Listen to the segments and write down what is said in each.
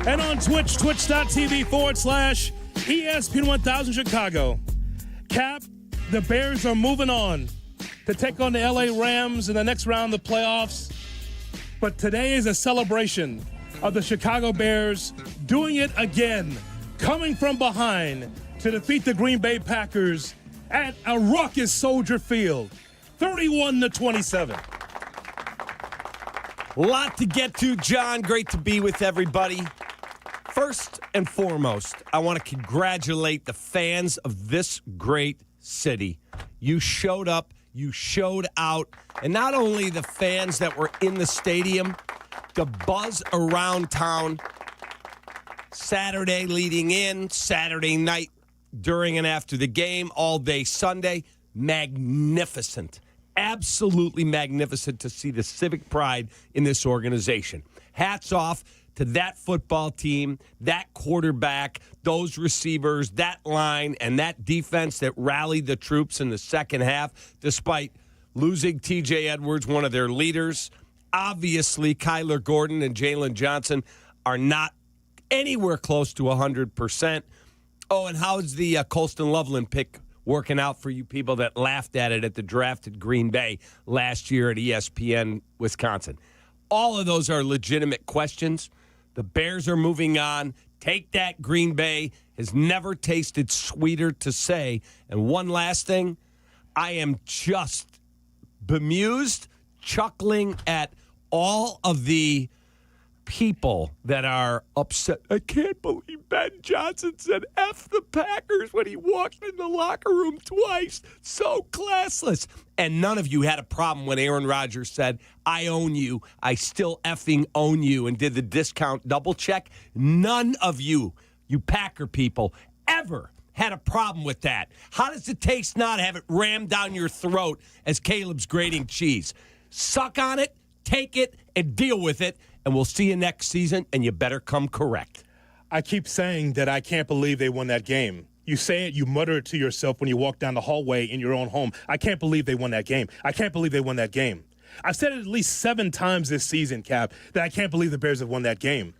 And on Twitch, twitch.tv/ESPN 1000 Chicago. Cap, the Bears are moving on to take on the LA Rams in the next round of the playoffs. But today is a celebration of the Chicago Bears doing it again, coming from behind to defeat the Green Bay Packers at a raucous Soldier Field, 31-27. Lot to get to, John. Great to be with everybody. First and foremost, I want to congratulate the fans of this great city. You showed up, you showed out, and not only the fans that were in the stadium, the buzz around town, Saturday leading in, Saturday night during and after the game, all day Sunday, magnificent. Absolutely magnificent to see the civic pride in this organization. Hats off to that football team, that quarterback, those receivers, that line, and that defense that rallied the troops in the second half, despite losing T.J. Edwards, one of their leaders. Obviously, Kyler Gordon and Jalen Johnson are not anywhere close to 100%. Oh, and how's the Colston Loveland pick working out for you people that laughed at it at the draft at Green Bay last year at ESPN Wisconsin? All of those are legitimate questions. The Bears are moving on. Take that, Green Bay. Has never tasted sweeter to say. And one last thing, I am just bemused, chuckling at all of the people that are upset. I can't believe Ben Johnson said F the Packers when he walked in the locker room twice. So classless. And none of you had a problem when Aaron Rodgers said, I own you. I still effing own you, and did the discount double check. None of you, you Packer people, ever had a problem with that. How does it taste not to have it rammed down your throat as Caleb's grating cheese? Suck on it, take it, and deal with it. And we'll see you next season, and you better come correct. I keep saying that I can't believe they won that game. You say it, you mutter it to yourself when you walk down the hallway in your own home. I can't believe they won that game. I can't believe they won that game. I've said it at least 7 times this season, Cap, that I can't believe the Bears have won that game.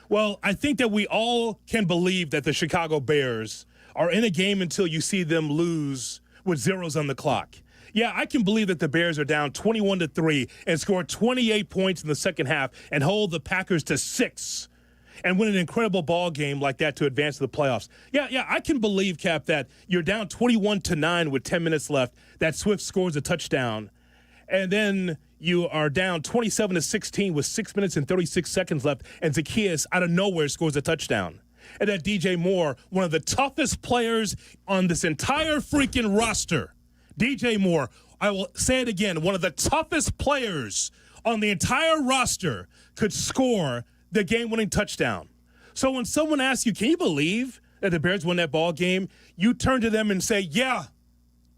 Well, I think that we all can believe that the Chicago Bears are in a game until you see them lose with zeros on the clock. Yeah, I can believe that the Bears are down 21-3 and score 28 points in the second half and hold the Packers to 6 and win an incredible ball game like that to advance to the playoffs. Yeah, I can believe, Cap, that you're down 21-9 with 10 minutes left, that Swift scores a touchdown, and then you are down 27-16 with 6 minutes and 36 seconds left, and Zacchaeus out of nowhere scores a touchdown. And that DJ Moore, one of the toughest players on this entire freaking roster, DJ Moore, I will say it again, one of the toughest players on the entire roster could score the game-winning touchdown. So when someone asks you, can you believe that the Bears won that ball game, you turn to them and say, yeah,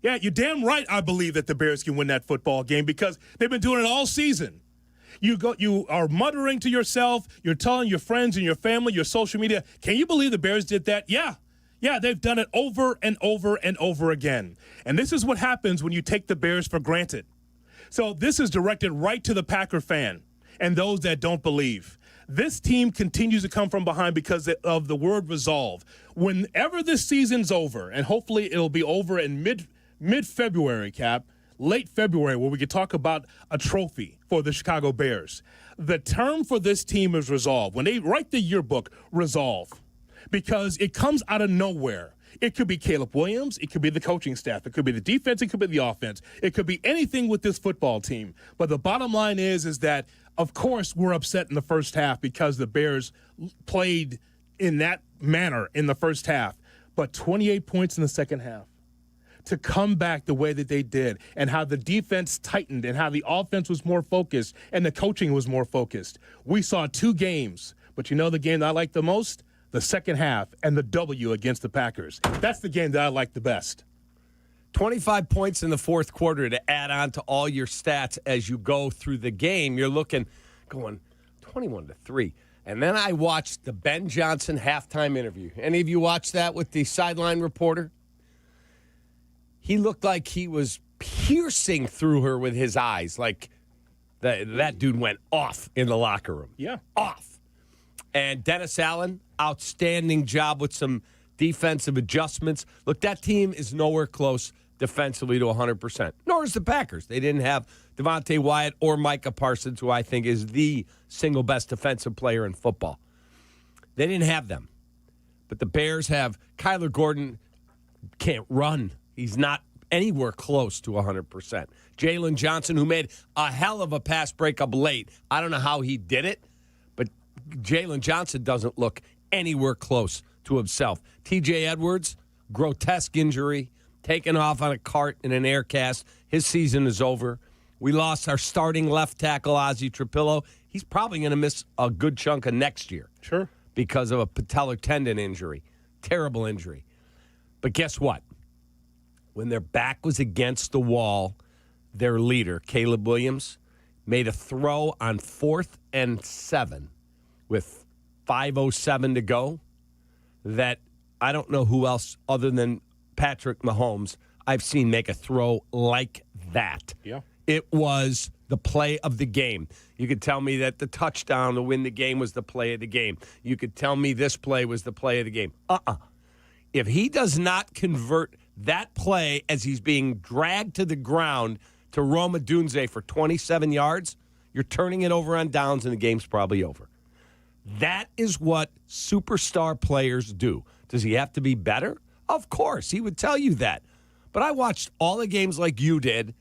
you're damn right I believe that the Bears can win that football game because they've been doing it all season. You are muttering to yourself, you're telling your friends and your family, your social media, can you believe the Bears did that? Yeah, they've done it over and over and over again. And this is what happens when you take the Bears for granted. So this is directed right to the Packer fan and those that don't believe. This team continues to come from behind because of the word resolve. Whenever this season's over, and hopefully it'll be over in mid-February, Cap, late February, where we could talk about a trophy for the Chicago Bears. The term for this team is resolve. When they write the yearbook, resolve. Because it comes out of nowhere. It could be Caleb Williams. It could be the coaching staff. It could be the defense. It could be the offense. It could be anything with this football team. But the bottom line is that, of course, we're upset in the first half because the Bears played in that manner in the first half. But 28 points in the second half. To come back the way that they did and how the defense tightened and how the offense was more focused and the coaching was more focused. We saw 2 games. But you know the game that I like the most? The second half and the W against the Packers. That's the game that I like the best. 25 points in the fourth quarter to add on to all your stats as you go through the game. You're going 21-3. And then I watched the Ben Johnson halftime interview. Any of you watch that with the sideline reporter? He looked like he was piercing through her with his eyes. Like that dude went off in the locker room. Yeah. Off. And Dennis Allen, outstanding job with some defensive adjustments. Look, that team is nowhere close defensively to 100%. Nor is the Packers. They didn't have Devontae Wyatt or Micah Parsons, who I think is the single best defensive player in football. They didn't have them. But the Bears have Kyler Gordon can't run. He's not anywhere close to 100%. Jalen Johnson, who made a hell of a pass breakup late. I don't know how he did it, but Jalen Johnson doesn't look anywhere close to himself. TJ Edwards, grotesque injury, taken off on a cart in an air cast. His season is over. We lost our starting left tackle, Ozzie Trapillo. He's probably going to miss a good chunk of next year. Sure. Because of a patellar tendon injury. Terrible injury. But guess what? When their back was against the wall, their leader, Caleb Williams, made a throw on 4th and 7 with 5:07 to go that I don't know who else other than Patrick Mahomes I've seen make a throw like that. Yeah. It was the play of the game. You could tell me that the touchdown to win the game was the play of the game. You could tell me this play was the play of the game. If he does not convert that play as he's being dragged to the ground to Roma Dunze for 27 yards, you're turning it over on downs and the game's probably over. That is what superstar players do. Does he have to be better? Of course, he would tell you that. But I watched all the games like you did.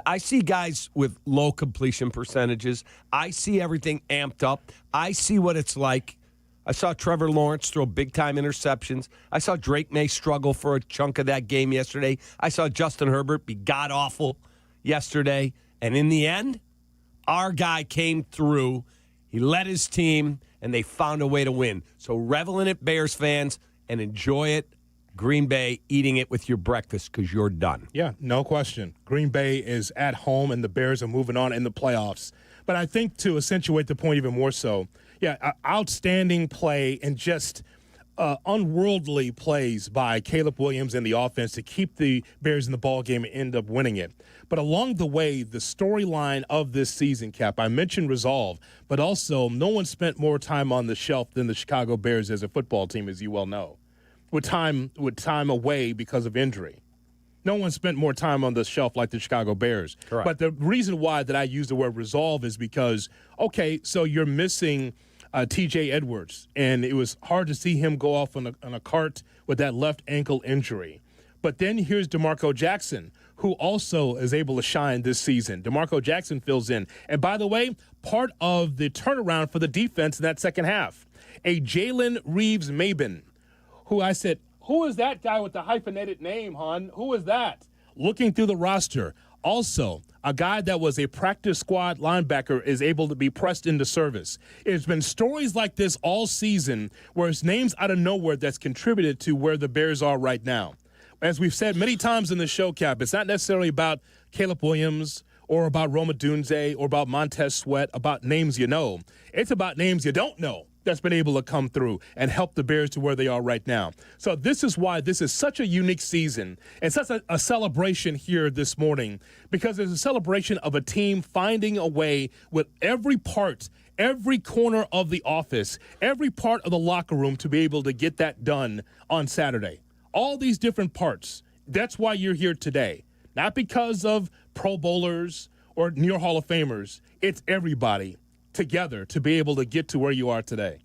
I see guys with low completion percentages. I see everything amped up. I see what it's like. I saw Trevor Lawrence throw big-time interceptions. I saw Drake May struggle for a chunk of that game yesterday. I saw Justin Herbert be god-awful yesterday. And in the end, our guy came through. He led his team, and they found a way to win. So revel in it, Bears fans, and enjoy it. Green Bay eating it with your breakfast because you're done. Yeah, no question. Green Bay is at home, and the Bears are moving on in the playoffs. But I think to accentuate the point even more so, outstanding play and just unworldly plays by Caleb Williams and the offense to keep the Bears in the ballgame and end up winning it. But along the way, the storyline of this season, Cap, I mentioned resolve, but also no one spent more time on the shelf than the Chicago Bears as a football team, as you well know. With time away because of injury. No one spent more time on the shelf like the Chicago Bears. Correct. But the reason why that I use the word resolve is because, okay, so you're missing TJ Edwards, and it was hard to see him go off on a cart with that left ankle injury. But then here's DeMarco Jackson, who also is able to shine this season. DeMarco Jackson fills in. And by the way, part of the turnaround for the defense in that second half, a Jalen Reeves-Maben, who I said, who is that guy with the hyphenated name, hon? Who is that? Looking through the roster. Also, a guy that was a practice squad linebacker is able to be pressed into service. It's been stories like this all season where it's names out of nowhere that's contributed to where the Bears are right now. As we've said many times in the show, Cap, it's not necessarily about Caleb Williams or about Roma Dunze or about Montez Sweat, about names you know. It's about names you don't know that's been able to come through and help the Bears to where they are right now. So this is why this is such a unique season and such a celebration here this morning, because it's a celebration of a team finding a way with every part, every corner of the office, every part of the locker room to be able to get that done on Saturday. All these different parts. That's why you're here today. Not because of Pro Bowlers or near Hall of Famers. It's everybody together to be able to get to where you are today.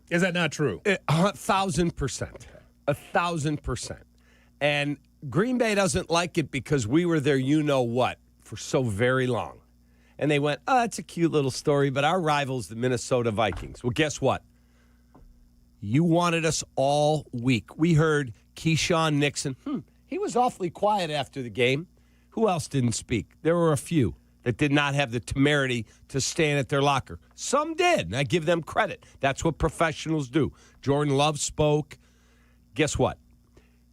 Is that not true? 1,000%. 1,000%. And Green Bay doesn't like it because we were there you-know-what for so very long. And they went, that's a cute little story, but our rival's the Minnesota Vikings. Well, guess what? You wanted us all week. We heard Keyshawn Nixon. He was awfully quiet after the game. Who else didn't speak? There were a few that did not have the temerity to stand at their locker. Some did, and I give them credit. That's what professionals do. Jordan Love spoke. Guess what?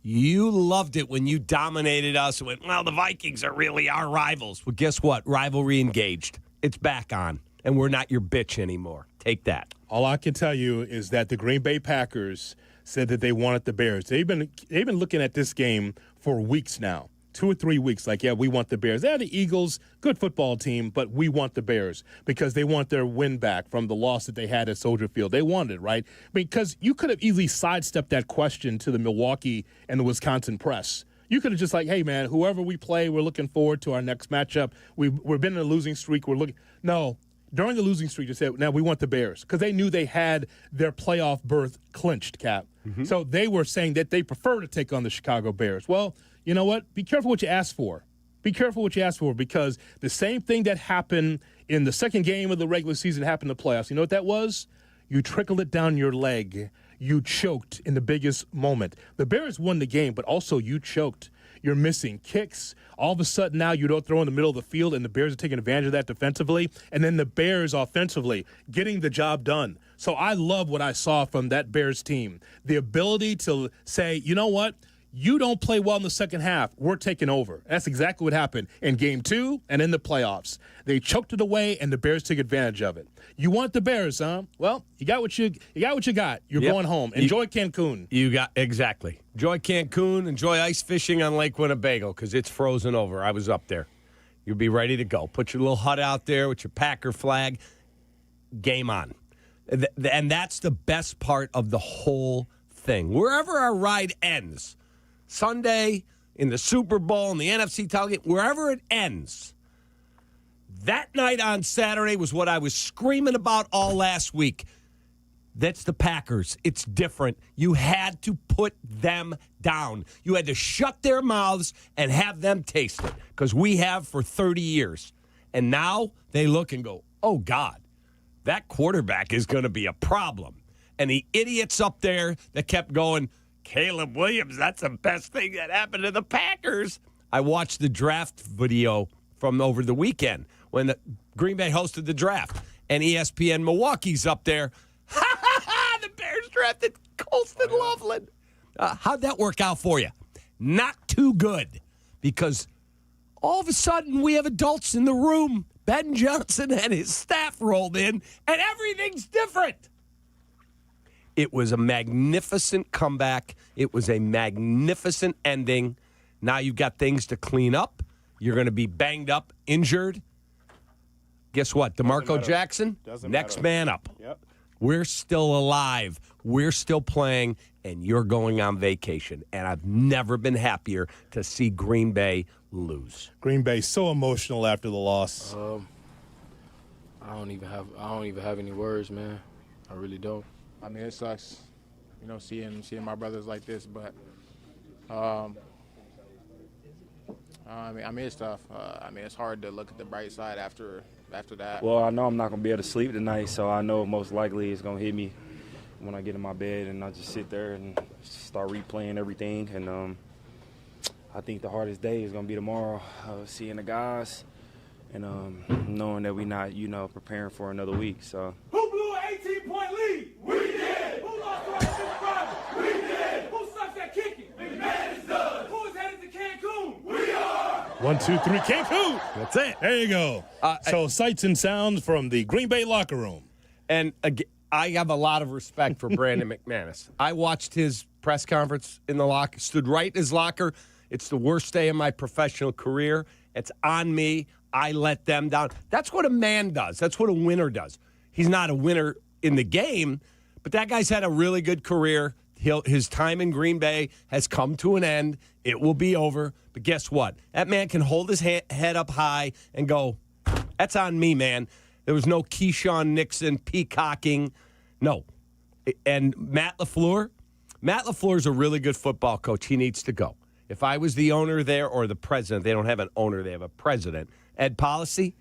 You loved it when you dominated us and went, well, the Vikings are really our rivals. Well, guess what? Rivalry engaged. It's back on, and we're not your bitch anymore. Take that. All I can tell you is that the Green Bay Packers said that they wanted the Bears. They've been looking at this game for weeks now. 2 or 3 weeks, like, yeah, we want the Bears. They're the Eagles, good football team, but we want the Bears because they want their win back from the loss that they had at Soldier Field. They wanted it, right? Because you could have easily sidestepped that question to the Milwaukee and the Wisconsin press. You could have just like, hey, man, whoever we play, we're looking forward to our next matchup. We've been in a losing streak. No. During the losing streak, they said, now we want the Bears because they knew they had their playoff berth clinched, Cap. Mm-hmm. So they were saying that they prefer to take on the Chicago Bears. Well, you know what? Be careful what you ask for. Be careful what you ask for because the same thing that happened in the second game of the regular season happened in the playoffs. You know what that was? You trickled it down your leg. You choked in the biggest moment. The Bears won the game, but also you choked. You're missing kicks. All of a sudden now you don't throw in the middle of the field, and the Bears are taking advantage of that defensively. And then the Bears offensively getting the job done. So I love what I saw from that Bears team. The ability to say, you know what? You don't play well in the second half. We're taking over. That's exactly what happened in Game 2 and in the playoffs. They choked it away, and the Bears took advantage of it. You want the Bears, huh? Well, you got what you got. You're going home. Enjoy Cancun. Exactly. Enjoy Cancun. Enjoy ice fishing on Lake Winnebago because it's frozen over. I was up there. You'll be ready to go. Put your little hut out there with your Packer flag. Game on. And that's the best part of the whole thing. Wherever our ride ends, Sunday, in the Super Bowl, in the NFC title game, wherever it ends, that night on Saturday was what I was screaming about all last week. That's the Packers. It's different. You had to put them down. You had to shut their mouths and have them taste it because we have for 30 years. And now they look and go, oh, God, that quarterback is going to be a problem. And the idiots up there that kept going, Caleb Williams, that's the best thing that happened to the Packers. I watched the draft video from over the weekend when the Green Bay hosted the draft, and ESPN Milwaukee's up there. The Bears drafted Colston Loveland. How'd that work out for you? Not too good, because all of a sudden we have adults in the room. Ben Johnson and his staff rolled in, and everything's different. It was a magnificent comeback. It was a magnificent ending. Now you've got things to clean up. You're going to be banged up, injured. Guess what? DeMarco Jackson, next man up. Yep. We're still alive. We're still playing, and you're going on vacation. And I've never been happier to see Green Bay lose. Green Bay so emotional after the loss. I don't even have any words, man. I really don't. I mean, it sucks, seeing my brothers like this, but it's tough. It's hard to look at the bright side after that. Well, I know I'm not going to be able to sleep tonight, so I know most likely it's going to hit me when I get in my bed, and I just sit there and start replaying everything. And I think the hardest day is going to be tomorrow, seeing the guys and knowing that we're not, preparing for another week. So. Who blew an 18-point lead? We did. Who lost to our rival? We did. Who sucks at kicking? McManus does. Who is headed to Cancun? We are. 1, 2, 3, Cancun. That's it. There you go. So sights and sounds from the Green Bay locker room. And I have a lot of respect for Brandon McManus. I watched his press conference in the locker, stood right in his locker. It's the worst day of my professional career. It's on me. I let them down. That's what a man does. That's what a winner does. He's not a winner in the game, but that guy's had a really good career. His time in Green Bay has come to an end. It will be over. But guess what? That man can hold his head up high and go, that's on me, man. There was no Keyshawn Nixon peacocking. No. And Matt LaFleur is a really good football coach. He needs to go. If I was the owner there or the president, they don't have an owner, they have a president. Ed Policy,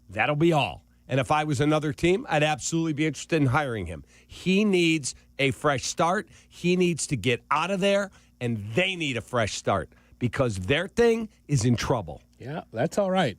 that'll be all. And if I was another team, I'd absolutely be interested in hiring him. He needs a fresh start. He needs to get out of there, and they need a fresh start because their thing is in trouble. Yeah, that's all right.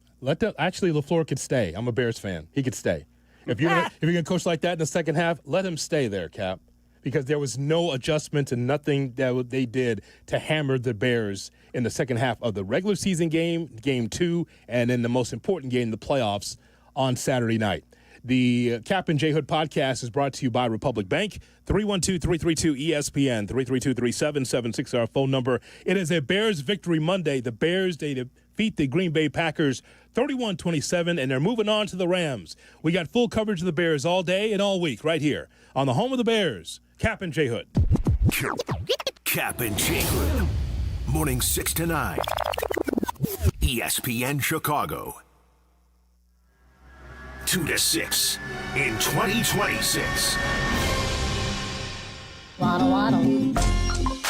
Actually, LaFleur could stay. I'm a Bears fan. He could stay. If you're gonna coach like that in the second half, let him stay there, Cap, because there was no adjustment and nothing that they did to hammer the Bears in the second half of the regular season game, Game 2, and in the most important game, the playoffs, on Saturday night. The Kap and J Hood podcast is brought to you by Republic Bank. 312-332-ESPN. 332-3776, our phone number. It is a Bears Victory Monday. The Bears, they defeat the Green Bay Packers 31-27, and they're moving on to the Rams. We got full coverage of the Bears all day and all week right here on the home of the Bears, Kap and J Hood. Kap and J Hood. Morning 6 to 9. ESPN Chicago. 2 to 6 in 2026. Waddle, waddle.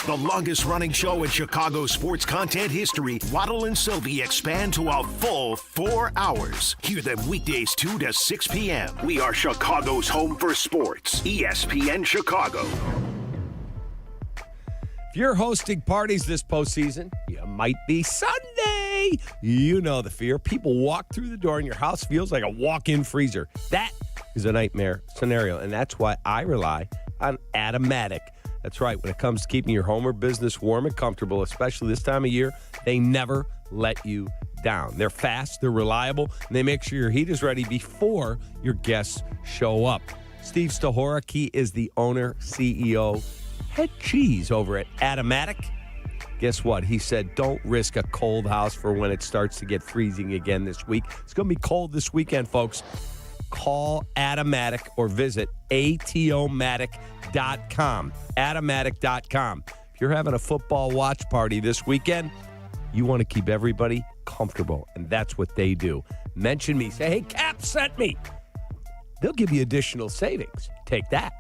The longest running show in Chicago sports content history, Waddle and Silvy expand to a full 4 hours. Hear them weekdays 2 to 6 p.m. We are Chicago's home for sports. ESPN Chicago. If you're hosting parties this postseason, you might be Sunday. You know the fear. People walk through the door and your house feels like a walk-in freezer. That is a nightmare scenario, and that's why I rely on Automatic. That's right. When it comes to keeping your home or business warm and comfortable, especially this time of year, they never let you down. They're fast, they're reliable, and they make sure your heat is ready before your guests show up. Steve Stahorek, he is the owner, CEO, head cheese over at Automatic. Guess what? He said, don't risk a cold house for when it starts to get freezing again this week. It's going to be cold this weekend, folks. Call Automatic or visit atomatic.com. Automatic.com. If you're having a football watch party this weekend, you want to keep everybody comfortable, and that's what they do. Mention me. Say, hey, Kap sent me. They'll give you additional savings. Take that.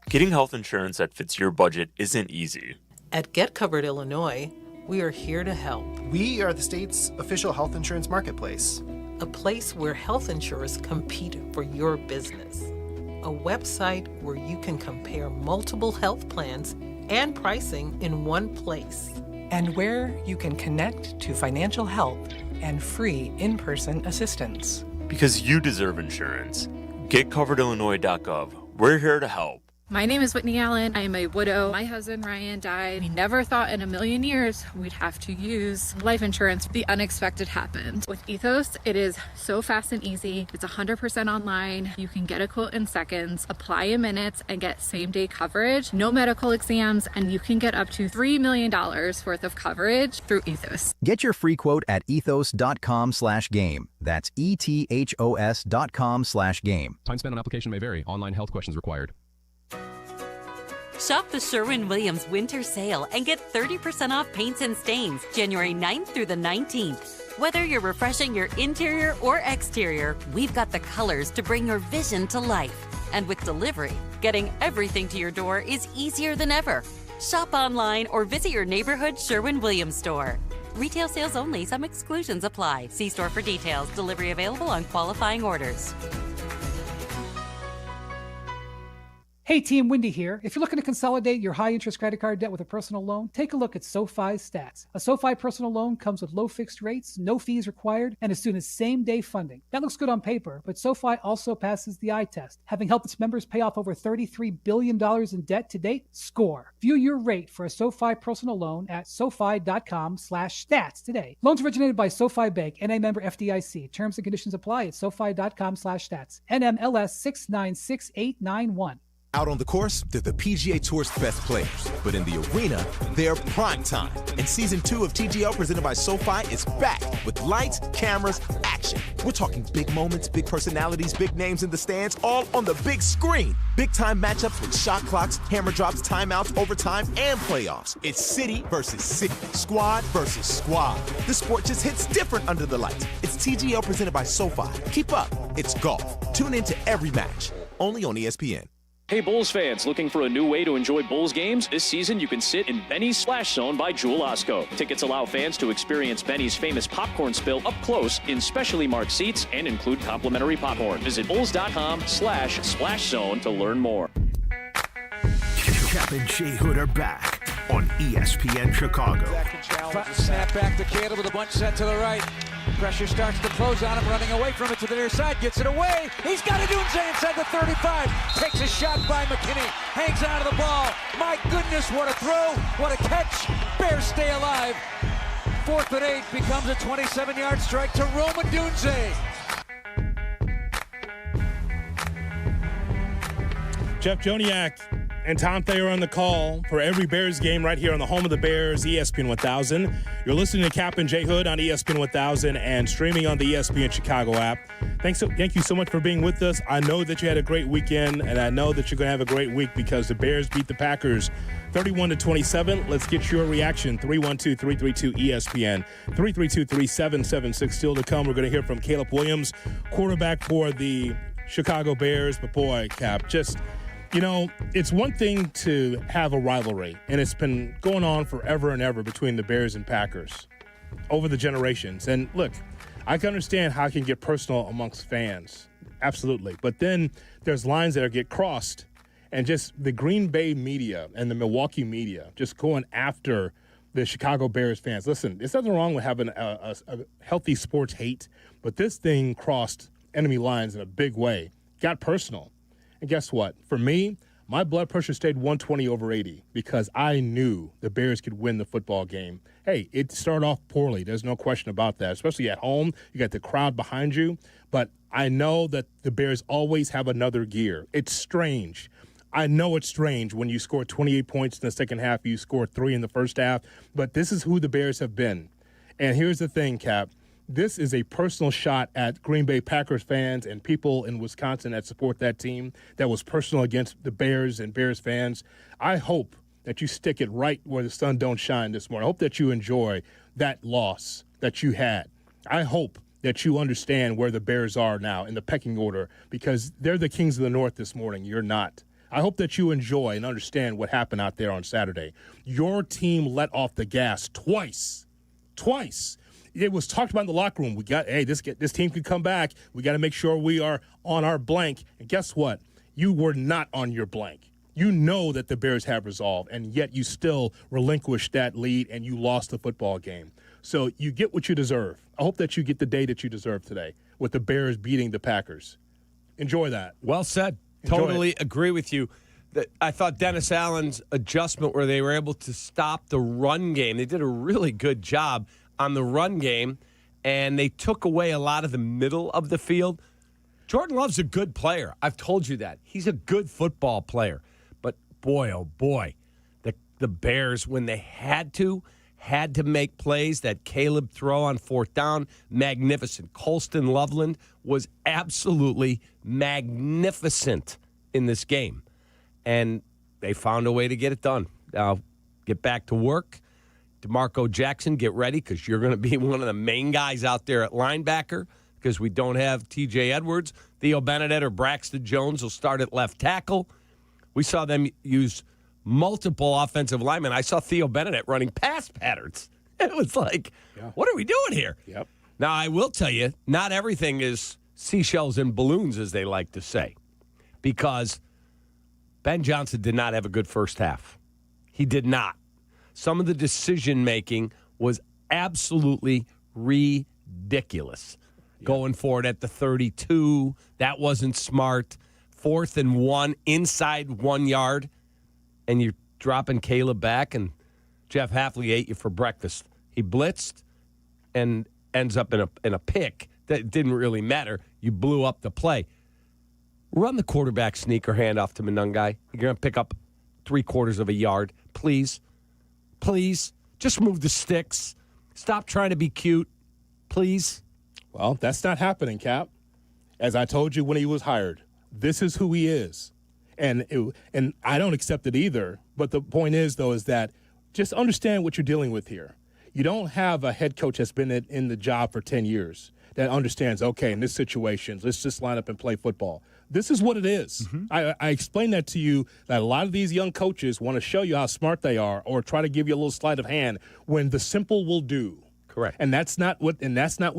Getting health insurance that fits your budget isn't easy. At Get Covered Illinois, we are here to help. We are the state's official health insurance marketplace. A place where health insurers compete for your business. A website where you can compare multiple health plans and pricing in one place. And where you can connect to financial help and free in-person assistance. Because you deserve insurance. GetCoveredIllinois.gov. We're here to help. My name is Whitney Allen. I am a widow. My husband, Ryan, died. We never thought in a million years we'd have to use life insurance. The unexpected happened. With Ethos, it is so fast and easy. It's 100% online. You can get a quote in seconds, apply in minutes, and get same-day coverage. No medical exams, and you can get up to $3 million worth of coverage through Ethos. Get your free quote at ethos.com/game. That's ethos.com/game. Time spent on application may vary. Online health questions required. Shop the Sherwin-Williams Winter Sale and get 30% off paints and stains January 9th through the 19th. Whether you're refreshing your interior or exterior, we've got the colors to bring your vision to life. And with delivery, getting everything to your door is easier than ever. Shop online or visit your neighborhood Sherwin-Williams store. Retail sales only. Some exclusions apply. See store for details. Delivery available on qualifying orders. Hey team, Wendy here. If you're looking to consolidate your high-interest credit card debt with a personal loan, take a look at SoFi's stats. A SoFi personal loan comes with low fixed rates, no fees required, and as soon as same-day funding. That looks good on paper, but SoFi also passes the eye test. Having helped its members pay off over $33 billion in debt to date, score. View your rate for a SoFi personal loan at SoFi.com/stats today. Loans originated by SoFi Bank, NA member FDIC. Terms and conditions apply at SoFi.com/stats. NMLS 696891. Out on the course, they're the PGA Tour's best players. But in the arena, they're prime time. And Season 2 of TGL presented by SoFi is back with lights, cameras, action. We're talking big moments, big personalities, big names in the stands, all on the big screen. Big-time matchups with shot clocks, hammer drops, timeouts, overtime, and playoffs. It's city versus city, squad versus squad. The sport just hits different under the lights. It's TGL presented by SoFi. Keep up. It's golf. Tune into every match. Only on ESPN. Hey Bulls fans, looking for a new way to enjoy Bulls games? This season you can sit in Benny's Splash Zone by Jewel Osco. Tickets allow fans to experience Benny's famous popcorn spill up close in specially marked seats and include complimentary popcorn. Visit bulls.com/splash zone to learn more. Kap and J Hood are back on ESPN Chicago. Snap back to Cato with a bunch set to the right. Pressure starts to close on him, running away from it to the near side, gets it away. He's got a Dunze inside the 35. Takes a shot by McKinney, hangs on to the ball. My goodness, what a throw, what a catch. Bears stay alive. 4th and 8 becomes a 27-yard strike to Roma Dunze. Jeff Joniak and Tom Thayer on the call for every Bears game right here on the home of the Bears, ESPN 1000. You're listening to Kap J Hood on ESPN 1000 and streaming on the ESPN Chicago app. Thank you so much for being with us. I know that you had a great weekend, and I know that you're going to have a great week because the Bears beat the Packers 31-27. Let's get your reaction. 312-332-ESPN, 332-3776. Still to come, we're going to hear from Caleb Williams, quarterback for the Chicago Bears. But boy, Cap, just... You know, it's one thing to have a rivalry, and it's been going on forever and ever between the Bears and Packers over the generations. And look, I can understand how it can get personal amongst fans. Absolutely. But then there's lines that get crossed, and just the Green Bay media and the Milwaukee media just going after the Chicago Bears fans. Listen, there's nothing wrong with having a healthy sports hate, but this thing crossed enemy lines in a big way. Got personal. And guess what? For me, my blood pressure stayed 120/80 because I knew the Bears could win the football game. Hey, it started off poorly. There's no question about that, especially at home. You got the crowd behind you. But I know that the Bears always have another gear. It's strange. I know it's strange when you score 28 points in the second half, you score 3 in the first half. But this is who the Bears have been. And here's the thing, Cap. This is a personal shot at Green Bay Packers fans and people in Wisconsin that support that team. That was personal against the Bears and Bears fans. I hope that you stick it right where the sun don't shine this morning. I hope that you enjoy that loss that you had. I hope that you understand where the Bears are now in the pecking order because they're the kings of the North this morning. You're not. I hope that you enjoy and understand what happened out there on Saturday. Your team let off the gas twice. It was talked about in the locker room. This team could come back. We got to make sure we are on our blank. And guess what? You were not on your blank. You know that the Bears have resolve, and yet you still relinquished that lead and you lost the football game. So you get what you deserve. I hope that you get the day that you deserve today with the Bears beating the Packers. Enjoy that. Well said. Enjoy Totally it. agree with you. I thought Dennis Allen's adjustment where they were able to stop the run game, they did a really good job on the run game, and they took away a lot of the middle of the field. Jordan Love's a good player. I've told you that. He's a good football player. But boy, oh boy, the Bears, when they had to make plays. That Caleb throw on fourth down, magnificent. Colston Loveland was absolutely magnificent in this game. And they found a way to get it done. Now, get back to work. DeMarco Jackson, get ready because you're going to be one of the main guys out there at linebacker because we don't have T.J. Edwards. Theo Benedette or Braxton Jones will start at left tackle. We saw them use multiple offensive linemen. I saw Theo Benedette running pass patterns. It was like, What are we doing here? Yep. Now, I will tell you, not everything is seashells and balloons, as they like to say, because Ben Johnson did not have a good first half. He did not. Some of the decision-making was absolutely ridiculous. Going for it at the 32, that wasn't smart. 4th and 1, inside 1 yard, and you're dropping Caleb back, and Jeff Hafley ate you for breakfast. He blitzed and ends up in a pick that didn't really matter. You blew up the play. Run the quarterback sneaker handoff to Monungai. You're going to pick up 3/4 of a yard. Please, just move the sticks. Stop trying to be cute. Please. Well, that's not happening, Cap. As I told you when he was hired, this is who he is. And I don't accept it either. But the point is, though, is that just understand what you're dealing with here. You don't have a head coach that's been in the job for 10 years that understands, okay, in this situation, let's just line up and play football. This is what it is. Mm-hmm. I explained that to you, that a lot of these young coaches want to show you how smart they are or try to give you a little sleight of hand when the simple will do. Correct. And that's not what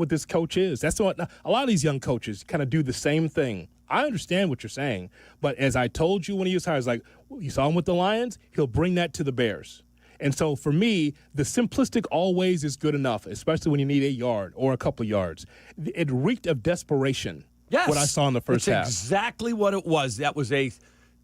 this coach is. That's what a lot of these young coaches kind of do the same thing. I understand what you're saying, but as I told you when he was hired, I was like, you saw him with the Lions, he'll bring that to the Bears. And so for me, the simplistic always is good enough, especially when you need a yard or a couple yards. It reeked of desperation. Yes. What I saw in the first half. That's exactly what it was. That was a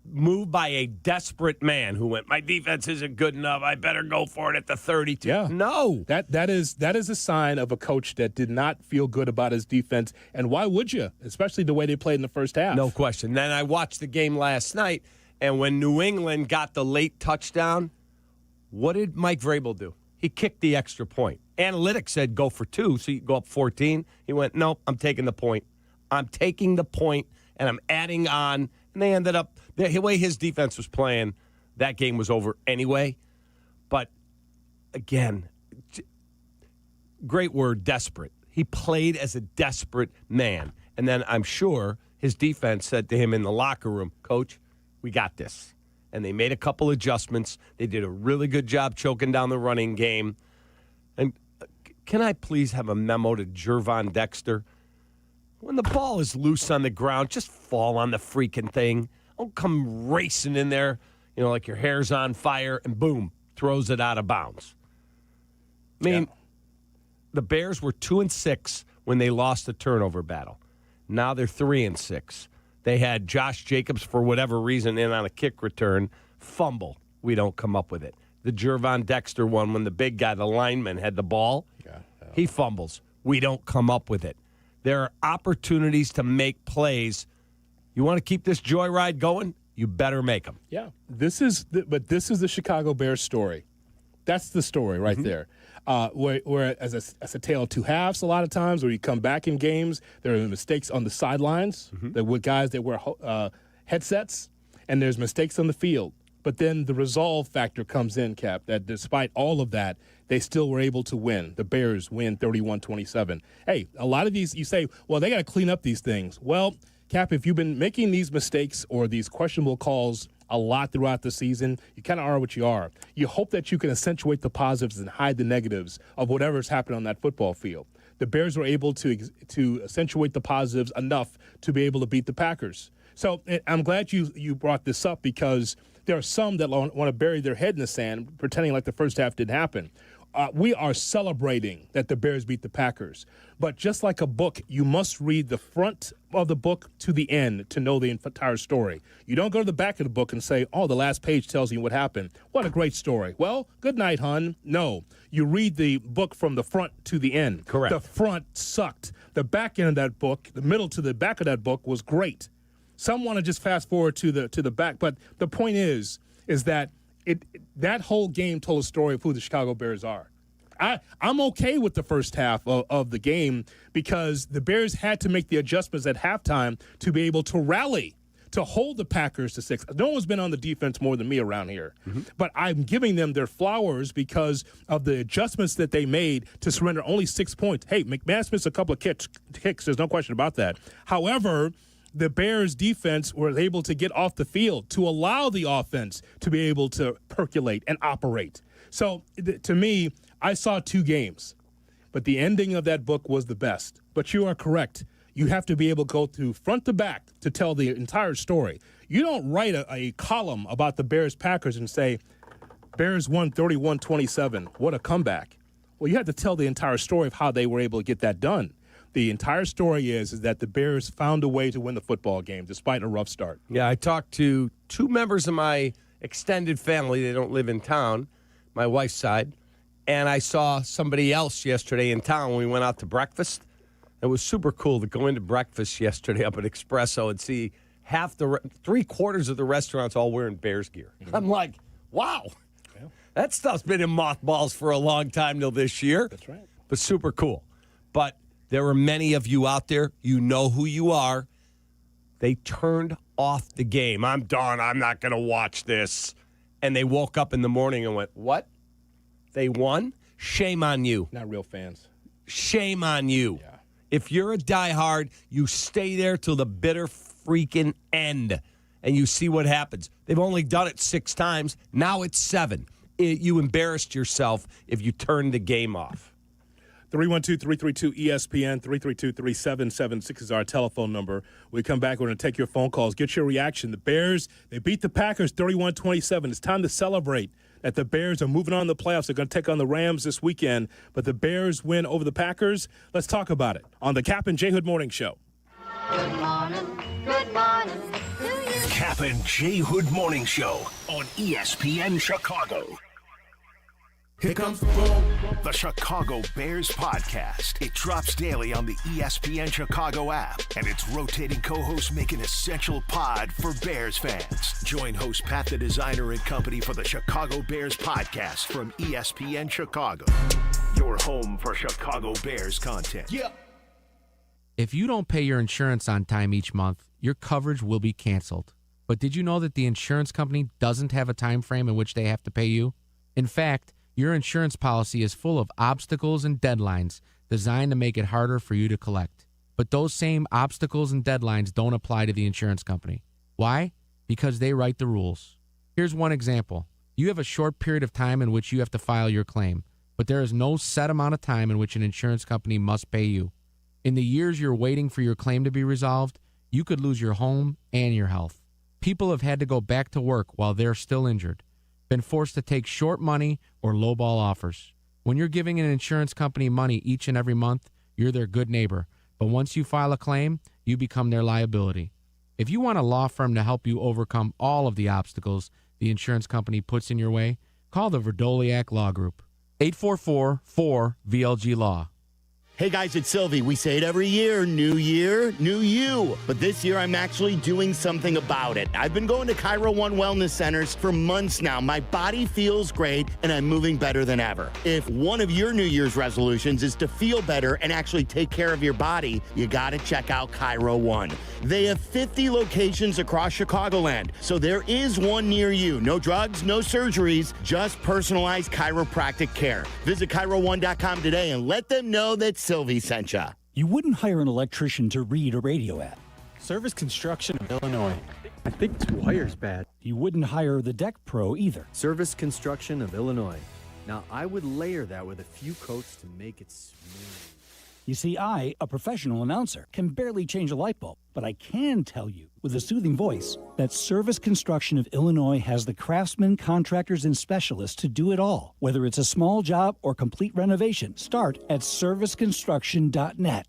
move by a desperate man who went, my defense isn't good enough. I better go for it at the 32. Yeah. No. That is a sign of a coach that did not feel good about his defense. And why would you? Especially the way they played in the first half. No question. Then I watched the game last night, And when New England got the late touchdown, what did Mike Vrabel do? He kicked the extra point. Analytics said go for 2, so you go up 14. He went, nope, I'm taking the point. I'm taking the point, and I'm adding on. And they ended up, the way his defense was playing, that game was over anyway. But, again, great word, desperate. He played as a desperate man. And then I'm sure his defense said to him in the locker room, Coach, we got this. And they made a couple adjustments. They did a really good job choking down the running game. And can I please have a memo to Jervon Dexter? When the ball is loose on the ground, just fall on the freaking thing. Don't come racing in there, like your hair's on fire, and boom, throws it out of bounds. I mean, the Bears were 2-6 when they lost the turnover battle. Now they're 3-6. They had Josh Jacobs, for whatever reason, in on a kick return, fumble. We don't come up with it. The Jervon Dexter one, when the big guy, the lineman, had the ball, he fumbles. We don't come up with it. There are opportunities to make plays. You want to keep this joyride going? You better make them. Yeah. This is the Chicago Bears story. That's the story right there. Where as a tale of two halves, a lot of times, where you come back in games, there are mistakes on the sidelines. There were guys that wear headsets, and there's mistakes on the field. But then the resolve factor comes in, Cap, that despite all of that, they still were able to win. The Bears win 31-27. Hey, a lot of these, you say, well, they got to clean up these things. Well, Cap, if you've been making these mistakes or these questionable calls a lot throughout the season, you kind of are what you are. You hope that you can accentuate the positives and hide the negatives of whatever's happened on that football field. The Bears were able to accentuate the positives enough to be able to beat the Packers. So I'm glad you brought this up, because there are some that want to bury their head in the sand, pretending like the first half didn't happen. We are celebrating that the Bears beat the Packers. But just like a book, you must read the front of the book to the end to know the entire story. You don't go to the back of the book and say, oh, the last page tells you what happened. What a great story. Well, good night, hon. No. You read the book from the front to the end. Correct. The front sucked. The back end of that book, the middle to the back of that book, was great. Some want to just fast forward to the back. But the point is that that whole game told a story of who the Chicago Bears are. I'm okay with the first half of the game, because the Bears had to make the adjustments at halftime to be able to rally, to hold the Packers to 6. No one's been on the defense more than me around here. But I'm giving them their flowers because of the adjustments that they made to surrender only 6 points. Hey, McMahon missed a couple of kicks. There's no question about that. However, the Bears defense were able to get off the field to allow the offense to be able to percolate and operate. So to me, I saw 2 games, but the ending of that book was the best. But you are correct. You have to be able to go through front to back to tell the entire story. You don't write a column about the Bears-Packers and say, Bears won 31-27. What a comeback. Well, you have to tell the entire story of how they were able to get that done. The entire story is that the Bears found a way to win the football game despite a rough start. Yeah, I talked to 2 members of my extended family. They don't live in town, my wife's side. And I saw somebody else yesterday in town when we went out to breakfast. It was super cool to go into breakfast yesterday up at Espresso and see 3/4 of the restaurants all wearing Bears gear. I'm like, wow, that stuff's been in mothballs for a long time till this year. That's right. But super cool. But there are many of you out there, you know who you are. They turned off the game. I'm done. I'm not going to watch this. And they woke up in the morning and went, what? They won? Shame on you. Not real fans. Shame on you. Yeah. If you're a diehard, you stay there till the bitter freaking end, and you see what happens. They've only done it 6 times. Now it's 7. You embarrassed yourself if you turned the game off. 312-332-ESPN, 332-3776 is our telephone number. We come back, we're going to take your phone calls. Get your reaction. The Bears, they beat the Packers 31-27. It's time to celebrate that the Bears are moving on in the playoffs. They're going to take on the Rams this weekend, but the Bears win over the Packers. Let's talk about it on the Kap J Hood Morning Show. Good morning. Good morning. Kap J Hood Morning Show on ESPN Chicago. Here comes the boom. The Chicago Bears podcast. It drops daily on the ESPN Chicago app, and its rotating co-hosts make an essential pod for Bears fans. Join host Pat the Designer and company for the Chicago Bears podcast from ESPN Chicago. Your home for Chicago Bears content. Yep. If you don't pay your insurance on time each month, your coverage will be canceled. But did you know that the insurance company doesn't have a time frame in which they have to pay you? In fact, your insurance policy is full of obstacles and deadlines designed to make it harder for you to collect. But those same obstacles and deadlines don't apply to the insurance company. Why? Because they write the rules. Here's one example. You have a short period of time in which you have to file your claim, but there is no set amount of time in which an insurance company must pay you. In the years you're waiting for your claim to be resolved, you could lose your home and your health. People have had to go back to work while they're still injured, been forced to take short money or lowball offers. When you're giving an insurance company money each and every month, you're their good neighbor. But once you file a claim, you become their liability. If you want a law firm to help you overcome all of the obstacles the insurance company puts in your way, call the Verdoliak Law Group. 844-4VLG-LAW. Hey guys, it's Silvy. We say it every year, new you. But this year I'm actually doing something about it. I've been going to Chiro One Wellness Centers for months now. My body feels great and I'm moving better than ever. If one of your New Year's resolutions is to feel better and actually take care of your body, you gotta check out Chiro One. They have 50 locations across Chicagoland, so there is one near you. No drugs, no surgeries, just personalized chiropractic care. Visit ChiroOne.com today and let them know that Silvy sent ya. You wouldn't hire an electrician to read a radio ad. Service Construction of Illinois. I think this wire's bad. You wouldn't hire the deck pro either. Service Construction of Illinois. Now, I would layer that with a few coats to make it smooth. You see, I, a professional announcer, can barely change a light bulb, but I can tell you with a soothing voice that Service Construction of Illinois has the craftsmen, contractors, and specialists to do it all. Whether it's a small job or complete renovation, start at serviceconstruction.net.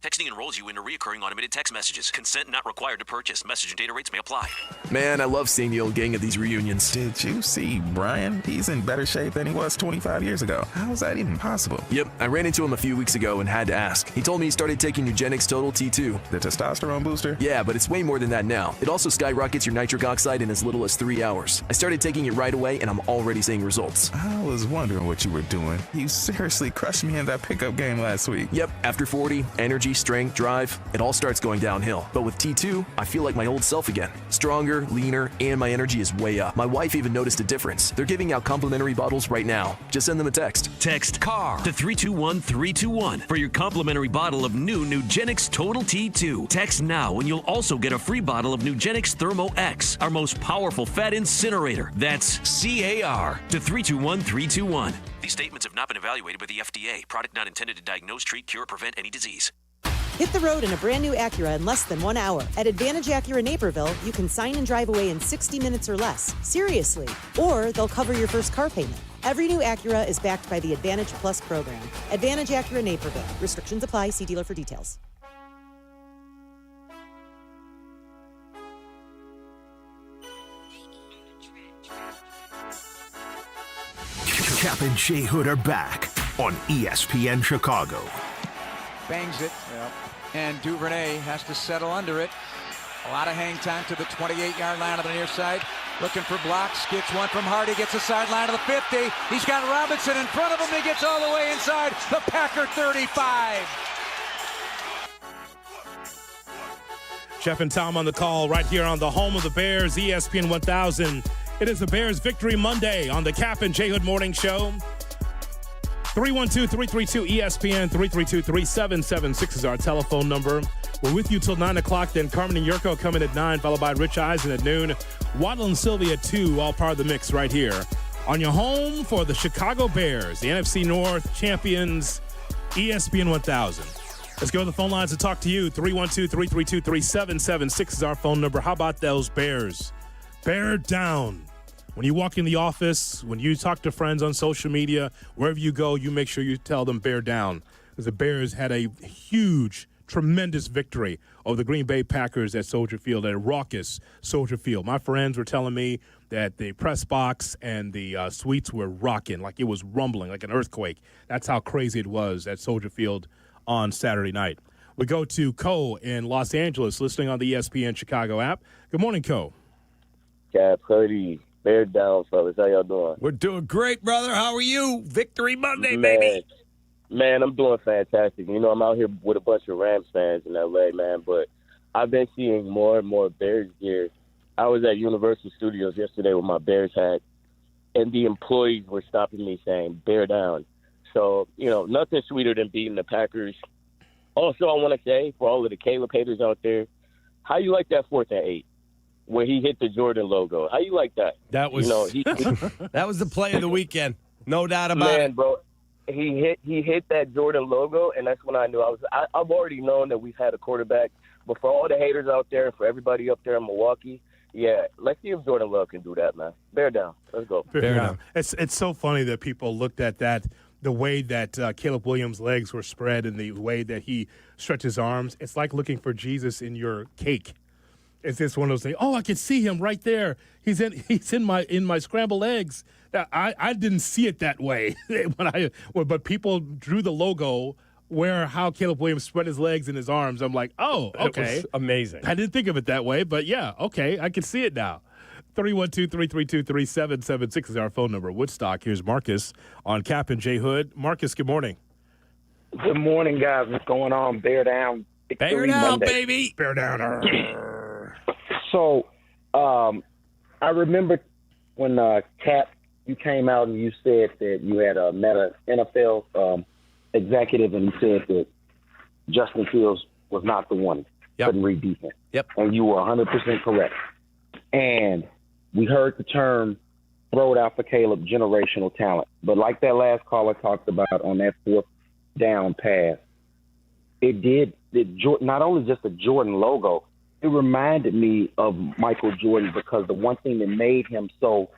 Texting enrolls you into recurring automated text messages. Consent not required to purchase. Message and data rates may apply. Man, I love seeing the old gang at these reunions. Did you see Brian? He's in better shape than he was 25 years ago. How is that even possible? Yep, I ran into him a few weeks ago and had to ask. He told me he started taking Nugenix Total T2. The testosterone booster? Yeah, but it's way more than that now. It also skyrockets your nitric oxide in as little as 3 hours. I started taking it right away and I'm already seeing results. I was wondering what you were doing. You seriously crushed me in that pickup game last week. Yep, after 40, energy, strength, drive, it all starts going downhill. But with T2, I feel like my old self again. Stronger, leaner, and my energy is way up. My wife even noticed a difference. They're giving out complimentary bottles right now. Just send them a text. Text CAR to 321-321 for your complimentary bottle of new Nugenix Total T2. Text now and you'll also get a free bottle of Nugenix Thermo X, our most powerful fat incinerator. That's CAR to 321-321. These statements have not been evaluated by the FDA. Product not intended to diagnose, treat, cure, or prevent any disease. Hit the road in a brand new Acura in less than 1 hour. At Advantage Acura Naperville, you can sign and drive away in 60 minutes or less. Seriously. Or they'll cover your first car payment. Every new Acura is backed by the Advantage Plus program. Advantage Acura Naperville. Restrictions apply. See dealer for details. Kap and J Hood are back on ESPN Chicago. Bangs it, and Duvernay has to settle under it. A lot of hang time to the 28-yard line on the near side. Looking for blocks, gets one from Hardy, gets the sideline to the 50. He's got Robinson in front of him, he gets all the way inside the Packer 35. Jeff and Tom on the call right here on the home of the Bears, ESPN 1000. It is the Bears Victory Monday on the Kap and J Hood Morning Show. 312-332-ESPN, 332-3776 is our telephone number. We're with you till 9 o'clock, then Carmen Jurko coming at 9, followed by Rich Eisen at noon. Waddle Silvy at 2, all part of the mix right here. On your home for the Chicago Bears, the NFC North champions, ESPN 1000. Let's go to the phone lines to talk to you. 312-332-3776 is our phone number. How about those Bears? Bear down. When you walk in the office, when you talk to friends on social media, wherever you go, you make sure you tell them bear down. Because the Bears had a huge tremendous victory over the Green Bay Packers at Soldier Field, at a raucous Soldier Field. My friends were telling me that the press box and the suites were rocking, like it was rumbling, like an earthquake. That's how crazy it was at Soldier Field on Saturday night. We go to Co in Los Angeles, listening on the ESPN Chicago app. Good morning, Co. Kap, Hoodie, bear down, fellas. How y'all doing? We're doing great, brother. How are you? Victory Monday, baby. Man, I'm doing fantastic. You know, I'm out here with a bunch of Rams fans in L.A., man, but I've been seeing more and more Bears gear. I was at Universal Studios yesterday with my Bears hat, and the employees were stopping me saying, bear down. So, you know, nothing sweeter than beating the Packers. Also, I want to say, for all of the Caleb haters out there, how you like that 4th and 8 where he hit the Jordan logo? How you like that? That was, that was the play of the weekend. No doubt about it. Man, bro. He hit that Jordan logo, and that's when I knew I've already known that we've had a quarterback. But for all the haters out there and for everybody up there in Milwaukee, yeah, let's see if Jordan Love can do that, man. Bear down. Let's go. Bear down. It's so funny that people looked at that, the way that Caleb Williams' legs were spread and the way that he stretched his arms. It's like looking for Jesus in your cake. It's just one of those things. Oh, I can see him right there. He's in my scrambled eggs. I didn't see it that way but people drew the logo how Caleb Williams spread his legs and his arms. I'm like, oh, okay, it was amazing. I didn't think of it that way, but yeah, okay, I can see it now. 312-332-3776 is our phone number. Woodstock. Here's Marcus on Kap and J Hood. Marcus, good morning. Good morning, guys. What's going on? Bear down. Bear down, baby. Bear down. So, I remember when Kap, you came out and you said that you had met an NFL executive, and you said that Justin Fields was not the one. Couldn't read defense. Yep. And you were 100% correct. And we heard the term throw it out for Caleb, generational talent. But like that last caller talked about on that 4th down pass, it not only just the Jordan logo, it reminded me of Michael Jordan, because the one thing that made him so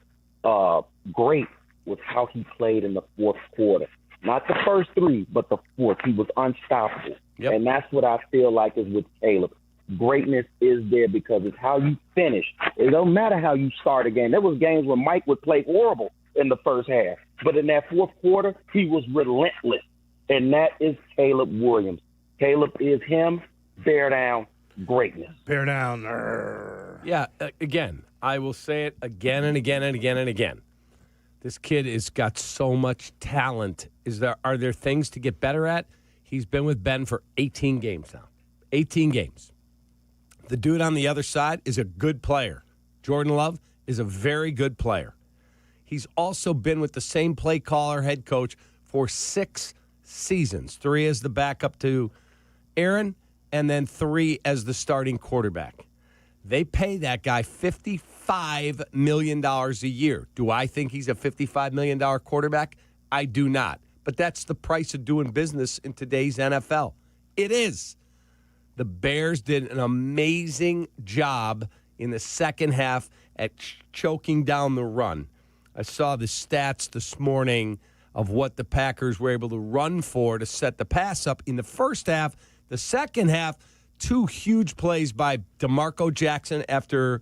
great was how he played in the 4th quarter. Not the first 3, but the 4th. He was unstoppable. Yep. And that's what I feel like is with Caleb. Greatness is there because it's how you finish. It don't matter how you start a game. There was games where Mike would play horrible in the first half. But in that 4th quarter, he was relentless. And that is Caleb Williams. Caleb is him. Bear down. Greatness. Bear down. Yeah, again, I will say it again and again and again and again. This kid has got so much talent. Are there things to get better at? He's been with Ben for 18 games now. 18 games. The dude on the other side is a good player. Jordan Love is a very good player. He's also been with the same play caller, head coach, for 6 seasons. 3 as the backup to Aaron, and then 3 as the starting quarterback. They pay that guy $55 million a year. Do I think he's a $55 million quarterback? I do not. But that's the price of doing business in today's NFL. It is. The Bears did an amazing job in the second half at choking down the run. I saw the stats this morning of what the Packers were able to run for to set the pass up in the first half. The second half, 2 huge plays by DeMarco Jackson after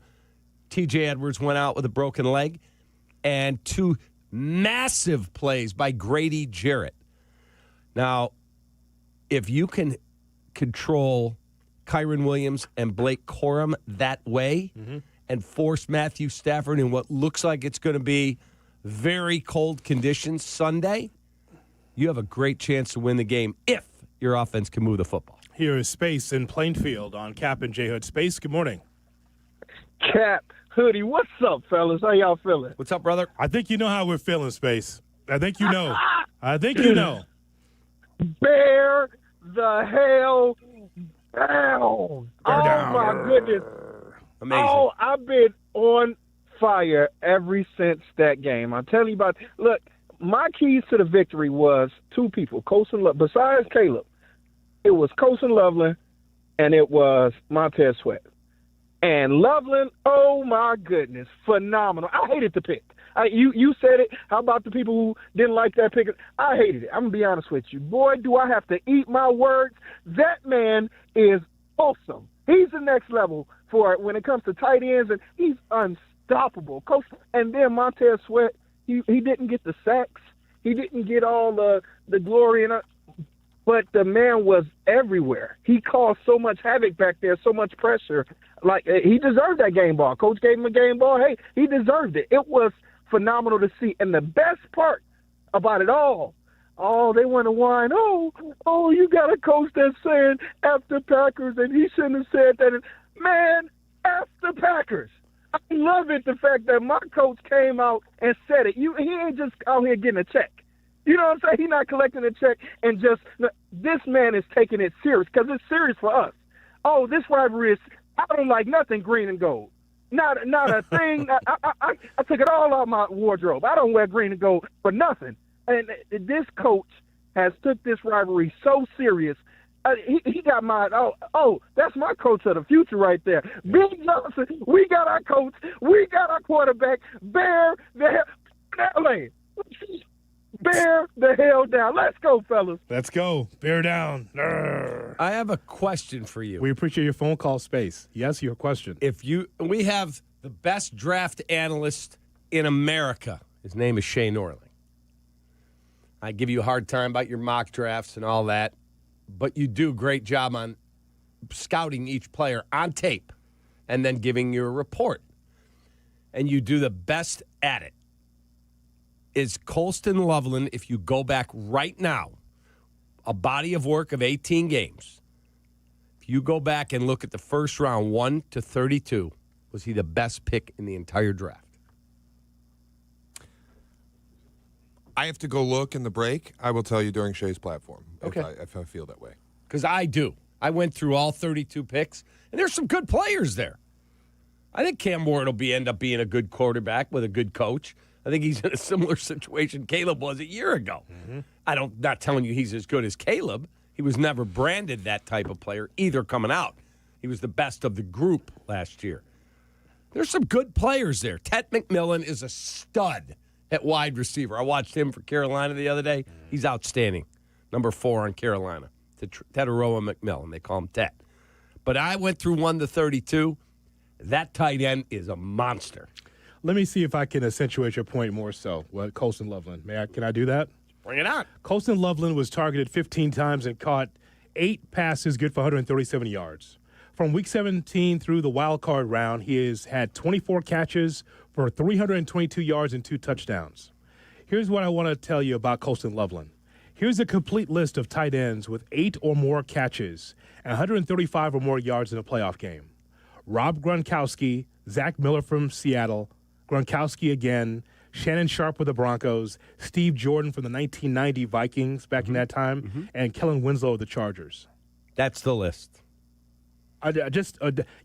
T.J. Edwards went out with a broken leg, and 2 massive plays by Grady Jarrett. Now, if you can control Kyron Williams and Blake Corum that way and force Matthew Stafford in what looks like it's going to be very cold conditions Sunday, you have a great chance to win the game if your offense can move the football. Here is Space in Plainfield on Kap and J Hood. Space, good morning. Kap, Hoodie, what's up, fellas? How y'all feeling? What's up, brother? I think you know how we're feeling, Space. I think you know. I think you know. Bear the hell down. Down. My goodness. Amazing. Oh, I've been on fire ever since that game. I'm telling you about. Look, my keys to the victory was 2 people. Colson Love, besides Caleb, it was Colson Loveland and it was Montez Sweat. And Loveland, oh my goodness, phenomenal. I hated the pick. You said it. How about the people who didn't like that pick? I hated it. I'm going to be honest with you. Boy, do I have to eat my words. That man is awesome. He's the next level for it when it comes to tight ends, and he's unstoppable. Coach, and then Montez Sweat, he didn't get the sacks. He didn't get all the glory in it. But the man was everywhere. He caused so much havoc back there, so much pressure. Like, he deserved that game ball. Coach gave him a game ball. Hey, he deserved it. It was phenomenal to see. And the best part about it all, they want to whine, you got a coach that's saying after Packers, and he shouldn't have said that. Man, after Packers. I love it, the fact that my coach came out and said it. He ain't just out here getting a check. You know what I'm saying? He's not collecting a check and just – this man is taking it serious because it's serious for us. Oh, this rivalry is – I don't like nothing green and gold. Not a thing. I took it all out my wardrobe. I don't wear green and gold for nothing. And this coach has took this rivalry so serious. He got my that's my coach of the future right there. Bill Johnson, we got our coach. We got our quarterback. Bear the hell down. Let's go, fellas. Let's go. Bear down. Arr. I have a question for you. We appreciate your phone call space. Yes, your question. We have the best draft analyst in America. His name is Shay Norling. I give you a hard time about your mock drafts and all that, but you do a great job on scouting each player on tape and then giving you a report. And you do the best at it. Is Colston Loveland, if you go back right now, a body of work of 18 games, if you go back and look at the first round, 1 to 32, was he the best pick in the entire draft? I have to go look in the break. I will tell you during Shay's platform Okay. if I feel that way. Because I do. I went through all 32 picks, and there's some good players there. I think Cam Ward will end up being a good quarterback with a good coach. I think he's in a similar situation Caleb was a year ago. Mm-hmm. Not telling you he's as good as Caleb. He was never branded that type of player either coming out. He was the best of the group last year. There's some good players there. Ted McMillan is a stud at wide receiver. I watched him for Carolina the other day. He's outstanding. Number 4 on Carolina. Teteroa McMillan. They call him Ted. But I went through 1 to 32. That tight end is a monster. Let me see if I can accentuate your point more so. Well, Colston Loveland. Can I do that? Bring it on. Colston Loveland was targeted 15 times and caught 8 passes, good for 137 yards. From week 17 through the wild card round, he has had 24 catches for 322 yards and 2 touchdowns. Here's what I want to tell you about Colston Loveland. Here's a complete list of tight ends with 8 or more catches and 135 or more yards in a playoff game. Rob Gronkowski, Zach Miller from Seattle, Gronkowski again, Shannon Sharp with the Broncos, Steve Jordan from the 1990 Vikings back in that time, and Kellen Winslow of the Chargers. That's the list.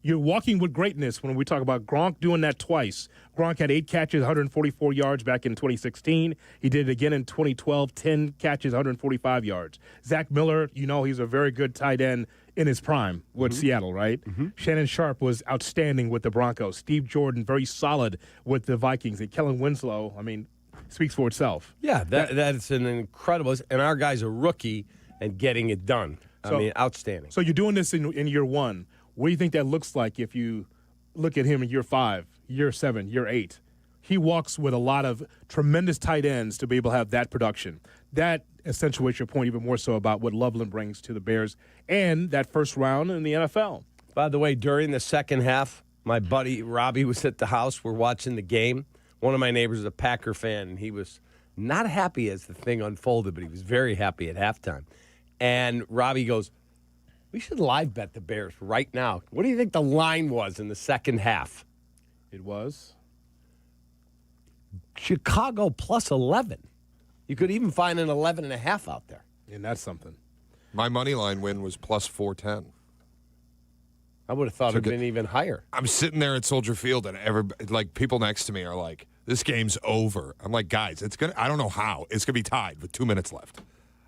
You're walking with greatness when we talk about Gronk doing that twice. Gronk had 8 catches, 144 yards back in 2016. He did it again in 2012, 10 catches, 145 yards. Zach Miller, he's a very good tight end in his prime with Seattle, right? Shannon Sharp was outstanding with the Broncos. Steve Jordan, very solid with the Vikings. And Kellen Winslow, speaks for itself. Yeah, that's an incredible – and our guy's a rookie and getting it done. Outstanding. So you're doing this in year 1. What do you think that looks like if you look at him in year 5, year 7, year 8? He walks with a lot of tremendous tight ends to be able to have that production. That accentuates your point even more so about what Loveland brings to the Bears and that first round in the NFL. By the way, during the second half, my buddy Robbie was at the house. We're watching the game. One of my neighbors is a Packer fan, and he was not happy as the thing unfolded, but he was very happy at halftime. And Robbie goes, we should live bet the Bears right now. What do you think the line was in the second half? It was? Chicago plus 11. You could even find an 11.5 out there. And that's something. My money line win was plus 410. I would have thought it would have been even higher. I'm sitting there at Soldier Field, and people next to me are like, this game's over. I'm like, guys, I don't know how. It's going to be tied with 2 minutes left.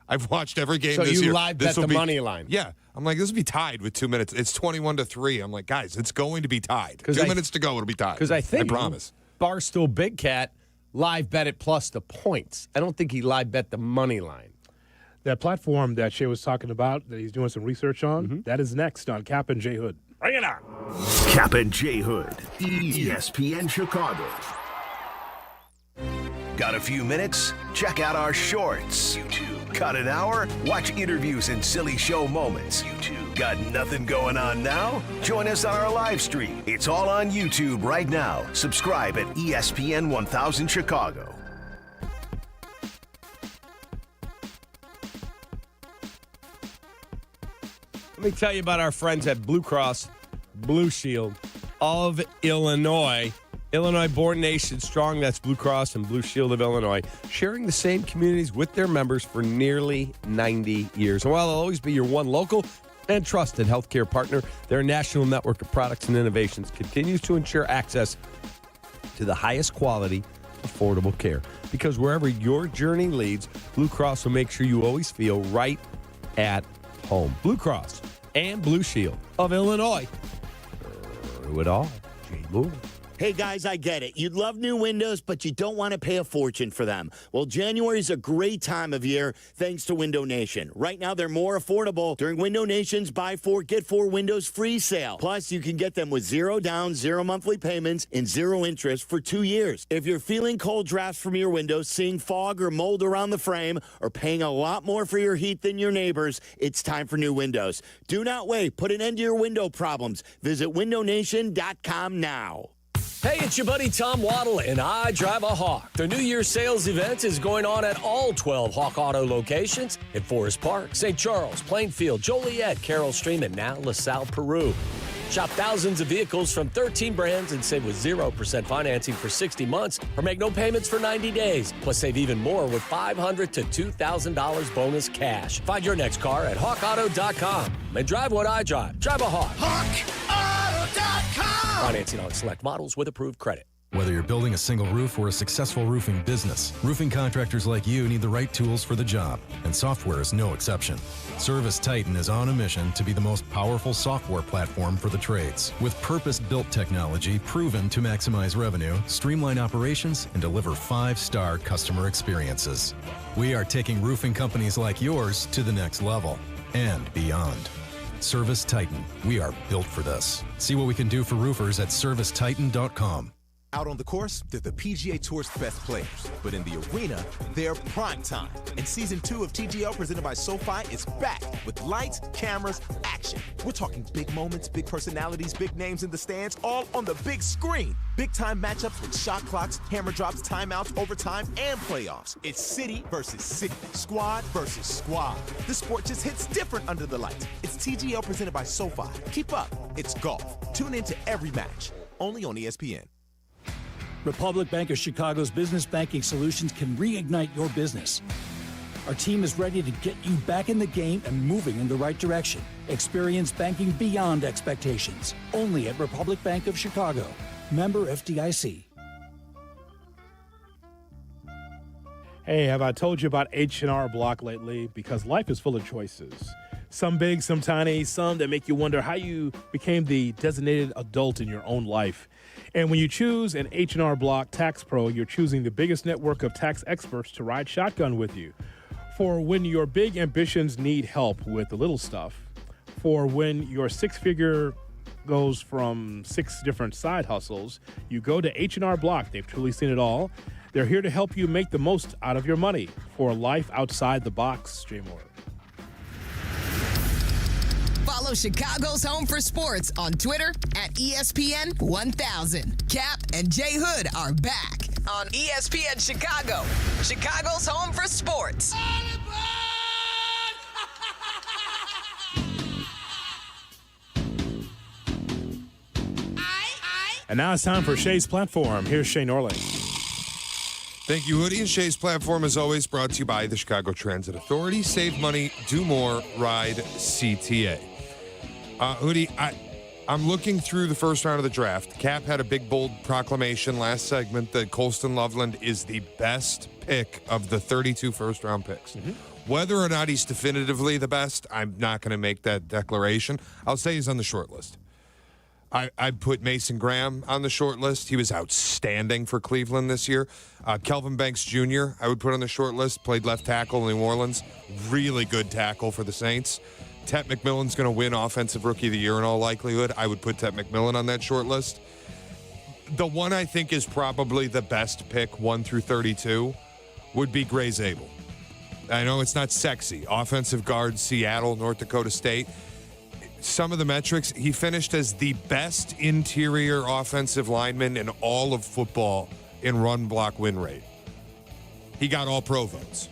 I've watched every game this year. So you live bet the money line? Yeah. I'm like, this will be tied with 2 minutes. It's 21-3. I'm like, guys, it's going to be tied. 2 minutes to go, it'll be tied. Because I promise. Barstool Big Cat live bet it plus the points. I don't think he live bet the money line. That platform that Shay was talking about, that he's doing some research on, that is next on Kap and J Hood. Bring it on. Kap and J Hood, ESPN Chicago. Got a few minutes? Check out our shorts. YouTube. Got an hour? Watch interviews and silly show moments. YouTube. Got nothing going on now? Join us on our live stream. It's all on YouTube right now. Subscribe at ESPN 1000 Chicago. Let me tell you about our friends at Blue Cross Blue Shield of Illinois. Illinois born, nation strong. That's Blue Cross and Blue Shield of Illinois, sharing the same communities with their members for nearly 90 years. And while they'll always be your one local and trusted healthcare partner, their national network of products and innovations continues to ensure access to the highest quality, affordable care. Because wherever your journey leads, Blue Cross will make sure you always feel right at home. Blue Cross and Blue Shield of Illinois. Through it all, Jay Moore. Hey, guys, I get it. You'd love new windows, but you don't want to pay a fortune for them. Well, January is a great time of year thanks to Window Nation. Right now, they're more affordable during Window Nation's Buy 4, Get 4 Windows free sale. Plus, you can get them with 0 down, 0 monthly payments, and 0 interest for 2 years. If you're feeling cold drafts from your windows, seeing fog or mold around the frame, or paying a lot more for your heat than your neighbors, it's time for new windows. Do not wait. Put an end to your window problems. Visit windownation.com now. Hey, it's your buddy Tom Waddle, and I drive a Hawk. The New Year's sales event is going on at all 12 Hawk Auto locations in Forest Park, St. Charles, Plainfield, Joliet, Carroll Stream, and now LaSalle, Peru. Shop thousands of vehicles from 13 brands and save with 0% financing for 60 months or make no payments for 90 days. Plus, save even more with $500 to $2,000 bonus cash. Find your next car at hawkauto.com and drive what I drive. Drive a Hawk. HawkAuto.com. Financing on select models with approved credit. Whether you're building a single roof or a successful roofing business, roofing contractors like you need the right tools for the job, and software is no exception. Service Titan is on a mission to be the most powerful software platform for the trades, with purpose-built technology proven to maximize revenue, streamline operations, and deliver 5-star customer experiences. We are taking roofing companies like yours to the next level and beyond. Service Titan, we are built for this. See what we can do for roofers at servicetitan.com. Out on the course, they're the PGA Tour's best players. But in the arena, they're prime time. And Season 2 of TGL presented by SoFi is back with lights, cameras, action. We're talking big moments, big personalities, big names in the stands, all on the big screen. Big-time matchups with shot clocks, hammer drops, timeouts, overtime, and playoffs. It's city versus city, squad versus squad. The sport just hits different under the lights. It's TGL presented by SoFi. Keep up. It's golf. Tune into every match. Only on ESPN. Republic Bank of Chicago's business banking solutions can reignite your business. Our team is ready to get you back in the game and moving in the right direction. Experience banking beyond expectations. Only at Republic Bank of Chicago. Member FDIC. Hey, have I told you about H&R Block lately? Because life is full of choices. Some big, some tiny, some that make you wonder how you became the designated adult in your own life. And when you choose an H&R Block Tax Pro, you're choosing the biggest network of tax experts to ride shotgun with you. For when your big ambitions need help with the little stuff, for when your six-figure goes from 6 different side hustles, you go to H&R Block. They've truly seen it all. They're here to help you make the most out of your money for a life outside the box. Jay Moore. Follow Chicago's Home for Sports on Twitter at ESPN 1000. Kap and J Hood are back on ESPN Chicago, Chicago's Home for Sports. And now it's time for Shay's Platform. Here's Shay Norling. Thank you, Hoodie. And Shay's Platform, as always, brought to you by the Chicago Transit Authority. Save money, do more, ride CTA. Hoodie, I'm looking through the first round of the draft. Kap had a big, bold proclamation last segment that Colston Loveland is the best pick of the 32 first-round picks. Whether or not he's definitively the best, I'm not going to make that declaration. I'll say he's on the short list. I'd put Mason Graham on the short list. He was outstanding for Cleveland this year. Kelvin Banks Jr., I would put on the short list. Played left tackle in New Orleans. Really good tackle for the Saints. Tet McMillan's going to win Offensive Rookie of the Year in all likelihood. I would put Tet McMillan on that short list. The one I think is probably the best pick, 1 through 32, would be Gray Zabel. I know it's not sexy. Offensive guard, Seattle, North Dakota State. Some of the metrics, he finished as the best interior offensive lineman in all of football in run block win rate. He got all pro votes.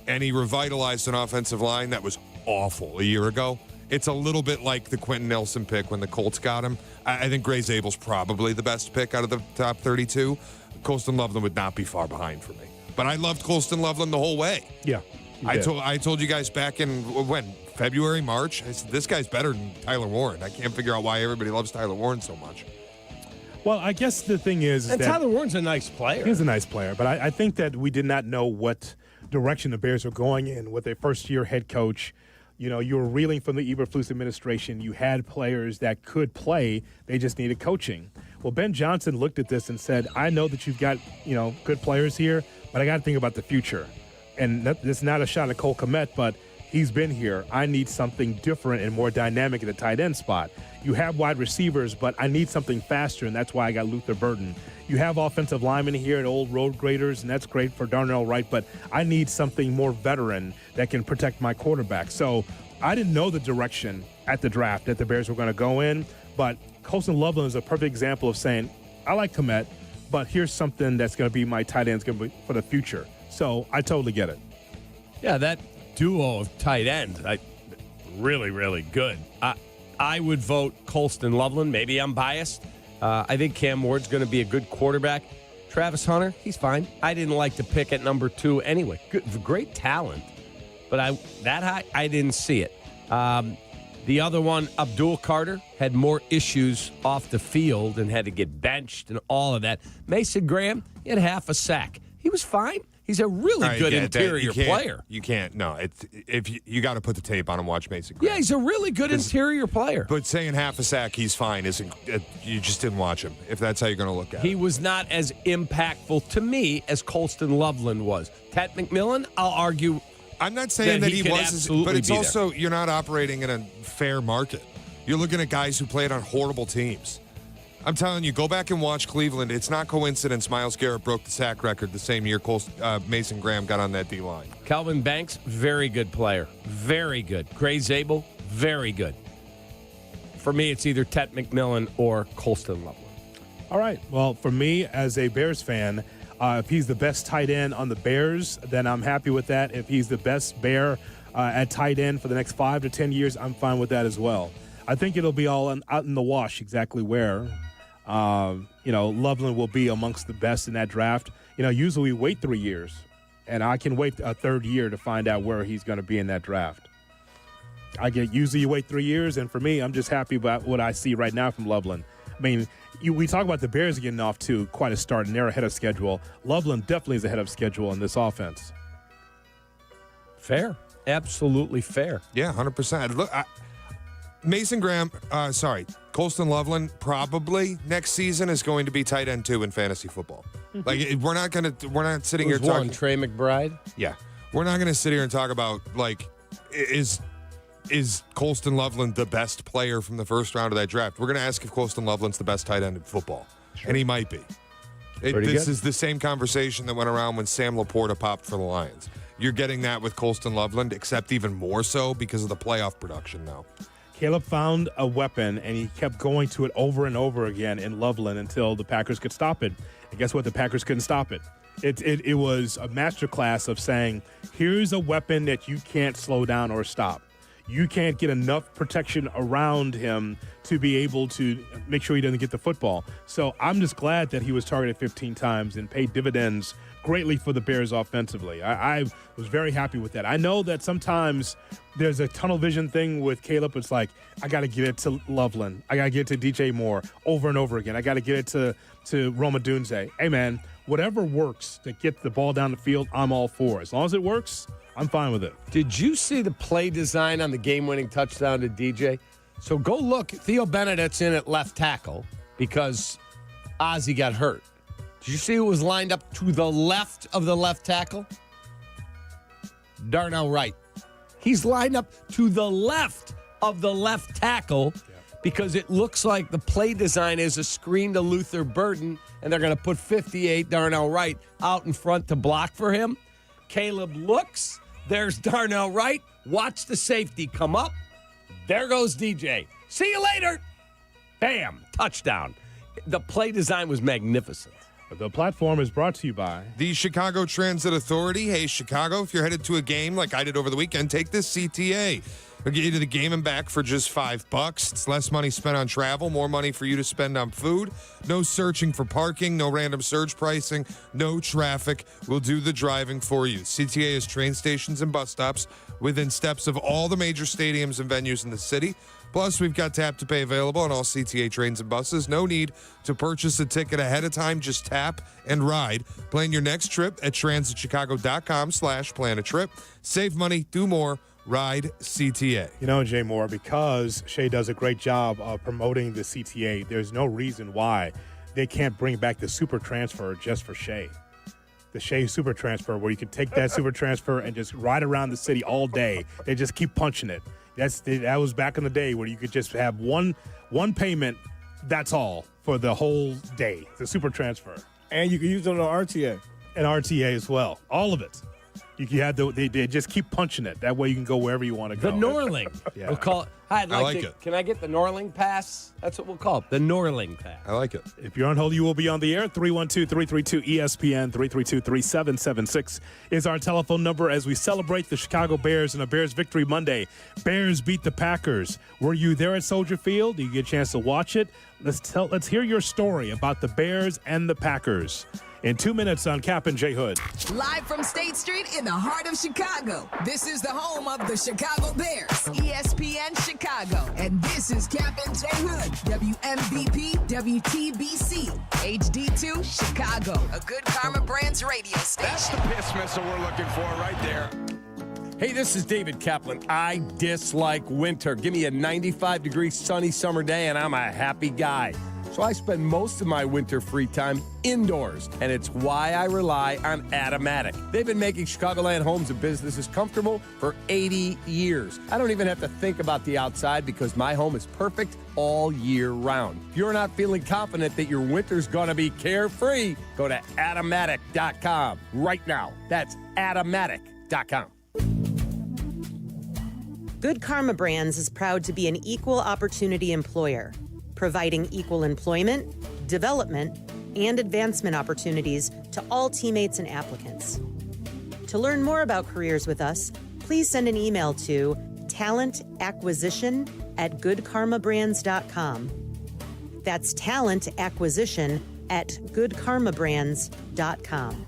And he revitalized an offensive line that was awful a year ago. It's a little bit like the Quentin Nelson pick when the Colts got him. I think Gray Zabel's probably the best pick out of the top 32. Colston Loveland would not be far behind for me. But I loved Colston Loveland the whole way. Yeah. I told you guys back in, when? Februuary, March? I said, this guy's better than Tyler Warren. I can't figure out why everybody loves Tyler Warren so much. Well, I guess the thing is And that Tyler Warren's a nice player. He's a nice player, but I think that we did not know what direction the Bears were going in with a first-year head coach. You know, you were reeling from the Eberflus administration. You had players that could play. They just needed coaching. Well, Ben Johnson looked at this and said, I know that you've got, good players here, but I got to think about the future. And this is not a shot at Cole Kmet, but he's been here. I need something different and more dynamic at the tight end spot. You have wide receivers, but I need something faster, and that's why I got Luther Burden. You have offensive linemen here at Old Road Graders, and that's great for Darnell Wright, but I need something more veteran that can protect my quarterback. So I didn't know the direction at the draft that the Bears were going to go in, but Colston Loveland is a perfect example of saying, I like Kmet, but here's something that's going to be my tight end for the future. So I totally get it. Yeah, that duo of tight ends, really, really good. I would vote Colston Loveland. Maybe I'm biased. I think Cam Ward's going to be a good quarterback. Travis Hunter, he's fine. I didn't like the pick at number 2 anyway. Great talent, but that high, I didn't see it. The other one, Abdul Carter, had more issues off the field and had to get benched and all of that. Mason Graham, he had half a sack. He was fine. He's a really good interior player. You can't. No, if you got to put the tape on and watch Mason Graham. Yeah, he's a really good interior player. But saying half a sack, he's fine, isn't. You just didn't watch him. If that's how you're going to look at it, he was not as impactful to me as Colston Loveland was. Tet McMillan, I'll argue. I'm not saying that he was, but it's also you're not operating in a fair market. You're looking at guys who played on horrible teams. I'm telling you, go back and watch Cleveland. It's not coincidence Myles Garrett broke the sack record the same year Mason Graham got on that D-line. Calvin Banks, very good player. Very good. Gray Zabel, very good. For me, it's either Tet McMillan or Colston Loveland. All right. Well, for me, as a Bears fan, if he's the best tight end on the Bears, then I'm happy with that. If he's the best Bear at tight end for the next 5 to 10 years, I'm fine with that as well. I think it'll be all out in the wash exactly where. Loveland will be amongst the best in that draft. Usually we wait 3 years, and I can wait a third year to find out where he's going to be in that draft. Usually you wait 3 years, and for me, I'm just happy about what I see right now from Loveland. I mean, we talk about the Bears getting off to quite a start, and they're ahead of schedule. Loveland definitely is ahead of schedule in this offense. Fair. Absolutely fair. Yeah, 100%. Look, Mason Graham, Colston Loveland probably next season is going to be tight end 2 in fantasy football. Like we're not sitting here talking. Trey McBride. Yeah, we're not going to sit here and talk about is Colston Loveland the best player from the first round of that draft. We're going to ask if Colston Loveland's the best tight end in football, and he might be. This is the same conversation that went around when Sam Laporta popped for the Lions. You're getting that with Colston Loveland, except even more so because of the playoff production now. Caleb found a weapon, and he kept going to it over and over again in Loveland until the Packers could stop it. And guess what? The Packers couldn't stop it. It was a masterclass of saying, here's a weapon that you can't slow down or stop. You can't get enough protection around him to be able to make sure he doesn't get the football. So I'm just glad that he was targeted 15 times and paid dividends greatly for the Bears offensively. I was very happy with that. I know that sometimes there's a tunnel vision thing with Caleb. It's like, I got to get it to Loveland. I got to get it to DJ Moore over and over again. I got to get it to Roma Dunze. Hey, man, whatever works to get the ball down the field, I'm all for. As long as it works, I'm fine with it. Did you see the play design on the game-winning touchdown to DJ? So go look. Theo Benedict's in at left tackle because Ozzie got hurt. Did you see who was lined up to the left of the left tackle? Darnell Wright. He's lined up to the left of the left tackle because it looks like the play design is a screen to Luther Burden, and they're going to put 58 Darnell Wright out in front to block for him. Caleb looks. There's Darnell Wright. Watch the safety come up. There goes DJ. See you later. Bam. Touchdown. The play design was magnificent. The platform is brought to you by the Chicago Transit Authority. Hey, Chicago, if you're headed to a game like I did over the weekend, take this CTA. We'll get you to the game and back for just $5. It's less money spent on travel, more money for you to spend on food. No searching for parking, no random surge pricing, no traffic. We'll do the driving for you. CTA is train stations and bus stops within steps of all the major stadiums and venues in the city. Plus, we've got tap to pay available on all CTA trains and buses. No need to purchase a ticket ahead of time. Just tap and ride. Plan your next trip at transitchicago.com/plan-a-trip. Save money, do more. Ride CTA. You know, Jay Moore, because Shay does a great job of promoting the CTA, there's no reason why they can't bring back the super transfer just for Shay. The Shay super transfer, where you can take that super transfer and just ride around the city all day. They just keep punching it. That was back in the day where you could just have one payment, that's all, for the whole day, the super transfer. And you can use it on RTA. And RTA as well. All of it. You have they just keep punching it. That way you can go wherever you want to go. The Norling. Yeah. We'll call it. I like it. Can I get the Norling pass? That's what we'll call it. The Norling pass. I like it. If you're on hold, you will be on the air. 312-332-ESPN, 332-3776 is our telephone number as we celebrate the Chicago Bears and a Bears Victory Monday. Bears beat the Packers. Were you there at Soldier Field? Did you get a chance to watch it? Let's hear your story about the Bears and the Packers. In 2 minutes on Kap and J Hood. Live from State Street in the heart of Chicago. This is the home of the Chicago Bears, ESPN Chicago. And this is Kap and J Hood, WMVP, WTBC, HD2, Chicago. A Good Karma Brands radio station. That's the piss missile we're looking for right there. Hey, this is David Kaplan. I dislike winter. Give me a 95-degree sunny summer day and I'm a happy guy. So I spend most of my winter free time indoors, and it's why I rely on Atomatic. They've been making Chicagoland homes and businesses comfortable for 80 years. I don't even have to think about the outside because my home is perfect all year round. If you're not feeling confident that your winter's going to be carefree, go to Atomatic.com right now. That's Atomatic.com. Good Karma Brands is proud to be an equal opportunity employer, providing equal employment, development, and advancement opportunities to all teammates and applicants. To learn more about careers with us, please send an email to talentacquisition@goodkarmabrands.com. That's talentacquisition@goodkarmabrands.com.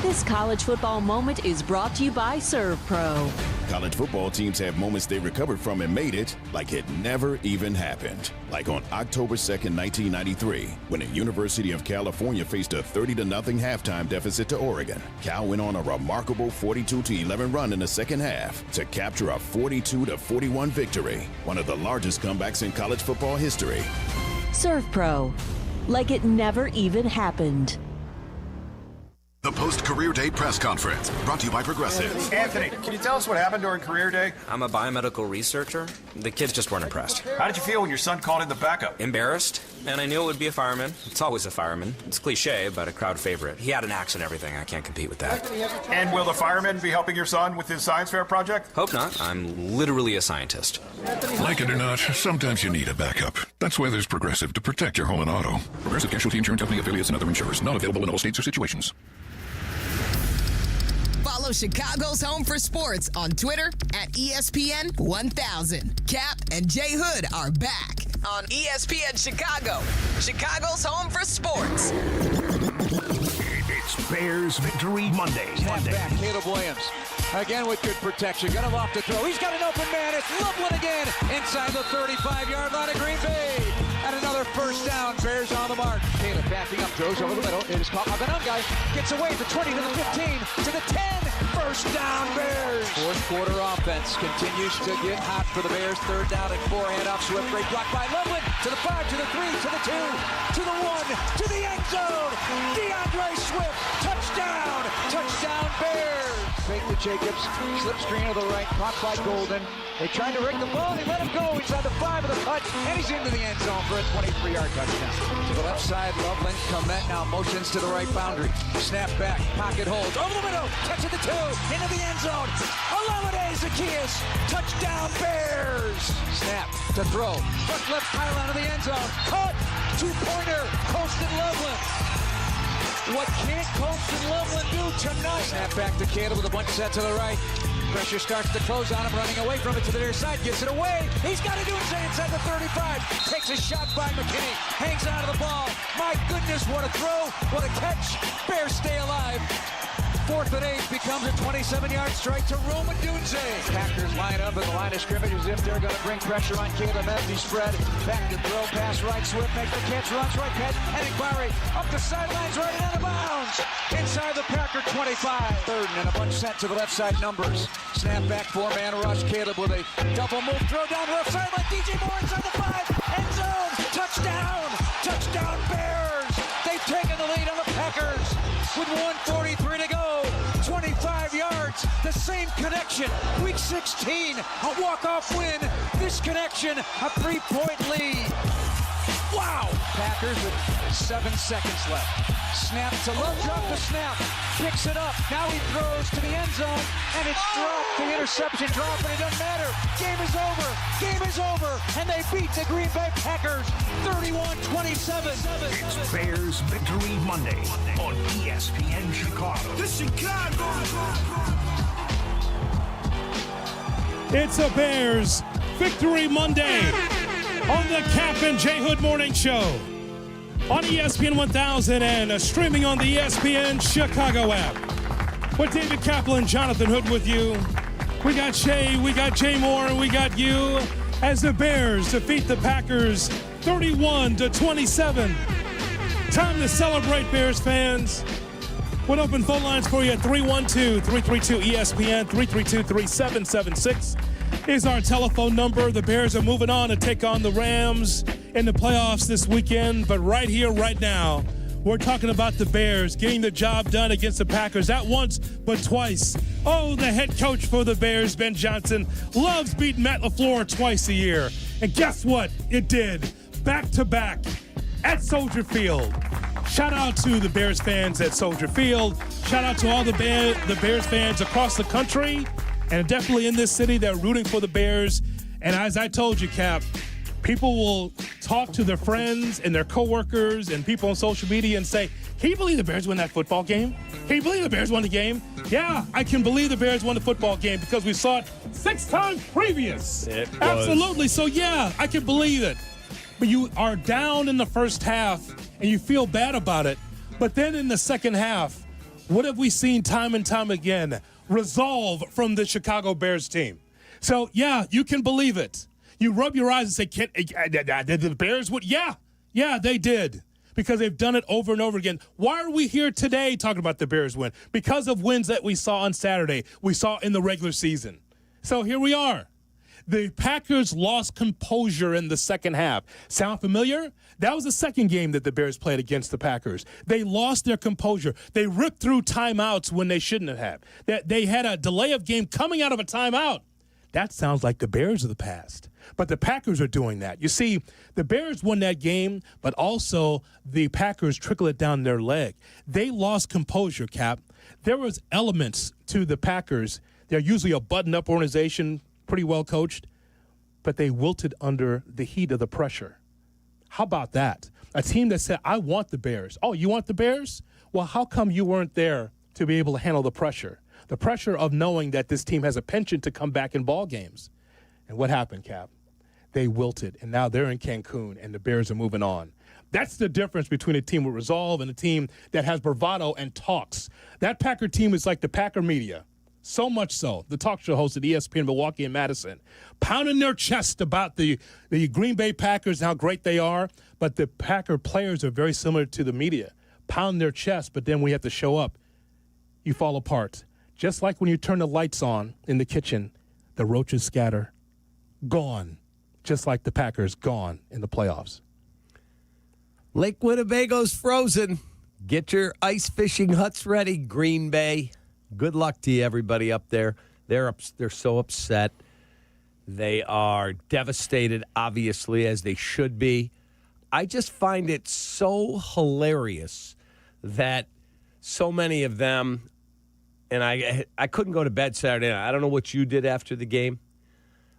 This college football moment is brought to you by Serve Pro. College football teams have moments they recovered from and made it like it never even happened. Like on October 2nd, 1993, when the University of California faced a 30-0 halftime deficit to Oregon. Cal went on a remarkable 42-11 run in the second half to capture a 42-41 victory, one of the largest comebacks in college football history. Serve Pro, like it never even happened. The post-career day press conference, brought to you by Progressive. Anthony, can you tell us what happened during career day? I'm a biomedical researcher. The kids just weren't impressed. How did you feel when your son called in the backup? Embarrassed, and I knew it would be a fireman. It's always a fireman. It's cliche, but a crowd favorite. He had an axe and everything. I can't compete with that. And will the fireman be helping your son with his science fair project? Hope not. I'm literally a scientist. Like it or not, sometimes you need a backup. That's why there's Progressive to protect your home and auto. Progressive Casualty Insurance Company affiliates and other insurers. Not available in all states or situations. Follow Chicago's Home for Sports on Twitter at ESPN 1000. Kap and J Hood are back on ESPN Chicago, Chicago's Home for Sports. It's Bears Victory Monday. Back, Caleb Williams. Again with good protection. Got him off the throw. He's got an open man. It's Loveland again inside the 35-yard line of Green Bay. And another first down. Bears on the mark. Caleb backing up. Throws over the middle. It is caught by the guy. Gets away. The 20 to the 15 to the 10. First down, Bears. Fourth quarter offense continues to get hot for the Bears. Third down and 4. Handoff Swift. Great block by Loveland. To the 5, to the 3, to the 2, to the 1, to the end zone. DeAndre Swift. Touchdown. Touchdown, Bears. Fake to Jacobs. Slip screen to the right. Caught by Golden. They tried to rig the ball. They let him go inside the 5 of the cut. And he's into the end zone for a 23-yard touchdown. To the left side, Loveland. Komet now motions to the right boundary. Snap back. Pocket holds. Over the middle. Touch at the 2. Into the end zone. Olamide Zaccheaus. Touchdown, Bears. Snap to throw. Front left pylon of the end zone. Caught. Two-pointer. Colston Loveland. What can't Colston Loveland do tonight? Snap back to Caleb with a bunch set to the right. Pressure starts to close on him, running away from it to the near side. Gets it away. He's got to do it inside the 35. Takes a shot by McKinney. Hangs on to the ball. My goodness, what a throw. What a catch. Bears stay alive. 4th and 8 becomes a 27-yard strike to Roman Dunze. Packers line up at the line of scrimmage as if they're going to bring pressure on Caleb as he spread. Back to throw, pass right, Swift makes the catch, runs right, catch, Henning Barry up the sidelines, right out of bounds. Inside the Packer 25. 3rd and a bunch sent to the left side numbers. Snap back, 4-man rush. Caleb with a double move, throw down left sideline. DJ Moore inside the 5. End zone. Touchdown. Touchdown, Bears. They've taken the lead on the Packers with 1:43 to go. 25 yards, the same connection. Week 16, a walk-off win. This connection, a 3-point lead. Wow! Packers with 7 seconds left. Snap to Love, drop the snap. Picks it up. Now he throws to the end zone, and it's dropped. The interception drop, and it doesn't matter. Game is over. Game is over. And they beat the Green Bay Packers 31-27. It's Bears Victory Monday on ESPN Chicago. The Chicago. It's a Bears Victory Monday on the Kap J Hood Morning Show on ESPN 1000 and streaming on the ESPN Chicago app. With David Kaplan, Jonathan Hood with you. We got Shay, we got Jay Moore, and we got you as the Bears defeat the Packers 31-27. Time to celebrate, Bears fans. With open phone lines for you at 312-332-ESPN, 332-3776 is our telephone number. The Bears are moving on to take on the Rams in the playoffs this weekend. But right here, right now, we're talking about the Bears getting the job done against the Packers. Not once, but twice. Oh, the head coach for the Bears, Ben Johnson, loves beating Matt LaFleur twice a year. And guess what? It did. Back-to-back at Soldier Field. Shout out to the Bears fans at Soldier Field. Shout out to all the Bears fans across the country and definitely in this city that are rooting for the Bears. And as I told you, Cap, people will talk to their friends and their coworkers and people on social media and say, can you believe the Bears won that football game? Can you believe the Bears won the game? Yeah, I can believe the Bears won the football game because we saw it 6 times previous. It was. Absolutely. So, yeah, I can believe it. But you are down in the first half and you feel bad about it. But then in the second half, what have we seen time and time again? Resolve from the Chicago Bears team. So, yeah, you can believe it. You rub your eyes and say, did the Bears win? Yeah, they did. Because they've done it over and over again. Why are we here today talking about the Bears win? Because of wins that we saw on Saturday, we saw in the regular season. So here we are. The Packers lost composure in the second half. Sound familiar? That was the second game that the Bears played against the Packers. They lost their composure. They ripped through timeouts when they shouldn't have. They had a delay of game coming out of a timeout. That sounds like the Bears of the past. But the Packers are doing that. You see, the Bears won that game, but also the Packers trickled it down their leg. They lost composure, Cap. There was elements to the Packers. They're usually a buttoned-up organization, pretty well coached, but they wilted under the heat of the pressure. How about that? A team that said, I want the Bears. Oh, you want the Bears? Well, how come you weren't there to be able to handle the pressure? The pressure of knowing that this team has a penchant to come back in ball games. And what happened, Cap? They wilted, and now they're in Cancun, and the Bears are moving on. That's the difference between a team with resolve and a team that has bravado and talks. That Packer team is like the Packer media. So much so, the talk show host at ESPN Milwaukee and Madison, pounding their chest about the Green Bay Packers and how great they are, but the Packer players are very similar to the media. Pound their chest, but then we have to show up. You fall apart. Just like when you turn the lights on in the kitchen, the roaches scatter. Gone. Just like the Packers, gone in the playoffs. Lake Winnebago's frozen. Get your ice fishing huts ready, Green Bay. Good luck to you, everybody up there. They're so upset. They are devastated, obviously, as they should be. I just find it so hilarious that so many of them, and I couldn't go to bed Saturday night. I don't know what you did after the game.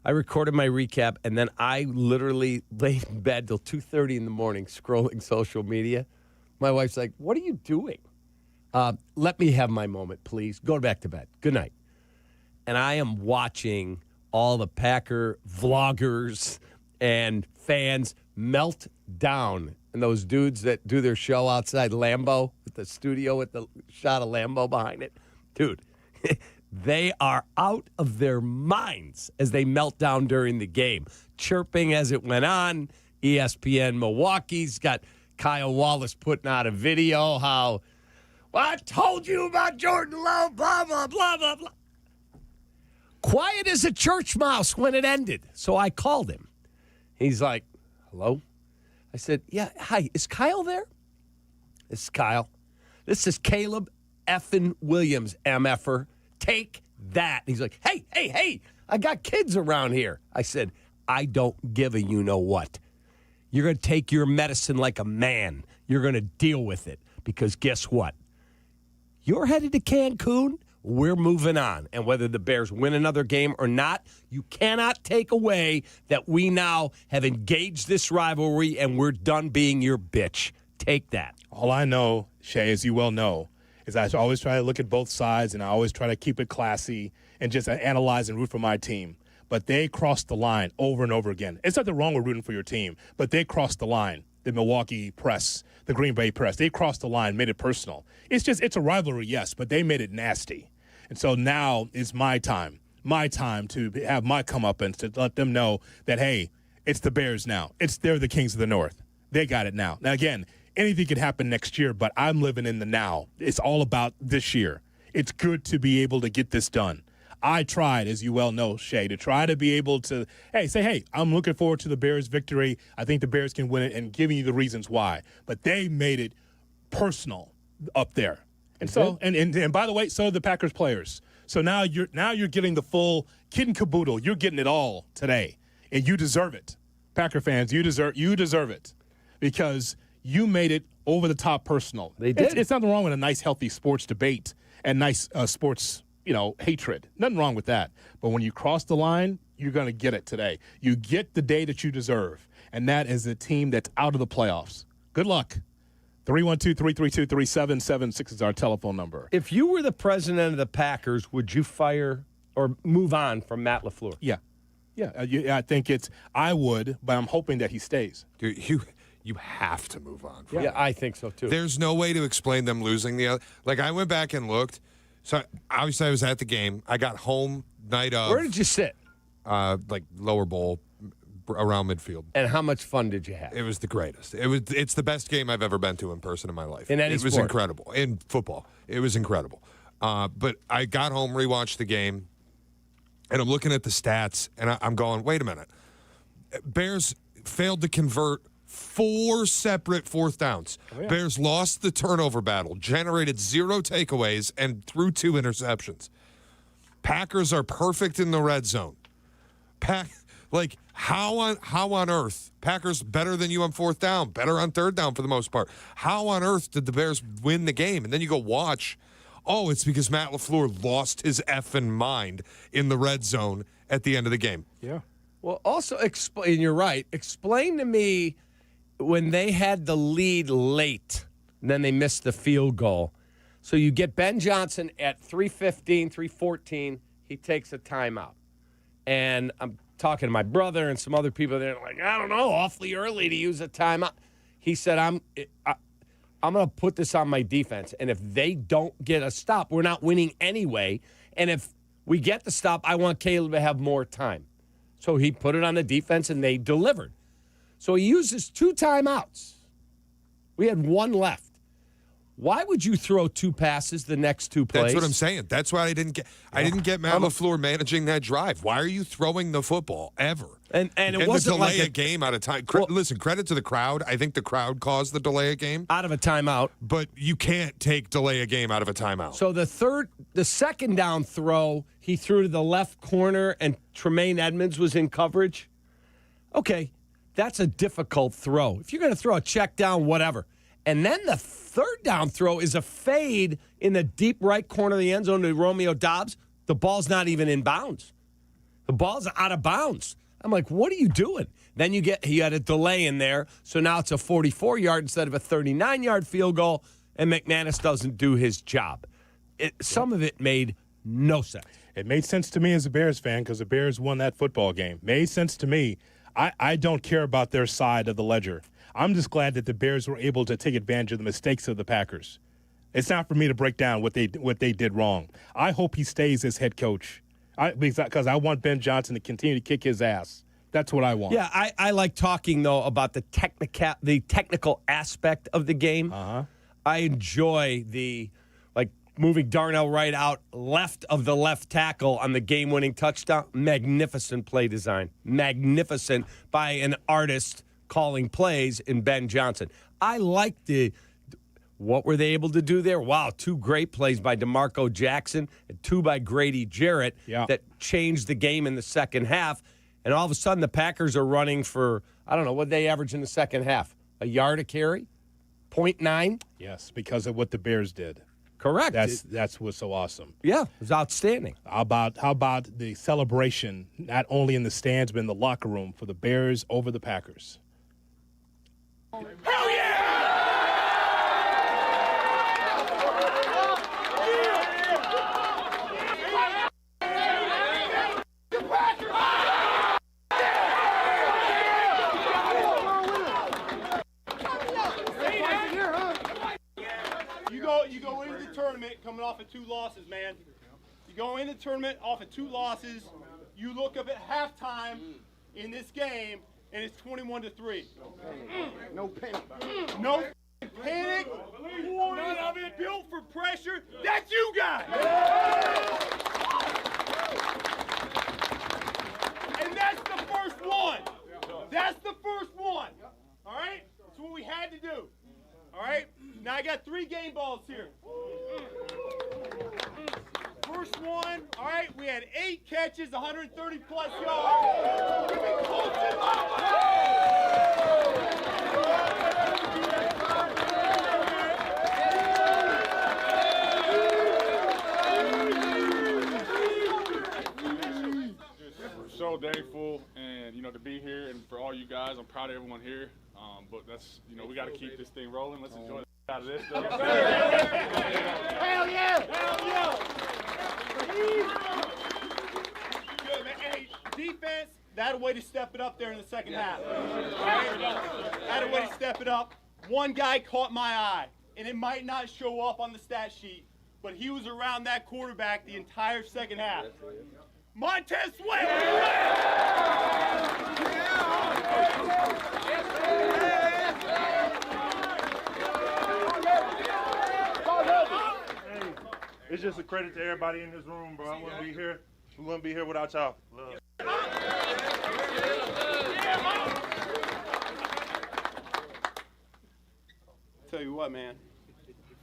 I recorded my recap, and then I literally laid in bed till 2:30 in the morning scrolling social media. My wife's like, what are you doing? Let me have my moment, please. Go back to bed. Good night. And I am watching all the Packer vloggers and fans melt down. And those dudes that do their show outside Lambeau, with the studio with the shot of Lambeau behind it. Dude, they are out of their minds as they melt down during the game. Chirping as it went on. ESPN Milwaukee's got Kyle Wallace putting out a video how, well, I told you about Jordan Love, blah, blah, blah, blah, blah. Quiet as a church mouse when it ended. So I called him. He's like, hello? I said, yeah, hi, is Kyle there? This is Kyle. This is Caleb effing Williams, MFer. Take that. He's like, hey, I got kids around here. I said, I don't give a you-know-what. You're going to take your medicine like a man. You're going to deal with it because guess what? You're headed to Cancun. We're moving on. And whether the Bears win another game or not, you cannot take away that we now have engaged this rivalry and we're done being your bitch. Take that. All I know, Shay, as you well know, is I always try to look at both sides and I always try to keep it classy and just analyze and root for my team. But they crossed the line over and over again. It's nothing wrong with rooting for your team, but they crossed the line. The Milwaukee press, the Green Bay press, they crossed the line, made it personal. It's a rivalry, yes, but they made it nasty. And so now is my time to have my comeuppance to let them know that, hey, it's the Bears now. They're the kings of the North. They got it now. Now, again, anything could happen next year, but I'm living in the now. It's all about this year. It's good to be able to get this done. I tried, as you well know, Shay, to try to be able to, say, I'm looking forward to the Bears' victory. I think the Bears can win it and giving you the reasons why. But they made it personal up there. And so, and by the way, so did the Packers players. So now you're getting the full kit and caboodle. You're getting it all today, and you deserve it, Packer fans. You deserve it because you made it over the top personal. They did. It's nothing wrong with a nice, healthy sports debate and nice sports, hatred. Nothing wrong with that. But when you cross the line, you're going to get it today. You get the day that you deserve, and that is a team that's out of the playoffs. Good luck. 312-332-3776 is our telephone number. If you were the president of the Packers, would you fire or move on from Matt LaFleur? Yeah. I think I would, but I'm hoping that he stays. Dude, you have to move on. Yeah, I think so too. There's no way to explain them losing the other. Like, I went back and looked. So obviously I was at the game. I got home night of. Where did you sit? Lower bowl. Around midfield. And how much fun did you have? It was the greatest. It's the best game I've ever been to in person in my life. In any sport. It was sport. incredible. In football. It was incredible. But I got home, rewatched the game, and I'm looking at the stats, and I'm going, wait a minute. Bears failed to convert 4 separate fourth downs. Oh, yeah. Bears lost the turnover battle, generated 0 takeaways, and threw 2 interceptions. Packers are perfect in the red zone. How on earth? Packers better than you on 4th down, better on 3rd down for the most part. How on earth did the Bears win the game? And then you go watch. Oh, it's because Matt LaFleur lost his effing mind in the red zone at the end of the game. Yeah. Well, also, and you're right. Explain to me when they had the lead late, and then they missed the field goal. So you get Ben Johnson at 3:15, 3:14. He takes a timeout. And I'm talking to my brother and some other people. They're like, I don't know, awfully early to use a timeout. He said, I'm going to put this on my defense. And if they don't get a stop, we're not winning anyway. And if we get the stop, I want Caleb to have more time. So he put it on the defense, and they delivered. So he uses 2 timeouts. We had 1 left. Why would you throw 2 passes the next 2 plays? That's what I'm saying. That's why I didn't get Matt LaFleur managing that drive. Why are you throwing the football ever? And it wasn't delay like a game out of time. Listen, credit to the crowd. I think the crowd caused the delay a game out of a timeout. But you can't take delay a game out of a timeout. So the second down throw, he threw to the left corner, and Tremaine Edmonds was in coverage. Okay, that's a difficult throw. If you're going to throw a check down, whatever. And then the third down throw is a fade in the deep right corner of the end zone to Romeo Doubs. The ball's not even in bounds. The ball's out of bounds. I'm like, what are you doing? Then he had a delay in there, so now it's a 44-yard instead of a 39-yard field goal, and McManus doesn't do his job. Some of it made no sense. It made sense to me as a Bears fan because the Bears won that football game. Made sense to me. I don't care about their side of the ledger. I'm just glad that the Bears were able to take advantage of the mistakes of the Packers. It's not for me to break down what they did wrong. I hope he stays as head coach because I want Ben Johnson to continue to kick his ass. That's what I want. Yeah, I like talking, though, about the technical aspect of the game. Uh-huh. I enjoy moving Darnell Wright out left of the left tackle on the game-winning touchdown. Magnificent play design. Magnificent by an artist calling plays in Ben Johnson. I like what were they able to do there? Wow, 2 great plays by DeMarco Jackson and 2 by Grady Jarrett that changed the game in the second half. And all of a sudden, the Packers are running for, I don't know, what they average in the second half? A yard a carry? 0.9? Yes, because of what the Bears did. Correct. That's what's so awesome. Yeah, it was outstanding. How about the celebration, not only in the stands, but in the locker room for the Bears over the Packers? Hell yeah! You go into the tournament coming off of 2 losses, man. You go into the tournament off of 2 losses. You look up at halftime in this game, and it's 21-3. No panic. No panic. None of it built for pressure. That's you guys. And that's the first one. That's the first one. All right? That's what we had to do. All right? Now I got 3 game balls here. First one, all right, we had 8 catches, 130-plus yards. We've been coaching We're so thankful, and to be here, and for all you guys, I'm proud of everyone here. But that's, we got to keep this thing rolling. Let's enjoy the out of this stuff. Hell yeah! Hell yeah! Good, man. Hey, defense, that a way to step it up there in the second half. That a way to step it up. One guy caught my eye, and it might not show up on the stat sheet, but he was around that quarterback the entire second half. Montez Sweat! It's just a credit to everybody in this room, bro. I wouldn't be here. We wouldn't be here without y'all. Love. Tell you what, man.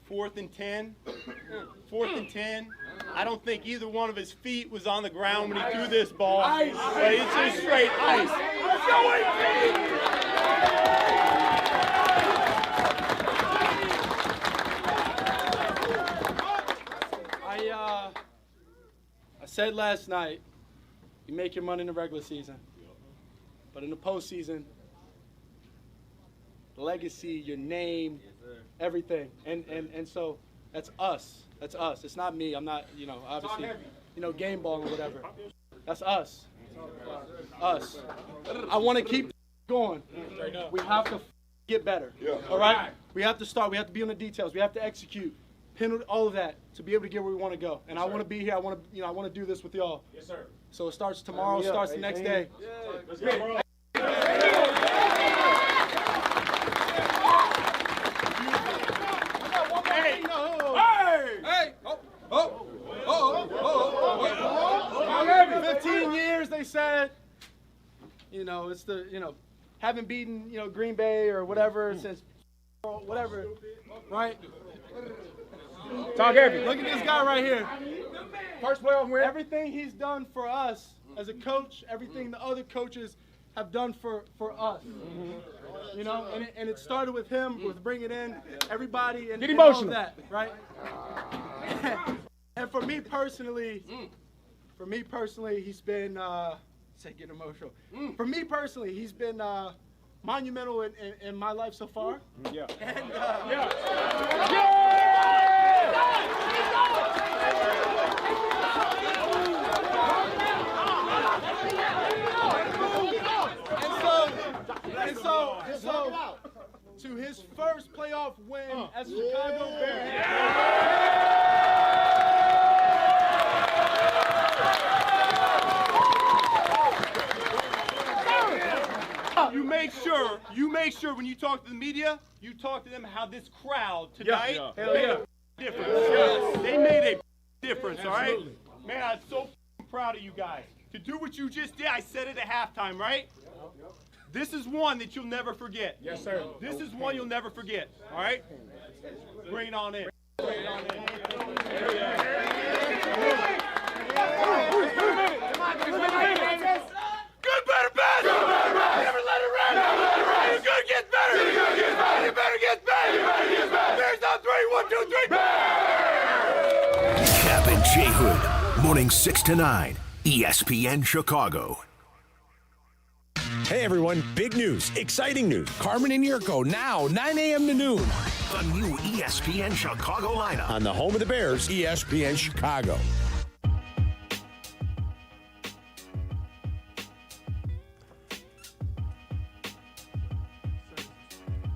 4th and 10. 4th and 10. I don't think either one of his feet was on the ground when he threw this ball. Ice. But it's just straight ice. Let's go, 18! I said last night, you make your money in the regular season, but in the postseason, legacy, your name, everything, and so that's us. That's us. It's not me. I'm not, obviously, game ball or whatever. That's us. Us. I want to keep going. We have to get better. All right. We have to start. We have to be on the details. We have to execute. Pin all of that to be able to get where we want to go. And I want to be here. I want to do this with y'all. Yes, sir. So it starts tomorrow. Starts the next day. Let's go. Hey, it's the, haven't beaten, Green Bay or whatever since whatever, right? Talk heavy. Look at this guy right here. First playoff win. Everything he's done for us as a coach, everything the other coaches have done for us. And it started with him, with bringing in everybody and, Get and all emotional. of that, right? And for me personally, he's been, getting emotional. For me personally, he's been monumental in my life so far. Yeah. And, And so, to his first playoff win as a Chicago Bear. You make sure when you talk to the media, you talk to them how this crowd tonight made a difference. Yes. They made a difference, all right? Man, I'm so proud of you guys. To do what you just did, I said it at halftime, right? This is one that you'll never forget. Yes, sir. This is one you'll never forget, all right? Bring it on in. Bring it on in. Good, better, best! Good, better, best! Never let it rest! Never let it rest! Good gets better! Good gets better! Better gets better! Better gets better! Bears on 3, 1, 2, 3! Bears! Kap and J Hood, morning 6 to 9, ESPN Chicago. Hey everyone, big news, exciting news. Carmen and Jurko now, 9 a.m. to noon. The new ESPN Chicago lineup. On the home of the Bears, ESPN Chicago.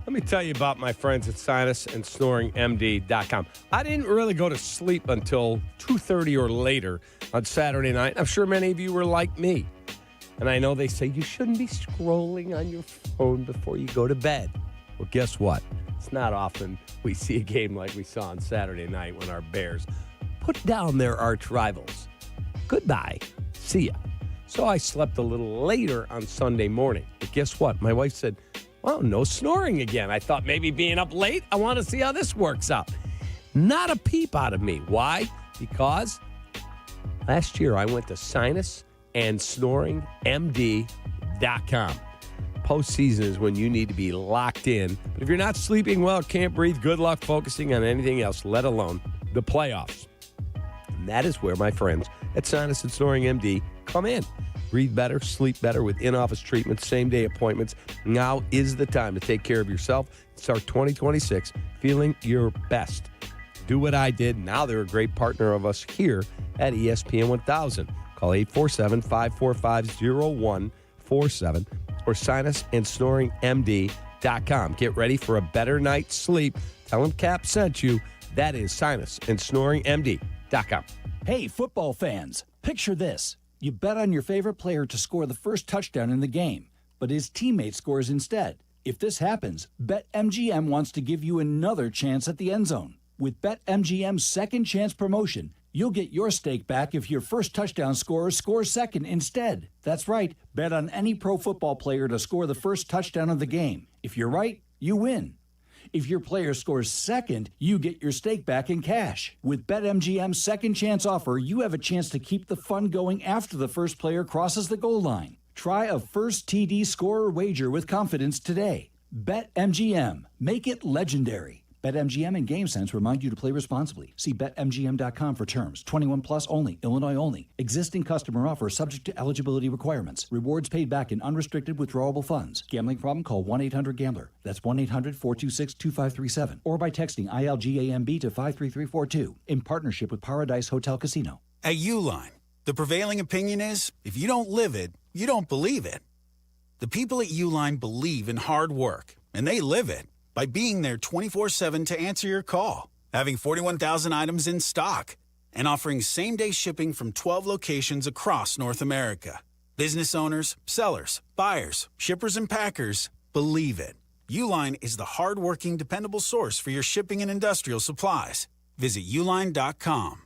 Let me tell you about my friends at SinusandSnoringMD.com. I didn't really go to sleep until 2:30 or later on Saturday night. I'm sure many of you were like me. And I know they say you shouldn't be scrolling on your phone before you go to bed. Well, guess what? It's not often we see a game like we saw on Saturday night when our Bears put down their arch rivals. Goodbye. See ya. So I slept a little later on Sunday morning. But guess what? My wife said, well, no snoring again. I thought maybe being up late, I want to see how this works out. Not a peep out of me. Why? Because last year I went to SinusandSnoringMD.com. Postseason is when you need to be locked in. But if you're not sleeping well, can't breathe, good luck focusing on anything else, let alone the playoffs. And that is where my friends at Sinus and Snoring MD come in. Breathe better, sleep better with in-office treatments, same-day appointments. Now is the time to take care of yourself. Start 2026 feeling your best. Do what I did. Now they're a great partner of us here at ESPN 1000. Call 847-545-0147 or SinusandSnoringMD.com. Get ready for a better night's sleep. Tell them Kap sent you. That is SinusandSnoringMD.com. Hey, football fans, picture this. You bet on your favorite player to score the first touchdown in the game, but his teammate scores instead. If this happens, BetMGM wants to give you another chance at the end zone. With BetMGM's second chance promotion, you'll get your stake back if your first touchdown scorer scores second instead. That's right, bet on any pro football player to score the first touchdown of the game. If you're right, you win. If your player scores second, you get your stake back in cash. With BetMGM's second chance offer, you have a chance to keep the fun going after the first player crosses the goal line. Try a first TD scorer wager with confidence today. BetMGM. Make it legendary. BetMGM and GameSense remind you to play responsibly. See BetMGM.com for terms. 21 plus only. Illinois only. Existing customer offer subject to eligibility requirements. Rewards paid back in unrestricted withdrawable funds. Gambling problem? Call 1-800-GAMBLER. That's 1-800-426-2537. Or by texting ILGAMB to 53342. In partnership with Paradise Hotel Casino. At Uline, the prevailing opinion is, if you don't live it, you don't believe it. The people at Uline believe in hard work, and they live it. By being there 24/7 to answer your call, having 41,000 items in stock, and offering same-day shipping from 12 locations across North America. Business owners, sellers, buyers, shippers, and packers believe it. Uline is the hard-working, dependable source for your shipping and industrial supplies. Visit uline.com.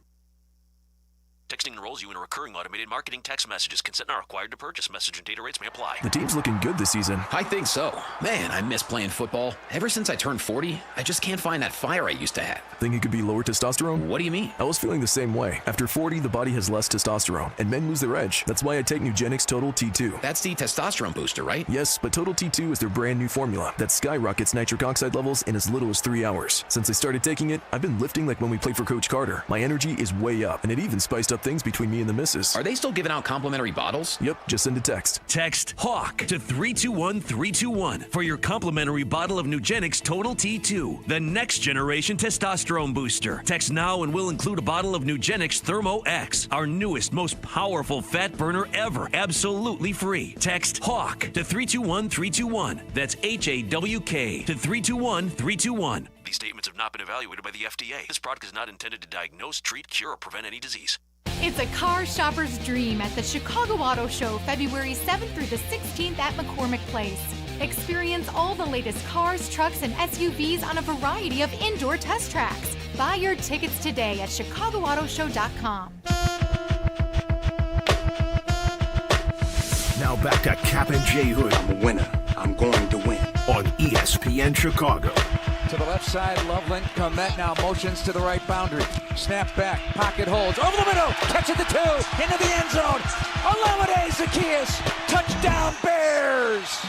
Texting enrolls you in a recurring automated marketing text messages. Consent not required to purchase. Message and data rates may apply. The team's looking good this season. I think so. Man, I miss playing football. Ever since I turned 40, I just can't find that fire I used to have. Think it could be lower testosterone? What do you mean? I was feeling the same way. After 40, the body has less testosterone, and men lose their edge. That's why I take Nugenix Total T2. That's the testosterone booster, right? Yes, but Total T2 is their brand new formula that skyrockets nitric oxide levels in as little as 3 hours. Since I started taking it, I've been lifting like when we played for Coach Carter. My energy is way up, and it even spiced up things between me and the missus. Are they still giving out complimentary bottles? Yep, just send a text. Text HAWK to 321-321 for your complimentary bottle of Nugenix Total T2, the next generation testosterone booster. Text now and we'll include a bottle of Nugenix Thermo X, our newest, most powerful fat burner ever, absolutely free. Text HAWK to 321-321. That's HAWK to 321-321. These statements have not been evaluated by the FDA. This product is not intended to diagnose, treat, cure, or prevent any disease. It's a car shopper's dream at the Chicago Auto Show, February 7th through the 16th at McCormick Place. Experience all the latest cars, trucks, and SUVs on a variety of indoor test tracks. Buy your tickets today at chicagoautoshow.com. Now back to Kap and J Hood. I'm a winner. I'm going to win. On ESPN Chicago. To the left side, Loveland. Komet now motions to the right boundary. Snap back, pocket holds, over the middle, catch at the 2, into the end zone. Olamide Zacchaeus, touchdown Bears!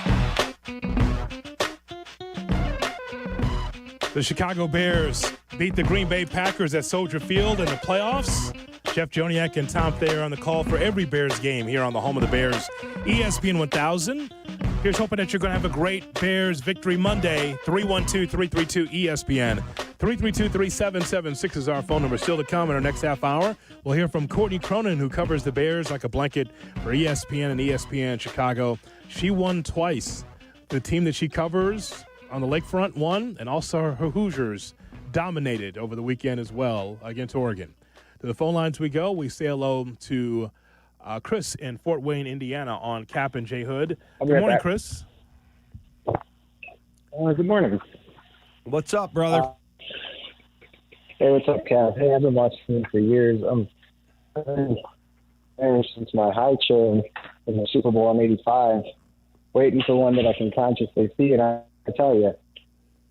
The Chicago Bears beat the Green Bay Packers at Soldier Field in the playoffs. Jeff Joniak and Tom Thayer on the call for every Bears game here on the home of the Bears, ESPN 1000. Here's hoping that you're going to have a great Bears victory Monday. 312-332-ESPN. 332-3776 is our phone number. Still to come in our next half hour. We'll hear from Courtney Cronin, who covers the Bears like a blanket for ESPN and ESPN Chicago. She won twice. The team that she covers on the lakefront won, and also her Hoosiers dominated over the weekend as well against Oregon. To the phone lines we go. We say hello to Chris in Fort Wayne, Indiana on Kap and J Hood. Good morning, Chris. Good morning. What's up, brother? Hey, what's up, Kap? Hey, I've been watching you for years. I'm since my high chair in the Super Bowl in '85, waiting for one that I can consciously see. And I tell you,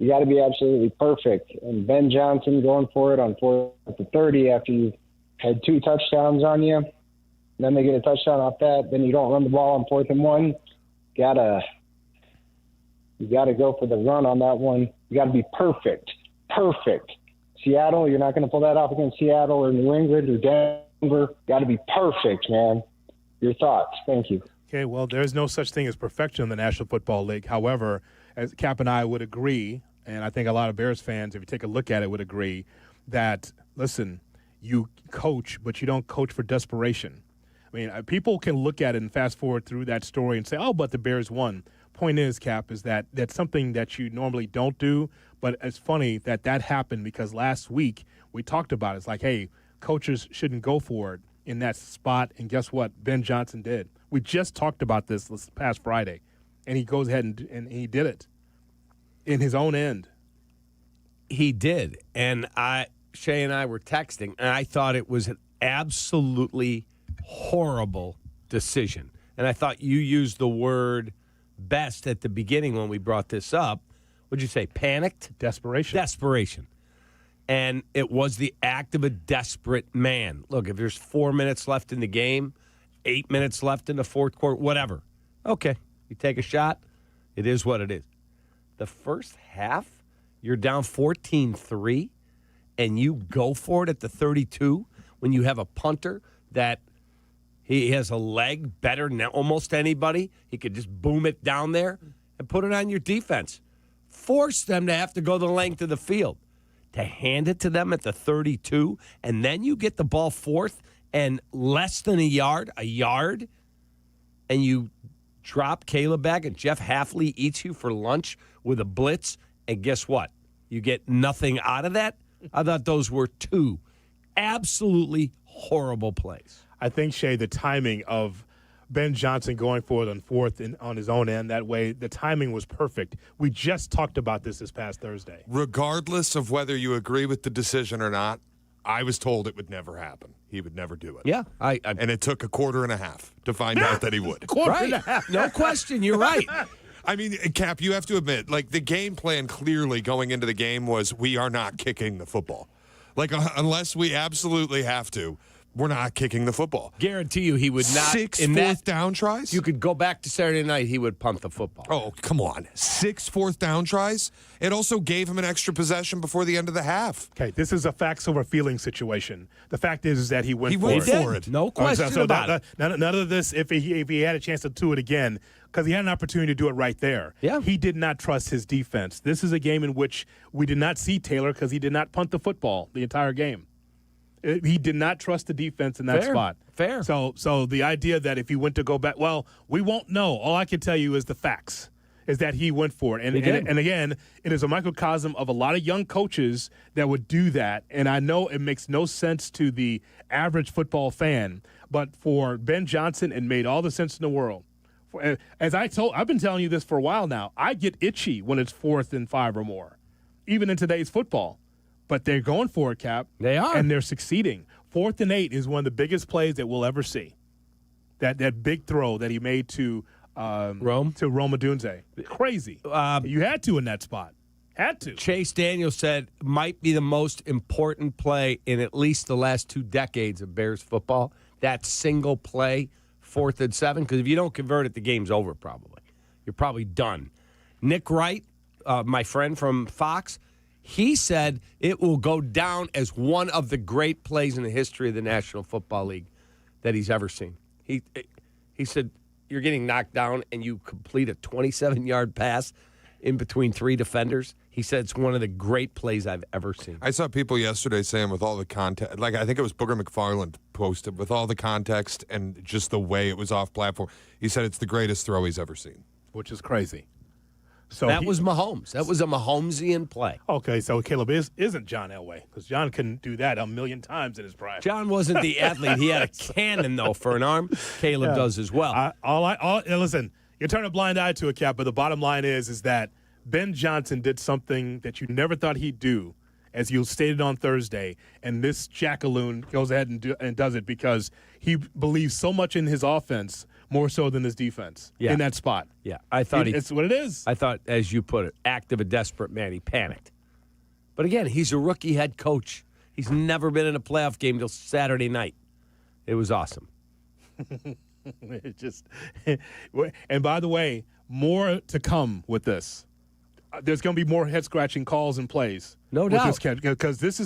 you got to be absolutely perfect. And Ben Johnson going for it on 4th to 30 after you had 2 touchdowns on you. Then they get a touchdown off that. Then you don't run the ball on 4th and 1. You gotta go for the run on that one. You got to be perfect. Perfect. Seattle, you're not going to pull that off against Seattle or New England or Denver. Got to be perfect, man. Your thoughts. Thank you. Okay, well, there's no such thing as perfection in the National Football League. However, as Kap and I would agree, and I think a lot of Bears fans, if you take a look at it, would agree that, listen, you coach, but you don't coach for desperation. I mean, people can look at it and fast forward through that story and say, oh, but the Bears won. Point is, Kap, is that that's something that you normally don't do, but it's funny that that happened because last week we talked about it. It's like, hey, coaches shouldn't go for it in that spot, and guess what? Ben Johnson did. We just talked about this past Friday, and he goes ahead and he did it in his own end. He did, and Shay and I were texting, and I thought it was an absolutely horrible decision. And I thought you used the word best at the beginning when we brought this up. What'd you say? Panicked? Desperation. Desperation. And it was the act of a desperate man. Look, if there's 4 minutes left in the game, 8 minutes left in the fourth quarter, whatever. Okay, you take a shot. It is what it is. The first half, you're down 14-3, and you go for it at the 32 when you have a punter that he has a leg better than almost anybody. He could just boom it down there and put it on your defense. Force them to have to go the length of the field. To hand it to them at the 32, and then you get the ball fourth and less than a yard, and you drop Caleb back, and Jeff Hafley eats you for lunch with a blitz, and guess what? You get nothing out of that? I thought those were 2 absolutely horrible plays. I think, Shay, the timing of Ben Johnson going for it on 4th and on his own end, that way, the timing was perfect. We just talked about this past Thursday. Regardless of whether you agree with the decision or not, I was told it would never happen. He would never do it. Yeah. And it took a quarter and a half to find out that he would. Right. No question. You're right. I mean, Cap, you have to admit, like, the game plan clearly going into the game was we are not kicking the football. Like, unless we absolutely have to, we're not kicking the football. Guarantee you he would not. 6 fourth down tries? You could go back to Saturday night, he would punt the football. Oh, come on. 6 fourth down tries? It also gave him an extra possession before the end of the half. Okay, this is a facts over feeling situation. The fact is that he went for it. No question about it. None of this, if he had a chance to do it again, because he had an opportunity to do it right there. Yeah. He did not trust his defense. This is a game in which we did not see Taylor because he did not punt the football the entire game. He did not trust the defense in that spot. Fair. So the idea that if he went to go back, well, we won't know. All I can tell you is the facts, is that he went for it. And again, it is a microcosm of a lot of young coaches that would do that. And I know it makes no sense to the average football fan, but for Ben Johnson, it made all the sense in the world. As I've been telling you this for a while now, I get itchy when it's 4th and 5 or more, even in today's football. But they're going for it, Cap. They are. And they're succeeding. 4th and 8 is one of the biggest plays that we'll ever see. That big throw that he made to Rome Odunze. Crazy. You had to in that spot. Had to. Chase Daniels said might be the most important play in at least the last 2 decades of Bears football. That single play, 4th and 7, because if you don't convert it, the game's over probably. You're probably done. Nick Wright, my friend from Fox, he said it will go down as one of the great plays in the history of the National Football League that he's ever seen. He said, you're getting knocked down and you complete a 27-yard pass in between 3 defenders. He said it's one of the great plays I've ever seen. I saw people yesterday saying with all the context, like I think it was Booger McFarland posted, with all the context and just the way it was off platform, he said it's the greatest throw he's ever seen. Which is crazy. So that was Mahomes. That was a Mahomesian play. Okay, so Caleb isn't John Elway, because John couldn't do that a million times in his prime. John wasn't the athlete. He had a cannon, though, for an arm. Caleb does as well. Listen, you turn a blind eye to it, Cap, but the bottom line is that Ben Johnson did something that you never thought he'd do, as you stated on Thursday, and this jackaloon goes ahead and does it because he believes so much in his offense, more so than his defense in that spot. Yeah, I thought it's what it is. I thought, as you put it, act of a desperate man. He panicked. But again, he's a rookie head coach. He's never been in a playoff game till Saturday night. It was awesome. It just, and by the way, more to come with this. There's going to be more head-scratching calls and plays. No doubt. Because this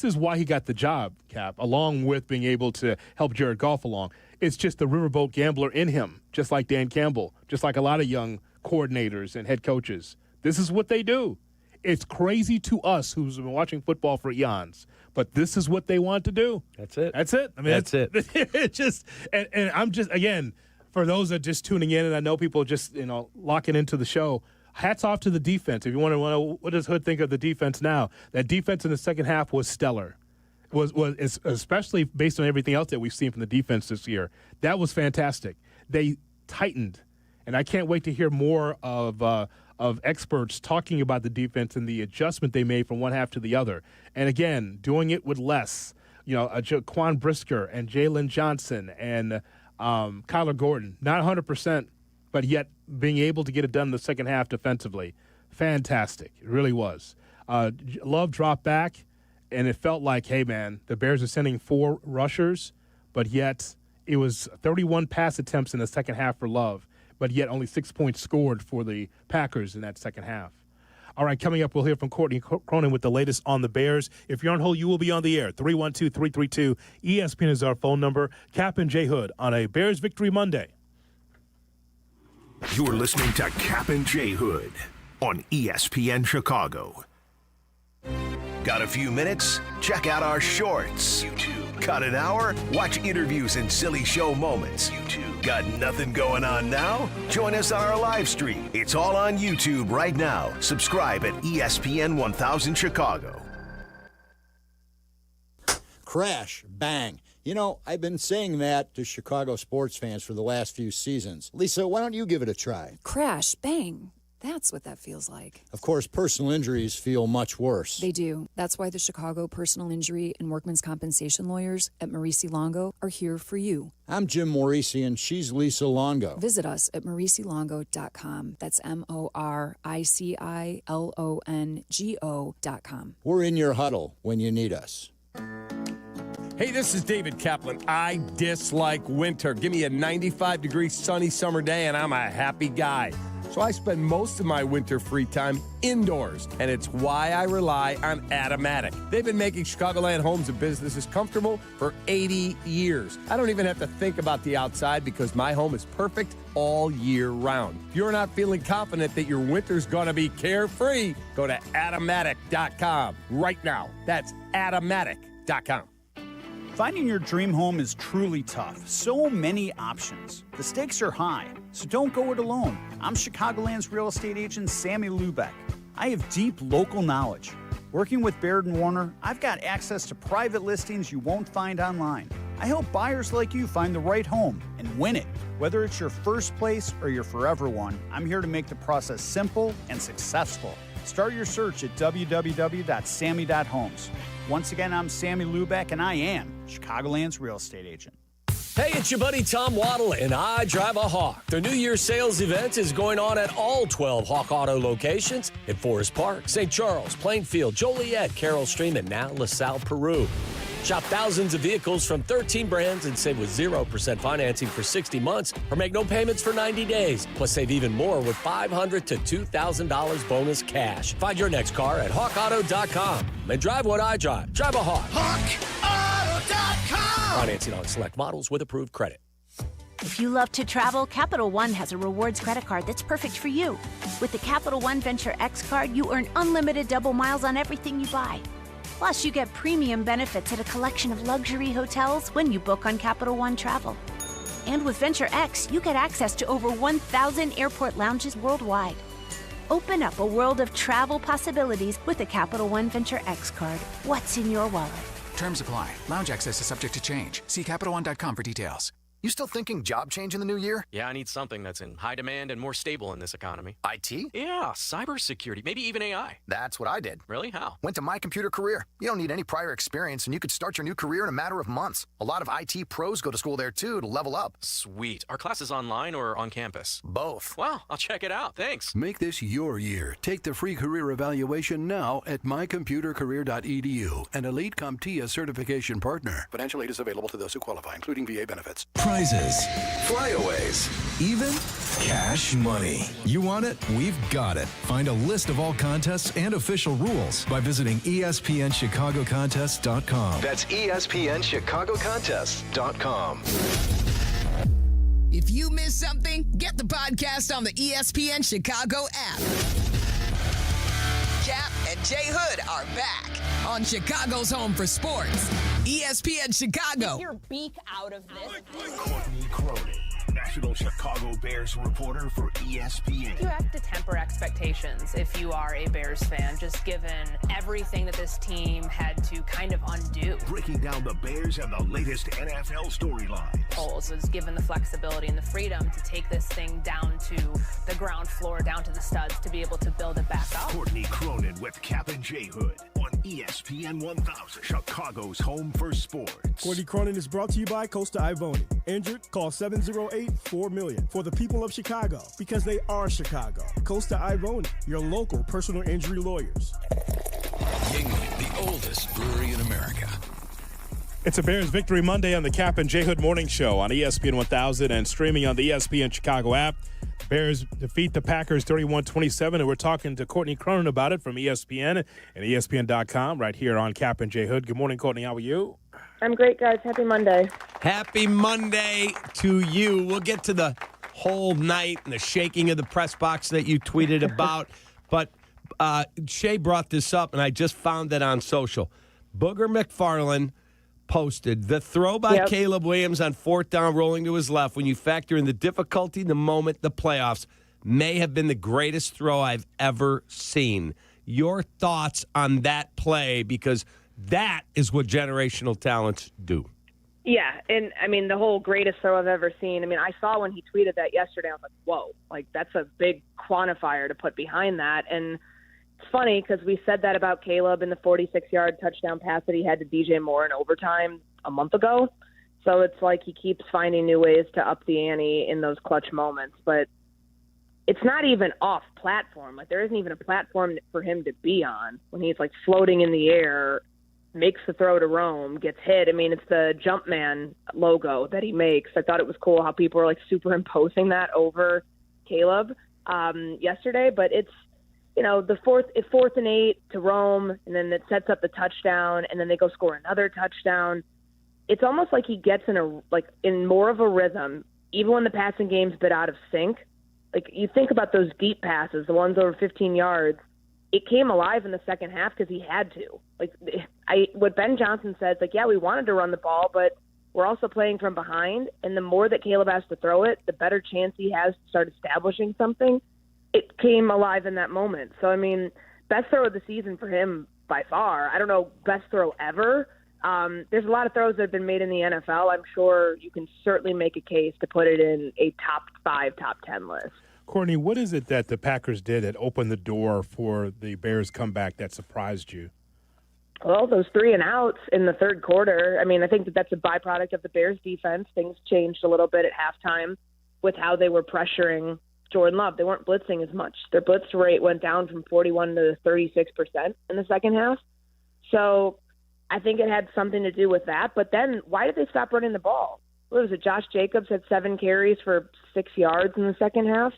is why he got the job, Cap, along with being able to help Jared Goff along. It's just the riverboat gambler in him, just like Dan Campbell, just like a lot of young coordinators and head coaches. This is what they do. It's crazy to us who's been watching football for eons, but this is what they want to do. That's it. That's it. I mean, that's it. It's just, and I'm just, again, for those that are just tuning in, and I know people just, locking into the show, hats off to the defense. If you want to know, what does Hood think of the defense now? That defense in the second half was stellar. Was especially based on everything else that we've seen from the defense this year. That was fantastic. They tightened, and I can't wait to hear more of experts talking about the defense and the adjustment they made from one half to the other. And again, doing it with less. Jaquan Brisker and Jalen Johnson and Kyler Gordon, not 100%, but yet being able to get it done in the second half defensively, fantastic. It really was. Love dropped back. And it felt like, hey, man, the Bears are sending 4 rushers, but yet it was 31 pass attempts in the second half for Love, but yet only 6 points scored for the Packers in that second half. All right, coming up, we'll hear from Courtney Cronin with the latest on the Bears. If you're on hold, you will be on the air. 312-332. ESPN is our phone number. Kap and J Hood on a Bears Victory Monday. You're listening to Kap and J Hood on ESPN Chicago. Got a few minutes? Check out our shorts. YouTube. Got an hour? Watch interviews and silly show moments. YouTube. Got nothing going on now? Join us on our live stream. It's all on YouTube right now. Subscribe at ESPN 1000 Chicago. Crash, bang. I've been saying that to Chicago sports fans for the last few seasons. Lisa, why don't you give it a try? Crash, bang. That's what that feels like. Of course, personal injuries feel much worse. They do. That's why the Chicago Personal Injury and Workmen's Compensation lawyers at Maurici Longo are here for you. I'm Jim Maurici, and she's Lisa Longo. Visit us at mauricilongo.com. That's MORICILONGO.com. We're in your huddle when you need us. Hey, this is David Kaplan. I dislike winter. Give me a 95-degree sunny summer day, and I'm a happy guy. So I spend most of my winter free time indoors, and it's why I rely on Automatic. They've been making Chicagoland homes and businesses comfortable for 80 years. I don't even have to think about the outside because my home is perfect all year round. If you're not feeling confident that your winter's going to be carefree, go to Automatic.com right now. That's Automatic.com. Finding your dream home is truly tough. So many options. The stakes are high, so don't go it alone. I'm Chicagoland's real estate agent, Sammy Lubeck. I have deep local knowledge. Working with Baird & Warner, I've got access to private listings you won't find online. I help buyers like you find the right home and win it. Whether it's your first place or your forever one, I'm here to make the process simple and successful. Start your search at www.sammy.homes. Once again, I'm Sammy Lubeck, and I am Chicagoland's real estate agent. Hey, it's your buddy Tom Waddle, and I drive a Hawk. The New Year's sales event is going on at all 12 Hawk Auto locations in Forest Park, St. Charles, Plainfield, Joliet, Carroll Stream, and now LaSalle, Peru. Shop thousands of vehicles from 13 brands and save with 0% financing for 60 months or make no payments for 90 days. Plus, save even more with $500 to $2,000 bonus cash. Find your next car at hawkauto.com and drive what I drive. Drive a Hawk. HawkAuto.com. Financing on select models with approved credit. If you love to travel, Capital One has a rewards credit card that's perfect for you. With the Capital One Venture X card, you earn unlimited double miles on everything you buy. Plus, you get premium benefits at a collection of luxury hotels when you book on Capital One Travel. And with Venture X, you get access to over 1,000 airport lounges worldwide. Open up a world of travel possibilities with the Capital One Venture X card. What's in your wallet? Terms apply. Lounge access is subject to change. See CapitalOne.com for details. You still thinking job change in the new year? Yeah, I need something that's in high demand and more stable in this economy. IT? Yeah, cybersecurity, maybe even AI. That's what I did. Really? How? Went to My Computer Career. You don't need any prior experience, and you could start your new career in a matter of months. A lot of IT pros go to school there, too, to level up. Sweet. Are classes online or on campus? Both. Wow, I'll check it out. Thanks. Make this your year. Take the free career evaluation now at mycomputercareer.edu, an Elite CompTIA certification partner. Financial aid is available to those who qualify, including VA benefits. Prizes, flyaways, even cash money. You want it? We've got it. Find a list of all contests and official rules by visiting ESPNChicagoContests.com. That's ESPNChicagoContests.com. If you miss something, get the podcast on the ESPN Chicago app. Kap and J Hood are back on Chicago's home for sports, ESPN Chicago. Get your beak out of this. Courtney Cronin, National Chicago Bears reporter for ESPN. You have to temper expectations if you are a Bears fan, just given everything that this team had to kind of undo. Breaking down the Bears and the latest NFL storylines. Foles was given the flexibility and the freedom to take this thing down to the ground floor, down to the studs, to be able to build it back up. Courtney Cronin with Kap and J Hood on ESPN 1000, Chicago's home for sports. Courtney Cronin is brought to you by Costa Ivoni. Injured? Call 708-4million. For the people of Chicago, because they are Chicago. Costa Ivoni, your local personal injury lawyers. Yingling, the oldest brewery in America. It's a Bears Victory Monday on the Kap and J Hood Morning Show on ESPN 1000 and streaming on the ESPN Chicago app. Bears defeat the Packers 31-27, and we're talking to Courtney Cronin about it from ESPN and ESPN.com right here on Kap and J Hood. Good morning, Courtney. How are you? I'm great, guys. Happy Monday. Happy Monday to you. We'll get to the whole night and the shaking of the press box that you tweeted about. But Shay brought this up, and I just found it on social. Booger McFarland posted the throw by Caleb Williams on fourth down rolling to his left. When you factor in the difficulty, the moment, the playoffs, may have been the greatest throw I've ever seen. Your thoughts on that play, because that is what generational talents do. Yeah, and I mean, the whole greatest throw I've ever seen. I mean, I saw when he tweeted that yesterday, I was like, whoa, like that's a big quantifier to put behind that. And it's funny because we said that about Caleb in the 46-yard touchdown pass that he had to DJ Moore in overtime a month ago. So it's like he keeps finding new ways to up the ante in those clutch moments. But it's not even off platform. Like there isn't even a platform for him to be on when he's like floating in the air, makes the throw to Rome, gets hit. I mean, it's the Jumpman logo that he makes. I thought it was cool how people were like superimposing that over Caleb yesterday. But it's, you know, the fourth and 8 to Rome, and then it sets up the touchdown, and then they go score another touchdown. It's almost like he gets in more of a rhythm, even when the passing game's a bit out of sync. Like you think about those deep passes, the ones over 15 yards. It came alive in the second half because he had to. Like what Ben Johnson said, like, yeah, we wanted to run the ball, but we're also playing from behind. And the more that Caleb has to throw it, the better chance he has to start establishing something. It came alive in that moment. So, I mean, best throw of the season for him by far. I don't know, best throw ever. There's a lot of throws that have been made in the NFL. I'm sure you can certainly make a case to put it in a top 5, top 10 list. Courtney, what is it that the Packers did that opened the door for the Bears' comeback that surprised you? Well, those 3 and outs in the third quarter, I mean, I think that's a byproduct of the Bears' defense. Things changed a little bit at halftime with how they were pressuring Jordan Love. They weren't blitzing as much. Their blitz rate went down from 41 to 36% in the second half. So I think it had something to do with that. But then why did they stop running the ball? What was it? Josh Jacobs had 7 carries for 6 yards in the second half.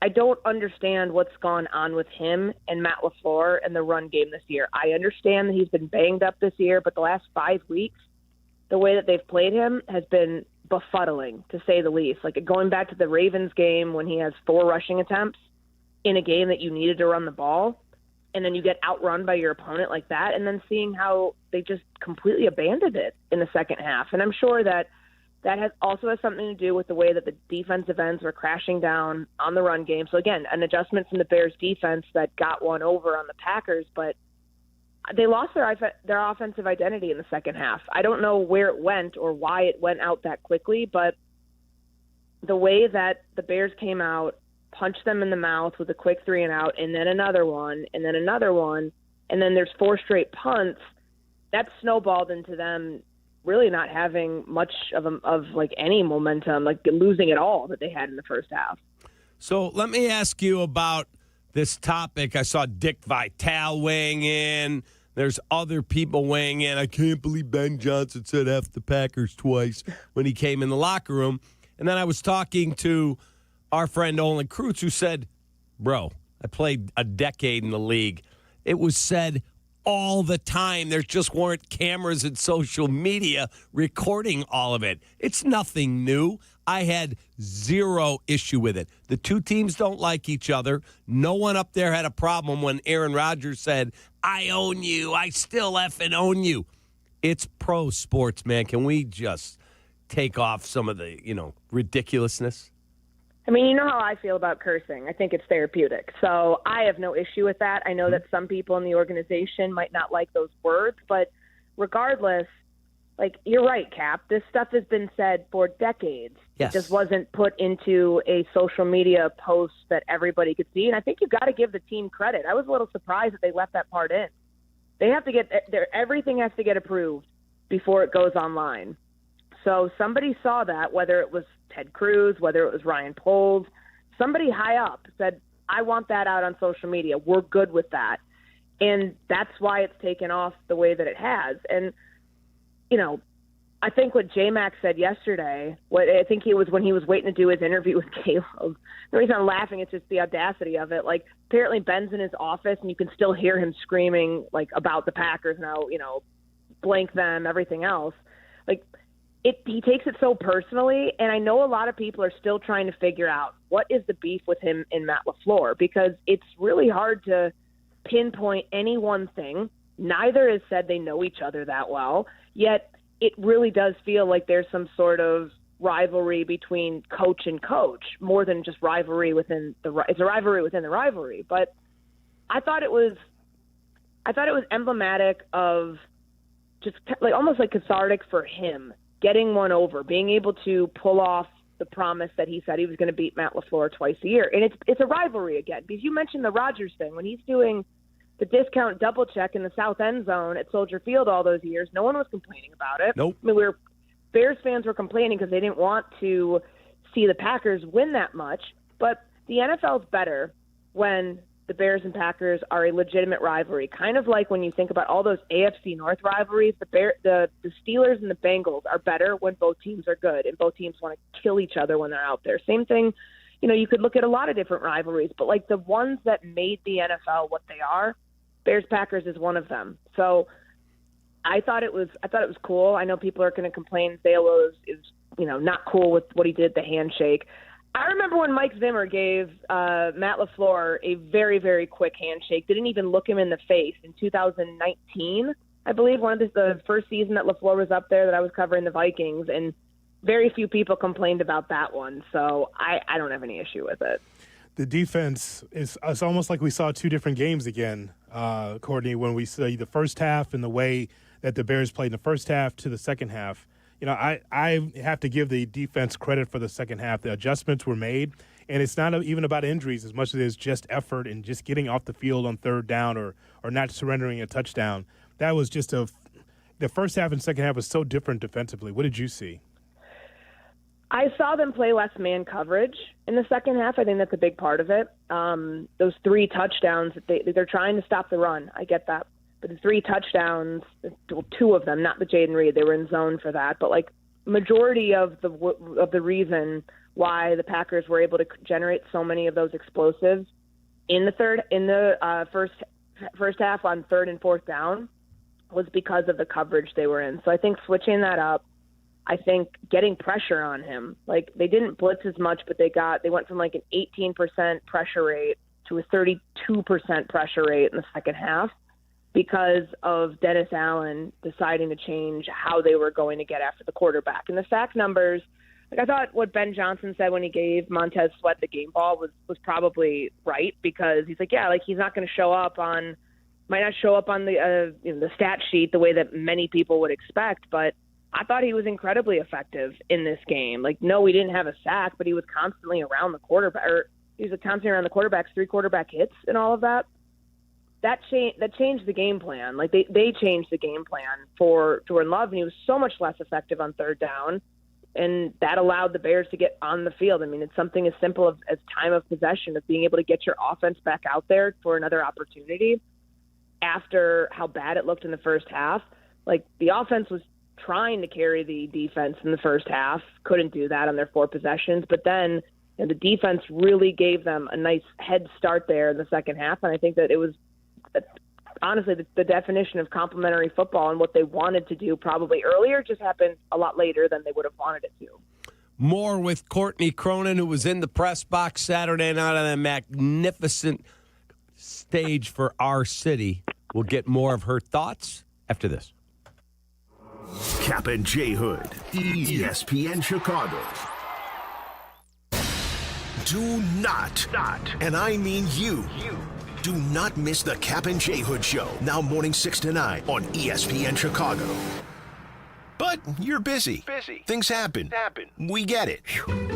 I don't understand what's gone on with him and Matt LaFleur and the run game this year. I understand that he's been banged up this year, but the last 5 weeks, the way that they've played him has been befuddling, to say the least. Like going back to the Ravens game when he has 4 rushing attempts in a game that you needed to run the ball, and then you get outrun by your opponent like that, and then seeing how they just completely abandoned it in the second half. And I'm sure that also has something to do with the way that the defensive ends were crashing down on the run game. So, again, an adjustment from the Bears defense that got one over on the Packers, but they lost their offensive identity in the second half. I don't know where it went or why it went out that quickly, but the way that the Bears came out, punched them in the mouth with a quick 3 and out, and then another one, and then another one, and then there's 4 straight punts, that snowballed into them really not having much of like any momentum, like losing it all that they had in the first half. So let me ask you about this topic. I saw Dick Vitale weighing in. There's other people weighing in. I can't believe Ben Johnson said F the Packers twice when he came in the locker room. And then I was talking to our friend Olin Kreutz, who said, bro, I played a decade in the league. It was said all the time. There just weren't cameras and social media recording all of it. It's nothing new. I had zero issue with it. The two teams don't like each other. No one up there had a problem when Aaron Rodgers said, I own you. I still effing own you. It's pro sports, man. Can we just take off some of the, ridiculousness? I mean, you know how I feel about cursing. I think it's therapeutic. So I have no issue with that. I know that some people in the organization might not like those words, but regardless, like, you're right, Cap. This stuff has been said for decades. Yes. It just wasn't put into a social media post that everybody could see. And I think you've got to give the team credit. I was a little surprised that they left that part in. They have to get everything has to get approved before it goes online. So somebody saw that, whether it was Ted Cruz, whether it was Ryan Poles, somebody high up said, I want that out on social media. We're good with that. And that's why it's taken off the way that it has. And, I think what J-Mac said yesterday, I think he was when he was waiting to do his interview with Caleb. The reason I'm laughing is just the audacity of it. Like, apparently Ben's in his office and you can still hear him screaming, like, about the Packers now, blank them, everything else. Like, he takes it so personally, and I know a lot of people are still trying to figure out what is the beef with him and Matt LaFleur, because it's really hard to pinpoint any one thing. Neither has said they know each other that well, yet it really does feel like there's some sort of rivalry between coach and coach, more than just rivalry within it's a rivalry within the rivalry. But I thought it was emblematic of just like almost like cathartic for him getting one over, being able to pull off the promise that he said he was going to beat Matt LaFleur twice a year. And it's a rivalry again, because you mentioned the Rodgers thing. When he's doing the discount double check in the south end zone at Soldier Field all those years, no one was complaining about it. Nope. I mean, Bears fans were complaining because they didn't want to see the Packers win that much. But the NFL's better when the Bears and Packers are a legitimate rivalry. Kind of like when you think about all those AFC North rivalries, the Steelers and the Bengals are better when both teams are good and both teams want to kill each other when they're out there. Same thing, you could look at a lot of different rivalries, but like the ones that made the NFL what they are, Bears-Packers is one of them. So I thought it was cool. I know people are going to complain, say, well, it was not cool with what he did, the handshake. I remember when Mike Zimmer gave Matt LaFleur a very, very quick handshake. Didn't even look him in the face in 2019, I believe, one of the first season that LaFleur was up there that I was covering the Vikings, and very few people complained about that one. So I don't have any issue with it. The defense it's almost like we saw two different games again, Courtney, when we see the first half and the way that the Bears played in the first half to the second half. I have to give the defense credit for the second half. The adjustments were made, and it's not even about injuries as much as it is just effort and just getting off the field on third down or not surrendering a touchdown. That was just the first half and second half was so different defensively. What did you see? I saw them play less man coverage in the second half. I think that's a big part of it. Those 3 touchdowns, they're trying to stop the run. I get that. But the 3 touchdowns, 2 of them, not the Jaden Reed, they were in zone for that. But like majority of the reason why the Packers were able to generate so many of those explosives in the first half on third and fourth down was because of the coverage they were in. So I think switching that up, I think getting pressure on him, like they didn't blitz as much, but they went from like an 18% pressure rate to a 32% pressure rate in the second half, because of Dennis Allen deciding to change how they were going to get after the quarterback. And the sack numbers, like I thought what Ben Johnson said when he gave Montez Sweat the game ball was probably right, because he's like, he's not going to might not show up on the stat sheet the way that many people would expect, but I thought he was incredibly effective in this game. Like, no, he didn't have a sack, but he was constantly around the quarterback, or he was constantly around the quarterback's 3 quarterback hits and all of that. That changed the game plan. Like they changed the game plan for Jordan Love, and he was so much less effective on third down, and that allowed the Bears to get on the field. I mean, it's something as simple as time of possession, of being able to get your offense back out there for another opportunity after how bad it looked in the first half. Like the offense was trying to carry the defense in the first half, couldn't do that on their 4 possessions, but then the defense really gave them a nice head start there in the second half, and I think that it was honestly the definition of complementary football, and what they wanted to do probably earlier just happened a lot later than they would have wanted it to. More with Courtney Cronin, who was in the press box Saturday night on a magnificent stage for our city. We'll get more of her thoughts after this. Kap and J Hood, ESPN Chicago. Do not, and I mean you. Do not miss the Kap and J Hood Show, now morning 6 to 9 on ESPN Chicago. But you're busy. Things happen. We get it.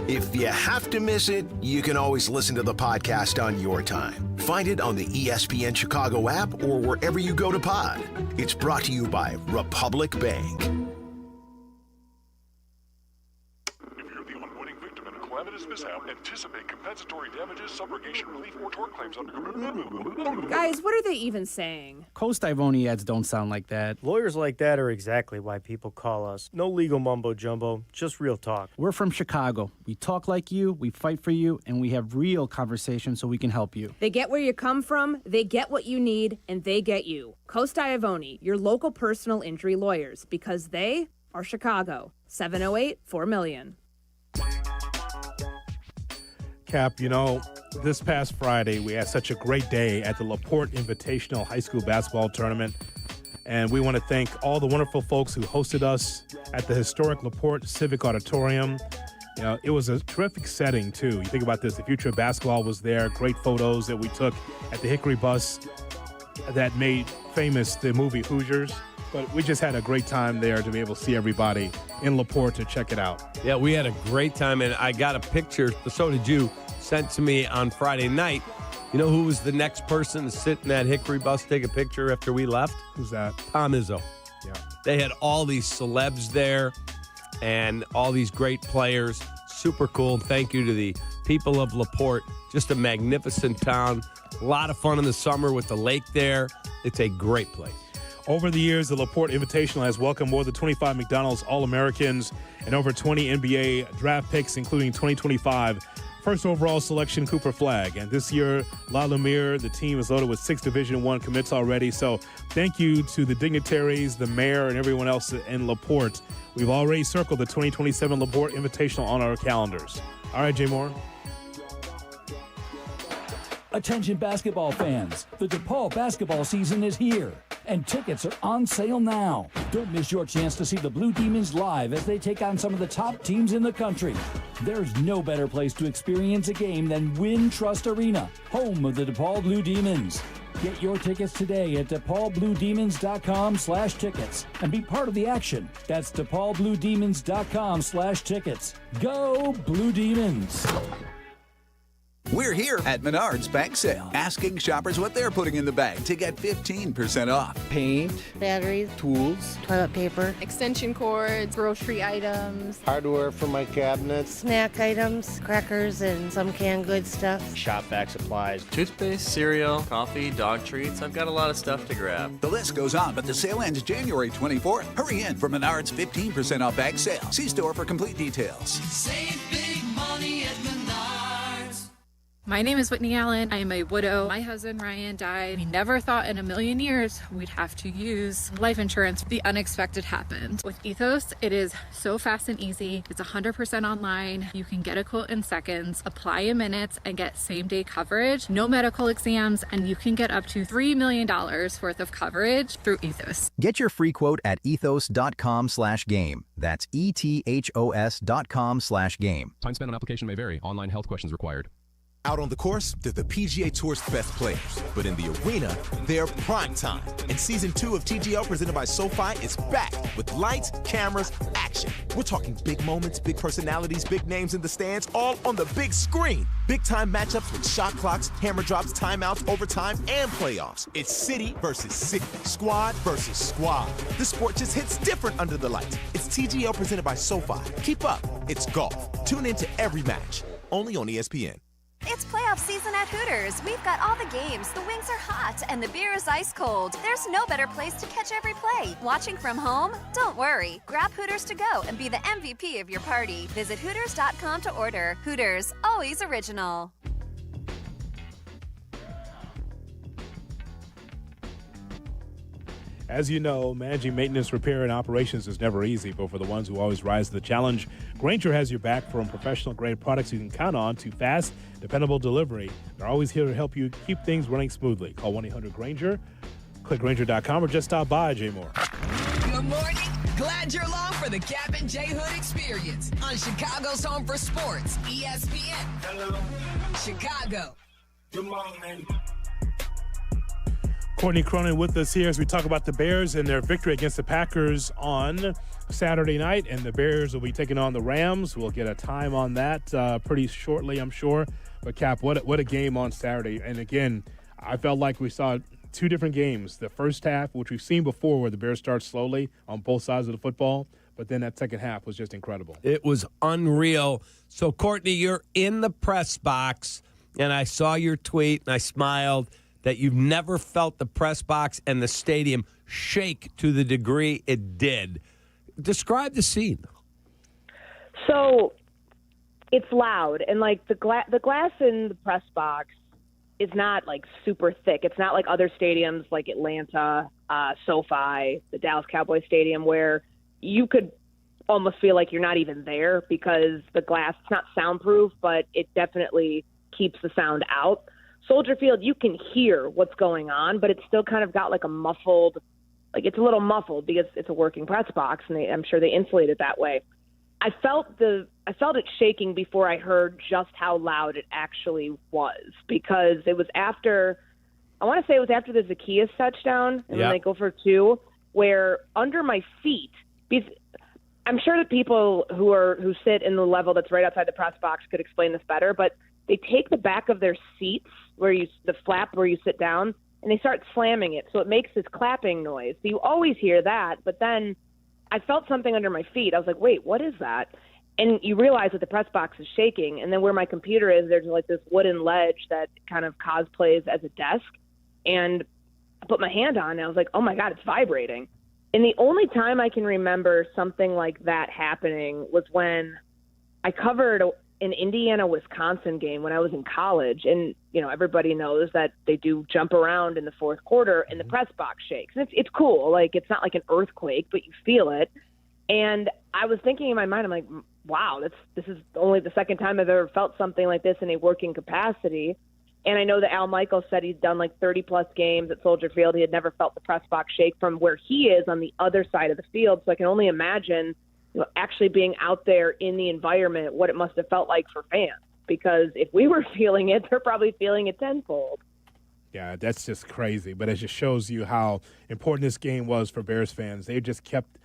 If you have to miss it, you can always listen to the podcast on your time. Find it on the ESPN Chicago app or wherever you go to pod. It's brought to you by Republic Bank. Mishap, anticipate compensatory damages, subrogation relief, or tort claims under... Guys, what are they even saying? Coast Ivoni ads don't sound like that. Lawyers like that are exactly why people call us. No legal mumbo-jumbo, just real talk. We're from Chicago. We talk like you, we fight for you, and we have real conversations so we can help you. They get where you come from, they get what you need, and they get you. Coast Ivoni, your local personal injury lawyers, because they are Chicago. 708-4million. Kap, this past Friday, we had such a great day at the LaPorte Invitational High School Basketball Tournament. And we want to thank all the wonderful folks who hosted us at the historic LaPorte Civic Auditorium. It was a terrific setting, too. You think about this, the future of basketball was there, great photos that we took at the Hickory bus that made famous the movie Hoosiers. But we just had a great time there to be able to see everybody in LaPorte to check it out. Yeah, we had a great time, and I got a picture, so did you, sent to me on Friday night. You know who was the next person to sit in that Hickory bus, take a picture after we left? Who's that? Tom Izzo. Yeah. They had all these celebs there and all these great players. Super cool. Thank you to the people of LaPorte. Just a magnificent town. A lot of fun in the summer with the lake there. It's a great place. Over the years, the LaPorte Invitational has welcomed more than 25 McDonald's All-Americans and over 20 NBA draft picks, including 2025 first overall selection Cooper Flagg. And this year, La Lumiere, the team is loaded with 6 Division I commits already. So thank you to the dignitaries, the mayor, and everyone else in LaPorte. We've already circled the 2027 LaPorte Invitational on our calendars. All right, Jay Moore. Attention basketball fans, the DePaul basketball season is here, and tickets are on sale now. Don't miss your chance to see the Blue Demons live as they take on some of the top teams in the country. There's no better place to experience a game than Wintrust Arena, home of the DePaul Blue Demons. Get your tickets today at DePaulBlueDemons.com/tickets and be part of the action. That's DePaulBlueDemons.com/tickets. Go Blue Demons! We're here at Menards Bank Sale, asking shoppers what they're putting in the bag to get 15% off. Paint, batteries, tools, toilet paper, extension cords, grocery items, hardware for my cabinets, snack items, crackers, and some canned goods stuff. Shop vac supplies, toothpaste, cereal, coffee, dog treats. I've got a lot of stuff to grab. The list goes on, but the sale ends January 24th. Hurry in for Menards 15% off bag sale. See store for complete details. Save big money at Menards. My name is Whitney Allen. I am a widow. My husband, Ryan, died. We never thought in a million years we'd have to use life insurance. The unexpected happened. With Ethos, it is so fast and easy. It's 100% online. You can get a quote in seconds, apply in minutes, and get same-day coverage. No medical exams, and you can get up to $3 million worth of coverage through Ethos. Get your free quote at ethos.com/game. That's ETHOS.com/game. Time spent on application may vary. Online health questions required. Out on the course, they're the PGA Tour's best players. But in the arena, they're prime time. And Season 2 of TGL presented by SoFi is back with lights, cameras, action. We're talking big moments, big personalities, big names in the stands, all on the big screen. Big-time matchups with shot clocks, hammer drops, timeouts, overtime, and playoffs. It's city versus city, squad versus squad. The sport just hits different under the lights. It's TGL presented by SoFi. Keep up. It's golf. Tune into every match. Only on ESPN. It's playoff season at Hooters. We've got all the games, the wings are hot, and the beer is ice cold. There's no better place to catch every play. Watching from home? Don't worry. Grab Hooters to go and be the MVP of your party. Visit Hooters.com to order. Hooters, always original. As you know, managing maintenance, repair, and operations is never easy, but for the ones who always rise to the challenge, Grainger has your back. From professional-grade products you can count on to fast, dependable delivery. They're always here to help you keep things running smoothly. Call 1-800-GRAINGER, click Grainger.com, or just stop by, Jay Moore. Good morning. Glad you're along for the Kap J Hood experience on Chicago's Home for Sports, ESPN. Hello. Chicago. Good morning. Courtney Cronin with us here as we talk about the Bears and their victory against the Packers on Saturday night. And the Bears will be taking on the Rams. We'll get a time on that pretty shortly, I'm sure. But, Cap, what a game on Saturday. And, again, I felt like we saw two different games. The first half, which we've seen before, where the Bears start slowly on both sides of the football. But then that second half was just incredible. It was unreal. So, Courtney, you're in the press box, and I saw your tweet, and I smiled that you've never felt the press box and the stadium shake to the degree it did. Describe the scene. So it's loud, and like the glass in the press box is not like super thick. It's not like other stadiums like Atlanta, SoFi, the Dallas Cowboys Stadium, where you could almost feel like you're not even there because the glass, it's not soundproof, but it definitely keeps the sound out. Soldier Field, you can hear what's going on, but it's still kind of got like a muffled, like it's a little muffled because it's a working press box, and I'm sure they insulate it that way. I felt it shaking before I heard just how loud it actually was, because it was after, I want to say it was after the Zacchaeus touchdown, and then they go for two. where under my feet, because I'm sure that people who sit in the level that's right outside the press box could explain this better, but they take the back of their seats, the flap where you sit down, and they start slamming it. So it makes this clapping noise. So you always hear that, but then I felt something under my feet. I was like, wait, what is that? And you realize that the press box is shaking. And then where my computer is, there's like this wooden ledge that kind of cosplays as a desk. And I put my hand on it. And I was like, oh my God, it's vibrating. And the only time I can remember something like that happening was when I covered an Indiana-Wisconsin game when I was in college. And, everybody knows that they do jump around in the fourth quarter and the press box shakes. And it's cool. Like, it's not like an earthquake, but you feel it. And I was thinking in my mind, I'm like, wow, this is only the second time I've ever felt something like this in a working capacity. And I know that Al Michaels said he's done like 30-plus games at Soldier Field. He had never felt the press box shake from where he is on the other side of the field. So I can only imagine actually being out there in the environment, what it must have felt like for fans. Because if we were feeling it, they're probably feeling it tenfold. Yeah, that's just crazy. But it just shows you how important this game was for Bears fans. They just kept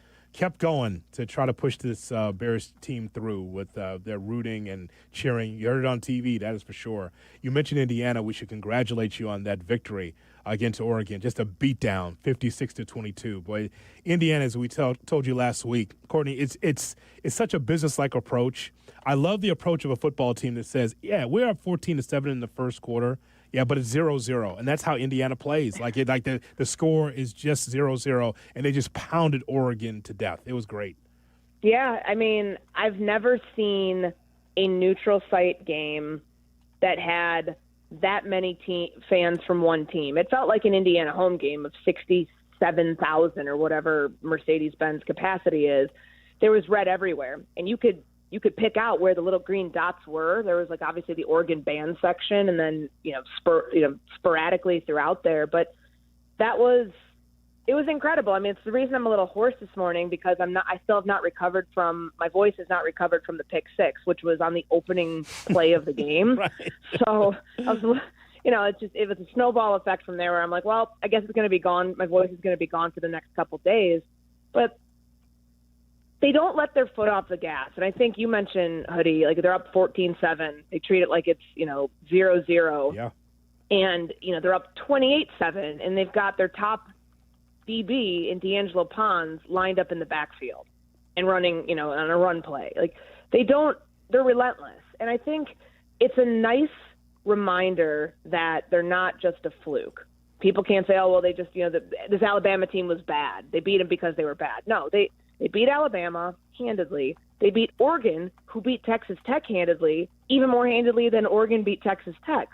going to try to push this Bears team through with their rooting and cheering. You heard it on TV, that is for sure. You mentioned Indiana. We should congratulate you on that victory against Oregon. Just a beatdown, 56-22. Boy, Indiana, as we told you last week, Courtney, it's such a business-like approach. I love the approach of a football team that says, yeah, we're up 14-7 in the first quarter. Yeah, but it's 0-0, and that's how Indiana plays. The score is just 0-0, and they just pounded Oregon to death. It was great. Yeah, I mean, I've never seen a neutral site game that had that many fans from one team. It felt like an Indiana home game of 67,000 or whatever Mercedes-Benz capacity is. There was red everywhere, and you could pick out where the little green dots were. There was obviously the Oregon band section, and then sporadically throughout there. But it was incredible. I mean, it's the reason I'm a little hoarse this morning, because I still have not recovered from, my voice has not recovered from the pick six, which was on the opening play of the game. Right. So I was, it was a snowball effect from there where I'm like, well, I guess it's going to be gone. My voice is going to be gone for the next couple days. But they don't let their foot off the gas. And I think you mentioned, Hoodie, they're up 14-7. They treat it like it's, 0-0. Yeah. And, they're up 28-7, and they've got their top DB in D'Angelo Pons lined up in the backfield and running, on a run play. They're relentless. And I think it's a nice reminder that they're not just a fluke. People can't say, oh, well, they just, this Alabama team was bad. They beat them because they were bad. No, They beat Alabama handedly. They beat Oregon, who beat Texas Tech handedly, even more handedly than Oregon beat Texas Tech.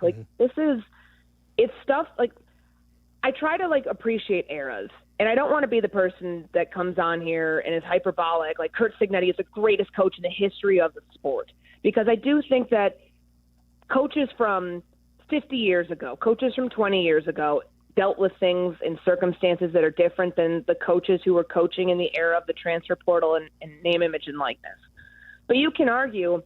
It's stuff I try to appreciate eras. And I don't want to be the person that comes on here and is hyperbolic. Like Curt Cignetti is the greatest coach in the history of the sport. Because I do think that coaches from 50 years ago, coaches from 20 years ago, dealt with things in circumstances that are different than the coaches who were coaching in the era of the transfer portal and name, image, and likeness. But you can argue,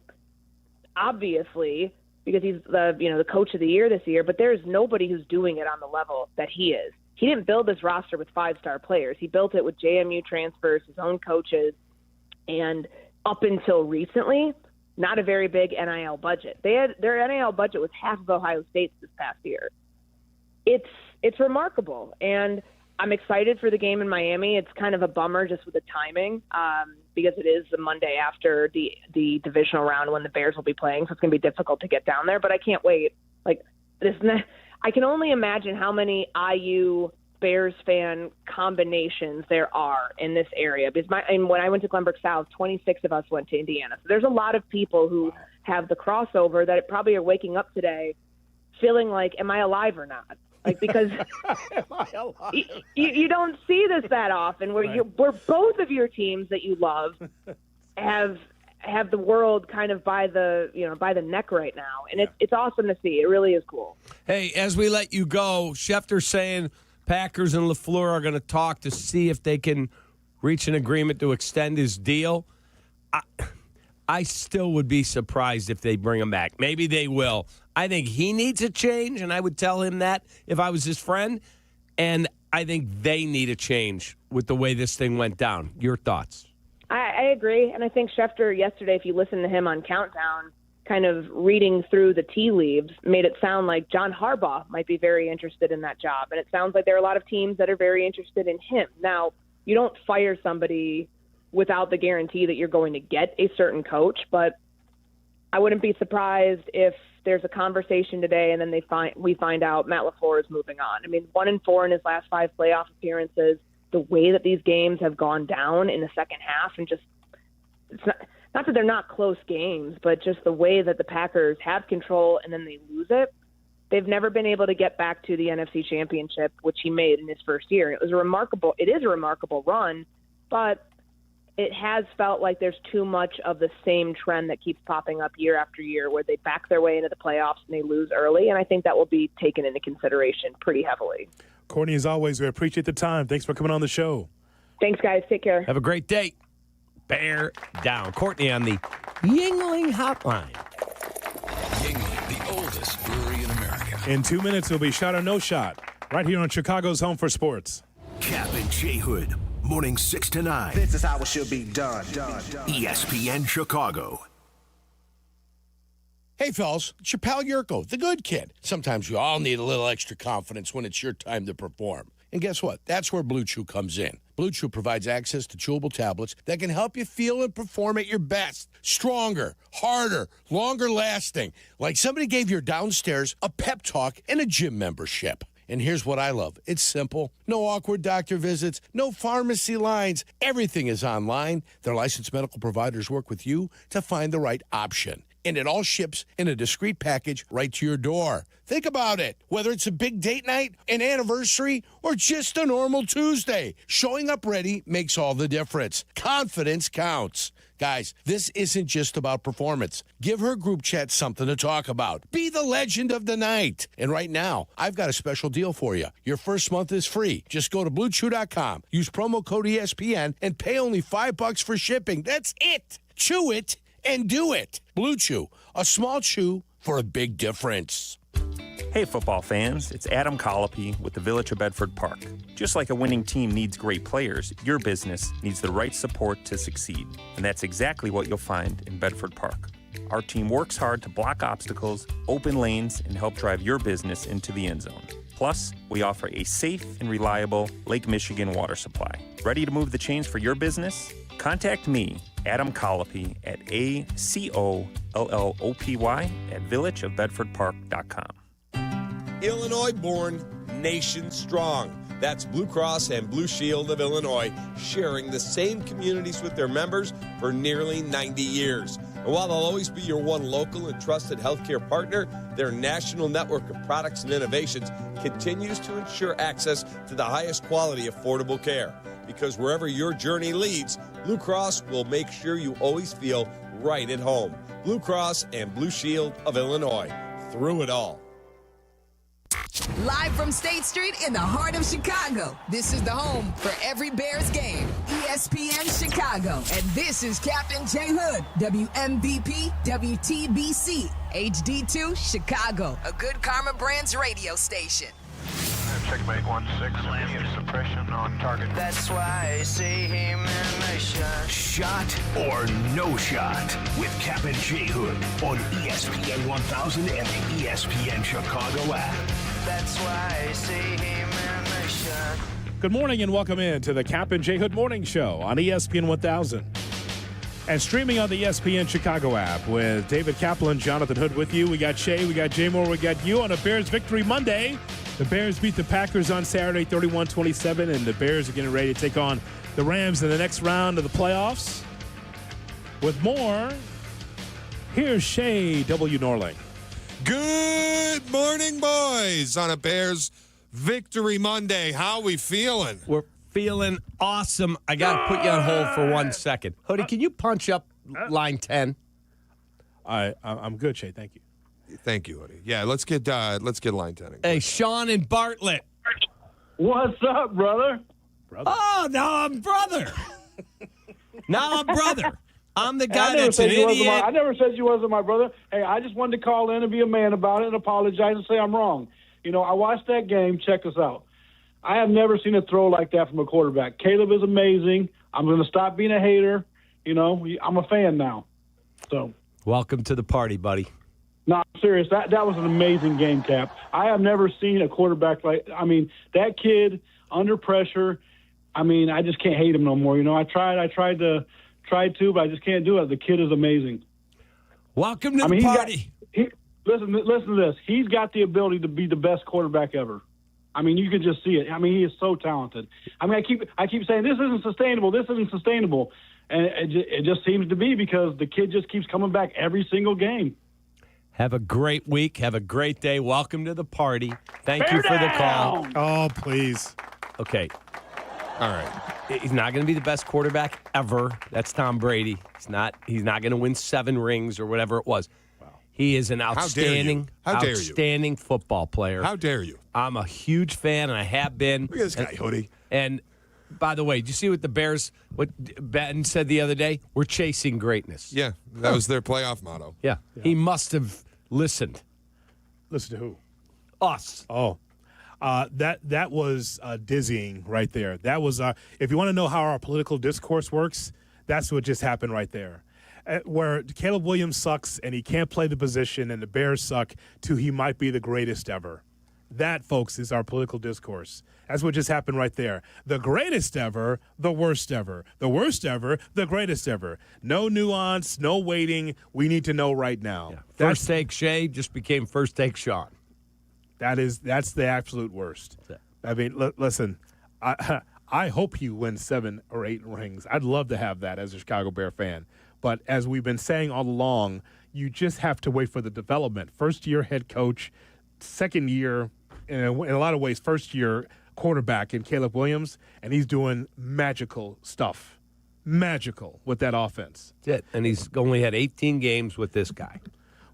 obviously, because he's the coach of the year this year, but there's nobody who's doing it on the level that he is. He didn't build this roster with five-star players. He built it with JMU transfers, his own coaches, and up until recently, not a very big NIL budget. Their NIL budget was half of Ohio State's this past year. It's remarkable, and I'm excited for the game in Miami. It's kind of a bummer just with the timing because it is the Monday after the divisional round when the Bears will be playing, so it's going to be difficult to get down there, but I can't wait. I can only imagine how many IU Bears fan combinations there are in this area. Because when I went to Glenbrook South, 26 of us went to Indiana. So there's a lot of people who have the crossover that probably are waking up today feeling like, am I alive or not? Because you don't see this that often where both of your teams that you love have the world kind of by the neck right now, and it's awesome to see. It really is cool. Hey, as we let you go, Schefter's saying Packers and LaFleur are going to talk to see if they can reach an agreement to extend his deal. I still would be surprised if they bring him back. Maybe they will. I think he needs a change, and I would tell him that if I was his friend. And I think they need a change with the way this thing went down. Your thoughts? I agree, and I think Schefter yesterday, if you listen to him on Countdown, kind of reading through the tea leaves, made it sound like John Harbaugh might be very interested in that job, and it sounds like there are a lot of teams that are very interested in him. Now, you don't fire somebody without the guarantee that you're going to get a certain coach, but I wouldn't be surprised if there's a conversation today and then we find out Matt LaFleur is moving on. I mean, 1-4 in his last 5 playoff appearances. The way that these games have gone down in the second half, and just it's not that they're not close games, but just the way that the Packers have control and then they lose it. They've never been able to get back to the NFC Championship, which he made in his first year. It is a remarkable run, but it has felt like there's too much of the same trend that keeps popping up year after year, where they back their way into the playoffs and they lose early, and I think that will be taken into consideration pretty heavily. Courtney, as always, we appreciate the time. Thanks for coming on the show. Thanks, guys. Take care. Have a great day. Bear down. Courtney on the Yingling Hotline. Yingling, the oldest brewery in America. In 2 minutes, it'll be Shot or No Shot, right here on Chicago's Home for Sports. Kap and J Hood, morning 6 to 9. This is how it should be done. ESPN Chicago. Hey, fellas, it's your pal Jurko, the good kid. Sometimes you all need a little extra confidence when it's your time to perform. And guess what? That's where Blue Chew comes in. Blue Chew provides access to chewable tablets that can help you feel and perform at your best. Stronger, harder, longer lasting. Like somebody gave your downstairs a pep talk and a gym membership. And here's what I love. It's simple. No awkward doctor visits, no pharmacy lines. Everything is online. Their licensed medical providers work with you to find the right option. And it all ships in a discreet package right to your door. Think about it. Whether it's a big date night, an anniversary, or just a normal Tuesday, showing up ready makes all the difference. Confidence counts. Guys, this isn't just about performance. Give her group chat something to talk about. Be the legend of the night. And right now, I've got a special deal for you. Your first month is free. Just go to BlueChew.com, use promo code ESPN, and pay only $5 for shipping. That's it. Chew it and do it. Blue Chew, a small chew for a big difference. Hey, football fans, it's Adam Colopy with the Village of Bedford Park. Just like a winning team needs great players, your business needs the right support to succeed. And that's exactly what you'll find in Bedford Park. Our team works hard to block obstacles, open lanes, and help drive your business into the end zone. Plus, we offer a safe and reliable Lake Michigan water supply. Ready to move the chains for your business? Contact me, Adam Colopy, at ACOLLOPY@villageofbedfordpark.com. Illinois born, nation strong. That's Blue Cross and Blue Shield of Illinois, sharing the same communities with their members for nearly 90 years. And while they'll always be your one local and trusted healthcare partner, their national network of products and innovations continues to ensure access to the highest quality, affordable care. Because wherever your journey leads, Blue Cross will make sure you always feel right at home. Blue Cross and Blue Shield of Illinois, through it all. Live from State Street in the heart of Chicago, this is the home for every Bears game, ESPN Chicago. And this is Captain J Hood, WMVP, WTBC, HD2, Chicago, a good Karma Brands radio station. Checkmate 1-6, immediate suppression on target. That's why I see him in my shot. Shot or no shot with Kap and J Hood on ESPN 1000 and the ESPN Chicago app. That's why I see him in my shot. Good morning and welcome in to the Kap and J Hood Morning Show on ESPN 1000. And streaming on the ESPN Chicago app with David Kaplan, Jonathan Hood with you. We got Shay, we got Jay Moore, we got you on a Bears Victory Monday. The Bears beat the Packers on Saturday 31-27, and the Bears are getting ready to take on the Rams in the next round of the playoffs. With more, here's Shay W. Norling. Good morning, boys, on a Bears Victory Monday. How we feeling? We're feeling awesome. I got to put you on hold for 1 second. Hoodie, can you punch up line 10? I'm good, Shay. Thank you. Thank you, Hoodie. Yeah, let's get line 10 again. Hey, Sean and Bartlett. What's up, brother? Oh, now I'm brother. I'm the guy that's an idiot. I never said you wasn't my brother. Hey, I just wanted to call in and be a man about it and apologize and say I'm wrong. You know, I watched that game. Check us out. I have never seen a throw like that from a quarterback. Caleb is amazing. I'm going to stop being a hater. You know, I'm a fan now. So welcome to the party, buddy. No, I'm serious. That was an amazing game, Cap. I have never seen a quarterback like. I mean, that kid under pressure. I mean, I just can't hate him no more. You know, I tried to, but I just can't do it. The kid is amazing. Welcome to the party. Listen to this. He's got the ability to be the best quarterback ever. I mean, you can just see it. I mean, he is so talented. I mean, I keep saying this isn't sustainable. This isn't sustainable, and it just seems to be because the kid just keeps coming back every single game. Have a great week. Have a great day. Welcome to the party. Thank you for the call. Oh, please. Okay. All right. He's not going to be the best quarterback ever. That's Tom Brady. He's not going to win 7 rings or whatever it was. Wow. He is an outstanding football player. How dare you? I'm a huge fan, and I have been. Look at this guy, Hoodie. And by the way, did you see what Ben said the other day? We're chasing greatness. Yeah, that was their playoff motto. Yeah. He must have listened. Listen to who? Us. Oh. That was dizzying right there. That was if you want to know how our political discourse works, that's what just happened right there. Where Caleb Williams sucks and he can't play the position and the Bears suck to he might be the greatest ever. That, folks, is our political discourse. That's what just happened right there. The greatest ever, the worst ever. The worst ever, the greatest ever. No nuance, no waiting. We need to know right now. Yeah. First take Shay just became first take Sean. That's the absolute worst. I mean, listen, I hope he wins 7 or 8 rings. I'd love to have that as a Chicago Bear fan. But as we've been saying all along, you just have to wait for the development. First-year head coach, second year, in a lot of ways, first-year quarterback in Caleb Williams, and he's doing magical stuff. Magical with that offense. That's it. And he's only had 18 games with this guy.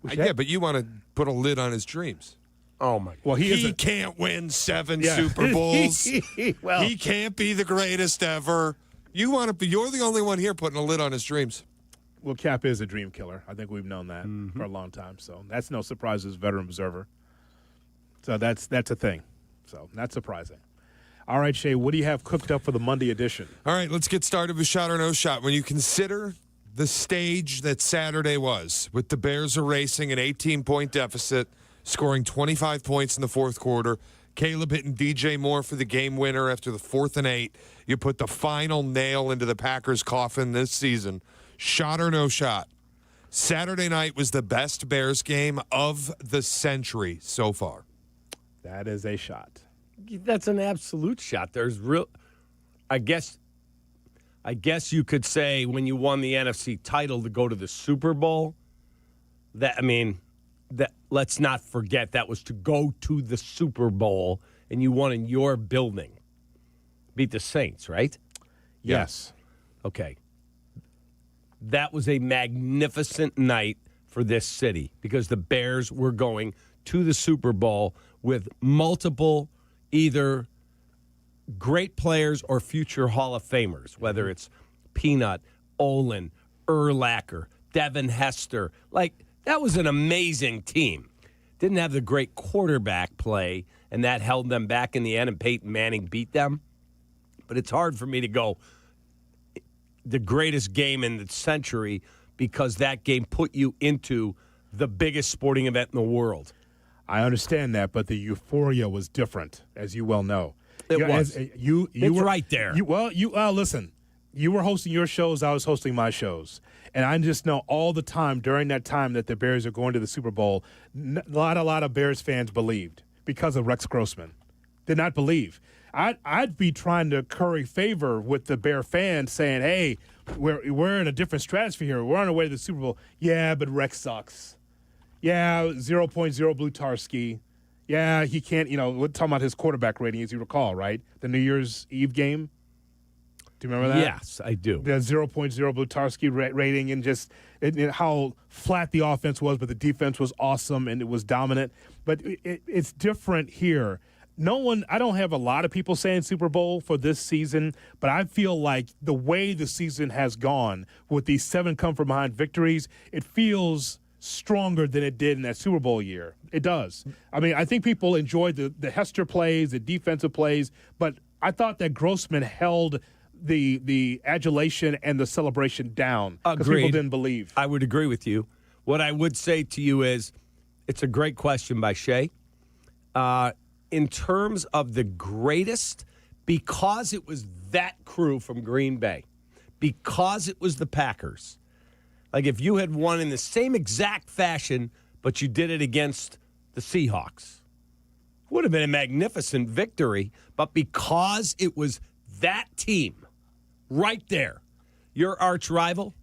Yeah, but you want to put a lid on his dreams. Oh, my God. Well, he can't win 7 Super Bowls. Well, he can't be the greatest ever. You're the only one here putting a lid on his dreams. Well, Kap is a dream killer. I think we've known that for a long time. So that's no surprise as a veteran observer. So that's a thing. So not surprising. All right, Shay, what do you have cooked up for the Monday edition? All right, let's get started with Shot or No Shot. When you consider the stage that Saturday was, with the Bears erasing an 18-point deficit, scoring 25 points in the fourth quarter, Caleb hitting DJ Moore for the game winner after the 4th and 8, you put the final nail into the Packers' coffin this season. Shot or no shot? Saturday night was the best Bears game of the century so far. That is a shot. That's an absolute shot. There's I guess you could say when you won the NFC title to go to the Super Bowl, let's not forget that was to go to the Super Bowl and you won in your building. Beat the Saints, right? Yes. Okay. That was a magnificent night for this city because the Bears were going to the Super Bowl with multiple either great players or future Hall of Famers, whether it's Peanut, Olin, Urlacher, Devin Hester. That was an amazing team. Didn't have the great quarterback play, and that held them back in the end, and Peyton Manning beat them. But it's hard for me to go the greatest game in the century because that game put you into the biggest sporting event in the world. I understand that, but the euphoria was different, as you well know. It was. It's were right there. Listen, you were hosting your shows, I was hosting my shows. And I just know all the time during that time that the Bears are going to the Super Bowl, a lot of Bears fans believed because of Rex Grossman. Did not believe. I'd be trying to curry favor with the Bear fans saying, hey, we're in a different stratosphere here. We're on our way to the Super Bowl. Yeah, but Rex sucks. Yeah, 0.0 Blutarski. Yeah, he can't, we're talking about his quarterback rating, as you recall, right? The New Year's Eve game. Do you remember that? Yes, I do. The 0.0 Blutarski rating and just how flat the offense was, but the defense was awesome and it was dominant. But it's different here. I don't have a lot of people saying Super Bowl for this season, but I feel like the way the season has gone with these 7 come-from-behind victories, it feels stronger than it did in that Super Bowl year. It does. I mean, I think people enjoyed the Hester plays, the defensive plays, but I thought that Grossman held the adulation and the celebration down because people didn't believe. I would agree with you. What I would say to you is it's a great question by Shay. In terms of the greatest, because it was that crew from Green Bay, because it was the Packers, like if you had won in the same exact fashion, but you did it against the Seahawks, it would have been a magnificent victory. But because it was that team right there, your arch rival,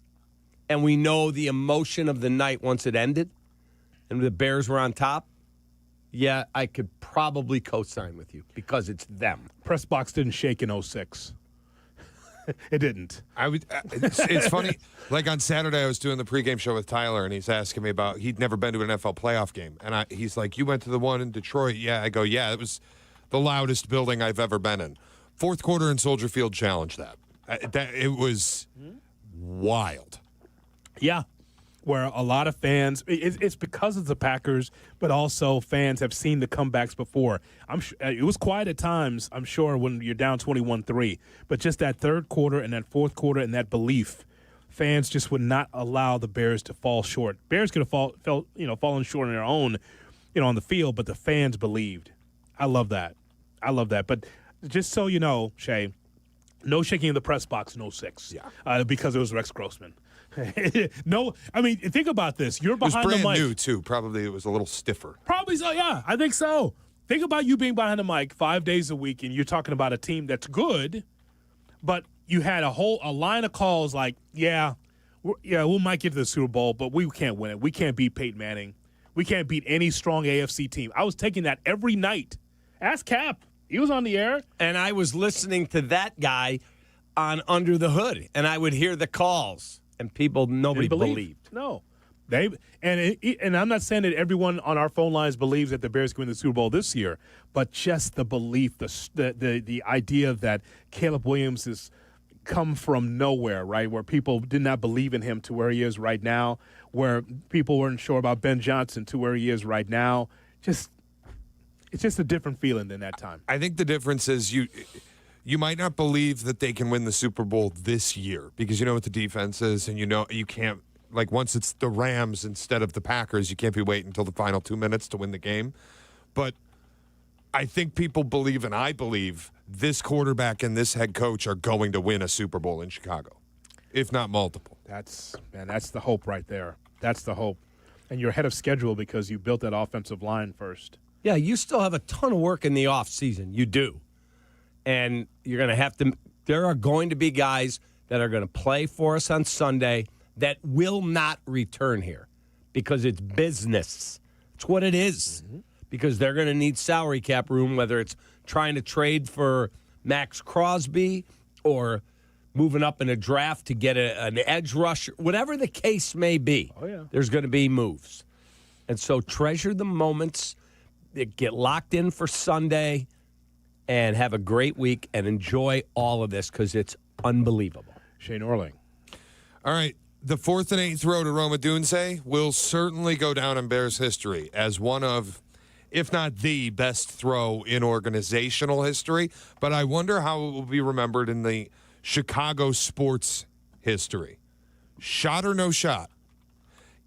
and we know the emotion of the night once it ended, and the Bears were on top, yeah, I could probably co-sign with you because it's them. Press box didn't shake in 06. It didn't. It's funny. Like on Saturday, I was doing the pregame show with Tyler, and he's asking me about he'd never been to an NFL playoff game, and he's like, "You went to the one in Detroit?" Yeah, I go, "Yeah, it was the loudest building I've ever been in." Fourth quarter in Soldier Field challenged that. It was wild. Yeah. Where a lot of fans, it's because it's the Packers, but also fans have seen the comebacks before. It was quiet at times, I'm sure, when you're down 21-3. But just that third quarter and that fourth quarter and that belief, fans just would not allow the Bears to fall short. Bears could have fallen short on their own, on the field, but the fans believed. I love that. But just so you know, Shay, no shaking in the press box in 06. Yeah. Because it was Rex Grossman. No, I mean, think about this. You're behind the mic. It was brand new, too. Probably it was a little stiffer. Probably so, yeah. I think so. Think about you being behind the mic 5 days a week, and you're talking about a team that's good, but you had a line of calls like, we might get to the Super Bowl, but we can't win it. We can't beat Peyton Manning. We can't beat any strong AFC team. I was taking that every night. Ask Kap. He was on the air. And I was listening to that guy on Under the Hood, and I would hear the calls. And nobody believed. No. And I'm not saying that everyone on our phone lines believes that the Bears can win the Super Bowl this year, but just the belief, the idea that Caleb Williams has come from nowhere, right, where people did not believe in him to where he is right now, where people weren't sure about Ben Johnson to where he is right now. It's just a different feeling than that time. I think the difference is you might not believe that they can win the Super Bowl this year because you know what the defense is, and you can't, like, once it's the Rams instead of the Packers, you can't be waiting until the final 2 minutes to win the game. But I think people believe, and I believe, this quarterback and this head coach are going to win a Super Bowl in Chicago, if not multiple. That's the hope right there. That's the hope. And you're ahead of schedule because you built that offensive line first. Yeah, you still have a ton of work in the offseason. You do. And you're going to have to – there are going to be guys that are going to play for us on Sunday that will not return here because it's business. It's what it is. Mm-hmm. Because they're going to need salary cap room, whether it's trying to trade for Max Crosby or moving up in a draft to get an edge rusher, whatever the case may be. Oh, yeah. There's going to be moves. And so treasure the moments, get locked in for Sunday, and have a great week and enjoy all of this because it's unbelievable. Shane Orling. All right. The 4th and 8th throw to Roma Dunze will certainly go down in Bears history as one of, if not the best throw in organizational history. But I wonder how it will be remembered in the Chicago sports history. Shot or no shot?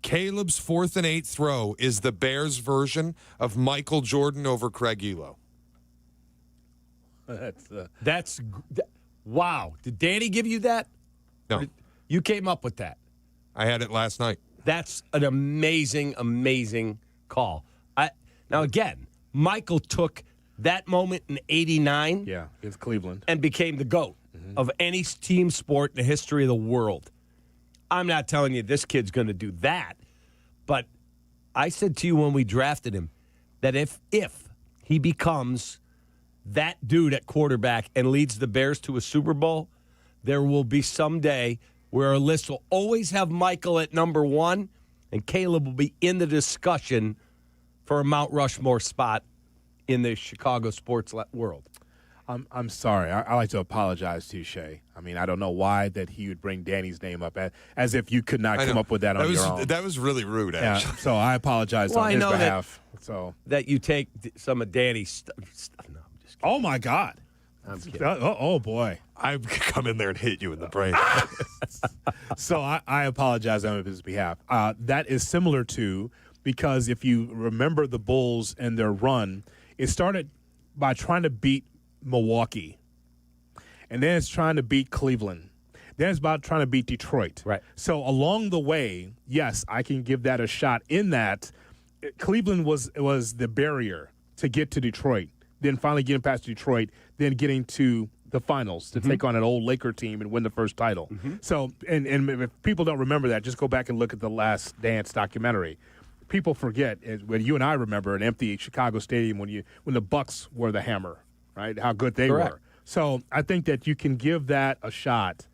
Caleb's 4th and 8th throw is the Bears' version of Michael Jordan over Craig Elo. Wow. Did Danny give you that? No. You came up with that. I had it last night. That's an amazing, amazing call. Now, again, Michael took that moment in '89. Yeah, against Cleveland. And became the GOAT of any team sport in the history of the world. I'm not telling you this kid's going to do that, but I said to you when we drafted him that if he becomes that dude at quarterback and leads the Bears to a Super Bowl, there will be some day where a list will always have Michael at number 1, and Caleb will be in the discussion for a Mount Rushmore spot in the Chicago sports world. I'm sorry. I like to apologize to Shay. I mean, I don't know why that he would bring Danny's name up as if you could not come up with that on your own. That was really rude, actually. Yeah, so I apologize on his behalf. That you take some of Danny's stuff. No, I'm just kidding. Oh, my God. I'm kidding. Oh, boy. I could come in there and hit you in the brain. So I apologize on his behalf. That is similar to, because if you remember the Bulls and their run, it started by trying to beat Milwaukee, and then it's trying to beat Cleveland. Then it's about trying to beat Detroit. Right. So along the way, yes, I can give that a shot in that Cleveland was the barrier to get to Detroit, then finally getting past Detroit, then getting to the finals to take on an old Laker team and win the first title. So, and if people don't remember that, just go back and look at the Last Dance documentary. People forget, when you and I remember an empty Chicago stadium when the Bucks were the hammer, right? How good they were. So I think that you can give that a shot,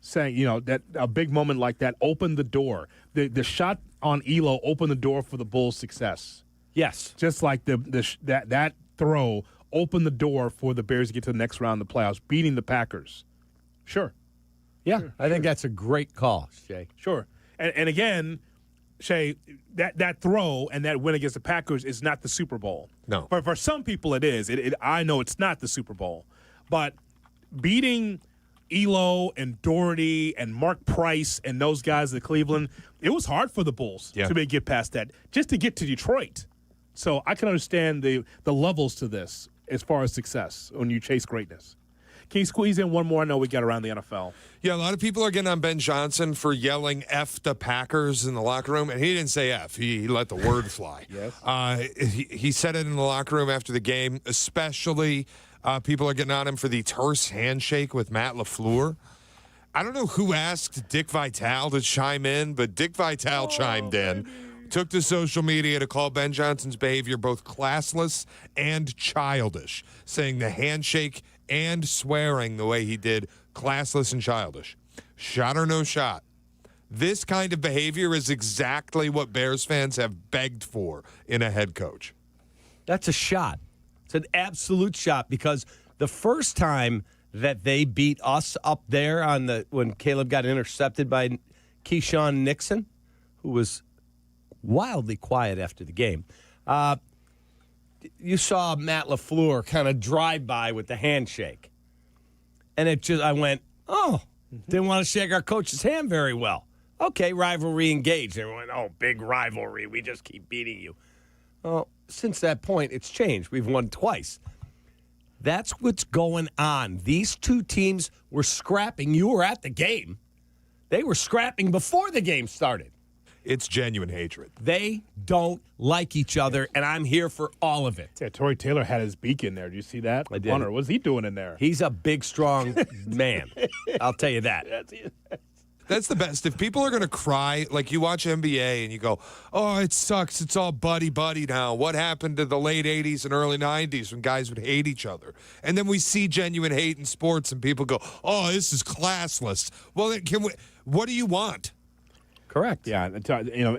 saying, that a big moment like that opened the door. The shot on Elo opened the door for the Bulls' success. Yes. Just like that throw opened the door for the Bears to get to the next round of the playoffs, beating the Packers. Sure. Yeah, I think that's a great call, Shay. Sure. And again, Shay, that throw and that win against the Packers is not the Super Bowl. No. But for some people it is. I know it's not the Super Bowl. But beating Elo and Doherty and Mark Price and those guys at Cleveland, it was hard for the Bulls to get past that, just to get to Detroit. So I can understand the levels to this as far as success when you chase greatness. Can you squeeze in one more? I know we got around the NFL. Yeah, a lot of people are getting on Ben Johnson for yelling F the Packers in the locker room, and he didn't say F. He let the word fly. Yes. He said it in the locker room after the game, especially people are getting on him for the terse handshake with Matt LaFleur. I don't know who asked Dick Vitale to chime in, but Dick Vitale chimed in. Took to social media to call Ben Johnson's behavior both classless and childish, saying the handshake and swearing the way he did, classless and childish. Shot or no shot. This kind of behavior is exactly what Bears fans have begged for in a head coach. That's a shot. It's an absolute shot, because the first time that they beat us up there when Caleb got intercepted by Keyshawn Nixon, who was wildly quiet after the game. You saw Matt LaFleur kind of drive by with the handshake. And I went, didn't want to shake our coach's hand very well. Okay, rivalry engaged. Everyone went, big rivalry. We just keep beating you. Well, since that point, it's changed. We've won twice. That's what's going on. These two teams were scrapping. You were at the game. They were scrapping before the game started. It's genuine hatred. They don't like each other, and I'm here for all of it. Yeah, Torrey Taylor had his beak in there. Did you see that? I did. What's he doing in there? He's a big, strong man. I'll tell you that. That's the best. If people are going to cry, like you watch NBA and you go, it sucks. It's all buddy-buddy now. What happened to the late 80s and early 90s when guys would hate each other? And then we see genuine hate in sports and people go, this is classless. Well, what do you want? Correct. Yeah,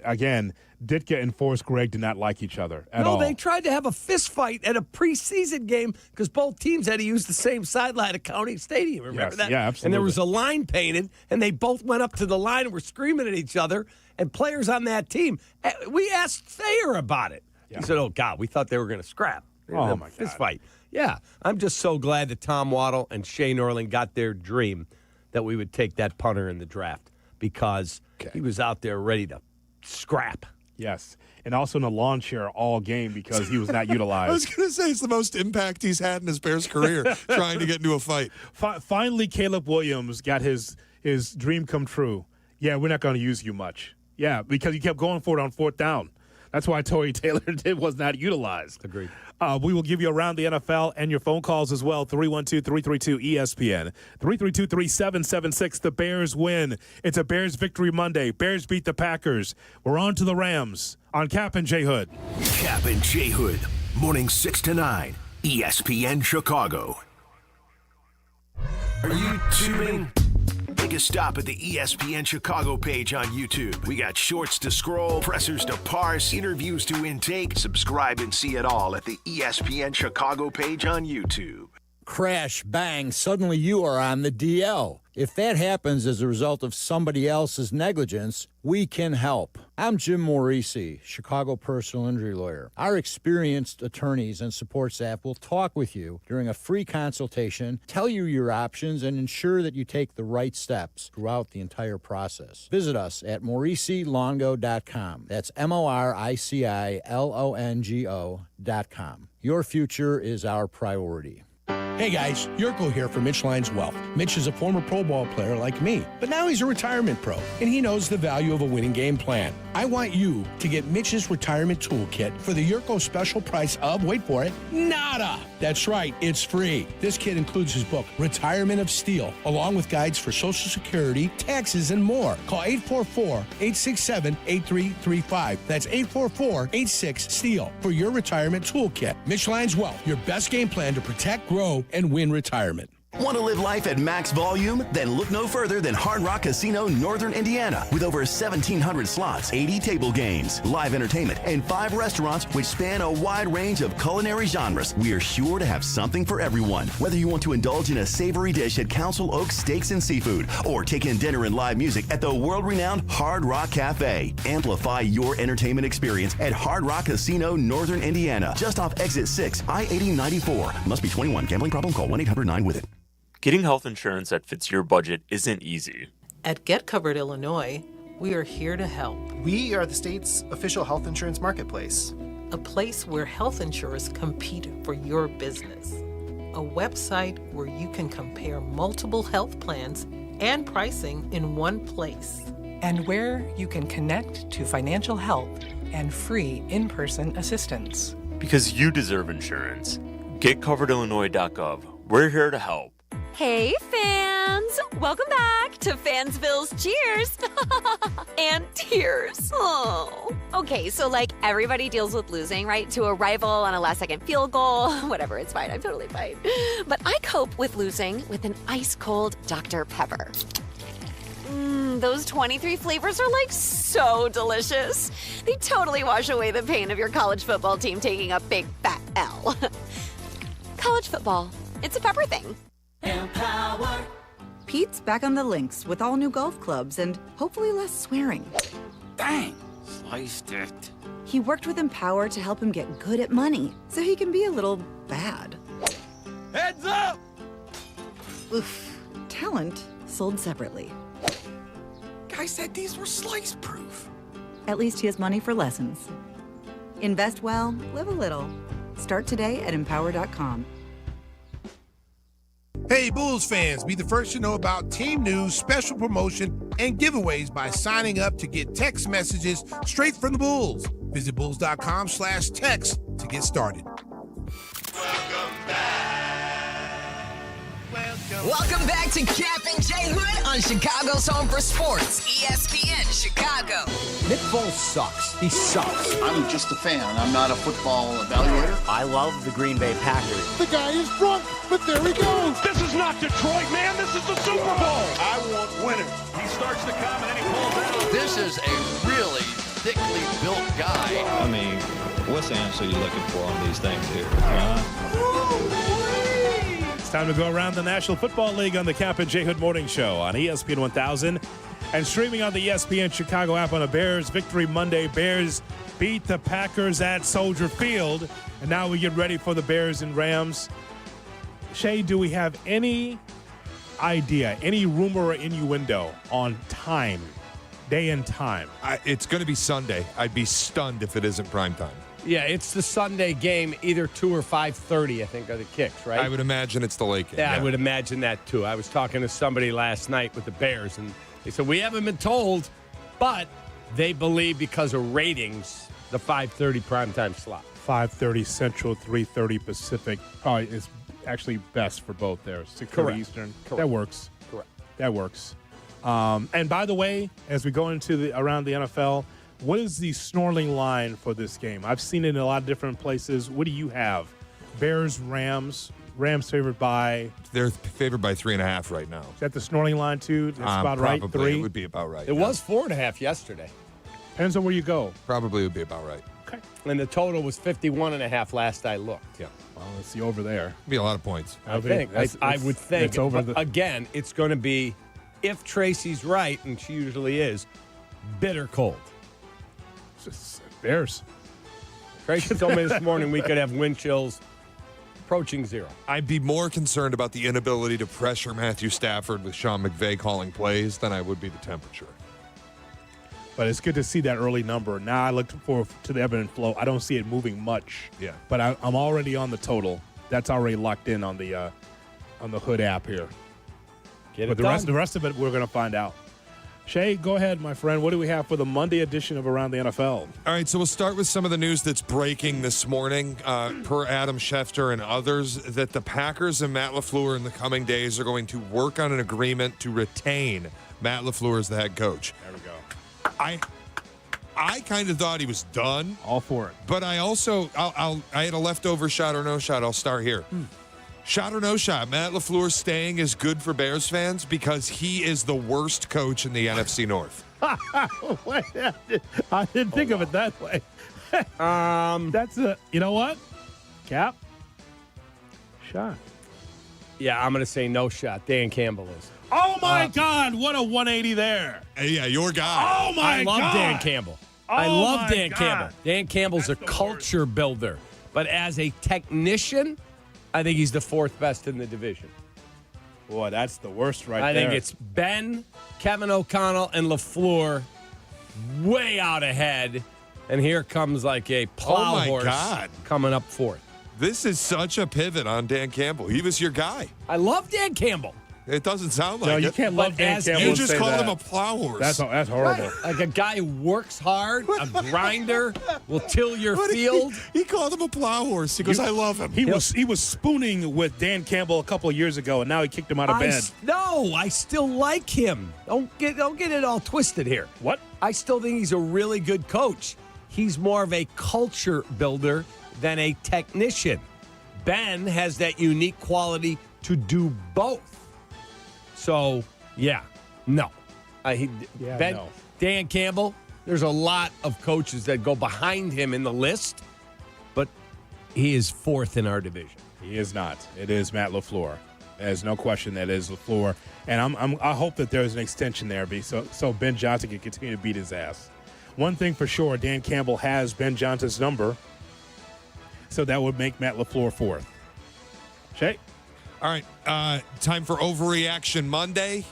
again, Ditka and Forrest Gregg did not like each other at all. No, they tried to have a fist fight at a preseason game because both teams had to use the same sideline at County Stadium. Remember that? Yeah, absolutely. And there was a line painted, and they both went up to the line and were screaming at each other, and players on that team. We asked Thayer about it. Yeah. He said, God, we thought they were going to scrap. Oh, my God. Fist fight. Yeah, I'm just so glad that Tom Waddle and Shay Norling got their dream that we would take that punter in the draft, because he was out there ready to scrap. Yes, and also in the lawn chair all game because he was not utilized. I was going to say it's the most impact he's had in his Bears career trying to get into a fight. Finally, Caleb Williams got his dream come true. Yeah, we're not going to use you much. Yeah, because he kept going for it on fourth down. That's why Torrey Taylor was not utilized. Agreed. We will give you around the NFL and your phone calls as well. 312-332-ESPN. 332-3776. The Bears win. It's a Bears victory Monday. Bears beat the Packers. We're on to the Rams on Kap and J Hood. Kap and J Hood. Morning 6 to 9. ESPN Chicago. Are you tuning? Take a stop at the ESPN Chicago page on YouTube. We got shorts to scroll, pressers to parse, interviews to intake. Subscribe and see it all at the ESPN Chicago page on YouTube. crash, bang, suddenly you are on the DL. If that happens as a result of somebody else's negligence, we can help. I'm Jim Morisi, Chicago personal injury lawyer. Our experienced attorneys and support staff will talk with you during a free consultation, tell you your options, and ensure that you take the right steps throughout the entire process. Visit us at MorisiLongo.com. That's MoriciLongo.com. Your future is our priority. Hey guys, Jurko here from Mitch Lyons Wealth. Mitch is a former Pro Bowl player like me, but now he's a retirement pro, and he knows the value of a winning game plan. I want you to get Mitch's retirement toolkit for the Jurko special price of, wait for it, nada. That's right, it's free. This kit includes his book, Retirement of Steel, along with guides for Social Security, taxes, and more. Call 844-867-8335. That's 844-86-STEEL for your retirement toolkit. Mitch Lyons Wealth, your best game plan to protect, grow, and win retirement. Want to live life at max volume? Then look no further than Hard Rock Casino, Northern Indiana. With over 1,700 slots, 80 table games, live entertainment, and 5 restaurants which span a wide range of culinary genres, we are sure to have something for everyone. Whether you want to indulge in a savory dish at Council Oak Steaks and Seafood, or take in dinner and live music at the world-renowned Hard Rock Cafe. Amplify your entertainment experience at Hard Rock Casino, Northern Indiana. Just off Exit 6, I-8094. Must be 21. Gambling problem? Call 1-800-9-WITH-IT. Getting health insurance that fits your budget isn't easy. At Get Covered Illinois, we are here to help. We are the state's official health insurance marketplace. A place where health insurers compete for your business. A website where you can compare multiple health plans and pricing in one place. And where you can connect to financial help and free in-person assistance. Because you deserve insurance. GetCoveredIllinois.gov. We're here to help. Hey, fans! Welcome back to Fansville's Cheers and Tears. Oh. Okay, so like everybody deals with losing, right? To a rival on a last-second field goal. Whatever, it's fine. I'm totally fine. But I cope with losing with an ice-cold Dr. Pepper. Those 23 flavors are like so delicious. They totally wash away the pain of your college football team taking a big fat L. College football. It's a pepper thing. Empower. Pete's back on the links with all new golf clubs and hopefully less swearing. Dang, sliced it. He worked with Empower to help him get good at money so he can be a little bad. Heads up! Oof. Talent sold separately. Guy said these were slice proof. At least he has money for lessons. Invest well, live a little. Start today at empower.com. Hey, Bulls fans, be the first to know about team news, special promotion, and giveaways by signing up to get text messages straight from the Bulls. Visit bulls.com/text to get started. Welcome back to Kap and J Hood on Chicago's Home for Sports, ESPN Chicago. Nick Foles sucks. He sucks. I'm just a fan. I'm not a football evaluator. I love the Green Bay Packers. The guy is drunk, but there he goes. This is not Detroit, man. This is the Super Bowl. I want winners. He starts to come and then he pulls out. This is a really thickly built guy. I mean, what's the answer you're looking for on these things here? It's time to go around the National Football League on the Kap and J Hood Morning Show on ESPN 1000 and streaming on the ESPN Chicago app on a Bears Victory Monday. Bears beat the Packers at Soldier Field, and now we get ready for the Bears and Rams. Shay, do we have any idea, any rumor or innuendo on time, day and time? It's going to be Sunday. I'd be stunned if it isn't prime time. Yeah, it's the Sunday game, either 2 or 5:30, I think, are the kicks, right? I would imagine it's the late game. Yeah, I would imagine that, too. I was talking to somebody last night with the Bears, and they said, we haven't been told, but they believe because of ratings, the 5:30 primetime slot. 5:30 Central, 3:30 Pacific. Probably is actually best for both there. 6:30 Eastern. Correct. That works. Correct. That works. And by the way, as we go into around the NFL, what is the snorling line for this game? I've seen it in a lot of different places. What do you have? Bears, Rams. Rams favored by? They're favored by 3.5 right now. Is that the snorling line, too? That's about right? Probably. 3? It would be about right. It was 4.5 yesterday. Depends on where you go. Probably would be about right. Okay. And the total was 51.5 last I looked. Yeah. Well, let's see over there. Be a lot of points. I would think. It's over but again, it's going to be, if Tracy's right, and she usually is, bitter cold. Bears. Tracy told me this morning we could have wind chills approaching 0. I'd be more concerned about the inability to pressure Matthew Stafford with Sean McVay calling plays than I would be the temperature. But it's good to see that early number. Now I look forward to the ebb and flow. I don't see it moving much. Yeah. But I'm already on the total. That's already locked in on the Hood app here. Get it the rest of it we're going to find out. Shay, go ahead, my friend. What do we have for the Monday edition of Around the NFL? All right, so we'll start with some of the news that's breaking this morning, per Adam Schefter and others, that the Packers and Matt LaFleur in the coming days are going to work on an agreement to retain Matt LaFleur as the head coach. There we go. I kind of thought he was done. All for it. But I also, I had a leftover shot or no shot. I'll start here. Shot or no shot, Matt LaFleur staying is good for Bears fans because he is the worst coach in the NFC North. I didn't think of it that way. That's you know what? Cap? Shot. Yeah, I'm going to say no shot. Dan Campbell is. Oh, my God. What a 180 there. Yeah, your guy. Oh, my God. I love Dan Campbell. I love Dan Campbell. Dan Campbell's a culture builder. But as a technician, I think he's the 4th best in the division. Boy, that's the worst there. I think it's Ben, Kevin O'Connell, and LaFleur way out ahead. And here comes like a plow horse coming up 4th. This is such a pivot on Dan Campbell. He was your guy. I love Dan Campbell. It doesn't sound like no, it. You can't love Dan Campbell. You just called him a plow horse. That's horrible. Right. Like a guy who works hard, a grinder, will till your field. He called him a plow horse. He goes, I love him. He was spooning with Dan Campbell a couple of years ago, and now he kicked him out of bed. No, I still like him. Don't get it all twisted here. What? I still think he's a really good coach. He's more of a culture builder than a technician. Ben has that unique quality to do both. So, yeah, no. Dan Campbell, there's a lot of coaches that go behind him in the list, but he is 4th in our division. He is not. It is Matt LaFleur. There's no question that is LaFleur. And I hope that there's an extension there so Ben Johnson can continue to beat his ass. One thing for sure, Dan Campbell has Ben Johnson's number, so that would make Matt LaFleur 4th. Shay? All right, time for Overreaction Monday.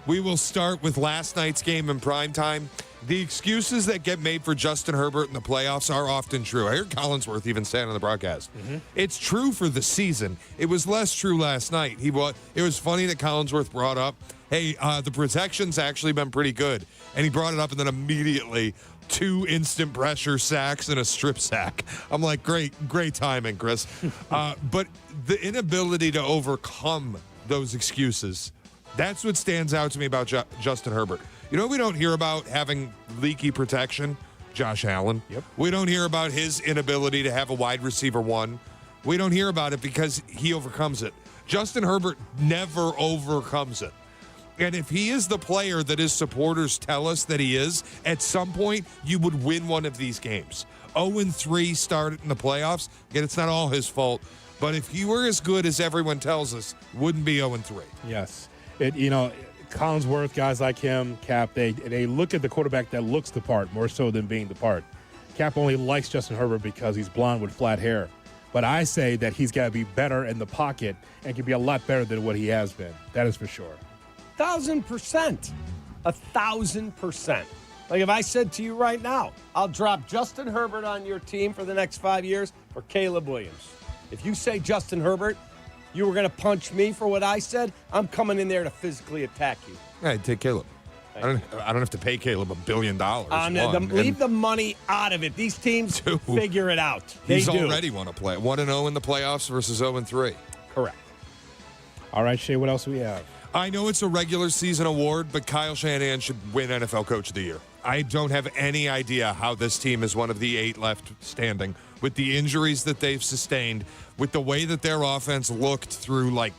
We will start with last night's game in primetime. The excuses that get made for Justin Herbert in the playoffs are often true. I heard Collinsworth even say it on the broadcast. Mm-hmm. It's true for the season. It was less true last night. It was funny that Collinsworth brought up, hey, the protection's actually been pretty good. And he brought it up and then immediately 2 instant pressure sacks and a strip sack. I'm like, great timing, Chris. But the inability to overcome those excuses, that's what stands out to me about Justin Herbert. You know, we don't hear about having leaky protection, Josh Allen. Yep. We don't hear about his inability to have a wide receiver 1. We don't hear about it because he overcomes it. Justin Herbert never overcomes it. And if he is the player that his supporters tell us that he is, at some point, you would win one of these games. 0-3 started in the playoffs. Again, it's not all his fault. But if he were as good as everyone tells us, wouldn't be 0-3. Yes. Collinsworth, guys like him, Cap, they look at the quarterback that looks the part more so than being the part. Cap only likes Justin Herbert because he's blonde with flat hair. But I say that he's got to be better in the pocket and can be a lot better than what he has been. That is for sure. 1,000%. 1,000%. Like if I said to you right now, I'll drop Justin Herbert on your team for the next 5 years for Caleb Williams. If you say Justin Herbert, you were going to punch me for what I said, I'm coming in there to physically attack you. Yeah, I'd take Caleb. I don't have to pay Caleb $1 billion. Leave the money out of it. These teams figure it out. He's already won a play. 1-0 in the playoffs versus 0-3. Correct. All right, Shay, what else do we have? I know it's a regular season award, but Kyle Shanahan should win NFL Coach of the Year. I don't have any idea how this team is one of the 8 left standing with the injuries that they've sustained, with the way that their offense looked through like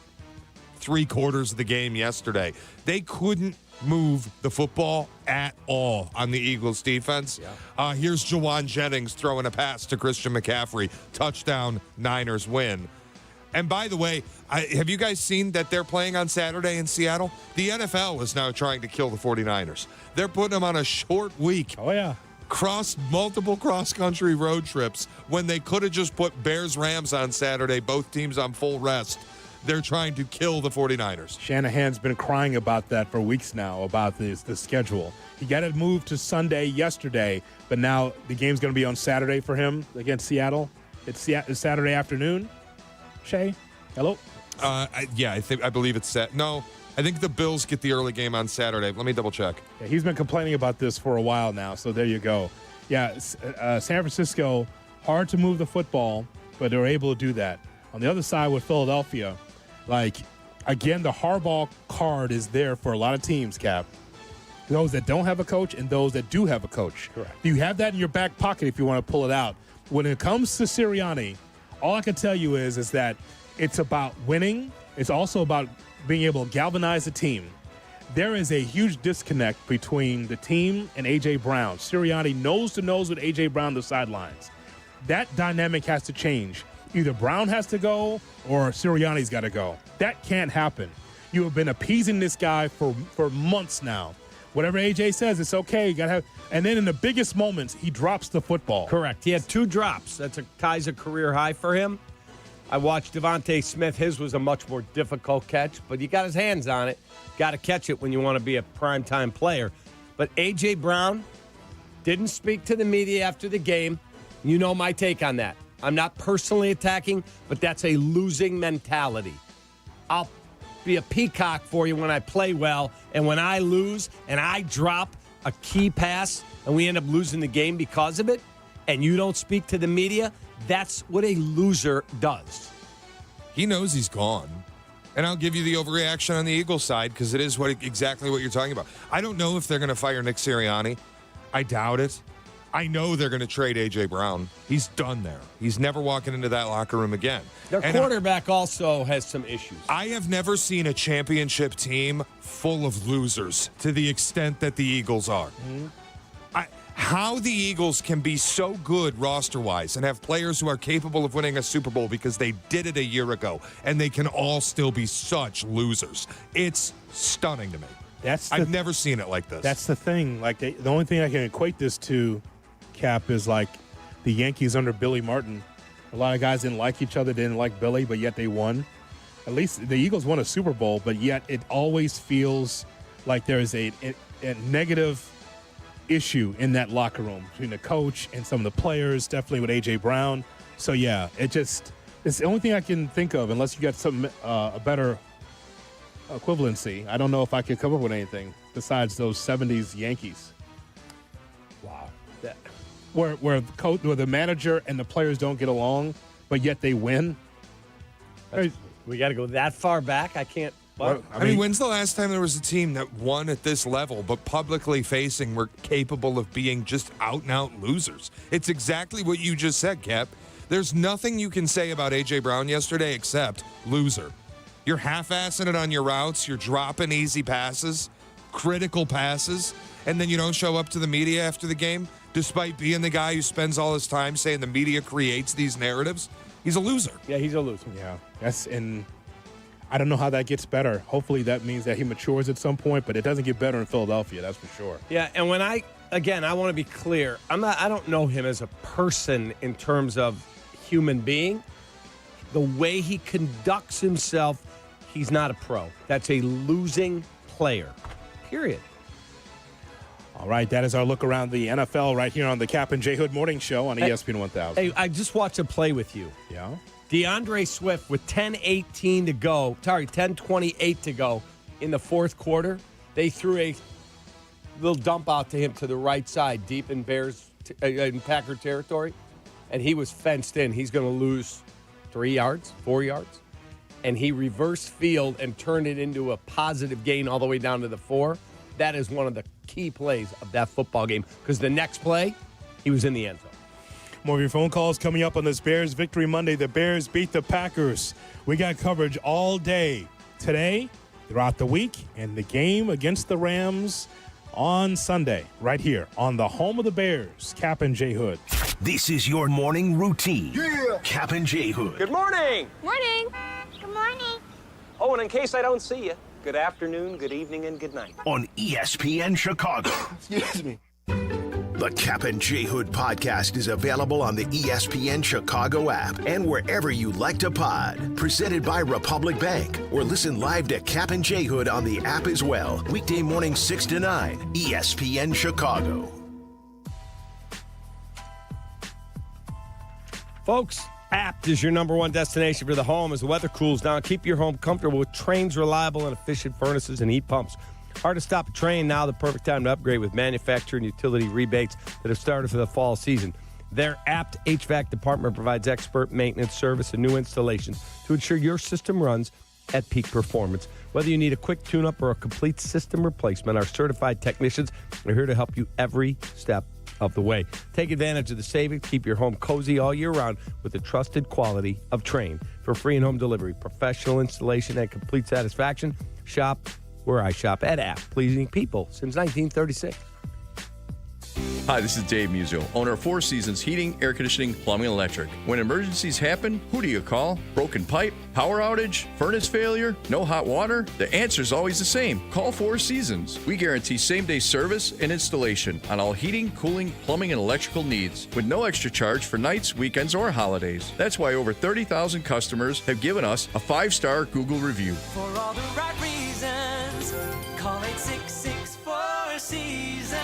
3 quarters of the game yesterday. They couldn't move the football at all on the Eagles defense. Yeah. Here's Jawan Jennings throwing a pass to Christian McCaffrey. Touchdown, Niners win. And by the way, have you guys seen that they're playing on Saturday in Seattle? The NFL is now trying to kill the 49ers. They're putting them on a short week. Oh, yeah. Multiple cross-country road trips when they could have just put Bears-Rams on Saturday, both teams on full rest. They're trying to kill the 49ers. Shanahan's been crying about that for weeks now, about the schedule. He got it moved to Sunday yesterday, but now the game's going to be on Saturday for him against Seattle. It's Saturday afternoon. Shay, hello? I believe it's set. No, I think the Bills get the early game on Saturday. Let me double check. Yeah, he's been complaining about this for a while now, so there you go. Yeah, San Francisco, hard to move the football, but they're able to do that. On the other side with Philadelphia, again, the Harbaugh card is there for a lot of teams, Cap. Those that don't have a coach and those that do have a coach. Correct. You have that in your back pocket if you want to pull it out. When it comes to Sirianni, all I can tell you is that it's about winning. It's also about being able to galvanize the team. There is a huge disconnect between the team and A.J. Brown. Sirianni nose to nose with A.J. Brown on the sidelines. That dynamic has to change. Either Brown has to go or Sirianni's got to go. That can't happen. You have been appeasing this guy for months now. Whatever A.J. says, it's okay. You gotta have, and then in the biggest moments, he drops the football. Correct. He had 2 drops. Ties a career high for him. I watched Devontae Smith. His was a much more difficult catch, but he got his hands on it. Got to catch it when you want to be a primetime player. But A.J. Brown didn't speak to the media after the game. You know my take on that. I'm not personally attacking, but that's a losing mentality. I'll be a peacock for you when I play well, and when I lose and I drop a key pass and we end up losing the game because of it, and you don't speak to the media, that's what a loser does. He knows he's gone. And I'll give you the overreaction on the Eagles side because it is exactly what you're talking about. I don't know if they're going to fire Nick Sirianni. I doubt it. I know they're going to trade A.J. Brown. He's done there. He's never walking into that locker room again. Their quarterback also has some issues. I have never seen a championship team full of losers to the extent that the Eagles are. Mm-hmm. How the Eagles can be so good roster-wise and have players who are capable of winning a Super Bowl because they did it a year ago, and they can all still be such losers. It's stunning to me. I've never seen it like this. That's the thing. The only thing I can equate this to, Cap, is like the Yankees under Billy Martin. A lot of guys didn't like each other, didn't like Billy, but yet they won. At least the Eagles won a Super Bowl, but yet it always feels like there is a negative issue in that locker room between the coach and some of the players, definitely with A.J. Brown. So, yeah, it's the only thing I can think of, unless you got some a better equivalency. I don't know if I could come up with anything besides those 70s Yankees. Wow. Where the manager and the players don't get along, but yet they win. We got to go that far back? I can't. Well, I mean, when's the last time there was a team that won at this level, but publicly facing were capable of being just out-and-out losers? It's exactly what you just said, Cap. There's nothing you can say about A.J. Brown yesterday except loser. You're half-assing it on your routes. You're dropping easy passes, critical passes, and then you don't show up to the media after the game, despite being the guy who spends all his time saying the media creates these narratives. He's a loser. Yeah, he's a loser. Yeah, and I don't know how that gets better. Hopefully that means that he matures at some point, but it doesn't get better in Philadelphia, that's for sure. Yeah, and when I want to be clear. I don't know him as a person in terms of human being. The way he conducts himself, he's not a pro. That's a losing player, period. All right, that is our look around the NFL right here on the Kap and J Hood Morning Show on ESPN 1000. Hey, I just watched a play with you. Yeah? DeAndre Swift with 10:28 to go in the fourth quarter. They threw a little dump out to him to the right side, deep in Packer territory, and he was fenced in. He's going to lose 4 yards, and he reversed field and turned it into a positive gain all the way down to the 4. That is one of the key plays of that football game because the next play, he was in the end zone. More of your phone calls coming up on this Bears Victory Monday. The Bears beat the Packers. We got coverage all day. Today, throughout the week, and the game against the Rams on Sunday, right here on the home of the Bears, Kap and J Hood. This is your morning routine. Yeah. Kap and J Hood. Good morning. Morning. Good morning. Oh, and in case I don't see you, good afternoon, good evening, and good night. On ESPN Chicago. Excuse me. The Kap and J Hood podcast is available on the ESPN Chicago app and wherever you like to pod. Presented by Republic Bank. Or listen live to Kap and J Hood on the app as well. Weekday morning 6 to 9, ESPN Chicago. Folks, Apt is your number one destination for the home as the weather cools down. Keep your home comfortable with Trane's reliable and efficient furnaces and heat pumps. Hard to stop a Trane now, the perfect time to upgrade with manufacturer and utility rebates that have started for the fall season. Their Apt HVAC department provides expert maintenance, service, and new installations to ensure your system runs at peak performance. Whether you need a quick tune-up or a complete system replacement, our certified technicians are here to help you every step of the way. Take advantage of the savings. Keep your home cozy all year round with the trusted quality of Trane. For free and home delivery, professional installation, and complete satisfaction, shop where I shop at Apt, pleasing people since 1936. Hi, this is Dave Muzio, owner of Four Seasons Heating, Air Conditioning, Plumbing, and Electric. When emergencies happen, who do you call? Broken pipe, power outage, furnace failure, no hot water? The answer is always the same. Call Four Seasons. We guarantee same-day service and installation on all heating, cooling, plumbing, and electrical needs with no extra charge for nights, weekends, or holidays. That's why over 30,000 customers have given us a 5-star Google review. For all the right reasons, call 866-4 Seasons.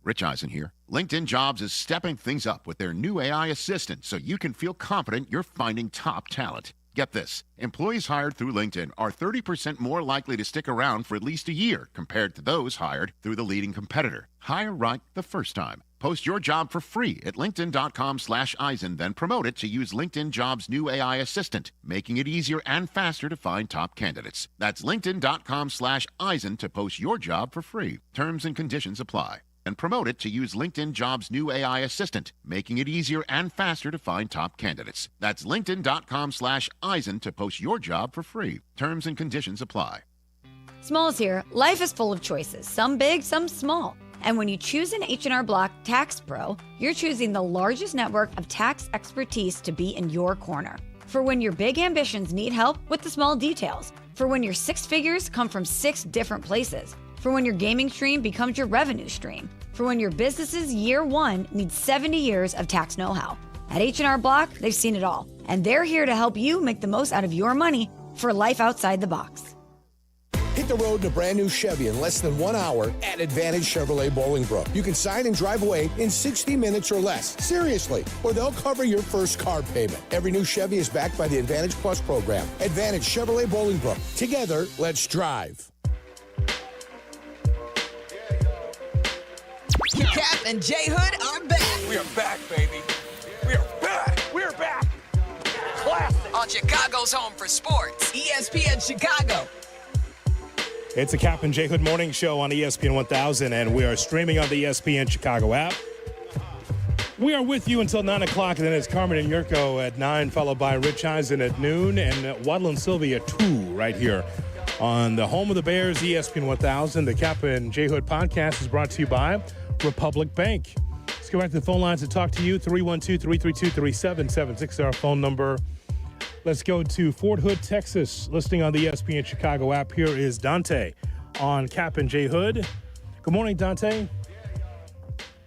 Rich Eisen here. LinkedIn Jobs is stepping things up with their new AI assistant so you can feel confident you're finding top talent. Get this. Employees hired through LinkedIn are 30% more likely to stick around for at least a year compared to those hired through the leading competitor. Hire right the first time. Post your job for free at linkedin.com/Eisen, then promote it to use LinkedIn Jobs' new AI assistant, making it easier and faster to find top candidates. That's linkedin.com/Eisen to post your job for free. Terms and conditions apply. And promote it to use LinkedIn Jobs' new AI assistant, making it easier and faster to find top candidates. That's linkedin.com/Eisen to post your job for free. Terms and conditions apply. Smalls here. Life is full of choices, some big, some small. And when you choose an H&R Block Tax Pro, you're choosing the largest network of tax expertise to be in your corner. For when your big ambitions need help with the small details. For when your 6 figures come from 6 different places. For when your gaming stream becomes your revenue stream. For when your business's year 1 needs 70 years of tax know-how. At H&R Block, they've seen it all. And they're here to help you make the most out of your money for life outside the box. Hit the road in a brand new Chevy in less than 1 hour at Advantage Chevrolet Bolingbrook. You can sign and drive away in 60 minutes or less. Seriously. Or they'll cover your first car payment. Every new Chevy is backed by the Advantage Plus program. Advantage Chevrolet Bolingbrook. Together, let's drive. Kap and J Hood are back. We are back, baby. We are back. We are back. Classic. On Chicago's home for sports, ESPN Chicago. It's a Kap and J Hood morning show on ESPN 1000, and we are streaming on the ESPN Chicago app. We are with you until 9 o'clock, and then it's Carmen Jurko at 9, followed by Rich Eisen at noon, and Waddle Silvy at 2 right here on the home of the Bears, ESPN 1000. The Kap and J Hood podcast is brought to you by Republic Bank. Let's go back to the phone lines and talk to you. 312-332-3776, our phone number. Let's go to Fort Hood, Texas. Listening on the ESPN Chicago app, here is Dante on Kap and J Hood. Good morning, Dante.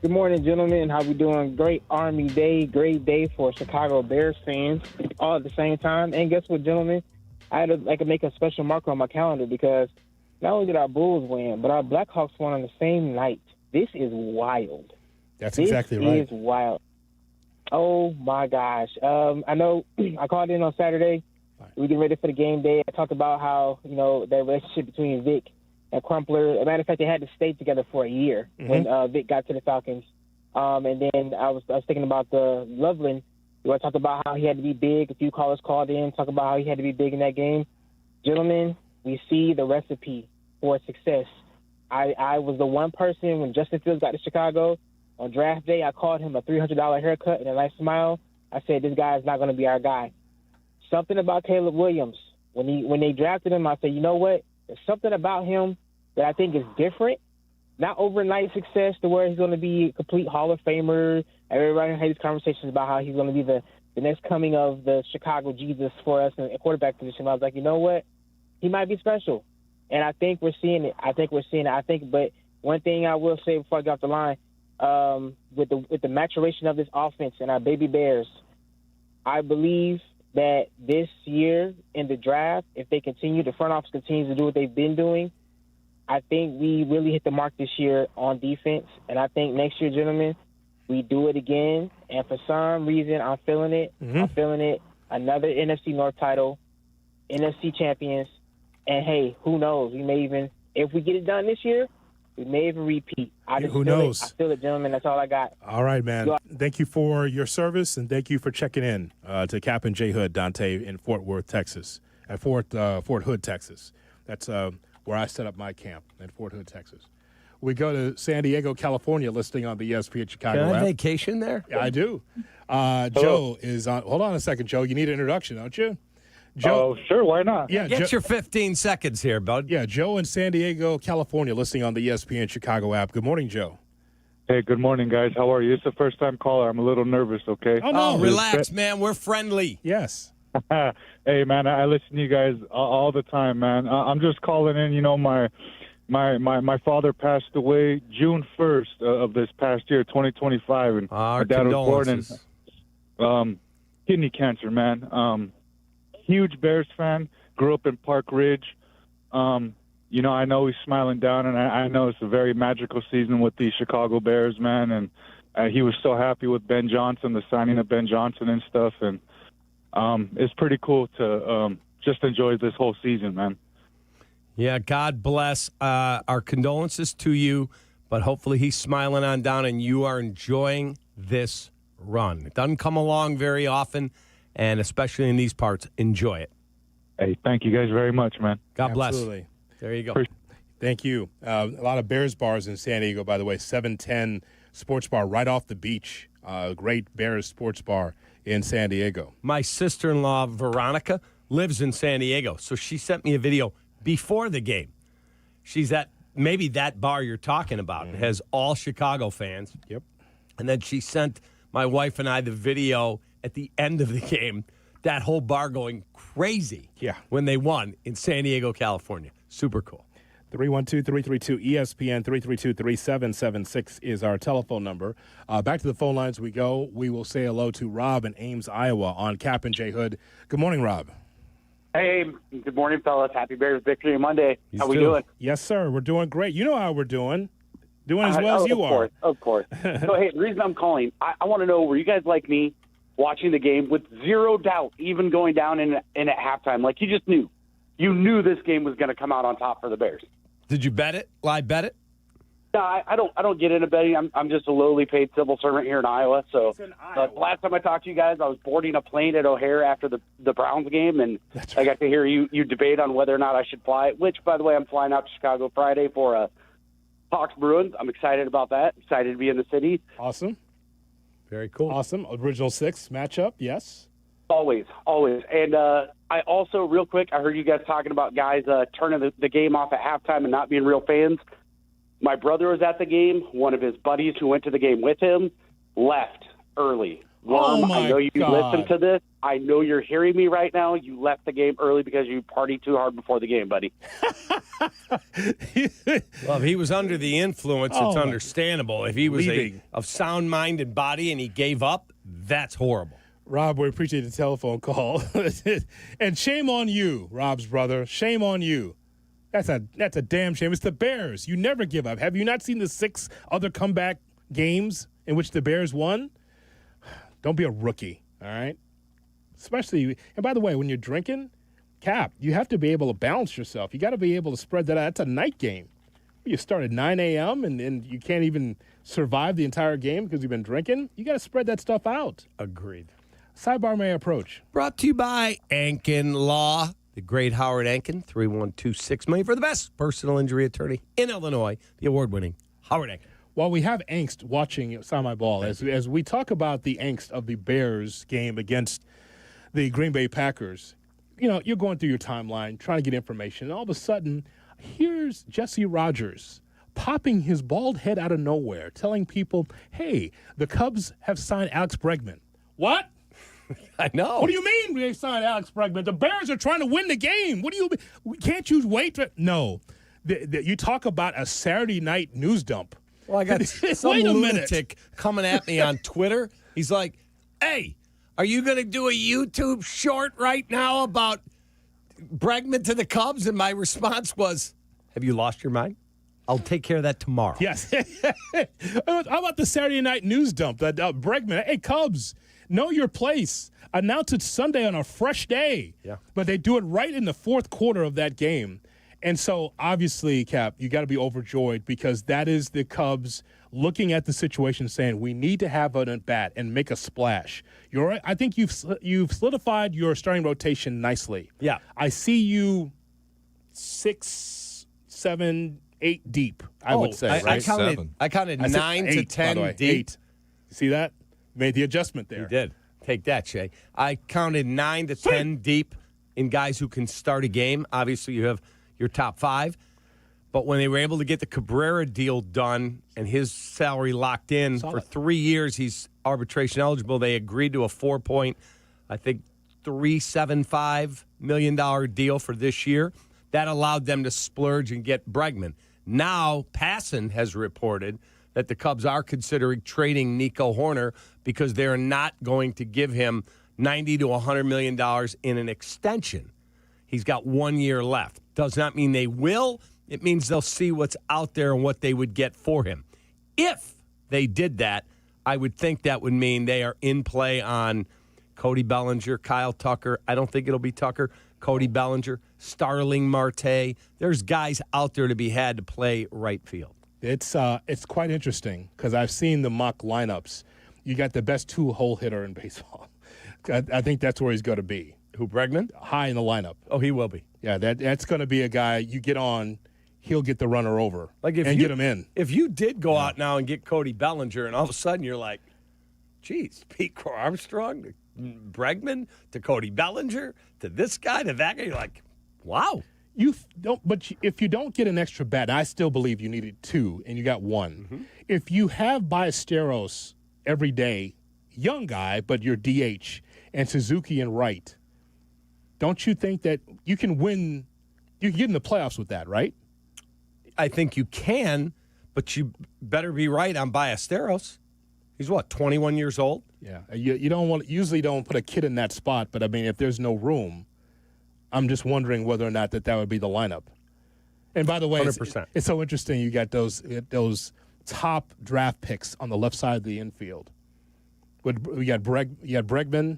Good morning, gentlemen. How we doing? Great Army Day, great day for Chicago Bears fans all at the same time. And guess what, gentlemen? I had to make a special marker on my calendar because not only did our Bulls win, but our Blackhawks won on the same night. This is wild. That's exactly right. This is wild. Oh, my gosh. I know I called in on Saturday. We getting ready for the game day. I talked about how, the relationship between Vic and Crumpler. As a matter of fact, they had to stay together for a year when Vic got to the Falcons. And then I was thinking about the Loveland. I talked about how he had to be big. A few callers called in, talk about how he had to be big in that game. Gentlemen, we see the recipe for success. I was the one person when Justin Fields got to Chicago on draft day. I called him a $300 haircut and a nice smile. I said, this guy is not going to be our guy. Something about Caleb Williams when they drafted him, I said, you know what? There's something about him that I think is different. Not overnight success to where he's going to be a complete Hall of Famer. Everybody had these conversations about how he's going to be the next coming of the Chicago Jesus for us in a quarterback position. I was like, you know what? He might be special. And I think we're seeing it. But one thing I will say before I get off the line, with the maturation of this offense and our baby Bears, I believe that this year in the draft, if they continue, the front office continues to do what they've been doing, I think we really hit the mark this year on defense. And I think next year, gentlemen, we do it again. And for some reason, I'm feeling it. Mm-hmm. I'm feeling it. Another NFC North title, NFC champions. And, hey, who knows? We may even, if we get it done this year, we may even repeat. Who knows? I feel it, gentlemen. That's all I got. All right, man. Thank you for your service, and thank you for checking in to Kap and J Hood, Dante, in Fort Worth, Texas, at Fort Hood, Texas. That's where I set up my camp, in Fort Hood, Texas. We go to San Diego, California, listing on the ESPN Chicago Can I app. vacation there? Yeah, I do. Joe is on. Hold on a second, Joe. You need an introduction, don't you? Joe, sure, why not? Yeah, Get your 15 seconds here, bud. Yeah, Joe in San Diego, California, listening on the ESPN Chicago app. Good morning, Joe. Hey, good morning, guys. How are you? It's the first time caller. I'm a little nervous, okay? Oh, no. Relax, man. We're friendly. Yes. Hey, man, I listen to you guys all the time, man. I'm just calling in. You know, my father passed away June 1st of this past year, 2025. And Our my dad was born condolences. kidney cancer, man. Huge Bears fan. Grew up in Park Ridge. You know, I know he's smiling down, and I know it's a very magical season with the Chicago Bears, man. And he was so happy with Ben Johnson, the signing of Ben Johnson and stuff. And it's pretty cool to just enjoy this whole season, man. Yeah, God bless. Our condolences to you, but hopefully he's smiling on down and you are enjoying this run. It doesn't come along very often, and especially in these parts, enjoy it. Hey, thank you guys very much, man. God bless. Absolutely. There you go. Thank you. A lot of Bears bars in San Diego, by the way. 710 Sports Bar right off the beach. Great Bears sports bar in San Diego. My sister-in-law, Veronica, lives in San Diego, so she sent me a video before the game. She's at maybe that bar you're talking about. It has all Chicago fans. Yep. And then she sent my wife and I the video at the end of the game, that whole bar going crazy when they won in San Diego, California. Super cool. 312-332-ESPN, 332-3776 is our telephone number. Back to the phone lines we go. We will say hello to Rob in Ames, Iowa on Kap and J Hood. Good morning, Rob. Hey, good morning, fellas. Happy Bears Victory Monday. How we doing? Yes, sir. We're doing great. You know how we're doing. Doing as well as you are. Of course. So, hey, the reason I'm calling, I want to know, were you guys like me watching the game with zero doubt, even going down in at halftime? Like, you just knew. You knew this game was going to come out on top for the Bears. Did you bet it? Live bet it? No, I don't get into betting. I'm just a lowly paid civil servant here in Iowa. So last time I talked to you guys, I was boarding a plane at O'Hare after the Browns game, and I got to hear you debate on whether or not I should fly. Which, by the way, I'm flying out to Chicago Friday for Hawks Bruins. I'm excited about that. Excited to be in the city. Awesome. Very cool. Awesome. Original six matchup. Yes. Always. And I also, real quick, I heard you guys talking about guys turning the game off at halftime and not being real fans. My brother was at the game. One of his buddies who went to the game with him left early. Worm, I know you listen to this. I know you're hearing me right now. You left the game early because you partied too hard before the game, buddy. Well, if he was under the influence, it's understandable. If he was of sound mind and body and he gave up, that's horrible. Rob, we appreciate the telephone call. And shame on you, Rob's brother. Shame on you. That's a damn shame. It's the Bears. You never give up. Have you not seen the 6 other comeback games in which the Bears won? Don't be a rookie, all right? Especially, and by the way, when you're drinking, Kap, you have to be able to balance yourself. You got to be able to spread that out. That's a night game. You start at 9 a.m. and you can't even survive the entire game because you've been drinking. You got to spread that stuff out. Agreed. Sidebar may approach. Brought to you by Ankin Law. The great Howard Ankin, 312-6 million for the best personal injury attorney in Illinois, the award-winning Howard Ankin. While we have angst watching Sound My Ball, as we talk about the angst of the Bears game against the Green Bay Packers, you're going through your timeline trying to get information, and all of a sudden, here's Jesse Rogers popping his bald head out of nowhere, telling people, hey, the Cubs have signed Alex Bregman. What? I know. What do you mean they signed Alex Bregman? The Bears are trying to win the game. What do you mean? Can't you wait? No. You talk about a Saturday night news dump. Well, I got some lunatic coming at me on Twitter. He's like, hey, are you going to do a YouTube short right now about Bregman to the Cubs? And my response was, have you lost your mind? I'll take care of that tomorrow. Yes. How about the Saturday night news dump? Bregman, hey, Cubs, know your place. Announce it Sunday on a fresh day. Yeah. But they do it right in the fourth quarter of that game. And so, obviously, Cap, you got to be overjoyed because that is the Cubs looking at the situation saying, we need to have an at-bat and make a splash. I think you've solidified your starting rotation nicely. Yeah. I see you 6, 7, 8 deep, I would say. Right? I counted 9 to 10 deep. 8. You see that? Made the adjustment there. You did. Take that, Shay. I counted 9 to 10 deep in guys who can start a game. Obviously, you have your top 5. But when they were able to get the Cabrera deal done and his salary locked in for 3 years, he's arbitration eligible. They agreed to a $4.375 million deal for this year. That allowed them to splurge and get Bregman. Now, Passan has reported that the Cubs are considering trading Nico Horner because they're not going to give him $90 to $100 million in an extension. He's got 1 year left. Does not mean they will. It means they'll see what's out there and what they would get for him. If they did that, I would think that would mean they are in play on Cody Bellinger, Kyle Tucker. I don't think it'll be Tucker. Cody Bellinger, Starling Marte. There's guys out there to be had to play right field. It's quite interesting because I've seen the mock lineups. You got the best 2-hole hitter in baseball. I think that's where he's going to be. Who, Bregman? High in the lineup. Oh, he will be. Yeah, that's going to be a guy you get on, he'll get the runner over and get him in. If you did go out now and get Cody Bellinger and all of a sudden you're like, geez, Pete Crow Armstrong to Bregman to Cody Bellinger to this guy to that guy, you're like, wow. But if you don't get an extra bat, I still believe you needed 2 and you got 1. Mm-hmm. If you have Ballesteros every day, young guy, but you're DH, and Suzuki and Wright, don't you think that you can win? You can get in the playoffs with that, right? I think you can, but you better be right on Ballesteros. He's 21 years old? Yeah. You usually don't put a kid in that spot, but I mean, if there's no room, I'm just wondering whether or not that would be the lineup. And by the way, 100%. It's so interesting. You got those top draft picks on the left side of the infield. You got Bregman,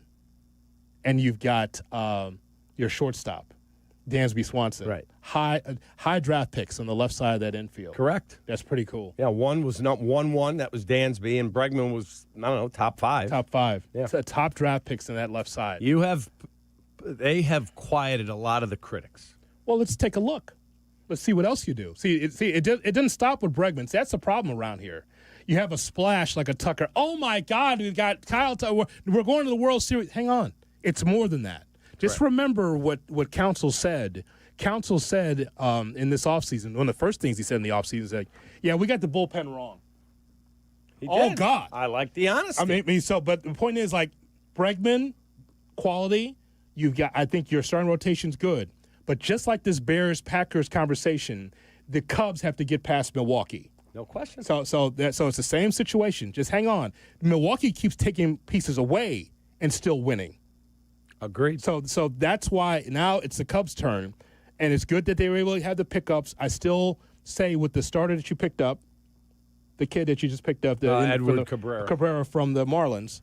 and you've got your shortstop, Dansby Swanson. Right. High draft picks on the left side of that infield. Correct. That's pretty cool. Yeah, one was not 1-1. That was Dansby, and Bregman was, I don't know, top 5. Top 5. Yeah. So top draft picks on that left side. They have quieted a lot of the critics. Well, let's take a look. Let's see what else you do. It didn't stop with Bregman. See, that's the problem around here. You have a splash like a Tucker. Oh, my God, we've got Kyle Tucker. We're going to the World Series. Hang on. It's more than that. Just remember what Counsell said. Counsell said in this offseason, one of the first things he said in the offseason is like, yeah, we got the bullpen wrong. He oh, did. God. I like the honesty. I mean, but the point is, like, Bregman, quality, I think your starting rotation's good. But just like this Bears-Packers conversation, the Cubs have to get past Milwaukee. No question. So it's the same situation. Just hang on. Milwaukee keeps taking pieces away and still winning. Agreed. So that's why now it's the Cubs' turn, and it's good that they were able to have the pickups. I still say with the starter that you picked up, the kid that you just picked up, Edward Cabrera from the Marlins.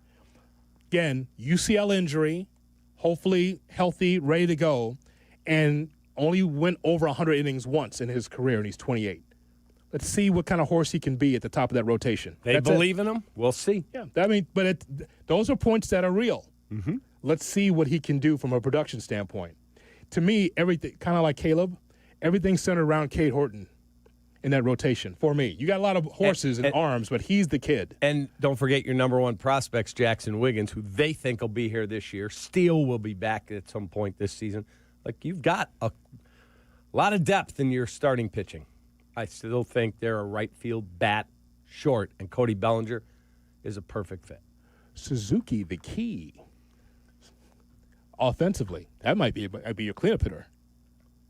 Again, UCL injury, hopefully healthy, ready to go, and only went over 100 innings once in his career, and he's 28. Let's see what kind of horse he can be at the top of that rotation. They believe in him. We'll see. Yeah, those are points that are real. Mm-hmm. Let's see what he can do from a production standpoint. To me, everything, kind of like Caleb, everything's centered around Cade Horton. in that rotation for me. You got a lot of horses and arms, but he's the kid. And don't forget your number one prospects, Jackson Wiggins, who they think will be here this year. Steele will be back at some point this season. Like, you've got a lot of depth in your starting pitching. I still think they're a right field bat short, and Cody Bellinger is a perfect fit. Suzuki, the key. Offensively, that might be your cleanup hitter.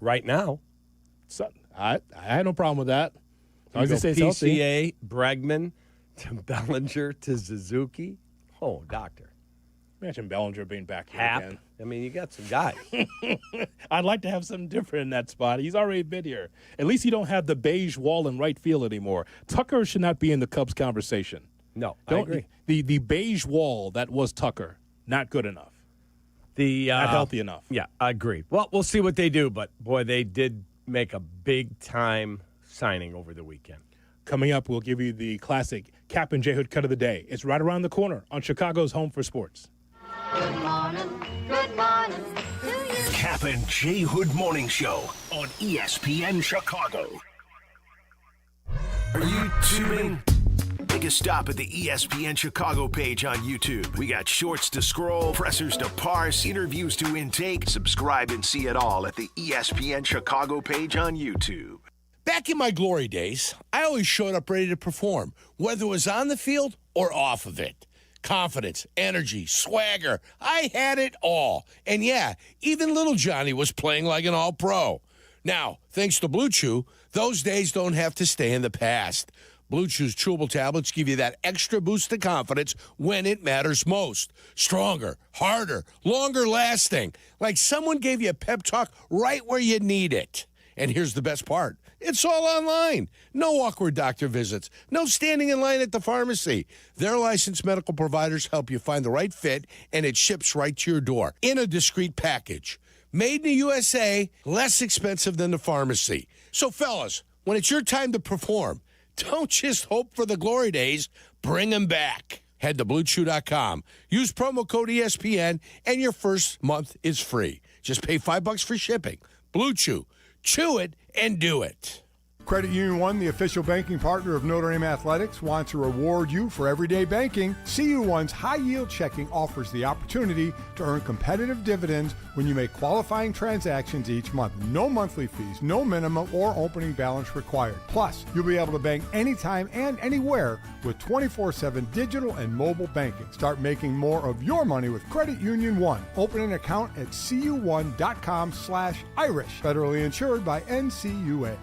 Right now. So, I had no problem with that. You go PCA, Bregman, to Bellinger, to Suzuki. Oh, doctor. Imagine Bellinger being back here Hap. again. I mean, you got some guys. I'd like to have something different in that spot. He's already been here. At least you don't have the beige wall in right field anymore. Tucker should not be in the Cubs conversation. No, I agree. The beige wall that was Tucker, not good enough. Not healthy enough. Yeah, I agree. Well, we'll see what they do, but, boy, they did make a big-time signing over the weekend. Coming up, we'll give you the classic Kap and J Hood cut of the day. It's right around the corner on Chicago's Home for Sports. Good morning to you. Kap and J Hood Morning Show on ESPN Chicago. Are you tuning? Take a stop at the ESPN Chicago page on YouTube. We got shorts to scroll, pressers to parse, interviews to intake. Subscribe and see it all at the ESPN Chicago page on YouTube. Back in my glory days, I always showed up ready to perform, whether it was on the field or off of it. Confidence, energy, swagger. I had it all. And yeah, even little Johnny was playing like an all-pro. Now, thanks to Blue Chew, those days don't have to stay in the past. Blue Chew's chewable tablets give you that extra boost of confidence when it matters most. Stronger, harder, longer lasting. Like someone gave you a pep talk right where you need it. And here's the best part. It's all online. No awkward doctor visits. No standing in line at the pharmacy. Their licensed medical providers help you find the right fit, and it ships right to your door in a discreet package. Made in the USA, less expensive than the pharmacy. So, fellas, when it's your time to perform, don't just hope for the glory days. Bring them back. Head to BlueChew.com. Use promo code ESPN, and your first month is free. Just pay $5 for shipping. Blue Chew. Chew it and do it. Credit Union One, the official banking partner of Notre Dame Athletics, wants to reward you for everyday banking. CU One's high-yield checking offers the opportunity to earn competitive dividends when you make qualifying transactions each month. No monthly fees, no minimum or opening balance required. Plus, you'll be able to bank anytime and anywhere with 24/7 digital and mobile banking. Start making more of your money with Credit Union One. Open an account at cu1.com/Irish. Federally insured by NCUA.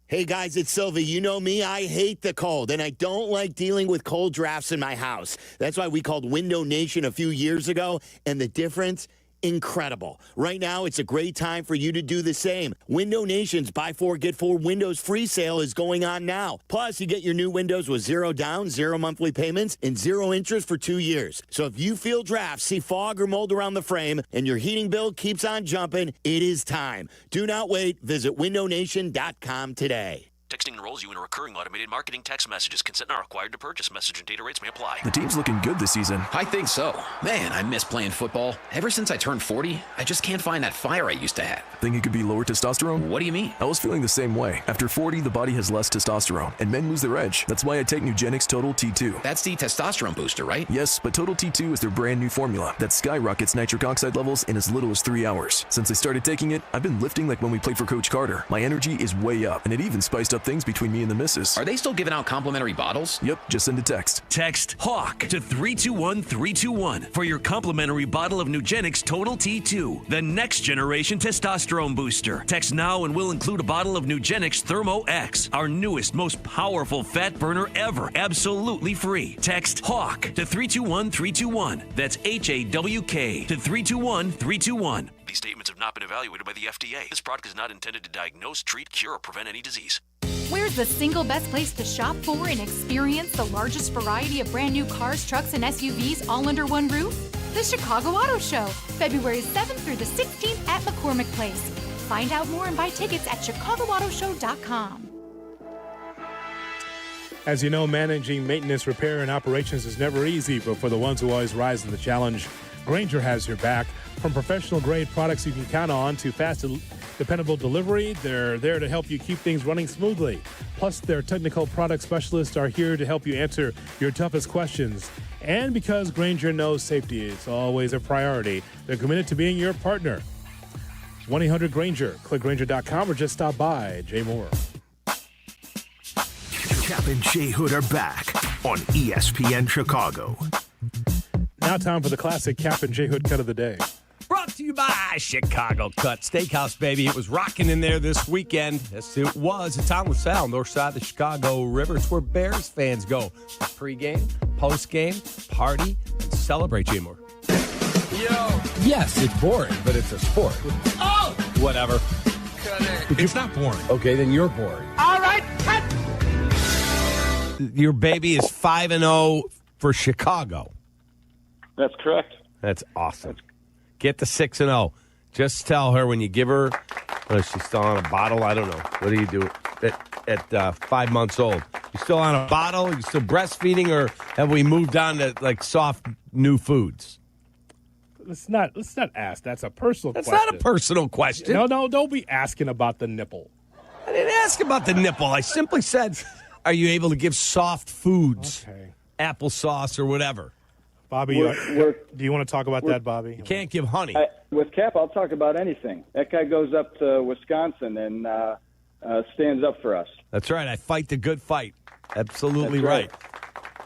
Hey guys, it's Silvy. You know me, I hate the cold, and I don't like dealing with cold drafts in my house. That's why we called Window Nation a few years ago, and the difference, incredible. Right now, it's a great time for you to do the same. Window Nation's Buy 4, Get 4 Windows free sale is going on now. Plus, you get your new windows with 0 down, 0 monthly payments, and 0 interest for 2 years. So if you feel drafts, see fog or mold around the frame, and your heating bill keeps on jumping, it is time. Do not wait. Visit windownation.com today. Texting enrolls you in a recurring automated marketing text messages. Consent not required to purchase. Message and data rates may apply. The team's looking good this season. I think so. Man, I miss playing football. Ever since I turned 40, I just can't find that fire I used to have. Think it could be lower testosterone? What do you mean? I was feeling the same way. After 40, the body has less testosterone, and men lose their edge. That's why I take Nugenix Total T2. That's the testosterone booster, right? Yes, but Total T2 is their brand new formula that skyrockets nitric oxide levels in as little as 3 hours. Since I started taking it, I've been lifting like when we played for Coach Carter. My energy is way up, and it even spiced up things between me and the missus. Are they still giving out complimentary bottles? Yep, just send a text. Text HAWK to 321-321 for your complimentary bottle of Nugenix Total T2, the next generation testosterone booster. Text now and we'll include a bottle of Nugenix Thermo X, our newest, most powerful fat burner ever, absolutely free. Text HAWK to 321-321. That's HAWK to 321-321. These statements have not been evaluated by the FDA. This product is not intended to diagnose, treat, cure, or prevent any disease. Where's the single best place to shop for and experience the largest variety of brand new cars, trucks, and SUVs all under one roof? The Chicago Auto Show, February 7th through the 16th at McCormick Place. Find out more and buy tickets at chicagoautoshow.com. As you know, managing maintenance, repair, and operations is never easy, but for the ones who always rise to the challenge, Grainger has your back. From professional-grade products you can count on to fast Dependable delivery, they're there to help you keep things running smoothly. Plus, their technical product specialists are here to help you answer your toughest questions. And because Grainger knows safety is always a priority, they're committed to being your partner. 1-800-GRAINGER. Click Grainger.com or just stop by. Jay Moore. Kap and J Hood are back on ESPN Chicago. Now time for the classic Kap and J Hood cut of the day. Brought to you by Chicago Cut Steakhouse, baby. It was rocking in there this weekend. Yes, it was. It's on LaSalle, north side of the Chicago River. It's where Bears fans go for pregame, postgame, party, and celebrate, Jay Moore. Yo. Yes, it's boring, but it's a sport. Oh! Whatever. Cut it. It's not boring. Okay, then you're boring. All right, cut! Your baby is 5-0 for Chicago. That's correct. That's awesome. Get the 6-0. Just tell her when you give her, she's still on a bottle. I don't know. What do you do at 5 months old? You still on a bottle? You still breastfeeding, or have we moved on to like soft new foods? Let's not ask. That's a personal question. That's not a personal question. No, don't be asking about the nipple. I didn't ask about the nipple. I simply said, are you able to give soft foods? Okay. Applesauce or whatever. Bobby, do you want to talk about that, Bobby? You can't give honey. With Kap, I'll talk about anything. That guy goes up to Wisconsin and stands up for us. That's right. I fight the good fight. Absolutely right.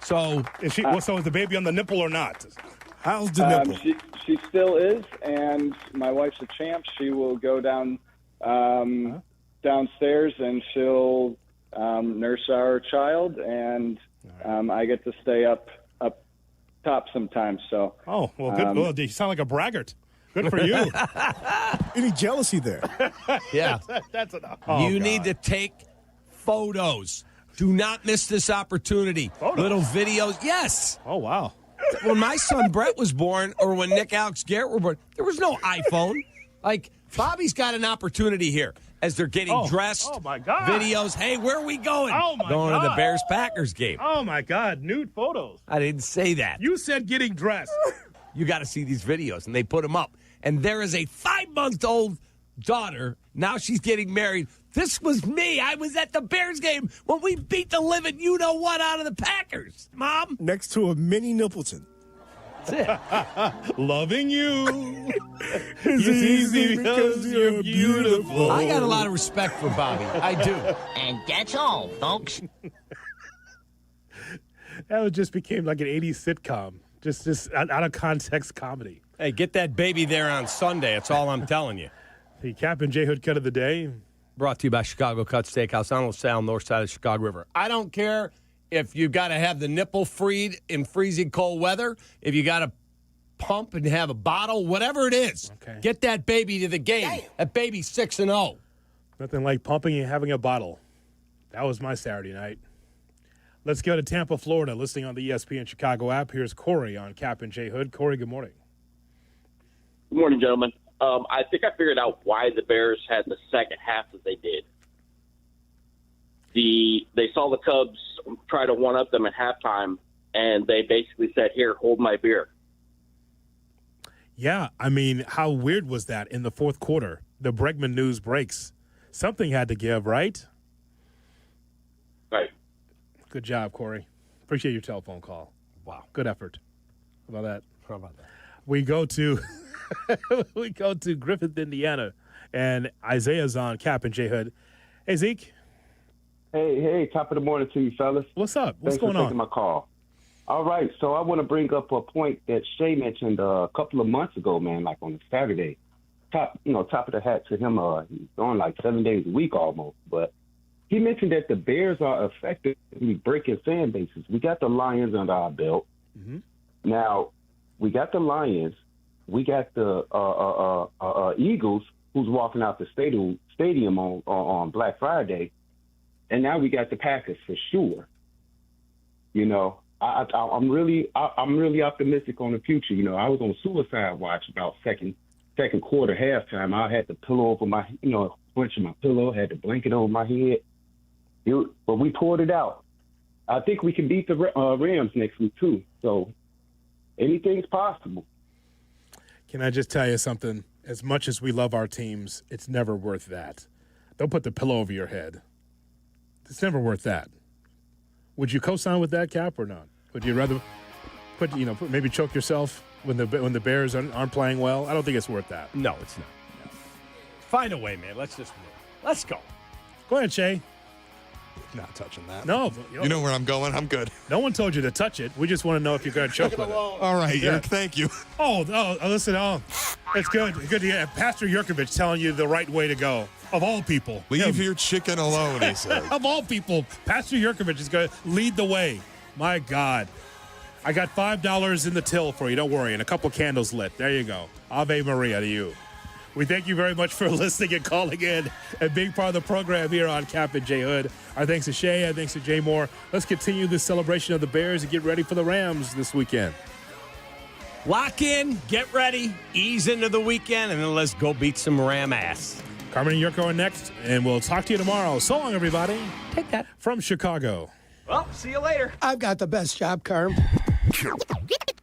So is the baby on the nipple or not? How's the nipple? She still is, and my wife's a champ. She will go down downstairs and she'll nurse our child, and I get to stay up top sometimes. So. Oh, well, good. Well, you sound like a braggart. Good for you. Any jealousy there? Yeah. That's enough. You need to take photos. Do not miss this opportunity. Photos? Little videos. Yes. Oh, wow. When my son Brett was born, or when Nick Alex Garrett were born, there was no iPhone. Like, Bobby's got an opportunity here as they're getting dressed. Oh, my God. Videos. Hey, where are we going? Oh, my going God. to the Bears-Packers game. Oh, my God. Nude photos. I didn't say that. You said getting dressed. You got to see these videos, and they put them up. And there is a 5-month-old daughter. Now she's getting married. This was me. I was at the Bears game when we beat the living you-know-what out of the Packers. Mom? Next to a mini Nippleton. That's it. Loving you is easy because you're beautiful. I got a lot of respect for Bobby. I do. And that's all, folks. That just became like an 80s sitcom. Just out of context comedy. Hey, get that baby there on Sunday. That's all I'm telling you. The Kap and J Hood cut of the day. Brought to you by Chicago Cut Steakhouse on LaSalle, north side of the Chicago River. I don't care if you got to have the nipple freed in freezing cold weather, if you got to pump and have a bottle, whatever it is. Okay. Get that baby to the game. That baby's 6-0. Nothing like pumping and having a bottle. That was my Saturday night. Let's go to Tampa, Florida. Listening on the ESPN Chicago app. Here's Corey on Kap and J Hood. Corey, good morning. Good morning, gentlemen. I think I figured out why the Bears had the second half that they did. They saw the Cubs try to one-up them at halftime, and they basically said, here, hold my beer. Yeah, I mean, how weird was that in the fourth quarter? The Bregman news breaks. Something had to give, right? Right. Good job, Corey. Appreciate your telephone call. Wow. Good effort. How about that? How about that? We go to Griffith, Indiana, and Isaiah's on Kap and J Hood. Hey, Zeke. Hey, top of the morning to you, fellas. What's up? What's going Thanks for taking on? my call. All right, so I want to bring up a point that Shay mentioned a couple of months ago, man, like on a Saturday. Top of the hat to him. He's on like 7 days a week almost, but he mentioned that the Bears are effectively breaking fan bases. We got the Lions under our belt. Mm-hmm. Now, we got the Lions. We got the Eagles, who's walking out the stadium on Black Friday. And now we got the Packers for sure. You know, I'm really optimistic on the future. You know, I was on suicide watch about second quarter, halftime. I had the pillow over my, bunch of my pillow, had the blanket over my head. But we pulled it out. I think we can beat the Rams next week too. So anything's possible. Can I just tell you something? as much as we love our teams, it's never worth that. Don't put the pillow over your head. It's never worth that. Would you co-sign with that, Cap, or not? Would you rather maybe choke yourself when the Bears aren't playing well? I don't think it's worth that. No, it's not. No. Find a way, man. Let's just win. Let's go. Go ahead, Shay. Not touching that. No. You know where I'm going. I'm good. No one told you to touch it. We just want to know if you're going to choke with it. All right, Yeah. Yerk, thank you. Listen. It's good. Good to get Pastor Yurkovich telling you the right way to go. Of all people. Leave your chicken alone, he said. Of all people, Pastor Yurkovich is going to lead the way. My God. I got $5 in the till for you. Don't worry. And a couple candles lit. There you go. Ave Maria to you. We thank you very much for listening and calling in and being part of the program here on Kap and J Hood. Our thanks to Shay. Our thanks to Jay Moore. Let's continue this celebration of the Bears and get ready for the Rams this weekend. Lock in, get ready, ease into the weekend, and then let's go beat some Ram ass. Carmen and Jurko are next, and we'll talk to you tomorrow. So long, everybody. Take that. From Chicago. Well, see you later. I've got the best job, Carm.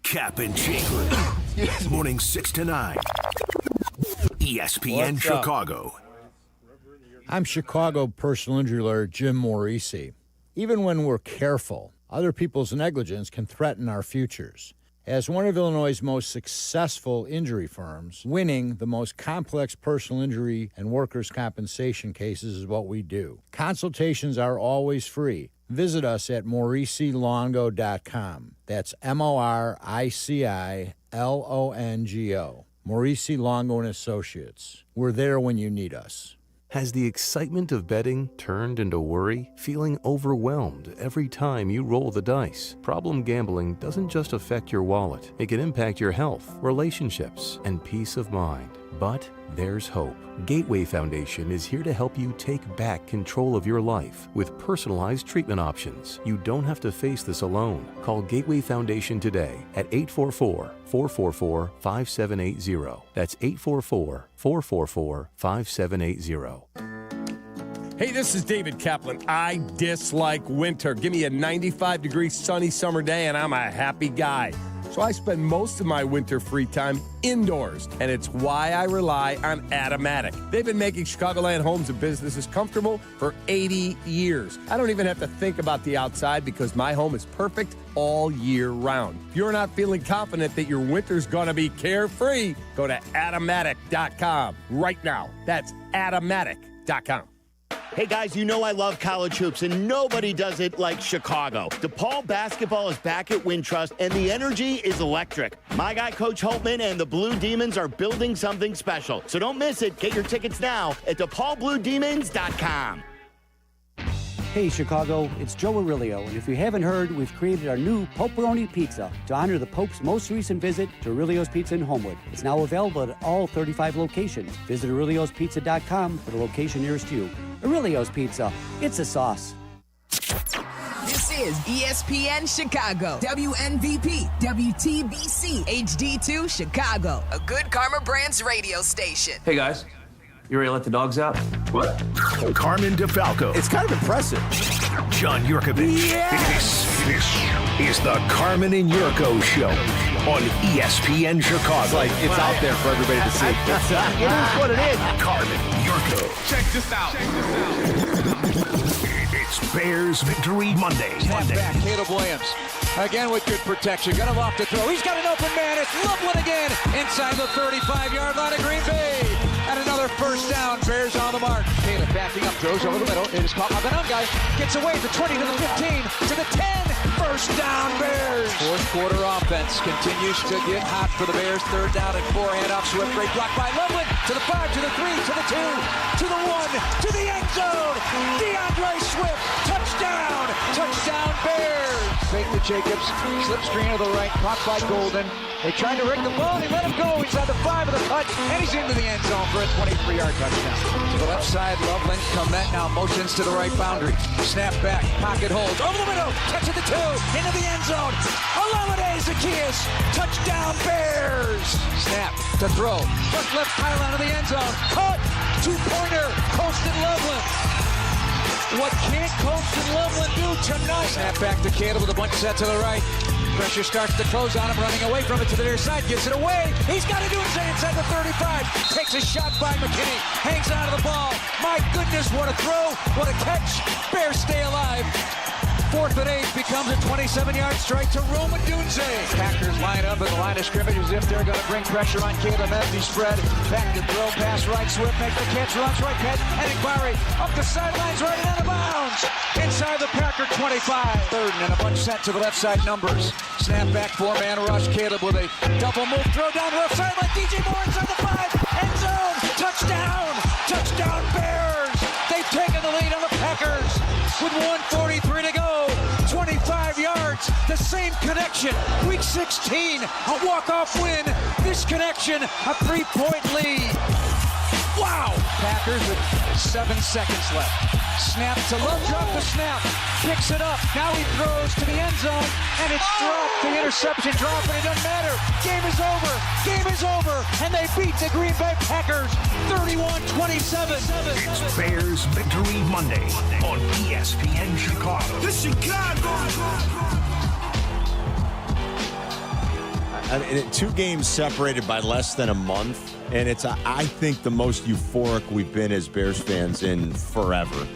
Kap and J Hood. Morning 6 to 9. ESPN Chicago. I'm Chicago personal injury lawyer Jim Morisi. Even when we're careful, other people's negligence can threaten our futures. As one of Illinois' most successful injury firms, winning the most complex personal injury and workers' compensation cases is what we do. Consultations are always free. Visit us at MorisiLongo.com. That's MoriciLongo. Morisi Longo and Associates. We're there when you need us. Has the excitement of betting turned into worry? Feeling overwhelmed every time you roll the dice? Problem gambling doesn't just affect your wallet. It can impact your health, relationships, and peace of mind. But there's hope. Gateway Foundation is here to help you take back control of your life with personalized treatment options. You don't have to face this alone. Call Gateway Foundation today at 844-444-5780. That's 844-444-5780. Hey, this is David Kaplan. I dislike winter. Give me a 95-degree sunny summer day and I'm a happy guy. So I spend most of my winter free time indoors, and it's why I rely on Atomatic. They've been making Chicagoland homes and businesses comfortable for 80 years. I don't even have to think about the outside because my home is perfect all year round. If you're not feeling confident that your winter's gonna be carefree, go to Atomatic.com right now. That's Atomatic.com. Hey guys, you know I love college hoops, and nobody does it like Chicago. DePaul basketball is back at Wintrust, and the energy is electric. My guy, Coach Holtman, and the Blue Demons are building something special. So don't miss it. Get your tickets now at DePaulBlueDemons.com. Hey Chicago, it's Joe Aurelio, and if you haven't heard, we've created our new Poperoni Pizza to honor the Pope's most recent visit to Aurelio's Pizza in Homewood. It's now available at all 35 locations. Visit Aurelio'sPizza.com for the location nearest you. Aurelio's Pizza, it's a sauce. This is ESPN Chicago, WNVP, WTBC, HD2 Chicago, a good Karma Brands radio station. Hey guys, you ready to let the dogs out? What? Carmen DeFalco. It's kind of impressive. John Yurkovich. Yes! This is the Carmen and Jurko Show on ESPN Chicago. It's out there for everybody to see. It is what it is. Carmen Jurko. Check this out. It's Bears Victory Monday. Back, Caleb Williams. Again with good protection. Got him off the throw. He's got an open man. It's Loveland again. Inside the 35-yard line of Green Bay. And another first down. Bears on the mark. Caleb backing up. Throws over the middle. It is caught by the guy. Gets away. The 20 to the 15 to the 10. First down Bears. Fourth quarter offense continues to get hot for the Bears. Third down and 4. Handoff. Swift. Great block by Loveland. To the 5. To the 3. To the 2. To the 1. To the end zone. DeAndre Swift. Touchdown. Touchdown Bears. Fake to Jacobs. Slip screen to the right. Caught by Golden. They tried to rig the ball. They let him go. He's at the 5 of the touch. And he's into the end zone for a 23-yard touchdown. To the left side, Loveland. Komet now motions to the right boundary. Snap back. Pocket holds. Over the middle. Catch at the 2. Into the end zone. Olamide Zaccheaus. Touchdown Bears. Snap to throw. Left pylon of the end zone. Caught. Two-pointer. Posted Loveland. What can't Coach and Loveland do tonight? Snap back to Caleb with a bunch set to the right. Pressure starts to close on him, running away from it to the near side, gets it away. He's got to do it inside the 35. Takes a shot by McKinney, hangs on to the ball. My goodness, what a throw, what a catch. Bears stay alive. 4th and 8 becomes a 27-yard strike to Roman Dunze. Packers line up at the line of scrimmage as if they're going to bring pressure on Caleb. Empty spread, back to throw, pass right, Swift makes the catch, runs right, catch, and inquiry up the sidelines, right and out of bounds. Inside the Packer 25. 3rd and a bunch set to the left side numbers. Snap back, 4-man rush. Caleb with a double move, throw down left side like DJ Moore inside the 5. End zone, touchdown, touchdown Bears. They've taken the lead on the Packers with 1:43 to go. 25 yards, the same connection. Week 16, a walk-off win. This connection, a 3-point lead. Wow! Packers with 7 seconds left. Snap to Love, drop the snap. Picks it up. Now he throws to the end zone, and it's dropped. The interception dropped, and it doesn't matter. Game is over. Game is over. And they beat the Green Bay Packers 31-27. It's Bears Victory Monday on ESPN Chicago. The Chicago. I mean, 2 games separated by less than a month, and it's, I think, the most euphoric we've been as Bears fans in forever.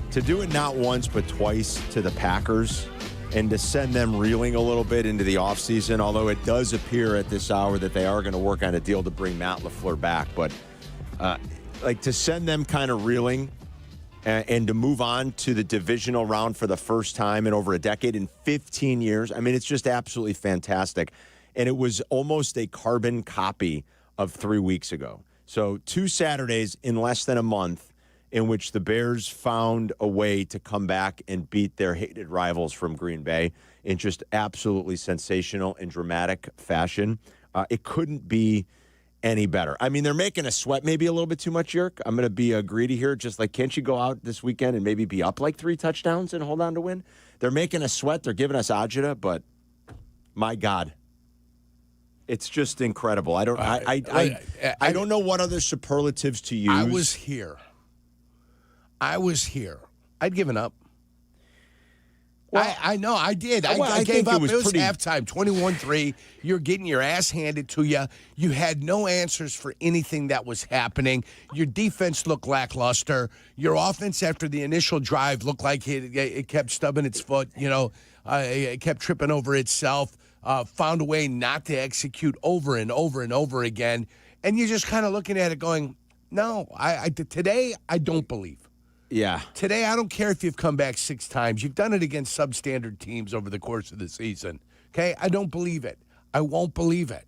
To do it not once but twice to the Packers and to send them reeling a little bit into the offseason, although it does appear at this hour that they are going to work on a deal to bring Matt LaFleur back. But, to send them kind of reeling and to move on to the divisional round for the first time in over a decade, in 15 years, I mean, it's just absolutely fantastic. And it was almost a carbon copy of 3 weeks ago. So 2 Saturdays in less than a month in which the Bears found a way to come back and beat their hated rivals from Green Bay in just absolutely sensational and dramatic fashion. It couldn't be any better. I mean, they're making us sweat maybe a little bit too much, Yerk. I'm going to be greedy here. Just like, can't you go out this weekend and maybe be up like 3 touchdowns and hold on to win? They're making us sweat. They're giving us agita, but my God. It's just incredible. I don't know what other superlatives to use. I was here. I'd given up. Well, I know. I did. I gave up. It was halftime, 21-3. You're getting your ass handed to you. You had no answers for anything that was happening. Your defense looked lackluster. Your offense after the initial drive looked like it kept stubbing its foot. It kept tripping over itself. Found a way not to execute over and over and over again. And you're just kind of looking at it going, no, today I don't believe. Yeah. Today I don't care if you've come back 6 times. You've done it against substandard teams over the course of the season. Okay? I don't believe it. I won't believe it.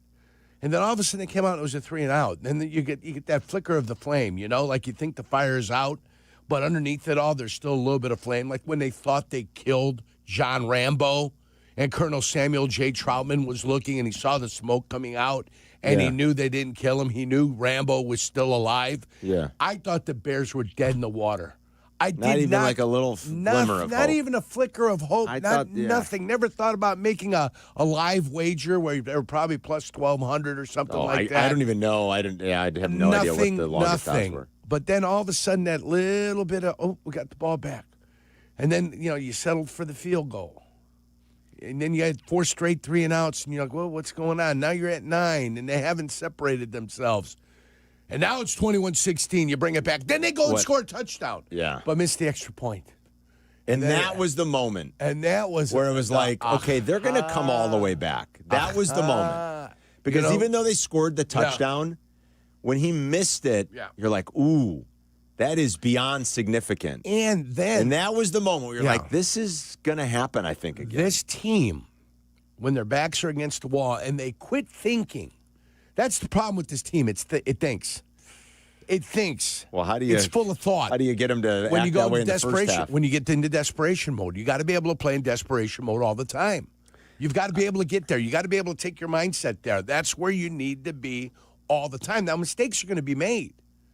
And then all of a sudden they came out and it was a 3 and out. And then you get that flicker of the flame, like you think the fire is out, but underneath it all there's still a little bit of flame. Like when they thought they killed John Rambo. And Colonel Samuel J. Troutman was looking, and he saw the smoke coming out, and he knew they didn't kill him. He knew Rambo was still alive. Yeah. I thought the Bears were dead in the water. Not even like a little glimmer of hope. Not even a flicker of hope. Nothing. Never thought about making a live wager where they were probably plus 1,200 or something like that. I don't even know. I have no idea what the longest odds were. But then all of a sudden, that little bit of, we got the ball back. And then, you settled for the field goal. And then you had 4 straight 3 and outs, and you're like, well, what's going on? Now you're at 9, and they haven't separated themselves. And now it's 21-16. You bring it back. Then they go and score a touchdown. Yeah. But miss the extra point. And that was the moment. And that was where it was like, okay, they're going to come all the way back. That was the moment. Because even though they scored the touchdown, when he missed it, you're like, ooh. That is beyond significant. And that was the moment where you're like, this is going to happen, I think, again. This team, when their backs are against the wall and they quit thinking, that's the problem with this team. It thinks. It thinks. Well, how do you? It's full of thought. How do you get them to act that way in the first half? When you get into desperation mode, you got to be able to play in desperation mode all the time. You've got to be able to get there. You got to be able to take your mindset there. That's where you need to be all the time. Now, mistakes are going to be made.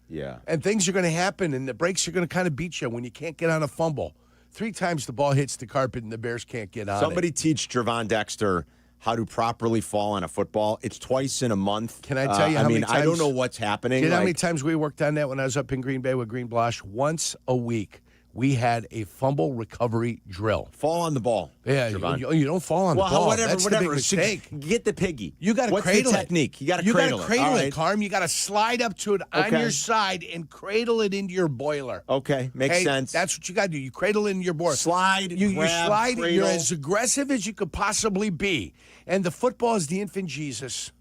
Yeah. And things are going to happen, and the breaks are going to kind of beat you when you can't get on a fumble. 3 times the ball hits the carpet, and the Bears can't get on Somebody teach Gervon Dexter how to properly fall on a football. It's twice in a month. Can I tell you how many times? I don't know what's happening. Do you know how many times we worked on that when I was up in Green Bay with Green Blosh? Once a week. we had a fumble recovery drill. Fall on the ball. Yeah, you don't fall on the ball. Whatever. The big mistake. Get the piggy. You got to What's cradle the technique? You got to You cradle got to cradle it. it, Carm. You got to slide up to it on your side and cradle it into your boiler. Okay, makes sense. That's what you got to do. You cradle it in your boiler. Slide, you grab, slide. cradle. You're as aggressive as you could possibly be. And the football is the infant Jesus.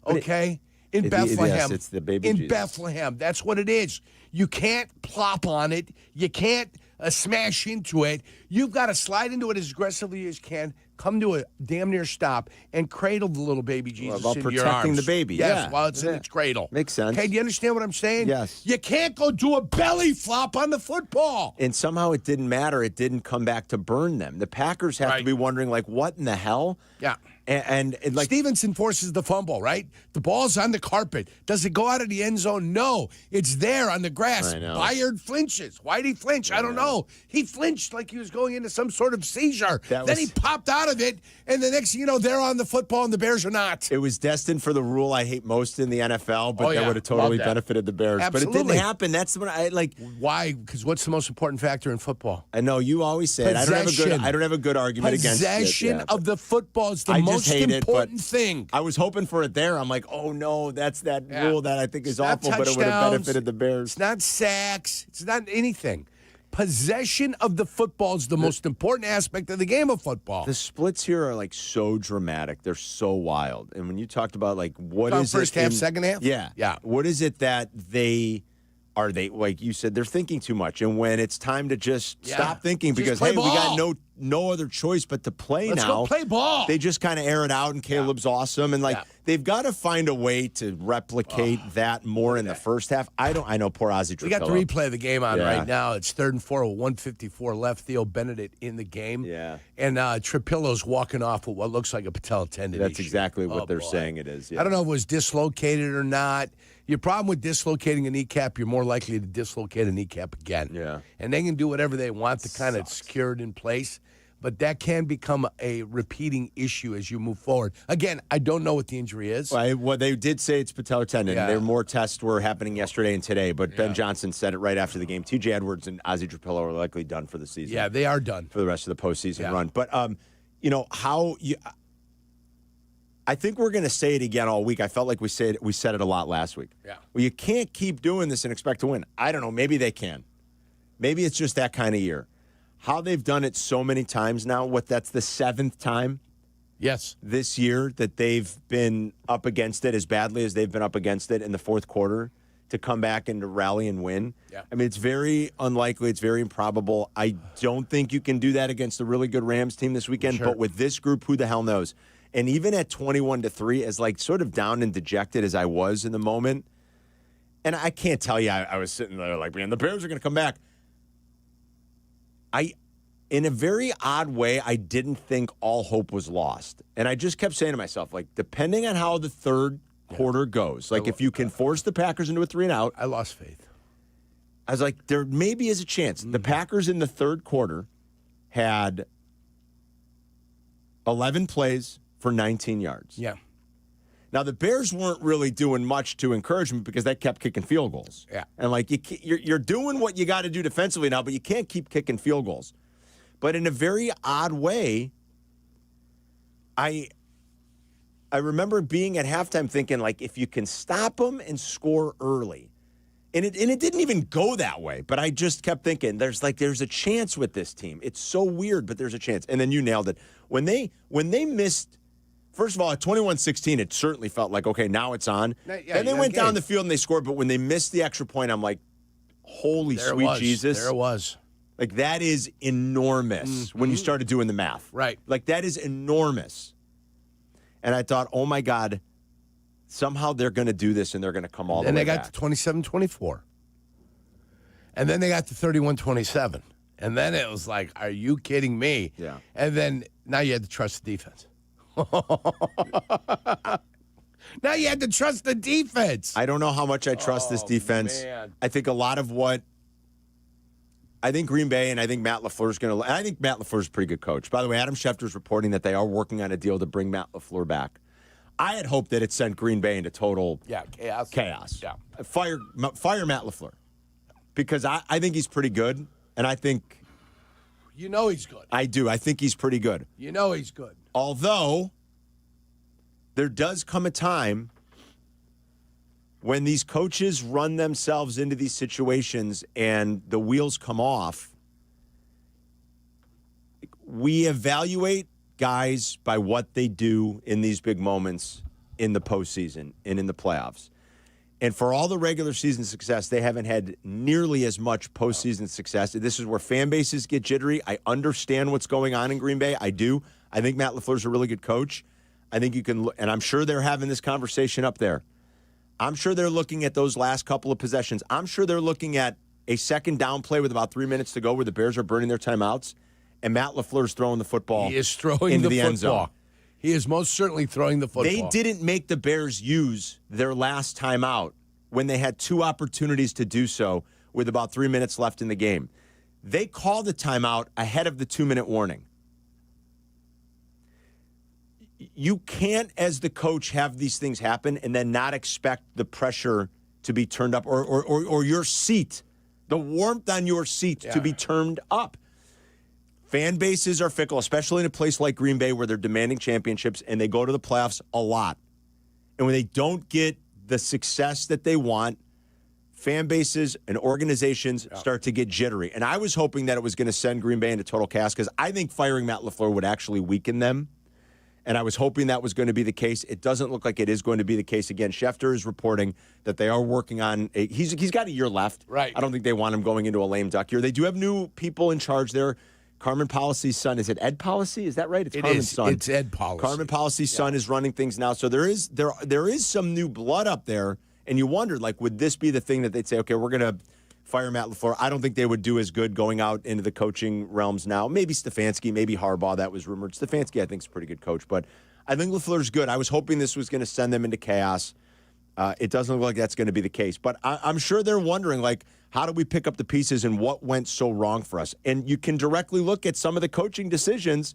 Okay? In Bethlehem. Yes, it's the baby in Jesus. Bethlehem. That's what it is. You can't plop on it. You can't smash into it. You've got to slide into it as aggressively as you can, come to a damn near stop, and cradle the little baby Jesus while in your protecting arms. the baby. Yes, Yeah. while it's in its cradle. Makes sense. Okay, do you understand what I'm saying? Yes. You can't go do a belly flop on the football. And somehow it didn't matter. It didn't come back to burn them. The Packers have to be wondering, like, what in the hell? Yeah. And like Stevenson forces the fumble, right? The ball's on the carpet. Does it go out of the end zone? No. It's there on the grass. I know. Byard flinches. Why'd he flinch? I don't know. He flinched like he was going into some sort of seizure. Then he popped out of it, and the next thing you know, they're on the football, and the Bears are not. It was destined for the rule I hate most in the NFL, but that would have totally benefited the Bears. Absolutely. But it didn't happen. That's what I like. Why? Because what's the most important factor in football? I know you always say it. I don't have a good argument against it. Possession of the football is the most important thing. I was hoping for it there. I'm like, oh no, that's that rule that I think is awful, but it would have touchdowns. benefited the Bears. It's not sacks. It's not anything. Possession of the football is the most important aspect of the game of football. The splits here are like so dramatic. They're so wild. And when you talked about like what is first it half, in- second half? Yeah. Yeah. What is it that they like you said, they're thinking too much. And when it's time to just stop thinking Just because play hey, we got ball. no other choice but to play Let's now. go play ball. They just kind of air it out and Caleb's awesome. And like they've got to find a way to replicate that more in the first half. I know poor Ozzie We got the Trapillo. replay of the game on Yeah. right now. It's 3rd and 4 with 1:54 left. Theo Benedict in the game. Yeah. And Trapillo's walking off with what looks like a patella tendon That's issue. exactly what Oh, they're boy. saying it is. Yeah. I don't know if it was dislocated or not. Your problem with dislocating a kneecap, you're more likely to dislocate a kneecap again. Yeah. And they can do whatever they want to kind of secure it in place. But that can become a repeating issue as you move forward. Again, I don't know what the injury is. Well, they did say it's patellar tendon. Yeah. There more tests were happening yesterday and today, but Ben Johnson said it right after the game. TJ Edwards and Ozzie Trapillo are likely done for the season. Yeah, they are done for the rest of the postseason run. But I think we're going to say it again all week. I felt like we said it a lot last week. Yeah. Well, you can't keep doing this and expect to win. I don't know. Maybe they can. Maybe it's just that kind of year. How they've done it so many times now. That's the 7th time. Yes. This year that they've been up against it as badly as they've been up against it in the fourth quarter to come back and to rally and win. Yeah. I mean, it's very unlikely. It's very improbable. I don't think you can do that against a really good Rams team this weekend. Sure. But with this group, who the hell knows? And even at 21-3, as like sort of down and dejected as I was in the moment, and I can't tell you, I was sitting there like, man, the Bears are going to come back. In a very odd way, I didn't think all hope was lost. And I just kept saying to myself, like, depending on how the third quarter goes, like if you can force the Packers into a 3-and-out. I lost faith. I was like, there maybe is a chance. The Packers in the third quarter had 11 plays for 19 yards. Yeah. Now, the Bears weren't really doing much to encouragement because they kept kicking field goals. Yeah. And, like, you're doing what you got to do defensively now, but you can't keep kicking field goals. But in a very odd way, I remember being at halftime thinking, like, if you can stop them and score early. And it didn't even go that way, but I just kept thinking, there's a chance with this team. It's so weird, but there's a chance. And then you nailed it. When they missed, first of all, at 21-16, it certainly felt like, okay, now it's on. Then they went down the field and they scored, but when they missed the extra point, I'm like, holy sweet Jesus. There it was. Like, that is enormous when you started doing the math. Right. Like, that is enormous. And I thought, oh, my God, somehow they're going to do this and they're going to come all the way back. And they got to 27-24. And then they got to 31-27. And then it was like, are you kidding me? Yeah. And then now you had to trust the defense. Now you had to trust the defense. I don't know how much I trust this defense. Man. I think a lot of what I think Green Bay and I think Matt LaFleur's going to – I think Matt LaFleur's a pretty good coach. By the way, Adam Schefter's reporting that they are working on a deal to bring Matt LaFleur back. I had hoped that it sent Green Bay into total chaos. Yeah. Fire Matt LaFleur because I think he's pretty good. And I think... You know he's good. I do. I think he's pretty good. You know he's good. Although, there does come a time when these coaches run themselves into these situations and the wheels come off. We evaluate guys by what they do in these big moments in the postseason and in the playoffs. And for all the regular season success, they haven't had nearly as much postseason success. This is where fan bases get jittery. I understand what's going on in Green Bay. I do. I think Matt LaFleur's a really good coach. I think you can, and I'm sure they're having this conversation up there. I'm sure they're looking at those last couple of possessions. I'm sure they're looking at a second down play with about 3 minutes to go where the Bears are burning their timeouts, and Matt LaFleur's throwing the football. He is throwing into the end zone. He is most certainly throwing the football. They didn't make the Bears use their last timeout when they had 2 opportunities to do so with about 3 minutes left in the game. They called the timeout ahead of the 2-minute warning. You can't, as the coach, have these things happen and then not expect the pressure to be turned up or your seat, the warmth on your seat to be turned up. Fan bases are fickle, especially in a place like Green Bay where they're demanding championships and they go to the playoffs a lot. And when they don't get the success that they want, fan bases and organizations start to get jittery. And I was hoping that it was going to send Green Bay into total chaos because I think firing Matt LaFleur would actually weaken them. And I was hoping that was going to be the case. It doesn't look like it is going to be the case again. Schefter is reporting that they are working on he's got a year left. Right. I don't think they want him going into a lame duck year. They do have new people in charge there. Carmen Policy's son. Is it Ed Policy? Is that right? It's Carmen's son. It's Ed Policy. Carmen Policy's son is running things now. So there is some new blood up there. And you wondered, like, would this be the thing that they'd say, okay, we're going to fire Matt LaFleur? I don't think they would do as good going out into the coaching realms now. Maybe Stefanski, maybe Harbaugh. That was rumored. Stefanski, I think, is a pretty good coach. But I think LaFleur's good. I was hoping this was going to send them into chaos. It doesn't look like that's going to be the case. But I'm sure they're wondering, like, how do we pick up the pieces and what went so wrong for us? And you can directly look at some of the coaching decisions.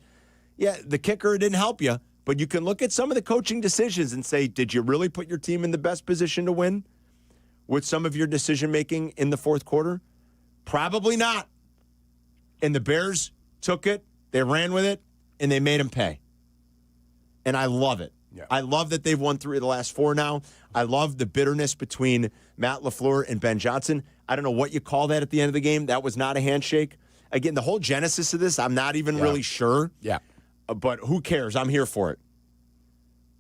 Yeah, the kicker didn't help you, but you can look at some of the coaching decisions and say, did you really put your team in the best position to win with some of your decision-making in the fourth quarter? Probably not. And the Bears took it, they ran with it, and they made them pay. And I love it. Yeah. I love that they've won 3 of the last 4 now. I love the bitterness between Matt LaFleur and Ben Johnson. I don't know what you call that at the end of the game. That was not a handshake. Again, the whole genesis of this, I'm not even really sure. Yeah. But who cares? I'm here for it.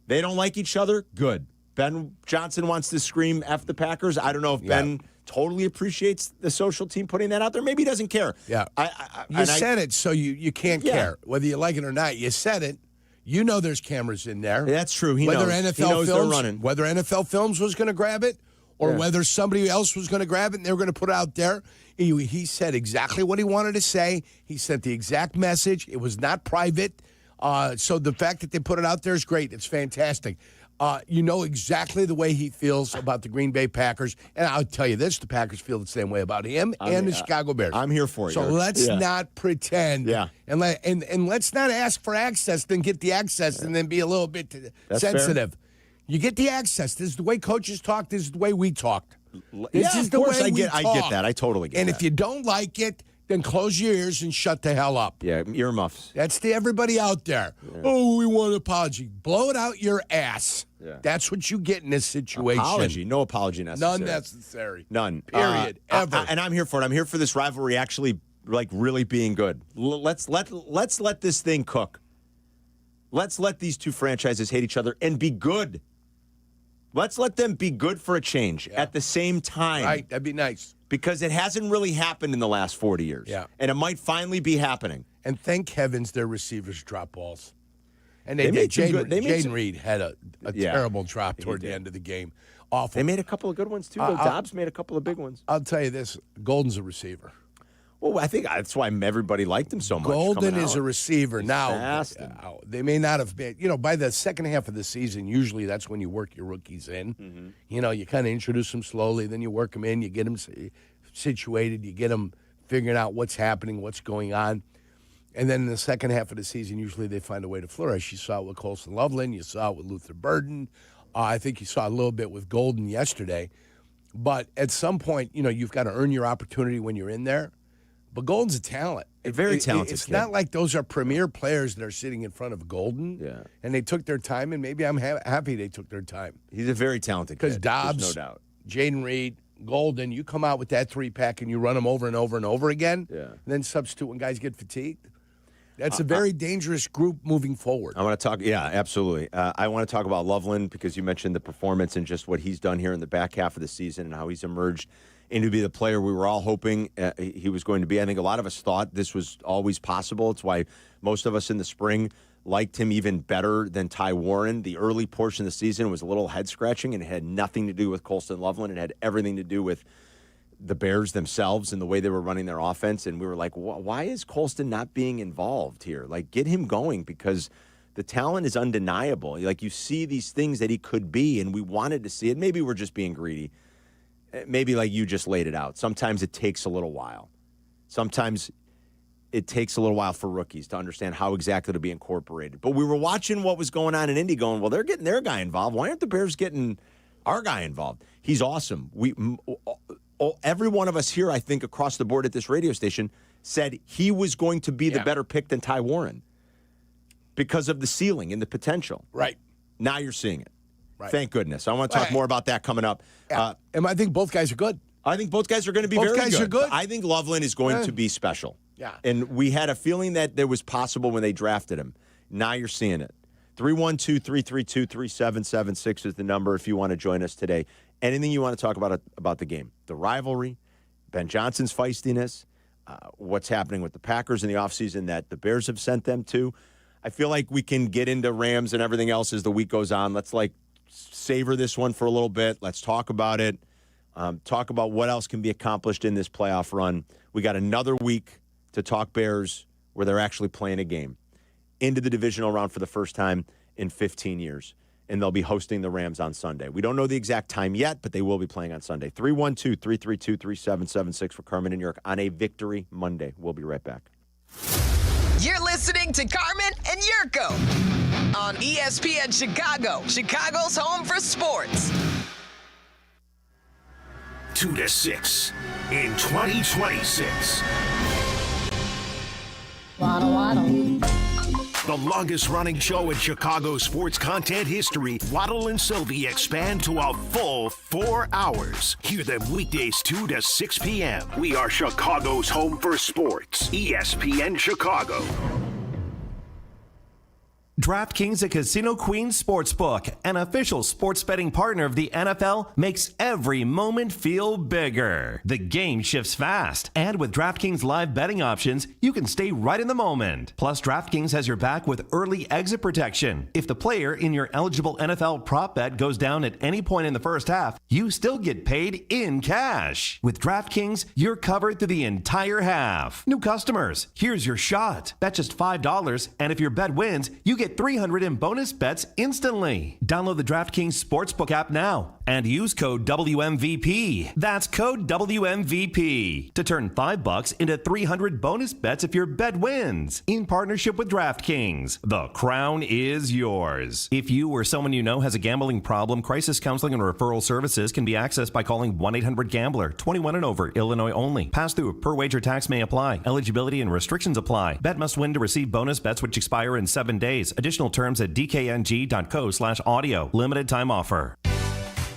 They don't like each other? Good. Ben Johnson wants to scream F the Packers. I don't know if Ben totally appreciates the social team putting that out there. Maybe he doesn't care. Yeah. You said it, so you can't care. Whether you like it or not, you said it. You know there's cameras in there. That's true. Whether knows. NFL they're running. Whether NFL Films was going to grab it or whether somebody else was going to grab it and they were going to put it out there. He said exactly what he wanted to say. He sent the exact message. It was not private. So the fact that they put it out there is great. It's fantastic. You know exactly the way he feels about the Green Bay Packers. And I'll tell you this, the Packers feel the same way about him and the Chicago Bears. I'm here for it. So let's not pretend. Yeah. And let's not ask for access, then get the access and then be a little bit sensitive. Fair. You get the access. This is the way coaches talk. This is the way we talked. This is the way we talk. I get that. I totally get that. And if you don't like it, then close your ears and shut the hell up. Yeah, earmuffs. That's to everybody out there. Yeah. Oh, we want an apology. Blow it out your ass. Yeah. That's what you get in this situation. Apology. No apology necessary. None necessary. None. Period. Ever. And I'm here for it. I'm here for this rivalry actually, like, really being good. Let's let this thing cook. Let's let these two franchises hate each other and be good. Let's let them be good for a change at the same time. Right. That'd be nice. Because it hasn't really happened in the last 40 years. Yeah. And it might finally be happening. And thank heavens their receivers drop balls. And Jaden Reed had a terrible drop toward the end of the game. Awful. They made a couple of good ones, too. Dobbs made a couple of big ones. I'll tell you this. Golden's a receiver. Well, I think that's why everybody liked him so much. Golden is a receiver. He's now, fast they may not have been, by the second half of the season, usually that's when you work your rookies in. Mm-hmm. You kind of introduce them slowly, then you work them in, you get them situated, you get them figuring out what's happening, what's going on. And then in the second half of the season, usually they find a way to flourish. You saw it with Colson Loveland. You saw it with Luther Burden. I think you saw a little bit with Golden yesterday. But at some point, you've got to earn your opportunity when you're in there. But Golden's a talent. A very talented It's kid. not like those are premier players that are sitting in front of Golden. Yeah. And they took their time, and maybe I'm happy they took their time. He's a very talented kid. Because Dobbs, There's no doubt. Jaden Reed, Golden, you come out with that 3-pack and you run them over and over and over again, Yeah. and then substitute when guys get fatigued. That's a very dangerous group moving forward. I want to talk, yeah, absolutely. I want to talk about Loveland because you mentioned the performance and just what he's done here in the back half of the season and how he's emerged into be the player we were all hoping he was going to be. I think a lot of us thought this was always possible. It's why most of us in the spring liked him even better than Ty Warren. The early portion of the season was a little head-scratching, and it had nothing to do with Colston Loveland. It had everything to do with the Bears themselves and the way they were running their offense. And we were like, why is Colston not being involved here? Like, get him going because the talent is undeniable. Like, you see these things that he could be, and we wanted to see it. Maybe we're just being greedy. Maybe like you just laid it out. Sometimes it takes a little while. Sometimes it takes a little while for rookies to understand how exactly to be incorporated. But we were watching what was going on in Indy going, well, they're getting their guy involved. Why aren't the Bears getting our guy involved? He's awesome. Every one of us here, I think, across the board at this radio station said he was going to be the better pick than Ty Warren because of the ceiling and the potential. Right. Now you're seeing it. Right. Thank goodness. I want to talk more about that coming up. Yeah. And I think both guys are good. I think both guys are going to be Both very guys good. are good. I think Loveland is going to be special. Yeah. And we had a feeling that there was possible when they drafted him. Now you're seeing it. 312-332-3776 is the number if you want to join us today. Anything you want to talk about the game, the rivalry, Ben Johnson's feistiness, what's happening with the Packers in the offseason that the Bears have sent them to. I feel like we can get into Rams and everything else as the week goes on. Let's savor this one for a little bit. Let's talk about it. Talk about what else can be accomplished in this playoff run. We got another week to talk Bears where they're actually playing a game into the divisional round for the first time in 15 years. And they'll be hosting the Rams on Sunday. We don't know the exact time yet, but they will be playing on Sunday. 312-332-3776 for Carmen and Jurko on a Victory Monday. We'll be right back. You're listening to Carmen and Jurko on ESPN Chicago, Chicago's home for sports. 2 to 6 in 2026. Waddle, waddle. The longest-running show in Chicago sports content history, Waddle and Silvy expand to a full 4 hours. Hear them weekdays 2 to 6 p.m. We are Chicago's home for sports. ESPN Chicago. DraftKings, a Casino Queen sportsbook, an official sports betting partner of the NFL, makes every moment feel bigger. The game shifts fast, and with DraftKings live betting options, you can stay right in the moment. Plus, DraftKings has your back with early exit protection. If the player in your eligible NFL prop bet goes down at any point in the first half, you still get paid in cash. With DraftKings, you're covered through the entire half. New customers, here's your shot. Bet just $5, and if your bet wins, you get $300 in bonus bets instantly. Download the DraftKings Sportsbook app now and use code WMVP. That's code WMVP to turn $5 into $300 bonus bets if your bet wins. In partnership with DraftKings, the crown is yours. If you or someone you know has a gambling problem, crisis counseling and referral services can be accessed by calling 1-800-GAMBLER. 21 and over, Illinois only. Pass-through per wager tax may apply. Eligibility and restrictions apply. Bet must win to receive bonus bets which expire in 7 days. Additional terms at dkng.co/audio. Limited time offer.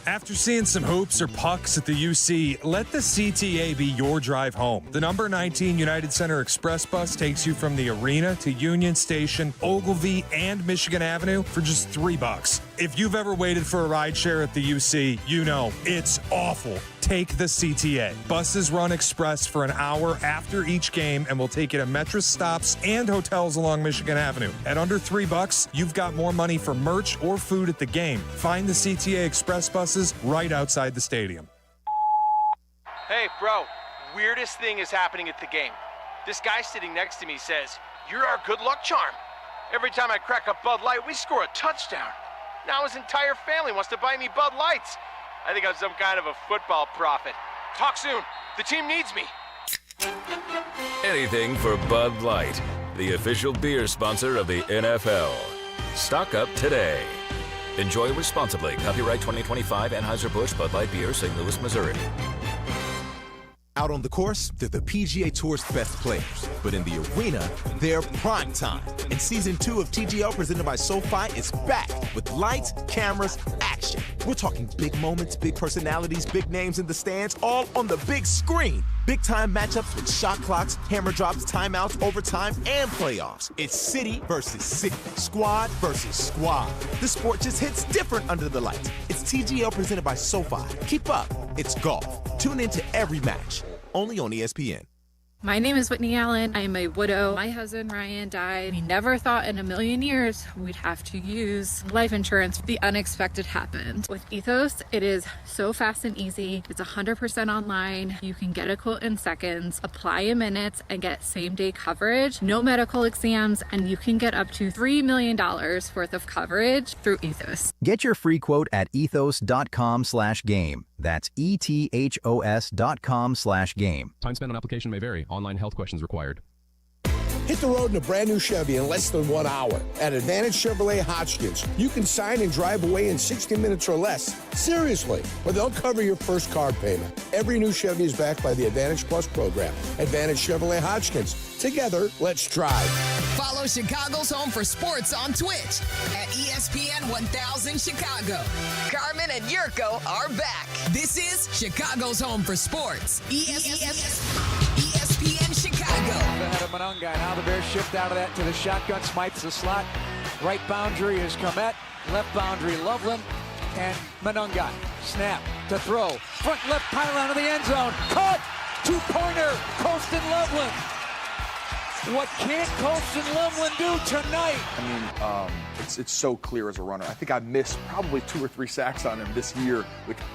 After seeing some hoops or pucks at the UC, let the CTA be your drive home. The number 19 United Center Express bus takes you from the arena to Union Station, Ogilvie, and Michigan Avenue for just $3. If you've ever waited for a ride share at the UC, you know it's awful. Take the CTA. Buses run express for an hour after each game and will take you to Metro stops and hotels along Michigan Avenue. At under $3, you've got more money for merch or food at the game. Find the CTA Express buses right outside the stadium. Hey, bro, weirdest thing is happening at the game. This guy sitting next to me says, "You're our good luck charm. Every time I crack a Bud Light, we score a touchdown. Now his entire family wants to buy me Bud Lights. I think I'm some kind of a football prophet. Talk soon. The team needs me." Anything for Bud Light, the official beer sponsor of the NFL. Stock up today. Enjoy responsibly. Copyright 2025 Anheuser-Busch Bud Light Beer, St. Louis, Missouri. Out on the course, they're the PGA Tour's best players. But in the arena, they're prime time. And Season 2 of TGL presented by SoFi is back with lights, cameras, action. We're talking big moments, big personalities, big names in the stands, all on the big screen. Big-time matchups with shot clocks, hammer drops, timeouts, overtime, and playoffs. It's city versus city, squad versus squad. The sport just hits different under the lights. It's TGL presented by SoFi. Keep up. It's golf. Tune into every match. Only on ESPN. My name is Whitney Allen. I am a widow. My husband Ryan died. We never thought in a million years we'd have to use life insurance. The unexpected happened. With Ethos, it is so fast and easy. It's 100% online. You can get a quote in seconds, apply in minutes, and get same-day coverage. No medical exams, and you can get up to $3 million worth of coverage through Ethos. Get your free quote at ethos.com/game. That's ethos.com/game. Time spent on application may vary. Online health questions required. Hit the road in a brand new Chevy in less than 1 hour. At Advantage Chevrolet Hotchkiss, you can sign and drive away in 60 minutes or less. Seriously, or they'll cover your first car payment. Every new Chevy is backed by the Advantage Plus program. Advantage Chevrolet Hotchkiss. Together, let's drive. Follow Chicago's Home for Sports on Twitch at ESPN 1000 Chicago. Carmen and Jurko are back. This is Chicago's Home for Sports. ESPN Chicago. Ahead of Mononga. Now the Bears shift out of that to the shotgun. Smites the slot. Right boundary is Komet. Left boundary Loveland. And Mononga. Snap to throw. Front left pylon of the end zone. Caught. Two-pointer. Colston Loveland. What can't Colston Loveland do tonight? I mean, it's so clear as a runner. I think I missed probably 2 or 3 sacks on him this year,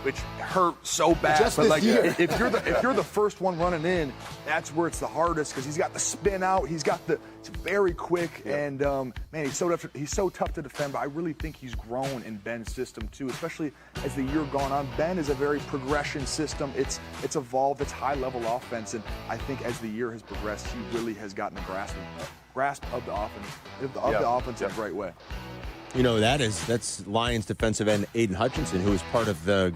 which hurt so bad. Just but this like, year. if you're the first one running in, that's where it's the hardest because he's got the spin out. It's very quick, and man, he's so tough to defend. But I really think he's grown in Ben's system too, especially as the year gone on. Ben is a very progression system. It's evolved. It's high level offense, and I think as the year has progressed, he really has gotten a grasp of the offense, in a great way. You know, that's Lions defensive end Aiden Hutchinson, who was part of the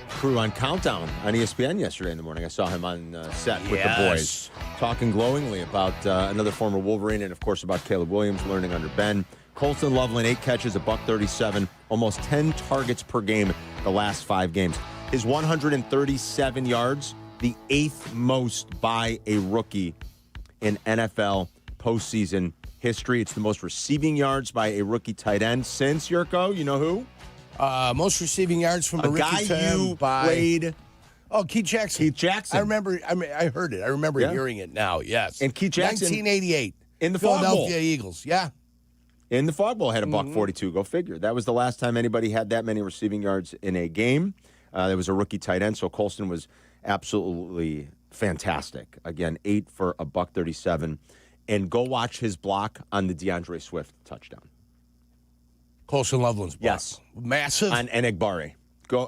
crew on Countdown on ESPN yesterday in the morning. I saw him on set with the boys, talking glowingly about another former Wolverine and, of course, about Caleb Williams learning under Ben. Colston Loveland, 8 catches, $137, almost 10 targets per game the last 5 games. His 137 yards, the 8th most by a rookie in NFL postseason history. It's the most receiving yards by a rookie tight end since, Jurko, you know who? Most receiving yards from a rookie guy you played. Oh, Keith Jackson. Keith Jackson. I remember. I heard it. I remember hearing it now. Yes. And Keith Jackson, 1988 in the Fog Bowl. Philadelphia Eagles. Yeah. In the Fog Bowl, had a $142. Go figure. That was the last time anybody had that many receiving yards in a game. There was a rookie tight end, so Colston was absolutely fantastic. Again, 8 for $137. And go watch his block on the DeAndre Swift touchdown. Colston Loveland's block. Yes. Massive. On Enagbari.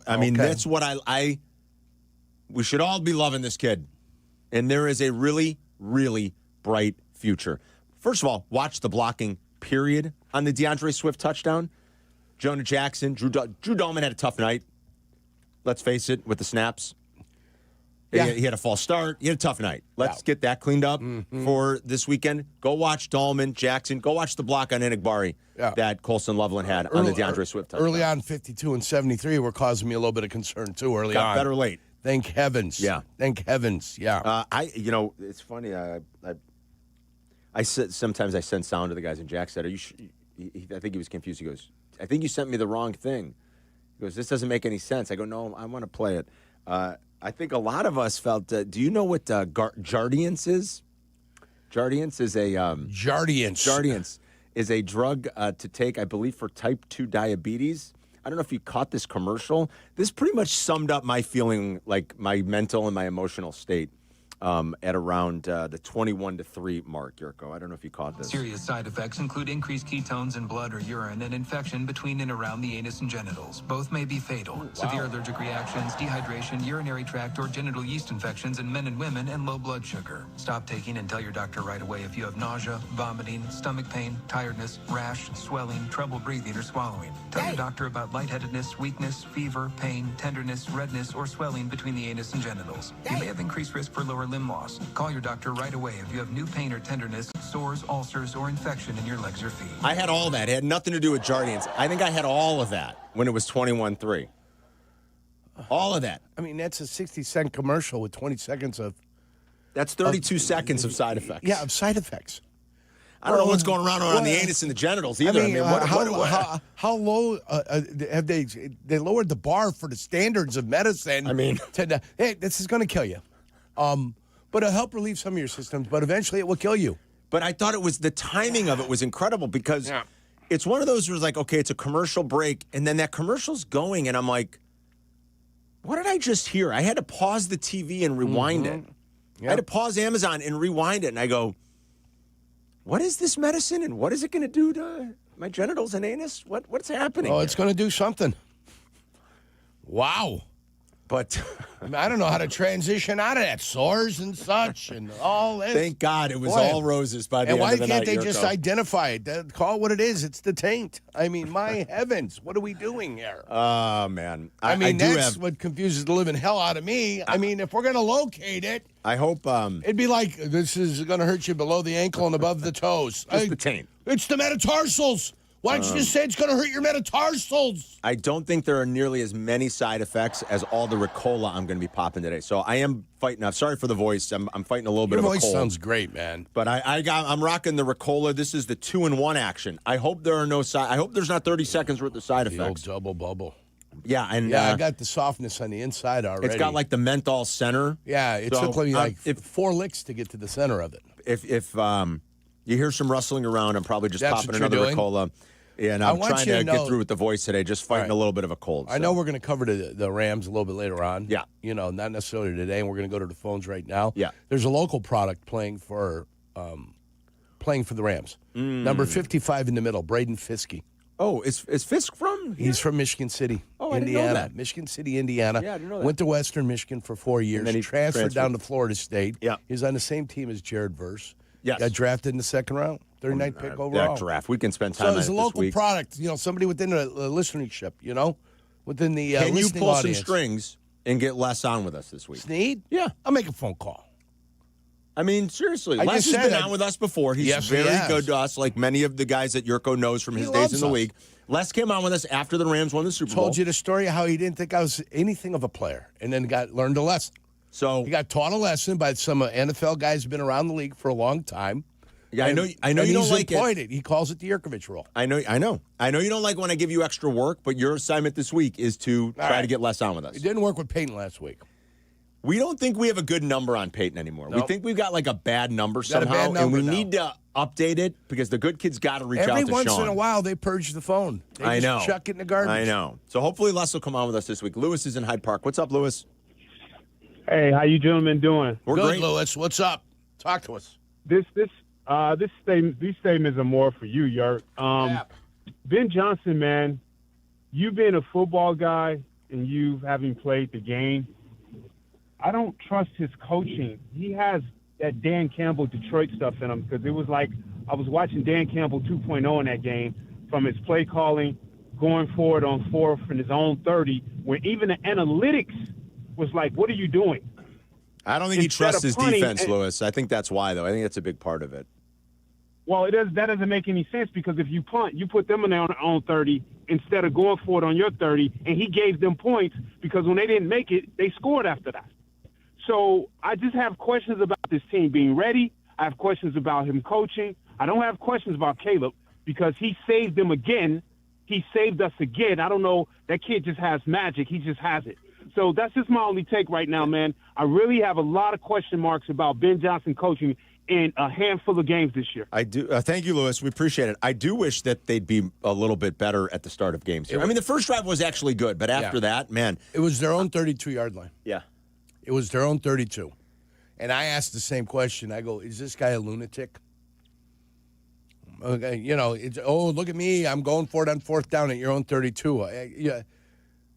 I mean, that's what we should all be loving this kid. And there is a really, really bright future. First of all, watch the blocking, period, on the DeAndre Swift touchdown. Jonah Jackson, Drew Dahlman had a tough night. Let's face it, with the snaps. Yeah. He had a false start. He had a tough night. Let's get that cleaned up for this weekend. Go watch Dahlman, Jackson. Go watch the block on Enagbari that Colston Loveland had on the DeAndre Swift touchdown. Early on, 52 and 73 were causing me a little bit of concern, too, early on. Got better late. Thank heavens. Yeah. Thank heavens. Yeah. It's funny. Sometimes I send sound to the guys, and Jack said, I think he was confused. He goes, I think you sent me the wrong thing. He goes, this doesn't make any sense. I go, no, I want to play it. I think a lot of us felt, do you know what Jardiance is? Jardiance is a... Jardiance is a drug to take, I believe, for type 2 diabetes. I don't know if you caught this commercial. This pretty much summed up my feeling, like my mental and my emotional state. at around the 21-3 mark, Jurko. I don't know if you caught this. Serious side effects include increased ketones in blood or urine and infection between and around the anus and genitals. Both may be fatal. Severe allergic reactions, dehydration, urinary tract or genital yeast infections in men and women, and low blood sugar. Stop taking and tell your doctor right away if you have nausea, vomiting, stomach pain, tiredness, rash, swelling, trouble breathing or swallowing. Tell your doctor about lightheadedness, weakness, fever, pain, tenderness, redness, or swelling between the anus and genitals. You may have increased risk for lower limb loss. Call your doctor right away if you have new pain or tenderness, sores, ulcers, or infection in your legs or feet. I had all that. It had nothing to do with Jardians. I think I had all of that when it was 21-3. All of that. I mean, that's a 60-second commercial with 20 seconds of... That's 32 seconds of side effects. Yeah, of side effects. I don't know what's going around the anus and the genitals either. How low have they lowered the bar for the standards of medicine? I mean, hey, this is going to kill you. But it'll help relieve some of your systems, but eventually it will kill you. But I thought the timing of it was incredible because it's one of those where it's like, okay, it's a commercial break, and then that commercial's going, and I'm like, what did I just hear? I had to pause the TV and rewind it. I had to pause Amazon and rewind it, and I go, what is this medicine, and what is it going to do to my genitals and anus? What's happening? Oh, it's going to do something. Wow. But I don't know how to transition out of that. Sores and such and all this. Thank God it was all roses by the end of the night. And why can't they just identify it? Call it what it is. It's the taint. I mean, my heavens, what are we doing here? Oh, man. I mean, that's what confuses the living hell out of me. I mean, if we're going to locate it, I hope it'd be like this is going to hurt you below the ankle and above the toes. Just the taint. It's the metatarsals. Why don't you just say it's going to hurt your metatarsals? I don't think there are nearly as many side effects as all the Ricola I'm going to be popping today. So I am fighting. I'm sorry for the voice. I'm fighting a little bit of a cold. Your voice sounds great, man. But I'm rocking the Ricola. This is the 2-in-1 action. I hope there are no I hope there's not 30 seconds worth of side effects. The old double bubble. Yeah, and I got the softness on the inside already. It's got like the menthol center. Yeah, it took me like 4 licks to get to the center of it. If you hear some rustling around, I'm probably just popping another Ricola. And I'm trying to get through with the voice today, just fighting a little bit of a cold. I know we're going to cover the Rams a little bit later on. Yeah. Not necessarily today, and we're going to go to the phones right now. Yeah. There's a local product playing for the Rams. Number 55 in the middle, Braden Fiske. Oh, is Fisk from here? He's from Michigan City, Indiana. I didn't know that. Michigan City, Indiana. Yeah, I didn't know that. Went to Western Michigan for 4 years. And then he transferred down to Florida State. Yeah. He was on the same team as Jared Verse. Yes. Got drafted in the second round. 39th pick overall. That draft. We can spend time on it this week. So it's a local product, somebody within the listenership, within the Can you pull audience. some strings and get Les on with us this week? Sneed? Yeah. I'll make a phone call. I mean, seriously. I Les just has said been I- on with us before. He's Yes, he very has. good to us, like many of the guys that Jurko knows from his He days loves in the us. league. Les came on with us after the Rams won the Super Bowl. Told you the story of how he didn't think I was anything of a player and then learned a lesson. So he got taught a lesson by some NFL guys who've been around the league for a long time. Yeah, I know you don't he's like employed it. He calls it the Yurkovich rule. I know you don't like when I give you extra work, but your assignment this week is to try to get Les on with us. It didn't work with Peyton last week. We don't think we have a good number on Peyton anymore. We Nope. think we've got like a bad number Got a somehow, bad number and we now. need to update it because the good kids got to reach out to Every Sean. once in a while, they purge the phone. They I just know. chuck it in the garbage. I know. So hopefully Les will come on with us this week. Lewis is in Hyde Park. What's up, Lewis? Hey, how you gentlemen doing? We're Good, great. Lewis. What's up? Talk to us. These statements are more for you, Yerk. Ben Johnson, man, you being a football guy and you having played the game, I don't trust his coaching. He has that Dan Campbell Detroit stuff in him because it was like I was watching Dan Campbell 2.0 in that game from his play calling, going forward on fourth in his own 30, where even the analytics was like, what are you doing? I don't think he Instead trusts of his punting defense, and- Lewis. I think that's why, though. I think that's a big part of it. Well, that doesn't make any sense because if you punt, you put them in their own 30 instead of going for it on your 30, and he gave them points because when they didn't make it, they scored after that. So I just have questions about this team being ready. I have questions about him coaching. I don't have questions about Caleb because he saved them again. He saved us again. I don't know. That kid just has magic. He just has it. So that's just my only take right now, man. I really have a lot of question marks about Ben Johnson coaching in a handful of games this year. I do. Thank you, Lewis. We appreciate it. I do wish that they'd be a little bit better at the start of games here. I mean, the first drive was actually good, but after that, man. It was their own 32-yard line. Yeah. It was their own 32. And I asked the same question. I go, is this guy a lunatic? Okay, look at me. I'm going for it on fourth down at your own 32. Yeah.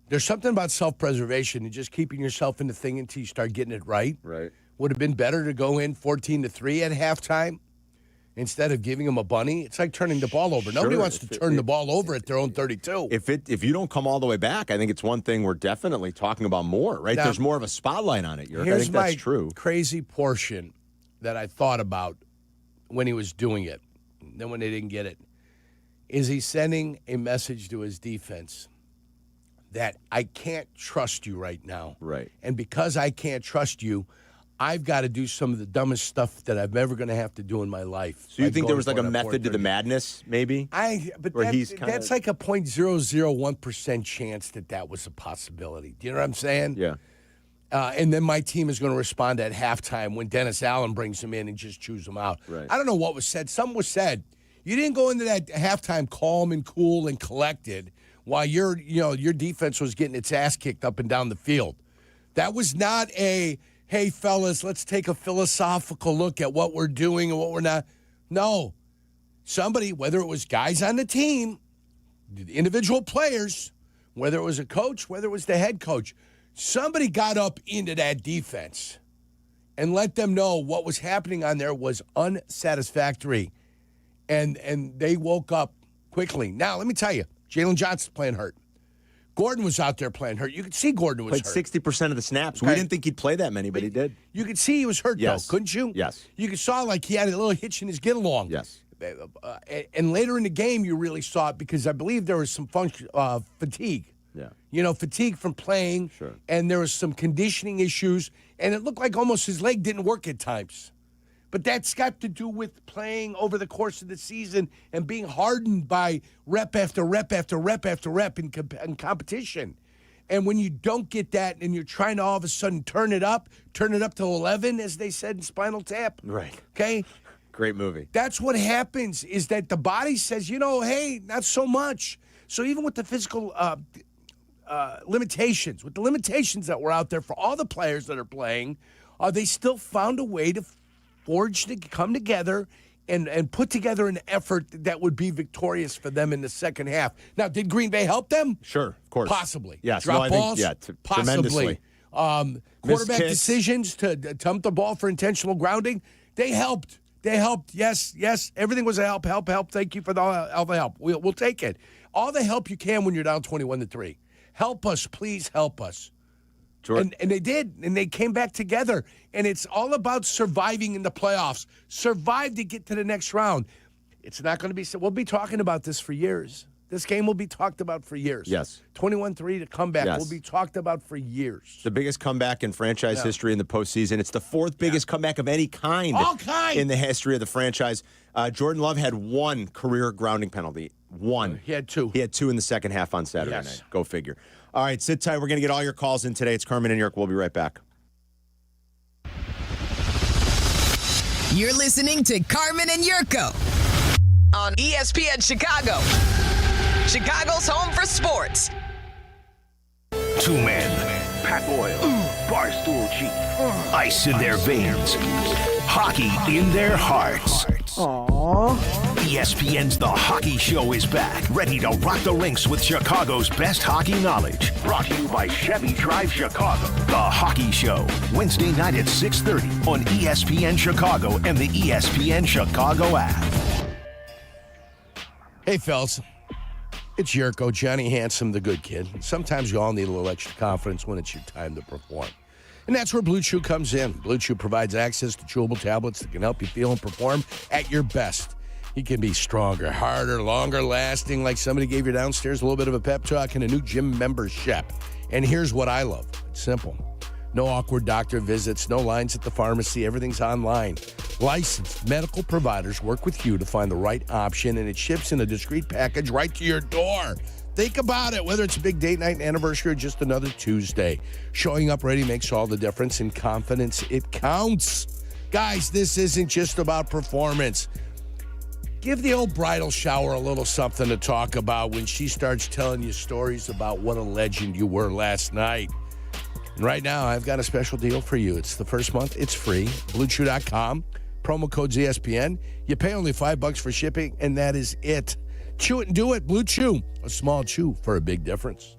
There's something about self-preservation and just keeping yourself in the thing until you start getting it right. Right. Would have been better to go in 14-3 at halftime instead of giving them a bunny. It's like turning the ball over. Nobody wants to turn the ball over at their own 32. If you don't come all the way back, I think it's one thing we're definitely talking about more, right? Now, there's more of a spotlight on it, Yerk. I here's think that's my true. crazy portion that I thought about when he was doing it, then when they didn't get it. Is he sending a message to his defense that I can't trust you right now? Right. And because I can't trust you, I've got to do some of the dumbest stuff that I'm ever going to have to do in my life. So you think there was like a method to the madness, maybe? But that's like a 0.001% chance that was a possibility. Do you know what I'm saying? Yeah. And then my team is going to respond at halftime when Dennis Allen brings him in and just chews him out. Right. I don't know what was said. Something was said. You didn't go into that halftime calm and cool and collected while your defense was getting its ass kicked up and down the field. That was not a, hey, fellas, let's take a philosophical look at what we're doing and what we're not. No. Somebody, whether it was guys on the team, the individual players, whether it was a coach, whether it was the head coach, somebody got up into that defense and let them know what was happening on there was unsatisfactory. And they woke up quickly. Now, let me tell you, Jalen Johnson's playing hurt. Gordon was out there playing hurt. You could see Gordon was hurt. Played 60% of the snaps. Okay. We didn't think he'd play that many, but he did. You could see he was hurt, Yes. though, couldn't you? Yes. You saw like he had a little hitch in his get-along. Yes. And later in the game, you really saw it because I believe there was some fatigue. Yeah. Fatigue from playing. Sure. And there was some conditioning issues. And it looked like almost his leg didn't work at times. But that's got to do with playing over the course of the season and being hardened by rep after rep after rep after rep in competition. And when you don't get that and you're trying to all of a sudden turn it up to 11, as they said in Spinal Tap. Right. Okay? Great movie. That's what happens is that the body says, hey, not so much. So even with the physical limitations, with the limitations that were out there for all the players that are playing, they still found a way to come together and put together an effort that would be victorious for them in the second half. Now, did Green Bay help them? Sure, of course. Possibly. Yes. Drop balls? Possibly. Quarterback decisions to dump the ball for intentional grounding? They helped. Yes. Everything was a help. Thank you for all the help. We'll take it. All the help you can when you're down 21-3. Help us, please help us. And they did, and they came back together. And it's all about surviving in the playoffs. Survive to get to the next round. It's not going to be – we'll be talking about this for years. This game will be talked about for years. Yes. 21-3 to comeback Yes. will be talked about for years. The biggest comeback in franchise history in the postseason. It's the fourth biggest comeback of any kind, in the history of the franchise. Jordan Love had one career grounding penalty. One. He had two. He had two in the second half on Saturday night. Go figure. All right, sit tight. We're going to get all your calls in today. It's Carmen and Jurko. We'll be right back. You're listening to Carmen and Jurko on ESPN Chicago, Chicago's home for sports. Two men, Pat Boyle, Barstool Chief, ice in their veins, hockey in their hearts. Aww. ESPN's The Hockey Show is back, ready to rock the rinks with Chicago's best hockey knowledge. Brought to you by Chevy Drive Chicago. The Hockey Show, Wednesday night at 6:30 on ESPN Chicago and the ESPN Chicago app. Hey, fellas. It's Jurko, Johnny Handsome, the good kid. Sometimes you all need a little extra confidence when it's your time to perform. And that's where Blue Chew comes in. Blue Chew provides access to chewable tablets that can help you feel and perform at your best. You can be stronger, harder, longer lasting, like somebody gave you downstairs a little bit of a pep talk and a new gym membership. And here's what I love. It's simple. No awkward doctor visits, no lines at the pharmacy. Everything's online. Licensed medical providers work with you to find the right option, and it ships in a discreet package right to your door. Think about it, whether it's a big date night, anniversary, or just another Tuesday. Showing up ready makes all the difference. In confidence, it counts. Guys, this isn't just about performance. Give the old bridal shower a little something to talk about when she starts telling you stories about what a legend you were last night. Right now, I've got a special deal for you. It's the first month. It's free. BlueChew.com. Promo code's ESPN. You pay only $5 for shipping, and that is it. Chew it and do it. Blue Chew. A small chew for a big difference.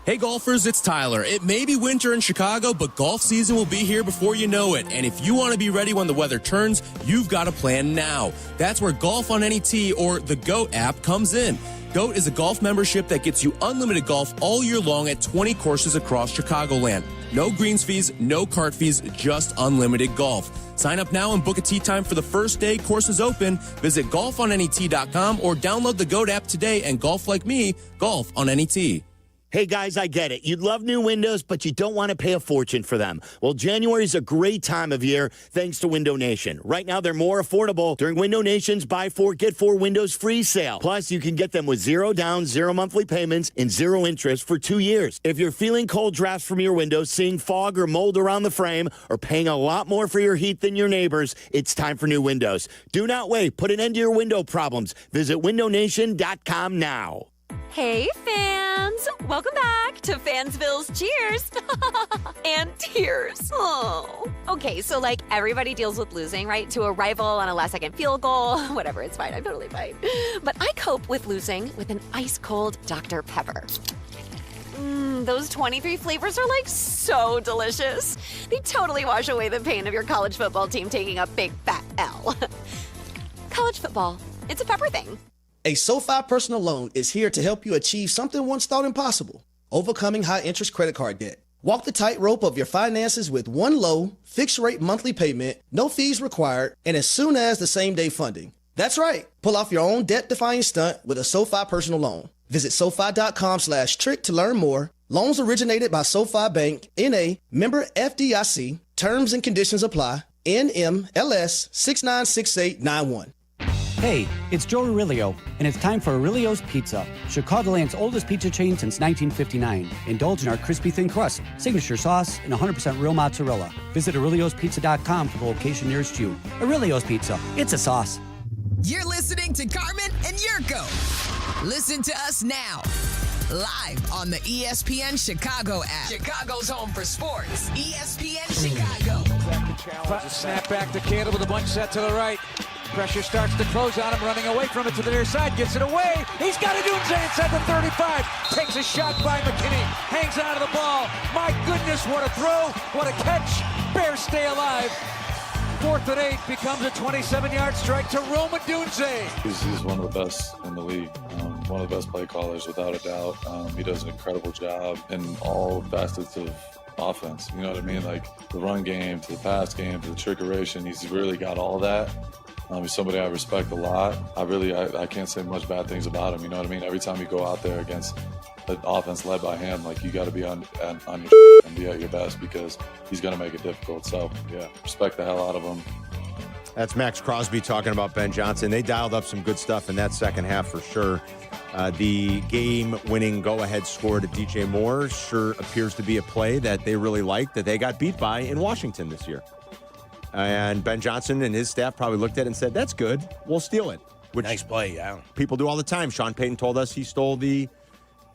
Hey golfers, it's Tyler. It may be winter in Chicago, but golf season will be here before you know it. And if you want to be ready when the weather turns, you've got to plan now. That's where Golf on Any Tee or the GOAT app comes in. GOAT is a golf membership that gets you unlimited golf all year long at 20 courses across Chicagoland. No greens fees, no cart fees, just unlimited golf. Sign up now and book a tee time for the first day courses open. Visit golfonanytee.com or download the GOAT app today and golf like me, golf on any tee. Hey, guys, I get it. You'd love new windows, but you don't want to pay a fortune for them. Well, January is a great time of year thanks to Window Nation. Right now, they're more affordable during Window Nation's Buy 4, Get 4 Windows Free sale. Plus, you can get them with 0 down, 0 monthly payments, and 0 interest for 2 years. If you're feeling cold drafts from your windows, seeing fog or mold around the frame, or paying a lot more for your heat than your neighbors, it's time for new windows. Do not wait. Put an end to your window problems. Visit windownation.com now. Hey, fans! Welcome back to Fansville's Cheers and Tears. Oh. Okay, so like everybody deals with losing, right? To a rival on a last-second field goal. Whatever, it's fine. I'm totally fine. But I cope with losing with an ice-cold Dr. Pepper. Those 23 flavors are like so delicious. They totally wash away the pain of your college football team taking a big fat L. College football, it's a pepper thing. A SoFi personal loan is here to help you achieve something once thought impossible: overcoming high-interest credit card debt. Walk the tightrope of your finances with one low, fixed-rate monthly payment, no fees required, and as soon as the same-day funding. That's right. Pull off your own debt-defying stunt with a SoFi personal loan. Visit SoFi.com/trick to learn more. Loans originated by SoFi Bank, N.A., member FDIC. Terms and conditions apply. NMLS 696891. Hey, it's Joe Aurelio, and it's time for Aurelio's Pizza, Chicagoland's oldest pizza chain since 1959. Indulge in our crispy thin crust, signature sauce, and 100% real mozzarella. Visit Aurelio'sPizza.com for the location nearest you. Aurelio's Pizza, it's a sauce. You're listening to Carmen and Jurko. Listen to us now, live on the ESPN Chicago app. Chicago's home for sports. ESPN Chicago. Snap back to Cato with a bunch set to the right. Pressure starts to close on him, running away from it to the near side, gets it away. He's got it inside the 35. Takes a shot by McKinney. Hangs on to the ball. My goodness, what a throw. What a catch. Bears stay alive. 4th and 8 becomes a 27-yard strike to Roma Dunze. He's one of the best in the league. One of the best play callers, without a doubt. He does an incredible job in all facets of offense. You know what I mean? Like the run game, to the pass game, to the trickeration. He's really got all that. He's somebody I respect a lot. I can't say much bad things about him. You know what I mean? Every time you go out there against an offense led by him, like you got to be on your and be at your best, because he's going to make it difficult. So, yeah, respect the hell out of him. That's Max Crosby talking about Ben Johnson. They dialed up some good stuff in that second half for sure. The game-winning go-ahead score to DJ Moore sure appears to be a play that they really liked, that they got beat by in Washington this year. And Ben Johnson and his staff probably looked at it and said, that's good. We'll steal it. Which nice play, yeah. People do all the time. Sean Payton told us he stole the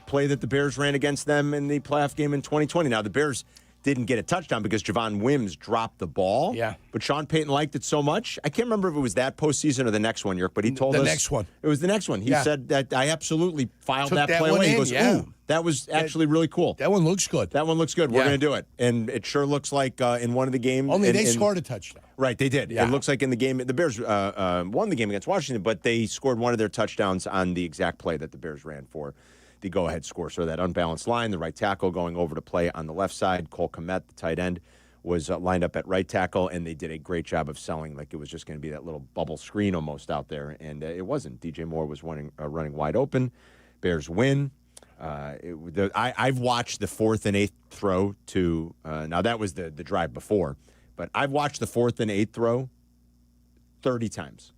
play that the Bears ran against them in the playoff game in 2020. Now, the Bears didn't get a touchdown because Javon Wims dropped the ball. Yeah. But Sean Payton liked it so much. I can't remember if it was that postseason or the next one, Yerk, but he told us. The next one. It was the next one. He said that I absolutely filed that play away. He goes, ooh, that was actually really cool. That one looks good. That one looks good. We're going to do it. And it sure looks like in one of the games. Only they scored a touchdown. Right, they did. Yeah. It looks like in the game, the Bears won the game against Washington, but they scored one of their touchdowns on the exact play that the Bears ran for the go-ahead score. So that unbalanced line, the right tackle going over to play on the left side. Cole Kmet, the tight end, was lined up at right tackle, and they did a great job of selling like it was just going to be that little bubble screen almost out there, and it wasn't. DJ Moore was running wide open. Bears win. I've watched the 4th and 8th throw to now that was the drive before, but I've watched the 4th and 8th throw 30 times.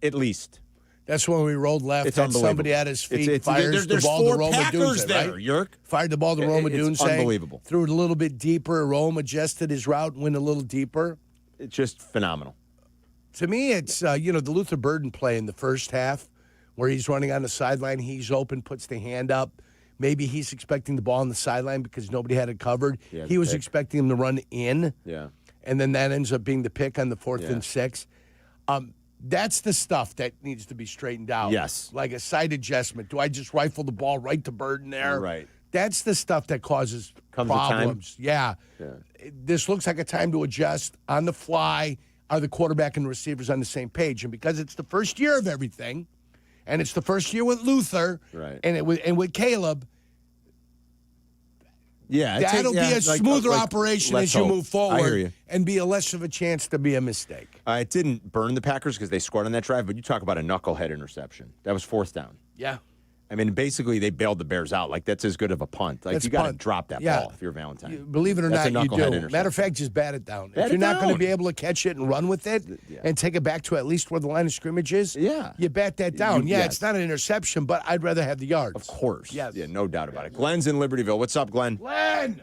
At least. That's when we rolled left. It's had somebody at his feet, fires the ball to Roma Dunze, there, right? Yerk. Fired the ball to Roma Dunze. It's unbelievable. Threw it a little bit deeper. Roma adjusted his route, went a little deeper. It's just phenomenal. To me, it's, the Luther Burden play in the first half where he's running on the sideline. He's open, puts the hand up. maybe he's expecting the ball on the sideline because nobody had it covered. Yeah, he was pick. expecting him to run in. Yeah. And then that ends up being the pick on the 4th and 6. That's the stuff that needs to be straightened out. Yes. Like a side adjustment. Do I just rifle the ball right to Burden there? Right. That's the stuff that causes Comes a time? problems. Yeah. This looks like a time to adjust on the fly. Are the quarterback and the receivers on the same page? And because it's the first year of everything, and it's the first year with Luther, right, and with Caleb, that'll be a like, smoother operation as you move forward. I hear you. And be a less of a chance to be a mistake. It didn't burn the Packers because they scored on that drive, but you talk about a knucklehead interception. That was 4th down. Yeah. I mean, basically, they bailed the Bears out. Like, that's as good of a punt. Like, That's you got to punt. drop that Yeah. ball if you're Valentine. Believe it or That's not, a you knucklehead do. interception. Matter of fact, just bat it down. Bat if it you're not going to down. be able to catch it and run with it and take it back to at least where the line of scrimmage is, you bat that down. It's not an interception, but I'd rather have the yards. Of course. Yes. Yeah, no doubt about it. Glenn's in Libertyville. What's up, Glenn? Glenn!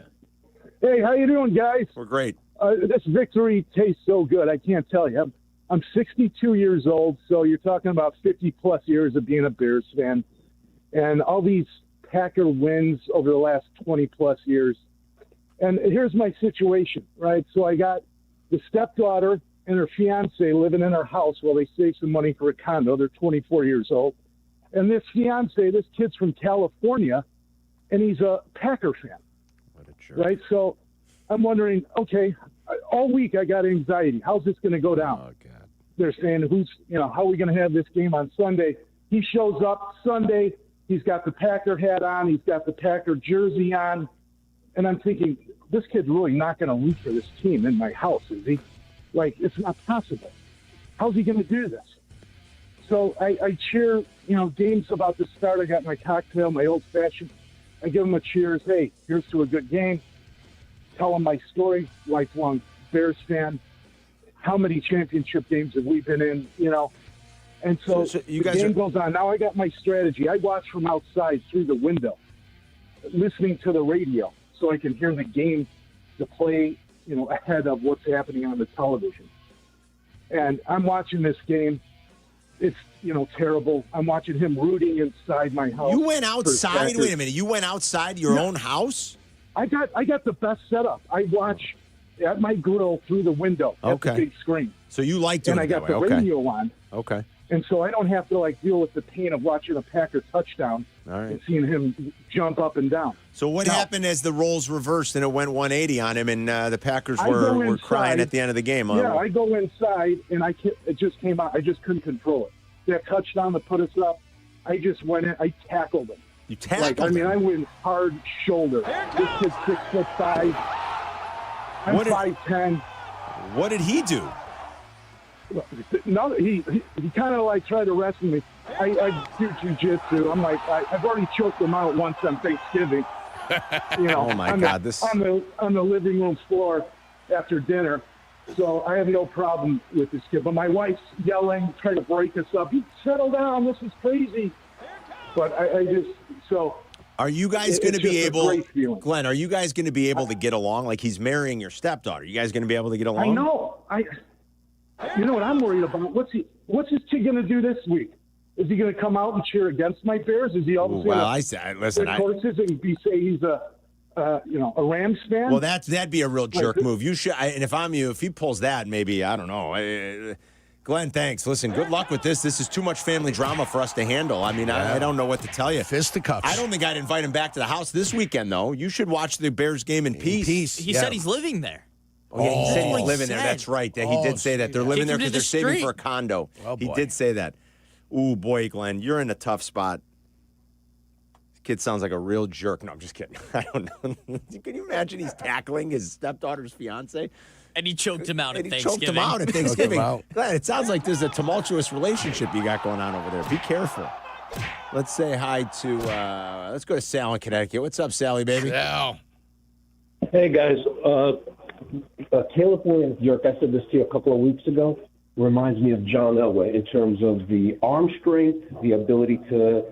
Hey, how you doing, guys? We're great. This victory tastes so good. I can't tell you. I'm 62 years old, so you're talking about 50-plus years of being a Bears fan. And all these Packer wins over the last 20-plus years. And here's my situation, right? So I got the stepdaughter and her fiance living in our house while they save some money for a condo. They're 24 years old. And this fiance, this kid's from California, and he's a Packer fan. Right? So I'm wondering, okay, all week I got anxiety. How's this going to go down? Oh, God. They're saying, how are we going to have this game on Sunday? He shows up Sunday. He's got the Packer hat on. He's got the Packer jersey on. And I'm thinking, this kid's really not going to root for this team in my house, is he? Like, it's not possible. How's he going to do this? So I cheer, games about to start. I got my cocktail, my old-fashioned. I give them a cheers. Hey, here's to a good game. Tell them my story. Lifelong Bears fan. How many championship games have we been in? And so you the guys game goes on. Now I got my strategy. I watch from outside through the window, listening to the radio, so I can hear the game, the play, ahead of what's happening on the television. And I'm watching this game. It's terrible. I'm watching him rooting inside my house. You went outside? Wait a minute. You went outside your own house? I got the best setup. I watch at my grill through the window at the big screen. So you like doing it that And I got way. the radio on. Okay. And so I don't have to deal with the pain of watching a Packer touchdown and seeing him jump up and down. So what happened as the roles reversed and it went 180 on him and the Packers were crying at the end of the game? Yeah, I go inside and it just came out. I just couldn't control it. That touchdown that put us up, I just went in. I tackled him. You tackled him? I went hard shoulder. This kid's 6'5". I'm 5'10". What did he do? No, he kind of tried to wrestle me. I do jiu-jitsu. I'm I've already choked him out once on Thanksgiving. Oh my God! On the living room floor after dinner. So I have no problem with this kid. But my wife's yelling, trying to break us up. Settle down. This is crazy. But I just Are you guys going to be able, Glenn? Are you guys going to be able to get along? Like he's marrying your stepdaughter. Are you guys going to be able to get along? I know. You know what I'm worried about? What's this kid going to do this week? Is he going to come out and cheer against my Bears? Is he always going to horses and say he's a Rams fan? Well, that'd be a real jerk move. You should. And if I'm you, if he pulls that, maybe I don't know. Glenn, thanks. Listen, good luck with this. This is too much family drama for us to handle. I mean, I don't know what to tell you. Fisticuffs. I don't think I'd invite him back to the house this weekend, though. You should watch the Bears game in peace. He said he's living there. Oh, yeah, he said he's living there. That's right. He did say that. They're living there because they're saving for a condo. Oh, he did say that. Ooh, boy, Glenn, you're in a tough spot. This kid sounds like a real jerk. No, I'm just kidding. I don't know. Can you imagine he's tackling his stepdaughter's fiance? And he choked him out at Thanksgiving. Choked him out at Thanksgiving. Glenn, it sounds like there's a tumultuous relationship you got going on over there. Be careful. Let's say hi to, let's go to Sal in Connecticut. What's up, Sally, baby? Sal. Hey, guys. Caleb Williams, jerk, I said this to you a couple of weeks ago, reminds me of John Elway in terms of the arm strength, the ability to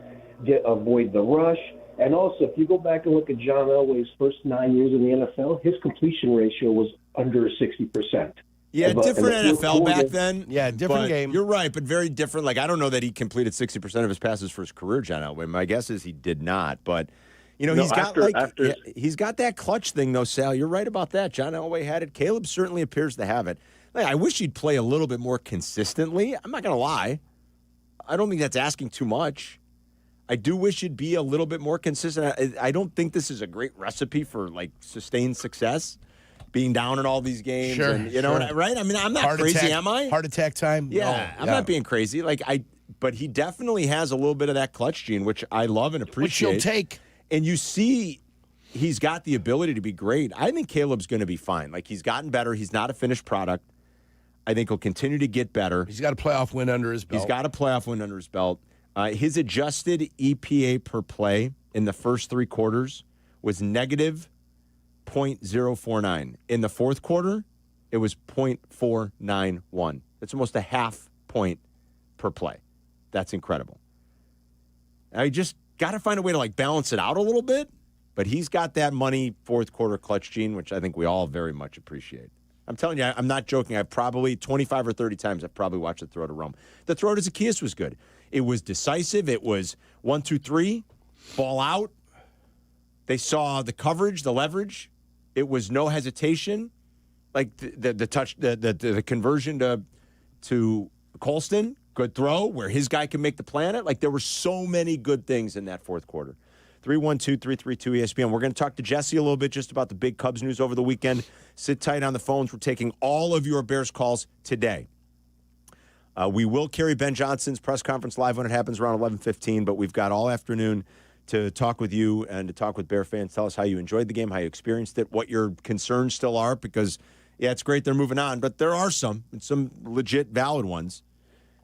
avoid the rush. And also, if you go back and look at John Elway's first 9 years in the NFL, his completion ratio was under 60%. Yeah, different NFL back then. Yeah, different game. You're right, but very different. Like, I don't know that he completed 60% of his passes for his career, John Elway. My guess is he did not, but You know, he's got that clutch thing, though, Sal. You're right about that. John Elway had it. Caleb certainly appears to have it. I wish he'd play a little bit more consistently. I'm not going to lie. I don't think that's asking too much. I do wish he'd be a little bit more consistent. I don't think this is a great recipe for, like, sustained success, being down in all these games. Sure, and, you know, right? I mean, I'm not crazy, am I? Heart attack time? Yeah, I'm not being crazy. But he definitely has a little bit of that clutch gene, which I love and appreciate. Which you'll take. And you see he's got the ability to be great. I think Caleb's going to be fine. Like, he's gotten better. He's not a finished product. I think he'll continue to get better. He's got a playoff win under his belt. His adjusted EPA per play in the first 3 quarters was negative 0.049. In the fourth quarter, it was 0.491. That's almost a half point per play. That's incredible. I just got to find a way to, like, balance it out a little bit, but he's got that money fourth quarter clutch gene, which I think we all very much appreciate. I'm telling you, I'm not joking. I've probably 25 or 30 times I've probably watched the throw to Rome. The throw to Zacchaeus was good. It was decisive. It was 1, 2, 3, ball out. They saw the coverage, the leverage. It was no hesitation. Like the touch, the conversion to Colston, good throw where his guy can make the planet. Like, there were so many good ththings in that fourth quarter. 312-332-ESPN. We're going to talk to Jesse a little bit just about the big Cubs news over the weekend. Sit tight on the phones. We're taking all of your Bears calls today. We will carry Ben Johnson's press conference live when it happens around 11:15, but we've got all afternoon to talk with you and to talk with Bear fans. Tell us how you enjoyed the game, how you experienced it, what your concerns still are, because, yeah, it's great they're moving on, but there are some legit valid ones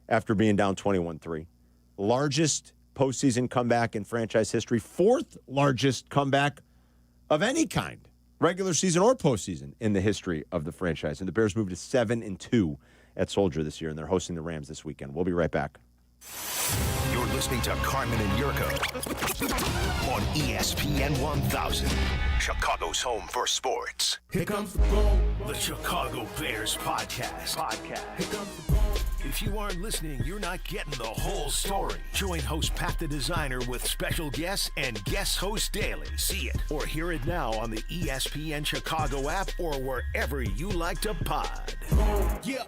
after being down 21-3. Largest postseason comeback in franchise history, 4th largest comeback of any kind, regular season or postseason, in the history of the franchise. And the Bears moved to 7-2 at Soldier this year, and they're hosting the Rams this weekend. We'll be right back. You're listening to Carmen and Jurko on ESPN 1000, Chicago's home for sports. Here comes the ball. The Chicago Bears podcast. Here comes the ball. If you aren't listening, you're not getting the whole story. Join host Pat the Designer with special guests and guest host daily. See it or hear it now on the ESPN Chicago app or wherever you like to pod. Yeah.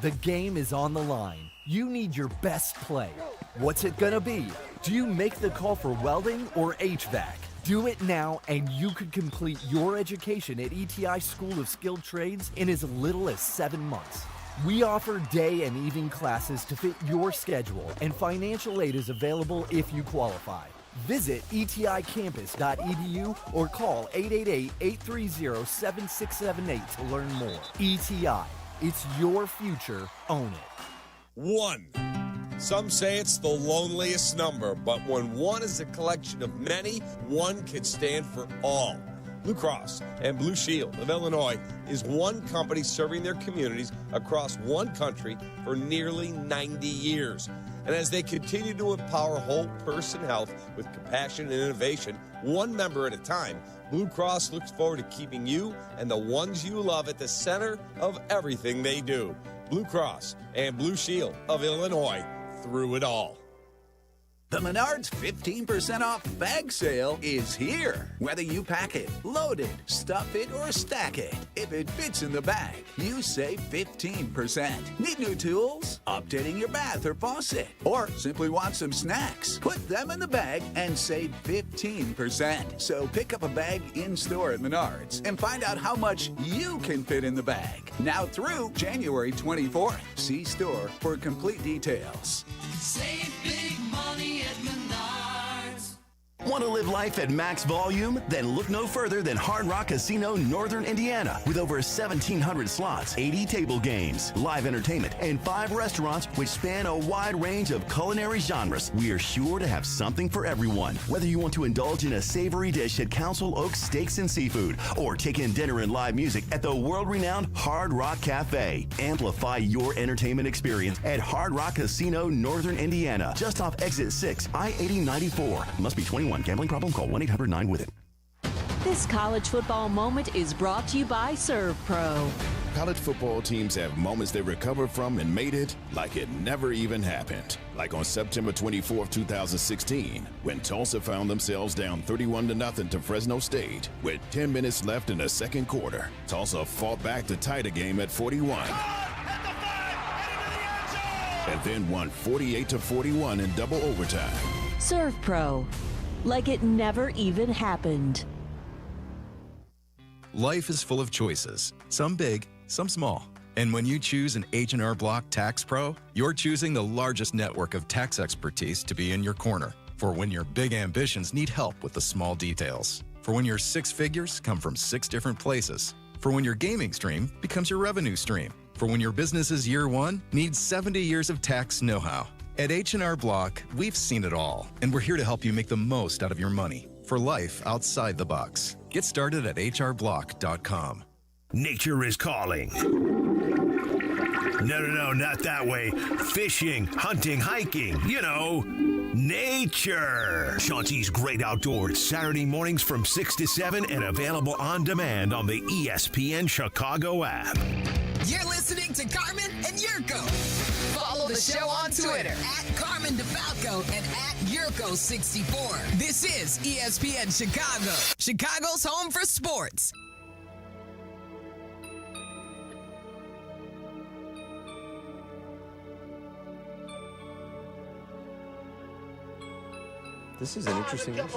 The game is on the line. You need your best play. What's it gonna be? Do you make the call for welding or HVAC? Do it now and you could complete your education at ETI School of Skilled Trades in as little as 7 months. We offer day and evening classes to fit your schedule, and financial aid is available if you qualify. Visit eticampus.edu or call 888-830-7678 to learn more. ETI, it's your future. Own it. 1. Some say it's the loneliest number, but when one is a collection of many, one can stand for all. Blue Cross and Blue Shield of Illinois is one company serving their communities across one country for nearly 90 years. And as they continue to empower whole person health with compassion and innovation, one member at a time, Blue Cross looks forward to keeping you and the ones you love at the center of everything they do. Blue Cross and Blue Shield of Illinois, through it all. The Menards 15% off bag sale is here. Whether you pack it, load it, stuff it, or stack it, if it fits in the bag, you save 15%. Need new tools? Updating your bath or faucet? Or simply want some snacks? Put them in the bag and save 15%. So pick up a bag in-store at Menards and find out how much you can fit in the bag. Now through January 24th. See store for complete details. Save big money at Menards. Want to live life at max volume? Then look no further than Hard Rock Casino Northern Indiana. With over 1,700 slots, 80 table games, live entertainment, and 5 restaurants which span a wide range of culinary genres, we are sure to have something for everyone. Whether you want to indulge in a savory dish at Council Oaks Steaks and Seafood, or take in dinner and live music at the world-renowned Hard Rock Cafe, amplify your entertainment experience at Hard Rock Casino Northern Indiana, just off Exit 6, I-8094. Must be 21. Gambling problem? Call 1-800-9-WITH-IT. This college football moment is brought to you by Serve Pro. College football teams have moments they recover from and made it like it never even happened. Like on September 24th, 2016, when Tulsa found themselves down 31-0 to Fresno State with 10 minutes left in the second quarter. Tulsa fought back to tie the game at 41. And then won 48-41 in double overtime. Serve Pro, like it never even happened. Life is full of choices, some big, some small. And when you choose an H&R Block Tax Pro, you're choosing the largest network of tax expertise to be in your corner. For when your big ambitions need help with the small details. For when your 6 figures come from 6 different places. For when your gaming stream becomes your revenue stream. For when your business's year 1 needs 70 years of tax know-how. At H&R Block, we've seen it all, and we're here to help you make the most out of your money for life outside the box. Get started at hrblock.com. Nature is calling. No, not that way. Fishing, hunting, hiking, nature. Chauncey's Great Outdoors, Saturday mornings from 6 to 7 and available on demand on the ESPN Chicago app. You're listening to Carmen and Jurko. Follow the show on Twitter at Carmen DeFalco and at Jurko64. This is ESPN Chicago, Chicago's home for sports. This is an interesting issue.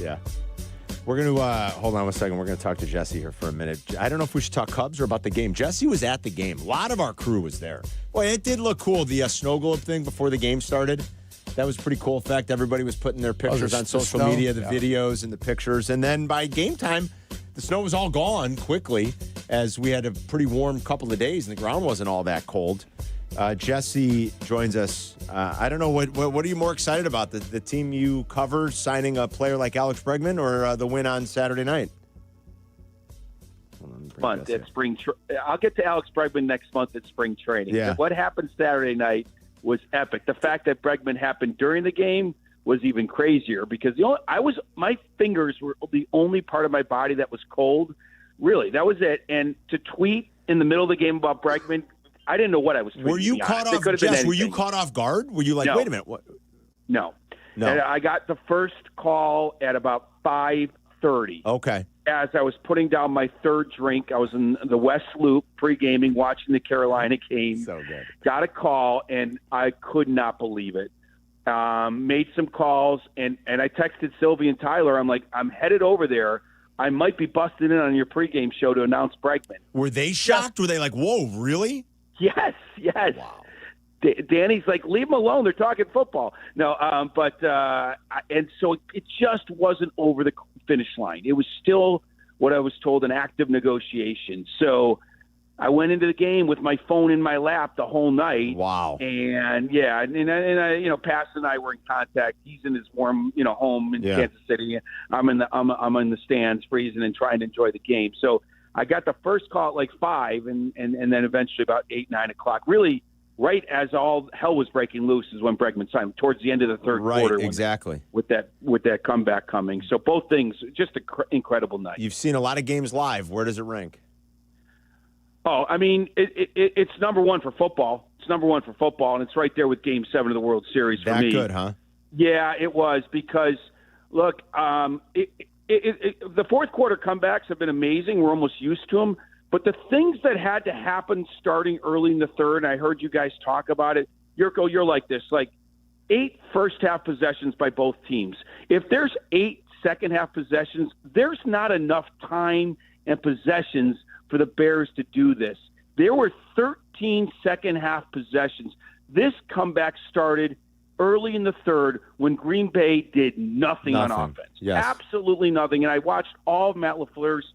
Yeah. We're going to, hold on one second. We're going to talk to Jesse here for a minute. I don't know if we should talk Cubs or about the game. Jesse was at the game. A lot of our crew was there. Boy, it did look cool, the snow globe thing before the game started. That was a pretty cool effect. Everybody was putting their pictures on social media, the videos and the pictures. And then by game time, the snow was all gone quickly as we had a pretty warm couple of days and the ground wasn't all that cold. Jesse joins us. I don't know, what are you more excited about? The team you cover signing a player like Alex Bregman or the win on Saturday night? Month at I'll get to Alex Bregman next month at spring training. Yeah. What happened Saturday night was epic. The fact that Bregman happened during the game was even crazier because my fingers were the only part of my body that was cold. Really, that was it. And to tweet in the middle of the game about Bregman, I didn't know what I was tweeting. Were you caught off, Jess, were you caught off guard? Were you like, wait a minute, what? No. And I got the first call at about 5:30. Okay. As I was putting down my third drink, I was in the West Loop pre-gaming, watching the Carolina game. So good. Got a call, and I could not believe it. Made some calls, and I texted Sylvie and Tyler. I'm like, I'm headed over there. I might be busting in on your pregame show to announce Bregman. Were they shocked? Were they like, whoa, really? Yes. Wow. Danny's like, leave them alone. They're talking football. No, and so it just wasn't over the finish line. It was still what I was told, an active negotiation. So I went into the game with my phone in my lap the whole night. Wow. And yeah, and I, Pass and I were in contact. He's in his warm, home in Kansas City. I'm in the stands freezing and trying to enjoy the game. So I got the first call at like 5 and then eventually about 8, 9 o'clock. Really, right as all hell was breaking loose is when Bregman signed, towards the end of the third quarter. Right, exactly. With that comeback coming. So both things, just an incredible night. You've seen a lot of games live. Where does it rank? Oh, I mean, it's number one for football. It's number one for football, and it's right there with Game 7 of the World Series for me. That good, huh? Yeah, it was because, look, the fourth quarter comebacks have been amazing. We're almost used to them. But the things that had to happen starting early in the third, and I heard you guys talk about it, Jurko, you're like this, like 8 first-half possessions by both teams. If there's 8 second-half possessions, there's not enough time and possessions for the Bears to do this. There were 13 second-half possessions. This comeback started early in the third when Green Bay did nothing on offense. Yes. Absolutely nothing. And I watched all of Matt LaFleur's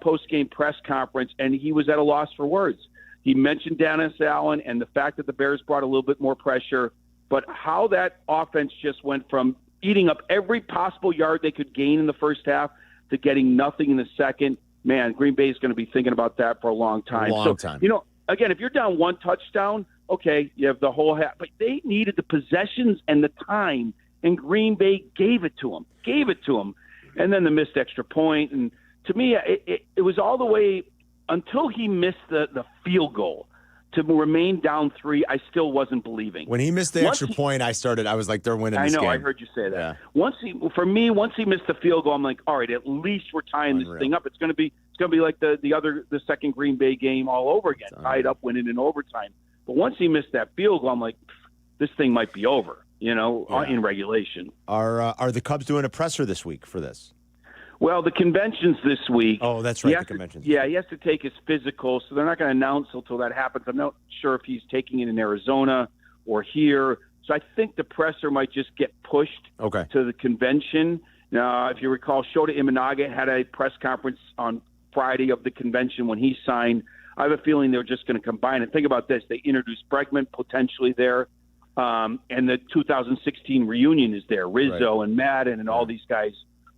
post-game press conference, and he was at a loss for words. He mentioned Dennis Allen and the fact that the Bears brought a little bit more pressure, but how that offense just went from eating up every possible yard they could gain in the first half to getting nothing in the second. man, Green Bay is going to be thinking about that for a long time. Time. You know, again, if you're down one touchdown, okay, you have the whole half. But they needed the possessions and the time, and Green Bay gave it to them. And then the missed extra point. And to me, it was all the way until he missed the field goal. To remain down 3, I still wasn't believing. When he missed the extra point, I was like, they're winning this game. I know, I heard you say that. Yeah. Once he missed the field goal, I'm like, all right, at least we're tying this thing up. It's going to be like the second Green Bay game all over again, tied up, winning in overtime. But once he missed that field goal, I'm like, this thing might be over, in regulation. Are the Cubs doing a presser this week for this? Well, the convention's this week. Oh, that's right, the convention. Yeah, he has to take his physical, so they're not going to announce until that happens. I'm not sure if he's taking it in Arizona or here. So I think the presser might just get pushed to the convention. Now, if you recall, Shota Imanaga had a press conference on Friday of the convention when he signed. I have a feeling they're just going to combine it. Think about this. They introduced Bregman potentially there, and the 2016 reunion is there. Rizzo and Madden and all these guys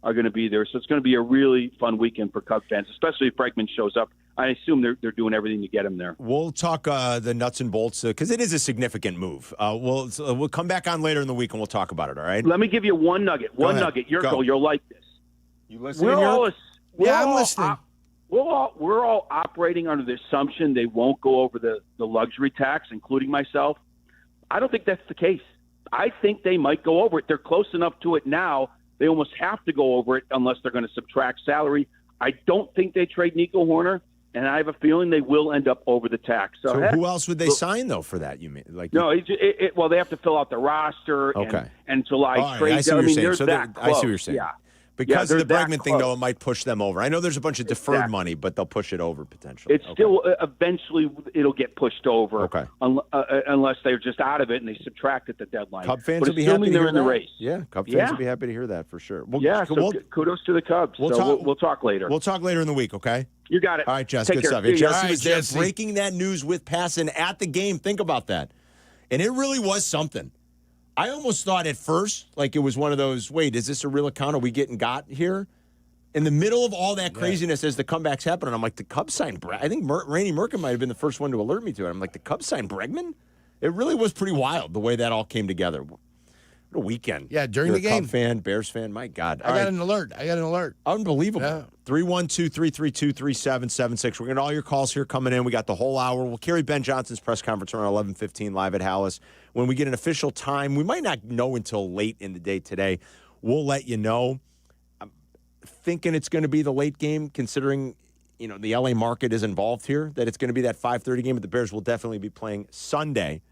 are going to be there. So it's going to be a really fun weekend for Cub fans, especially if Bregman shows up. I assume they're doing everything to get him there. We'll talk the nuts and bolts because it is a significant move. We'll come back on later in the week and we'll talk about it, all right? Let me give you one nugget. Yurko, you'll like this. You listening? I'm listening. We're all operating under the assumption they won't go over the luxury tax, including myself. I don't think that's the case. I think they might go over it. They're close enough to it now. They almost have to go over it unless they're going to subtract salary. I don't think they trade Nico Horner, and I have a feeling they will end up over the tax. So who else would they sign, though, for that? You mean well, they have to fill out the roster and July trade. I see what you're saying. So I see what you're saying. Yeah. Because of the Bregman thing, though, it might push them over. I know there's a bunch of deferred money, but they'll push it over potentially. It's still eventually it'll get pushed over unless they're just out of it and they subtract at the deadline. Cub fans will be happy to hear in the that. race. Yeah, Cub fans will be happy to hear that for sure. Kudos to the Cubs. We'll talk later. We'll talk later in the week, okay? You got it. All right, Jess, Take good care. stuff. Jesse was there Jesse. breaking that news with Passan at the game. Think about that. And it really was something. I almost thought at first, like it was one of those, wait, is this a real account? Are we getting got here? In the middle of all that craziness as the comebacks happen, and I'm like, the Cubs signed I think Randy Merkin might have been the first one to alert me to it. I'm like, the Cubs signed Bregman? It really was pretty wild the way that all came together. What a weekend. Yeah, during the game. Cub fan, Bears fan, my God. I got an alert. Unbelievable. Yeah. 312-332-3776. We're getting all your calls here coming in. We got the whole hour. We'll carry Ben Johnson's press conference around 11:15 live at Hallis. When we get an official time, we might not know until late in the day today. We'll let you know. Thinking it's going to be the late game, considering the LA market is involved here, that it's going to be that 5:30 game, but the Bears will definitely be playing Sunday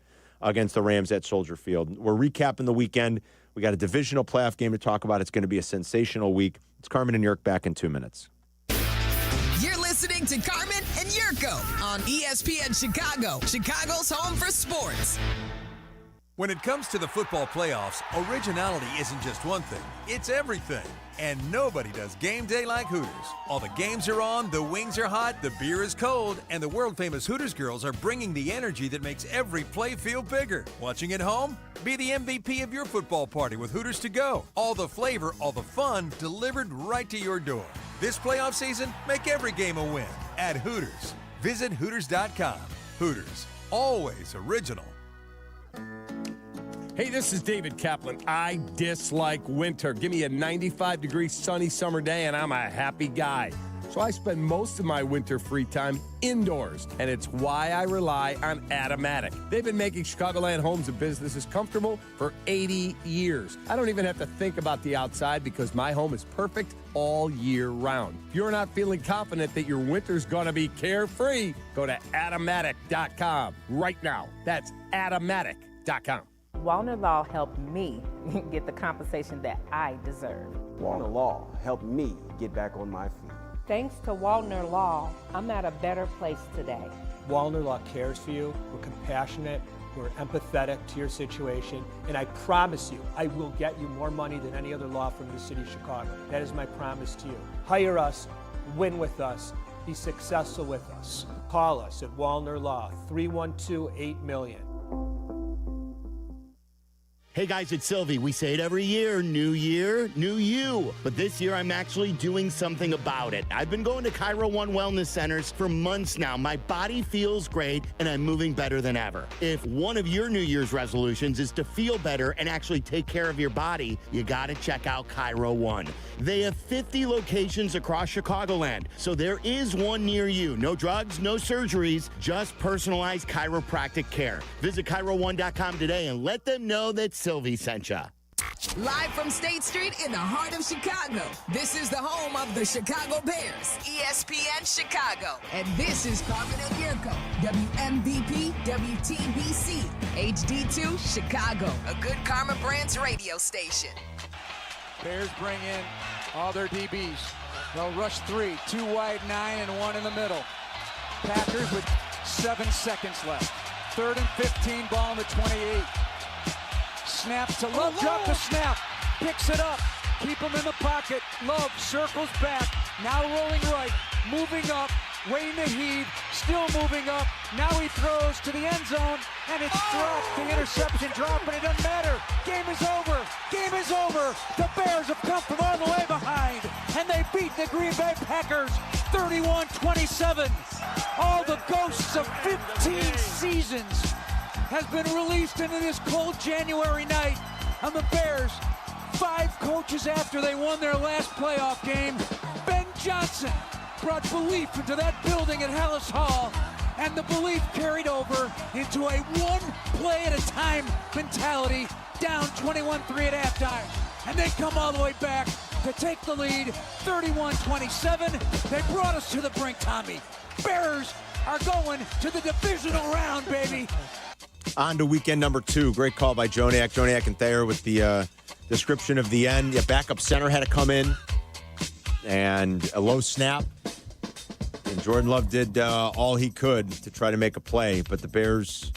against the Rams at Soldier Field. We're recapping the weekend. We got a divisional playoff game to talk about. It's going to be a sensational week. It's Carmen and Jurko back in 2 minutes. You're listening to Carmen and Jurko on ESPN Chicago, Chicago's home for sports. When it comes to the football playoffs, originality isn't just one thing, it's everything. And nobody does game day like Hooters. All the games are on, the wings are hot, the beer is cold, and the world-famous Hooters girls are bringing the energy that makes every play feel bigger. Watching at home? Be the MVP of your football party with Hooters To Go. All the flavor, all the fun, delivered right to your door. This playoff season, make every game a win at Hooters. Visit Hooters.com. Hooters, always original. Hey, this is David Kaplan. I dislike winter. Give me a 95-degree sunny summer day and I'm a happy guy. So I spend most of my winter free time indoors, and it's why I rely on Atomatic. They've been making Chicagoland homes and businesses comfortable for 80 years. I don't even have to think about the outside because my home is perfect all year round. If you're not feeling confident that your winter's going to be carefree, go to Atomatic.com right now. That's Atomatic.com. Wallner Law helped me get the compensation that I deserve. Wallner Law helped me get back on my feet. Thanks to Wallner Law, I'm at a better place today. Wallner Law cares for you. We're compassionate. We're empathetic to your situation. And I promise you, I will get you more money than any other law firm in the city of Chicago. That is my promise to you. Hire us, win with us, be successful with us. Call us at Wallner Law, 312-8 million. Hey guys, it's Silvy. We say it every year, new you. But this year I'm actually doing something about it. I've been going to Cairo One Wellness Centers for months now. My body feels great and I'm moving better than ever. If one of your New Year's resolutions is to feel better and actually take care of your body, you gotta check out Cairo One. They have 50 locations across Chicagoland, so there is one near you. No drugs, no surgeries, just personalized chiropractic care. Visit CairoOne.com today and let them know that Silvy sent ya. Live from State Street in the heart of Chicago, this is the home of the Chicago Bears, ESPN Chicago. And this is Carmen Jurko, WMVP, WTBC, HD2, Chicago, a good Karma Brands radio station. Bears bring in all their DBs. They'll rush 3, 2 wide, 9, and 1 in the middle. Packers with 7 seconds left. 3rd and 15, ball on the 28. Snap to Love, drop the snap, picks it up, keep him in the pocket. Love circles back, now rolling right, moving up, waiting to heave, still moving up. Now he throws to the end zone, and it's dropped. The interception dropped, but it doesn't matter. Game is over. Game is over. The Bears have come from all the way behind, and they beat the Green Bay Packers 31-27. All the ghosts of 15 seasons has been released into this cold January night, and the Bears, 5 coaches after they won their last playoff game, Ben Johnson brought belief into that building at Hallis Hall, and the belief carried over into a one-play-at-a-time mentality, down 21-3 at halftime, and they come all the way back to take the lead, 31-27. They brought us to the brink, Tommy. Bears are going to the divisional round, baby. On to weekend number 2. Great call by Joniak and Thayer with the description of the end. Yeah, backup center had to come in, and a low snap. And Jordan Love did all he could to try to make a play, but the Bears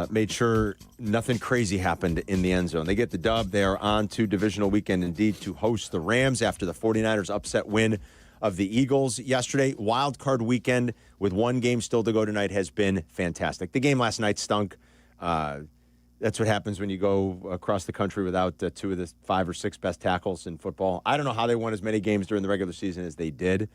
made sure nothing crazy happened in the end zone. They get the dub. They are on to divisional weekend indeed to host the Rams after the 49ers upset win of the Eagles yesterday. Wild card weekend with one game still to go tonight has been fantastic. The game last night stunk. That's what happens when you go across the country without 2 of the 5 or 6 best tackles in football. I don't know how they won as many games during the regular season as they did.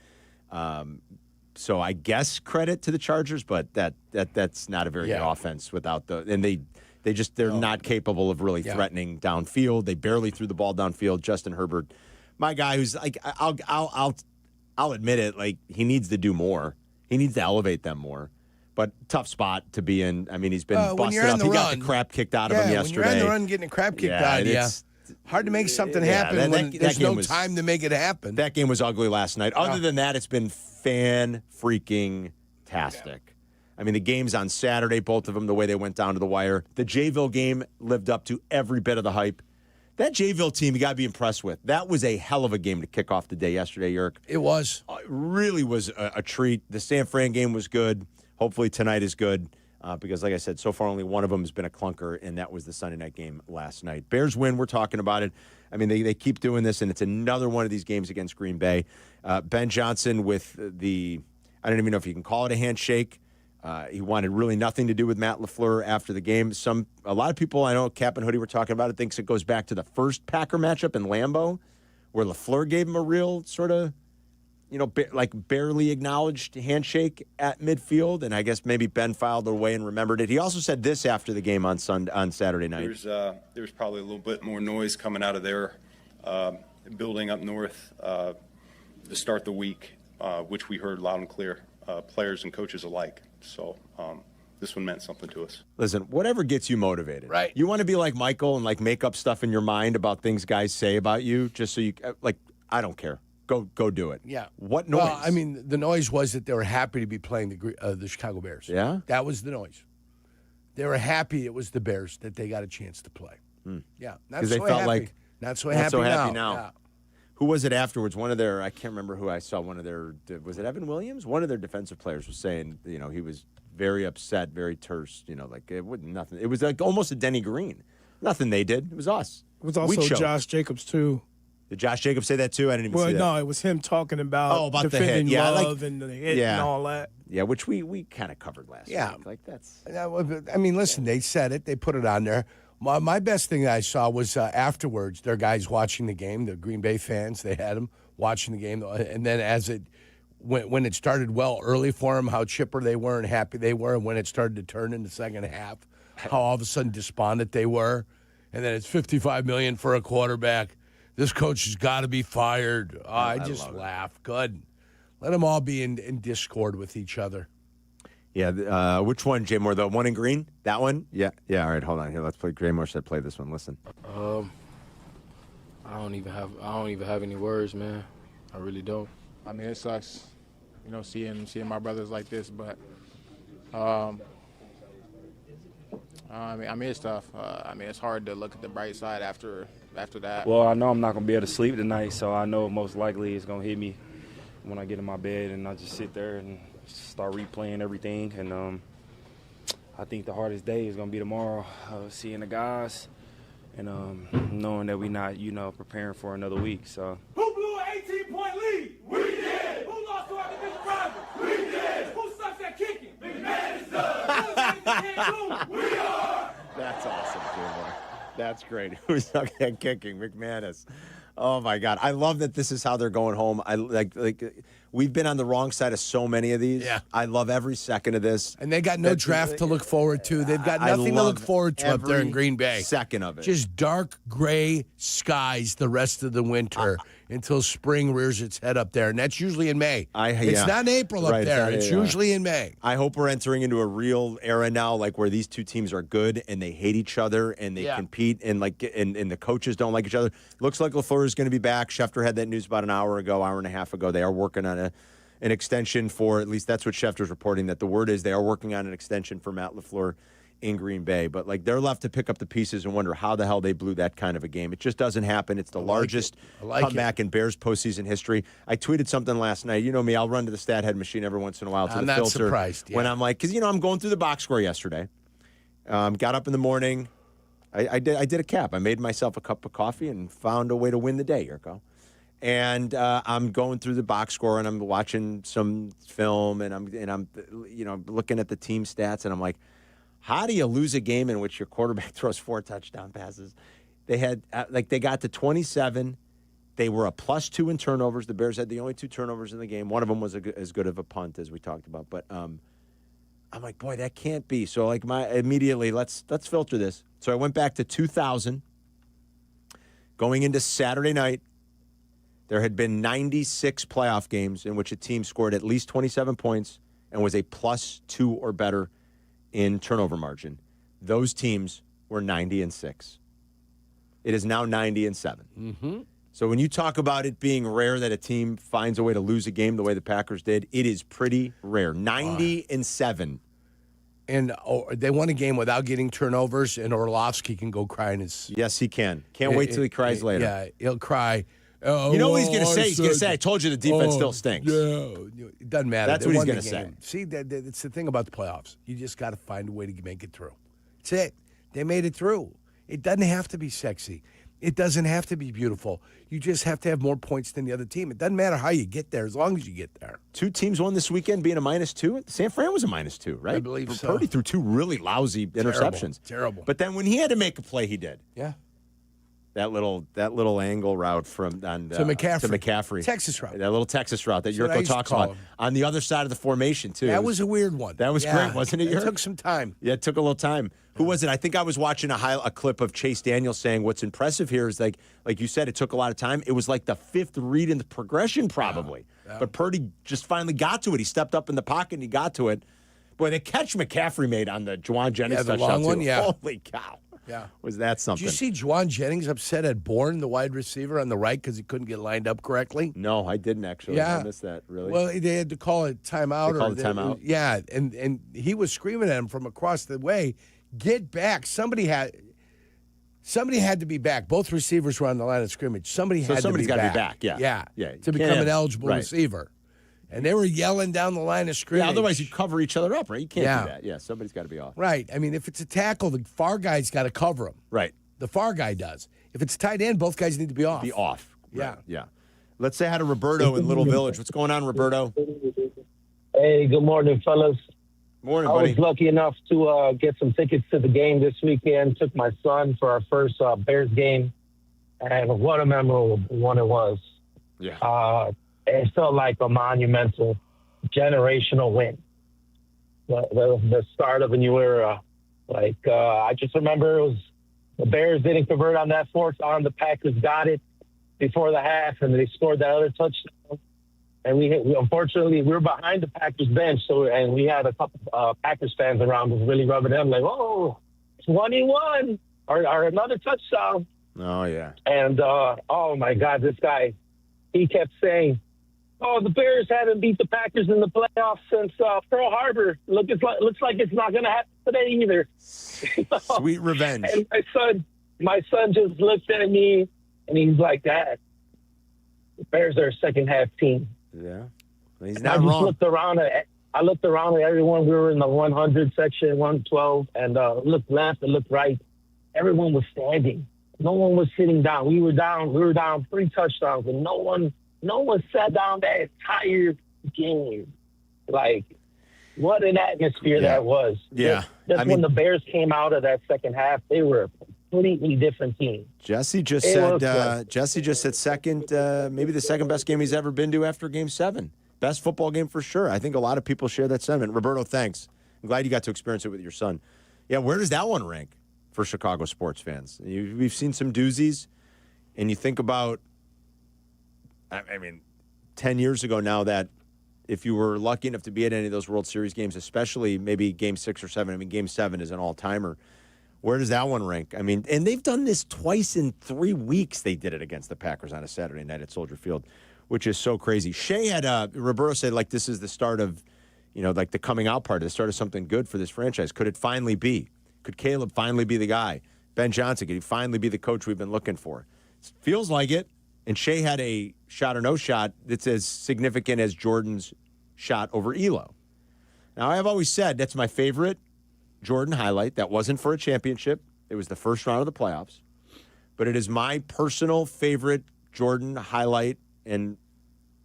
So I guess credit to the Chargers, but that's not a very good offense without they're not capable of really threatening downfield. They barely threw the ball downfield. Justin Herbert, my guy, who's like I'll admit it, like he needs to do more. He needs to elevate them more. But tough spot to be in. I mean, he's been busted up. He got the crap kicked out of him yesterday. When you're on the run getting the crap kicked out of you, hard to make something happen when there's no time to make it happen. That game was ugly last night. Other than that, it's been fan-freaking-tastic. I mean, the games on Saturday, both of them, the way they went down to the wire. The Jayville game lived up to every bit of the hype. That Jayville team, you got to be impressed with. That was a hell of a game to kick off the day yesterday, Yerk. It was. It really was a treat. The San Fran game was good. Hopefully tonight is good because, like I said, so far only one of them has been a clunker, and that was the Sunday night game last night. Bears win. We're talking about it. I mean, they keep doing this, and it's another one of these games against Green Bay. Ben Johnson with I don't even know if you can call it a handshake. He wanted really nothing to do with Matt LaFleur after the game. A lot of people, I know Kap and Hoodie were talking about it, thinks it goes back to the first Packer matchup in Lambeau, where LaFleur gave him a real sort of, barely acknowledged handshake at midfield, and I guess maybe Ben filed it away and remembered it. He also said this after the game on Saturday night. There's probably a little bit more noise coming out of their building up north to start the week, which we heard loud and clear, players and coaches alike. So this one meant something to us. Listen, whatever gets you motivated. Right. You want to be like Michael and make up stuff in your mind about things guys say about you just so you I don't care. Go do it. Yeah. What noise? Well, I mean, the noise was that they were happy to be playing the Chicago Bears. Yeah? That was the noise. They were happy it was the Bears that they got a chance to play. Yeah. Because they felt like not so happy now. Yeah. Who was it afterwards? One of their, I can't remember who I saw, was it Evan Williams? One of their defensive players was saying, he was very upset, very terse, it wasn't nothing. It was like almost a Denny Green. Nothing they did. It was us. It was also Josh Jacobs, too. Did Josh Jacobs say that, too? I didn't even see that. Well, no, it was him talking about defending the hit. Love and the hit and all that. Yeah, which we kind of covered last week. That's. I mean, listen, they said it. They put it on there. My best thing that I saw was afterwards, their guys watching the game, the Green Bay fans, they had them watching the game. And then when it started well early for them, how chipper they were and happy they were. And when it started to turn in the second half, how all of a sudden despondent they were. And then it's $55 million for a quarterback. This coach has got to be fired. I just laugh. Good. Let them all be in discord with each other. Yeah, which one, Jay Moore? The one in green? That one? Yeah. All right, hold on here. Let's play. Jay Moore said play this one. Listen. I don't even have any words, man. I really don't. I mean, it sucks, seeing my brothers like this. But I mean, it's tough. It's hard to look at the bright side after that. Well, I know I'm not gonna be able to sleep tonight, so I know most likely it's gonna hit me when I get in my bed, and I just sit there and start replaying everything. And I think the hardest day is going to be tomorrow, seeing the guys and knowing that we're not, preparing for another week. So. Who blew an 18-point lead? We did. Who lost to our division rival? We did. Who sucks at kicking? McMahon does. We are. That's awesome, Jay Moore. That's great. Who sucks at kicking? McManus. Oh my God! I love that this is how they're going home. I like we've been on the wrong side of so many of these. Yeah, I love every second of this. And they got no draft to look forward to. They've got nothing to look forward to up there in Green Bay. Second of it, just dark gray skies the rest of the winter until spring rears its head up there, and that's usually in May. It's not in April up there. It's usually in May. I hope we're entering into a real era now, like where these two teams are good and they hate each other and they compete and and the coaches don't like each other. Looks like LaFleur is going to be back. Schefter had that news about an hour and a half ago. They are working on an extension for, at least that's what Schefter's reporting, that the word is they are working on an extension for Matt LaFleur in Green Bay. But they're left to pick up the pieces and wonder how the hell they blew that kind of a game. It just doesn't happen. It's the largest comeback in Bears postseason history. I tweeted something last night. You know me, I'll run to the stat head machine every once in a while to the filter. I'm not surprised. When I'm like, because I'm going through the box score yesterday. Got up in the morning. I did a cap. I made myself a cup of coffee and found a way to win the day, Jurko. And I'm going through the box score and I'm watching some film and I'm looking at the team stats and I'm like, how do you lose a game in which your quarterback throws 4 touchdown passes? They had they got to 27. They were a +2 in turnovers. The Bears had the only 2 turnovers in the game. One of them was as good of a punt as we talked about. But I'm like, boy, that can't be. So immediately let's filter this. So I went back to 2000. Going into Saturday night, there had been 96 playoff games in which a team scored at least 27 points and was a +2 or better in turnover margin. Those teams were 90-6. It is now 90-7. Mm-hmm. So when you talk about it being rare that a team finds a way to lose a game the way the Packers did, it is pretty rare. 90-7. And they won a game without getting turnovers, and Orlovsky can go cry in his... Yes, he can. Can't wait till he cries later. Yeah, he'll cry. You know what he's going to say? He's going to say, I told you the defense still stinks. No, it doesn't matter. That's what he's going to say. See, it's the thing about the playoffs. You just got to find a way to make it through. That's it. They made it through. It doesn't have to be sexy. It doesn't have to be beautiful. You just have to have more points than the other team. It doesn't matter how you get there, as long as you get there. 2 teams won this weekend being a -2. San Fran was a -2, right? I believe so. Purdy threw 2 really lousy interceptions. Terrible. But then when he had to make a play, he did. Yeah. That little angle route to McCaffrey. Texas route. That little Texas route that Jurko talks about. On the other side of the formation, too. That was a weird one. That was great, wasn't it, Jurko? It took some time. Yeah, it took a little time. Who was it? I think I was watching a clip of Chase Daniels saying what's impressive here is, like you said, it took a lot of time. It was like the 5th read in the progression, probably. Yeah. But Purdy just finally got to it. He stepped up in the pocket and he got to it. Boy, the catch McCaffrey made on the Juwan Jennings touchdown, long one, too. Holy cow. Yeah. Was that something? Did you see Juwan Jennings upset at Bourne, the wide receiver on the right, because he couldn't get lined up correctly? No, I didn't actually. Yeah. I missed that, really. Well, they had to call it timeout. They called it timeout? Yeah, and he was screaming at him from across the way, get back. Somebody had to be back. Both receivers were on the line of scrimmage. Somebody's got to be back. Yeah. To become an eligible receiver. And they were yelling down the line of scrimmage. Yeah, otherwise you cover each other up, right? You can't do that. Yeah, somebody's got to be off. Right. I mean, if it's a tackle, the far guy's got to cover him. Right. The far guy does. If it's tight end, both guys need to be off. Be off. Yeah. Right. Yeah. Let's say hi to Roberto in Little Village. What's going on, Roberto? Hey, good morning, fellas. Morning, I buddy. was lucky enough to get some tickets to the game this weekend. Took my son for our first Bears game, and what a memorable one it was. Yeah. It felt like a monumental, generational win. The start of a new era. I just remember it was the Bears didn't convert on that fourth down. The Packers got it before the half, and they scored that other touchdown. And we unfortunately, we were behind the Packers bench, and we had a couple Packers fans around us really rubbing them like, oh, 21 or another touchdown. Oh, yeah. And, oh, my God, this guy, he kept saying, oh, the Bears haven't beat the Packers in the playoffs since Pearl Harbor. Looks like it's not going to happen today either. Sweet revenge. And my son just looked at me, and he's like, Dad, the Bears are a second-half team. Yeah. He's And not I just wrong. looked around at everyone. We were in the 100 section, 112, and looked left and looked right. Everyone was standing. No one was sitting down. We were down 3 touchdowns, and no one sat down that entire game. Like, what an atmosphere that was. Yeah. Just when the Bears came out of that second half, they were a completely different team. Jesse just said second, maybe the second best game he's ever been to after Game 7. Best football game for sure. I think a lot of people share that sentiment. Roberto, thanks. I'm glad you got to experience it with your son. Yeah, where does that one rank for Chicago sports fans? We've seen some doozies, and you think about, 10 years ago now, that if you were lucky enough to be at any of those World Series games, especially maybe Game 6 or 7, Game 7 is an all-timer. Where does that one rank? And they've done this twice in 3 weeks. They did it against the Packers on a Saturday night at Soldier Field, which is so crazy. Shay had Roberto said, this is the start of, the coming out party, the start of something good for this franchise. Could it finally be? Could Caleb finally be the guy? Ben Johnson, could he finally be the coach we've been looking for? It feels like it. And Shay had a shot or no shot that's as significant as Jordan's shot over Elo. Now, I've always said that's my favorite Jordan highlight. That wasn't for a championship. It was the first round of the playoffs. But it is my personal favorite Jordan highlight and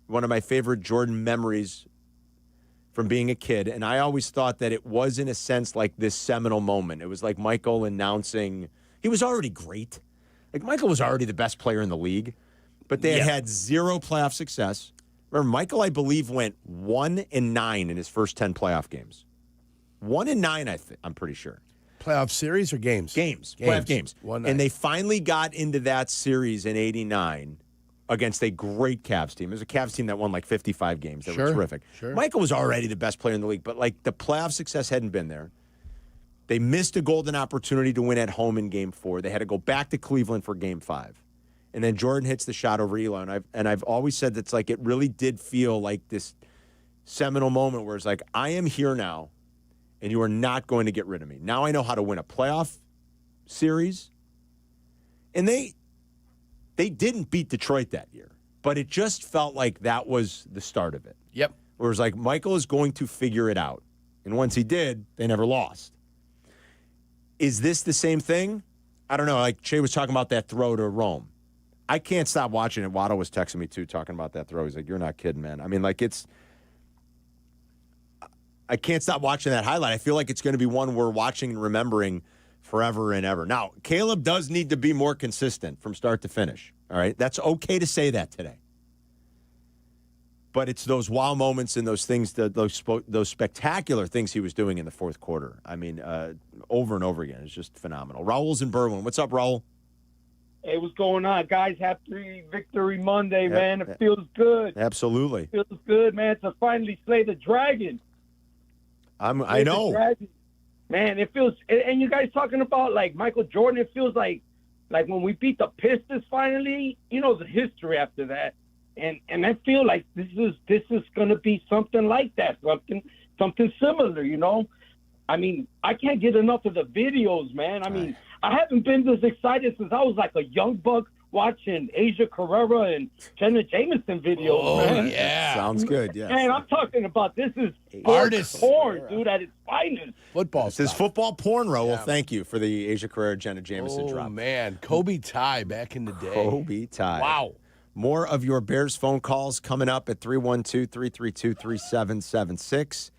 one of my favorite Jordan memories from being a kid. And I always thought that it was, in a sense, like this seminal moment. It was like Michael announcing he was already great. Michael was already the best player in the league, but they had zero playoff success. Remember, Michael, I believe, went 1-9 in his first 10 playoff games. 1-9, I'm pretty sure. Playoff series or games? Games. Playoff games. 1-9. And they finally got into that series in '89 against a great Cavs team. It was a Cavs team that won 55 games. They were terrific. Sure. Michael was already the best player in the league, but the playoff success hadn't been there. They missed a golden opportunity to win at home in Game 4. They had to go back to Cleveland for Game 5. And then Jordan hits the shot over Elo. And I've always said that's it really did feel like this seminal moment where it's I am here now, and you are not going to get rid of me. Now I know how to win a playoff series. And they didn't beat Detroit that year, but it just felt like that was the start of it. Yep. Where it was Michael is going to figure it out. And once he did, they never lost. Is this the same thing? I don't know. Shay was talking about that throw to Rome. I can't stop watching it. Waddle was texting me, too, talking about that throw. He's like, you're not kidding, man. I can't stop watching that highlight. I feel like it's going to be one we're watching and remembering forever and ever. Now, Caleb does need to be more consistent from start to finish. All right? That's okay to say that today. But it's those wow moments and those things, those spectacular things he was doing in the fourth quarter. Over and over again. It's just phenomenal. Raul's in Berwyn. What's up, Raul? Hey, what's going on, guys? Happy Victory Monday, man. It feels good. Absolutely. It feels good, man, to finally slay the dragon. I know. Man, it feels – and you guys talking about, Michael Jordan, it feels like when we beat the Pistons finally, the history after that. And I feel like this is going to be something like that, something similar, I can't get enough of the videos, man. I haven't been this excited since I was a young buck watching Asia Carrera and Jenna Jameson videos, man. Yeah. Sounds good, yeah. Man, I'm talking about this is Artist porn, dude, at its finest. Football This is football porn, Raul. Yeah. Thank you for the Asia Carrera, Jenna Jameson drop. Oh, man. Kobe Ty back in the day. Kobe Ty. Wow. More of your Bears phone calls coming up at 312-332-3776.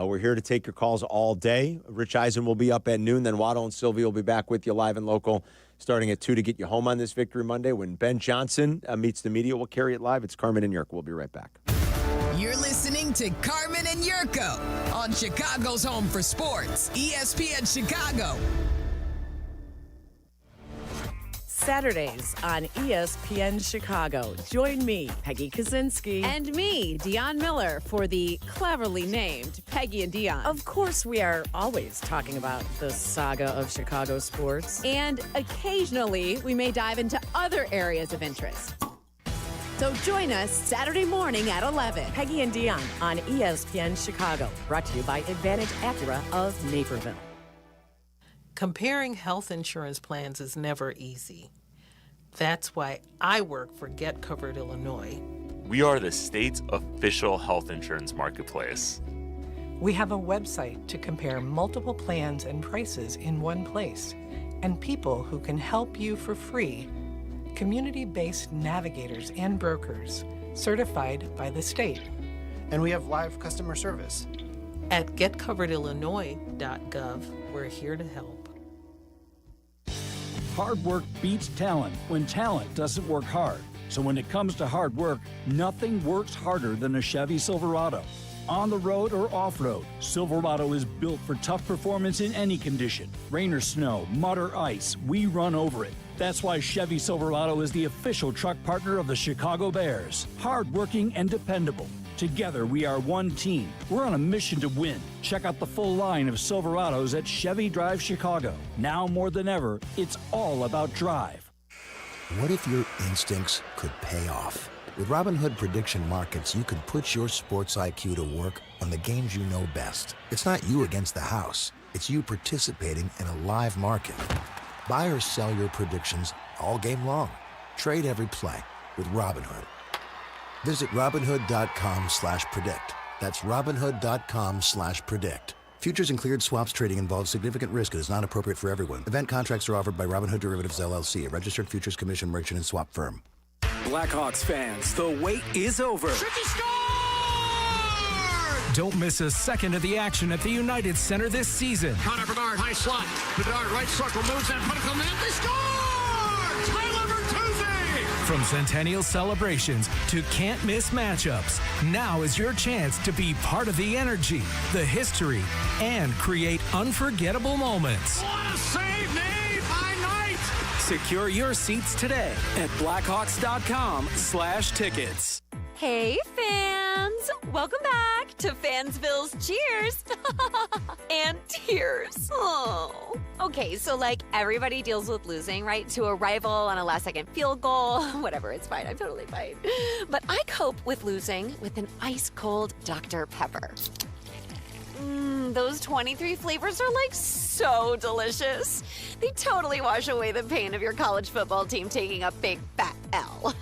We're here to take your calls all day. Rich Eisen will be up at noon. Then Waddle and Silvy will be back with you live and local starting at 2 to get you home on this Victory Monday. When Ben Johnson meets the media, we'll carry it live. It's Carmen and Jurko. We'll be right back. You're listening to Carmen and Jurko on Chicago's home for sports, ESPN Chicago. Saturdays on ESPN Chicago. Join me, Peggy Kaczynski. And me, Dion Miller, for the cleverly named Peggy and Dion. Of course, we are always talking about the saga of Chicago sports. And occasionally, we may dive into other areas of interest. So join us Saturday morning at 11. Peggy and Dion on ESPN Chicago. Brought to you by Advantage Acura of Naperville. Comparing health insurance plans is never easy. That's why I work for Get Covered Illinois. We are the state's official health insurance marketplace. We have a website to compare multiple plans and prices in one place, and people who can help you for free. Community-based navigators and brokers, certified by the state. And we have live customer service. At getcoveredillinois.gov, we're here to help. Hard work beats talent when talent doesn't work hard. So when it comes to hard work, nothing works harder than a Chevy Silverado. On the road or off-road, Silverado is built for tough performance in any condition. Rain or snow, mud or ice, we run over it. That's why Chevy Silverado is the official truck partner of the Chicago Bears. Hard-working and dependable. Together, we are one team. We're on a mission to win. Check out the full line of Silverados at Chevy Drive Chicago. Now more than ever, it's all about drive. What if your instincts could pay off? With Robinhood Prediction Markets, you can put your sports IQ to work on the games you know best. It's not you against the house. It's you participating in a live market. Buy or sell your predictions all game long. Trade every play with Robinhood. Visit Robinhood.com/predict. That's Robinhood.com/predict. Futures and cleared swaps trading involves significant risk and is not appropriate for everyone. Event contracts are offered by Robinhood Derivatives LLC, a registered futures commission merchant and swap firm. Blackhawks fans, the wait is over. Don't miss a second of the action at the United Center this season. Connor Bedard, high slot. Bedard, right circle, moves that puck on net. They score! Tyler Bertuzzi! From centennial celebrations to can't-miss matchups, now is your chance to be part of the energy, the history, and create unforgettable moments. What a save made by Knight! Secure your seats today at Blackhawks.com/tickets. Hey, fans! Welcome back to Fansville's Cheers and Tears. Oh. Okay, so like everybody deals with losing, right? To a rival on a last-second field goal. Whatever, it's fine. I'm totally fine. But I cope with losing with an ice-cold Dr. Pepper. Those 23 flavors are like so delicious. They totally wash away the pain of your college football team taking a big fat L.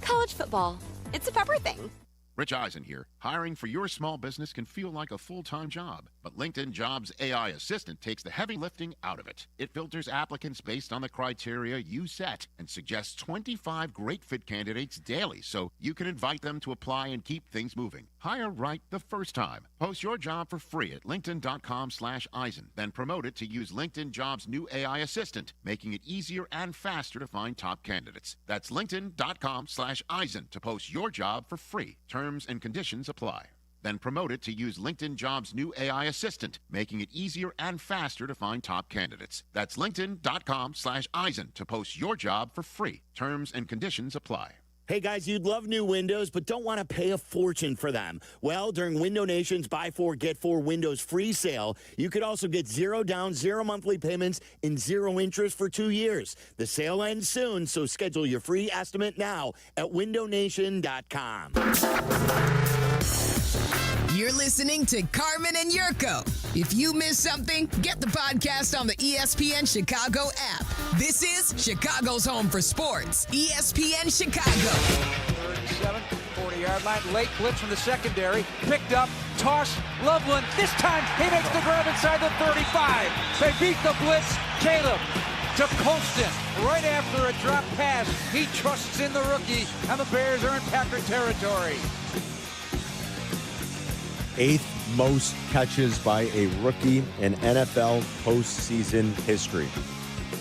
College football. It's a pepper thing. Rich Eisen here. Hiring for your small business can feel like a full-time job, but LinkedIn Jobs AI Assistant takes the heavy lifting out of it. It filters applicants based on the criteria you set and suggests 25 great fit candidates daily so you can invite them to apply and keep things moving. Hire right the first time. Post your job for free at linkedin.com/Eisen, then promote it to use LinkedIn Jobs' new AI Assistant, making it easier and faster to find top candidates. That's linkedin.com/Eisen to post your job for free. Terms and conditions apply. Then promote it to use LinkedIn Jobs' new AI Assistant, making it easier and faster to find top candidates. That's linkedin.com/Eisen to post your job for free. Terms and conditions apply. Hey guys, you'd love new windows, but don't want to pay a fortune for them. Well, during Window Nation's Buy 4, Get 4 Windows free sale, you could also get 0 down, 0 monthly payments, and 0 interest for 2 years. The sale ends soon, so schedule your free estimate now at windownation.com. You're listening to Carmen and Jurko. If you missed something, get the podcast on the ESPN Chicago app. This is Chicago's home for sports, ESPN Chicago. 37, 40-yard line, late blitz from the secondary, picked up, toss, Loveland. This time he makes the grab inside the 35. They beat the blitz. Caleb to Colston right after a drop pass. He trusts in the rookie, and the Bears are in Packer territory. 8th most catches by a rookie in NFL postseason history.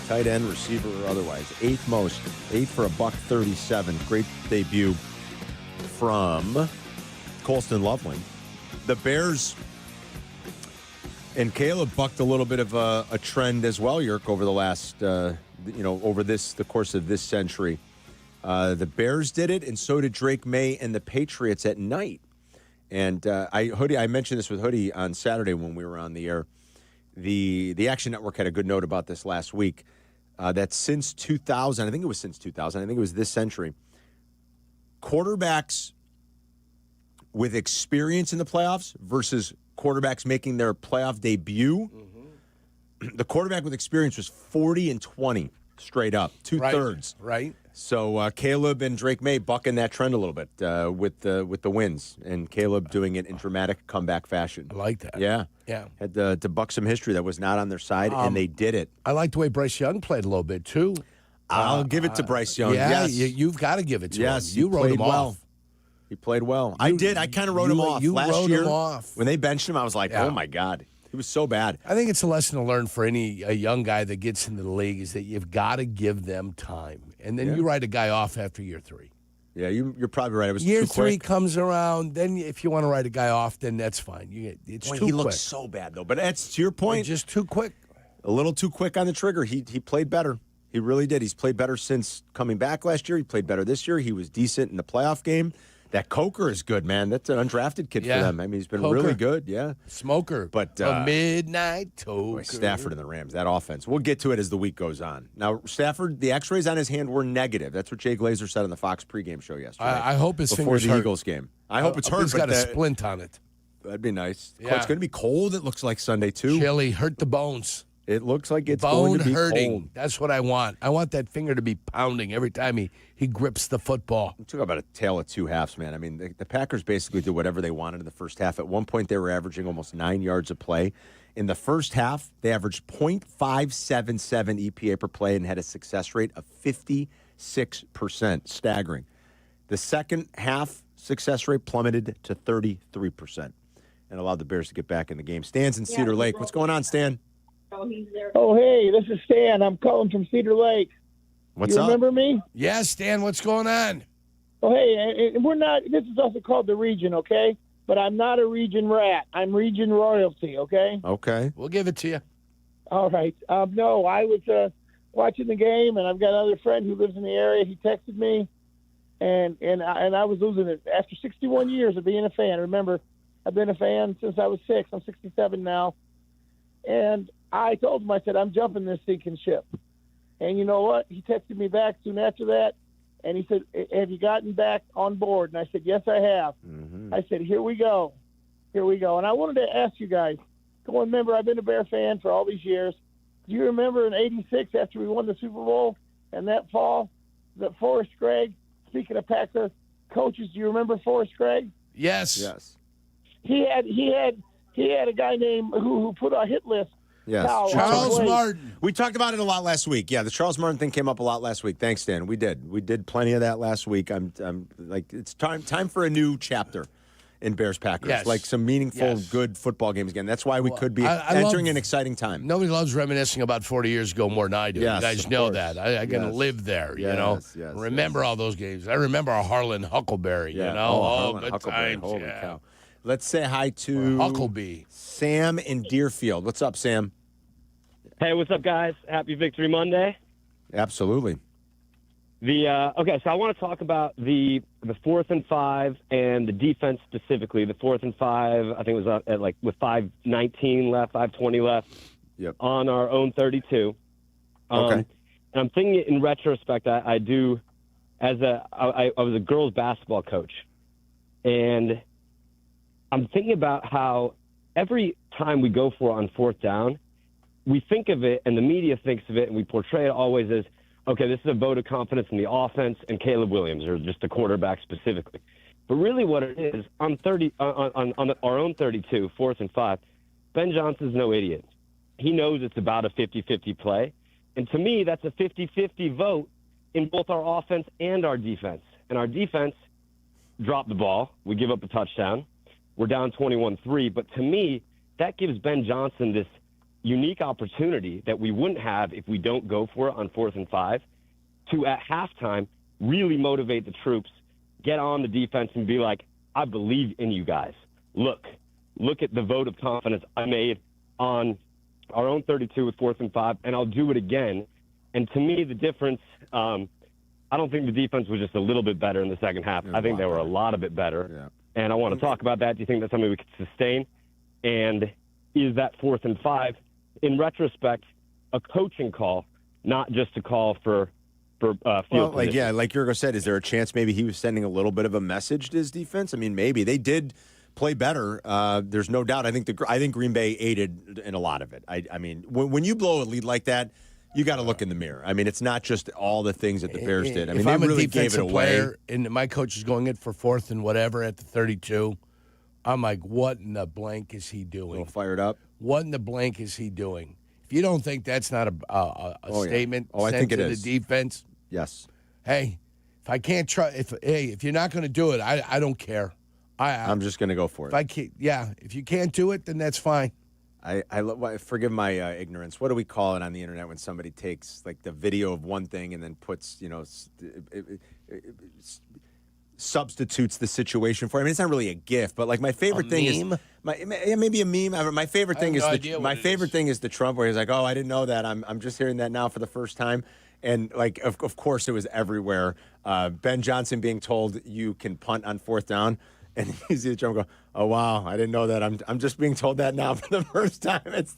Tight end, receiver, or otherwise. 8th most. 8 for $137. Great debut from Colston Loveland. The Bears and Caleb bucked a little bit of a trend as well, Yerk, over the last, the course of this century. The Bears did it, and so did Drake May and the Patriots at night. And I mentioned this with Hoodie on Saturday when we were on the air. The Action Network had a good note about this last week. That since 2000, I think it was since 2000, I think it was this century, quarterbacks with experience in the playoffs versus quarterbacks making their playoff debut, the quarterback with experience was 40-20 straight up, 2/3. Right. So Caleb and Drake May bucking that trend a little bit with the wins, and Caleb doing it in dramatic comeback fashion. I like that. Yeah. Yeah. Had to buck some history that was not on their side, and they did it. I like the way Bryce Young played a little bit, too. I'll give it to Bryce Young. Yeah, yes. you've got to give it to him. Yes, You wrote him well. off. He played well. I did. I kind of wrote him off last year. When they benched him, I was like, oh, my God. He was so bad. I think it's a lesson to learn for a young guy that gets into the league is that you've got to give them time. And then you write a guy off after year 3. Yeah, you're probably right. It was year too 3 quick. comes around. Then if you want to write a guy off, then that's fine. It's too quick. He looks so bad, though. But that's to your point. Just too quick. A little too quick on the trigger. He played better. He really did. He's played better since coming back last year. He played better this year. He was decent in the playoff game. That Coker is good, man. That's an undrafted kid for them. I mean, he's been really good. Yeah, Smoker. But a midnight toker. Stafford and the Rams. That offense. We'll get to it as the week goes on. Now, Stafford, the X-rays on his hand were negative. That's what Jay Glazer said on the Fox pregame show yesterday. I hope his before finger's the hurt. Eagles game. I hope it's hurt. He's got a splint on it. That'd be nice. Yeah. It's going to be cold. It looks like Sunday too. Chilly, hurt the bones. It looks like it's bone going to be hurting. cold. That's what I want. I want that finger to be pounding every time he grips the football. Talk about a tale of two halves, man. I mean, the Packers basically did whatever they wanted in the first half. At one point, they were averaging almost 9 yards a play. In the first half, they averaged .577 EPA per play and had a success rate of 56%. Staggering. The second half success rate plummeted to 33% and allowed the Bears to get back in the game. Stan's in Cedar Lake. What's going on, Stan? Oh, hey, this is Stan. I'm calling from Cedar Lake. What's you up? remember me? Yes, Stan, what's going on? Oh, hey, and we're not, this is also called the region, okay? But I'm not a region rat. I'm region royalty, okay? Okay. We'll give it to you. All right. No, I was watching the game, and I've got another friend who lives in the area. He texted me, and I was losing it. After 61 years of being a fan, remember, I've been a fan since I was 6. I'm 67 now. And I told him, I said, I'm jumping this sinking ship. And you know what? He texted me back soon after that, and he said, have you gotten back on board? And I said, yes, I have. Mm-hmm. I said, here we go. Here we go. And I wanted to ask you guys, remember, I've been a Bear fan for all these years. Do you remember in '86 after we won the Super Bowl and that fall, that Forrest Gregg, speaking of Packer coaches, do you remember Forrest Gregg? Yes. Yes. He had a guy named who put a hit list. Yes, Charles Martin. We talked about it a lot last week. Yeah, the Charles Martin thing came up a lot last week. Thanks, Dan. We did plenty of that last week. I'm like, it's time for a new chapter in Bears Packers. Yes. Like some meaningful, good football games again. That's why we could be entering an exciting time. Nobody loves reminiscing about 40 years ago more than I do. Yes, you guys of know course. that. I can live there, you know. Yes, remember all those games. I remember Harlan Huckleberry, you know. Harlan Good Huckleberry. times. Holy Yeah. cow. Let's say hi to Huckleby. Sam in Deerfield. What's up, Sam? Hey, what's up, guys? Happy Victory Monday. Absolutely. Okay, so I want to talk about the 4th and 5 and the defense specifically. The 4th and 5, I think it was at with 5:19 left, 5:20 left. Yep. On our own 32. Okay. And I'm thinking in retrospect, I was a girls basketball coach, and I'm thinking about how every time we go for it on 4th down, we think of it, and the media thinks of it, and we portray it always as, okay, this is a vote of confidence in the offense and Caleb Williams, or just the quarterback specifically. But really what it is, on our own 32, 4th and 5, Ben Johnson's no idiot. He knows it's about a 50-50 play. And to me, that's a 50-50 vote in both our offense and our defense. And our defense dropped the ball. We give up a touchdown. we're down 21-3. But to me, that gives Ben Johnson this unique opportunity that we wouldn't have if we don't go for it on 4th and 5 to, at halftime, really motivate the troops, get on the defense and be like, I believe in you guys. Look at the vote of confidence I made on our own 32 with 4th and 5, and I'll do it again. And to me, the difference, I don't think the defense was just a little bit better in the second half. I think they were a lot of it better. Yeah. And I want to talk about that. Do you think that's something we could sustain? And is that 4th and 5, in retrospect, a coaching call, not just a call for field position? Like Jurko said, is there a chance maybe he was sending a little bit of a message to his defense? I mean, maybe. They did play better. There's no doubt. I think Green Bay aided in a lot of it. I mean, when you blow a lead like that, you got to look in the mirror. I mean, it's not just all the things that the Bears did. I mean, they really gave it away. Player and my coach is going in for 4th and whatever at the 32, I'm like, what in the blank is he doing? A little fired up. What in the blank is he doing? If you don't think that's not a statement I think it to is. the defense, yes. Hey, if I can't try, if you're not going to do it, I don't care. I'm just going to go for it. If I can't, if you can't do it, then that's fine. I forgive my ignorance. What do we call it on the internet when somebody takes like the video of one thing and then puts, substitutes the situation for it? I mean, it's not really a GIF, but like my favorite thing is maybe a meme. My favorite thing is the Trump where he's like, "Oh, I didn't know that. I'm just hearing that now for the first time." And like, of course, it was everywhere. Ben Johnson being told you can punt on 4th down. And you see the Trump go, "Oh wow, I didn't know that. I'm just being told that now for the first time." It's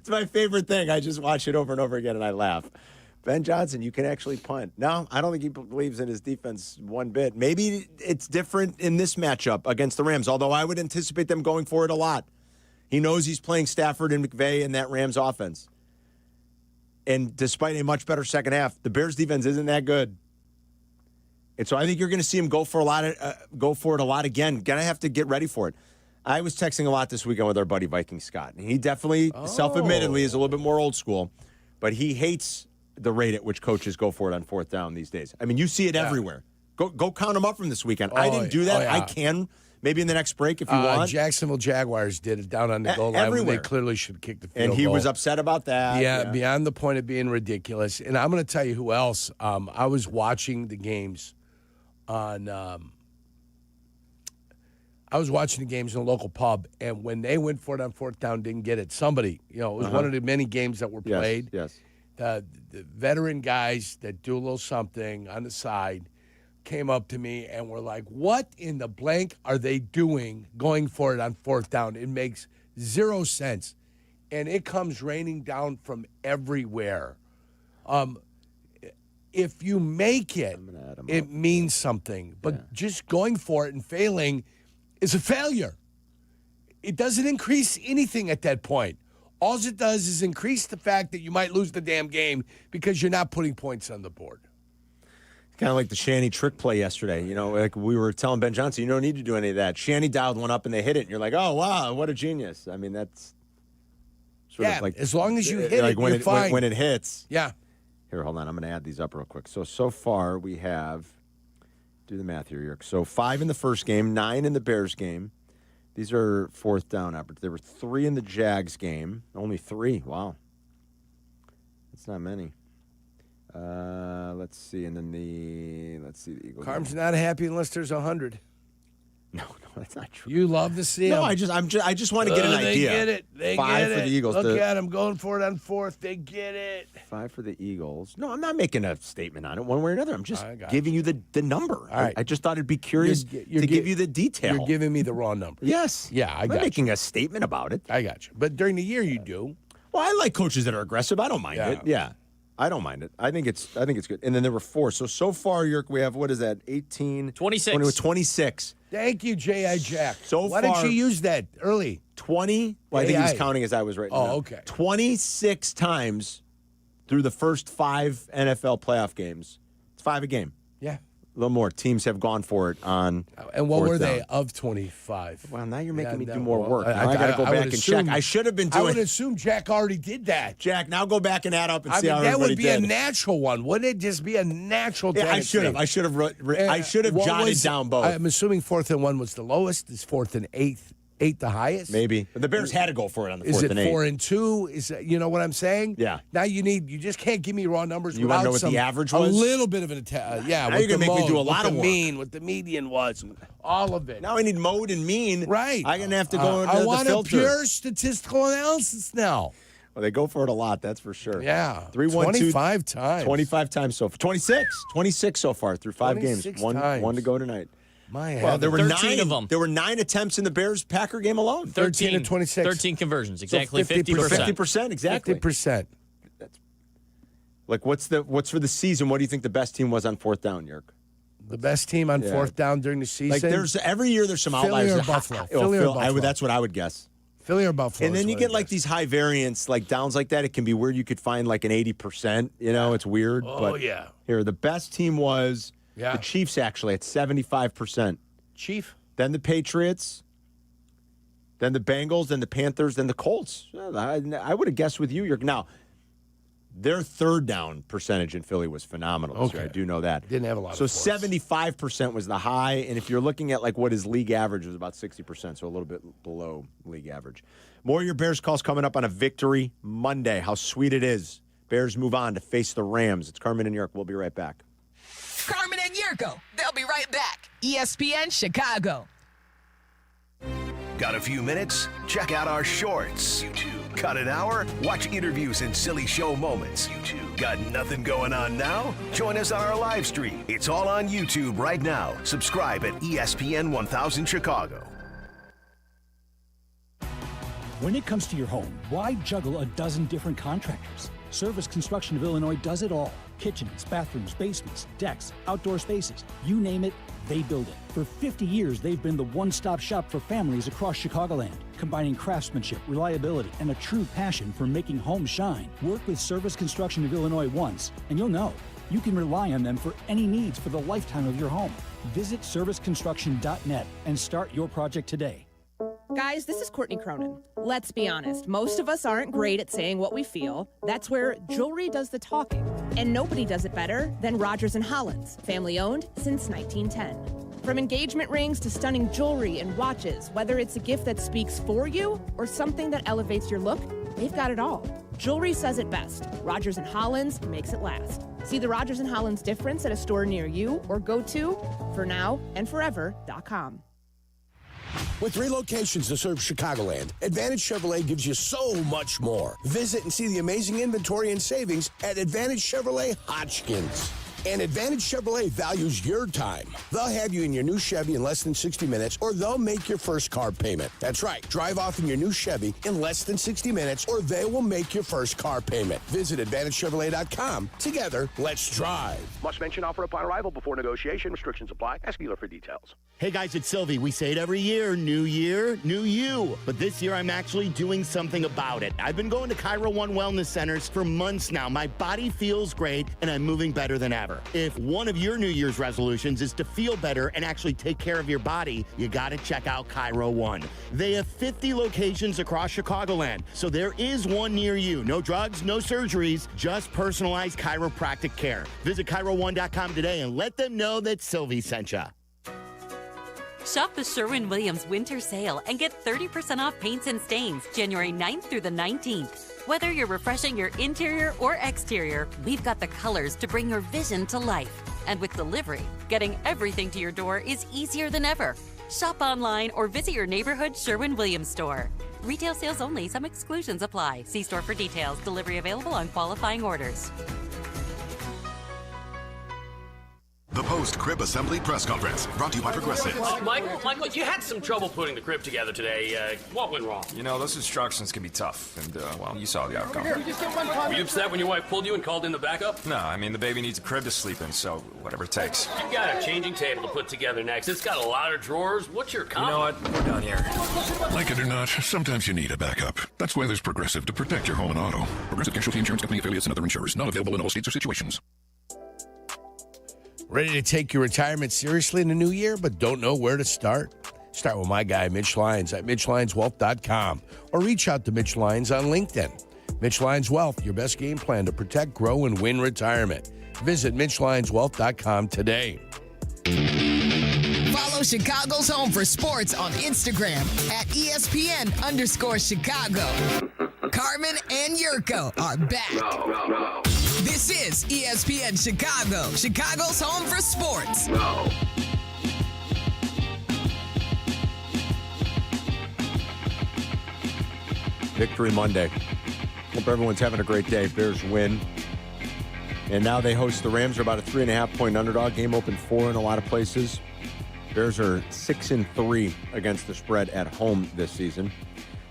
my favorite thing. I just watch it over and over again, and I laugh. Ben Johnson, you can actually punt. No, I don't think he believes in his defense one bit. Maybe it's different in this matchup against the Rams, although I would anticipate them going for it a lot. He knows he's playing Stafford and McVay in that Rams offense. And despite a much better second half, the Bears defense isn't that good. And so I think you're going to see him go for it a lot again. Going to have to get ready for it. I was texting a lot this weekend with our buddy Viking Scott. And he definitely, self-admittedly, is a little bit more old school. But he hates the rate at which coaches go for it on 4th down these days. I mean, you see it everywhere. Go count them up from this weekend. I didn't do that. I can. Maybe in the next break if you want. Jacksonville Jaguars did it down on the goal line. Everywhere. They clearly should kick the field goal. And he goal. was upset about that. Yeah, beyond the point of being ridiculous. And I'm going to tell you who else. I was watching the games on I was watching the games in a local pub, and when they went for it on 4th down, didn't get it. Somebody, it was one of the many games that were played. Yes. The veteran guys that do a little something on the side came up to me and were like, what in the blank are they doing going for it on 4th down? It makes zero sense. And it comes raining down from everywhere. If you make it, it means something. But just going for it and failing is a failure. It doesn't increase anything at that point. All it does is increase the fact that you might lose the damn game because you're not putting points on the board. Kind of like the Shanny trick play yesterday. Like we were telling Ben Johnson, you don't need to do any of that. Shanny dialed one up and they hit it. And you're like, oh, wow, what a genius. I mean, that's sort of like. As long as you hit it, you're fine. When it hits. Yeah. Here, hold on. I'm going to add these up real quick. So far we have, do the math here, Yerk. So 5 in the first game, 9 in the Bears game. These are 4th down opportunities. There were 3 in the Jags game. Only 3. Wow. That's not many. Let's see. And then the Eagles. Carm's not happy unless there's 100. No, that's not true. You love to see No, them. I just want to get an idea. They get it. They 5 get for it. the Eagles. Look at them going for it on 4th. They get it. 5 for the Eagles. No, I'm not making a statement on it one way or another. I'm just giving you the number. All right. I just thought it'd be curious to give you the detail. You're giving me the raw number. Yes. Yeah, I'm not making a statement about it. I got you. But during the year, you do. Well, I like coaches that are aggressive. I don't mind it. Yeah. I don't mind it. I think it's good. And then there were 4. So far, Yerk, we have, what is that, 18? 26. 26. Thank you, J.I. Jack. Why didn't you use that early? 20? Well, I think he was counting as I was writing. Oh, okay. 26 times through the first 5 NFL playoff games. It's 5 a game. Yeah. little more. Teams have gone for it on. And what were they down. of 25? Well, now you're making me do more work. I got to go back and check. I should have been doing. I would assume Jack already did that. Jack, now go back and add up and see how that everybody would be did. a natural one. Wouldn't it just be a natural tendency? I should have jotted down both. I'm assuming 4th and 1 was the lowest. Is 4th and 8 the highest? Maybe. But the Bears had to go for it on the 4th Is it and 8. 4 and 2? Is it, you know what I'm saying? Yeah. Now you just can't give me raw numbers. You want to know what the average was? A little bit of an Now you're going to make me do a lot of work. What the median was, all of it. Now I need mode and mean. Right. I'm going to have to go into I the want filter. a pure statistical analysis now. Well, they go for it a lot, that's for sure. Yeah. 25 times. 25 times so far. 26 so far through 5 games. One to go tonight. Well, there were 13 of them. There were 9 attempts in the Bears-Packer game alone. 13 to 26. 13 conversions, exactly so 50%. 50%, exactly. 50%. Like, what's for the season? What do you think the best team was on 4th down, Yerk? The best team on 4th down during the season? Like, every year there's some Philly outliers. or Buffalo? Philly or Buffalo? That's what I would guess. Philly or Buffalo? And then you get like these high variance, like downs like that. It can be weird. You could find like an 80%. You know, it's weird. Oh, but yeah. Here, the best team was the Chiefs, actually, at 75%. Chief. Then the Patriots. Then the Bengals. Then the Panthers. Then the Colts. I would have guessed with you. Now, their 3rd down percentage in Philly was phenomenal. Okay. I do know that. Didn't have a lot so of force. 75% was the high. And if you're looking at like what his league average was about 60%, so a little bit below league average. More of your Bears calls coming up on a Victory Monday. How sweet it is. Bears move on to face the Rams. It's Carmen and York. We'll be right back. Carmen and Jurko. They'll be right back. ESPN Chicago. Got a few minutes? Check out our shorts. YouTube. Got an hour? Watch interviews and silly show moments. YouTube. Got nothing going on now? Join us on our live stream. It's all on YouTube right now. Subscribe at ESPN 1000 Chicago. When it comes to your home, why juggle a dozen different contractors? Service Construction of Illinois does it all. Kitchens, bathrooms, basements, decks, outdoor spaces, you name it, they build it. For 50 years, they've been the one-stop shop for families across Chicagoland, combining craftsmanship, reliability, and a true passion for making homes shine. Work with Service Construction of Illinois once, and you'll know. You can rely on them for any needs for the lifetime of your home. Visit serviceconstruction.net and start your project today. Guys, this is Courtney Cronin. Let's be honest, most of us aren't great at saying what we feel. That's where jewelry does the talking. And nobody does it better than Rogers & Hollins, family owned since 1910. From engagement rings to stunning jewelry and watches, whether it's a gift that speaks for you or something that elevates your look, they've got it all. Jewelry says it best. Rogers & Hollins makes it last. See the Rogers & Hollins difference at a store near you or go to fornowandforever.com. With 3 locations to serve Chicagoland, Advantage Chevrolet gives you so much more. Visit and see the amazing inventory and savings at Advantage Chevrolet Hodgkins. And Advantage Chevrolet values your time. They'll have you in your new Chevy in less than 60 minutes, or they'll make your first car payment. That's right. Drive off in your new Chevy in less than 60 minutes, or they will make your first car payment. Visit AdvantageChevrolet.com. Together, let's drive. Must mention offer upon arrival before negotiation. Restrictions apply. Ask dealer for details. Hey guys, it's Silvy. We say it every year, new you. But this year I'm actually doing something about it. I've been going to Cairo One Wellness Centers for months now. My body feels great and I'm moving better than ever. If one of your New Year's resolutions is to feel better and actually take care of your body, you gotta check out Cairo One. They have 50 locations across Chicagoland, so there is one near you. No drugs, no surgeries, just personalized chiropractic care. Visit CairoOne.com today and let them know that Silvy sent you. Shop the Sherwin-Williams winter sale and get 30% off paints and stains January 9th through the 19th. Whether you're refreshing your interior or exterior, we've got the colors to bring your vision to life. And with delivery, getting everything to your door is easier than ever. Shop online or visit your neighborhood Sherwin-Williams store. Retail sales only. Some exclusions apply. See store for details. Delivery available on qualifying orders. The post-crib assembly press conference, brought to you by Progressive. Michael, you had some trouble putting the crib together today. What went wrong? You know, those instructions can be tough, and, well, you saw the outcome. Were you upset when your wife pulled you and called in the backup? No, I mean, the baby needs a crib to sleep in, so whatever it takes. You've got a changing table to put together next. It's got a lot of drawers. What's your comment? You know what? We're done here. Like it or not, sometimes you need a backup. That's why there's Progressive to protect your home and auto. Progressive Casualty Insurance Company affiliates and other insurers. Not available in all states or situations. Ready to take your retirement seriously in the new year, but don't know where to start? Start with my guy, Mitch Lyons, at MitchLyonsWealth.com, or reach out to Mitch Lyons on LinkedIn. Mitch Lyons Wealth, your best game plan to protect, grow, and win retirement. Visit MitchLyonsWealth.com today. Follow Chicago's Home for Sports on Instagram at ESPN_Chicago. Carmen and Jurko are back. This is ESPN Chicago, Chicago's Home for Sports. Victory Monday. Hope everyone's having a great day. Bears win. And now they host the Rams. They're about a 3.5-point underdog. Game open 4 in a lot of places. Bears are 6-3 against the spread at home this season.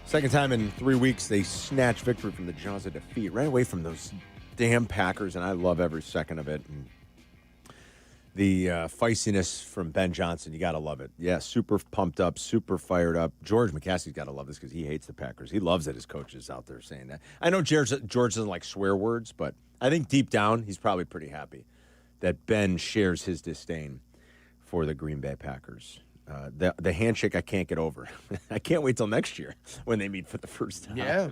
Second time in 3 weeks, they snatched victory from the jaws of defeat. Ran away from those damn Packers, and I love every second of it. And the feistiness from Ben Johnson, you got to love it. Yeah, super pumped up, super fired up. George McCaskey's got to love this because he hates the Packers. He loves that his coach is out there saying that. I know George doesn't like swear words, but I think deep down he's probably pretty happy that Ben shares his disdain for the Green Bay Packers. The handshake I can't get over. I can't wait till next year when they meet for the first time. Yeah.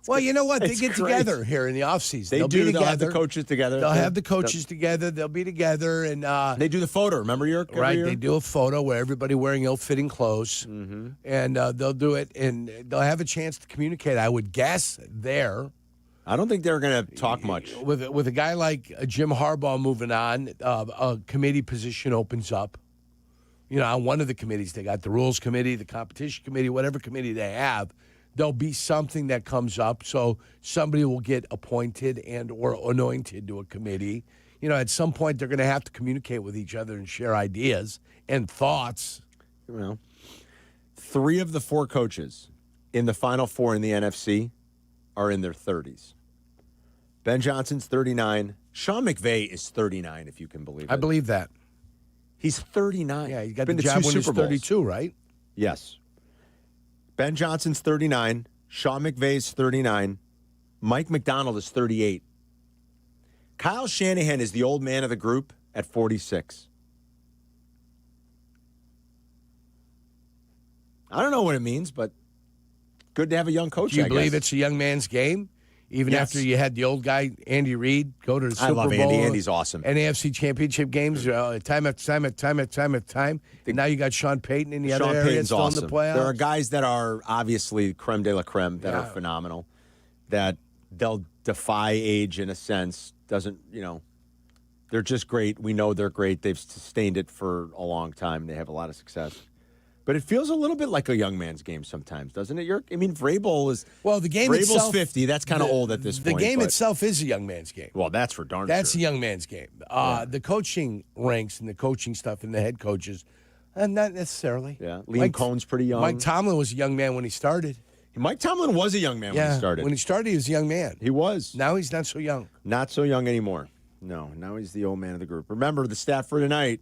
Well, you know what? They get together here in the offseason. They'll be together. They'll have the coaches together. They'll have the coaches together. They'll be together. And they do the photo. Remember your right? year? They do a photo where everybody wearing ill-fitting clothes. Mm-hmm. And they'll do it, and they'll have a chance to communicate, I would guess, there. I don't think they're going to talk much. With a guy like Jim Harbaugh moving on, a committee position opens up. You know, on one of the committees, they got the rules committee, the competition committee, whatever committee they have, there'll be something that comes up. So somebody will get appointed and or anointed to a committee. You know, at some point, they're going to have to communicate with each other and share ideas and thoughts. Well, 3 of the 4 coaches in the Final Four in the NFC are in their 30s. Ben Johnson's 39. Sean McVay is 39, if you can believe it. I believe that. He's 39. Yeah, he got the job when he's 32, right? Yes. Ben Johnson's 39. Sean McVay's 39. Mike McDonald is 38. Kyle Shanahan is the old man of the group at 46. I don't know what it means, but good to have a young coach, Do you believe it's a young man's game? Even after you had the old guy, Andy Reid, go to the Super Bowl. I love Andy. Andy's awesome. And AFC championship games, time after time. And now you got Sean Payton in the other area still in the playoffs. There are guys that are obviously creme de la creme that are phenomenal, that they'll defy age in a sense. Doesn't, they're just great. We know they're great. They've sustained it for a long time. They have a lot of success. But it feels a little bit like a young man's game sometimes, doesn't it, Jurk? I mean, Vrabel is... Well, the game Vrabel's itself... 50. That's kind of old at this point. The game itself is a young man's game. Well, that's for darn That's sure. a young man's game. The coaching ranks and the coaching stuff and the head coaches, not necessarily. Yeah, Liam Cohn's pretty young. Mike Tomlin was a young man when he started. Mike Tomlin was a young man when he started. When he started, he was a young man. He was. Now he's not so young. Not so young anymore. No, now he's the old man of the group. Remember, the stat for tonight,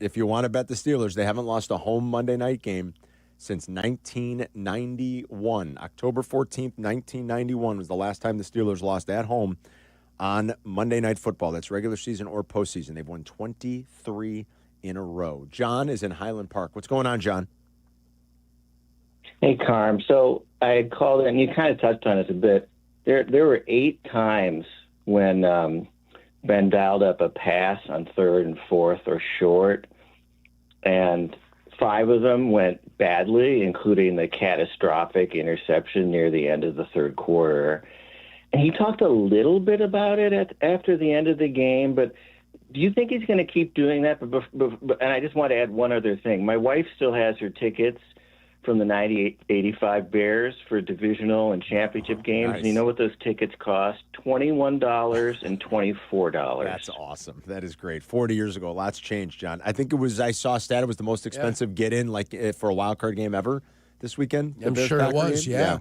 if you want to bet the Steelers, they haven't lost a home Monday night game since 1991. October 14th, 1991 was the last time the Steelers lost at home on Monday Night Football. That's regular season or postseason. They've won 23 in a row. John is in Highland Park. What's going on, John? Hey, Carm. So I called it, and you kind of touched on it a bit. There were 8 times when Ben dialed up a pass on 3rd and 4th or short, and 5 of them went badly, including the catastrophic interception near the end of the 3rd quarter. And he talked a little bit about it after the end of the game, but do you think he's going to keep doing that? And I just want to add one other thing. My wife still has her tickets from the 98-85 Bears for divisional and championship games. Nice. And you know what those tickets cost? $21 and $24. That's awesome. That is great. 40 years ago, lots changed, John. I think I saw a stat, it was the most expensive get-in for a wild card game ever this weekend. I'm sure it was, yeah.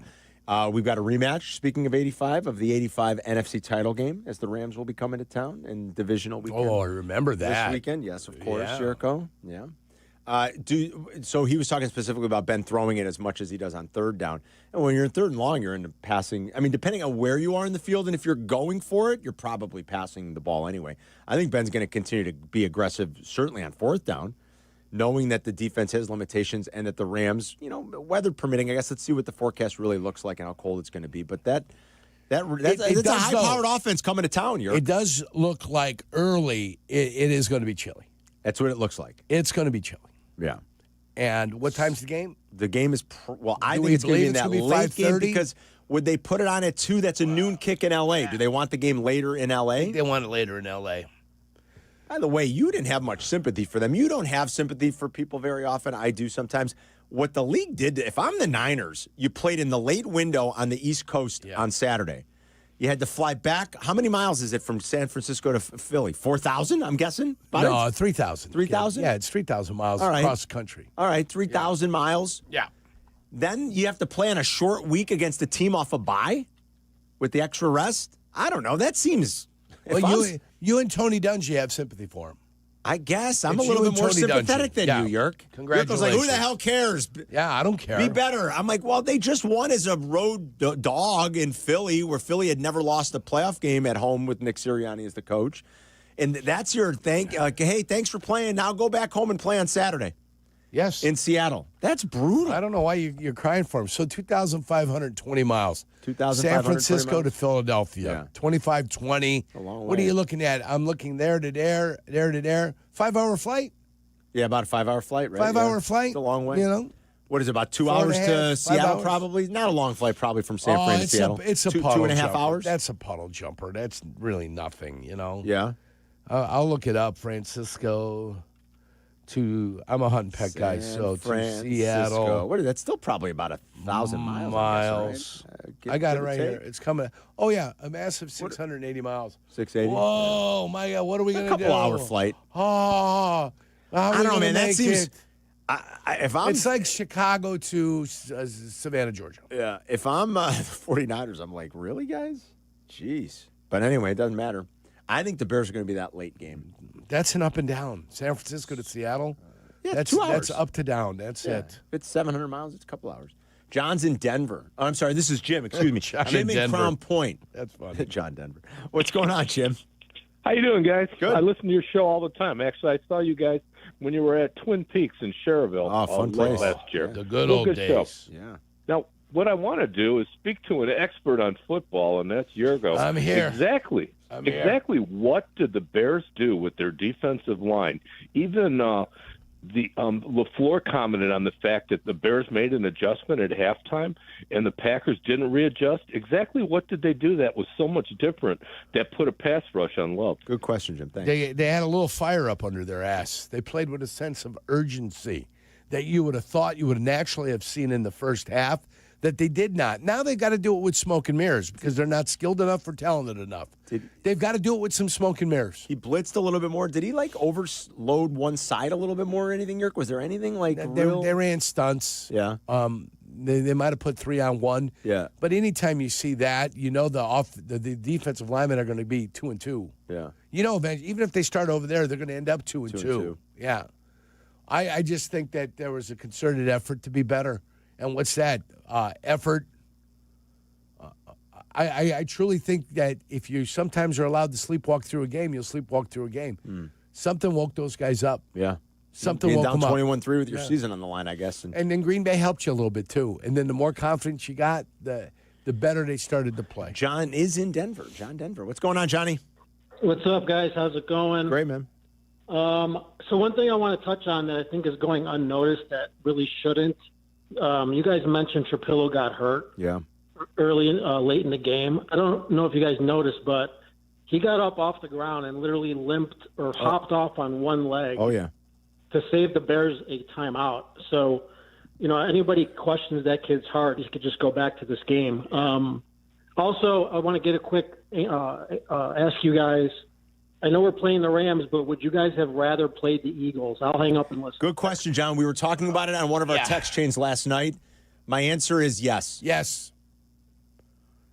We've got a rematch, speaking of 85, of the 85 NFC title game, as the Rams will be coming to town in divisional weekend. Oh, I remember that. This weekend, yes, of course, Jurko. Yeah. So he was talking specifically about Ben throwing it as much as he does on third down. And when you're in third and long, you're into passing. I mean, depending on where you are in the field and if you're going for it, you're probably passing the ball anyway. I think Ben's going to continue to be aggressive, certainly on fourth down, knowing that the defense has limitations and that the Rams, weather permitting, I guess let's see what the forecast really looks like and how cold it's going to be. But that's a high-powered offense coming to town. It does look like early it is going to be chilly. That's what it looks like. It's going to be chilly. Yeah. And what time's the game? The game is, I think it's going to be in that late game because would they put it on at 2? That's a noon kick in L.A. Do they want the game later in L.A.? They want it later in L.A. By the way, you didn't have much sympathy for them. You don't have sympathy for people very often. I do sometimes. What the league did, if I'm the Niners, you played in the late window on the East Coast on Saturday. You had to fly back. How many miles is it from San Francisco to Philly? 4,000, I'm guessing? No, 3,000. 3,000? Yeah, it's 3,000 miles across the country. All right, 3,000 miles. Yeah. Then you have to play on a short week against a team off a bye with the extra rest? I don't know. That seems... Well, you and Tony Dungy have sympathy for him. I guess. I'm a little bit more sympathetic than you, Yerk. Congratulations. Yerk was like, who the hell cares? Yeah, I don't care. Be better. I'm like, well, they just won as a road dog in Philly, where Philly had never lost a playoff game at home with Nick Sirianni as the coach. And that's your hey, thanks for playing. Now go back home and play on Saturday. Yes. In Seattle. That's brutal. I don't know why you're crying for him. So 2,520 miles. 2,520 San Francisco miles? to Philadelphia. Yeah. 2,520. A long way. What are you looking at? I'm looking there to there, there to there. 5-hour flight? Yeah, about a 5-hour flight, right? 5-hour flight? It's a long way. You know? What is it, about 2 hours to Seattle, probably? Not a long flight, probably, from San Fran to Seattle. It's a two puddle and a half jumper. hours? That's a puddle jumper. That's really nothing, Yeah. I'll look it up. Francisco to, I'm a hunt and peck guy, so to Seattle. What is that? Still probably about 1,000 miles. I guess, right? I got it right here. take. It's coming. Oh, yeah, a massive 680 miles. 680? Whoa, my God, what are we going to do? A couple-hour flight. Oh, I don't know, man. That seems... It's like Chicago to Savannah, Georgia. Yeah, if I'm the 49ers, I'm like, really, guys? Jeez. But anyway, it doesn't matter. I think the Bears are going to be that late game. That's an up and down. San Francisco to Seattle. That's 2 hours. That's up to down. That's it. If it's 700 miles, it's a couple hours. John's in Denver. Oh, I'm sorry, this is Jim. Excuse me. Jim in Crown Point. That's funny. John Denver. What's going on, Jim? How you doing, guys? Good. I listen to your show all the time. Actually, I saw you guys when you were at Twin Peaks in Cherville fun place. last year. The good old days. Yeah. Now, what I want to do is speak to an expert on football, and that's Jurko. I'm here. Exactly. Exactly what did the Bears do with their defensive line? Even LaFleur commented on the fact that the Bears made an adjustment at halftime and the Packers didn't readjust. Exactly what did they do that was so much different that put a pass rush on Love? Good question, Jim. Thanks. They had a little fire up under their ass. They played with a sense of urgency that you would have thought you would naturally have seen in the first half that they did not. Now they've got to do it with smoke and mirrors because they're not skilled enough or talented enough. They've got to do it with some smoke and mirrors. He blitzed a little bit more. Did he overload one side a little bit more or anything, Yerk? Was there anything They ran stunts. Yeah. They might have put 3-on-1. Yeah. But anytime you see that, you know the defensive linemen are going to be 2-2. Yeah. You know, even if they start over there, they're going to end up 2-2. Yeah. I just think that there was a concerted effort to be better. And what's that? Effort. I truly think that if you sometimes are allowed to sleepwalk through a game, you'll sleepwalk through a game. Something woke those guys up. Yeah. Something being woke down them up. 21-3 with your season on the line, I guess. And then Green Bay helped you a little bit, too. And then the more confidence you got, the better they started to play. John is in Denver. John Denver. What's going on, Johnny? What's up, guys? How's it going? Great, man. So one thing I want to touch on that I think is going unnoticed that really shouldn't. You guys mentioned Trapillo got hurt. Yeah. Late in the game. I don't know if you guys noticed, but he got up off the ground and literally limped or hopped off on one leg. Oh, yeah. To save the Bears a timeout. So, anybody questions that kid's heart, he could just go back to this game. Also, I want to get a quick ask you guys. I know we're playing the Rams, but would you guys have rather played the Eagles? I'll hang up and listen. Good question, John. We were talking about it on one of our text chains last night. My answer is yes. Yes.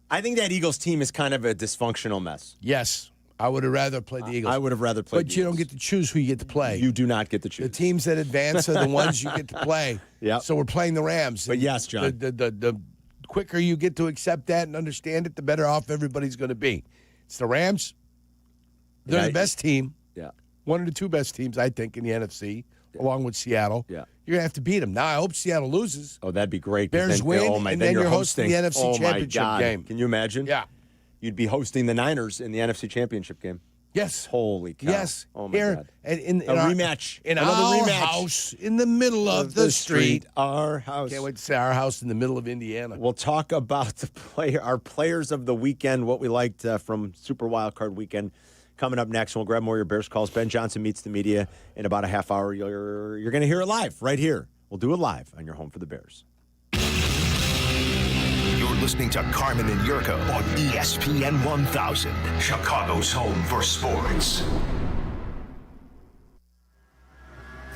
I think that Eagles team is kind of a dysfunctional mess. Yes. I would have rather played the Eagles. I would have rather played But you don't get to choose who you get to play. You do not get to choose. The teams that advance are the ones you get to play. Yeah. So we're playing the Rams. But yes, John. The quicker you get to accept that and understand it, the better off everybody's going to be. It's the Rams. They're the best team. Yeah. One of the two best teams, I think, in the NFC, along with Seattle. Yeah. You're going to have to beat them. Now, I hope Seattle loses. Oh, that'd be great. Bears win, and then you're hosting the NFC Championship game. Can you imagine? Yeah. You'd be hosting the Niners in the NFC Championship game. Yes. Holy cow. Yes. Oh, my God. In a rematch. In Another our rematch. house in the middle of the street. Our house. Can't wait to say our house in the middle of Indiana. We'll talk about our players of the weekend, what we liked from Super Wildcard Weekend. Coming up next, we'll grab more of your Bears calls. Ben Johnson meets the media in about a half hour. You're going to hear it live right here. We'll do it live on your home for the Bears. You're listening to Carmen and Jurko on ESPN 1000, Chicago's home for sports.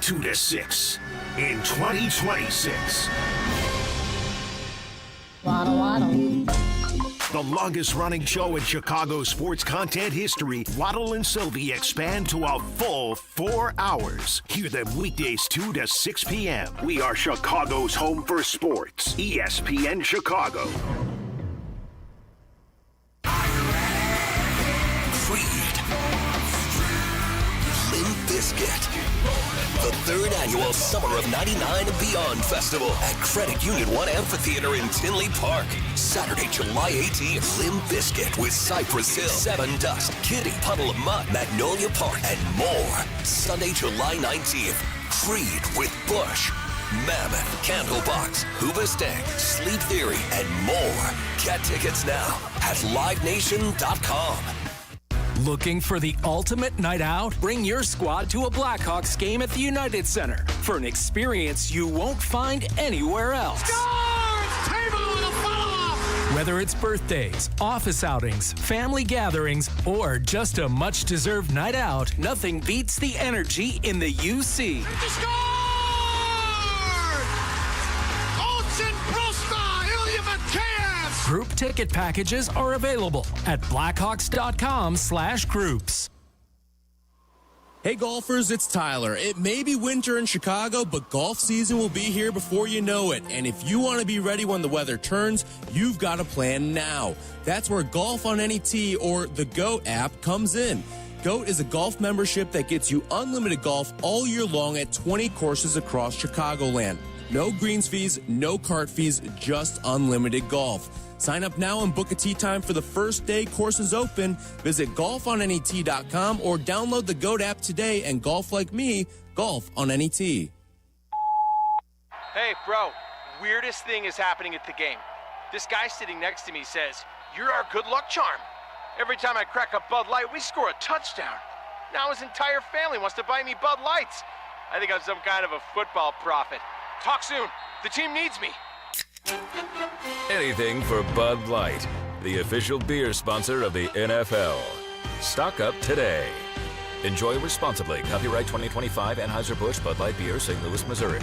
2 to 6 in 2026. Waddle, waddle. The longest-running show in Chicago sports content history, Waddle and Silvy expand to a full 4 hours. Hear them weekdays 2 to 6 p.m. We are Chicago's home for sports. ESPN Chicago. Freed. Limp Bizkit. The third annual Summer of 99 and Beyond Festival at Credit Union One Amphitheater in Tinley Park. Saturday, July 18th, Limp Bizkit with Cypress Hill, Seven Dust, Kitty, Puddle of Mud, Magnolia Park, and more. Sunday, July 19th, Creed with Bush, Mammoth, Candlebox, Hoobastank, Sleep Theory, and more. Get tickets now at livenation.com. Looking for the ultimate night out? Bring your squad to a Blackhawks game at the United Center for an experience you won't find anywhere else. Whether it's birthdays, office outings, family gatherings, or just a much-deserved night out, nothing beats the energy in the UC. Group ticket packages are available at blackhawks.com/groups. Hey golfers, it's Tyler. It may be winter in Chicago, but golf season will be here before you know it. And if you want to be ready when the weather turns, you've got to plan now. That's where Golf on Any Tee or the GOAT app comes in. GOAT is a golf membership that gets you unlimited golf all year long at 20 courses across Chicagoland. No greens fees, no cart fees, just unlimited golf. Sign up now and book a tee time for the first day courses open. Visit golfonanytee.com or download the GOAT app today and golf like me, golf on any tee. Hey, bro, weirdest thing is happening at the game. This guy sitting next to me says, "You're our good luck charm. Every time I crack a Bud Light, we score a touchdown. Now his entire family wants to buy me Bud Lights. I think I'm some kind of a football prophet. Talk soon. The team needs me." Anything for Bud Light, the official beer sponsor of the NFL. Stock up today. Enjoy responsibly. Copyright 2025 Anheuser-Busch Bud Light Beer, St. Louis, Missouri.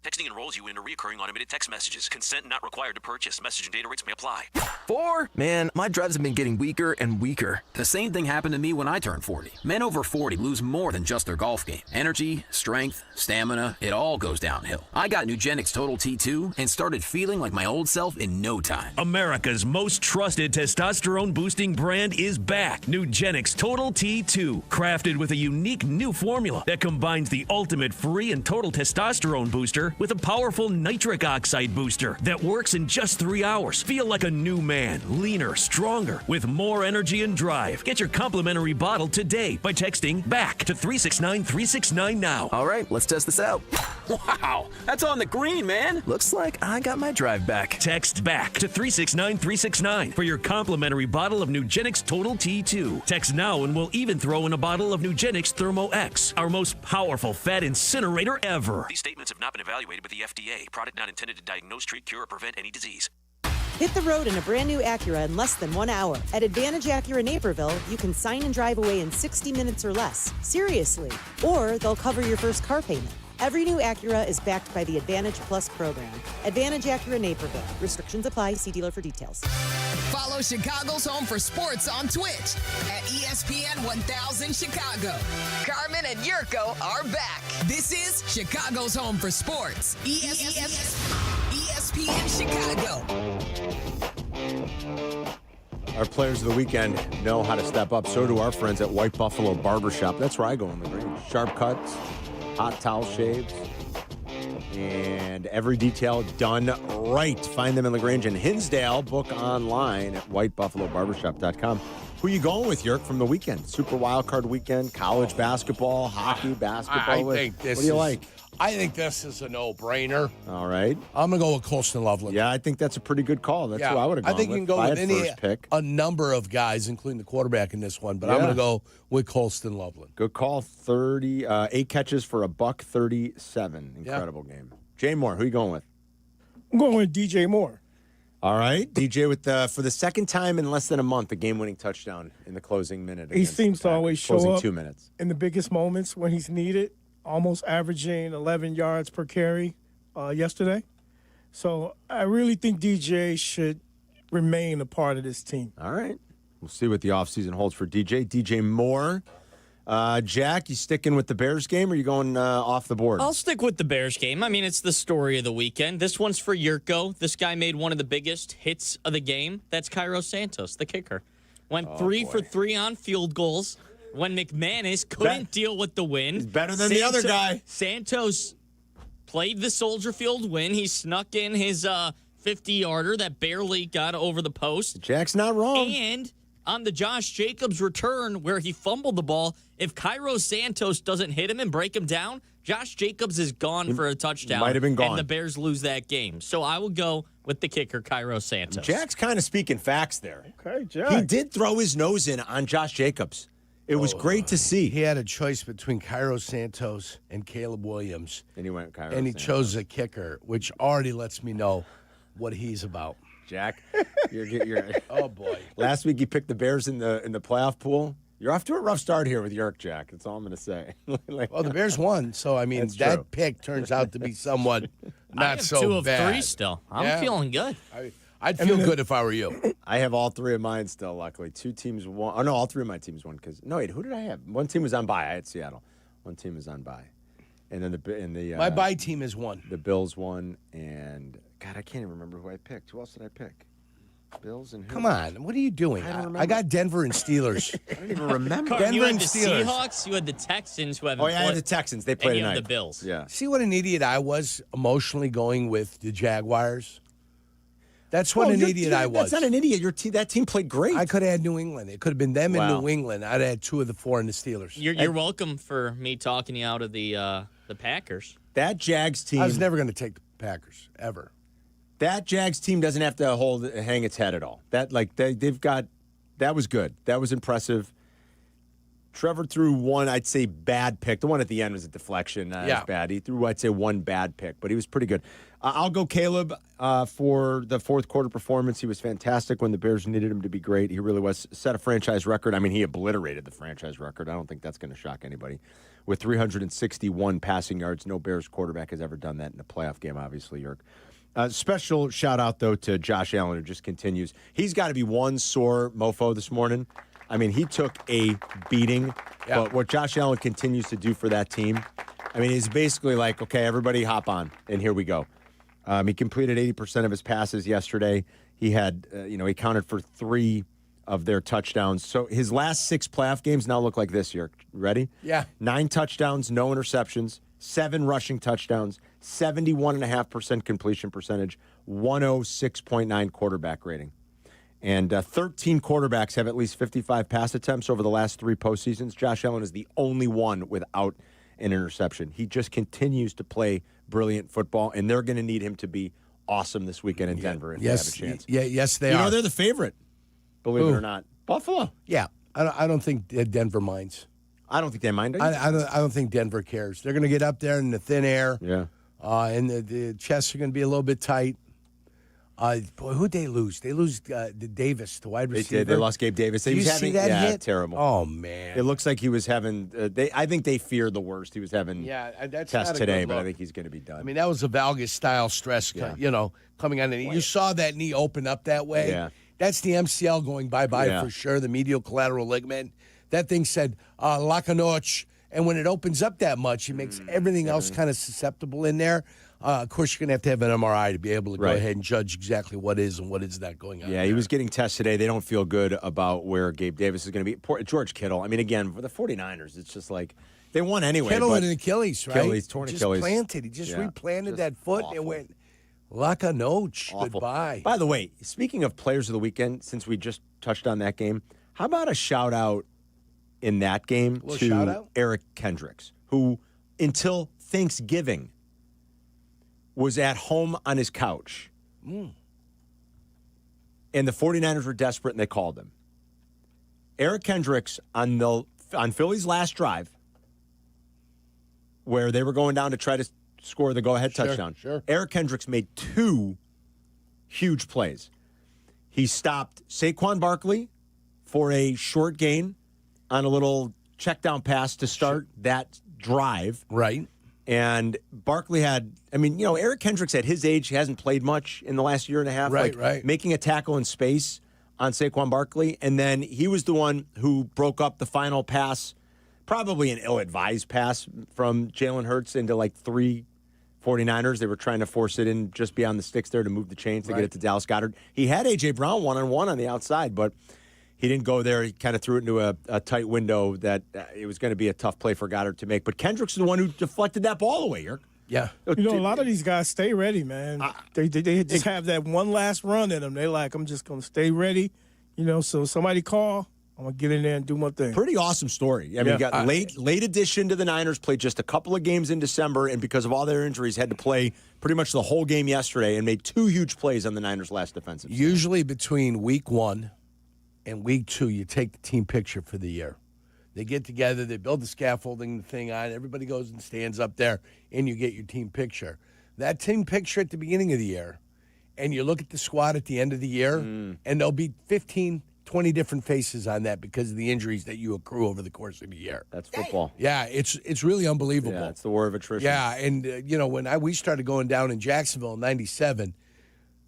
Texting enrolls you into recurring automated text messages. Consent not required to purchase. Message and data rates may apply. 4? Man, my drives have been getting weaker and weaker. The same thing happened to me when I turned 40. Men over 40 lose more than just their golf game. Energy, strength, stamina, it all goes downhill. I got Nugenix Total T2 and started feeling like my old self in no time. America's most trusted testosterone-boosting brand is back. Nugenix Total T2. Crafted with a unique new formula that combines the ultimate free and total testosterone booster with a powerful nitric oxide booster that works in just 3 hours. Feel like a new man, leaner, stronger, with more energy and drive. Get your complimentary bottle today by texting BACK to 369-369 now. All right, let's test this out. Wow, that's on the green, man. Looks like I got my drive back. Text BACK to 369-369 for your complimentary bottle of Nugenix Total T2. Text now and we'll even throw in a bottle of Nugenix Thermo X, our most powerful fat incinerator ever. These statements have not been evaluated with the FDA. Product not intended to diagnose, treat, cure, or prevent any disease. Hit the road in a brand new Acura in less than 1 hour. At Advantage Acura Naperville, you can sign and drive away in 60 minutes or less. Seriously. Or they'll cover your first car payment. Every new Acura is backed by the Advantage Plus program. Advantage Acura Naperville. Restrictions apply. See dealer for details. Follow Chicago's Home for Sports on Twitch at ESPN 1000 Chicago. Carmen and Jurko are back. This is Chicago's Home for Sports. ESPN Chicago. Our players of the weekend know how to step up. So do our friends at White Buffalo Barbershop. That's where I go in the ring. Sharp cuts, hot towel shaves, and every detail done right. Find them in LaGrange and Hinsdale. Book online at whitebuffalobarbershop.com. Who you going with, Yerk, from the weekend? Super Wild Card weekend, college basketball, hockey, basketball. What do you like? I think this is a no-brainer. All right. I'm going to go with Colston Loveland. Yeah, I think that's a pretty good call. That's who I would have gone with. I think you can go with a number of guys, including the quarterback in this one, but I'm going to go with Colston Loveland. Good call. 8 catches for $137. Incredible game. Jay Moore, who you going with? I'm going with DJ Moore. All right. DJ with for the second time in less than a month, a game-winning touchdown in the closing minute. He seems to always show up 2 minutes. In the biggest moments when he's needed. Almost averaging 11 yards per carry yesterday. So I really think DJ should remain a part of this team. All right. We'll see what the offseason holds for DJ. DJ Moore. Jack, you sticking with the Bears game or are you going off the board? I'll stick with the Bears game. I mean, it's the story of the weekend. This one's for Jurko. This guy made one of the biggest hits of the game. That's Cairo Santos, the kicker. Went 3 for 3 on field goals. When McManus couldn't deal with the win. He's better than the other guy. Santos played the Soldier Field win. He snuck in his 50-yarder that barely got over the post. Jack's not wrong. And on the Josh Jacobs return where he fumbled the ball, if Cairo Santos doesn't hit him and break him down, Josh Jacobs is gone for a touchdown. Might have been gone. And the Bears lose that game. So I will go with the kicker, Cairo Santos. Jack's kind of speaking facts there. Okay, Jack. He did throw his nose in on Josh Jacobs. It was great to see. He had a choice between Cairo Santos and Caleb Williams. And he went Cairo And he Santos. chose a kicker, which already lets me know what he's about. Jack, you're oh, boy. Last week you picked the Bears in the playoff pool. You're off to a rough start here with Yerk, Jack. That's all I'm going to say. Well, the Bears won, so, I mean, that pick turns out to be somewhat not so bad. 2 of 3 still. I'm feeling good. I'd feel good if I were you. I have all 3 of mine still, luckily. 2 teams won. Oh, no, all 3 of my teams won. Who did I have? One team was on bye. I had Seattle. One team was on bye. And then my bye team is won. The Bills won, and, God, I can't even remember who I picked. Who else did I pick? Bills and who? Come on. What are you doing? I got Denver and Steelers. I don't even remember. Denver Denver you had and the Steelers. Seahawks, you had the Texans who have I had the Texans. They played and you tonight. have the Bills. Yeah. See what an idiot I was emotionally going with the Jaguars? That's what an idiot I was. That's not an idiot. That team played great. I could have had New England. It could have been them in New England. I'd have had 2 of the 4 in the Steelers. You're welcome for me talking you out of the Packers. That Jags team. I was never going to take the Packers, ever. That Jags team doesn't have to hang its head at all. That was good. That was impressive. Trevor threw one, I'd say, bad pick. The one at the end was a deflection. It was bad. He threw, I'd say, one bad pick, but he was pretty good. I'll go Caleb for the fourth quarter performance. He was fantastic when the Bears needed him to be great. He really was. Set a franchise record. I mean, he obliterated the franchise record. I don't think that's going to shock anybody. With 361 passing yards, no Bears quarterback has ever done that in a playoff game, obviously, Yerk. Special shout-out, though, to Josh Allen, who just continues. He's got to be one sore mofo this morning. I mean, he took a beating, but what Josh Allen continues to do for that team, I mean, he's basically like, okay, everybody hop on, and here we go. He completed 80% of his passes yesterday. He had, he counted for 3 of their touchdowns. So his last 6 playoff games now look like this year. Ready? Yeah. 9 touchdowns, no interceptions, 7 rushing touchdowns, 71.5% completion percentage, 106.9 quarterback rating. And 13 quarterbacks have at least 55 pass attempts over the last 3 postseasons. Josh Allen is the only one without an interception. He just continues to play brilliant football, and they're going to need him to be awesome this weekend in Denver if they have a chance. Yes, they are. They're the favorite, believe it or not. Buffalo. Yeah, I don't think Denver minds. I don't think they mind. I don't think Denver cares. They're going to get up there in the thin air. Yeah. And the chests are going to be a little bit tight. Boy, who'd they lose? They lose Davis, the wide receiver. They did. They lost Gabe Davis. Did you see that hit? Terrible. Oh, man. It looks like he was having I think they feared the worst. He was having that's tests not a today, good but I look. think he's going to be done. I mean, that was a Valgus-style stress, coming on. You saw that knee open up that way. Yeah. That's the MCL going bye-bye for sure, the medial collateral ligament. That thing said, Lacanoche. And when it opens up that much, it makes everything else kind of susceptible in there. Of course, you're going to have an MRI to be able to go ahead and judge exactly what is and what is not going on. Yeah, he was getting tests today. They don't feel good about where Gabe Davis is going to be. George Kittle. I mean, again, for the 49ers, it's just like they won anyway. Kittle and an Achilles, right? Torn just Achilles. Planted. He just replanted that foot and went, Lacanoche, goodbye. By the way, speaking of players of the weekend, since we just touched on that game, how about a shout-out in that game to Eric Kendricks, who until Thanksgiving was at home on his couch. And the 49ers were desperate, and they called him. Eric Kendricks, on Philly's last drive, where they were going down to try to score the go-ahead touchdown, Eric Kendricks made 2 huge plays. He stopped Saquon Barkley for a short gain on a little check-down pass to start that drive. Right. And Barkley had, Eric Kendricks at his age hasn't played much in the last year and a half. Right. Making a tackle in space on Saquon Barkley. And then he was the one who broke up the final pass, probably an ill-advised pass from Jalen Hurts into 3 49ers. They were trying to force it in just beyond the sticks there to move the chains to get it to Dallas Goedert. He had A.J. Brown one-on-one on the outside, but he didn't go there. He kind of threw it into a tight window that it was going to be a tough play for Goddard to make. But Kendricks is the one who deflected that ball away, Yerk. Yeah. A lot of these guys stay ready, man. They just have that one last run in them. They're like, I'm just going to stay ready. So somebody call, I'm going to get in there and do my thing. Pretty awesome story. I mean, got late addition to the Niners, played just a couple of games in December, and because of all their injuries, had to play pretty much the whole game yesterday and made 2 huge plays on the Niners' last defensive. Usually between week 1 and week 2, you take the team picture for the year. They get together, they build the scaffolding thing on, everybody goes and stands up there, and you get your team picture. That team picture at the beginning of the year, and you look at the squad at the end of the year, and there'll be 15, 20 different faces on that because of the injuries that you accrue over the course of the year. That's football. Yeah, it's really unbelievable. Yeah, it's the war of attrition. Yeah, and, when we started going down in Jacksonville in 97,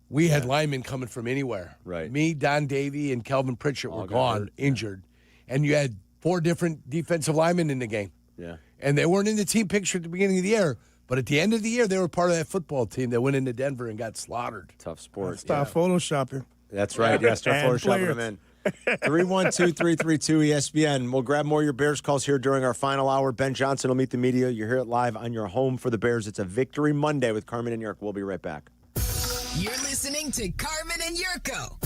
we had linemen coming from anywhere. Right. Me, Don Davey, and Kelvin Pritchett were gone, injured. And you had 4 different defensive linemen in the game. Yeah. And they weren't in the team picture at the beginning of the year, but at the end of the year, they were part of that football team that went into Denver and got slaughtered. Tough sport. Stop photoshopping. That's right. Yeah, start photoshopping them in. 312-332-ESPN. We'll grab more of your Bears calls here during our final hour. Ben Johnson will meet the media. You're here at live on your home for the Bears. It's a Victory Monday with Carmen and Jurko. We'll be right back. You're listening to Carmen and Jurko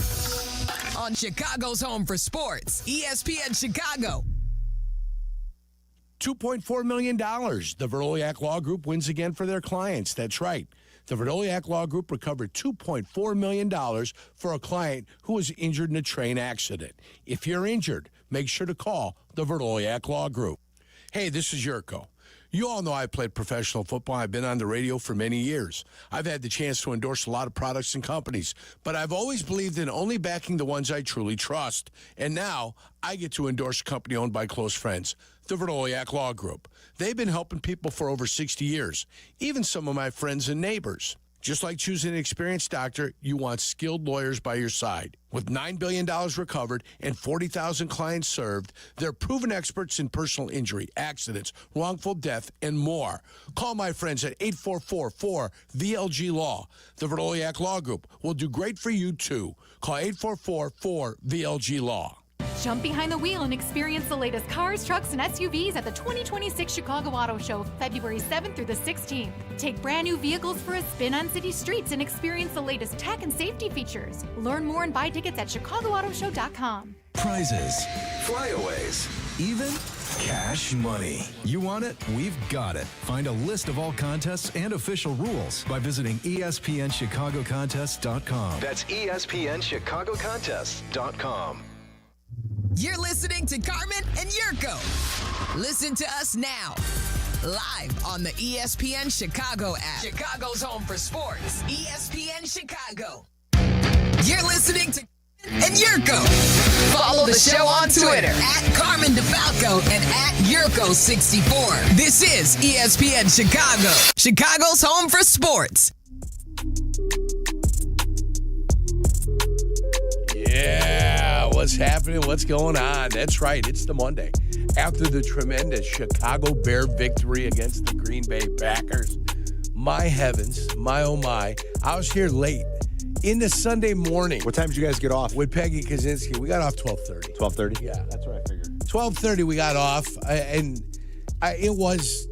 on Chicago's home for sports, ESPN Chicago. $2.4 million. The Verdoliak Law Group wins again for their clients. That's right. The Verdoliak Law Group recovered $2.4 million for a client who was injured in a train accident. If you're injured, make sure to call the Verdoliak Law Group. Hey, this is Jurko. You all know I played professional football. I've been on the radio for many years. I've had the chance to endorse a lot of products and companies, but I've always believed in only backing the ones I truly trust. And now I get to endorse a company owned by close friends, the Verdoliak Law Group. They've been helping people for over 60 years, even some of my friends and neighbors. Just like choosing an experienced doctor, you want skilled lawyers by your side. With $9 billion recovered and 40,000 clients served, they're proven experts in personal injury, accidents, wrongful death, and more. Call my friends at 844-4VLG-LAW. The Verdoliak Law Group will do great for you, too. Call 844-4VLG-LAW. Jump behind the wheel and experience the latest cars, trucks, and SUVs at the 2026 Chicago Auto Show, February 7th through the 16th. Take brand new vehicles for a spin on city streets and experience the latest tech and safety features. Learn more and buy tickets at ChicagoAutoShow.com. Prizes, flyaways, even cash money. You want it? We've got it. Find a list of all contests and official rules by visiting ESPNChicagoContests.com. That's ESPNChicagoContests.com. You're listening to Carmen and Jurko. Listen to us now, live on the ESPN Chicago app. Chicago's home for sports, ESPN Chicago. You're listening to and Yurko. Follow the show on Twitter at Carmen DeFalco and at Yurko64. This is ESPN Chicago, Chicago's home for sports. Yeah, what's happening? What's going on? That's right. It's the Monday after the tremendous Chicago Bear victory against the Green Bay Packers. My heavens, my oh my. I was here late into Sunday morning. What time did you guys get off? With Peggy Kaczynski. We got off 12:30. 12:30? Yeah. That's what I figured. 12:30 we got off, and it was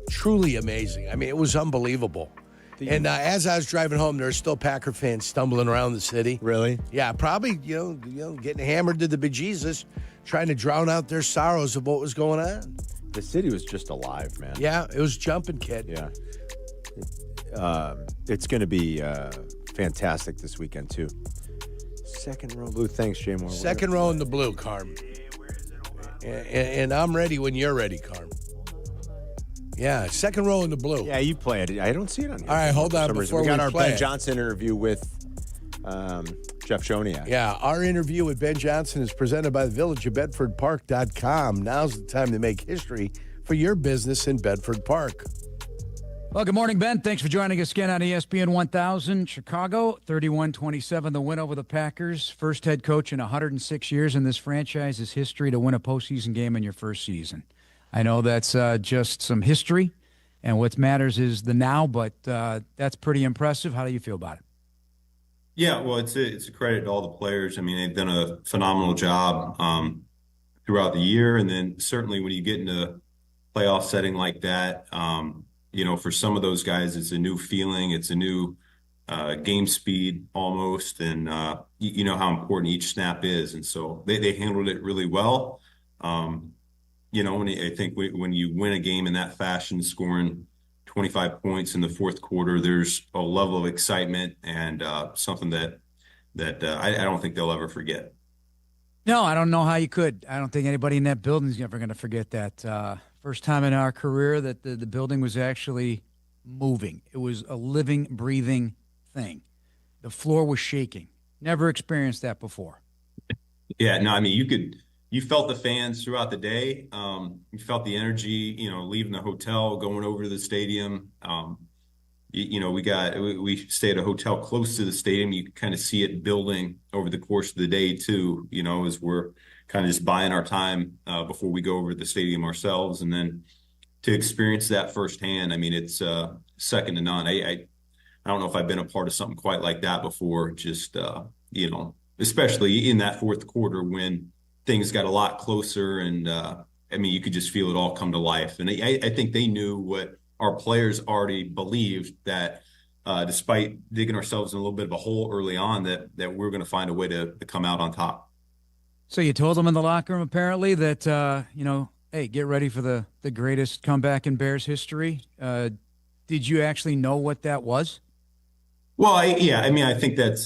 truly amazing. I mean, it was unbelievable. And as I was driving home, there were still Packer fans stumbling around the city. Really? Yeah, probably, getting hammered to the bejesus, trying to drown out their sorrows of what was going on. The city was just alive, man. Yeah, it was jumping, kid. Yeah. It's going to be fantastic this weekend, too. Second row blue. Thanks, Jay Moore. Second row in the blue, Carm. And I'm ready when you're ready, Carm. Yeah, second row in the blue. Yeah, you play it. I don't see it on here. All right, hold on before we got our Ben it. Johnson interview with Jeff Joniak. Yeah, our interview with Ben Johnson is presented by the Village of BedfordPark.com. Now's the time to make history for your business in Bedford Park. Well, good morning, Ben. Thanks for joining us again on ESPN 1000. Chicago, 31-27, the win over the Packers. First head coach in 106 years in this franchise's history to win a postseason game in your first season. I know that's just some history, and what matters is the now, but that's pretty impressive. How do you feel about it? Yeah, well, it's a credit to all the players. I mean, they've done a phenomenal job throughout the year, and then certainly when you get into a playoff setting like that, for some of those guys, it's a new feeling. It's a new game speed almost, and you know how important each snap is. And so they handled it really well. I think when you win a game in that fashion, scoring 25 points in the fourth quarter, there's a level of excitement and something that I don't think they'll ever forget. No, I don't know how you could. I don't think anybody in that building is ever going to forget that. First time in our career that the building was actually moving. It was a living, breathing thing. The floor was shaking. Never experienced that before. Yeah, no, I mean, you felt the fans throughout the day. You felt the energy, leaving the hotel, going over to the stadium. We stay at a hotel close to the stadium. You can kind of see it building over the course of the day too, as we're kind of just buying our time before we go over to the stadium ourselves. And then to experience that firsthand, I mean, it's second to none. I don't know if I've been a part of something quite like that before, just, especially in that fourth quarter when things got a lot closer and, you could just feel it all come to life. And I think they knew what our players already believed, that despite digging ourselves in a little bit of a hole early on, that we're going to find a way to come out on top. So you told them in the locker room apparently that, hey, get ready for the greatest comeback in Bears history. Did you actually know what that was? Well, I think that's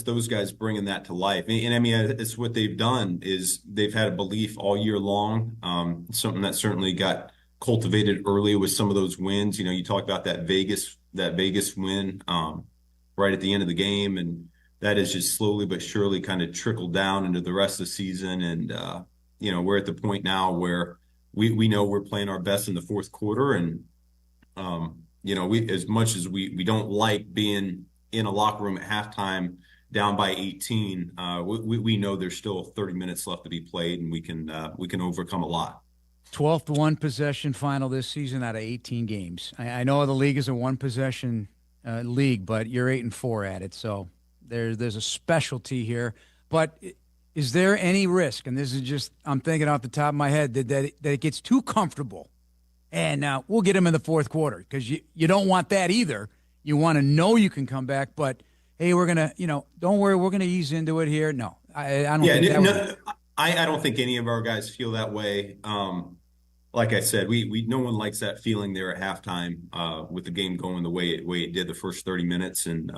those guys bringing that to life. And it's what they've done is they've had a belief all year long, something that certainly got cultivated early with some of those wins. You talk about that Vegas win right at the end of the game, and that has just slowly but surely kind of trickled down into the rest of the season. And, we're at the point now where we know we're playing our best in the fourth quarter. And, we, as much as we don't like being in a locker room at halftime down by 18, we know there's still 30 minutes left to be played, and we can overcome a lot. 12th one possession final this season out of 18 games. I know the league is a one possession league, but you're 8-4 at it. So there's a specialty here. But is there any risk, and this is just, I'm thinking off the top of my head, that it gets too comfortable and we'll get them in the fourth quarter? Because you don't want that either. You want to know you can come back, but hey, we're going to, don't worry, we're going to ease into it here. No, I don't think that I don't think any of our guys feel that way. Like I said, no one likes that feeling there at halftime with the game going the way it did the first 30 minutes. And,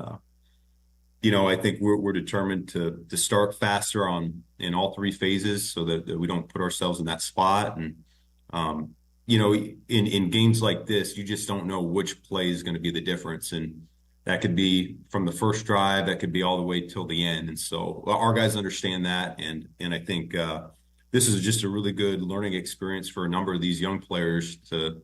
I think we're determined to start faster in all three phases so that we don't put ourselves in that spot. And, in games like this, you just don't know which play is going to be the difference. And That could be from the first drive, that could be all the way till the end. And so our guys understand that. And I think this is just a really good learning experience for a number of these young players to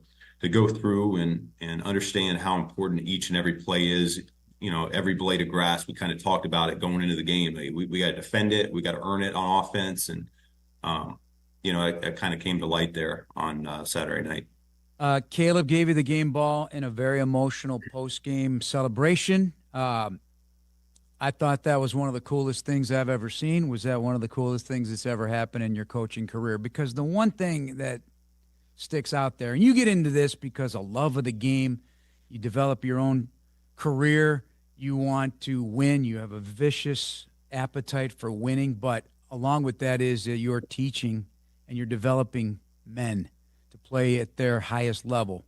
go through and understand how important each and every play is. You know, every blade of grass, we kind of talked about it going into the game. We got to defend it. We got to earn it on offense. And, you know, it kind of came to light there on Saturday night. Caleb gave you the game ball in a very emotional post-game celebration. I thought that was one of the coolest things I've ever seen. Was that one of the coolest things that's ever happened in your coaching career? Because the one thing that sticks out there, and you get into this because of love of the game, you develop your own career, you want to win, you have a vicious appetite for winning, but along with that is that you're teaching and you're developing men to play at their highest level.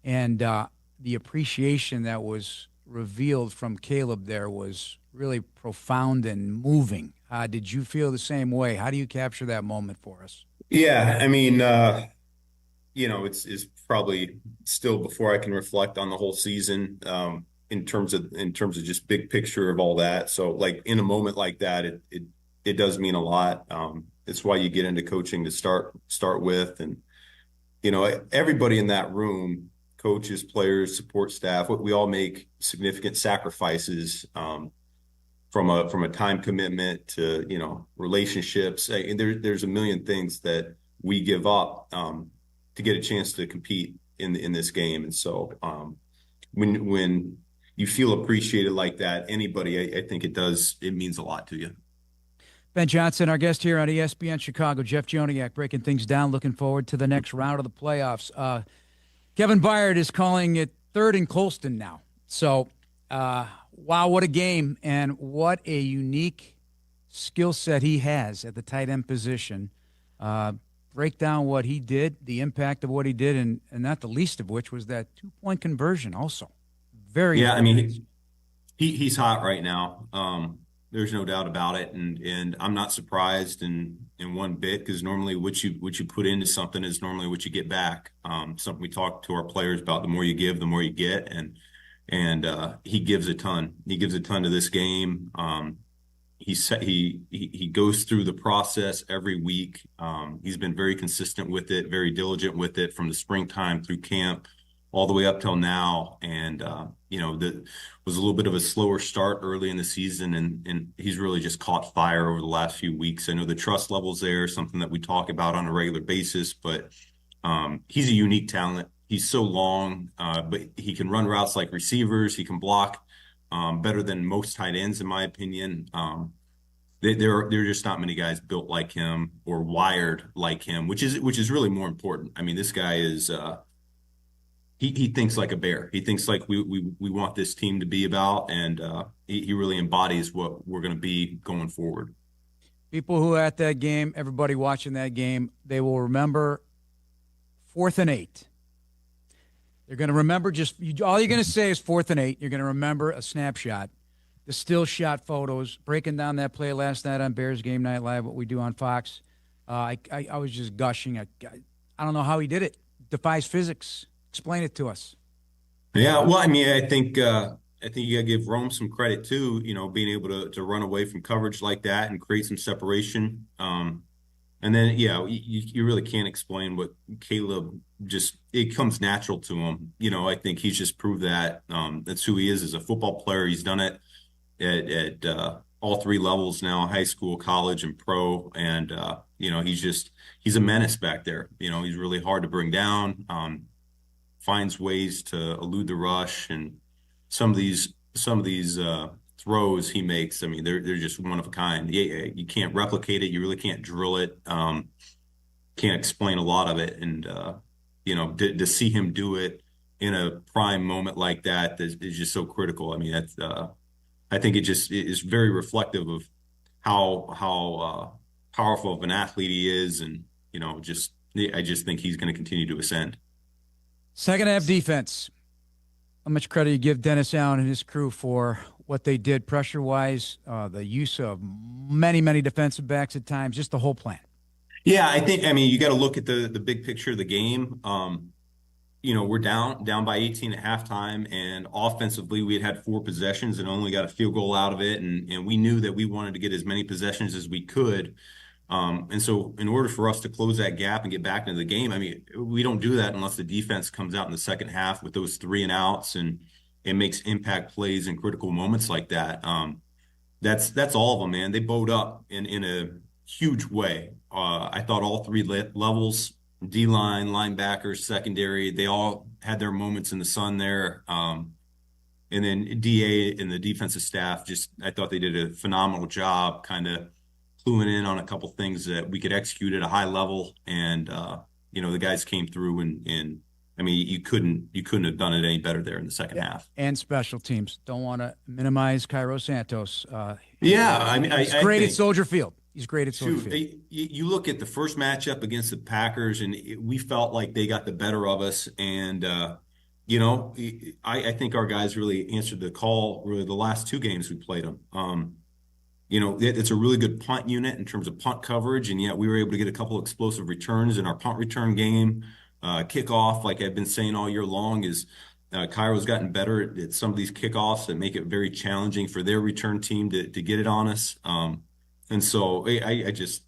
And the appreciation that was revealed from Caleb there was really profound and moving. Did you feel the same way? How do you capture that moment for us? Yeah, I mean, you know, it's probably still before I can reflect on the whole season in terms of just big picture of all that. So like in a moment like that, it does mean a lot. It's why you get into coaching to start with. And, you know, everybody in that room, coaches, players, support staff, we all make significant sacrifices from a time commitment to, you know, relationships. And there's a million things that we give up to get a chance to compete in this game. And so when you feel appreciated like that, anybody, I think it means a lot to you. Ben Johnson, our guest here on ESPN Chicago. Jeff Joniak breaking things down, looking forward to the next round of the playoffs. Kevin Byard is calling it third and Colston now. So, wow, what a game, and what a unique skill set he has at the tight end position. Break down what he did, the impact of what he did, and not the least of which was that 2-point conversion also. Very yeah, important. I mean, he's hot right now. There's no doubt about it, and I'm not surprised in one bit, because normally what you put into something is normally what you get back. Something we talk to our players about: the more you give, the more you get, and he gives a ton. He gives a ton to this game. He goes through the process every week. He's been very consistent with it, very diligent with it from the springtime through camp all the way up till now. And, you know, that was a little bit of a slower start early in the season, and he's really just caught fire over the last few weeks. I know the trust level's there, something that we talk about on a regular basis, but he's a unique talent. He's so long, but he can run routes like receivers. He can block better than most tight ends, in my opinion. There are just not many guys built like him or wired like him, which is really more important. I mean, this guy is he thinks like a bear. He thinks like we want this team to be about, and he really embodies what we're going to be going forward. People who are at that game, everybody watching that game, they will remember 4th and 8. They're going to remember all you're going to say is 4th and 8. You're going to remember a snapshot, the still shot photos, breaking down that play last night on Bears Game Night Live, what we do on Fox. I was just gushing. I don't know how he did it. Defies physics. Explain it to us. Yeah, well, I mean, I think you got to give Rome some credit too. You know, being able to run away from coverage like that and create some separation. And then, yeah, you really can't explain what Caleb it comes natural to him. You know, I think he's just proved that that's who he is as a football player. He's done it at all three levels now: high school, college, and pro. And you know, he's a menace back there. You know, he's really hard to bring down. Finds ways to elude the rush, and some of these throws he makes, I mean, they're just one of a kind. You can't replicate it. You really can't drill it. Can't explain a lot of it. And you know, to see him do it in a prime moment like that is just so critical. I mean, that's I think it is very reflective of how powerful of an athlete he is, and you know, I just think he's going to continue to ascend. Second half defense. How much credit you give Dennis Allen and his crew for what they did pressure-wise, the use of many, many defensive backs at times, just the whole plan? Yeah, I mean, you got to look at the big picture of the game. we're down by 18 at halftime, and offensively we had 4 possessions and only got a field goal out of it. And we knew that we wanted to get as many possessions as we could. And so in order for us to close that gap and get back into the game, I mean, we don't do that unless the defense comes out in the second half with those 3 and outs and it makes impact plays in critical moments like that. That's all of them, man. They bowed up in a huge way. I thought all 3 levels, D-line, linebackers, secondary, they all had their moments in the sun there. And then DA and the defensive staff, I thought they did a phenomenal job kind of cluing in on a couple things that we could execute at a high level. And, the guys came through and I mean, you couldn't have done it any better there in the second half. And special teams. Don't want to minimize Cairo Santos. He's great at Soldier Field. He's great at Soldier Field. You look at the first matchup against the Packers, and we felt like they got the better of us. And, I think our guys really answered the call really the last 2 games we played them. It's a really good punt unit in terms of punt coverage, and yet we were able to get a couple of explosive returns in our punt return game. Kickoff, like I've been saying all year long, is Cairo's gotten better at some of these kickoffs that make it very challenging for their return team to get it on us. And so I just,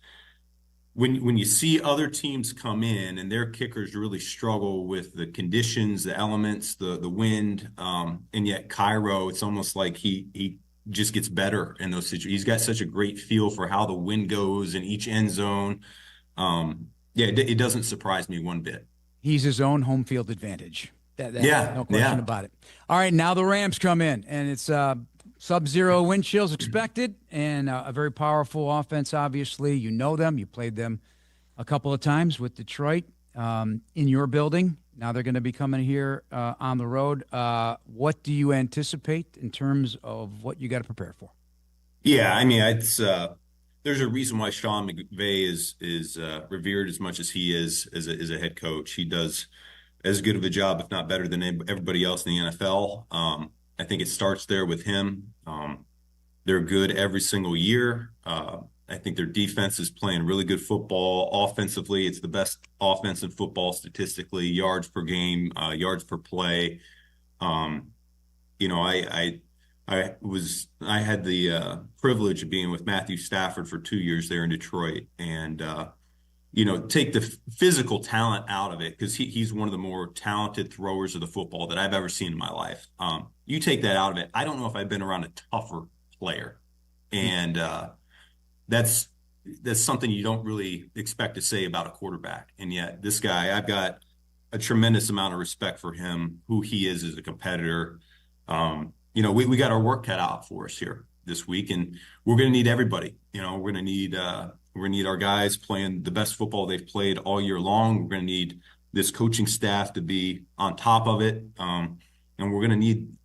when you see other teams come in and their kickers really struggle with the conditions, the elements, the wind, and yet Cairo, it's almost like he just gets better in those situations. He's got such a great feel for how the wind goes in each end zone. It doesn't surprise me one bit. He's his own home field advantage. No question about it. All right, now the Rams come in, and it's sub-zero wind chills expected, and a very powerful offense, obviously. You know them. You played them a couple of times with Detroit in your building. Now they're going to be coming here on the road. What do you anticipate in terms of what you got to prepare for? Yeah, I mean, it's there's a reason why Sean McVay is revered as much as he is as a head coach. He does as good of a job, if not better, than everybody else in the NFL. I think it starts there with him. They're good every single year. I think their defense is playing really good football. Offensively, it's the best offense in football statistically, yards per game, yards per play. I had the privilege of being with Matthew Stafford for 2 years there in Detroit, and take the physical talent out of it, because he's one of the more talented throwers of the football that I've ever seen in my life. You take that out of it, I don't know if I've been around a tougher player, and that's something you don't really expect to say about a quarterback. And yet this guy, I've got a tremendous amount of respect for him, who he is as a competitor. We got our work cut out for us here this week, and we're going to need everybody. We're going to need our guys playing the best football they've played all year long. We're going to need this coaching staff to be on top of it, and we're going to need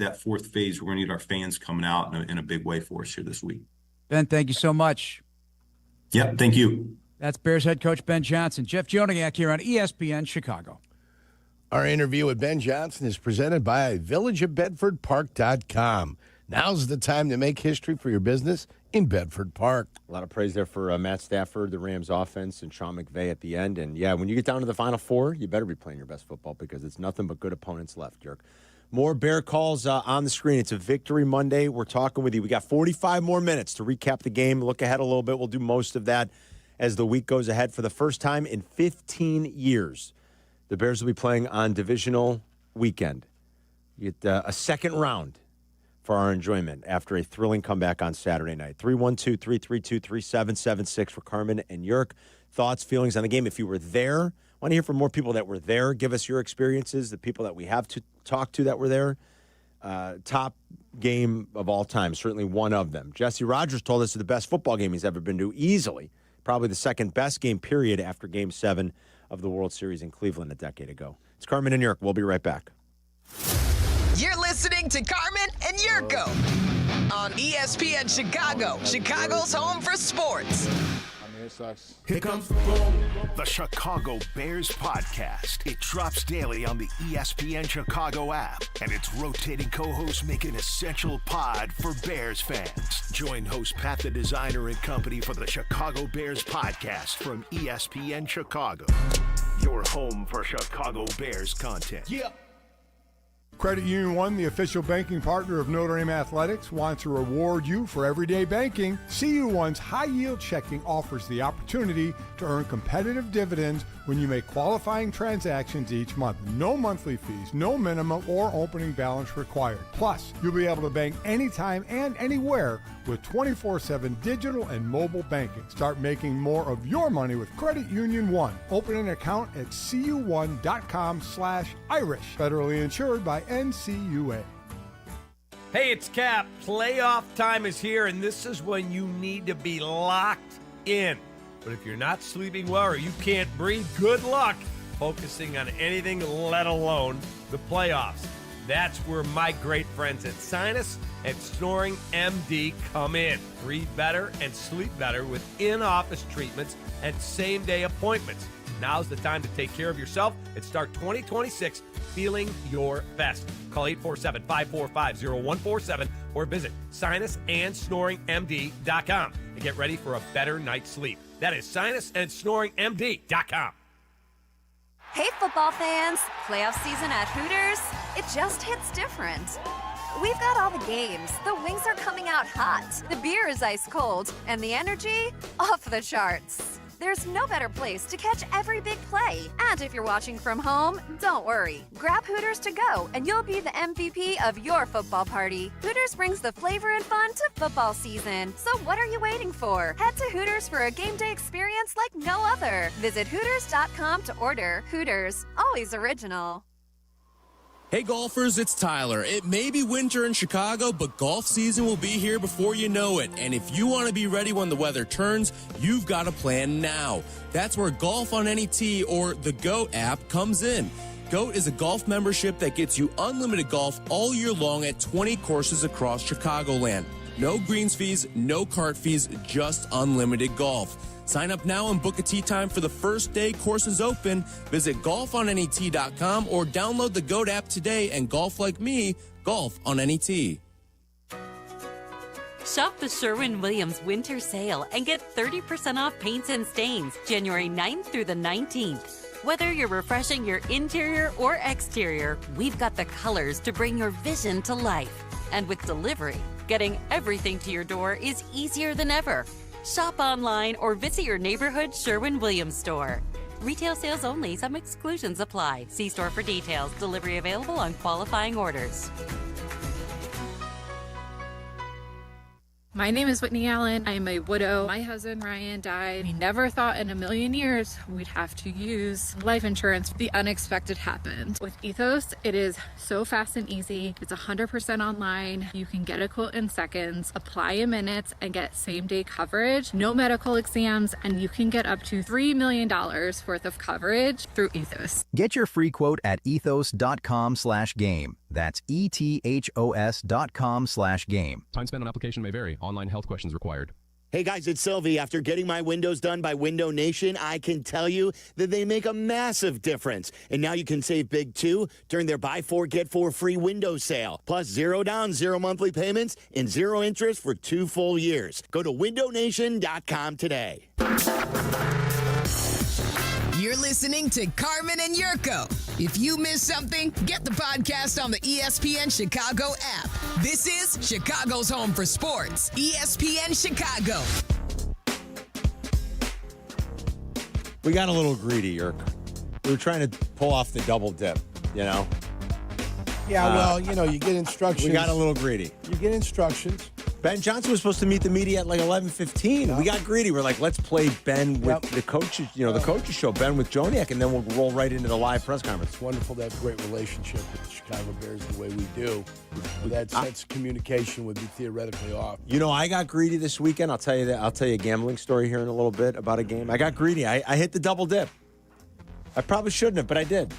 that fourth phase. We're going to need our fans coming out in a big way for us here this week. Ben, thank you so much. Yep, thank you. That's Bears head coach Ben Johnson. Jeff Joniak here on ESPN Chicago. Our interview with Ben Johnson is presented by villageofbedfordpark.com. Now's the time to make history for your business in Bedford Park. A lot of praise there for Matt Stafford, the Rams offense, and Sean McVay at the end. And, when you get down to the Final Four, you better be playing your best football, because it's nothing but good opponents left, Jerk. More Bear calls on the screen. It's a Victory Monday. We're talking with you. We got 45 more minutes to recap the game, look ahead a little bit. We'll do most of that as the week goes ahead. For the first time in 15 years, the Bears will be playing on divisional weekend. You get a second round for our enjoyment after a thrilling comeback on Saturday night. 312-332-3776 for Carmen and Jurko. Thoughts, feelings on the game. If you were there, I want to hear from more people that were there. Give us your experiences, the people that we have to talk to that were there. Top game of all time, certainly one of them. Jesse Rogers told us it's the best football game he's ever been to, easily. Probably the second best game, period, after Game 7 of the World Series in Cleveland a decade ago. It's Carmen and Jurko. We'll be right back. You're listening to Carmen and Jurko on ESPN Chicago, Chicago's home for sports. Here comes the Chicago Bears podcast. It drops daily on the ESPN Chicago app, and its rotating co-hosts make an essential pod for Bears fans. Join host Pat the Designer and company for the Chicago Bears podcast from ESPN Chicago. your home for Chicago Bears content. Yeah. Credit Union One, the official banking partner of Notre Dame Athletics, wants to reward you for everyday banking. CU One's high-yield checking offers the opportunity to earn competitive dividends when you make qualifying transactions each month. No monthly fees, no minimum or opening balance required. Plus, you'll be able to bank anytime and anywhere with 24/7 digital and mobile banking. Start making more of your money with Credit Union One. Open an account at cu1.com/Irish. Federally insured by NCUA. Hey, it's Kap. Playoff time is here, and this is when you need to be locked in. But if you're not sleeping well or you can't breathe, good luck focusing on anything, let alone the playoffs. That's where my great friends at Sinus and Snoring MD come in. Breathe better and sleep better with in-office treatments and same-day appointments. Now's the time to take care of yourself and start 2026 feeling your best. Call 847-545-0147 or visit sinusandsnoringmd.com and get ready for a better night's sleep. That is sinusandsnoringmd.com. Hey, football fans. Playoff season at Hooters, it just hits different. We've got all the games. The wings are coming out hot. The beer is ice cold. And the energy? Off the charts. There's no better place to catch every big play. And if you're watching from home, don't worry. Grab Hooters to go, and you'll be the MVP of your football party. Hooters brings the flavor and fun to football season. So what are you waiting for? Head to Hooters for a game day experience like no other. Visit Hooters.com to order. Hooters, always original. Hey golfers, it's Tyler. It may be winter in Chicago, but golf season will be here before you know it. And if you want to be ready when the weather turns, you've got to plan now. That's where Golf on Any Tee or the GOAT app comes in. GOAT is a golf membership that gets you unlimited golf all year long at 20 courses across Chicagoland. No greens fees, no cart fees, just unlimited golf. Sign up now and book a tee time for the first day courses open. Visit golfonanytee.com or download the GOAT app today and golf like me, golf on any tee. Shop the Sherwin-Williams winter sale and get 30% off paints and stains January 9th through the 19th. Whether you're refreshing your interior or exterior, we've got the colors to bring your vision to life. And with delivery, getting everything to your door is easier than ever. Shop online or visit your neighborhood Sherwin-Williams store. Retail sales only. Some exclusions apply. See store for details. Delivery available on qualifying orders. My name is Whitney Allen. I am a widow. My husband, Ryan, died. We never thought in a million years we'd have to use life insurance. The unexpected happened. With Ethos, it is so fast and easy. It's 100% online. You can get a quote in seconds, apply in minutes, and get same-day coverage. No medical exams, and you can get up to $3 million worth of coverage through Ethos. Get your free quote at ethos.com/game. That's ethos.com/game. Time spent on application may vary. Online health questions required. Hey guys, it's Silvy. After getting my windows done by Window Nation, I can tell you that they make a massive difference. And now you can save big too during their buy 4 get 4 free window sale. Plus 0 down, 0 monthly payments, and 0 interest for 2 full years. Go to windownation.com today. You're listening to Carmen and Jurko. If you missed something, get the podcast on the ESPN Chicago app. This is Chicago's home for sports, ESPN Chicago. We got a little greedy, Yerk. We were trying to pull off the double dip, you know? Yeah, well, you know, you get instructions. We got a little greedy. You get instructions. Ben Johnson was supposed to meet the media at like 11:15. Yeah. We got greedy. We're like, let's play Ben with the coaches, the coaches show, Ben with Joniak, and then we'll roll right into the live press conference. It's wonderful to have a great relationship with the Chicago Bears the way we do. That's communication would be theoretically off. You know, I got greedy this weekend. I'll tell you that. I'll tell you a gambling story here in a little bit about a game. I got greedy. I hit the double dip. I probably shouldn't have, but I did.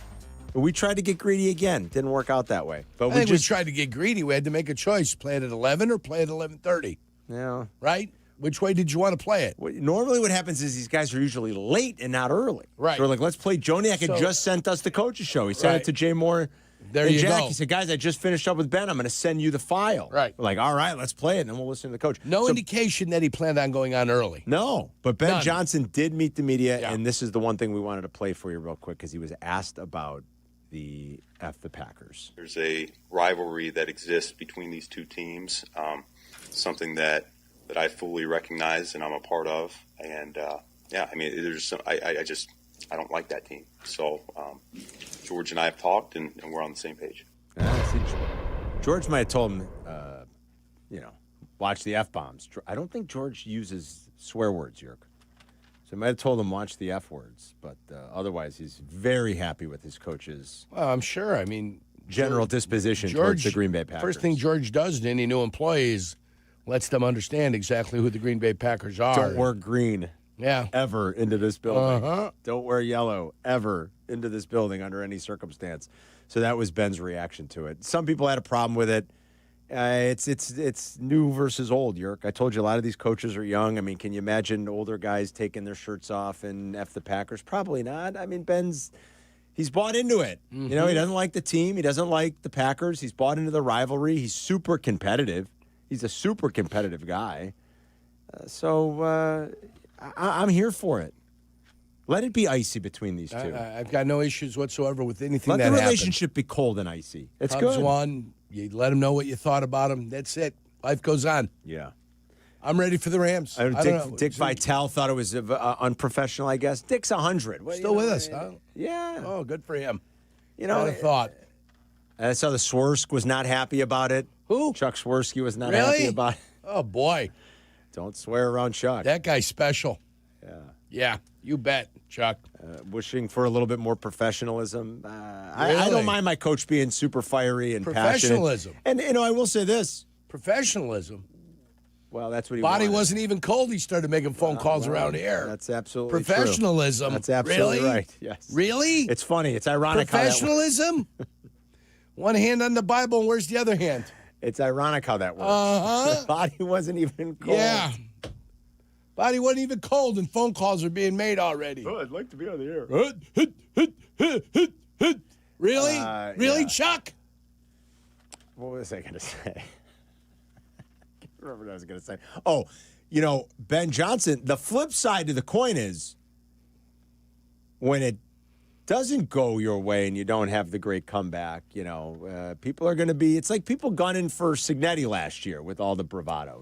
But we tried to get greedy again. Didn't work out that way. But we tried to get greedy. We had to make a choice: play it at 11 or play it at 11:30. Yeah. Right? Which way did you want to play it? Normally what happens is these guys are usually late and not early. Right. So we're like, let's play. Joniak had just sent us the coaches show. He sent it to Jay Moore There and you Jack, go. he said, guys, I just finished up with Ben. I'm going to send you the file. Right. We're like, all right, let's play it, and then we'll listen to the coach. No indication that he planned on going on early. No, but Ben None. Johnson did meet the media, and this is the one thing we wanted to play for you real quick because he was asked about the Packers. There's a rivalry that exists between these two teams, something that I fully recognize and I'm a part of. And there's some, I don't like that team. So George and I have talked, and we're on the same page. George might have told him, watch the F-bombs. I don't think George uses swear words, Yerk. So he might have told him watch the F words, but otherwise he's very happy with his coach's. Well, I'm sure. I mean, general disposition towards the Green Bay Packers. First thing George does to any new employee is lets them understand exactly who the Green Bay Packers are. Don't wear green ever into this building. Uh-huh. Don't wear yellow ever into this building under any circumstance. So that was Ben's reaction to it. Some people had a problem with it. It's new versus old, Yerk. I told you a lot of these coaches are young. I mean, can you imagine older guys taking their shirts off and F the Packers? Probably not. I mean, he's bought into it. Mm-hmm. You know, he doesn't like the team. He doesn't like the Packers. He's bought into the rivalry. He's super competitive. He's a super competitive guy. I'm here for it. Let it be icy between these two. I've got no issues whatsoever with anything Let that the happened. relationship be cold and icy. It's Cubs good. won. You let them know what you thought about them. That's it. Life goes on. Yeah. I'm ready for the Rams. I don't know. Dick Vitale thought it was unprofessional, I guess. Dick's 100. Well, Still with us, huh? Yeah. Oh, good for him. You know, I thought. I saw the Swersk was not happy about it. Who? Chuck Swirsky was not Really? happy about it. Oh, boy. Don't swear around Chuck. That guy's special. Yeah. Yeah, you bet, Chuck. Wishing for a little bit more professionalism. I Really? don't mind my coach being super fiery and Professionalism. passionate. And, I will say this. Professionalism. Well, that's what he Body wanted. wasn't even cold. He started making phone calls around here. That's absolutely Professionalism. True. That's absolutely Really? right. Yes. Really? It's funny. It's ironic how that Professionalism? One hand on the Bible, and where's the other hand? It's ironic how that works. Uh-huh. Body wasn't even cold. Yeah. Body wasn't even cold, and phone calls are being made already. Oh, I'd like to be on the air. Really? Really, yeah. Chuck? What was I going to say? I can't remember what I was going to say. Oh, Ben Johnson, the flip side to the coin is when it doesn't go your way and you don't have the great comeback, people are going to be, it's like people gunning for Signetti last year with all the bravado,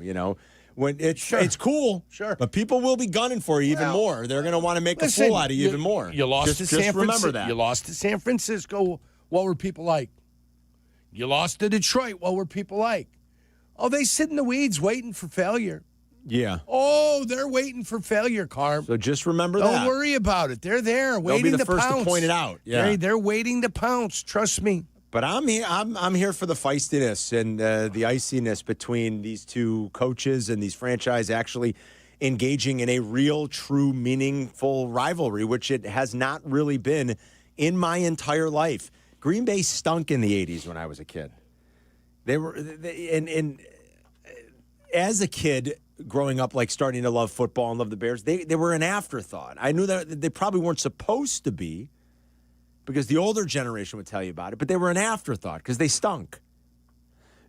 When it's cool, sure, but people will be gunning for you even more. They're going to want to make a fool out of you even more. You lost to San Francisco. Remember that. You lost to San Francisco. What were people like? You lost to Detroit. What were people like? Oh, they sit in the weeds waiting for failure. Yeah. Oh, they're waiting for failure, Carm. So just remember that. Don't worry about it. They're there waiting They'll be the to first pounce. to point it out. Yeah. They're waiting to pounce. Trust me. But I'm here. I'm here for the feistiness and the iciness between these two coaches and these franchise actually engaging in a real, true, meaningful rivalry, which it has not really been in my entire life. Green Bay stunk in the '80s when I was a kid. And as a kid growing up, like starting to love football and love the Bears, they were an afterthought. I knew that they probably weren't supposed to be, because the older generation would tell you about it, but they were an afterthought because they stunk.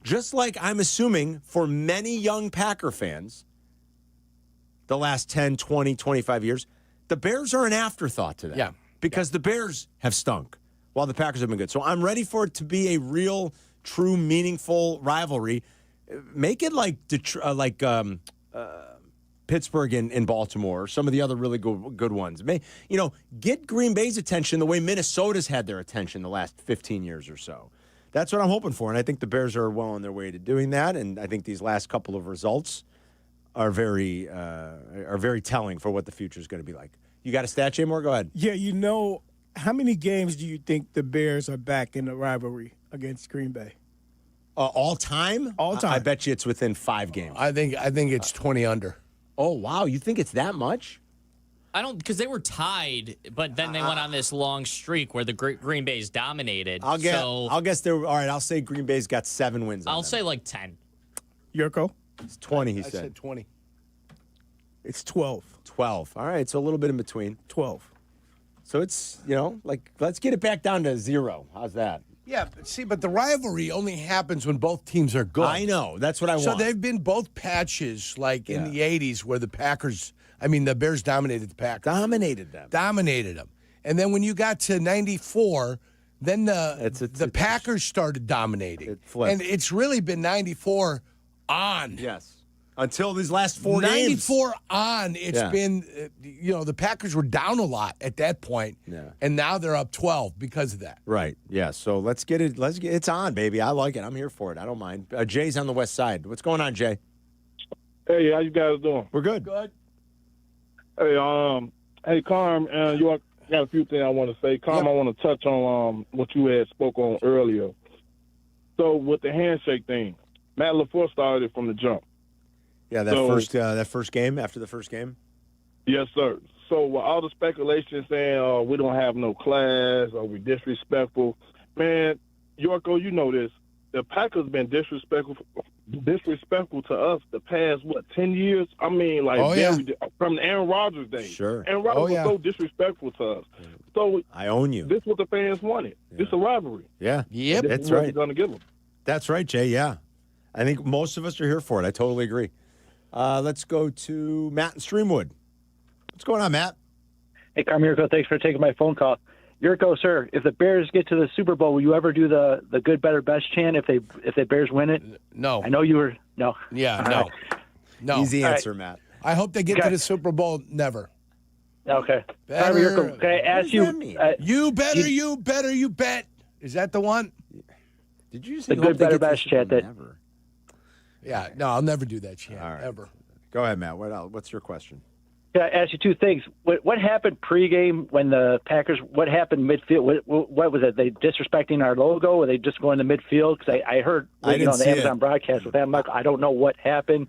Just like I'm assuming for many young Packer fans, the last 10, 20, 25 years, the Bears are an afterthought to them. Yeah. Because the Bears have stunk while the Packers have been good. So I'm ready for it to be a real, true, meaningful rivalry. Make it like Pittsburgh and Baltimore, some of the other really good ones. Get Green Bay's attention the way Minnesota's had their attention the last 15 years or so. That's what I'm hoping for, and I think the Bears are well on their way to doing that, and I think these last couple of results are very telling for what the future is going to be like. You got a stat, Jay Moore? Go ahead. Yeah, how many games do you think the Bears are back in the rivalry against Green Bay? All time? All time. I bet you it's within 5 games. I think it's 20 under. Oh, wow. You think it's that much? I don't, because they were tied, but then they went on this long streak where the Green Bay's dominated. I'll guess they're, all right, I'll say Green Bay's got 7 wins on I'll them. say like 10. Yurko? It's 20, he I said 20. It's 12. 12. All right, so a little bit in between. 12. So it's, let's get it back down to 0. How's that? Yeah, but the rivalry only happens when both teams are good. I know. That's what I want. So they've been both patches, like in the 80s, where the Bears dominated the Packers. Dominated them. Dominated them. And then when you got to 94, then the Packers started dominating. It flipped. And it's really been 94 on. Yes. Until these last 4 games. 94 on, it's been, the Packers were down a lot at that point, and now they're up 12 because of that. Right, yeah, so let's get it. It's on, baby. I like it. I'm here for it. I don't mind. Jay's on the west side. What's going on, Jay? Hey, how you guys doing? We're good. Good. Hey, Carm, you got a few things I want to say. Carm, I want to touch on what you had spoke on earlier. So with the handshake thing, Matt LaFleur started it from the jump. Yeah, that first game, after the first game? Yes, sir. So with all the speculation saying we don't have no class or we disrespectful, man, Yorko, you know this. The Packers been disrespectful to us the past, 10 years? I mean, from the Aaron Rodgers days. Sure. Aaron Rodgers was so disrespectful to us. So I own you. This is what the fans wanted. This is a rivalry. Yeah. Yep. That's right. We're going to give them. That's right, Jay, yeah. I think most of us are here for it. I totally agree. Let's go to Matt in Streamwood. What's going on, Matt? Hey, Carmen Jurko, thanks for taking my phone call. Yurko, sir, if the Bears get to the Super Bowl, will you ever do the good, better, best chant if the Bears win it? No. I know you were no. Yeah, no. Right. No. Easy answer, Matt. I hope they get to the Super Bowl. Never. Okay. Better, Yurko, can I ask you? You better, you bet. Is that the one? Did you say the good, better, best chant? Never. Yeah, no, I'll never do that chant. All right. Ever. Go ahead, Matt. What's your question? Can I ask you two things? What happened pregame when the Packers? What happened midfield? What was it? They disrespecting our logo? Or they just going to midfield? Because I heard on the Amazon broadcast with that. I don't know what happened.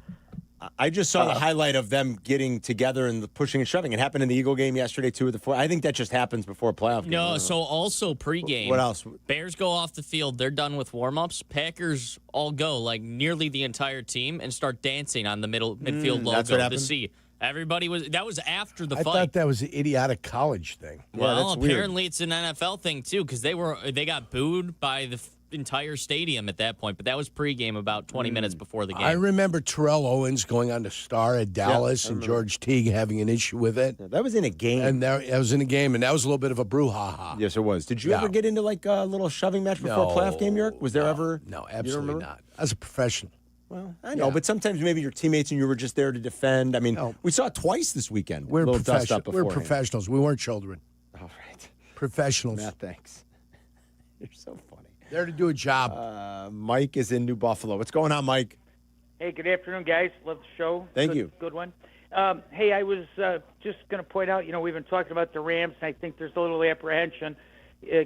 I just saw the highlight of them getting together and the pushing and shoving. It happened in the Eagle game yesterday, too, with the four. I think that just happens before a playoff game. No, so also pregame. What else? Bears go off the field. They're done with warm-ups. Packers all go, like nearly the entire team, and start dancing on the midfield logo that's what happened? to see. Everybody that was after the I fight. thought that was an idiotic college thing. Well, apparently it's an NFL thing, too, because they got booed by the entire stadium at that point, but that was pregame about 20 minutes before the game. I remember Terrell Owens going on to star at Dallas and George Teague having an issue with it. Yeah, that was in a game. And that was in a game, and that was a little bit of a brouhaha. Yes, it was. Did you ever get into like a little shoving match before a playoff game, York? Was there ever? No, absolutely not. As a professional. Well, I know, but sometimes maybe your teammates and you were just there to defend. I mean, we saw it twice this weekend. We're We're professionals. We weren't children. All right. Professionals. Matt, thanks. You're so funny. There to do a job. Mike is in New Buffalo. What's going on, Mike? Hey, good afternoon, guys. Love the show. Thank you. Good one. Hey, I was just going to point out, we've been talking about the Rams, and I think there's a little apprehension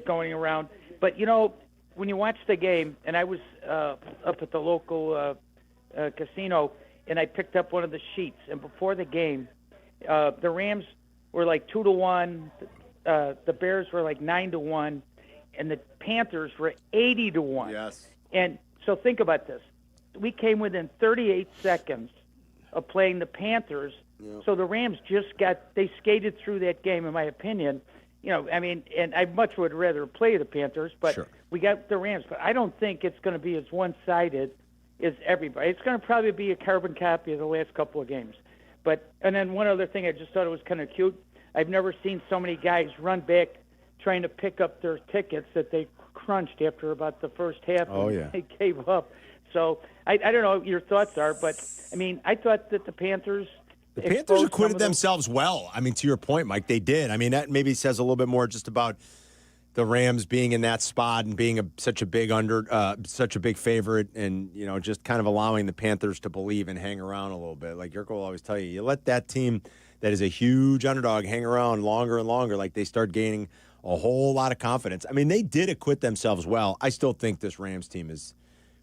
going around. But, when you watch the game, and I was up at the local casino, and I picked up one of the sheets, and before the game, the Rams were like 2-1, the Bears were like 9-1, and the Panthers were 80-1. Yes. And so think about this. We came within 38 seconds of playing the Panthers. Yeah. So the Rams they skated through that game, in my opinion. And I much would rather play the Panthers, but we got the Rams. But I don't think it's going to be as one-sided as everybody. It's going to probably be a carbon copy of the last couple of games. And then one other thing, I just thought it was kind of cute. I've never seen so many guys run back trying to pick up their tickets that they crunched after about the first half. And they gave up. So I don't know what your thoughts are, but, I thought that the Panthers acquitted themselves well. To your point, Mike, they did. That maybe says a little bit more just about the Rams being in that spot and being such a big favorite, and just kind of allowing the Panthers to believe and hang around a little bit. Like Yurko will always tell you, you let that team that is a huge underdog hang around longer and longer, like they start gaining a whole lot of confidence. They did acquit themselves well. I still think this Rams team is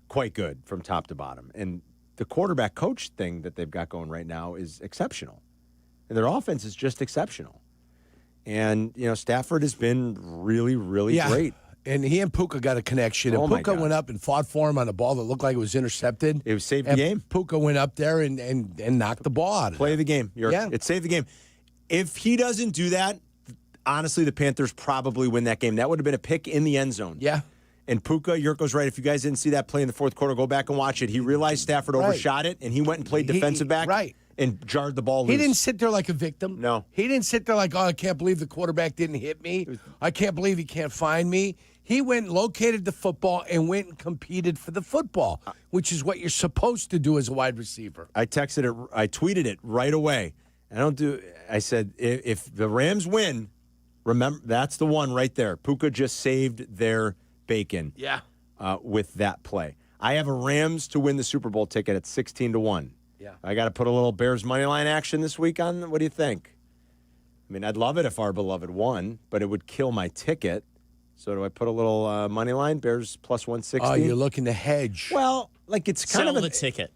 quite good from top to bottom, and the quarterback coach thing that they've got going right now is exceptional, and their offense is just exceptional. And, Stafford has been really, really great. And he and Puka got a connection. And Puka went up and fought for him on a ball that looked like it was intercepted. It was saved the game. Puka went up there and knocked the ball out of Play the game. It saved the game. If he doesn't do that, honestly, the Panthers probably win that game. That would have been a pick in the end zone. Yeah. And Puka, Yurko's right. If you guys didn't see that play in the fourth quarter, go back and watch it. He realized Stafford overshot it, and he went and played defensive back and jarred the ball loose. He didn't sit there like a victim. No. He didn't sit there like, oh, I can't believe the quarterback didn't hit me. I can't believe he can't find me. He went and located the football and went and competed for the football, which is what you're supposed to do as a wide receiver. I tweeted it right away. I said, if the Rams win, remember, that's the one right there. Puka just saved their bacon. Yeah. With that play. I have a Rams to win the Super Bowl ticket at 16-1. Yeah. I got to put a little Bears money line action this week on. What do you think? I mean, I'd love it if our beloved won, but it would kill my ticket. So do I put a little money line? Bears plus 160. Oh, you're looking to hedge. Well, like it's kind Sell of the ticket.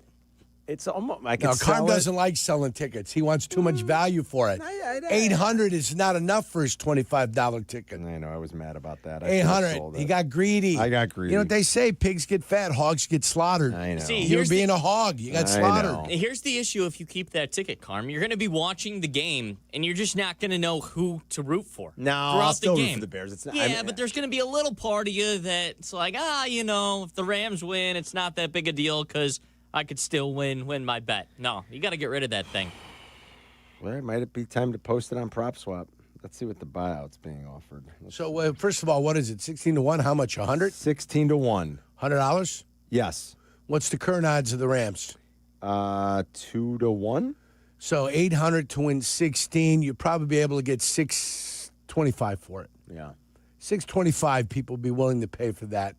It's almost. I can Carm sell doesn't it. like selling tickets. He wants too much value for it. $800 is not enough for his $25 ticket. I know. I was mad about that. $800. He got greedy. I got greedy. You know what they say? Pigs get fat, hogs get slaughtered. I know. See, You're being a hog. You got slaughtered. Here's the issue if you keep that ticket, Carm. You're going to be watching the game, and you're just not going to know who to root for. No, throughout I'll still the root game. for the Bears. It's not, But there's going to be a little part of you that's like, if the Rams win, it's not that big a deal because I could still win my bet. No, you got to get rid of that thing. Well, it might be time to post it on PropSwap. Let's see what the buyout's being offered. So, first of all, what is it? 16-1? How much? 100? 16-1. $100? Yes. What's the current odds of the Rams? 2-1. So 800 to win 16. You'd probably be able to get 625 for it. Yeah. 625 people would be willing to pay for that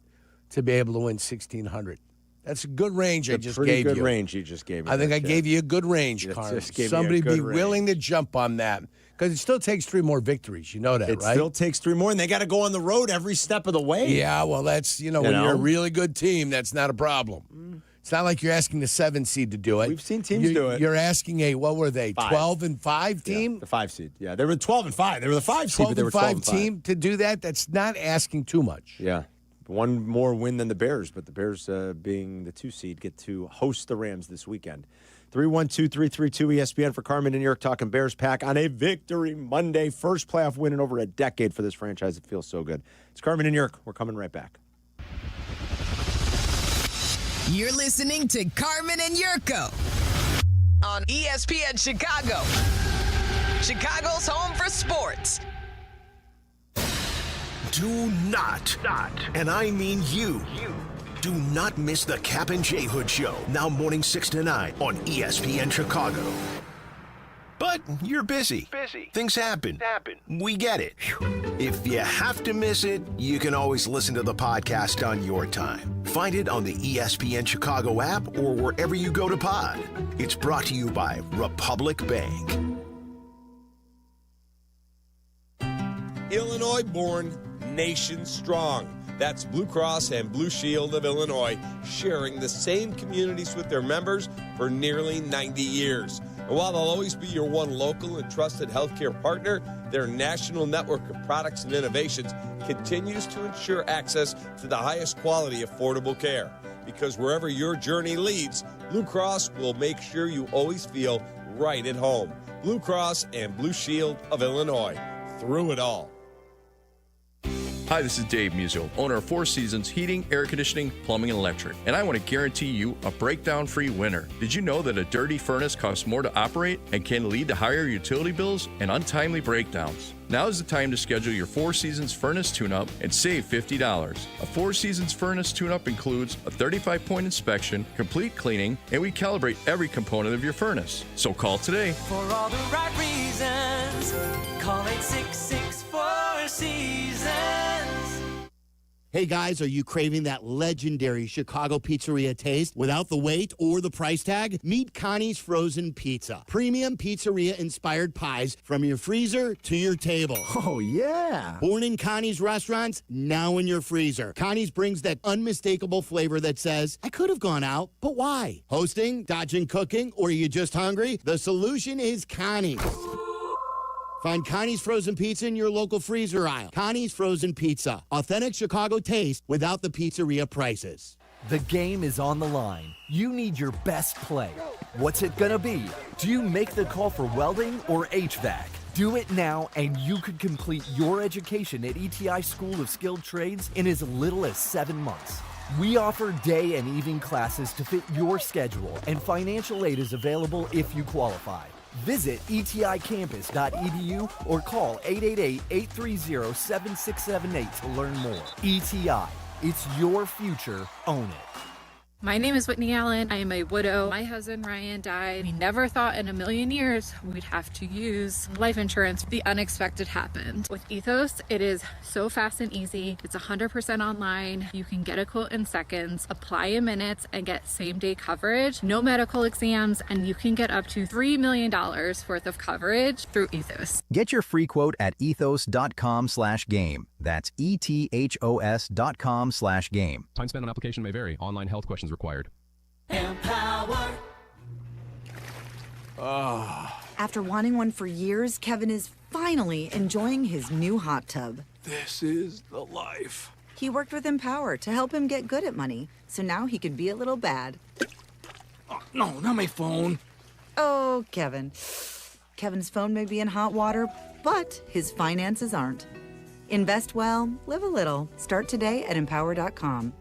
to be able to win 1,600. That's a good range I just gave you. Pretty good range you just gave me. I think I gave you a good range, Carm. Somebody be willing to jump on that because it still takes 3 more victories. You know that, right? It still takes 3 more, and they got to go on the road every step of the way. Yeah, well, that's, when you're a really good team, that's not a problem. It's not like you're asking the 7 seed to do it. We've seen teams do it. You're asking what were they, 12 and 5 team? Yeah, the 5 seed. Yeah, they were 12 and 5. They were the 5 seed, but they were 12 and 5 team to do that. That's not asking too much. Yeah. One more win than the Bears, but the Bears, being the 2 seed, get to host the Rams this weekend. 312-332-ESPN for Carmen and York talking Bears Pack on a Victory Monday. First playoff win in over a decade for this franchise. It feels so good. It's Carmen and York. We're coming right back. You're listening to Carmen and Yurko on ESPN Chicago, Chicago's home for sports. Do not, and I mean you, do not miss the Kap J Hood Show, now morning 6 to 9 on ESPN Chicago. But you're busy. Things happen. We get it. If you have to miss it, you can always listen to the podcast on your time. Find it on the ESPN Chicago app or wherever you go to pod. It's brought to you by Republic Bank. Illinois born, nation strong. That's Blue Cross and Blue Shield of Illinois, sharing the same communities with their members for nearly 90 years. And while they'll always be your one local and trusted healthcare partner, their national network of products and innovations continues to ensure access to the highest quality, affordable care. Because wherever your journey leads, Blue Cross will make sure you always feel right at home. Blue Cross and Blue Shield of Illinois, through it all. Hi, this is Dave Musial, owner of Four Seasons Heating, Air Conditioning, Plumbing, and Electric. And I want to guarantee you a breakdown-free winter. Did you know that a dirty furnace costs more to operate and can lead to higher utility bills and untimely breakdowns? Now is the time to schedule your Four Seasons furnace tune-up and save $50. A Four Seasons furnace tune-up includes a 35-point inspection, complete cleaning, and we calibrate every component of your furnace. So call today. For all the right reasons, call 866-4 Seasons. Hey guys, are you craving that legendary Chicago pizzeria taste without the wait or the price tag? Meet Connie's Frozen Pizza. Premium pizzeria-inspired pies from your freezer to your table. Oh, yeah. Born in Connie's restaurants, now in your freezer. Connie's brings that unmistakable flavor that says, I could have gone out, but why? Hosting, dodging cooking, or are you just hungry? The solution is Connie's. Find Connie's Frozen Pizza in your local freezer aisle. Connie's Frozen Pizza. Authentic Chicago taste without the pizzeria prices. The game is on the line. You need your best play. What's it gonna be? Do you make the call for welding or HVAC? Do it now, and you could complete your education at ETI School of Skilled Trades in as little as 7 months. We offer day and evening classes to fit your schedule, and financial aid is available if you qualify. Visit eticampus.edu or call 888-830-7678 to learn more. ETI, it's your future. Own it. My name is Whitney Allen. I am a widow. My husband Ryan died. We never thought in a million years we'd have to use life insurance. The unexpected happened. With Ethos, it is so fast and easy. It's 100% online. You can get a quote in seconds, apply in minutes, and get same-day coverage. No medical exams, and you can get up to $3 million worth of coverage through Ethos. Get your free quote at ethos.com/game. That's ethos.com/game. Time spent on application may vary. Online health questions required. Empower. After wanting one for years, Kevin is finally enjoying his new hot tub. This is the life. He worked with Empower to help him get good at money, so now he can be a little bad. Oh, no, not my phone. Oh, Kevin. Kevin's phone may be in hot water, but his finances aren't. Invest well, live a little. Start today at empower.com.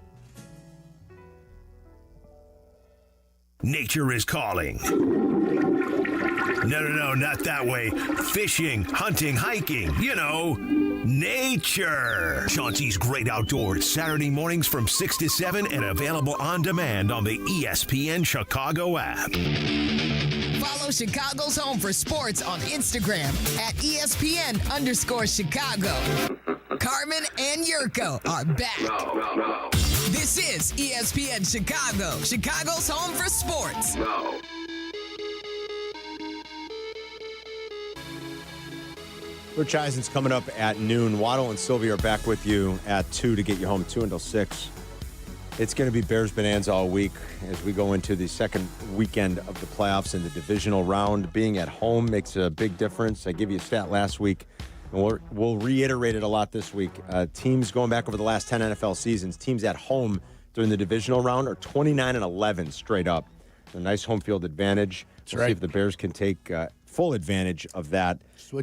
Nature is calling. No, not that way. Fishing, hunting, hiking, nature. Chauncey's Great Outdoors, Saturday mornings from 6 to 7 and available on demand on the ESPN Chicago app. Follow Chicago's Home for Sports on Instagram at ESPN_Chicago. Carmen and Jurko are back. This is ESPN Chicago, Chicago's Home for Sports. Rich Eisen's coming up at noon. Waddle and Silvy are back with you at 2 to get you home, 2 until 6. It's going to be Bears Bonanza all week as we go into the second weekend of the playoffs in the divisional round. Being at home makes a big difference. I gave you a stat last week, and we'll reiterate it a lot this week. Teams going back over the last 10 NFL seasons, teams at home during the divisional round are 29-11 straight up. A nice home field advantage. We'll see if the Bears can take full advantage of that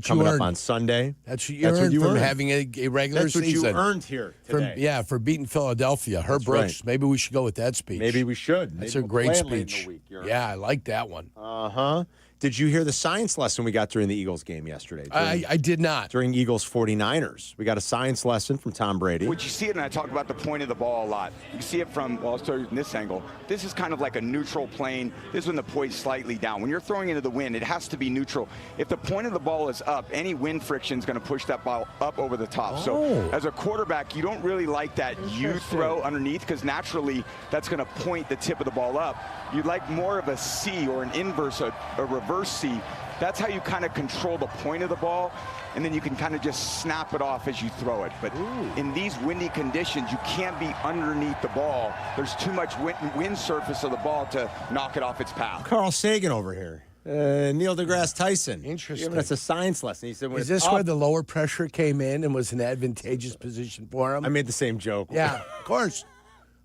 coming up on Sunday. That's what you earned from having a regular season. That's what you earned here today. For beating Philadelphia. Herb Brooks. Right. Maybe we should go with that speech. Maybe we should. That's a great speech. Yeah, I like that one. Uh-huh. Did you hear the science lesson we got during the Eagles game yesterday? I did not. During Eagles 49ers. We got a science lesson from Tom Brady. Would you see it, and I talk about the point of the ball a lot. You see it from, I'll start in this angle. This is kind of like a neutral plane. This is when the poise slightly down. When you're throwing into the wind, it has to be neutral. If the point of the ball is up, any wind friction is going to push that ball up over the top. So as a quarterback, you don't really like that U throw underneath because naturally that's going to point the tip of the ball up. You'd like more of a C or an inverse, a reverse C. That's how you kind of control the point of the ball, and then you can kind of just snap it off as you throw it. But in these windy conditions, you can't be underneath the ball. There's too much wind surface of the ball to knock it off its path. Carl Sagan over here. Neil deGrasse Tyson. Interesting. That's a science lesson. He said, is this where the lower pressure came in and was an advantageous position for him? I made the same joke. Yeah, of course.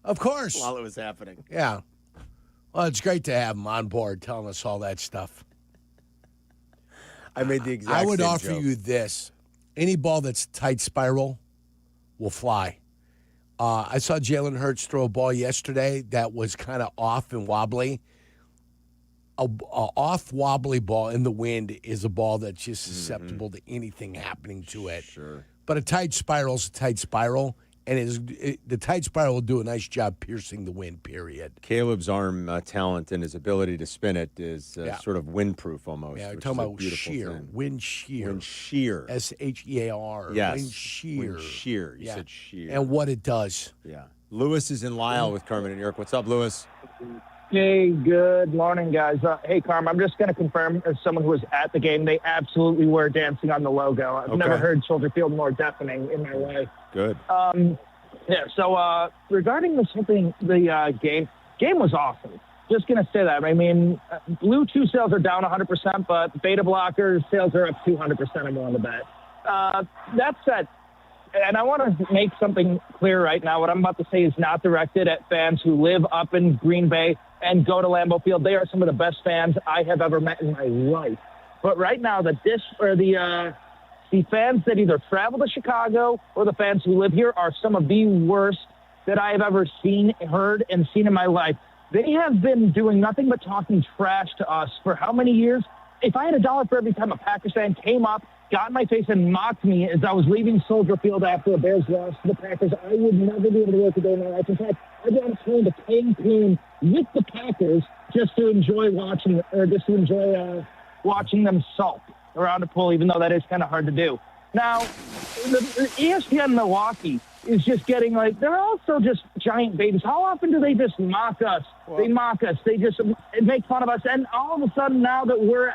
Of course. While it was happening. Yeah. Well, it's great to have him on board telling us all that stuff. I made the exact I would same offer joke. you this. Any ball that's tight spiral will fly. I saw Jalen Hurts throw a ball yesterday that was kind of off and wobbly. A off wobbly ball in the wind is a ball that's just susceptible to anything happening to it. Sure. But a tight spiral is a tight spiral. And the tight spiral will do a nice job piercing the wind, period. Caleb's arm talent and his ability to spin it is sort of windproof almost. Yeah, we're talking about shear. Wind shear. Wind shear. SHEAR. Yes. Wind shear. Wind shear. You said shear. And what it does. Yeah. Lewis is in Lisle with Carmen and Jurko. What's up, Lewis? Hey, good morning, guys. Hey, Carmen, I'm just going to confirm as someone who was at the game, they absolutely were dancing on the logo. I've never heard Soldier Field more deafening in my life. Good. So regarding the game was awesome. Just going to say that. I mean, Blue 2 sales are down 100%, but Beta Blockers sales are up 200%, I'm willing to bet. That said, and I want to make something clear right now. What I'm about to say is not directed at fans who live up in Green Bay and go to Lambeau Field. They are some of the best fans I have ever met in my life. But right now, the fans that either travel to Chicago or the fans who live here are some of the worst that I have ever seen, heard, and seen in my life. They have been doing nothing but talking trash to us for how many years? If I had $1 for every time a Packers fan came up, got in my face, and mocked me as I was leaving Soldier Field after the Bears lost to the Packers, I would never be able to work a day in my life. In fact, I'd be on a plane to Cancun with the Packers just to enjoy watching them sulk around a pool, even though that is kind of hard to do. Now, the ESPN Milwaukee is just getting they're also just giant babies. How often do they just mock us? Well, they mock us. They just make fun of us. And all of a sudden, now that we're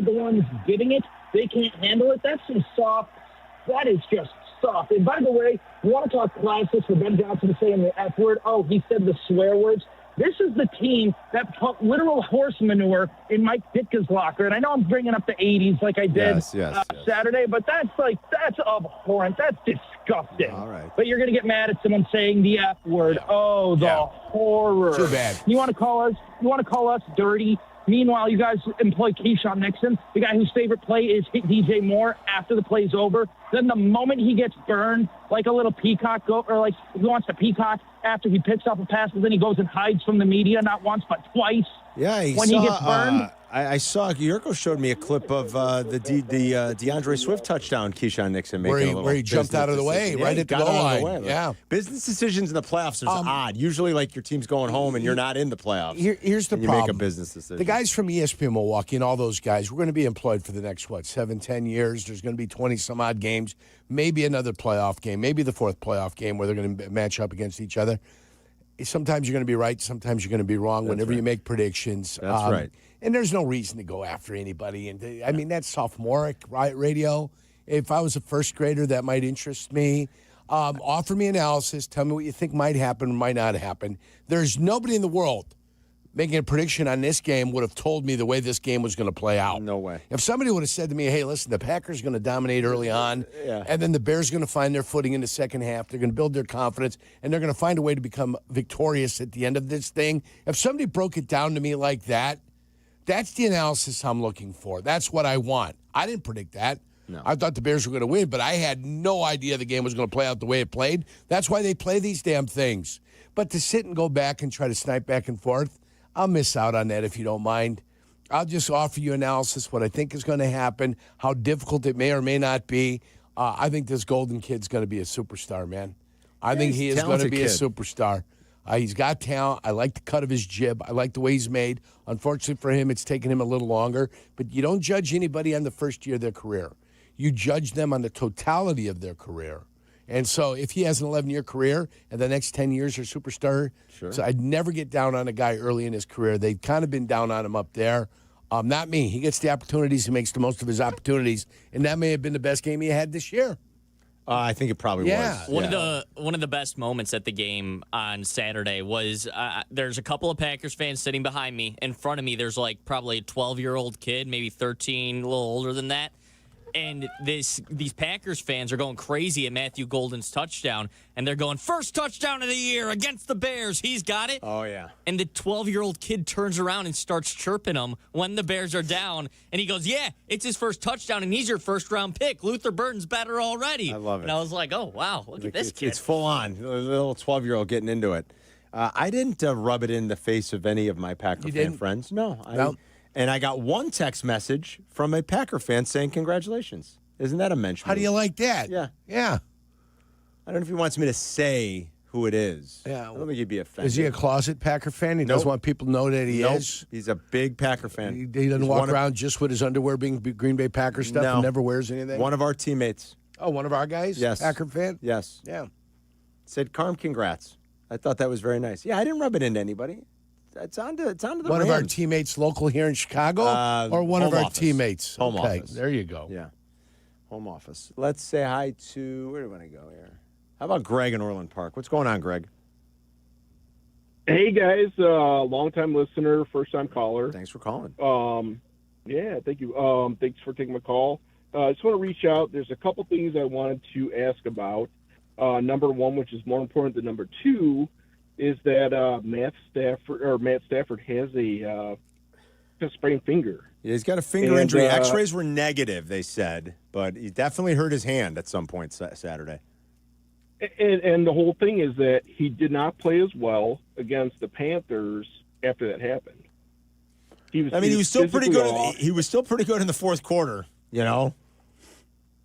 the ones getting it, they can't handle it. That's just soft. That is just soft. And by the way, you want to talk classics for Ben Johnson saying the F word? Oh, he said the swear words. This is the team that put literal horse manure in Mike Ditka's locker. And I know I'm bringing up the 80s like I did Saturday, but that's abhorrent. That's disgusting. All right. But you're going to get mad at someone saying the F word. Yeah. Oh, the horror. Too bad. You want to call us dirty? Meanwhile, you guys employ Keyshawn Nixon, the guy whose favorite play is hit DJ Moore after the play's over. Then the moment he gets burned, like a little peacock, or he wants to peacock after he picks up a pass, but then he goes and hides from the media, not once but twice. Yeah, he gets burned. I saw Jurko showed me a clip of the DeAndre Swift touchdown Keyshawn Nixon making where he jumped out of the way, right at the goal line. Yeah. Business decisions in the playoffs is odd. Usually, your team's going home and you're not in the playoffs. Here's the problem. You make a business decision. The guys from ESPN Milwaukee and all those guys, we're going to be employed for the next, 7-10 years. There's going to be 20-some-odd games, maybe another playoff game, maybe the fourth playoff game where they're going to match up against each other. Sometimes you're going to be right. Sometimes you're going to be wrong. Whenever you make predictions. That's right. And there's no reason to go after anybody. And I mean, that's sophomoric radio. If I was a first grader, that might interest me. Offer me analysis. Tell me what you think might happen or might not happen. There's nobody in the world making a prediction on this game would have told me the way this game was going to play out. No way. If somebody would have said to me, hey, listen, the Packers are going to dominate early on, and then the Bears are going to find their footing in the second half. They're going to build their confidence, and they're going to find a way to become victorious at the end of this thing. If somebody broke it down to me like that, that's the analysis I'm looking for. That's what I want. I didn't predict that. No. I thought the Bears were going to win, but I had no idea the game was going to play out the way it played. That's why they play these damn things. But to sit and go back and try to snipe back and forth, I'll miss out on that if you don't mind. I'll just offer you analysis, what I think is going to happen, how difficult it may or may not be. I think this Golden kid's going to be a superstar, man. I think he is going to be a superstar. He's got talent. I like the cut of his jib. I like the way he's made. Unfortunately for him, it's taken him a little longer. But you don't judge anybody on the first year of their career. You judge them on the totality of their career. And so if he has an 11-year career and the next 10 years are superstar, so I'd never get down on a guy early in his career. They've kind of been down on him up there. Not me. He gets the opportunities. He makes the most of his opportunities. And that may have been the best game he had this year. I think it probably was. One of the best moments at the game on Saturday was there's a couple of Packers fans sitting behind me. In front of me, there's probably a 12-year-old kid, maybe 13, a little older than that. And these Packers fans are going crazy at Matthew Golden's touchdown, and they're going, first touchdown of the year against the Bears. He's got it. Oh, yeah. And the 12-year-old kid turns around and starts chirping him when the Bears are down. And he goes, yeah, it's his first touchdown, and he's your first-round pick. Luther Burton's better already. I love it. And I was like, oh, wow, look at this kid. It's full on. A little 12-year-old getting into it. I didn't rub it in the face of any of my Packer fan friends. No. And I got one text message from a Packer fan saying, congratulations. Isn't that a mention? How do you like that? Yeah. Yeah. I don't know if he wants me to say who it is. Yeah. I don't think he'd be offended. Is he a closet Packer fan? He doesn't want people to know that he is? He's a big Packer fan. He doesn't walk around just with his underwear being Green Bay Packer stuff and never wears anything? One of our teammates. Oh, one of our guys? Yes. Packer fan? Yes. Yeah. Said, Carm, congrats. I thought that was very nice. Yeah, I didn't rub it into anybody. It's on to the one Rams. Of our teammates local here in Chicago, or one of our teammates? Home office. There you go. Yeah, home office. Let's say hi to, where do we want to go here? How about Greg in Orland Park? What's going on, Greg? Hey, guys. Long-time listener, first-time caller. Thanks for calling. Yeah, thank you. Thanks for taking my call. I just want to reach out. There's a couple things I wanted to ask about. Number one, which is more important than number two, is that Matt Stafford has a sprained finger. Yeah, he's got a finger injury. X-rays were negative, they said, but he definitely hurt his hand at some point Saturday. And the whole thing is that he did not play as well against the Panthers after that happened. He was still pretty good. He was still pretty good in the fourth quarter. You know.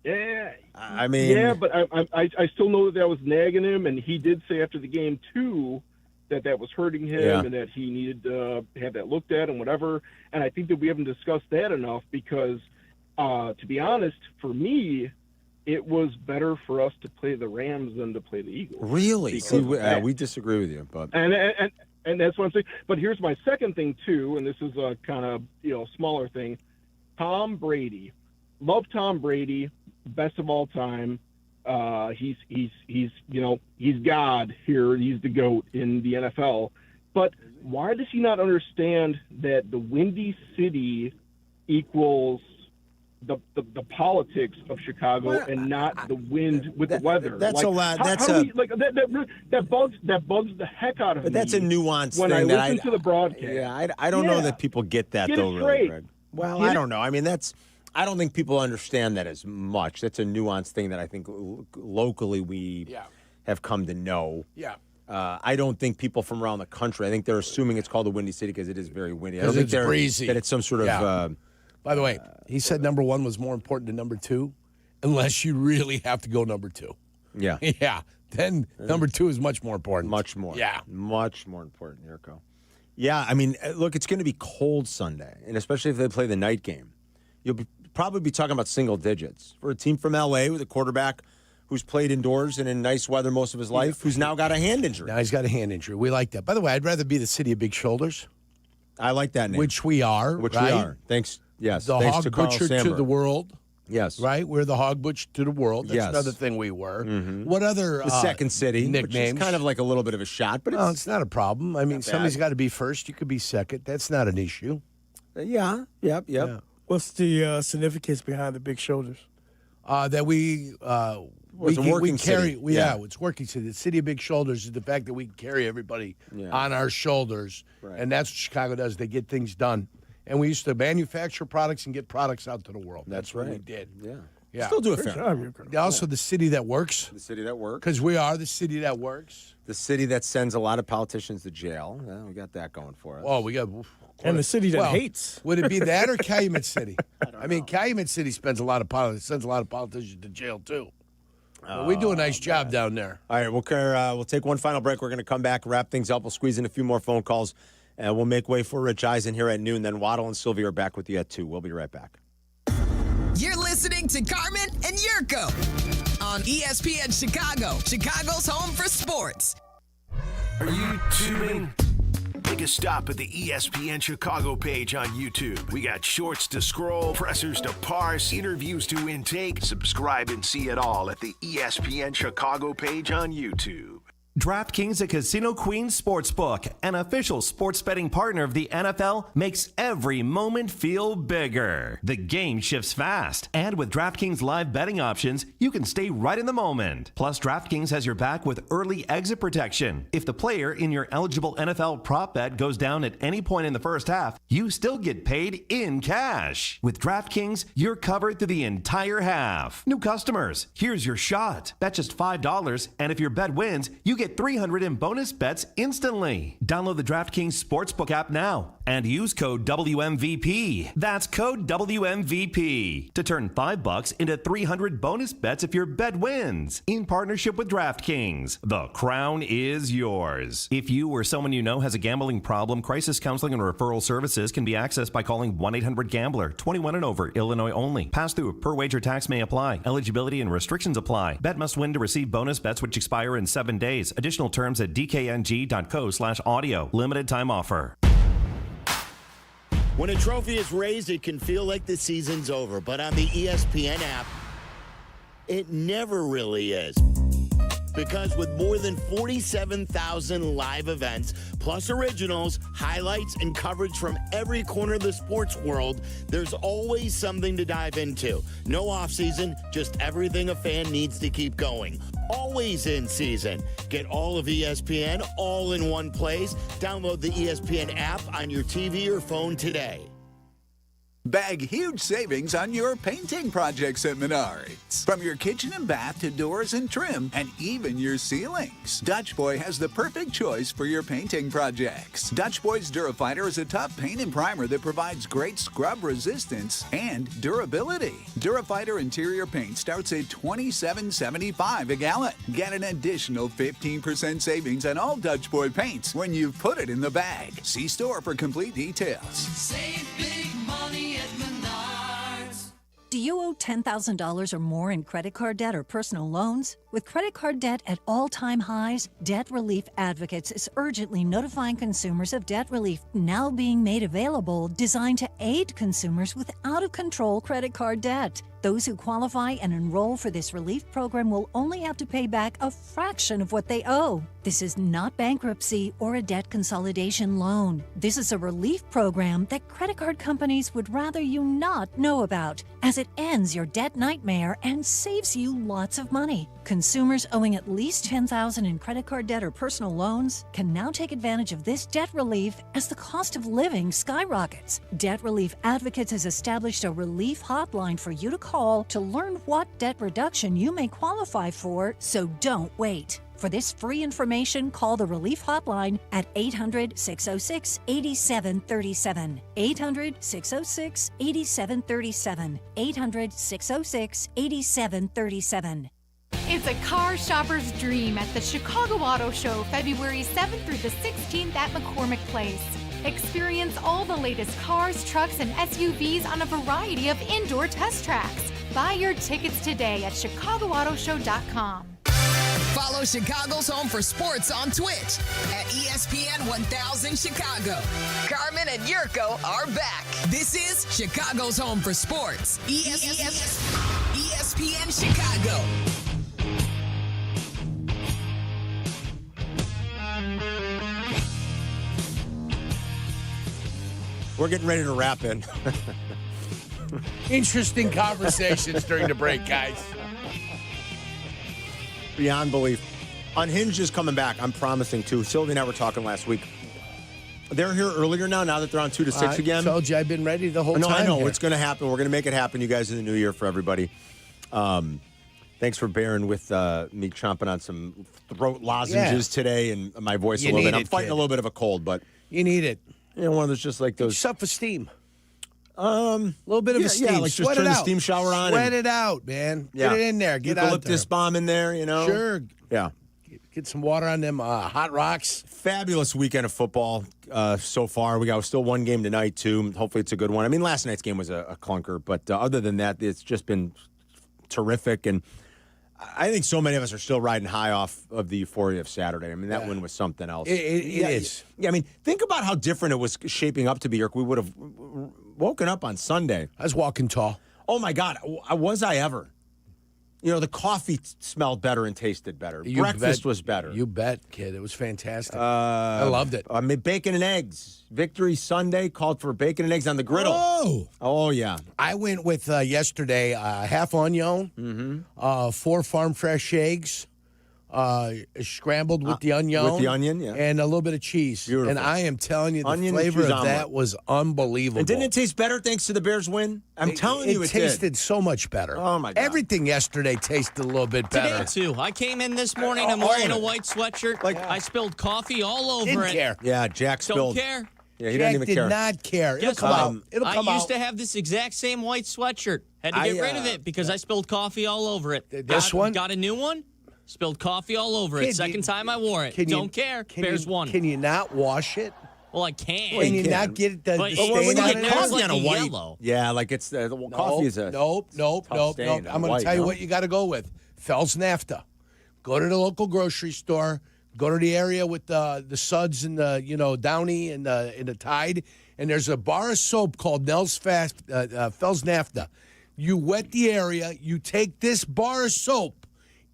Yeah. I mean. Yeah, but I still know that was nagging him, and he did say after the game too that was hurting him and that he needed to have that looked at and whatever. And I think that we haven't discussed that enough because, to be honest, for me, it was better for us to play the Rams than to play the Eagles. Really? See, we disagree with you, but and that's what I'm saying. But here's my second thing too, and this is a kind of smaller thing. Tom Brady, love Tom Brady, best of all time. He's God here. He's the GOAT in the NFL. But why does he not understand that the Windy City equals the politics of Chicago and not the wind with the weather? That's a lot. That bugs the heck out of me. But that's a nuanced when thing. I listen to the broadcast. Yeah, I don't know that people get that though. Really, Greg. Well, I don't know. I mean, I don't think people understand that as much. That's a nuanced thing that I think locally we have come to know. Yeah. I don't think people from around the country, I think they're assuming it's called the Windy City because it is very windy. I don't Because think it's breezy. that it's some sort of... By the way, he said number one was more important than number two, unless you really have to go number two. Yeah. Yeah. Then number two is much more important. Much more. Yeah. Much more important, Jurko. Yeah, I mean, look, it's going to be cold Sunday, and especially if they play the night game. You'll probably be talking about single digits. For a team from L.A. with a quarterback who's played indoors and in nice weather most of his life, who's now got a hand injury. Now he's got a hand injury. We like that. By the way, I'd rather be the city of big shoulders. I like that name. Which we are, Which right? we are. Thanks. Yes. The thanks hog to Carl butcher to Sandberg. the world. Yes. Right? We're the hog butcher to the world. That's another thing we were. Mm-hmm. What other the second city nicknames? Which is kind of like a little bit of a shot, but it's not a problem. I mean, not somebody's bad. got to be first. You could be second. That's not an issue. Yeah. Yep. Yeah. What's the significance behind the big shoulders? That we it's a working carry. city. It's working city. The city of big shoulders is the fact that we can carry everybody on our shoulders, and that's what Chicago does. They get things done, and we used to manufacture products and get products out to the world. That's what we did. Yeah. Still do a fair amount. Also, the city that works. The city that works. Because we are the city that works. The city that sends a lot of politicians to jail. Yeah, we got that going for us. Oh, we got. And the city that hates. Would it be that or Calumet City? I mean, Calumet City sends a lot of politicians to jail too. But we do a nice job down there. All right, we'll take one final break. We're going to come back, wrap things up. We'll squeeze in a few more phone calls, and we'll make way for Rich Eisen here at noon. Then Waddle and Silvy are back with you at 2. We'll be right back. You're listening to Carmen and Jurko on ESPN Chicago, Chicago's home for sports. Are you tuning? Make a stop at the ESPN Chicago page on YouTube. We got shorts to scroll, pressers to parse, interviews to intake. Subscribe and see it all at the ESPN Chicago page on YouTube. DraftKings, a Casino Queen sportsbook, an official sports betting partner of the NFL, makes every moment feel bigger. The game shifts fast, and with DraftKings live betting options, you can stay right in the moment. Plus, DraftKings has your back with early exit protection. If the player in your eligible NFL prop bet goes down at any point in the first half, you still get paid in cash. With DraftKings, you're covered through the entire half. New customers, here's your shot. Bet just $5, and if your bet wins, you get $300 in bonus bets instantly. Download the DraftKings Sportsbook app now and use code WMVP. That's code WMVP to turn $5 into $300 bonus bets if your bet wins. In partnership with DraftKings, the crown is yours. If you or someone you know has a gambling problem, crisis counseling and referral services can be accessed by calling 1-800-GAMBLER. 21 and over, Illinois only. Pass-through per wager tax may apply. Eligibility and restrictions apply. Bet must win to receive bonus bets which expire in 7 days. Additional terms at dkng.co/audio. Limited time offer. When a trophy is raised, it can feel like the season's over, but on the ESPN app, it never really is. Because with more than 47,000 live events, plus originals, highlights, and coverage from every corner of the sports world, there's always something to dive into. No off-season, just everything a fan needs to keep going. Always in season. Get all of ESPN all in one place. Download the ESPN app on your TV or phone today. Bag huge savings on your painting projects at Menards. From your kitchen and bath to doors and trim, and even your ceilings. Dutch Boy has the perfect choice for your painting projects. Dutch Boy's Durafighter is a tough paint and primer that provides great scrub resistance and durability. Durafighter interior paint starts at $27.75 a gallon. Get an additional 15% savings on all Dutch Boy paints when you put it in the bag. See store for complete details. Save big money at Menards. Do you owe $10,000 or more in credit card debt or personal loans? With credit card debt at all-time highs, Debt Relief Advocates is urgently notifying consumers of debt relief now being made available, designed to aid consumers with out-of-control credit card debt. Those who qualify and enroll for this relief program will only have to pay back a fraction of what they owe. This is not bankruptcy or a debt consolidation loan. This is a relief program that credit card companies would rather you not know about, as it ends your debt nightmare and saves you lots of money. Consumers owing at least $10,000 in credit card debt or personal loans can now take advantage of this debt relief as the cost of living skyrockets. Debt Relief Advocates has established a relief hotline for you to call to learn what debt reduction you may qualify for, so don't wait. For this free information, call the Relief Hotline at 800-606-8737. 800-606-8737. 800-606-8737. It's a car shopper's dream at the Chicago Auto Show, February 7th through the 16th at McCormick Place. Experience all the latest cars, trucks, and SUVs on a variety of indoor test tracks. Buy your tickets today at ChicagoAutoShow.com. Follow Chicago's Home for Sports on Twitch at ESPN 1000 Chicago. Carmen and Jurko are back. This is Chicago's Home for Sports. ESPN Chicago. We're getting ready to wrap in. Interesting conversations during the break, guys. Beyond belief. Unhinged is coming back. I'm promising too. Sylvie and I were talking last week. They're here earlier now that they're on 2 to 6 again. I told you I've been ready the whole time. I know. Here. It's going to happen. We're going to make it happen, you guys, in the new year for everybody. Thanks for bearing with me chomping on some throat lozenges today and my voice a little bit. I'm fighting a little bit of a cold, but you need it. You know, one of those just like those. Self-esteem. A little bit of a steam. Yeah, like just turn the steam shower on. Sweat it out, man. Get it in there. Get eucalyptus bomb in there, you know. Sure. Yeah. Get some water on them hot rocks. Fabulous weekend of football so far. We got still one game tonight, too. Hopefully it's a good one. I mean, last night's game was a clunker, but other than that, it's just been terrific. And I think so many of us are still riding high off of the euphoria of Saturday. I mean, that win was something else. It is. Yeah, I mean, think about how different it was shaping up to be. We would have woken up on Sunday. I was walking tall. Oh, my God. Was I ever? You know, the coffee smelled better and tasted better. Breakfast was better. You bet, kid. It was fantastic. I loved it. I made bacon and eggs. Victory Sunday called for bacon and eggs on the griddle. Oh yeah. I went with yesterday half onion, 4 farm fresh eggs, scrambled with the onion. With the onion, yeah. And a little bit of cheese. Beautiful. And I am telling you, the Onion flavor cheese of that omelet. was unbelievable. And didn't it taste better thanks to the Bears win? I'm telling you, it tasted did. so much better. Oh, my God. Everything yesterday tasted a little bit better. Today, too. I came in this morning, I'm wearing a white sweatshirt. I spilled coffee all over Didn't it. care. Yeah, Jack spilled. Don't care. Yeah, he Jack didn't even care. did not care. It'll Guess come what? out. It'll come I used out. to have this exact same white sweatshirt. Had to get rid of it because I spilled coffee all over it. This one? Got a new one. Spilled coffee all over it. Kid, Second time I wore it. Don't care. Bears won. Can you not wash it? Well, I can. Can you not get the But stain when you on get it? coffee like on a a white. yellow. Yeah, like it's the coffee is a Nope. stain, I'm going white, to tell you no? what you got to go with. Fells NAFTA. Go to the local grocery store. Go to the area with the Suds and the Downy and the Tide, and there's a bar of soap called Fells NAFTA. You wet the area. You take this bar of soap,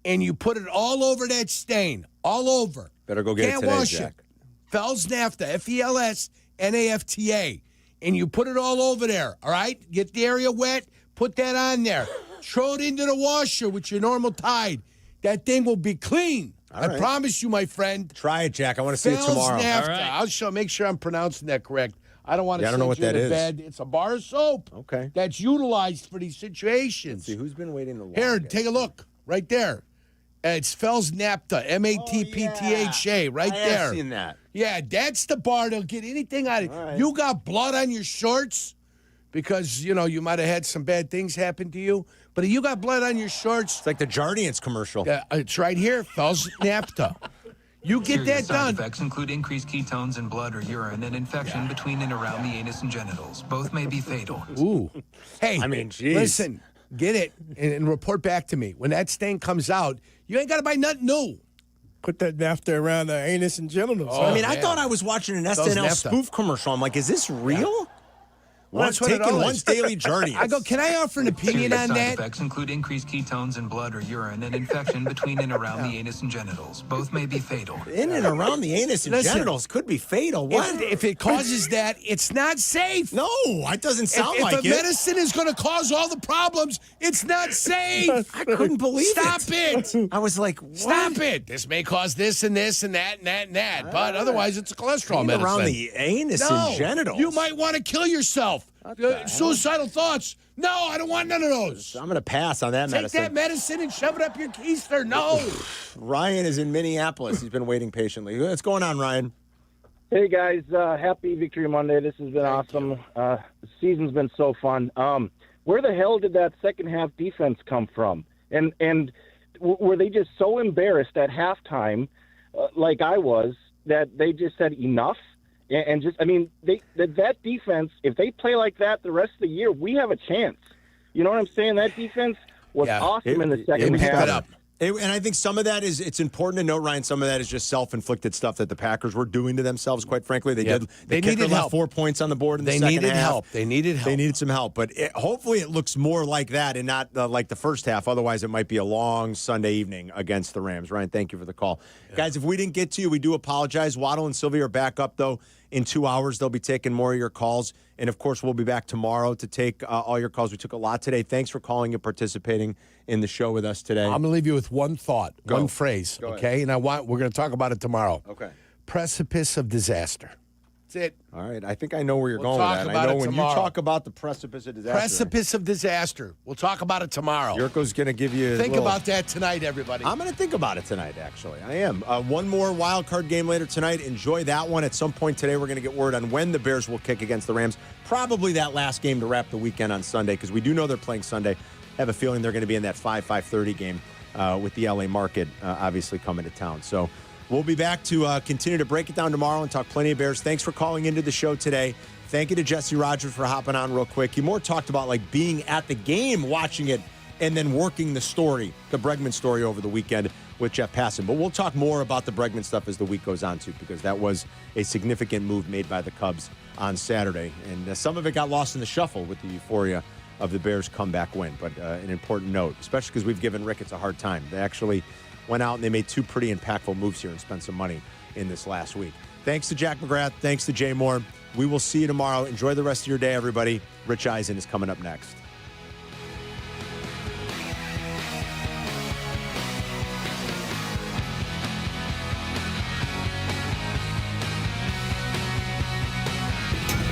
and you put it all over that stain, all over. Better go get Can't it today, wash Jack. it. Fells NAFTA, FELSNAFTA, and you put it all over there. All right, get the area wet. Put that on there. Throw it into the washer with your normal Tide. That thing will be clean. All I right. promise you, my friend. Try it, Jack. I want to see it Fells tomorrow. NAFTA. All right. I'll make sure I'm pronouncing that correct. I don't want to I don't know what that is. bed. It's a bar of soap. Okay. That's utilized for these situations. Let's see, who's been waiting the longest? Here, take a look. Right there. It's Fells Napta, M-A-T-P-T-H, Shay, right there. I've seen that. Yeah, that's the bar. They'll get anything out of it. Right. You got blood on your shorts because, you might have had some bad things happen to you. But if you got blood on your shorts. It's like the Jardiance commercial. It's right here, Fells Napta. You get that Side done. effects include increased ketones in blood or urine and infection between and around the anus and genitals. Both may be fatal. Ooh. Hey, geez. Listen, get it and report back to me. When that stain comes out, you ain't got to buy nothing new. Put that naphtha around the anus and genitals. I mean, I thought I was watching an SNL spoof commercial. I'm like, is this real? One's taking one's daily journey. I go, can I offer an opinion on Side that? effects include increased ketones in blood or urine and infection between and around the anus and genitals. Both may be fatal. In and around the anus and genitals could be fatal. What? If it causes that, it's not safe. No, it doesn't sound like it. If a medicine is going to cause all the problems, it's not safe. I couldn't believe Stop it. I was like, what? Stop it. This may cause this and this and that and that and that. But otherwise, it's a cholesterol medicine. Around the anus and genitals. You might want to kill yourself. Suicidal thoughts. No, I don't want none of those. I'm going to pass on that Take medicine. that medicine and shove it up your keister. No. Ryan is in Minneapolis. He's been waiting patiently. What's going on, Ryan? Hey, guys. Happy Victory Monday. This has been awesome. The season's been so fun. Where the hell did that second half defense come from? And were they just so embarrassed at halftime, like I was, that they just said enough? And just, I mean, that defense, if they play like that the rest of the year, we have a chance. You know what I'm saying? That defense was awesome in the second half. And I think some of that is, it's important to note, Ryan, some of that is just self-inflicted stuff that the Packers were doing to themselves, quite frankly. They did. The kicker needed left help. 4 points on the board in the second half. They needed help. They needed some help. But hopefully it looks more like that and not like the first half. Otherwise, it might be a long Sunday evening against the Rams. Ryan, thank you for the call. Guys, if we didn't get to you, we do apologize. Waddle and Silvy are back up, though. In 2 hours, they'll be taking more of your calls. And, of course, we'll be back tomorrow to take all your calls. We took a lot today. Thanks for calling and participating in the show with us today. I'm going to leave you with one thought, one phrase, okay? And we're going to talk about it tomorrow. Okay. Precipice of disaster. That's it. All right. I think I know where you're going talk with that. about I know it when tomorrow. you talk about the precipice of disaster. Precipice of disaster. We'll talk about it tomorrow. Yurko's going to give you Think about that tonight, everybody. I'm going to think about it tonight, actually. I am. One more wild card game later tonight. Enjoy that one. At some point today, we're going to get word on when the Bears will kick against the Rams. Probably that last game to wrap the weekend on Sunday, because we do know they're playing Sunday. I have a feeling they're going to be in that 5:30 game with the LA market obviously coming to town. So we'll be back to continue to break it down tomorrow and talk plenty of Bears. Thanks for calling into the show today. Thank you to Jesse Rogers for hopping on real quick. He more talked about like being at the game, watching it, and then working the story, the Bregman story over the weekend with Jeff Passan. But we'll talk more about the Bregman stuff as the week goes on, too, because that was a significant move made by the Cubs on Saturday. And some of it got lost in the shuffle with the euphoria of the Bears' comeback win. But an important note, especially because we've given Ricketts a hard time. They actually went out and they made two pretty impactful moves here and spent some money in this last week. Thanks to Jack McGrath. Thanks to Jay Moore. We will see you tomorrow. Enjoy the rest of your day, everybody. Rich Eisen is coming up next.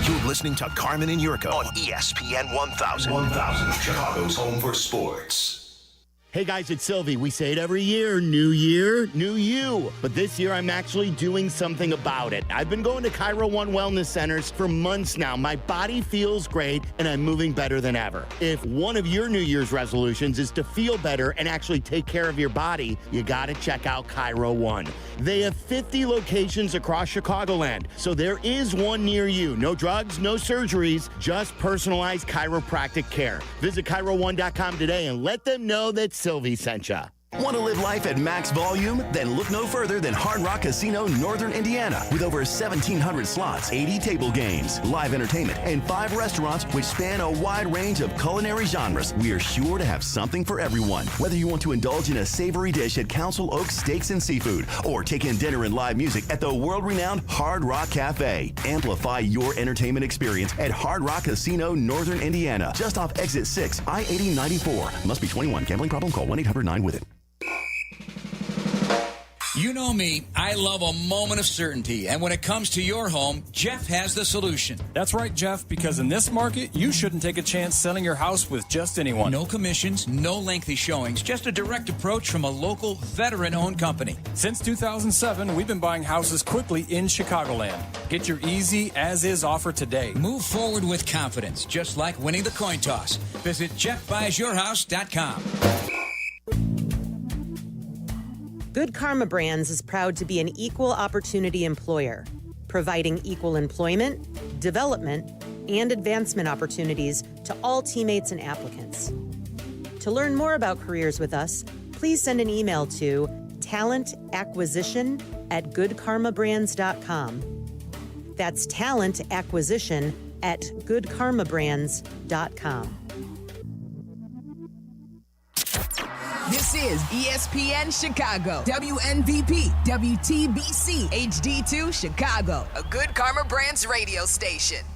You're listening to Carmen and Jurko on ESPN 1000. 1000, Chicago's home for sports. Hey guys, it's Silvy. We say it every year, new year, new you. But this year, I'm actually doing something about it. I've been going to Cairo One Wellness Centers for months now. My body feels great, and I'm moving better than ever. If one of your New Year's resolutions is to feel better and actually take care of your body, you gotta check out Cairo One. They have 50 locations across Chicagoland, so there is one near you. No drugs, no surgeries, just personalized chiropractic care. Visit ChiroOne.com today and let them know that Silvy sent ya. Want to live life at max volume? Then look no further than Hard Rock Casino, Northern Indiana. With over 1,700 slots, 80 table games, live entertainment, and 5 restaurants which span a wide range of culinary genres, we are sure to have something for everyone. Whether you want to indulge in a savory dish at Council Oaks Steaks and Seafood, or take in dinner and live music at the world-renowned Hard Rock Cafe. Amplify your entertainment experience at Hard Rock Casino, Northern Indiana. Just off Exit 6, I-8094. Must be 21. Gambling problem? Call 1-800-9-WITH-IT. You know me, I love a moment of certainty. And when it comes to your home, Jeff has the solution. That's right, Jeff, because in this market, you shouldn't take a chance selling your house with just anyone. No commissions, no lengthy showings, just a direct approach from a local veteran-owned company. Since 2007, we've been buying houses quickly in Chicagoland. Get your easy as-is offer today. Move forward with confidence, just like winning the coin toss. Visit JeffBuysYourHouse.com. Good Karma Brands is proud to be an equal opportunity employer, providing equal employment, development, and advancement opportunities to all teammates and applicants. To learn more about careers with us, please send an email to talentacquisition@goodkarmabrands.com. That's talentacquisition@goodkarmabrands.com. This is ESPN Chicago, WNVP, WTBC, HD2 Chicago, a Good Karma Brands radio station.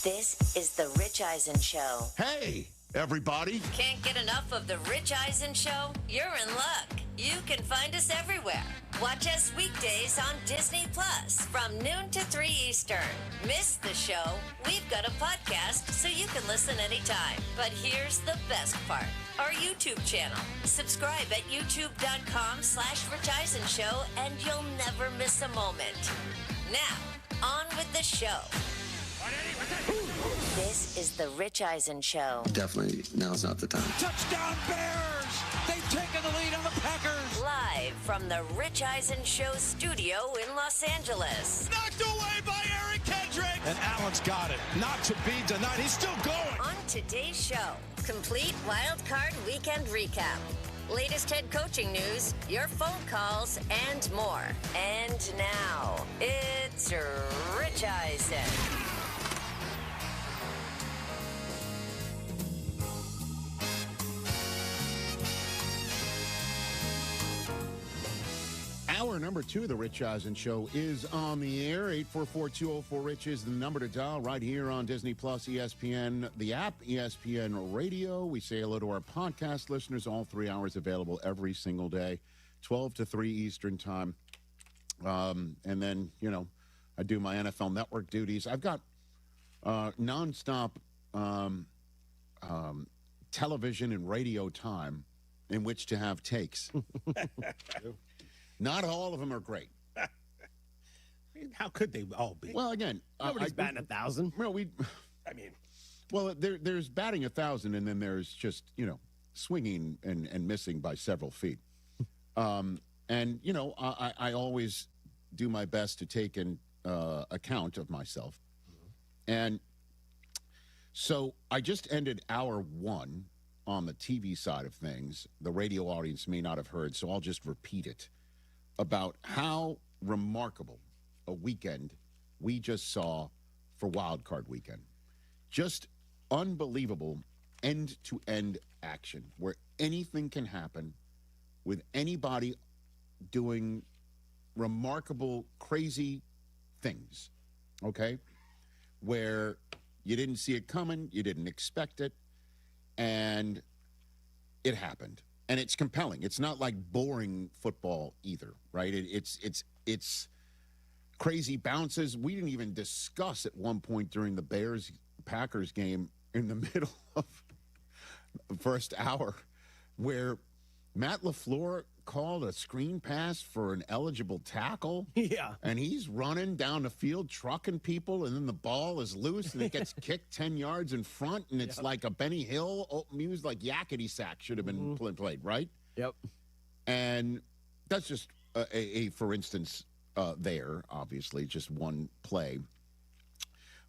This is the Rich Eisen Show. Hey, everybody. Can't get enough of the Rich Eisen Show? You're in luck. You can find us everywhere. Watch us weekdays on Disney Plus from noon to 3 Eastern. Miss the show? We've got a podcast so you can listen anytime. But here's the best part. Our YouTube channel. Subscribe at youtube.com/Rich Eisen Show and you'll never miss a moment. Now, on with the show. This is the Rich Eisen Show. Definitely, now's not the time. Touchdown Bears! They've taken the lead on the Packers! Live from the Rich Eisen Show studio in Los Angeles. Knocked away by Eric Kendrick. And Allen's got it. Not to be denied. He's still going. On today's show, complete wild card weekend recap. Latest head coaching news, your phone calls, and more. And now, it's Rich Eisen. Hour number 2 of the Rich Eisen Show is on the air. 844-204-RICH is the number to dial right here on Disney Plus, ESPN, the app, ESPN Radio. We say hello to our podcast listeners, all 3 hours available every single day, 12 to 3 Eastern time. And then, you know, I do my NFL Network duties. I've got nonstop television and radio time in which to have takes. Not all of them are great. How could they all be? Well, again, nobody's batting 1,000. Well, there's batting 1,000, and then there's just, you know, swinging and missing by several feet. And you know, I always do my best to take an account of myself. And so I just ended hour 1 on the TV side of things. The radio audience may not have heard, so I'll just repeat it. About how remarkable a weekend we just saw for Wild Card Weekend. Just unbelievable end-to-end action where anything can happen with anybody doing remarkable, crazy things, okay? Where you didn't see it coming, you didn't expect it, and it happened. And it's compelling. It's not like boring football either, right? It's crazy bounces. We didn't even discuss at one point during the Bears-Packers game in the middle of the first hour where Matt LaFleur called a screen pass for an eligible tackle. Yeah. And he's running down the field, trucking people, and then the ball is loose, and it gets kicked 10 yards in front, and it's like a Benny Hill music, like yakety sack should have been played, right? Yep. And that's just a for instance, there, obviously, just one play.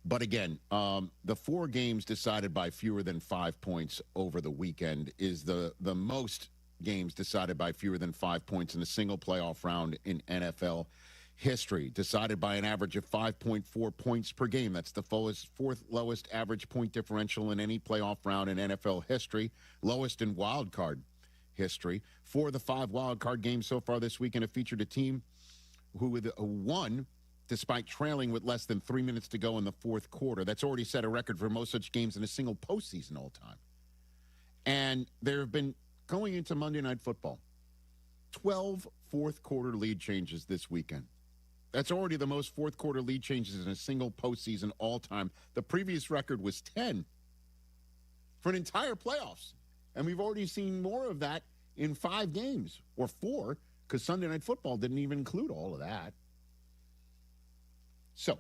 But again, the 4 games decided by fewer than 5 points over the weekend is the most games decided by fewer than 5 points in a single playoff round in NFL history, decided by an average of 5.4 points per game. That's the fourth lowest average point differential in any playoff round in NFL history, lowest in wild card history. 4 of the 5 wild card games so far this weekend have featured a team who won despite trailing with less than 3 minutes to go in the fourth quarter. That's already set a record for most such games in a single postseason all time. And there have been going into Monday Night Football, 12 fourth-quarter lead changes this weekend. That's already the most fourth-quarter lead changes in a single postseason all time. The previous record was 10 for an entire playoffs. And we've already seen more of that in 5 games, or 4, because Sunday Night Football didn't even include all of that. So,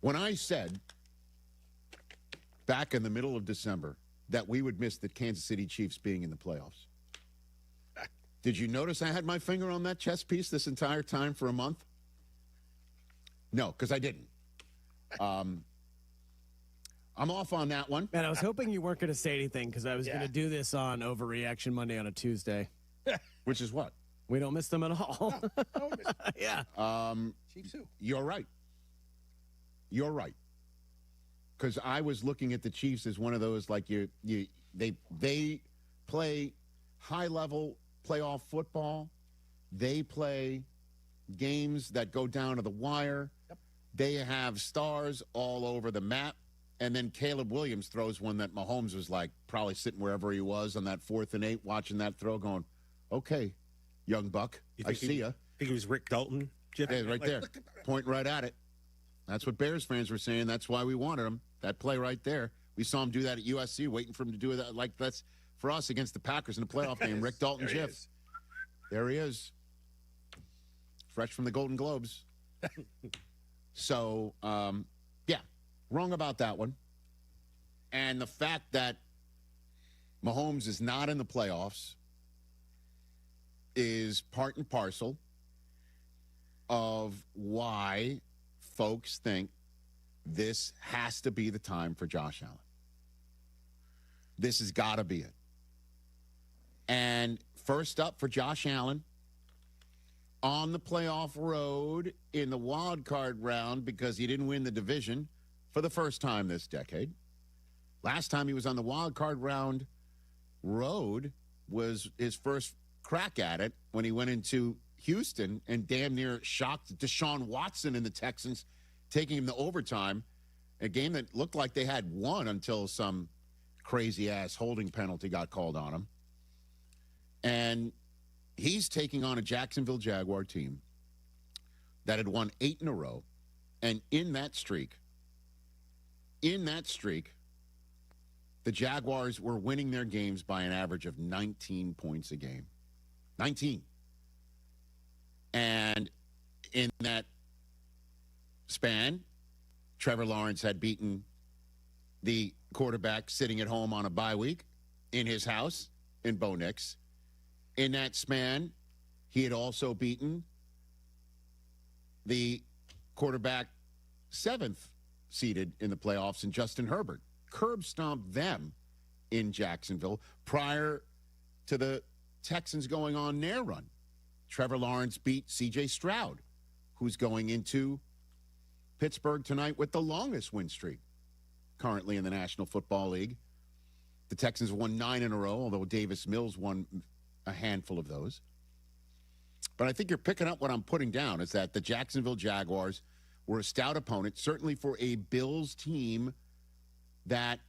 when I said back in the middle of December that we would miss the Kansas City Chiefs being in the playoffs, did you notice I had my finger on that chess piece this entire time for a month? No, because I didn't. I'm off on that one. Man, I was hoping you weren't going to say anything because I was going to do this on Overreaction Monday on a Tuesday. Which is what? We don't miss them at all. Yeah. Chiefs who? You're right. You're right. Because I was looking at the Chiefs as one of those, like, they play high-level playoff football. They play games that go down to the wire. Yep. They have stars all over the map. And then Caleb Williams throws one that Mahomes was like probably sitting wherever he was on that 4th and 8, watching that throw going, okay, young buck, I see ya. I think it was Rick Dalton. Yeah, right there. Pointing right at it. That's what Bears fans were saying. That's why we wanted him. That play right there. We saw him do that at USC, waiting for him to do that. Like, that's for us against the Packers in the playoff game. Rick Dalton GIF. There he is. Fresh from the Golden Globes. So, yeah, wrong about that one. And the fact that Mahomes is not in the playoffs is part and parcel of why folks think this has to be the time for Josh Allen. This has got to be it. And first up for Josh Allen on the playoff road in the wild card round because he didn't win the division for the first time this decade. Last time he was on the wild card round road was his first crack at it when he went into Houston and damn near shocked Deshaun Watson and the Texans, taking him to overtime, a game that looked like they had won until some crazy-ass holding penalty got called on him. And he's taking on a Jacksonville Jaguar team that had won 8 in a row. And in that streak, the Jaguars were winning their games by an average of 19 points a game. 19. And in that span, Trevor Lawrence had beaten the quarterback sitting at home on a bye week in his house in Bo Nix. In that span, he had also beaten the quarterback 7th seeded in the playoffs in Justin Herbert. Curb stomped them in Jacksonville prior to the Texans going on their run. Trevor Lawrence beat C.J. Stroud, who's going into Pittsburgh tonight with the longest win streak currently in the National Football League. The Texans won 9 in a row, although Davis Mills won a handful of those. But I think you're picking up what I'm putting down is that the Jacksonville Jaguars were a stout opponent, certainly for a Bills team that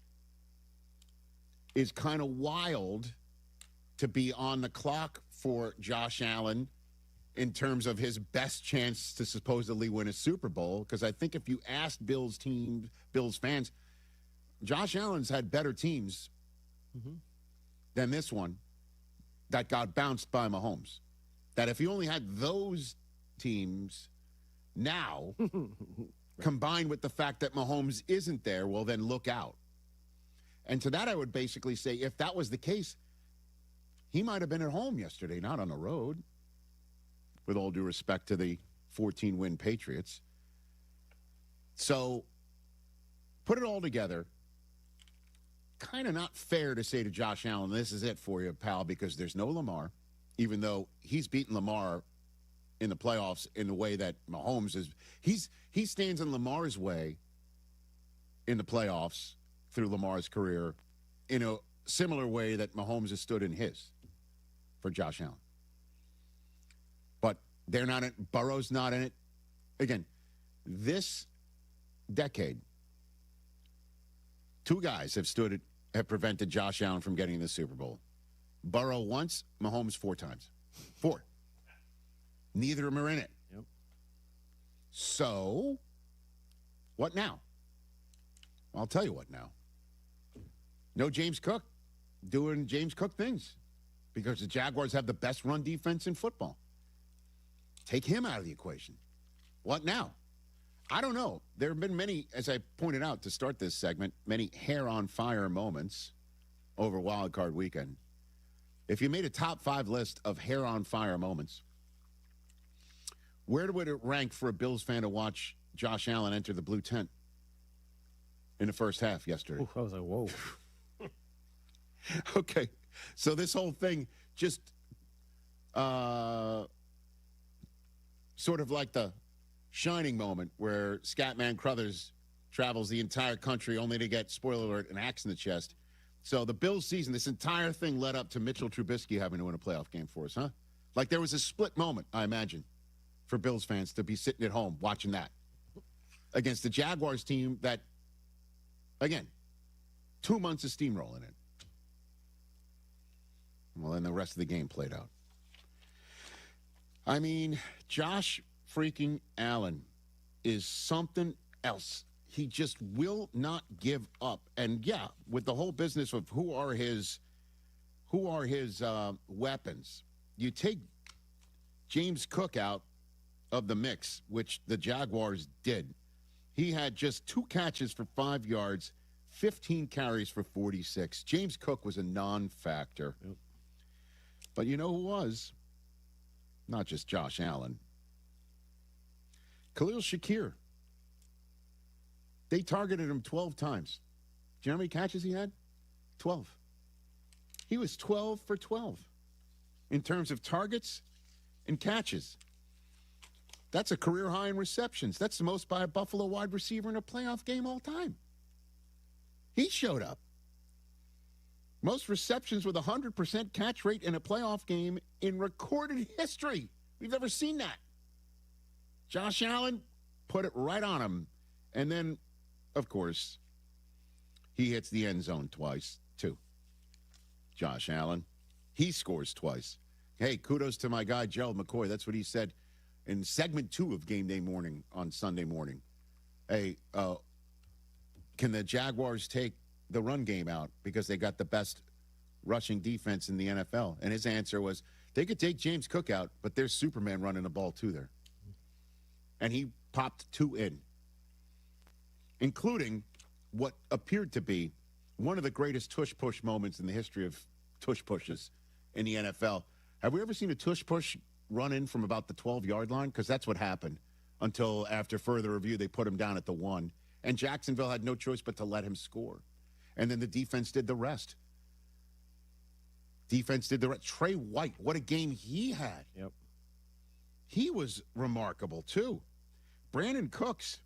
is kind of wild to be on the clock for Josh Allen in terms of his best chance to supposedly win a Super Bowl. Because I think if you asked Bills fans, Josh Allen's had better teams than this one that got bounced by Mahomes. That if he only had those teams now, combined with the fact that Mahomes isn't there, well, then look out. And to that, I would basically say, if that was the case, he might have been at home yesterday, not on the road, with all due respect to the 14-win Patriots. So, put it all together. Kind of not fair to say to Josh Allen, this is it for you, pal, because there's no Lamar, even though he's beaten Lamar in the playoffs in the way that Mahomes is. He stands in Lamar's way in the playoffs through Lamar's career in a similar way that Mahomes has stood in his for Josh Allen. But they're not in it. Burrow's not in it. Again, this decade, 2 guys have stood have prevented Josh Allen from getting the Super Bowl. Burrow once, Mahomes 4 times. 4. Neither of them are in it. Yep. So, what now? I'll tell you what now. No James Cook doing James Cook things because the Jaguars have the best run defense in football. Take him out of the equation. What now? I don't know. There have been many, as I pointed out to start this segment, many hair-on-fire moments over Wild Card Weekend. If you made a top 5 list of hair-on-fire moments, where would it rank for a Bills fan to watch Josh Allen enter the blue tent in the first half yesterday? Ooh, I was like, whoa. Okay, so this whole thing just sort of like the Shining moment where Scatman Crothers travels the entire country only to get, spoiler alert, an axe in the chest. So the Bills season, this entire thing led up to Mitchell Trubisky having to win a playoff game for us, huh? Like there was a split moment, I imagine, for Bills fans to be sitting at home watching that against the Jaguars team that, again, 2 months of steamrolling it. Well, then the rest of the game played out. I mean, Josh freaking Allen is something else. He just will not give up. And yeah, with the whole business of who are his weapons, you take James Cook out of the mix, which the Jaguars did. He had just 2 catches for 5 yards, 15 carries for 46. James Cook was a non-factor. Yep. But you know who was? Not just Josh Allen. Khalil Shakir. They targeted him 12 times. Do you know how many catches he had? 12. He was 12 for 12 in terms of targets and catches. That's a career high in receptions. That's the most by a Buffalo wide receiver in a playoff game all time. He showed up. Most receptions with 100% catch rate in a playoff game in recorded history. We've never seen that. Josh Allen put it right on him. And then, of course, he hits the end zone twice, too. Josh Allen. He scores twice. Hey, kudos to my guy, Gerald McCoy. That's what he said in segment 2 of Game Day Morning on Sunday morning. Hey, can the Jaguars take the run game out because they got the best rushing defense in the NFL? And his answer was, they could take James Cook out, but there's Superman running the ball, too, there. And he popped 2 in, including what appeared to be one of the greatest tush-push moments in the history of tush-pushes in the NFL. Have we ever seen a tush-push run in from about the 12-yard line? Because that's what happened until after further review, they put him down at the 1. And Jacksonville had no choice but to let him score. And then the defense did the rest. Trey White, what a game he had. Yep. He was remarkable, too. Brandon Cooks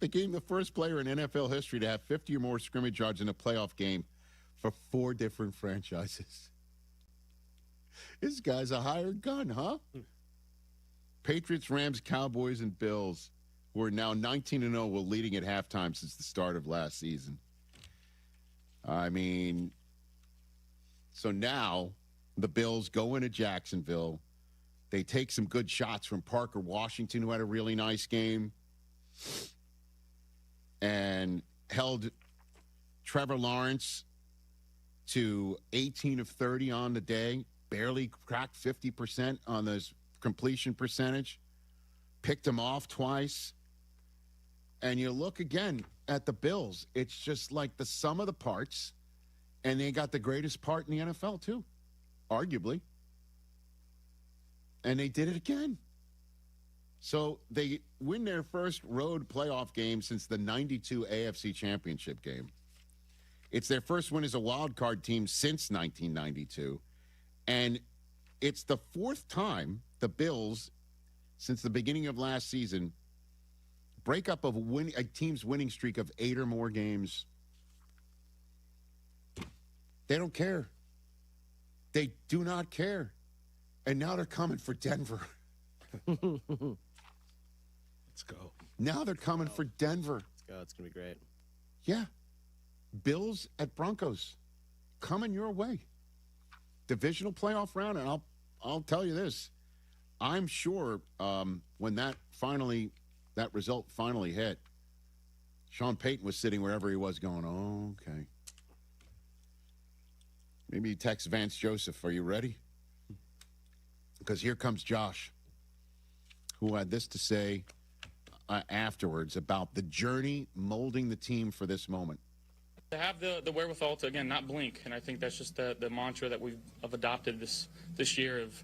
became the first player in NFL history to have 50 or more scrimmage yards in a playoff game for 4 different franchises. This guy's a hired gun, huh? Patriots, Rams, Cowboys, and Bills, who are now 19-0, were leading at halftime since the start of last season. I mean, so now the Bills go into Jacksonville. They take some good shots from Parker Washington, who had a really nice game, and held Trevor Lawrence to 18 of 30 on the day, barely cracked 50% on his completion percentage, picked him off twice. And you look again at the Bills, it's just like the sum of the parts, and they got the greatest part in the NFL, too, arguably. And they did it again. So they win their first road playoff game since the 92 AFC Championship game. It's their first win as a wild card team since 1992. And it's the 4th time the Bills, since the beginning of last season, break up of a team's winning streak of 8 or more games. They don't care. They do not care. And now they're coming for Denver. Let's go. Now they're coming for Denver. Let's go. It's going to be great. Yeah. Bills at Broncos coming your way. Divisional playoff round, and I'll tell you this. I'm sure when that result finally hit, Sean Payton was sitting wherever he was going, oh, okay. Maybe he texts Vance Joseph, are you ready? Because here comes Josh, who had this to say afterwards about the journey molding the team for this moment. To have the wherewithal to, again, not blink, and I think that's just the mantra that we've adopted this year of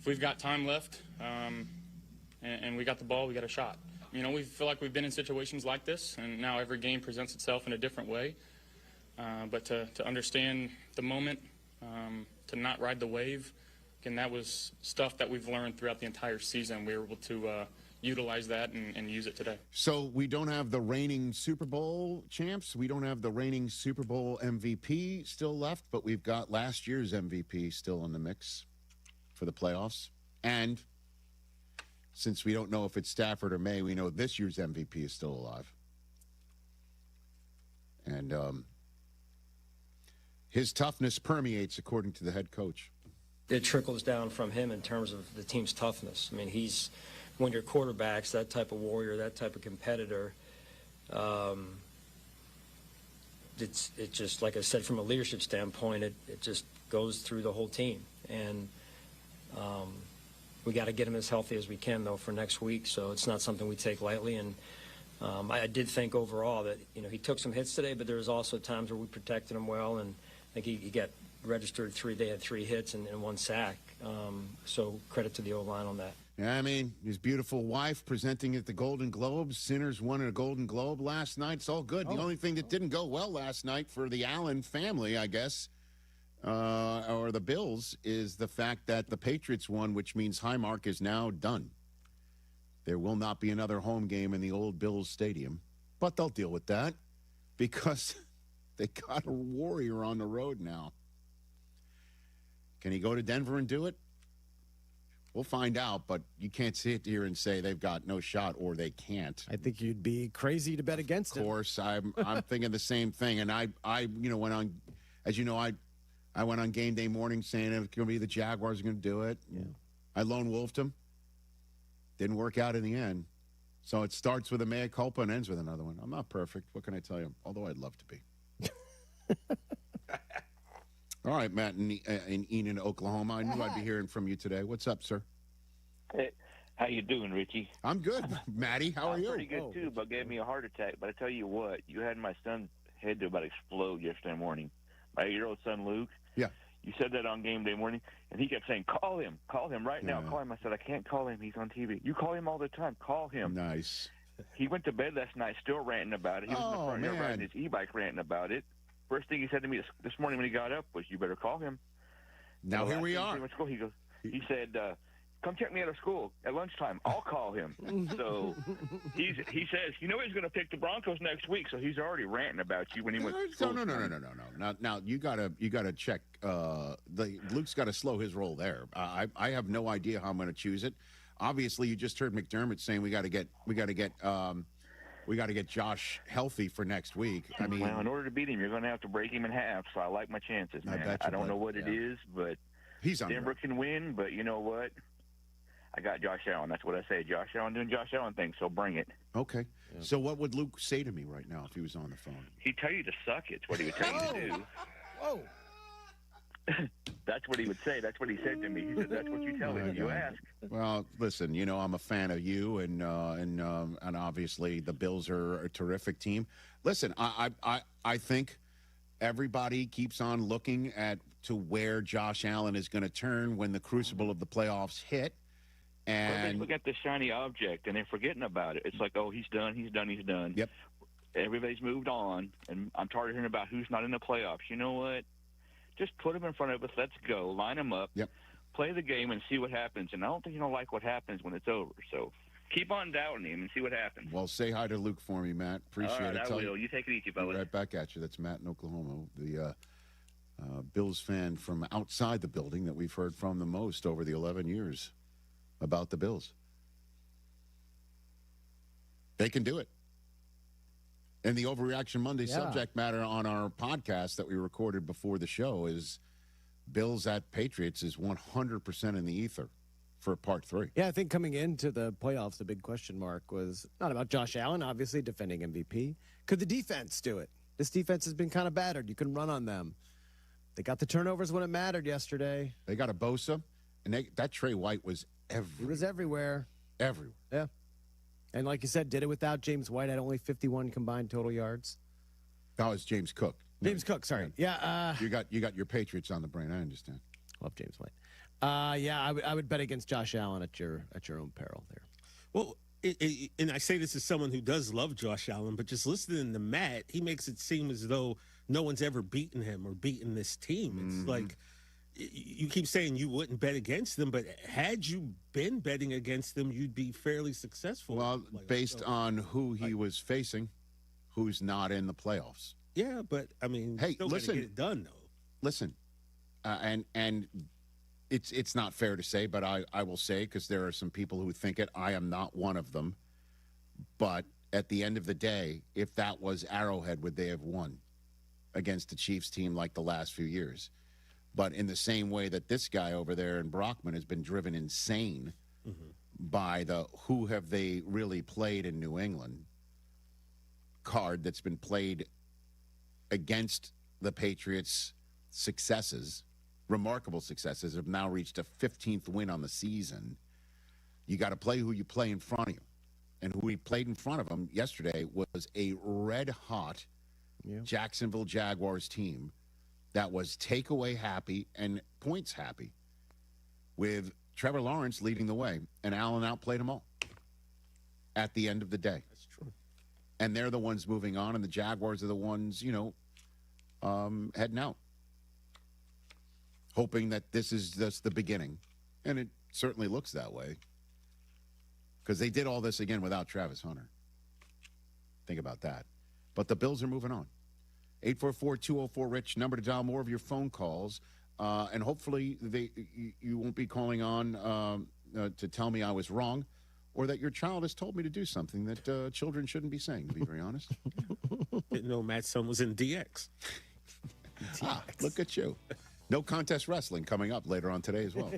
if we've got time left and we got the ball, we got a shot. You know, we feel like we've been in situations like this, and now every game presents itself in a different way. But to understand the moment, to not ride the wave, again, that was stuff that we've learned throughout the entire season. We were able to utilize that and use it today. So we don't have the reigning Super Bowl champs. We don't have the reigning Super Bowl MVP still left, but we've got last year's MVP still in the mix for the playoffs. And since we don't know if it's Stafford or May, we know this year's MVP is still alive. And his toughness permeates, according to the head coach. It trickles down from him in terms of the team's toughness. I mean, when your quarterback's that type of warrior, that type of competitor, it just, like I said, from a leadership standpoint, it just goes through the whole team. And we got to get him as healthy as we can, though, for next week. So it's not something we take lightly. And I did think overall that, you know, he took some hits today, but there was also times where we protected him well. And I think he got registered they had 3 hits and 1 sack. So credit to the O-line on that. Yeah, I mean, his beautiful wife presenting at the Golden Globes. Sinners won a Golden Globe last night. It's all good. The only thing that didn't go well last night for the Allen family, I guess, or the Bills, is the fact that the Patriots won, which means Highmark is now done. There will not be another home game in the old Bills Stadium, but they'll deal with that because they got a warrior on the road now. Can he go to Denver and do it? We'll find out, but you can't sit here and say they've got no shot or they can't. I think you'd be crazy to bet against it. Of course, I'm thinking the same thing. And I went on, as you know, I went on game day morning saying it's going to be the Jaguars are going to do it. Yeah. I lone wolfed them. Didn't work out in the end. So it starts with a mea culpa and ends with another one. I'm not perfect. What can I tell you? Although I'd love to be. All right, Matt in Enid, Oklahoma. I knew I'd be hearing from you today. What's up, sir? Hey, how you doing, Richie? I'm good. Maddie, how are you? Pretty good, too, but gave me a heart attack. But I tell you what, you had my son's head to about explode yesterday morning. My 8-year-old son, Luke. Yeah. You said that on game day morning, and he kept saying, call him right now, call him. I said, I can't call him. He's on TV. You call him all the time. Call him. Nice. He went to bed last night still ranting about it. He was in the front yard riding his e-bike ranting about it. First thing he said to me this morning when he got up was, you better call him. Now here we are. He said, come check me out of school at lunchtime. I'll call him. So he says, you know he's going to pick the Broncos next week, so he's already ranting about you when he went to school. No. Now you gotta check. Luke's got to slow his roll there. I have no idea how I'm going to choose it. Obviously, you just heard McDermott saying we got to get Josh healthy for next week. I mean, well, in order to beat him, you're going to have to break him in half. So I like my chances, man. I don't know what it is, but Denver can win. But you know what? I got Josh Allen. That's what I say. Josh Allen doing Josh Allen things, so bring it. Okay. Yeah. So what would Luke say to me right now if he was on the phone? He'd tell you to suck it. That's what he would tell you to do. Whoa. That's what he would say. That's what he said to me. He said, that's what you tell him. You ask. Well, listen, I'm a fan of you, and obviously the Bills are a terrific team. Listen, I think everybody keeps on looking to where Josh Allen is going to turn when the crucible of the playoffs hit. And look at the shiny object, and they're forgetting about it. It's like, oh, he's done. Yep. Everybody's moved on, and I'm tired of hearing about who's not in the playoffs. You know what? Just put them in front of us. Let's go. Line them up. Yep. Play the game and see what happens. And I don't think you're going to like what happens when it's over. So keep on doubting him and see what happens. Well, say hi to Luke for me, Matt. Appreciate it. I will. You take it easy, fellas. Right back at you. That's Matt in Oklahoma, the Bills fan from outside the building that we've heard from the most over the 11 years about the Bills. They can do it. And the Overreaction Monday subject matter on our podcast that we recorded before the show is Bills at Patriots is 100% in the ether for part 3. Yeah, I think coming into the playoffs, the big question mark was not about Josh Allen, obviously defending MVP. Could the defense do it? This defense has been kind of battered. You can run on them. They got the turnovers when it mattered yesterday. They got a Bosa, and that Trey White was everywhere. He was everywhere. Everywhere. Yeah. And like you said, did it without James White at only 51 combined total yards. That was James Cook. James Cook, sorry. Yeah. You got your Patriots on the brain. I understand. Love James White. I would bet against Josh Allen at your own peril there. Well, and I say this as someone who does love Josh Allen, but just listening to Matt, he makes it seem as though no one's ever beaten him or beaten this team. It's like you keep saying you wouldn't bet against them, but had you been betting against them, you'd be fairly successful. Well, based on who he was facing, who's not in the playoffs. Yeah, but I mean, hey, still listen, get it done though. Listen, and it's not fair to say, but I will say, because there are some people who think it. I am not one of them. But at the end of the day, if that was Arrowhead, would they have won against the Chiefs team like the last few years? But in the same way that this guy over there in Brockman has been driven insane by the who have they really played in New England card that's been played against the Patriots' successes, remarkable successes, have now reached a 15th win on the season. You got to play who you play in front of you. And who he played in front of him yesterday was a red-hot Jacksonville Jaguars team that was takeaway happy and points happy, with Trevor Lawrence leading the way, and Allen outplayed them all at the end of the day. That's true. And they're the ones moving on, and the Jaguars are the ones, heading out, hoping that this is just the beginning. And it certainly looks that way, because they did all this again without Travis Hunter. Think about that. But the Bills are moving on. 844-204-RICH, number to dial more of your phone calls. And hopefully you won't be calling on to tell me I was wrong, or that your child has told me to do something that children shouldn't be saying, to be very honest. Didn't know Matt's son was in DX. Look at you. No contest wrestling coming up later on today as well.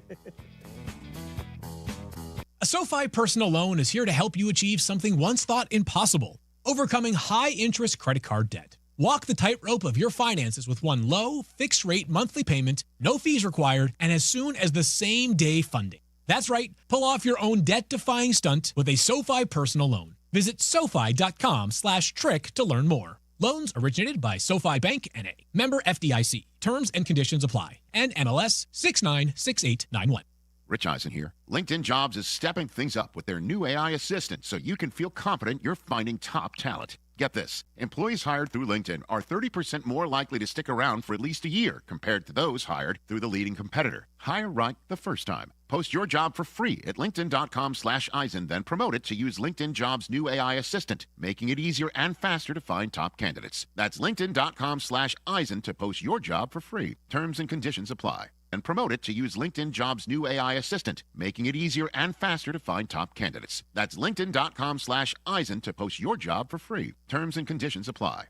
A SoFi personal loan is here to help you achieve something once thought impossible: overcoming high-interest credit card debt. Walk the tightrope of your finances with one low, fixed-rate monthly payment, no fees required, and as soon as the same-day funding. That's right. Pull off your own debt-defying stunt with a SoFi personal loan. Visit SoFi.com/trick to learn more. Loans originated by SoFi Bank, N.A. Member FDIC. Terms and conditions apply. And MLS 696891. Rich Eisen here. LinkedIn Jobs is stepping things up with their new AI assistant so you can feel confident you're finding top talent. Get this. Employees hired through LinkedIn are 30% more likely to stick around for at least a year compared to those hired through the leading competitor. Hire right the first time. Post your job for free at linkedin.com/Eisen, then promote it to use LinkedIn Jobs' new AI assistant, making it easier and faster to find top candidates. That's linkedin.com/Eisen to post your job for free. Terms and conditions apply. And promote it to use LinkedIn Jobs' new AI assistant, making it easier and faster to find top candidates. That's linkedin.com/Eisen to post your job for free. Terms and conditions apply.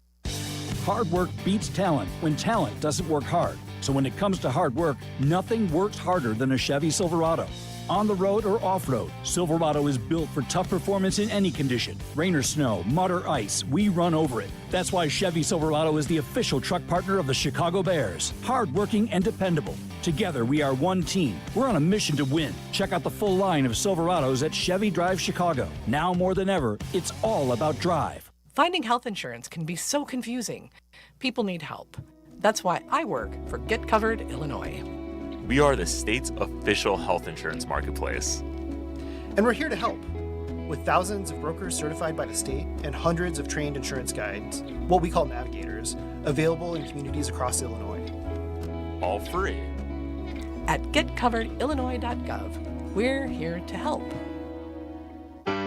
Hard work beats talent when talent doesn't work hard. So when it comes to hard work, nothing works harder than a Chevy Silverado. On the road or off-road, Silverado is built for tough performance in any condition. Rain or snow, mud or ice, we run over it. That's why Chevy Silverado is the official truck partner of the Chicago Bears. Hard-working and dependable. Together, we are one team. We're on a mission to win. Check out the full line of Silverados at Chevy Drive Chicago. Now more than ever, it's all about drive. Finding health insurance can be so confusing. People need help. That's why I work for Get Covered Illinois. We are the state's official health insurance marketplace. And we're here to help. With thousands of brokers certified by the state and hundreds of trained insurance guides, what we call navigators, available in communities across Illinois. All free. At getcoveredillinois.gov, we're here to help.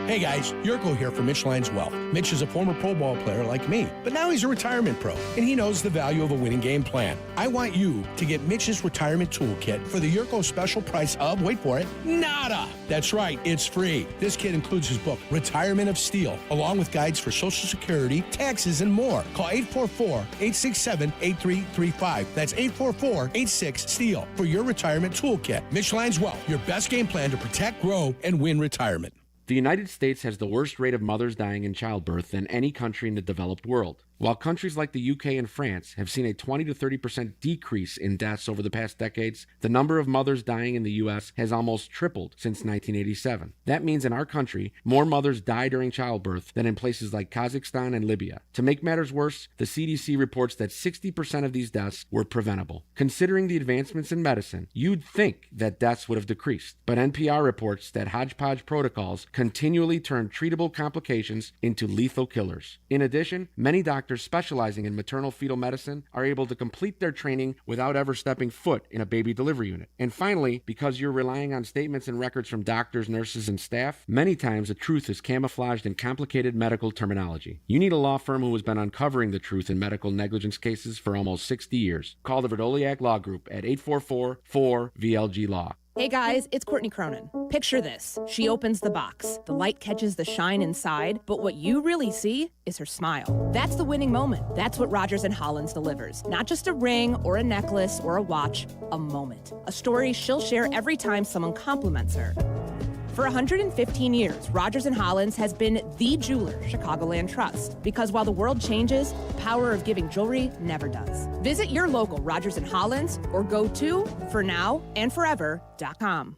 Hey guys, Jurko here from Mitch Lyons Wealth. Mitch is a former Pro Bowl player like me, but now he's a retirement pro, and he knows the value of a winning game plan. I want you to get Mitch's retirement toolkit for the Jurko special price of, wait for it, nada. That's right, it's free. This kit includes his book, Retirement of Steel, along with guides for Social Security, taxes, and more. Call 844-867-8335. That's 844-86-STEEL for your retirement toolkit. Mitch Lyons Wealth, your best game plan to protect, grow, and win retirement. The United States has the worst rate of mothers dying in childbirth than any country in the developed world. While countries like the UK and France have seen a 20 to 30% decrease in deaths over the past decades, the number of mothers dying in the U.S. has almost tripled since 1987. That means in our country, more mothers die during childbirth than in places like Kazakhstan and Libya. To make matters worse, the CDC reports that 60% of these deaths were preventable. Considering the advancements in medicine, you'd think that deaths would have decreased. But NPR reports that hodgepodge protocols continually turn treatable complications into lethal killers. In addition, many doctors specializing in maternal fetal medicine are able to complete their training without ever stepping foot in a baby delivery unit. And finally, because you're relying on statements and records from doctors, nurses, and staff, many times the truth is camouflaged in complicated medical terminology. You need a law firm who has been uncovering the truth in medical negligence cases for almost 60 years. Call the Verdoliak Law Group at 844-4VLG-LAW. Hey guys, it's Courtney Cronin. Picture this. She opens the box. The light catches the shine inside, but what you really see is her smile. That's the winning moment. That's what Rogers & Hollins delivers. Not just a ring or a necklace or a watch, a moment. A story she'll share every time someone compliments her. For 115 years, Rogers & Hollins has been the jeweler Chicagoland trusts. Because while the world changes, the power of giving jewelry never does. Visit your local Rogers & Hollins or go to fornowandforever.com.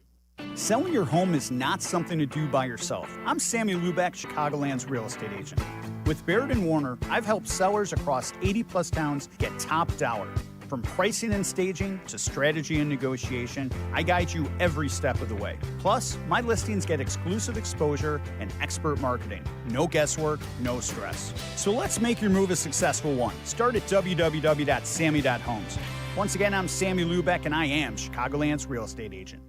Selling your home is not something to do by yourself. I'm Sammy Lubeck, Chicagoland's real estate agent. With Barrett & Warner, I've helped sellers across 80-plus towns get top dollar. From pricing and staging to strategy and negotiation, I guide you every step of the way. Plus, my listings get exclusive exposure and expert marketing. No guesswork, no stress. So let's make your move a successful one. Start at www.sammy.homes. Once again, I'm Sammy Lubeck, and I am Chicagoland's real estate agent.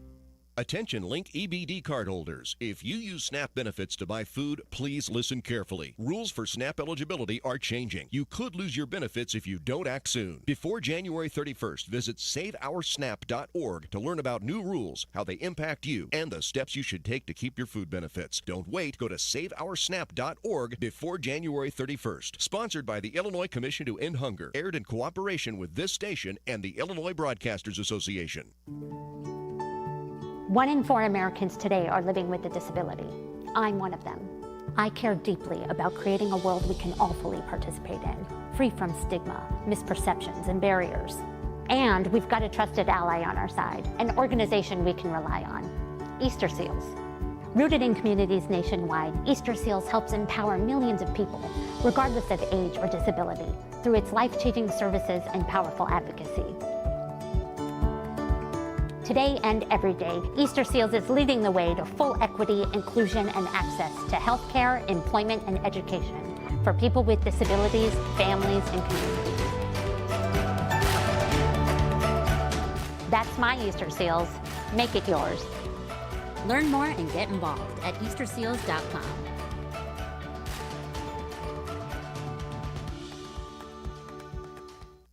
Attention Link EBD card holders. If you use SNAP benefits to buy food, please listen carefully. Rules for SNAP eligibility are changing. You could lose your benefits if you don't act soon. Before January 31st, visit saveoursnap.org to learn about new rules, how they impact you, and the steps you should take to keep your food benefits. Don't wait. Go to saveoursnap.org before January 31st. Sponsored by the Illinois Commission to End Hunger. Aired in cooperation with this station and the Illinois Broadcasters Association. 1 in 4 Americans today are living with a disability. I'm one of them. I care deeply about creating a world we can all fully participate in, free from stigma, misperceptions, and barriers. And we've got a trusted ally on our side, an organization we can rely on, Easter Seals. Rooted in communities nationwide, Easter Seals helps empower millions of people, regardless of age or disability, through its life-changing services and powerful advocacy. Today and every day, Easter Seals is leading the way to full equity, inclusion, and access to healthcare, employment, and education for people with disabilities, families, and communities. That's my Easter Seals. Make it yours. Learn more and get involved at easterseals.com.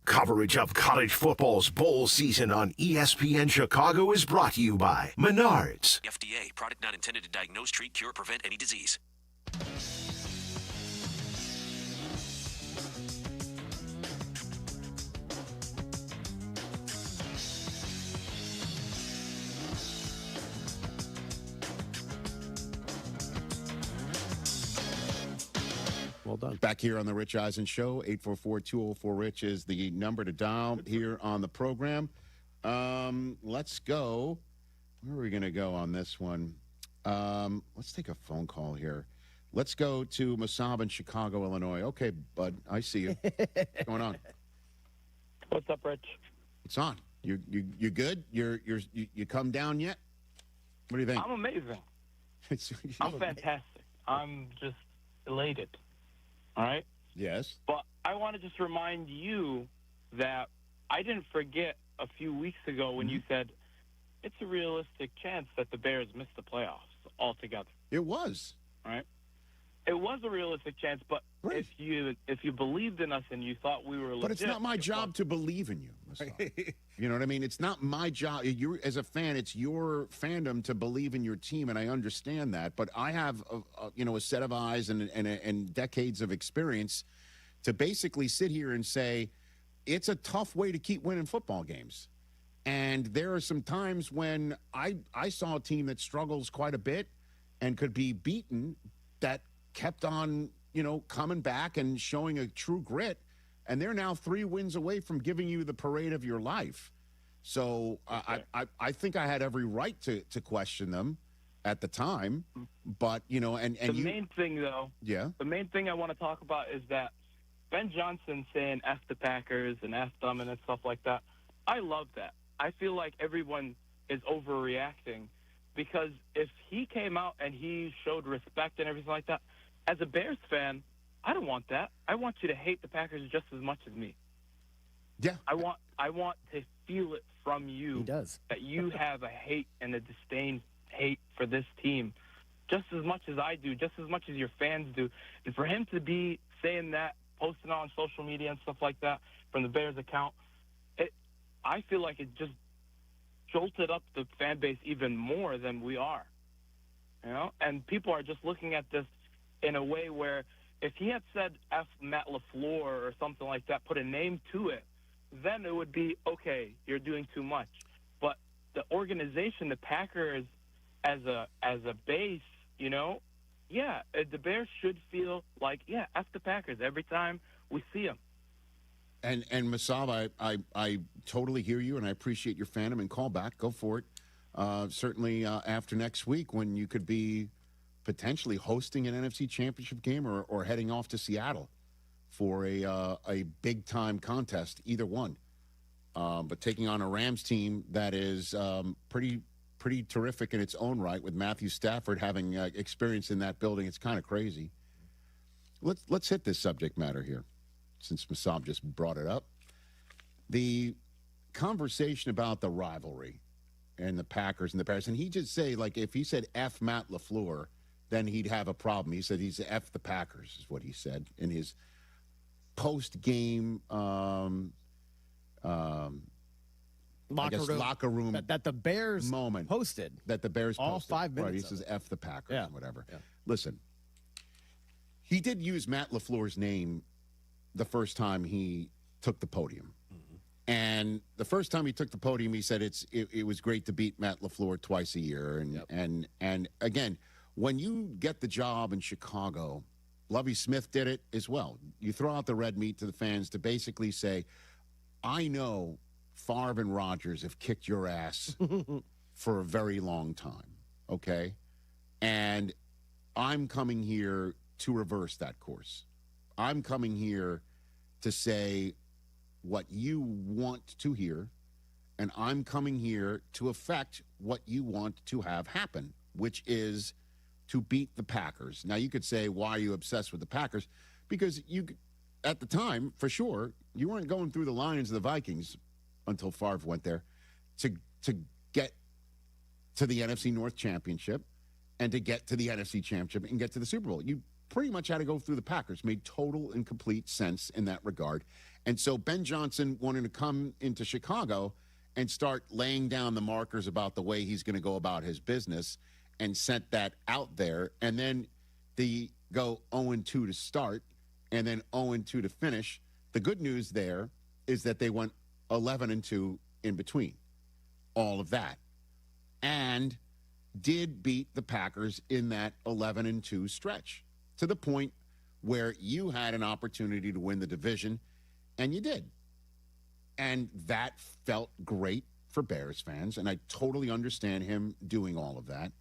Coverage of college football's bowl season on ESPN Chicago is brought to you by Menards. FDA, product not intended to diagnose, treat, cure, or prevent any disease. Well done. Back here on the Rich Eisen Show, 844-204-RICH is the number to dial here on the program. Let's go. Where are we going to go on this one? Let's take a phone call here. Let's go to Masab in Chicago, Illinois. Okay, bud, I see you. What's going on? What's up, Rich? It's on. You good? You come down yet? What do you think? I'm amazing. I'm fantastic. I'm just elated. All right? Yes. But I want to just remind you that I didn't forget a few weeks ago when you said it's a realistic chance that the Bears miss the playoffs altogether. It was. right? It was a realistic chance, but if you believed in us and you thought we were legit. But it's not my job to believe in you, You know what I mean? It's not my job. You, as a fan, it's your fandom to believe in your team, and I understand that. But I have, a set of eyes and decades of experience to basically sit here and say it's a tough way to keep winning football games. And there are some times when I saw a team that struggles quite a bit and could be beaten that kept on, coming back and showing a true grit. And they're now 3 wins away from giving you the parade of your life. So I think I had every right to question them at the time. But, main thing, though, the main thing I want to talk about is that Ben Johnson saying F the Packers and F them and stuff like that. I love that. I feel like everyone is overreacting because if he came out and he showed respect and everything like that, as a Bears fan, I don't want that. I want you to hate the Packers just as much as me. Yeah. I want to feel it from you. He does. That you have a hate and a disdain hate for this team just as much as I do, just as much as your fans do. And for him to be saying that, posting on social media and stuff like that from the Bears account, I feel like it just jolted up the fan base even more than we are. And people are just looking at this in a way where if he had said F Matt LaFleur or something like that, put a name to it, then it would be, okay, you're doing too much. But the organization, the Packers, as a base, the Bears should feel like, F the Packers every time we see them. And Masab, I totally hear you, and I appreciate your fandom and call back. Go for it. Certainly after next week when you could be potentially hosting an NFC Championship game or heading off to Seattle for a big-time contest, either one. But taking on a Rams team that is pretty terrific in its own right with Matthew Stafford having experience in that building. It's kind of crazy. Let's hit this subject matter here, since Masab just brought it up. The conversation about the rivalry and the Packers and the Bears, and he just say, like, if he said F Matt LaFleur, then he'd have a problem. He said he's F the Packers, is what he said in his post-game locker room that the Bears moment posted. That the Bears all posted. 5 minutes. Right, he says F the Packers and whatever. Yeah. Listen, he did use Matt LaFleur's name the first time he took the podium. And the first time he took the podium, he said it was great to beat Matt LaFleur twice a year. And again, when you get the job in Chicago, Lovie Smith did it as well. You throw out the red meat to the fans to basically say, I know Favre and Rodgers have kicked your ass for a very long time, okay? And I'm coming here to reverse that course. I'm coming here to say what you want to hear, and I'm coming here to affect what you want to have happen, which is to beat the Packers. Now, you could say, why are you obsessed with the Packers? Because you, at the time, for sure, you weren't going through the Lions and the Vikings until Favre went there to get to the NFC North Championship and to get to the NFC Championship and get to the Super Bowl. You pretty much had to go through the Packers. Made total and complete sense in that regard. And so Ben Johnson wanted to come into Chicago and start laying down the markers about the way he's going to go about his business and sent that out there. And then they go 0-2 to start and then 0-2 to finish. The good news there is that they went 11-2 in between all of that and did beat the Packers in that 11-2 stretch to the point where you had an opportunity to win the division, and you did. And that felt great for Bears fans, and I totally understand him doing all of that.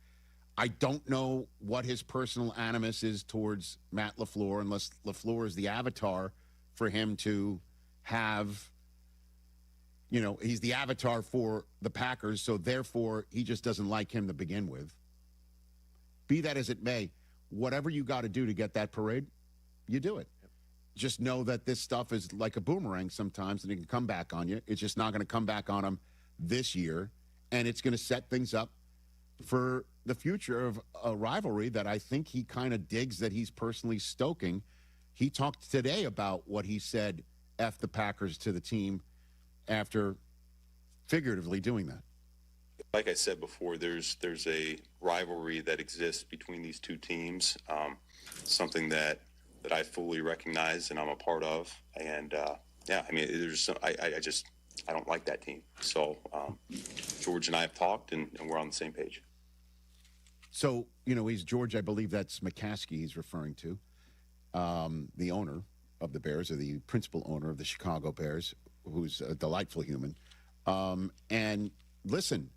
I don't know what his personal animus is towards Matt LaFleur, unless LaFleur is the avatar for him to have, you know, he's the avatar for the Packers, so therefore he just doesn't like him to begin with. Be that as it may, whatever you got to do to get that parade, you do it. Just know that this stuff is like a boomerang sometimes, and it can come back on you. It's just not going to come back on him this year, and it's going to set things up for the future of a rivalry that I think he kind of digs that he's personally stoking. He talked today about what he said, F the Packers to the team after figuratively doing that. Like I said before, there's a rivalry that exists between these two teams, something that I fully recognize and I'm a part of. And I mean, I don't like that team. So George and I have talked, and we're on the same page. So, he's George, I believe that's McCaskey he's referring to, the owner of the Bears, or the principal owner of the Chicago Bears, who's a delightful human. And listen,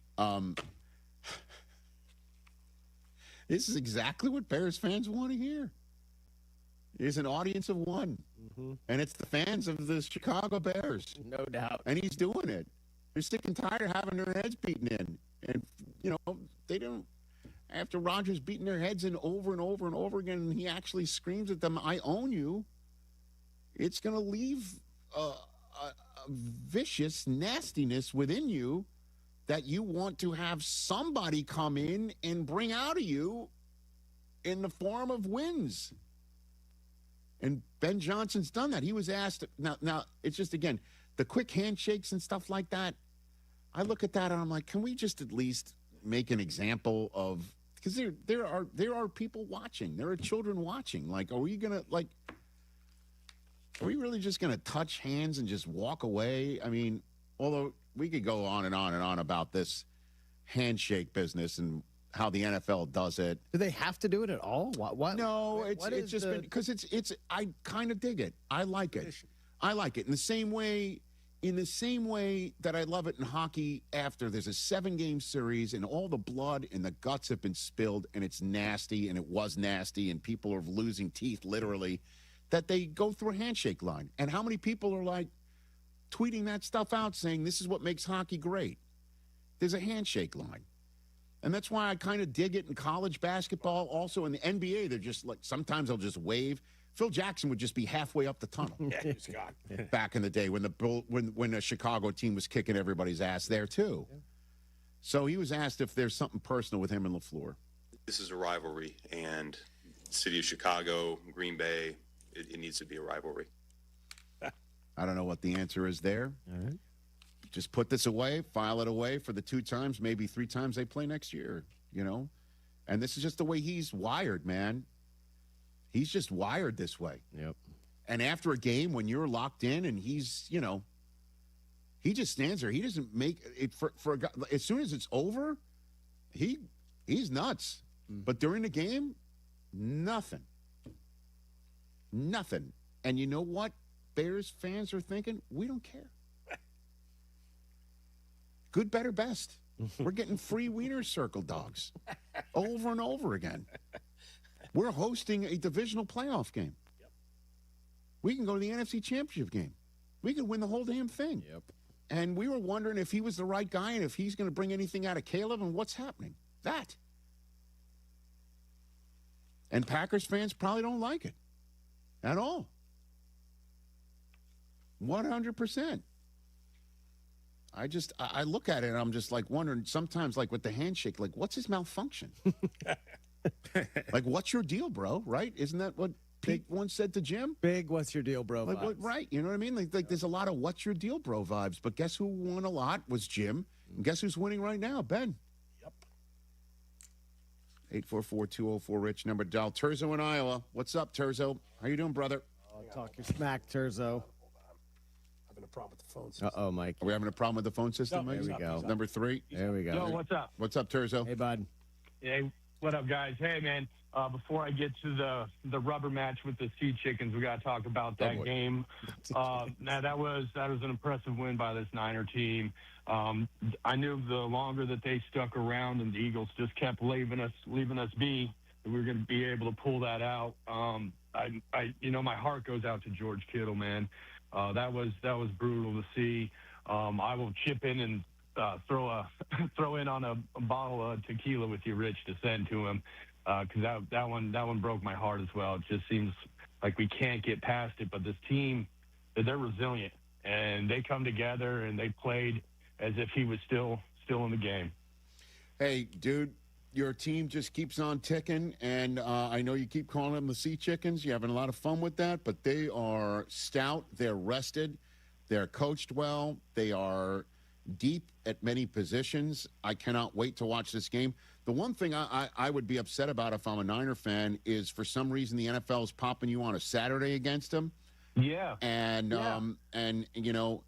this is exactly what Bears fans want to hear. There's an audience of one, and it's the fans of the Chicago Bears. No doubt. And he's doing it. They're sick and tired of having their heads beaten in. And, they don't, after Rodgers beating their heads in over and over and over again, and he actually screams at them, I own you, it's going to leave a vicious nastiness within you that you want to have somebody come in and bring out of you in the form of wins. And Ben Johnson's done that. He was asked, now it's just, again, the quick handshakes and stuff like that. I look at that and I'm like, can we just at least make an example of, because there are people watching. There are children watching. Like, are we really just going to touch hands and just walk away? I mean, although we could go on and on and on about this handshake business and how the NFL does it. Do they have to do it at all? What? No, it's just been because it's. I kind of dig it. I like it. I like it in the same way that I love it in hockey. After there's a 7-game series and all the blood and the guts have been spilled and it's nasty and it was nasty and people are losing teeth literally, that they go through a handshake line. And how many people are like tweeting that stuff out saying this is what makes hockey great? There's a handshake line. And that's why I kind of dig it in college basketball. Also in the NBA, they're just like, sometimes they'll just wave. Phil Jackson would just be halfway up the tunnel. Yeah, he's gone. Back in the day when the Chicago team was kicking everybody's ass there too. Yeah. So he was asked if there's something personal with him and LaFleur. This is a rivalry, and city of Chicago, Green Bay, it needs to be a rivalry. I don't know what the answer is there. All right. Just put this away, file it away for the 2 times, maybe 3 times they play next year, And this is just the way he's wired, man. He's just wired this way. Yep. And after a game, when you're locked in and he's, he just stands there. He doesn't make it for a guy. As soon as it's over, he's nuts. But during the game, nothing. Nothing. And you know what Bears fans are thinking? We don't care. Good, better, best. We're getting free Wiener Circle dogs over and over again. We're hosting a divisional playoff game. Yep. We can go to the NFC Championship game. We could win the whole damn thing. Yep. And we were wondering if he was the right guy and if he's going to bring anything out of Caleb and what's happening. That. And Packers fans probably don't like it at all. 100%. I look at it and I'm just like wondering sometimes, like with the handshake, like what's his malfunction? Like, what's your deal, bro? Right? Isn't that what Pete once said to Jim? Big, what's your deal, bro? Like, right. You know what I mean? Like there's a lot of what's your deal, bro vibes. But guess who won a lot was Jim. And guess who's winning right now? Ben. Yep. 844-204-RICH, number dial. Terzo in Iowa. What's up, Terzo? How you doing, brother? Talk your smack, Terzo. Having a problem with the phone system. Uh-oh, Mike. Are we having a problem with the phone system, Mike? There we go. Number 3. There we go. Yo, what's up? What's up, Terzo? Hey, bud. Hey, what up, guys? Hey, man. Before I get to the rubber match with the Sea Chickens, we got to talk about that game. Now that was an impressive win by this Niner team. I knew the longer that they stuck around and the Eagles just kept leaving us be, that we were going to be able to pull that out. My heart goes out to George Kittle, man. That was brutal to see. I will chip in and throw in on a bottle of tequila with you, Rich, to send to him, because that one broke my heart as well. It just seems like we can't get past it. But this team, they're resilient, and they come together and they played as if he was still in the game. Hey, dude, your team just keeps on ticking, and I know you keep calling them the Sea Chickens. You're having a lot of fun with that, but they are stout. They're rested. They're coached well. They are deep at many positions. I cannot wait to watch this game. The one thing I would be upset about if I'm a Niner fan is for some reason the NFL is popping you on a Saturday against them. Yeah. And you know,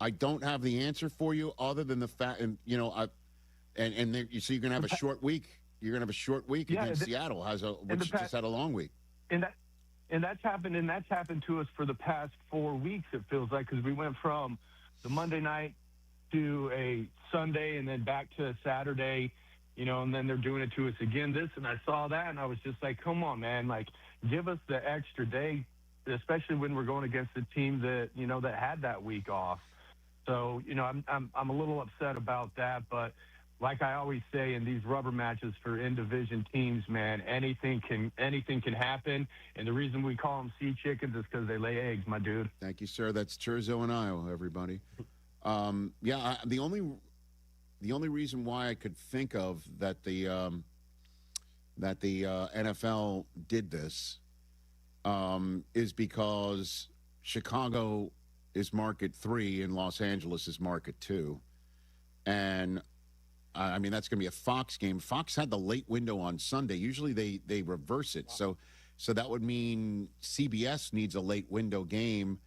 I don't have the answer for you other than the fact, and you know, so you're gonna have a short week. You're gonna have a short week against Seattle, which just had a long week. And that's happened to us for the past 4 weeks. It feels like, because we went from the Monday night to a Sunday and then back to a Saturday, you know, and then they're doing it to us again. And I saw that, and I was just like, come on, man, like, give us the extra day, especially when we're going against a team that, you know, that had that week off. So, you know, I'm a little upset about that, but like I always say in these rubber matches for in-division teams, man, anything can happen. And the reason we call them sea chickens is because they lay eggs, my dude. Thank you, sir. That's Churzo and Iowa, everybody. The only reason why I could think of that the NFL did this is because Chicago is market 3 and Los Angeles is market 2, and I mean, that's going to be a Fox game. Fox had the late window on Sunday. Usually they reverse it. So that would mean CBS needs a late window game.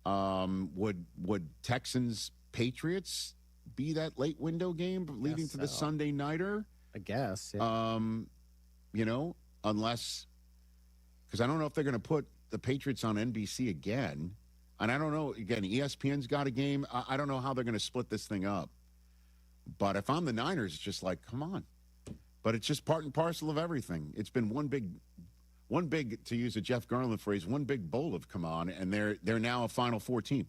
Would Texans Patriots be that late window game leading to the Sunday nighter? I guess. Yeah. You know, unless, because I don't know if they're going to put the Patriots on NBC again. And I don't know, again, ESPN's got a game. I don't know how they're going to split this thing up. But if I'm the Niners, it's just like, come on. But it's just part and parcel of everything. It's been one big, to use a Jeff Garland phrase, one big bowl of come on, and they're now a Final Four team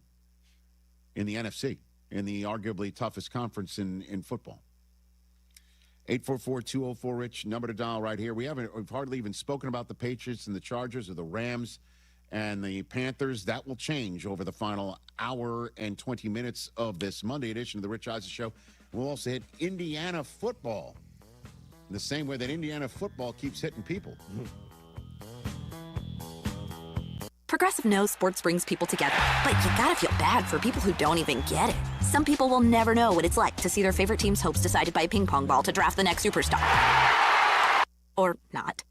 in the NFC, in the arguably toughest conference in football. 844-204-RICH, number to dial right here. We've hardly even spoken about the Patriots and the Chargers or the Rams and the Panthers. That will change over the final hour and 20 minutes of this Monday edition of the Rich Eisen Show. We'll also hit Indiana football in the same way that Indiana football keeps hitting people. Progressive knows sports brings people together, but you gotta feel bad for people who don't even get it. Some people will never know what it's like to see their favorite team's hopes decided by a ping pong ball to draft the next superstar. Or not.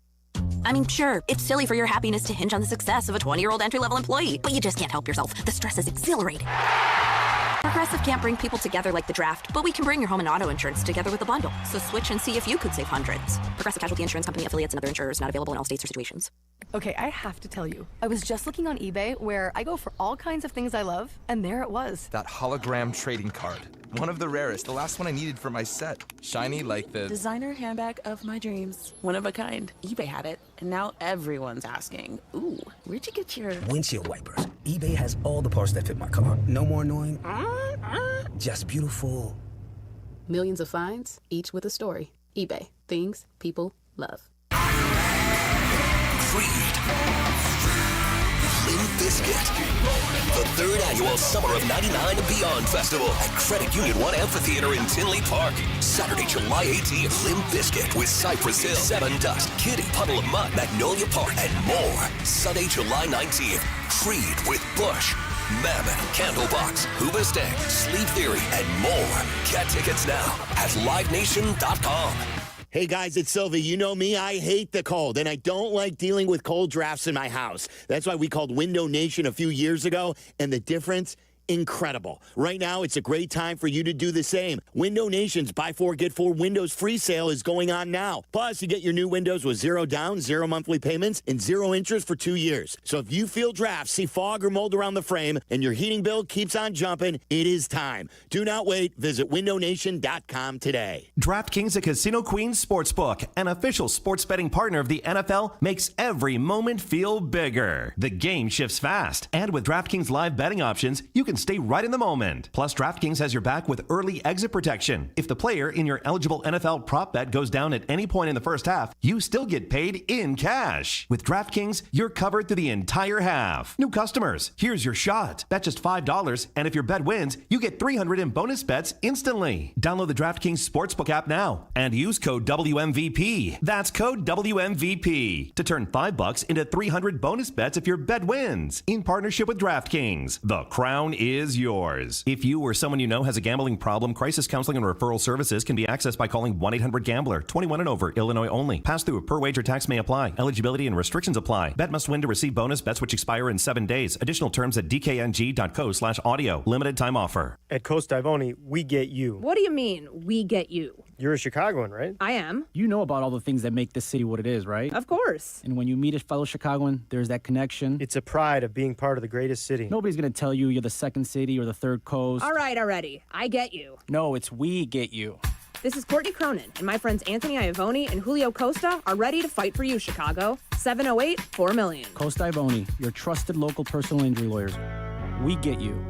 I mean, sure, it's silly for your happiness to hinge on the success of a 20-year-old entry-level employee, but you just can't help yourself. The stress is exhilarating. Progressive can't bring people together like the draft, but we can bring your home and auto insurance together with a bundle. So switch and see if you could save hundreds. Progressive Casualty Insurance Company, affiliates, and other insurers not available in all states or situations. Okay, I have to tell you, I was just looking on eBay where I go for all kinds of things I love, and there it was. That hologram trading card. One of the rarest, the last one I needed for my set. Shiny like the designer handbag of my dreams. One of a kind. eBay had it, and now everyone's asking, ooh, where'd you get your windshield wipers? eBay has all the parts that fit my car. No more annoying, just beautiful. Millions of finds, each with a story. eBay. Things people love. Creed. Limp Bizkit. The third annual Summer of 99 and Beyond Festival at Credit Union 1 Amphitheater in Tinley Park. Saturday, July 18th, Limp Bizkit with Cypress Hill, Seven Dust, Kitty, Puddle of Mud, Magnolia Park, and more. Sunday, July 19th, Creed with Bush, Mammoth, Candlebox, Hoobastank, Sleep Theory, and more. Get tickets now at livenation.com. Hey guys, it's Silvy. You know me, I hate the cold, and I don't like dealing with cold drafts in my house. That's why we called Window Nation a few years ago, and the difference, incredible. Right now, it's a great time for you to do the same. Window Nation's Buy 4, Get 4 Windows free sale is going on now. Plus, you get your new windows with 0 down, 0 monthly payments, and 0 interest for 2 years. So if you feel drafts, see fog or mold around the frame, and your heating bill keeps on jumping, it is time. Do not wait. Visit windownation.com today. DraftKings, a Casino Queen sportsbook, an official sports betting partner of the NFL, makes every moment feel bigger. The game shifts fast, and with DraftKings live betting options, you can stay right in the moment. Plus, DraftKings has your back with early exit protection. If the player in your eligible NFL prop bet goes down at any point in the first half, you still get paid in cash. With DraftKings, you're covered through the entire half. New customers, here's your shot. Bet just $5, and if your bet wins, you get $300 in bonus bets instantly. Download the DraftKings Sportsbook app now and use code WMVP. That's code WMVP to turn $5 into $300 bonus bets if your bet wins. In partnership with DraftKings, the crown is yours. If you or someone you know has a gambling problem, crisis counseling and referral services can be accessed by calling 1-800-GAMBLER. 21 and over, Illinois only. Pass-through per wager tax may apply. Eligibility and restrictions apply. Bet must win to receive bonus bets which expire in 7 days. Additional terms at dkng.co/audio. Limited time offer. At Coast Ivoni, we get you. What do you mean, we get you? You're a Chicagoan, right? I am. You know about all the things that make this city what it is, right? Of course. And when you meet a fellow Chicagoan, there's that connection. It's a pride of being part of the greatest city. Nobody's going to tell you you're the second city or the third coast. All right, already. I get you. No, it's we get you. This is Courtney Cronin, and my friends Anthony Iavoni and Julio Costa are ready to fight for you, Chicago. 708-4million. Coast Ivoni, your trusted local personal injury lawyers. We get you.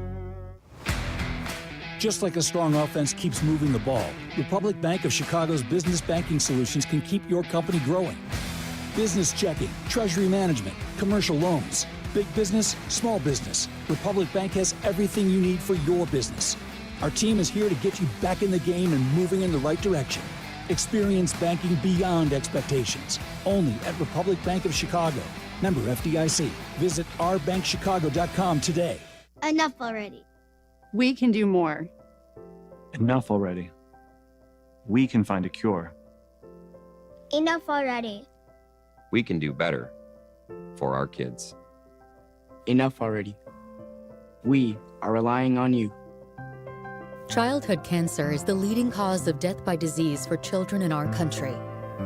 Just like a strong offense keeps moving the ball, Republic Bank of Chicago's business banking solutions can keep your company growing. Business checking, treasury management, commercial loans, big business, small business. Republic Bank has everything you need for your business. Our team is here to get you back in the game and moving in the right direction. Experience banking beyond expectations. Only at Republic Bank of Chicago. Member FDIC. Visit ourbankchicago.com today. Enough already. We can do more. Enough already. We can find a cure. Enough already. We can do better for our kids. Enough already. We are relying on you. Childhood cancer is the leading cause of death by disease for children in our country.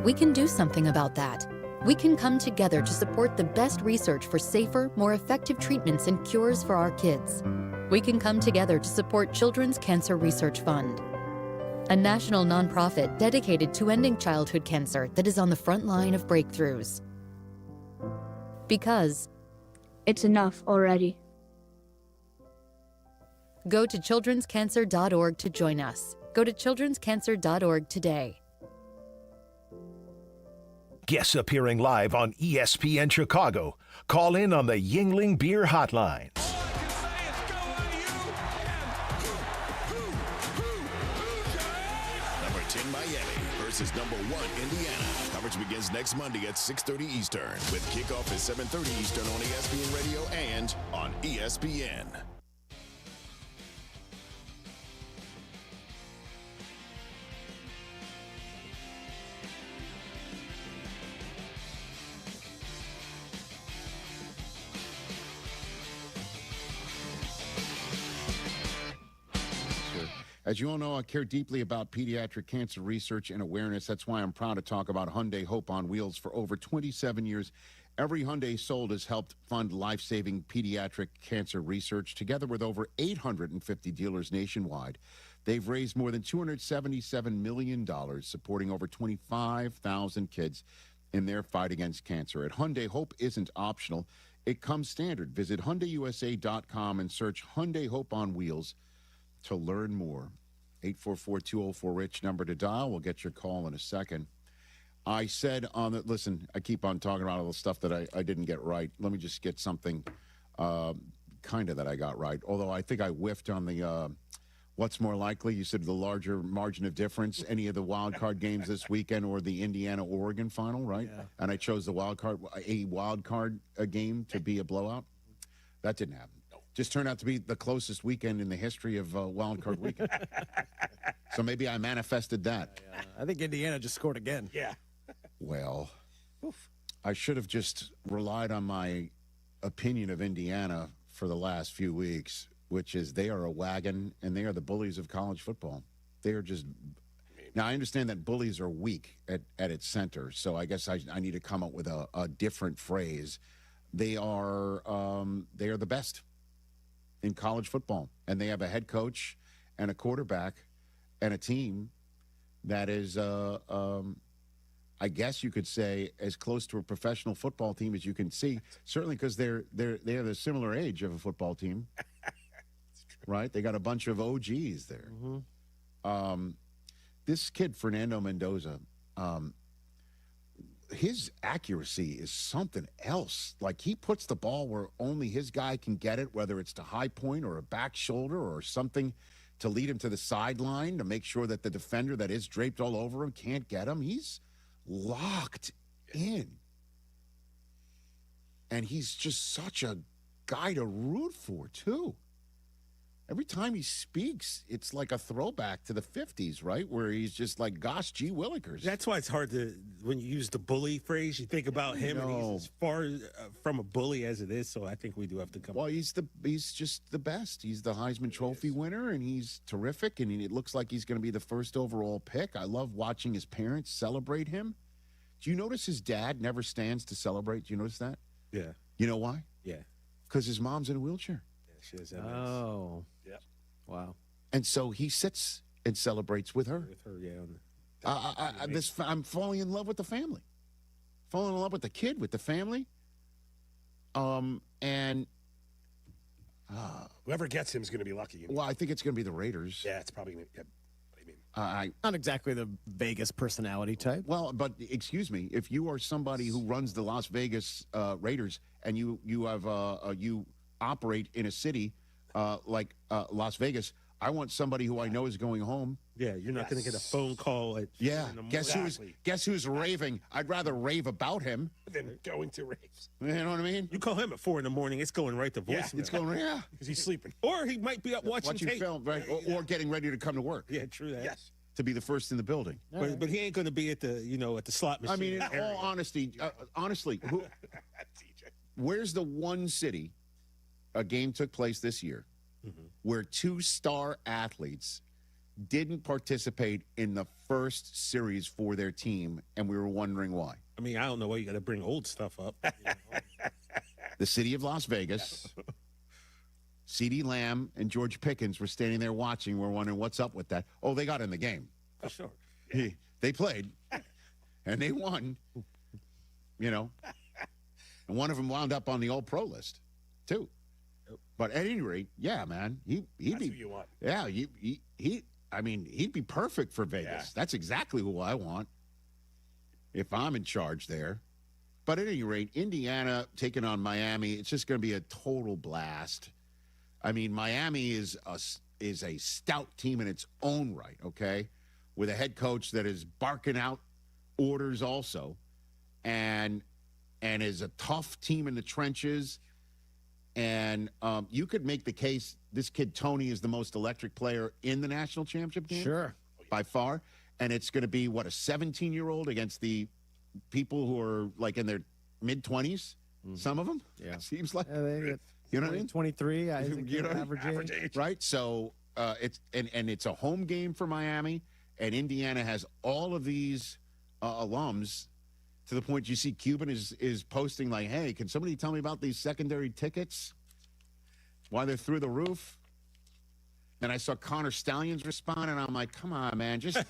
We can do something about that. We can come together to support the best research for safer, more effective treatments and cures for our kids. We can come together to support Children's Cancer Research Fund, a national nonprofit dedicated to ending childhood cancer that is on the front line of breakthroughs. Because it's enough already. Go to childrenscancer.org to join us. Go to childrenscancer.org today. Guests appearing live on ESPN Chicago. Call in on the Yingling Beer Hotline. Number 10 Miami versus number 1 Indiana. Coverage begins next Monday at 6:30 Eastern with kickoff at 7:30 Eastern on ESPN Radio and on ESPN. As you all know, I care deeply about pediatric cancer research and awareness. That's why I'm proud to talk about Hyundai Hope on Wheels. For over 27 years, every Hyundai sold has helped fund life-saving pediatric cancer research. Together with over 850 dealers nationwide, they've raised more than $277 million, supporting over 25,000 kids in their fight against cancer. At Hyundai, Hope isn't optional. It comes standard. Visit HyundaiUSA.com and search Hyundai Hope on Wheels to learn more. 844-204-RICH number to dial. We'll get your call in a second. I said on the, listen, I keep on talking about all the stuff that I didn't get right. Let me just get something kind of that I got right. Although I think I whiffed on the what's more likely. You said the larger margin of difference, any of the wild card games this weekend or the Indiana-Oregon final, right? Yeah. And I chose a wild card game to be a blowout. That didn't happen. Just turned out to be the closest weekend in the history of Wild Card Weekend. So maybe I manifested that. Yeah. I think Indiana just scored again. Yeah. Well, I should have just relied on my opinion of Indiana for the last few weeks, which is they are a wagon and they are the bullies of college football. They are just – now, I understand that bullies are weak at its center, so I guess I need to come up with a different phrase. They are the best in college football, and they have a head coach and a quarterback and a team that is, I guess you could say, as close to a professional football team as you can see. Certainly because they're the similar age of a football team. right? They got a bunch of OGs there. This kid, Fernando Mendoza, his accuracy is something else. Like, he puts the ball where only his guy can get it, whether it's to high point or a back shoulder or something to lead him to the sideline to make sure that the defender that is draped all over him can't get him. He's locked in. And he's just such a guy to root for, too. Every time he speaks, it's like a throwback to the 50s, right? Where he's just like, gosh, gee willikers. That's why it's hard to, when you use the bully phrase, you think about him, and he's as far from a bully as it is, so I think we do have to come. Well, he's just the best. He's the Heisman Trophy winner, and he's terrific, and it looks like he's going to be the first overall pick. I love watching his parents celebrate him. Do you notice his dad never stands to celebrate? Do you notice that? Yeah. You know why? Yeah. Because his mom's in a wheelchair. Yeah, she has MS. Oh. Yeah. Wow. And so he sits and celebrates with her. With her, yeah. I'm falling in love with the family. Falling in love with the kid, with the family. And whoever gets him is going to be lucky. Well, I think it's going to be the Raiders. Yeah, it's probably going to. Yeah. Not exactly the Vegas personality type. Well, but excuse me, if you are somebody who runs the Las Vegas Raiders and you operate in a city like Las Vegas, I want somebody who I know is going home. Yeah, you're not going to get a phone call at guess who's raving? I'd rather rave about him than going to raves. You know what I mean? You call him at 4 in the morning, it's going right to voicemail. Yeah, it's going because he's sleeping, or he might be up watching tape. Film, right? Or getting ready to come to work. Yeah, true that. Yes. To be the first in the building. But he ain't going to be at the at the slot machine. I mean, in all honesty, honestly, where's the one city a game took place this year where 2 star athletes didn't participate in the first series for their team, and we were wondering why? I mean, I don't know why you got to bring old stuff up. The city of Las Vegas. CeeDee Lamb and George Pickens were standing there watching. We're wondering what's up with that. Oh, they got in the game. For sure. They played, and they won, And one of them wound up on the All-Pro list, too. Yep. But at any rate, yeah, man. He'd That's be, who you want. Yeah, he'd be perfect for Vegas. Yeah. That's exactly who I want if I'm in charge there. But at any rate, Indiana taking on Miami, it's just going to be a total blast. I mean, Miami is a stout team in its own right, okay, with a head coach that is barking out orders also, and is a tough team in the trenches. And you could make the case this kid Tony is the most electric player in the national championship game, sure, by far. And it's going to be a 17-year-old against the people who are like in their mid-20s. Some of them, yeah, seems like. You know what I mean? 23, I think, average age. Right? So it's a home game for Miami, and Indiana has all of these alums to the point you see Cuban is posting like, hey, can somebody tell me about these secondary tickets? Why they're through the roof? And I saw Connor Stallions respond, and I'm like, come on, man, just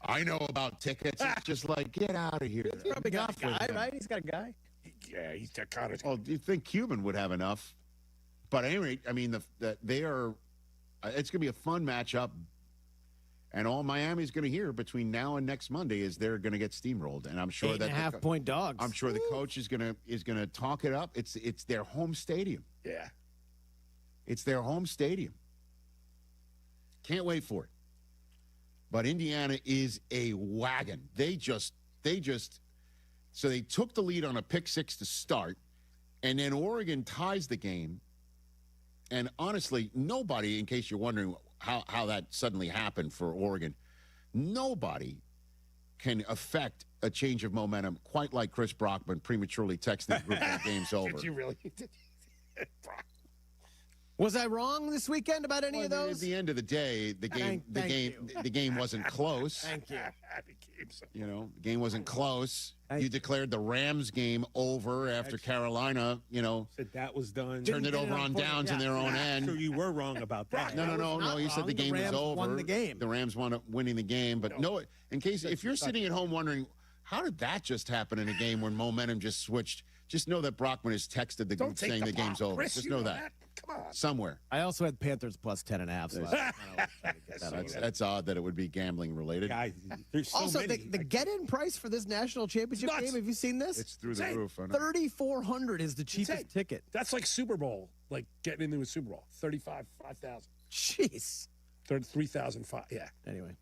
I know about tickets. It's just like, get out of here. He's probably got a guy, right? He's got a guy. Yeah, he's got Connor. Well, do you think Cuban would have enough? But at any rate, I mean, they are. It's going to be a fun matchup, and all Miami's going to hear between now and next Monday is they're going to get steamrolled, and I'm sure that 8.5-point dogs. I'm sure the coach is going to talk it up. It's their home stadium. Yeah, it's their home stadium. Can't wait for it. But Indiana is a wagon. They took the lead on a pick 6 to start, and then Oregon ties the game. And honestly, nobody, in case you're wondering how that suddenly happened for Oregon, nobody can affect a change of momentum quite like Chris Brockman prematurely texting the group when the game's over. Did you really? Was I wrong this weekend about any of those? At the end of the day, the game wasn't close. Thank you. The game wasn't close. You declared the Rams game over after Carolina, said that was done. Turned it over on downs in their own end. So you were wrong about that. No. You said the game was over. Won the game. The Rams wound up winning the game. But no, in case if you're sitting at home wondering, how did that just happen in a game when momentum just switched? Just know that Brockman has texted the group saying the game's over. Chris, just know that. Come on. Somewhere. I also had Panthers plus 10.5. So That's odd that it would be gambling related. Guys, there's so also, many. the get-in price for this national championship game, have you seen this? It's through the roof. I know. $3,400 is the cheapest ticket. That's like Super Bowl, like getting into a Super Bowl. 5,000. Jeez. 3,005. Yeah. Anyway.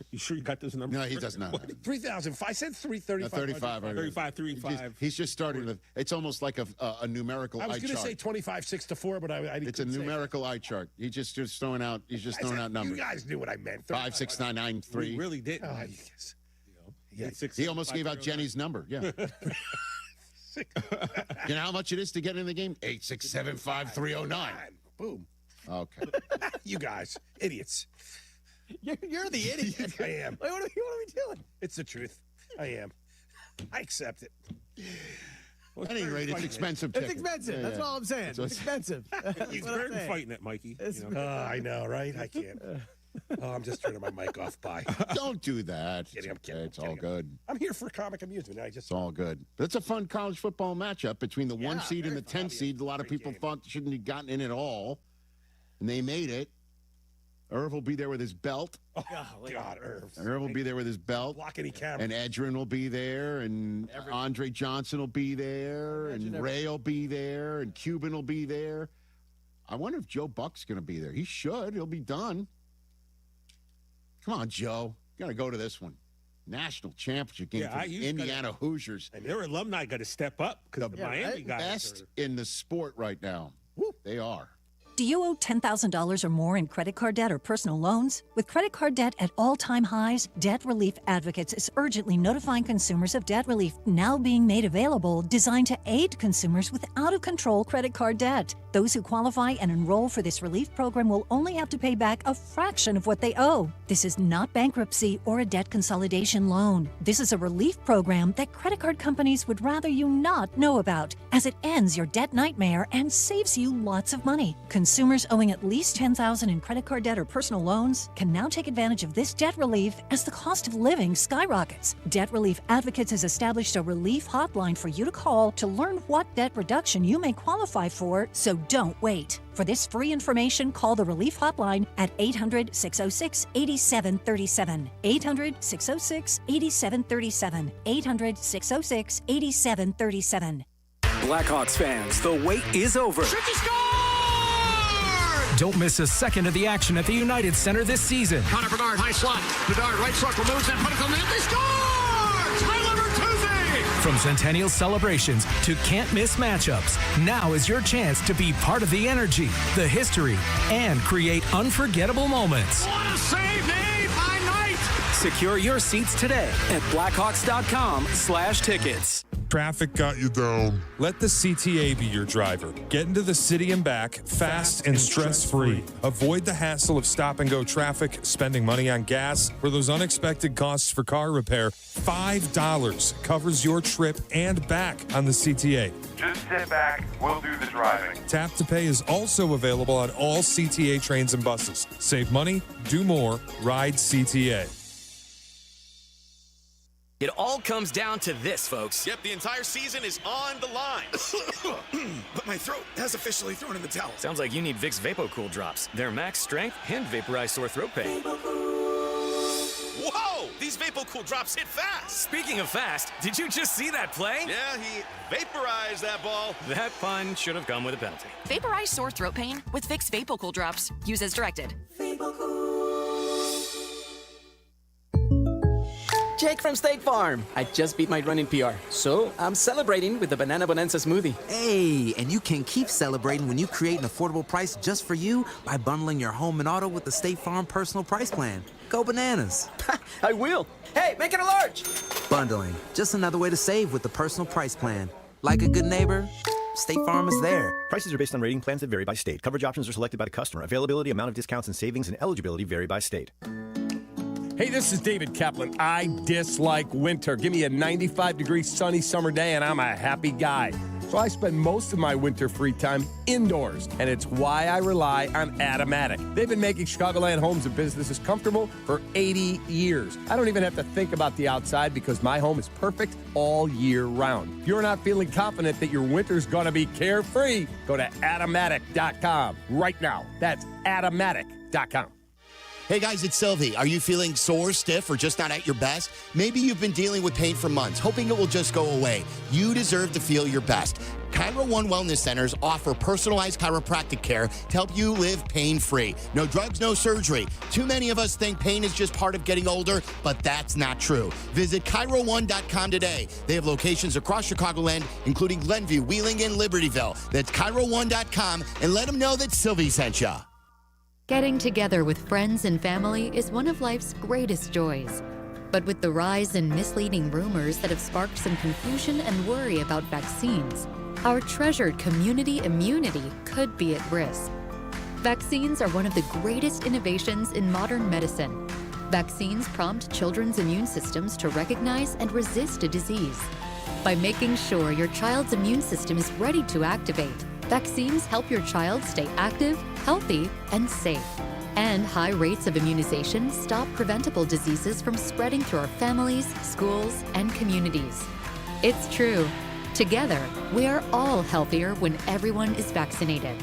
You sure you got those numbers? No, he does not. 3,005. I said 335. 35. He's just starting to. It's almost like a numerical eye chart. I was going to say 25-6-4, but I didn't. It's a numerical eye chart. He's just throwing out. He's just throwing out numbers. You guys knew what I meant. 5, 6, 9, 9, 3. We really didn't. He almost gave out Jenny's number. Yeah. You know how much it is to get in the game? 8675309. Boom. Okay. You guys, idiots. You're the idiot. I am. Like, what are we doing? It's the truth. I am. I accept it. At any rate, it's expensive. It's expensive. That's all I'm saying. It's expensive. He's very fighting it, Mikey. I know, right? I can't. I'm just turning my mic off. Bye. Don't do that. I'm kidding. It's all good. I'm here for comic amusement. It's all good. But it's a fun college football matchup between the 1 seed and the 10 seed. A lot of people thought shouldn't have gotten in at all, and they made it. Irv will be there with his belt. Oh, God, Irv. Irv will be there with his belt. Block any camera. And Edgerrin will be there, and Andre Johnson will be there, and Ray will be there, and Cuban will be there. I wonder if Joe Buck's going to be there. He should. He'll be done. Come on, Joe. You got to go to this one. National championship game for the Indiana Hoosiers. And their alumni got to step up because the Miami guys best in the sport right now. They are. Do you owe $10,000 or more in credit card debt or personal loans? With credit card debt at all-time highs, Debt Relief Advocates is urgently notifying consumers of debt relief now being made available, designed to aid consumers with out-of-control credit card debt. Those who qualify and enroll for this relief program will only have to pay back a fraction of what they owe. This is not bankruptcy or a debt consolidation loan. This is a relief program that credit card companies would rather you not know about, as it ends your debt nightmare and saves you lots of money. Consumers owing at least $10,000 in credit card debt or personal loans can now take advantage of this debt relief as the cost of living skyrockets. Debt Relief Advocates has established a relief hotline for you to call to learn what debt reduction you may qualify for, so don't wait. For this free information, call the Relief Hotline at 800-606-8737. 800-606-8737. 800-606-8737. Blackhawks fans, the wait is over. Don't miss a second of the action at the United Center this season. Connor Bedard, high slot. Bedard, right circle, moves and put it on the net. They score! Tyler Bertuzzi! From Centennial celebrations to can't-miss matchups, now is your chance to be part of the energy, the history, and create unforgettable moments. What a save made by Knight! Secure your seats today at Blackhawks.com/tickets. Traffic got you down. Let the CTA be your driver. Get into the city and back fast and stress-free. Avoid the hassle of stop-and-go traffic, spending money on gas, or those unexpected costs for car repair. $5 covers your trip and back on the CTA. Just sit back. We'll do the driving. Tap to Pay is also available on all CTA trains and buses. Save money, do more, ride CTA. It all comes down to this, folks. Yep, the entire season is on the line. But my throat has officially thrown in the towel. Sounds like you need Vicks VapoCool drops. They're max strength and vaporize sore throat pain. Whoa! These VapoCool drops hit fast. Speaking of fast, did you just see that play? Yeah, he vaporized that ball. That pun should have come with a penalty. Vaporize sore throat pain with Vicks VapoCool drops. Use as directed. Jake from State Farm. I just beat my running PR, so I'm celebrating with the Banana Bonanza smoothie. Hey, and you can keep celebrating when you create an affordable price just for you by bundling your home and auto with the State Farm Personal Price Plan. Go bananas. I will. Hey, make it a large. Bundling, just another way to save with the Personal Price Plan. Like a good neighbor, State Farm is there. Prices are based on rating plans that vary by state. Coverage options are selected by the customer. Availability, amount of discounts and savings, and eligibility vary by state. Hey, this is David Kaplan. I dislike winter. Give me a 95-degree sunny summer day and I'm a happy guy. So I spend most of my winter free time indoors, and it's why I rely on Automatic. They've been making Chicagoland homes and businesses comfortable for 80 years. I don't even have to think about the outside because my home is perfect all year round. If you're not feeling confident that your winter's going to be carefree, go to Automatic.com right now. That's Automatic.com. Hey guys, it's Silvy. Are you feeling sore, stiff, or just not at your best? Maybe you've been dealing with pain for months, hoping it will just go away. You deserve to feel your best. Chiro One Wellness Centers offer personalized chiropractic care to help you live pain-free. No drugs, no surgery. Too many of us think pain is just part of getting older, but that's not true. Visit Chiro1.com today. They have locations across Chicagoland, including Glenview, Wheeling, and Libertyville. That's Chiro1.com, and let them know that Silvy sent you. Getting together with friends and family is one of life's greatest joys. But with the rise in misleading rumors that have sparked some confusion and worry about vaccines, our treasured community immunity could be at risk. Vaccines are one of the greatest innovations in modern medicine. Vaccines prompt children's immune systems to recognize and resist a disease. By making sure your child's immune system is ready to activate, vaccines help your child stay active, healthy, and safe. And high rates of immunization stop preventable diseases from spreading through our families, schools, and communities. It's true. Together, we are all healthier when everyone is vaccinated.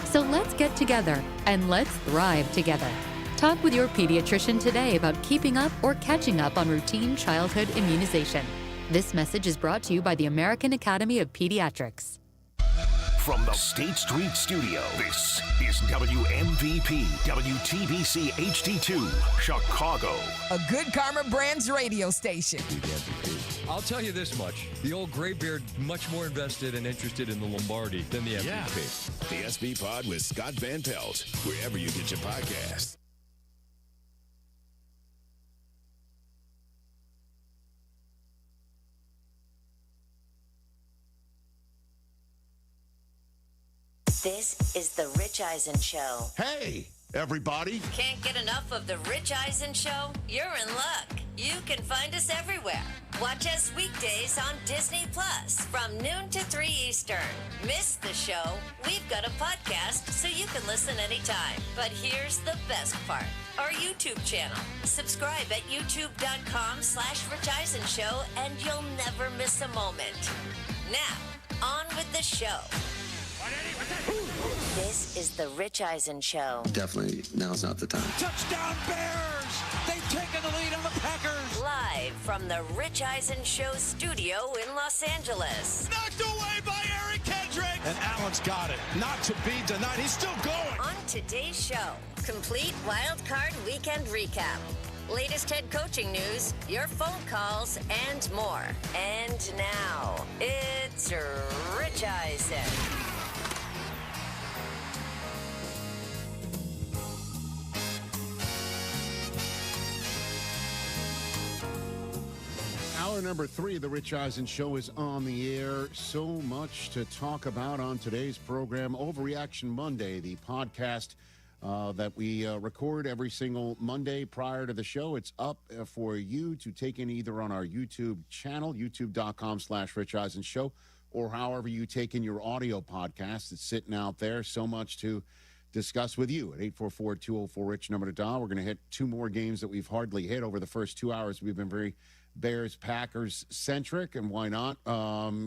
So let's get together and let's thrive together. Talk with your pediatrician today about keeping up or catching up on routine childhood immunization. This message is brought to you by the American Academy of Pediatrics. From the State Street Studio, this is WMVP WTBC HD2, Chicago. A good Karma Brands radio station. I'll tell you this much. The old graybeard much more invested and interested in the Lombardi than the MVP. Yeah. The SB Pod with Scott Van Pelt, wherever you get your podcasts. This is the Rich Eisen Show. Hey, everybody. Can't get enough of the Rich Eisen Show? You're in luck. You can find us everywhere. Watch us weekdays on Disney Plus from noon to 3 Eastern. Miss the show? We've got a podcast so you can listen anytime. But here's the best part. Our YouTube channel. Subscribe at youtube.com/Rich Eisen Show and you'll never miss a moment. Now, on with the show. This is the Rich Eisen Show. Definitely, now's not the time. Touchdown Bears! They've taken the lead on the Packers! Live from the Rich Eisen Show studio in Los Angeles. Knocked away by Eric Kendrick! And Allen's got it. Not to be denied. He's still going. On today's show, complete Wild Card Weekend recap. Latest head coaching news, your phone calls, and more. And now, it's Rich Eisen. Hour number 3 of the Rich Eisen Show is on the air. So much to talk about on today's program. Overreaction Monday, the podcast that we record every single Monday prior to the show. It's up for you to take in either on our YouTube channel, youtube.com/Rich Eisen Show, or however you take in your audio podcast. It's sitting out there. So much to discuss with you at 844-204-RICH, number to dial. We're going to hit 2 more games that we've hardly hit over the first 2 hours. We've been very Bears-Packers centric, and why not?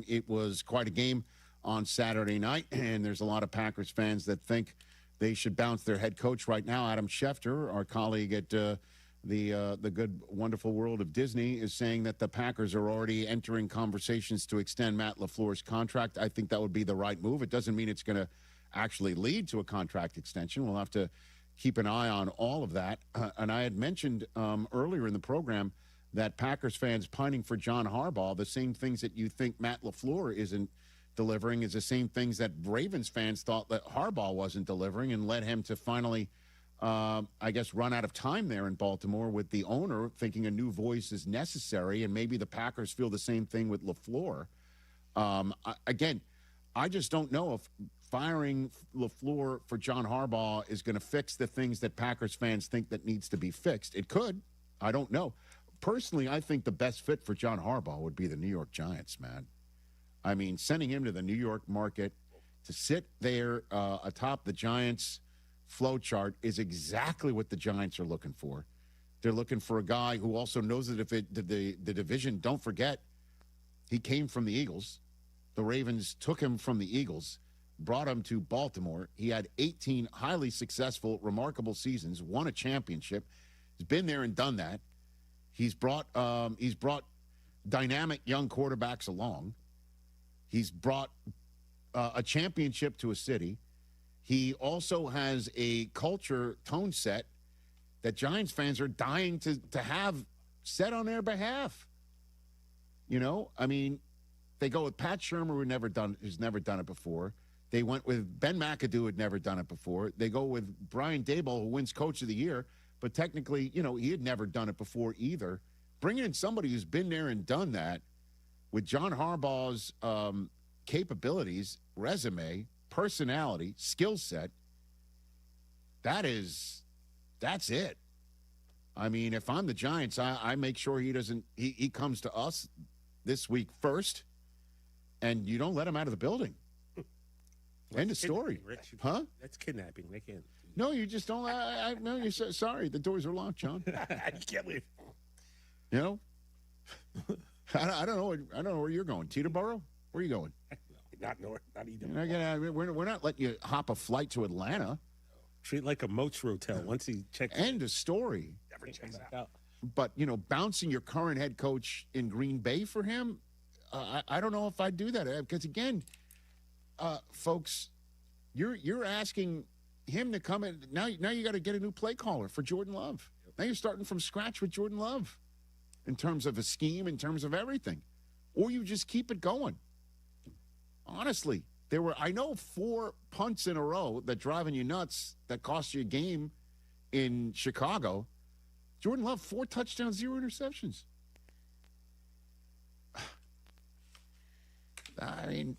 It was quite a game on Saturday night, and there's a lot of Packers fans that think they should bounce their head coach right now. Adam Schefter, our colleague at the good, wonderful world of Disney, is saying that the Packers are already entering conversations to extend Matt LaFleur's contract. I think that would be the right move. It doesn't mean it's going to actually lead to a contract extension. We'll have to keep an eye on all of that. And I had mentioned earlier in the program that Packers fans pining for John Harbaugh, the same things that you think Matt LaFleur isn't delivering is the same things that Ravens fans thought that Harbaugh wasn't delivering, and led him to finally, I guess, run out of time there in Baltimore with the owner thinking a new voice is necessary, and maybe the Packers feel the same thing with LaFleur. Again, I just don't know if firing LaFleur for John Harbaugh is going to fix the things that Packers fans think that needs to be fixed. It could. I don't know. Personally, I think the best fit for John Harbaugh would be the New York Giants, man. I mean, sending him to the New York market to sit there atop the Giants' flow chart is exactly what the Giants are looking for. They're looking for a guy who also knows that if the division, don't forget, he came from the Eagles. The Ravens took him from the Eagles, brought him to Baltimore. He had 18 highly successful, remarkable seasons, won a championship. He's been there and done that. He's brought dynamic young quarterbacks along. He's brought a championship to a city. He also has a culture tone set that Giants fans are dying to have set on their behalf. You know, I mean, they go with Pat Shurmur, who's never done it before. They went with Ben McAdoo, who had never done it before. They go with Brian Daboll, who wins Coach of the Year, but technically, you know, he had never done it before either. Bringing in somebody who's been there and done that with John Harbaugh's capabilities, resume, personality, skill set, that's it. I mean, if I'm the Giants, I make sure he comes to us this week first, and you don't let him out of the building. End of story. Rich. Huh? That's kidnapping. They can't. No, you just don't. No, you're sorry. The doors are locked, John. I can't leave. You know? I don't know. I don't know where you're going. Teterboro? Where are you going? Not north. Not either. We're not letting you hop a flight to Atlanta. Treat like a Moats Rotel once he checks. End of story. Never checks out. But, you know, bouncing your current head coach in Green Bay for him, I don't know if I'd do that. Because, again, folks, you're asking him to come in. Now you got to get a new play caller for Jordan Love. Now you're starting from scratch with Jordan Love in terms of a scheme, in terms of everything. Or you just keep it going. Honestly, there were, I know, 4 punts in a row that driving you nuts that cost you a game in Chicago. Jordan Love, 4 touchdowns, 0 interceptions. I mean,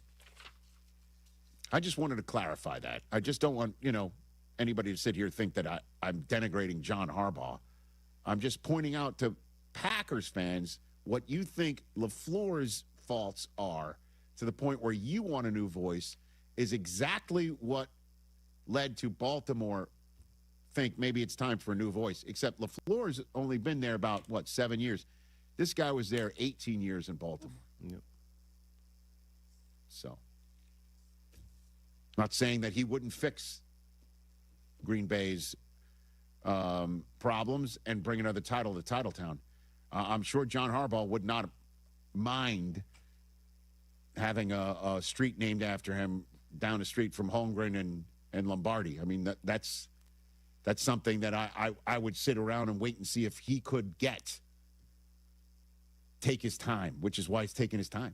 I just wanted to clarify that. I just don't want, you know, anybody to sit here and think that I'm denigrating John Harbaugh. I'm just pointing out to Packers fans what you think LaFleur's faults are, to the point where you want a new voice, is exactly what led to Baltimore think maybe it's time for a new voice. Except LaFleur's only been there about, 7 years. This guy was there 18 years in Baltimore. Yep. So, not saying that he wouldn't fix Green Bay's problems and bring another title to Titletown. I'm sure John Harbaugh would not mind having a street named after him down the street from Holmgren and Lombardi. I mean, that's something that I would sit around and wait and see if he could take his time, which is why he's taking his time.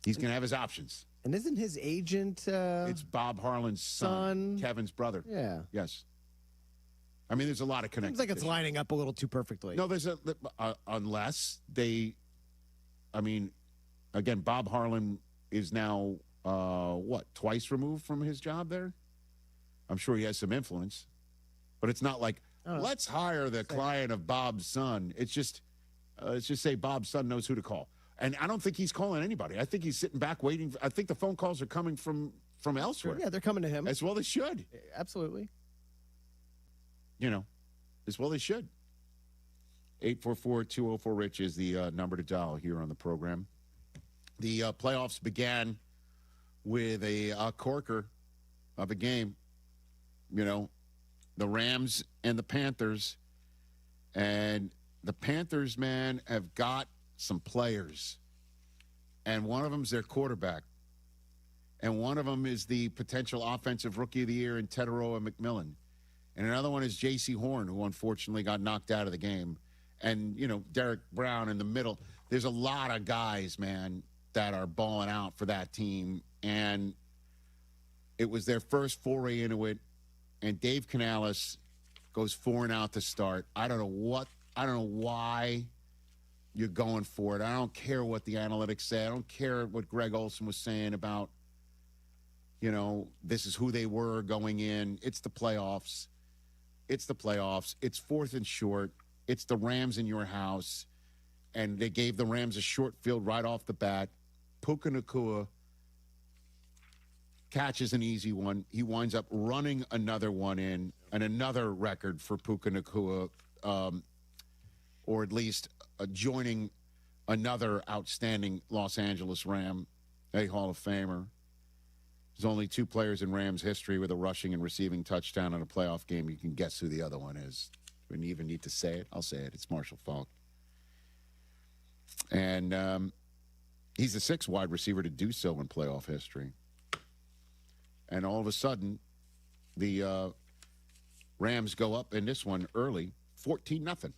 He's going to have his options. And isn't his agent... it's Bob Harlan's son, Kevin's brother. Yeah. Yes. I mean, there's a lot of connections. Seems like it's lining up a little too perfectly. No, there's unless they... I mean, again, Bob Harlan is now, twice removed from his job there? I'm sure he has some influence. But it's not like, let's hire the client of Bob's son. It's just say Bob's son knows who to call. And I don't think he's calling anybody. I think he's sitting back waiting. I think the phone calls are coming from elsewhere. Yeah, they're coming to him. As well they should. Absolutely. You know, as well they should. 844-204-RICH is the number to dial here on the program. The playoffs began with a corker of a game. You know, the Rams and the Panthers. And the Panthers, man, have got some players. And one of them is their quarterback. And one of them is the potential offensive rookie of the year in Teteroa McMillan. And another one is J.C. Horn, who unfortunately got knocked out of the game. And, you know, Derek Brown in the middle. There's a lot of guys, man, that are balling out for that team. And it was their first foray into it. And Dave Canales goes 4-out to start. I don't know why you're going for it. I don't care what the analytics say. I don't care what Greg Olson was saying about, you know, this is who they were going in. It's the playoffs. It's 4th and short. It's the Rams in your house. and they gave the Rams a short field right off the bat. Puka Nacua catches an easy one. He winds up running another one in, and another record for Puka Nacua, or at least joining another outstanding Los Angeles Ram, a Hall of Famer. There's only 2 players in Rams history with a rushing and receiving touchdown in a playoff game. You can guess who the other one is. We don't even need to say it. I'll say it. It's Marshall Faulk. And he's the 6th wide receiver to do so in playoff history. And all of a sudden, the Rams go up in this one early, 14-0.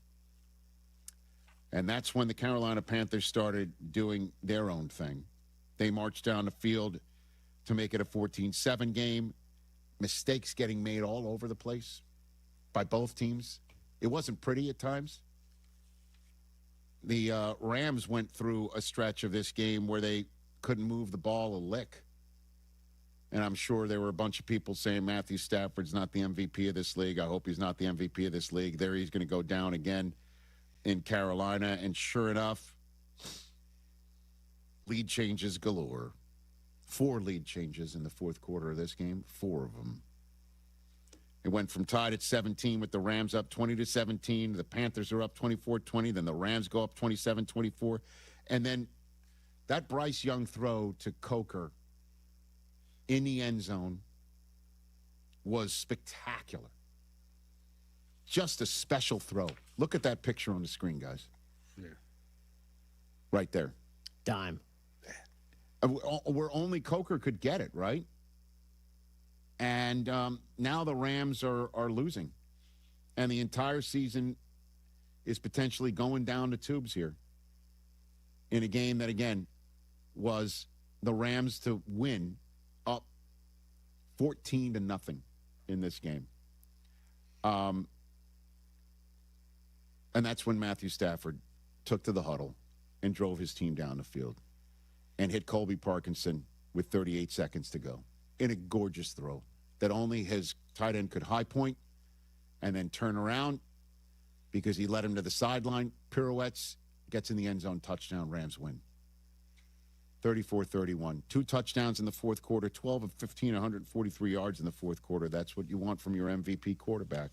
And that's when the Carolina Panthers started doing their own thing. They marched down the field to make it a 14-7 game. Mistakes getting made all over the place by both teams. It wasn't pretty at times. The Rams went through a stretch of this game where they couldn't move the ball a lick. And I'm sure there were a bunch of people saying Matthew Stafford's not the MVP of this league. I hope he's not the MVP of this league. There he's going to go down again in Carolina. And sure enough, lead changes galore. 4 lead changes in the fourth quarter of this game, 4 of them. It went from tied at 17 with the Rams up 20-17. The Panthers are up 24-20. Then the Rams go up 27-24. And then that Bryce Young throw to Coker in the end zone was spectacular. Just a special throw. Look at that picture on the screen, guys. Yeah. Right there. Dime. Where only Coker could get it, right? And now the Rams are losing. And the entire season is potentially going down the tubes here in a game that, again, was the Rams to win up 14-0 in this game. And that's when Matthew Stafford took to the huddle and drove his team down the field and hit Colby Parkinson with 38 seconds to go in a gorgeous throw that only his tight end could high point and then turn around because he led him to the sideline, pirouettes, gets in the end zone, touchdown, Rams win. 34-31. 2 touchdowns in the fourth quarter, 12 of 15, 143 yards in the fourth quarter. That's what you want from your MVP quarterback,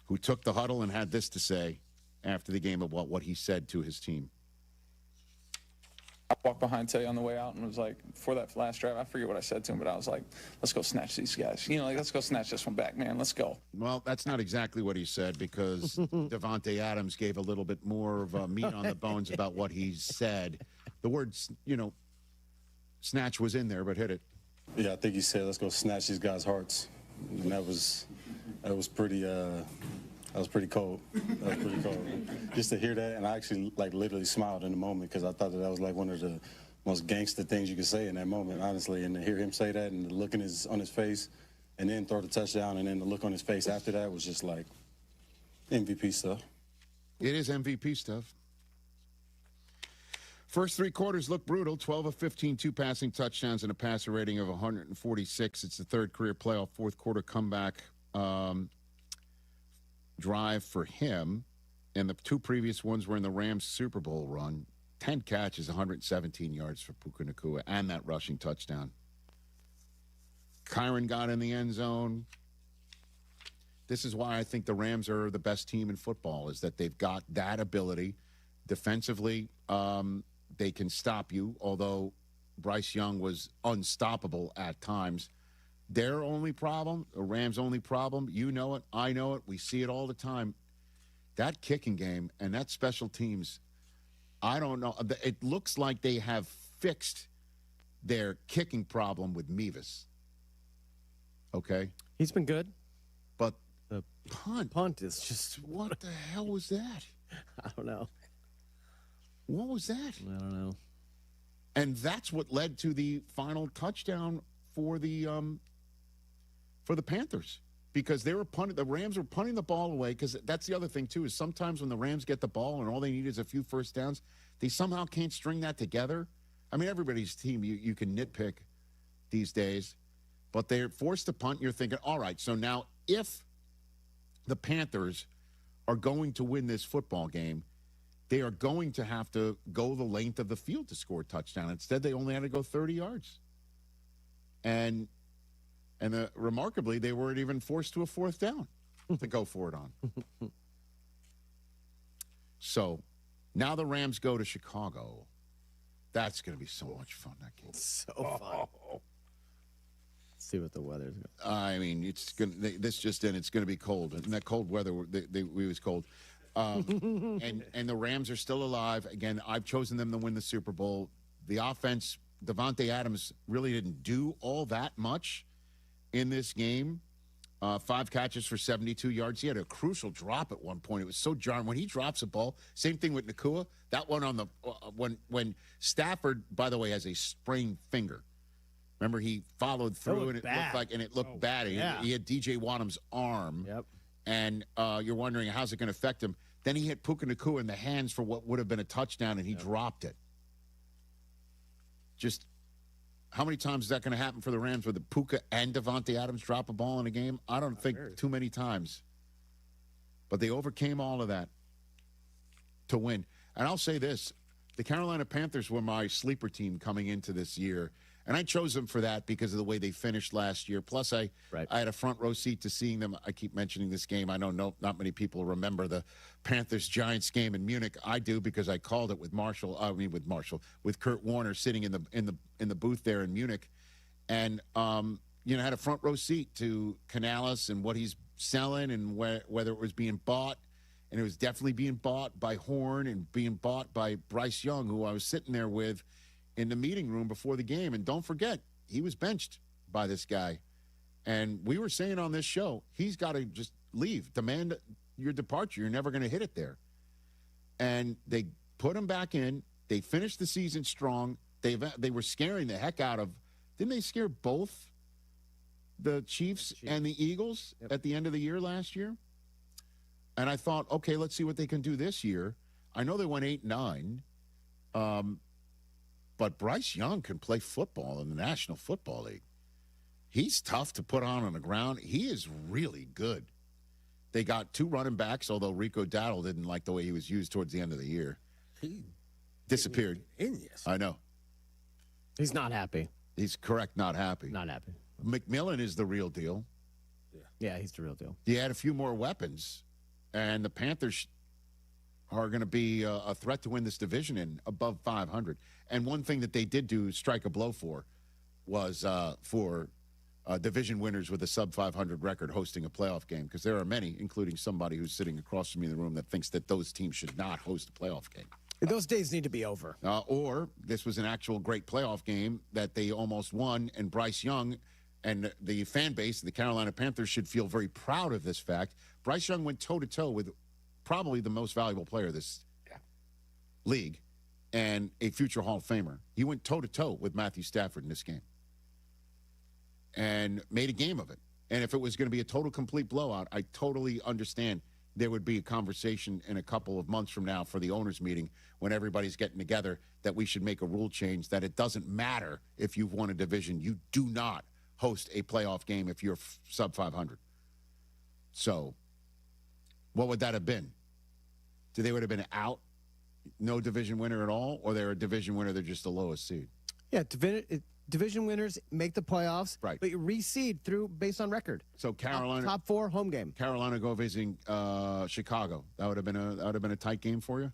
who took the huddle and had this to say after the game about what he said to his team. I walked behind Tay on the way out and was like, for that last drive, I forget what I said to him, but I was like, let's go snatch these guys. You know, like, let's go snatch this one back, man. Let's go. Well, that's not exactly what he said because Devontae Adams gave a little bit more of meat on the bones about what he said. The word, snatch was in there, but hit it. Yeah, I think he said, let's go snatch these guys' hearts. And that was pretty cold. That was pretty cold. Just to hear that, and I actually literally smiled in the moment because I thought that was like one of the most gangster things you could say in that moment, honestly. And to hear him say that and the look on his face, and then throw the touchdown, and then the look on his face after that was just like MVP stuff. It is MVP stuff. First 3 quarters look brutal. 12 of 15, 2 passing touchdowns and a passer rating of 146. It's the 3rd career playoff fourth quarter comeback drive for him. And the 2 previous ones were in the Rams Super Bowl run. 10 catches, 117 yards for Puka Nacua, and that rushing touchdown. Kyron got in the end zone. This is why I think the Rams are the best team in football, is that they've got that ability. Defensively, they can stop you, although Bryce Young was unstoppable at times. Their only problem, the Rams' only problem, you know it, I know it, we see it all the time. That kicking game and that special teams, I don't know. It looks like they have fixed their kicking problem with Mevis. Okay? He's been good. But the punt is just... What the hell was that? I don't know. What was that? I don't know. And that's what led to the final touchdown for the Panthers, because they were the Rams were punting the ball away, because that's the other thing too, is sometimes when the Rams get the ball and all they need is a few first downs, they somehow can't string that together. I mean, everybody's team, you can nitpick these days, but they're forced to punt. You're thinking, all right, so now if the Panthers are going to win this football game, they are going to have to go the length of the field to score a touchdown. Instead, they only had to go 30 yards. And remarkably, they weren't even forced to a fourth down to go for it on. So now the Rams go to Chicago. That's going to be so much fun, that game. So fun. Let's see what the weather's going to be. I mean, it's going to, this just in, it's going to be cold. And that cold weather, it was cold. And the Rams are still alive. Again, I've chosen them to win the Super Bowl. The offense, Davante Adams really didn't do all that much in this game. 5 catches for 72 yards. He had a crucial drop at one point. It was so jarring. When he drops a ball, same thing with Nakua. That one on the when Stafford, by the way, has a sprained finger. Remember, he followed through, and it looked bad. Yeah. He had DJ Wadham's arm. Yep. And you're wondering, how's it going to affect him? Then he hit Puka Nakua in the hands for what would have been a touchdown, and he dropped it. Just how many times is that going to happen for the Rams where the Puka and Davante Adams drop a ball in a game? I don't think too many times. But they overcame all of that to win. And I'll say this, the Carolina Panthers were my sleeper team coming into this year. And I chose them for that because of the way they finished last year. Plus, I had a front row seat to seeing them. I keep mentioning this game. I know not many people remember the Panthers-Giants game in Munich. I do because I called it with Kurt Warner sitting in the booth there in Munich, and had a front row seat to Canales and what he's selling and whether it was being bought, and it was definitely being bought by Horn and being bought by Bryce Young, who I was sitting there with in the meeting room before the game. And don't forget, he was benched by this guy. And we were saying on this show, he's got to just leave, demand your departure. You're never going to hit it there. And they put him back in. They finished the season strong. They were scaring the heck out of, didn't they scare both the Chiefs and the Eagles at the end of the year last year? And I thought, okay, let's see what they can do this year. I know they went 8-9. But Bryce Young can play football in the National Football League. He's tough to put on the ground. He is really good. They got 2 running backs, although Rico Dowdle didn't like the way he was used towards the end of the year. He disappeared. I know. He's not happy. He's correct, not happy. Not happy. McMillan is the real deal. Yeah, he's the real deal. He had a few more weapons, and the Panthers are going to be a threat to win this division in above 500. And one thing that they did do strike a blow for was for division winners with a sub-500 record hosting a playoff game, because there are many, including somebody who's sitting across from me in the room, that thinks that those teams should not host a playoff game. Those days need to be over. Or this was an actual great playoff game that they almost won, and Bryce Young and the fan base of the Carolina Panthers should feel very proud of this fact. Bryce Young went toe-to-toe with probably the most valuable player of this league and a future Hall of Famer. He went toe-to-toe with Matthew Stafford in this game and made a game of it. And if it was going to be a total complete blowout, I totally understand there would be a conversation in a couple of months from now for the owners meeting when everybody's getting together that we should make a rule change that it doesn't matter if you've won a division. You do not host a playoff game if you're sub-500. So what would that have been? They would have been out, no division winner at all, or they're a division winner, they're just the lowest seed? Yeah, division winners make the playoffs, right? But you reseed through based on record. So Carolina top 4 home game. Carolina go visiting Chicago. That would have been a tight game for you.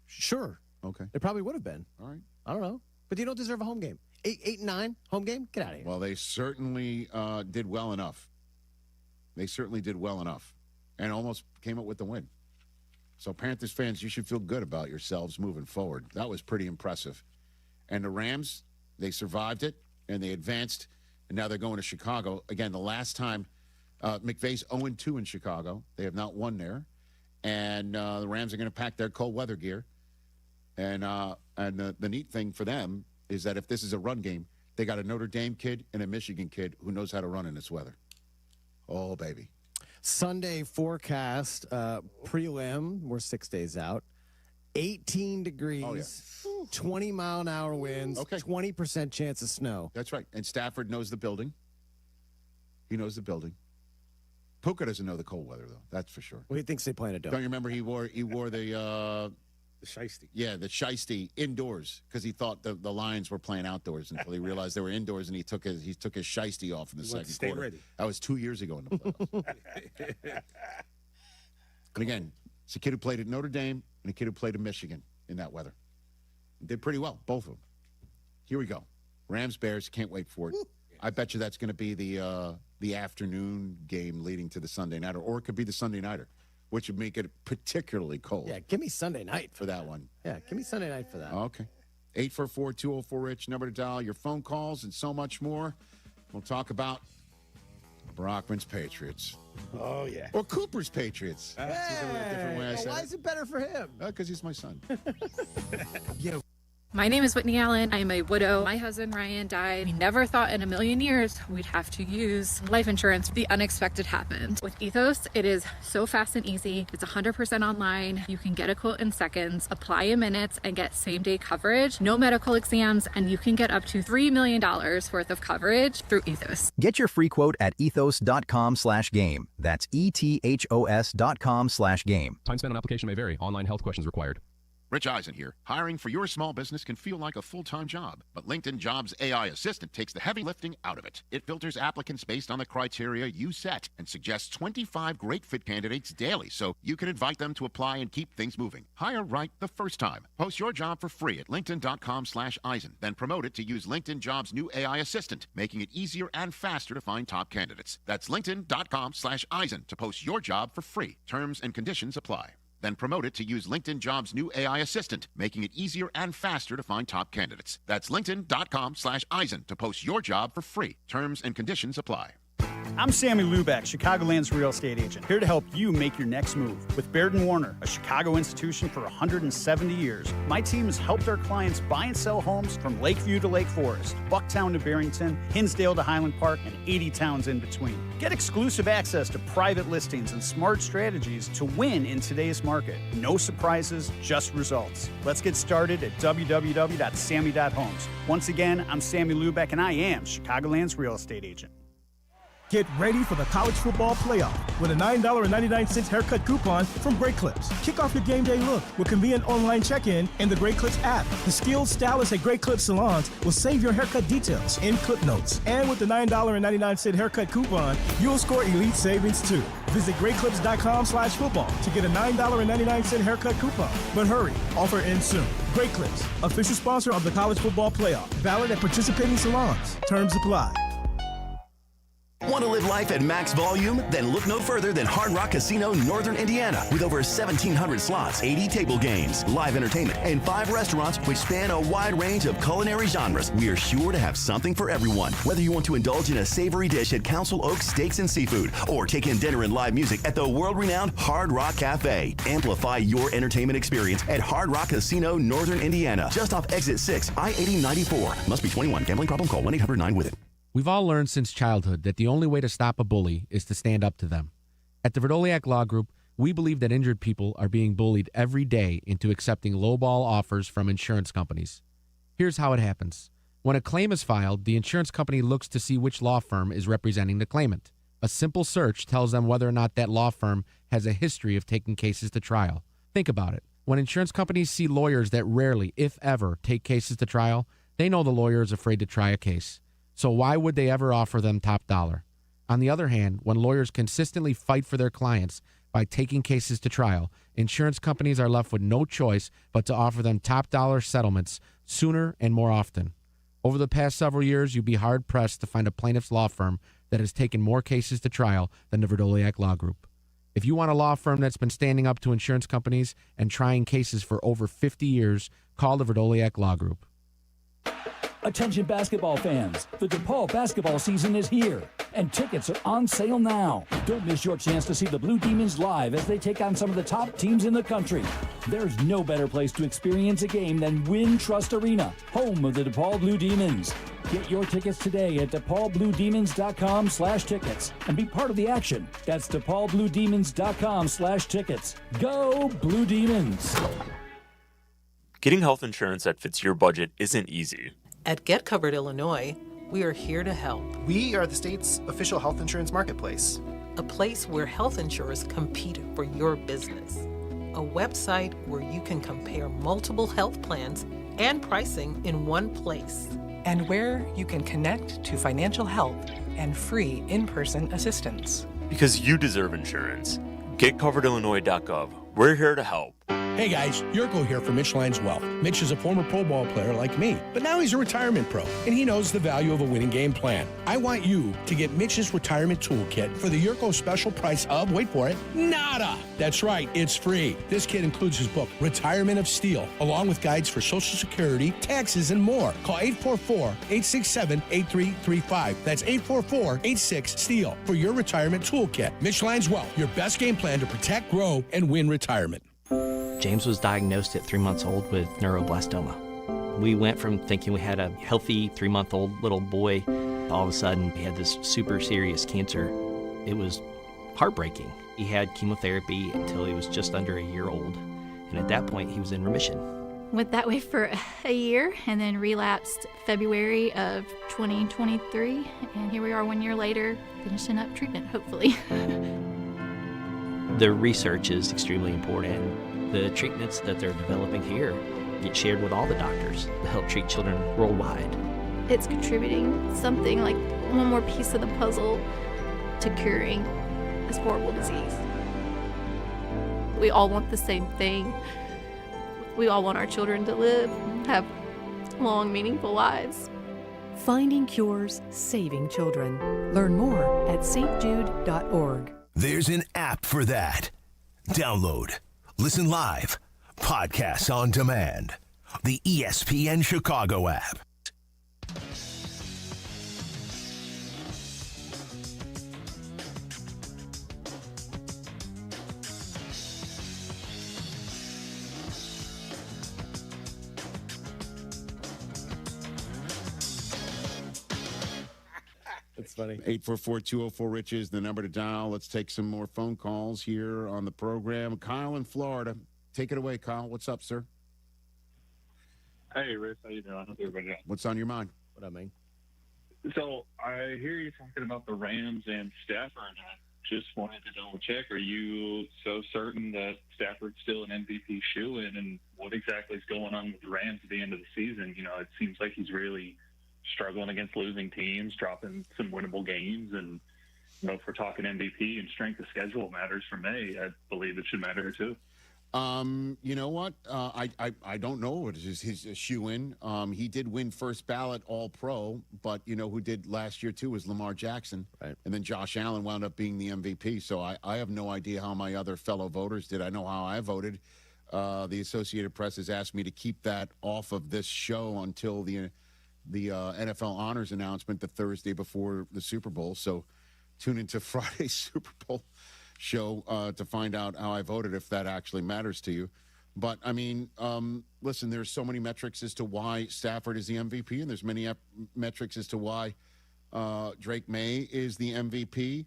Sure. Okay. It probably would have been. All right. I don't know, but you don't deserve a home game. 8-9 home game. Get out of here. Well, they certainly did well enough. They certainly did well enough, and almost came up with the win. So Panthers fans, you should feel good about yourselves moving forward. That was pretty impressive. And the Rams, they survived it, and they advanced, and now they're going to Chicago. Again, the last time, McVay's 0-2 in Chicago. They have not won there. And the Rams are going to pack their cold weather gear. And the neat thing for them is that if this is a run game, they got a Notre Dame kid and a Michigan kid who knows how to run in this weather. Oh, baby. Sunday forecast, prelim, we're 6 days out. 18 degrees, 20-mile-an-hour winds, 20% chance of snow. That's right. And Stafford knows the building. He knows the building. Puka doesn't know the cold weather, though. That's for sure. Well, he thinks they play in a dome. Don't you remember he wore the shiesty? Yeah, the shiesty indoors because he thought the Lions were playing outdoors until he realized they were indoors, and he took his shiesty off in the second quarter. Ready. That was 2 years ago in the playoffs. And again, it's a kid who played at Notre Dame and a kid who played at Michigan in that weather. Did pretty well, both of them. Here we go. Rams-Bears, can't wait for it. I bet you that's going to be the afternoon game leading to the Sunday nighter, or it could be the Sunday nighter, which would make it particularly cold. Yeah, give me Sunday night for that one. Yeah, give me Sunday night for that. Okay. 844-204-RICH, number to dial, your phone calls, and so much more. We'll talk about Brockman's Patriots. Oh, yeah. Or Cooper's Patriots. That's a different way I said why is it better for him? Because he's my son. Yeah. My name is Whitney Allen. I'm a widow. My husband, Ryan, died. We never thought in a million years we'd have to use life insurance. The unexpected happened. With Ethos, it is so fast and easy. It's 100% online. You can get a quote in seconds, apply in minutes, and get same-day coverage. No medical exams, and you can get up to $3 million worth of coverage through Ethos. Get your free quote at ethos.com/game. That's ETHOS.com/game. Time spent on application may vary. Online health questions required. Rich Eisen here. Hiring for your small business can feel like a full-time job, but LinkedIn Jobs AI Assistant takes the heavy lifting out of it. It filters applicants based on the criteria you set and suggests 25 great fit candidates daily, so you can invite them to apply and keep things moving. Hire right the first time. Post your job for free at linkedin.com/Eisen, then promote it to use LinkedIn Jobs' new AI Assistant, making it easier and faster to find top candidates. That's linkedin.com/Eisen to post your job for free. Terms and conditions apply. Then promote it to use LinkedIn Jobs' new AI Assistant, making it easier and faster to find top candidates. That's linkedin.com/Eisen to post your job for free. Terms and conditions apply. I'm Sammy Luback, Chicagoland's real estate agent, here to help you make your next move. With Baird & Warner, a Chicago institution for 170 years, my team has helped our clients buy and sell homes from Lakeview to Lake Forest, Bucktown to Barrington, Hinsdale to Highland Park, and 80 towns in between. Get exclusive access to private listings and smart strategies to win in today's market. No surprises, just results. Let's get started at www.sammy.homes. Once again, I'm Sammy Luback, and I am Chicagoland's real estate agent. Get ready for the college football playoff with a $9.99 haircut coupon from Great Clips. Kick off your game day look with convenient online check-in and the Great Clips app. The skilled stylists at Great Clips salons will save your haircut details in clip notes. And with the $9.99 haircut coupon, you'll score elite savings too. Visit greatclips.com/football to get a $9.99 haircut coupon. But hurry, offer ends soon. Great Clips, official sponsor of the college football playoff. Valid at participating salons. Terms apply. Want to live life at max volume? Then look no further than Hard Rock Casino, Northern Indiana. With over 1,700 slots, 80 table games, live entertainment, and 5 restaurants which span a wide range of culinary genres, we are sure to have something for everyone. Whether you want to indulge in a savory dish at Council Oaks Steaks and Seafood, or take in dinner and live music at the world-renowned Hard Rock Cafe. Amplify your entertainment experience at Hard Rock Casino, Northern Indiana. Just off Exit 6, I-8094. Must be 21. Gambling problem? Call 1-800-9-WITH-IT. We've all learned since childhood that the only way to stop a bully is to stand up to them. At the Verdoliak Law Group, we believe that injured people are being bullied every day into accepting lowball offers from insurance companies. Here's how it happens. When a claim is filed, the insurance company looks to see which law firm is representing the claimant. A simple search tells them whether or not that law firm has a history of taking cases to trial. Think about it. When insurance companies see lawyers that rarely, if ever, take cases to trial, they know the lawyer is afraid to try a case. So why would they ever offer them top dollar? On the other hand, when lawyers consistently fight for their clients by taking cases to trial, insurance companies are left with no choice but to offer them top dollar settlements sooner and more often. Over the past several years, you'd be hard-pressed to find a plaintiff's law firm that has taken more cases to trial than the Verdoliak Law Group. If you want a law firm that's been standing up to insurance companies and trying cases for over 50 years, call the Verdoliak Law Group. Attention basketball fans, the DePaul basketball season is here, and tickets are on sale now. Don't miss your chance to see the Blue Demons live as they take on some of the top teams in the country. There's no better place to experience a game than Wintrust Arena, home of the DePaul Blue Demons. Get your tickets today at DePaulBlueDemons.com/tickets and be part of the action. That's DePaulBlueDemons.com/tickets. Go Blue Demons! Getting health insurance that fits your budget isn't easy. At Get Covered Illinois, we are here to help. We are the state's official health insurance marketplace. a place where health insurers compete for your business. A website where you can compare multiple health plans and pricing in one place. And where you can connect to financial help and free in-person assistance. Because you deserve insurance. GetCoveredIllinois.gov. We're here to help. Hey guys, Jurko here from Mitch Lyons Wealth. Mitch is a former Pro Ball player like me, but now he's a retirement pro, and he knows the value of a winning game plan. I want you to get Mitch's retirement toolkit for the Jurko special price of, wait for it, nada. That's right, it's free. This kit includes his book, Retirement of Steel, along with guides for Social Security, taxes, and more. Call 844-867-8335. That's 844-86-STEEL for your retirement toolkit. Mitch Lyons Wealth, your best game plan to protect, grow, and win retirement. James was diagnosed at 3 months old with neuroblastoma. We went from thinking we had a healthy 3-month-old little boy, all of a sudden he had this super serious cancer. It was heartbreaking. He had chemotherapy until he was just under a year old, and at that point he was in remission. Went that way for a year and then relapsed February of 2023, and here we are 1 year later, finishing up treatment, hopefully. The research is extremely important. The treatments that they're developing here get shared with all the doctors to help treat children worldwide. It's contributing something like one more piece of the puzzle to curing this horrible disease. We all want the same thing. We all want our children to live, have long, meaningful lives. Finding cures, saving children. Learn more at stjude.org. There's an app for that. Download, listen live, podcasts on demand. The ESPN Chicago app. It's funny. 844-204-RICH is the number to dial. Let's take some more phone calls here on the program. Kyle in Florida. Take it away, Kyle. What's up, sir? Hey, Rich. How you doing? How's everybody doing? What's on your mind? What up, man? So I hear you talking about the Rams and Stafford. I just wanted to double check. Are you so certain that Stafford's still an MVP shoo-in? And what exactly is going on with the Rams at the end of the season? You know, it seems like he's really struggling against losing teams, dropping some winnable games. And, you know, if we're talking MVP and strength of schedule matters for May, I believe it should matter here too. You know what? I don't know what his shoe-in. He did win first ballot All-Pro, but you know who did last year too was Lamar Jackson. Right. And then Josh Allen wound up being the MVP. So I have no idea how my other fellow voters did. I know how I voted. The Associated Press has asked me to keep that off of this show until the NFL honors announcement the Thursday before the Super Bowl. So tune into Friday's Super Bowl show to find out how I voted, if that actually matters to you. But, I mean, listen, there's so many metrics as to why Stafford is the MVP, and there's many metrics as to why Drake May is the MVP.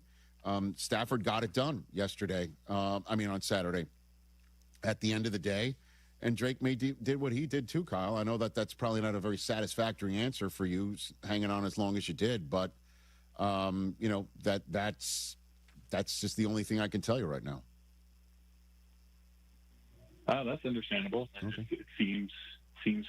Stafford got it done yesterday, on Saturday at the end of the day. And Drake May did what he did too, Kyle. I know that that's probably not a very satisfactory answer for you, hanging on as long as you did. But, you know, that's just the only thing I can tell you right now. That's understandable. Okay. It seems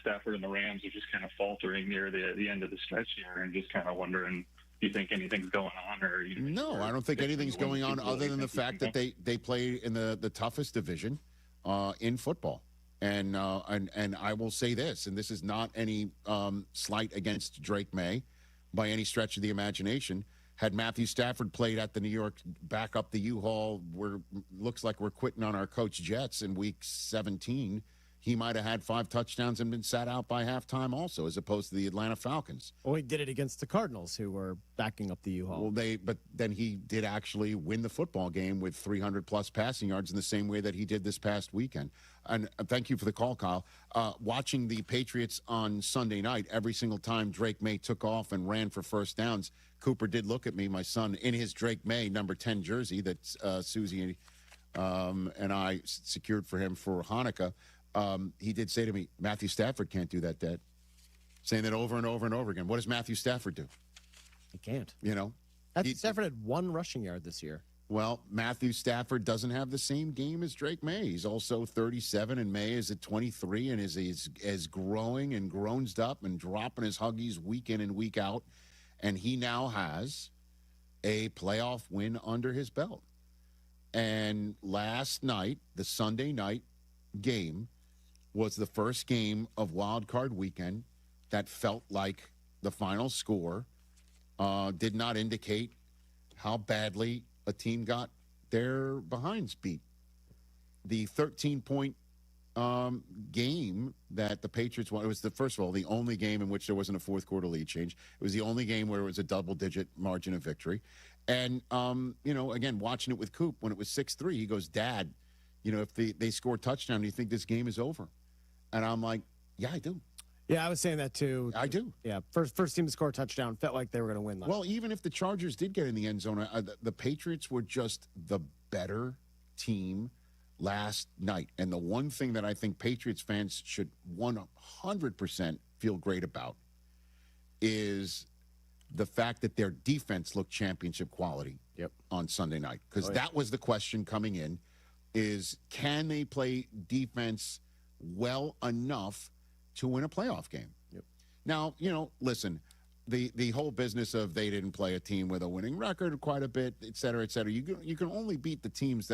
Stafford and the Rams are just kind of faltering near the end of the stretch here, and just kind of wondering, do you think anything's going on? Or No, I don't think anything's going on other than the fact that they play in the toughest division in football. And I will say this, and this is not any slight against Drake May by any stretch of the imagination. Had Matthew Stafford played at the New York, back up the U-Haul, looks like we're quitting on our coach Jets in week 17, he might have had 5 touchdowns and been sat out by halftime also, as opposed to the Atlanta Falcons. Well, he did it against the Cardinals, who were backing up the U-Haul. Well, but then he did actually win the football game with 300-plus passing yards in the same way that he did this past weekend. And thank you for the call, Kyle. Watching the Patriots on Sunday night, every single time Drake May took off and ran for first downs, Cooper did look at me, my son, in his Drake May number 10 jersey that Susie and I secured for him for Hanukkah. He did say to me, Matthew Stafford can't do that, Dad. Saying that over and over and over again. What does Matthew Stafford do? He can't. You know? Stafford had 1 rushing yard this year. Well, Matthew Stafford doesn't have the same game as Drake May. He's also 37, and May is at 23 and is growing and grown up and dropping his huggies week in and week out. And he now has a playoff win under his belt. And last night, the Sunday night game, was the first game of Wild Card Weekend that felt like the final score did not indicate how badly a team got their behinds beat. The 13-point game that the Patriots won, it was first of all, the only game in which there wasn't a fourth quarter lead change. It was the only game where it was a double-digit margin of victory. And, again, watching it with Coop, when it was 6-3, he goes, Dad, if they score a touchdown, do you think this game is over? And I'm like, yeah, I do. Yeah, I was saying that too. I do. Yeah, first team to score a touchdown felt like they were going to win. Well, even if the Chargers did get in the end zone, the Patriots were just the better team last night. And the one thing that I think Patriots fans should 100% feel great about is the fact that their defense looked championship quality on Sunday night. Because that was the question coming in, is can they play defense well enough to win a playoff game? Now, listen, the whole business of they didn't play a team with a winning record quite a bit, et cetera, et cetera. You can only beat the teams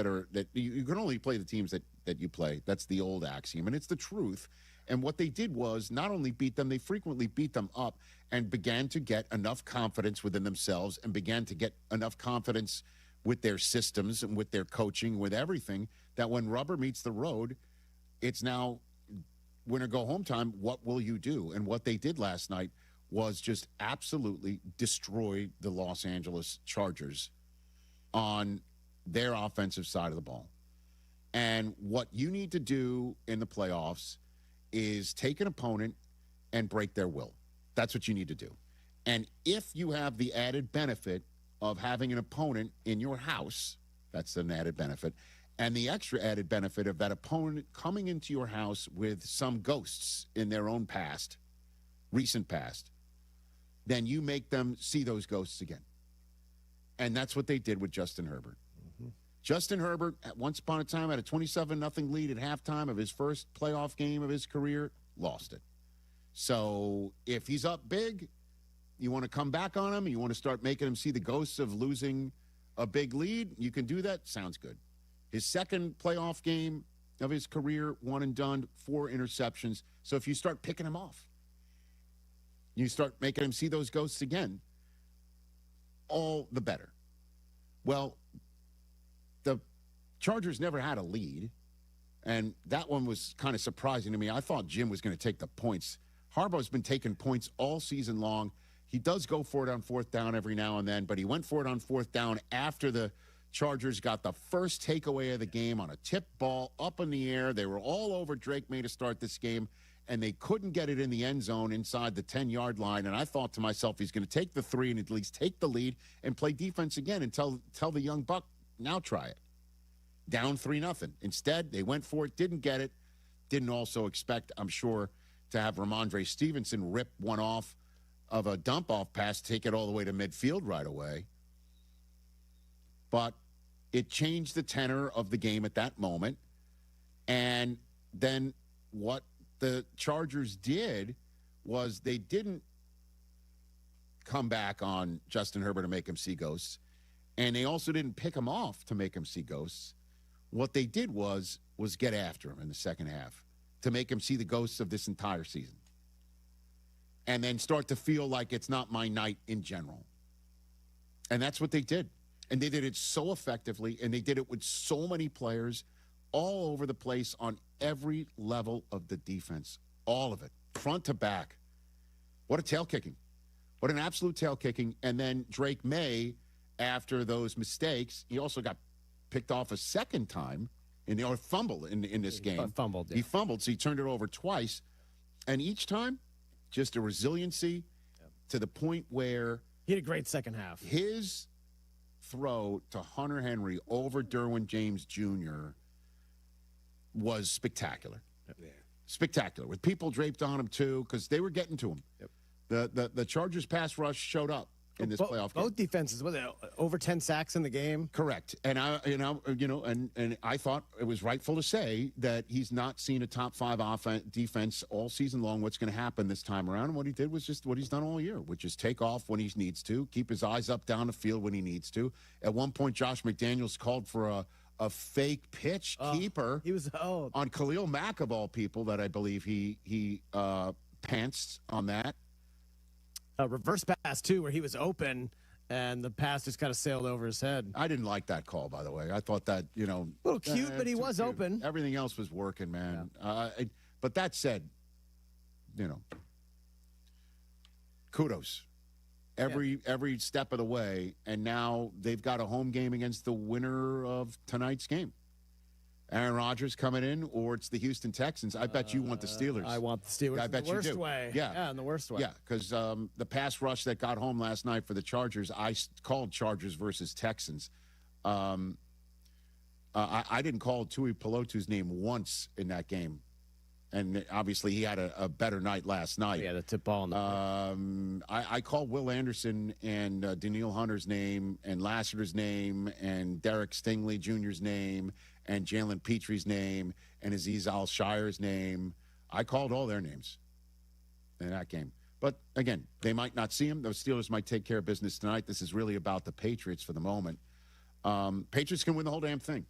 you can only play the teams that you play. That's the old axiom, and it's the truth. And what they did was not only beat them, they frequently beat them up and began to get enough confidence within themselves and began to get enough confidence with their systems and with their coaching, with everything, that when rubber meets the road, it's now winner go home time. What will you do? And what they did last night was just absolutely destroy the Los Angeles Chargers on their offensive side of the ball. And what you need to do in the playoffs is take an opponent and break their will. That's what you need to do. And if you have the added benefit of having an opponent in your house, that's an added benefit, and the extra added benefit of that opponent coming into your house with some ghosts in their own past, recent past, then you make them see those ghosts again. And that's what they did with Justin Herbert. Justin Herbert, at once upon a time, had a 27-0 lead at halftime of his first playoff game of his career, lost it. So if he's up big, you want to come back on him, you want to start making him see the ghosts of losing a big lead, you can do that. Sounds good. His second playoff game of his career, one and done, 4 interceptions. So if you start picking him off, you start making him see those ghosts again, all the better. Well, the Chargers never had a lead, and that one was kind of surprising to me. I thought Jim was going to take the points. Harbaugh's been taking points all season long. He does go for it on fourth down every now and then, but he went for it on fourth down after the Chargers got the first takeaway of the game on a tip ball up in the air. They were all over Drake May to start this game, and they couldn't get it in the end zone inside the 10-yard line. And I thought to myself, he's going to take the 3 and at least take the lead and play defense again and tell the young buck, now try it. Down 3-0. Instead, they went for it, didn't get it. Didn't also expect, I'm sure, to have Ramondre Stevenson rip one off of a dump-off pass, take it all the way to midfield right away. But it changed the tenor of the game at that moment. And then what the Chargers did was they didn't come back on Justin Herbert to make him see ghosts. And they also didn't pick him off to make him see ghosts. What they did was get after him in the second half to make him see the ghosts of this entire season. And then start to feel like it's not my night in general. And that's what they did. And they did it so effectively, and they did it with so many players all over the place on every level of the defense. All of it, front to back. What a tail kicking. What an absolute tail kicking. And then Drake May, after those mistakes, he also got picked off a second time, or fumbled in this game. Fumbled, yeah. He fumbled, so he turned it over twice. And each time, just a resiliency to the point where he had a great second half. His throw to Hunter Henry over Derwin James Jr. was spectacular. Yeah. Spectacular. With people draped on him, too, because they were getting to him. The Chargers pass rush showed up, in this playoff game. Both defenses, was it over 10 sacks in the game? Correct. And I thought it was rightful to say that he's not seen a top 5 defense all season long. What's going to happen this time around? And what he did was just what he's done all year, which is take off when he needs to, keep his eyes up down the field when he needs to. At one point, Josh McDaniels called for a fake pitch keeper. He was on Khalil Mack of all people that I believe he pantsed on that. A reverse pass, too, where he was open, and the pass just kind of sailed over his head. I didn't like that call, by the way. I thought that, a little cute, but he was open. Everything else was working, man. Yeah. But that said, kudos. Every step of the way, and now they've got a home game against the winner of tonight's game. Aaron Rodgers coming in, or it's the Houston Texans. I bet you want the Steelers. I want the Steelers. I bet in the worst you do. way. Yeah, in the worst way. Yeah, because the pass rush that got home last night for the Chargers, I called Chargers versus Texans. I didn't call Tui Pelotu's name once in that game. And obviously, he had a better night last night. Yeah, the tip ball. I called Will Anderson and Daniil Hunter's name, and Lassiter's name, and Derek Stingley Jr.'s name, and Jalen Petrie's name, and Azeez Al-Shire's name. I called all their names in that game. But, again, they might not see him. The Steelers might take care of business tonight. This is really about the Patriots for the moment. Patriots can win the whole damn thing.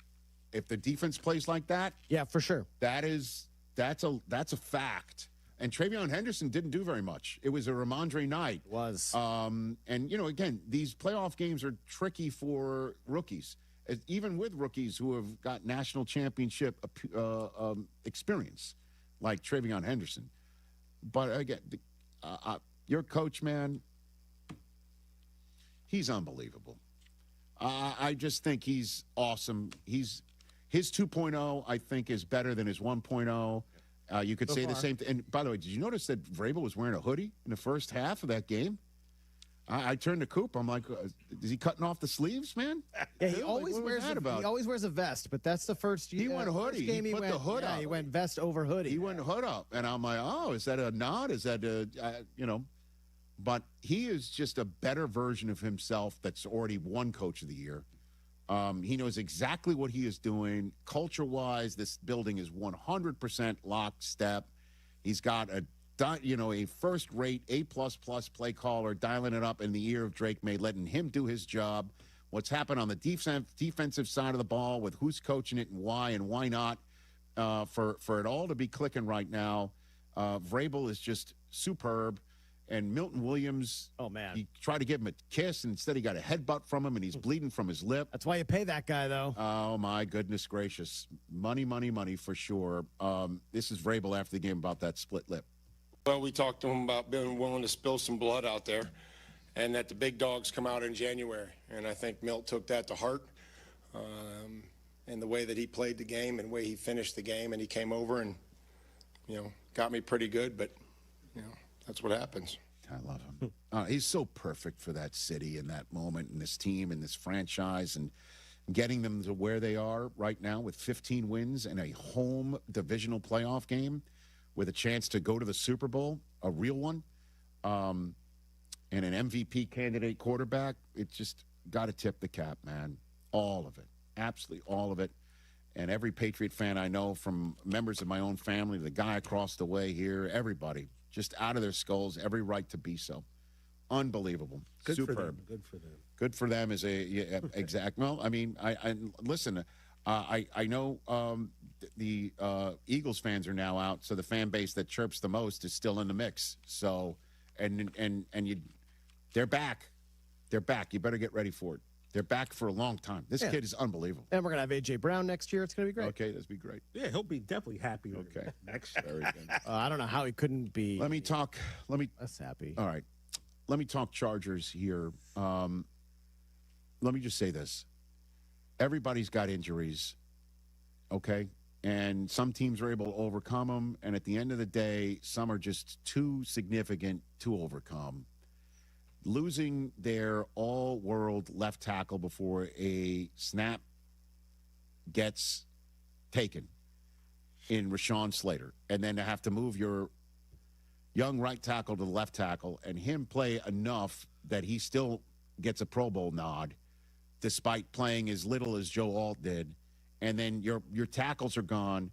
If the defense plays like that. Yeah, for sure. That's a fact. And Travion Henderson didn't do very much. It was a Ramondre night. It was. And, again, these playoff games are tricky for rookies, even with rookies who have got national championship experience, like Travion Henderson. But, again, your coach, man, he's unbelievable. I just think he's awesome. His 2.0, I think, is better than his 1.0. You could say the same thing. And by the way, did you notice that Vrabel was wearing a hoodie in the first half of that game? I turned to Coop. I'm like, is he cutting off the sleeves, man? Yeah, he always wears a vest, but that's the first. He went hoodie. Game he put the hood up. He went vest over hoodie. He went hood up, and I'm like, oh, is that a nod? Is that But he is just a better version of himself that's already won Coach of the Year. He knows exactly what he is doing. Culture-wise, this building is 100% lockstep. He's got a first-rate, A++ play caller dialing it up in the ear of Drake May, letting him do his job. What's happened on the defensive side of the ball with who's coaching it and why not, for it all to be clicking right now. Vrabel is just superb. And Milton Williams, oh, man. He tried to give him a kiss, and instead he got a headbutt from him, and he's bleeding from his lip. That's why you pay that guy, though. Oh, my goodness gracious. Money for sure. This is Vrabel after the game about that split lip. Well, we talked to him about being willing to spill some blood out there and that the big dogs come out in January. And I think Milt took that to heart. And the way that he played the game and the way he finished the game, and he came over and, got me pretty good, but, that's what happens. I love him. He's so perfect for that city and that moment and this team and this franchise and getting them to where they are right now with 15 wins and a home divisional playoff game with a chance to go to the Super Bowl, a real one, and an MVP candidate quarterback. It's just got to tip the cap, man. All of it. Absolutely all of it. And every Patriot fan I know, from members of my own family to the guy across the way here, everybody, just out of their skulls, every right to be so. Unbelievable. Good Superb. for them. Good for them. Good for them is exact. Well, I mean, I listen. I know the Eagles fans are now out, so the fan base that chirps the most is still in the mix. So, they're back. They're back. You better get ready for it. They're back for a long time. This kid is unbelievable. And we're going to have A.J. Brown next year. It's going to be great. Okay, that'd be great. Yeah, he'll be definitely happy with Okay. next year. Very good. I don't know how he couldn't be. That's happy. All right. Let me talk Chargers here. Let me just say this. Everybody's got injuries, okay? And some teams are able to overcome them. And at the end of the day, some are just too significant to overcome. Losing their all-world left tackle before a snap gets taken in Rashawn Slater, and then to have to move your young right tackle to the left tackle and him play enough that he still gets a Pro Bowl nod despite playing as little as Joe Alt did. And then your tackles are gone,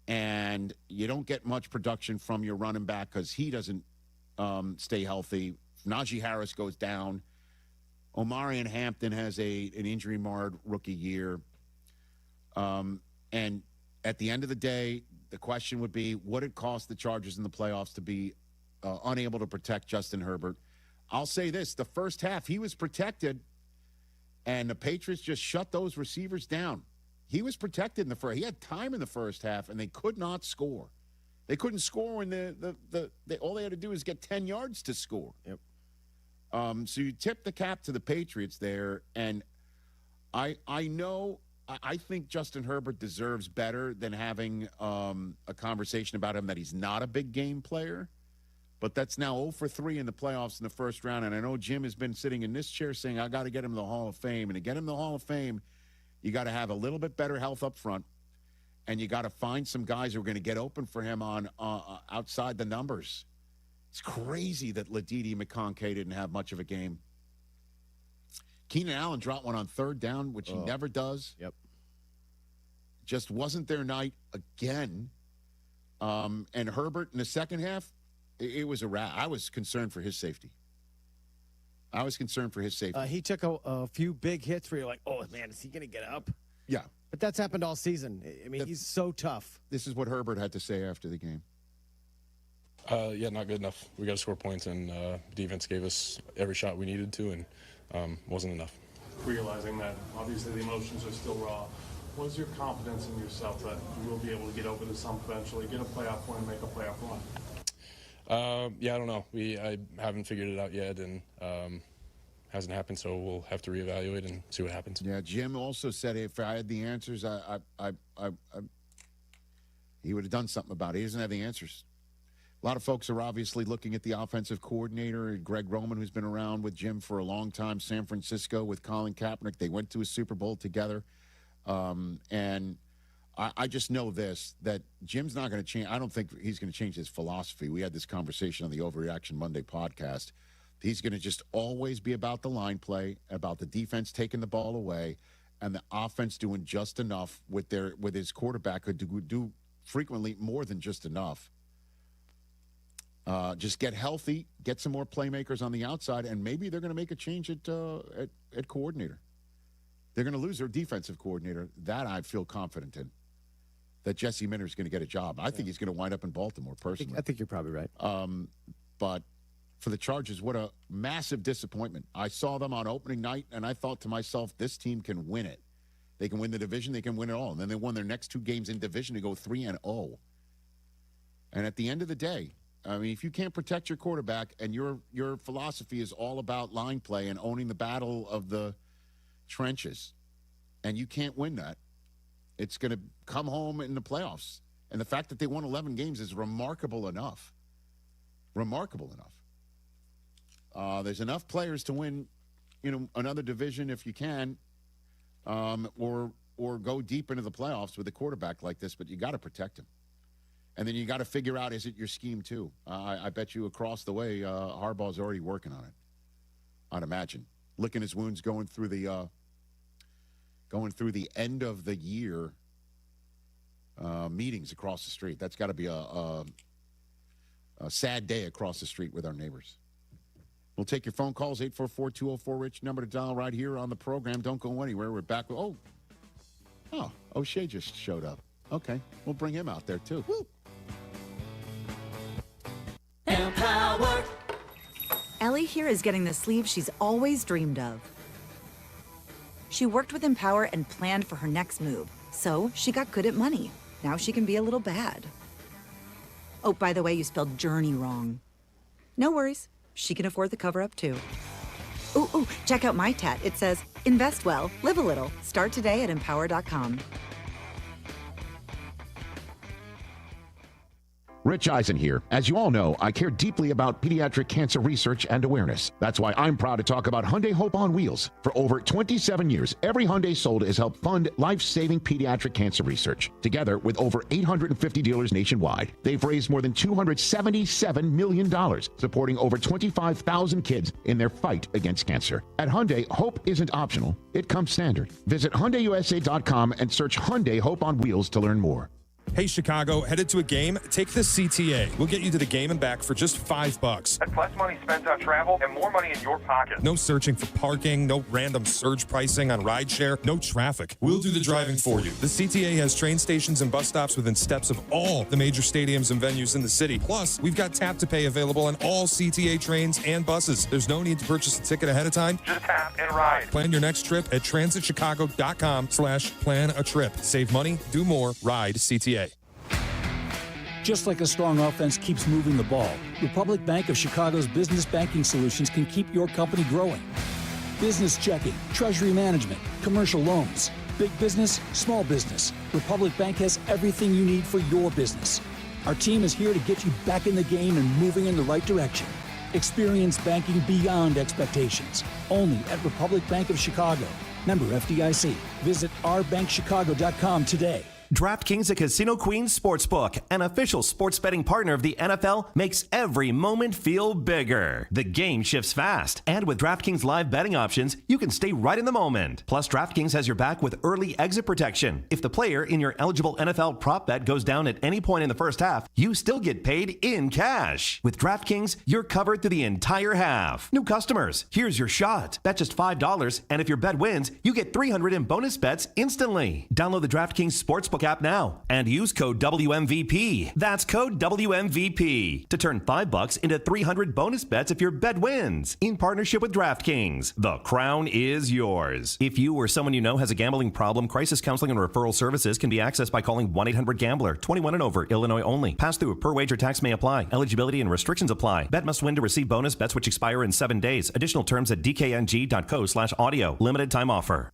and you don't get much production from your running back because he doesn't stay healthy. Najee Harris goes down. Omarion Hampton has an injury-marred rookie year. And at the end of the day, the question would be, what it cost the Chargers in the playoffs to be unable to protect Justin Herbert? I'll say this. The first half, he was protected, and the Patriots just shut those receivers down. He was protected in the first. He had time in the first half, and they could not score. They couldn't score when all they had to do is get 10 yards to score. Yep. So you tip the cap to the Patriots there, and I think Justin Herbert deserves better than having a conversation about him that he's not a big game player. But that's now 0 for 3 in the playoffs in the first round, and I know Jim has been sitting in this chair saying, I got to get him to the Hall of Fame. And to get him to the Hall of Fame, you got to have a little bit better health up front, and you got to find some guys who are going to get open for him on outside the numbers. It's crazy that Ladidi McConkey didn't have much of a game. Keenan Allen dropped one on third down, which he never does. Yep. Just wasn't their night again. And Herbert in the second half, it was a wrap. I was concerned for his safety. He took a few big hits where you're like, oh, man, is he going to get up? Yeah. But that's happened all season. I mean, he's so tough. This is what Herbert had to say after the game. Yeah, not good enough. We got to score points, and defense gave us every shot we needed to, and wasn't enough. Realizing that obviously the emotions are still raw, what is your confidence in yourself that you will be able to get over this hump eventually, get a playoff win, make a playoff run? Yeah, I don't know. I haven't figured it out yet, and hasn't happened, so we'll have to reevaluate and see what happens. Yeah, Jim also said if I had the answers, he would have done something about it. He doesn't have the answers. A lot of folks are obviously looking at the offensive coordinator, Greg Roman, who's been around with Jim for a long time, San Francisco with Colin Kaepernick. They went to a Super Bowl together. And I just know this, that Jim's not going to change. I don't think he's going to change his philosophy. We had this conversation on the Overreaction Monday podcast. He's going to just always be about the line play, about the defense taking the ball away, and the offense doing just enough with his quarterback who do frequently more than just enough. Just get healthy, get some more playmakers on the outside, and maybe they're going to make a change at coordinator. They're going to lose their defensive coordinator. That I feel confident in, that Jesse Minter is going to get a job. I think he's going to wind up in Baltimore, personally. I think you're probably right. But for the Chargers, what a massive disappointment. I saw them on opening night, and I thought to myself, this team can win it. They can win the division. They can win it all. And then they won their next 2 games in division to go 3-0. And at the end of the day, I mean, if you can't protect your quarterback and your philosophy is all about line play and owning the battle of the trenches, and you can't win that, it's going to come home in the playoffs. And the fact that they won 11 games is remarkable enough. Remarkable enough. There's enough players to win, another division if you can, or go deep into the playoffs with a quarterback like this, but you got to protect him. And then you got to figure out, is it your scheme too? I bet you across the way, Harbaugh's already working on it. I'd imagine. Licking his wounds going through the end of the year meetings across the street. That's got to be a sad day across the street with our neighbors. We'll take your phone calls, 844-204-RICH, number to dial right here on the program. Don't go anywhere. We're back with, Shay just showed up. Okay, we'll bring him out there too. Woo. Empower. Ellie here is getting the sleeve she's always dreamed of. She worked with Empower and planned for her next move, so she got good at money. Now she can be a little bad. Oh, by the way, you spelled journey wrong. No worries, she can afford the cover-up too. Ooh, check out my tat. It says, invest well, live a little. Start today at empower.com. Rich Eisen here. As you all know, I care deeply about pediatric cancer research and awareness. That's why I'm proud to talk about Hyundai Hope on Wheels. For over 27 years, every Hyundai sold has helped fund life-saving pediatric cancer research. Together with over 850 dealers nationwide, they've raised more than $277 million, supporting over 25,000 kids in their fight against cancer. At Hyundai, hope isn't optional. It comes standard. Visit HyundaiUSA.com and search Hyundai Hope on Wheels to learn more. Hey, Chicago, headed to a game? Take the CTA. We'll get you to the game and back for just $5. That's less money spent on travel and more money in your pocket. No searching for parking, no random surge pricing on rideshare, no traffic. We'll do the driving for you. The CTA has train stations and bus stops within steps of all the major stadiums and venues in the city. Plus, we've got tap to pay available on all CTA trains and buses. There's no need to purchase a ticket ahead of time. Just tap and ride. Plan your next trip at transitchicago.com/plan a trip. Save money, do more, ride CTA. Just like a strong offense keeps moving the ball, Republic Bank of Chicago's business banking solutions can keep your company growing. Business checking, treasury management, commercial loans, big business, small business. Republic Bank has everything you need for your business. Our team is here to get you back in the game and moving in the right direction. Experience banking beyond expectations. Only at Republic Bank of Chicago. Member FDIC. Visit ourbankchicago.com today. DraftKings, a Casino Queen sportsbook, an official sports betting partner of the NFL, makes every moment feel bigger. The game shifts fast, and with DraftKings live betting options, you can stay right in the moment. Plus, DraftKings has your back with early exit protection. If the player in your eligible NFL prop bet goes down at any point in the first half, you still get paid in cash. With DraftKings, you're covered through the entire half. New customers, here's your shot. Bet just $5, and if your bet wins, you get $300 in bonus bets instantly. Download the DraftKings Sportsbook app now and use code WMVP. That's code WMVP to turn $5 into 300 bonus bets if your bet wins. In partnership with DraftKings, the crown is yours. If you or someone you know has a gambling problem, crisis counseling and referral services can be accessed by calling 1-800-GAMBLER. 21 and over, Illinois only. Pass-through per wager tax may apply. Eligibility and restrictions apply. Bet must win to receive bonus bets which expire in 7 days. Additional terms at dkng.co/audio. Limited time offer.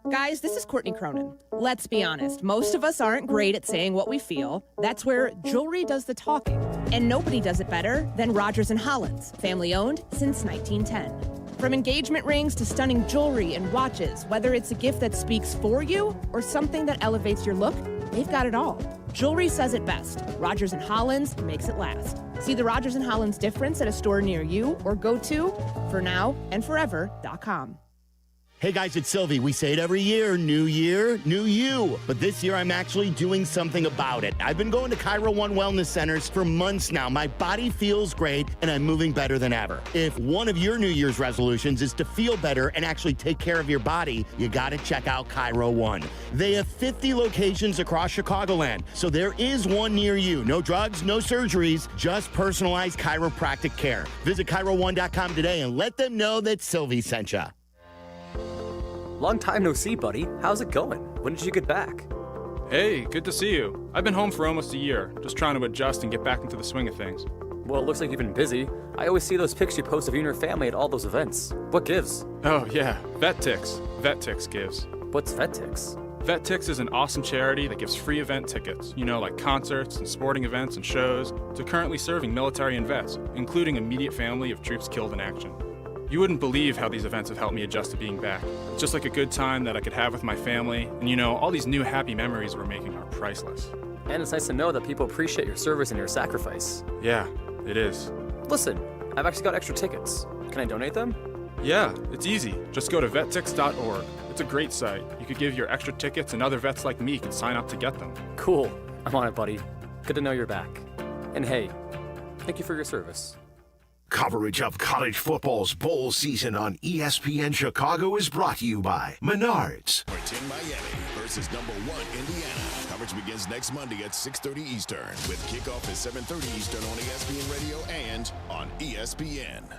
Guys, this is Courtney Cronin. Let's be honest, most of us aren't great at saying what we feel. That's where jewelry does the talking. And nobody does it better than Rogers & Hollins, family owned since 1910. From engagement rings to stunning jewelry and watches, whether it's a gift that speaks for you or something that elevates your look, they've got it all. Jewelry says it best. Rogers & Hollins makes it last. See the Rogers & Hollins difference at a store near you or go to fornowandforever.com. Hey guys, it's Silvy. We say it every year, new you. But this year I'm actually doing something about it. I've been going to Cairo One Wellness Centers for months now. My body feels great and I'm moving better than ever. If one of your New Year's resolutions is to feel better and actually take care of your body, you gotta check out Cairo One. They have 50 locations across Chicagoland, so there is one near you. No drugs, no surgeries, just personalized chiropractic care. Visit CairoOne.com today and let them know that Silvy sent you. Long time no see, buddy. How's it going? When did you get back? Hey, good to see you. I've been home for almost a year, just trying to adjust and get back into the swing of things. Well, it looks like you've been busy. I always see those pics you post of you and your family at all those events. What gives? Oh, yeah, VetTix. VetTix gives. What's VetTix? VetTix is an awesome charity that gives free event tickets, like concerts and sporting events and shows, to currently serving military and vets, including immediate family of troops killed in action. You wouldn't believe how these events have helped me adjust to being back. It's just like a good time that I could have with my family, and all these new happy memories we're making are priceless. And it's nice to know that people appreciate your service and your sacrifice. Yeah, it is. Listen, I've actually got extra tickets. Can I donate them? Yeah, it's easy. Just go to vettix.org. It's a great site. You could give your extra tickets and other vets like me can sign up to get them. Cool. I'm on it, buddy. Good to know you're back. And hey, thank you for your service. Coverage of college football's bowl season on ESPN Chicago is brought to you by Menards. Number 10 Miami versus number 1 Indiana. Coverage begins next Monday at 6:30 Eastern with kickoff at 7:30 Eastern on ESPN Radio and on ESPN.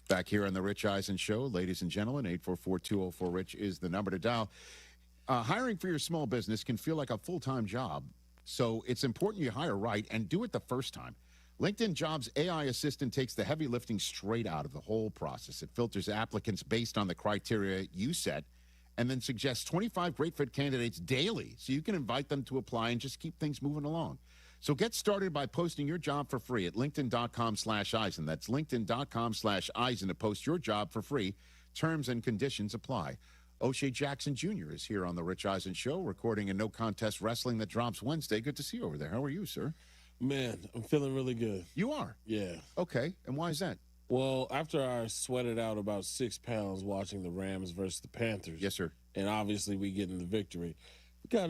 Back here on the Rich Eisen Show, ladies and gentlemen, 844-204-RICH is the number to dial. Hiring for your small business can feel like a full-time job, so it's important you hire right and do it the first time. LinkedIn Jobs AI Assistant takes the heavy lifting straight out of the whole process. It filters applicants based on the criteria you set and then suggests 25 great fit candidates daily so you can invite them to apply and just keep things moving along. So get started by posting your job for free at linkedin.com/Eisen. That's linkedin.com/Eisen to post your job for free. Terms and conditions apply. O'Shea Jackson Jr. is here on the Rich Eisen Show, recording a No Contest Wrestling that drops Wednesday. Good to see you over there. How are you, sir? Man, I'm feeling really good. You are? Yeah. Okay, and why is that? Well, after I sweated out about 6 pounds watching the Rams versus the Panthers. Yes, sir. And obviously we getting the victory. We got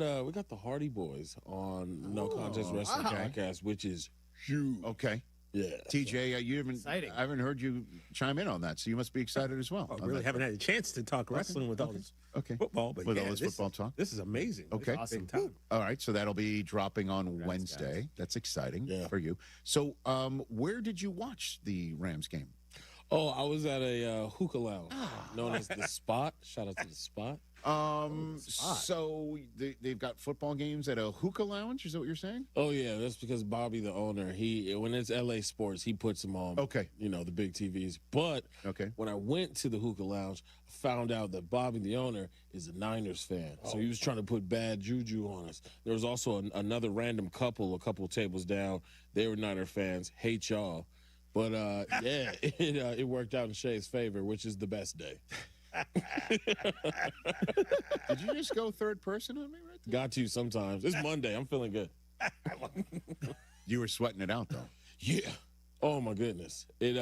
the Hardy Boys on No Contest Wrestling Podcast, which is huge. Okay. Yeah. TJ, I haven't heard you chime in on that, so you must be excited as well. I really haven't had a chance to talk wrestling with all this football. But with all this football talk? This is amazing. Okay. Awesome. Time. All right, so that'll be dropping on Wednesday. guys. That's exciting for you. So where did you watch the Rams game? Oh, I was at a hookah lounge known as The Spot. Shout out to The Spot. So they've got football games at a hookah lounge? Is that what you're saying? Oh, yeah. That's because Bobby, the owner, when it's LA Sports, he puts them on, the big TVs. But when I went to the hookah lounge, I found out that Bobby, the owner, is a Niners fan. So he was trying to put bad juju on us. There was also another random couple, a couple tables down. They were Niner fans. Hate y'all. But, it worked out in Shay's favor, which is the best day. Did you just go third person on me right there? Got to sometimes. It's Monday. I'm feeling good. You were sweating it out, though. Yeah. Oh, my goodness. It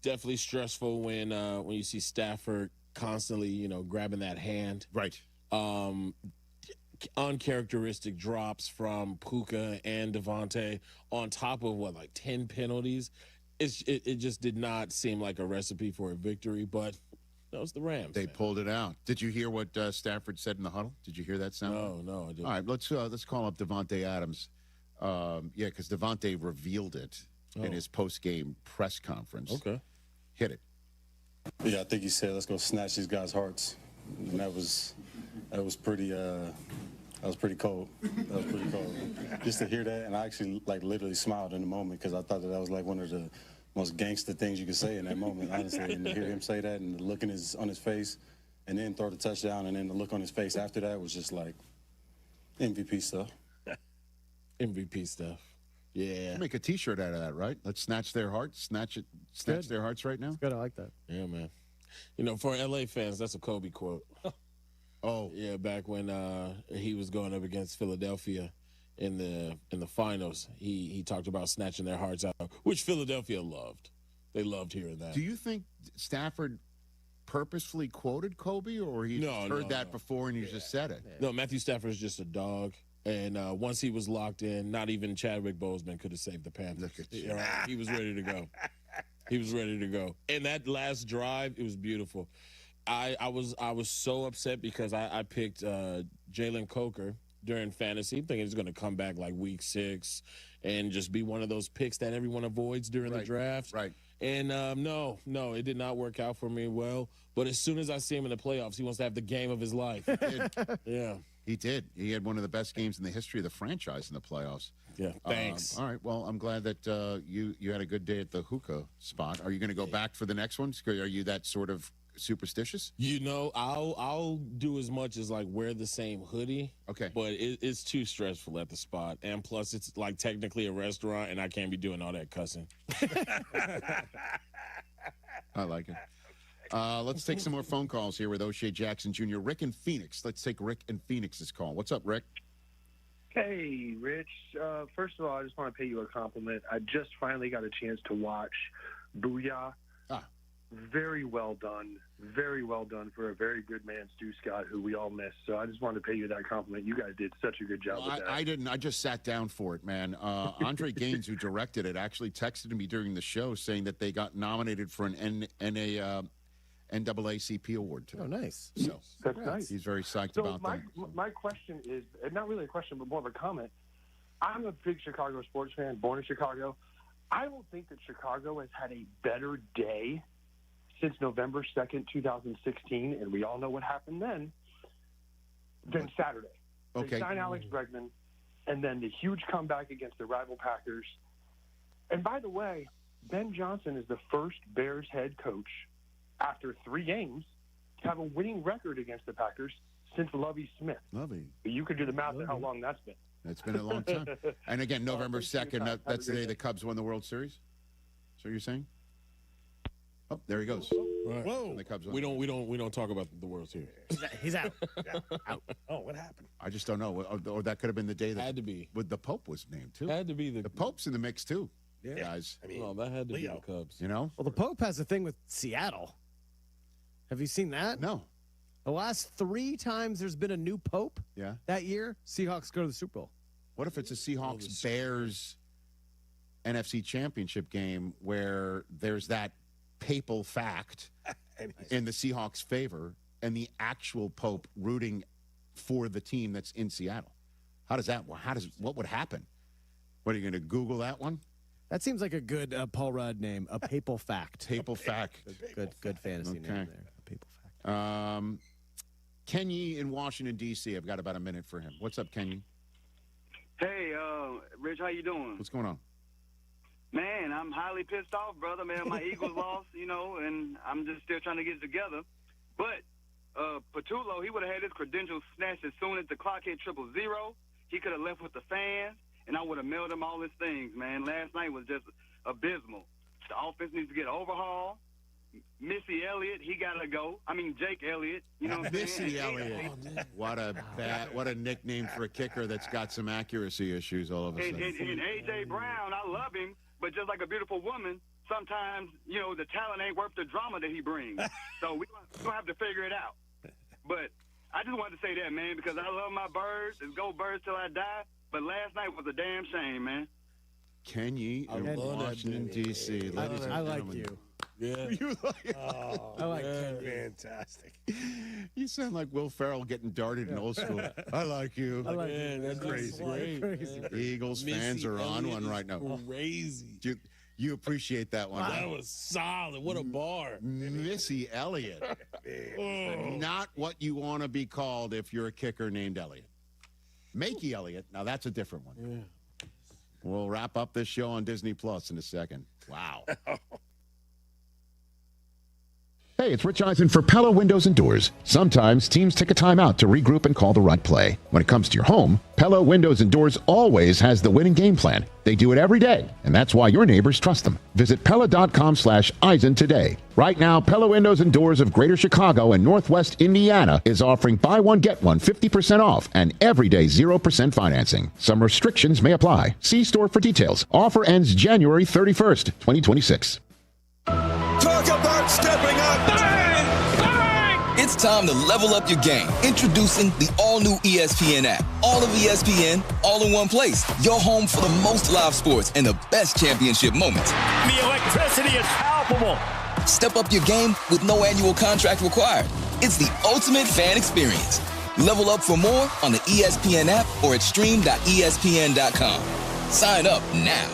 definitely stressful when you see Stafford constantly, grabbing that hand. Right. Uncharacteristic drops from Puka and Devontae on top of 10 penalties. It just did not seem like a recipe for a victory, but that was the Rams. They pulled it out. Did you hear what Stafford said in the huddle? Did you hear that sound? No, I didn't. All right, let's call up Devontae Adams. Because Devontae revealed it in his post-game press conference. Okay. Hit it. Yeah, I think he said, let's go snatch these guys' hearts. And that was pretty cold. That was pretty cold. Just to hear that, and I actually literally smiled in the moment because I thought that was one of the most gangster things you could say in that moment, honestly. And to hear him say that and the look on his face, and then throw the touchdown, and then the look on his face after that was just MVP stuff. MVP stuff. Yeah. We'll make a T-shirt out of that, right? Let's snatch their hearts. Snatch their hearts right now. Good, I like that. Yeah, man. For LA fans, that's a Kobe quote. Oh, yeah, back when he was going up against Philadelphia in the finals, he talked about snatching their hearts out, which Philadelphia loved. They loved hearing that. Do you think Stafford purposefully quoted Kobe, or he heard that before and he just said it? No, Matthew Stafford is just a dog. And once he was locked in, not even Chadwick Boseman could have saved the Panthers. Look at you. He was ready to go. He was ready to go. And that last drive, it was beautiful. I was so upset because I picked Jalen Coker during fantasy, thinking he's going to come back week 6 and just be one of those picks that everyone avoids during the draft. Right. And no, it did not work out for me well. But as soon as I see him in the playoffs, he wants to have the game of his life. He did. Yeah. He did. He had one of the best games in the history of the franchise in the playoffs. Yeah, thanks. All right, well, I'm glad that you had a good day at the hookah spot. Are you going to go back for the next one? Are you that sort of superstitious? I'll do as much as wear the same hoodie. Okay. But it's too stressful at the spot. And plus, it's technically a restaurant, and I can't be doing all that cussing. I like it. Let's take some more phone calls here with O'Shea Jackson Jr. Rick in Phoenix. Let's take Rick in Phoenix's call. What's up, Rick? Hey, Rich. First of all, I just want to pay you a compliment. I just finally got a chance to watch Booyah. Very well done. Very well done for a very good man, Stu Scott, who we all miss. So I just wanted to pay you that compliment. You guys did such a good job with that. I didn't. I just sat down for it, man. Andre Gaines, who directed it, actually texted me during the show saying that they got nominated for an NAACP award today. Oh, nice. So that's nice. He's very psyched about that. My question is, not really a question, but more of a comment. I'm a big Chicago sports fan, born in Chicago. I don't think that Chicago has had a better day since November 2nd, 2016, and we all know what happened then. Then Saturday. Okay. They sign Alex Bregman, and then the huge comeback against the rival Packers. And by the way, Ben Johnson is the first Bears head coach after 3 games to have a winning record against the Packers since Lovie Smith. You could do the math at how long that's been. It's been a long time. And again, November 2nd, that's the day the Cubs won the World Series? So you're saying? Oh, there he goes. Right. Whoa. The Cubs won. We don't talk about the World Series. He's out. Out. Oh, what happened? I just don't know. Or that could have been the day that had to be. With the Pope was named too. Had to be the Pope's in the mix too. Yeah. Guys. I mean, that had to be the Cubs. You know? Well, the Pope has a thing with Seattle. Have you seen that? No. The last 3 times there's been a new Pope that year, Seahawks go to the Super Bowl. What if it's a Seahawks-Bears NFC Championship game where there's that papal fact in the Seahawks' favor and the actual Pope rooting for the team that's in Seattle? What would happen? What, are you going to Google that one? That seems like a good Paul Rudd name, a papal fact. Papal fact. Good fantasy name there. A papal fact. Kenny in Washington, D.C. I've got about a minute for him. What's up, Kenny? Hey, Rich, how you doing? What's going on? Man, I'm highly pissed off, brother. Man, my Eagles lost, and I'm just still trying to get it together. But Patullo, he would have had his credentials snatched as soon as the clock hit 000. He could have left with the fans, and I would have mailed him all his things, man. Last night was just abysmal. The offense needs to get overhauled. Missy Elliott, he got to go. I mean, Jake Elliott. You know what I'm saying? Missy Elliott. What a nickname for a kicker that's got some accuracy issues all of a sudden. And A.J. Brown, I love him, but just like a beautiful woman, sometimes, the talent ain't worth the drama that he brings. So we're going to have to figure it out. But I just wanted to say that, man, because I love my Birds. It's go Birds till I die. But last night was a damn shame, man. Kenny in Washington, D.C. I like you. Yeah. You like I like Kenny. Fantastic. You sound like Will Ferrell getting darted in old school. I like you. I like you. That's crazy. Eagles Missy fans are on Elliott one right now. Crazy. You appreciate that one. That was solid. What a bar. Missy Elliott. Not what you want to be called if you're a kicker named Elliott. Makey Elliott. Now that's a different one. Yeah. We'll wrap up this show on Disney Plus in a second. Wow. Hey, it's Rich Eisen for Pella Windows and Doors. Sometimes teams take a timeout to regroup and call the right play. When it comes to your home, Pella Windows and Doors always has the winning game plan. They do it every day, and that's why your neighbors trust them. Visit Pella.com/Eisen today. Right now, Pella Windows and Doors of Greater Chicago and Northwest Indiana is offering buy one, get one 50% off and everyday 0% financing. Some restrictions may apply. See store for details. Offer ends January 31st, 2026. Talk about stepping up. Bang! Bang! It's time to level up your game. Introducing the all-new ESPN app. All of ESPN, all in one place. Your home for the most live sports and the best championship moments. The electricity is palpable. Step up your game with no annual contract required. It's the ultimate fan experience. Level up for more on the ESPN app or at stream.espn.com. Sign up now.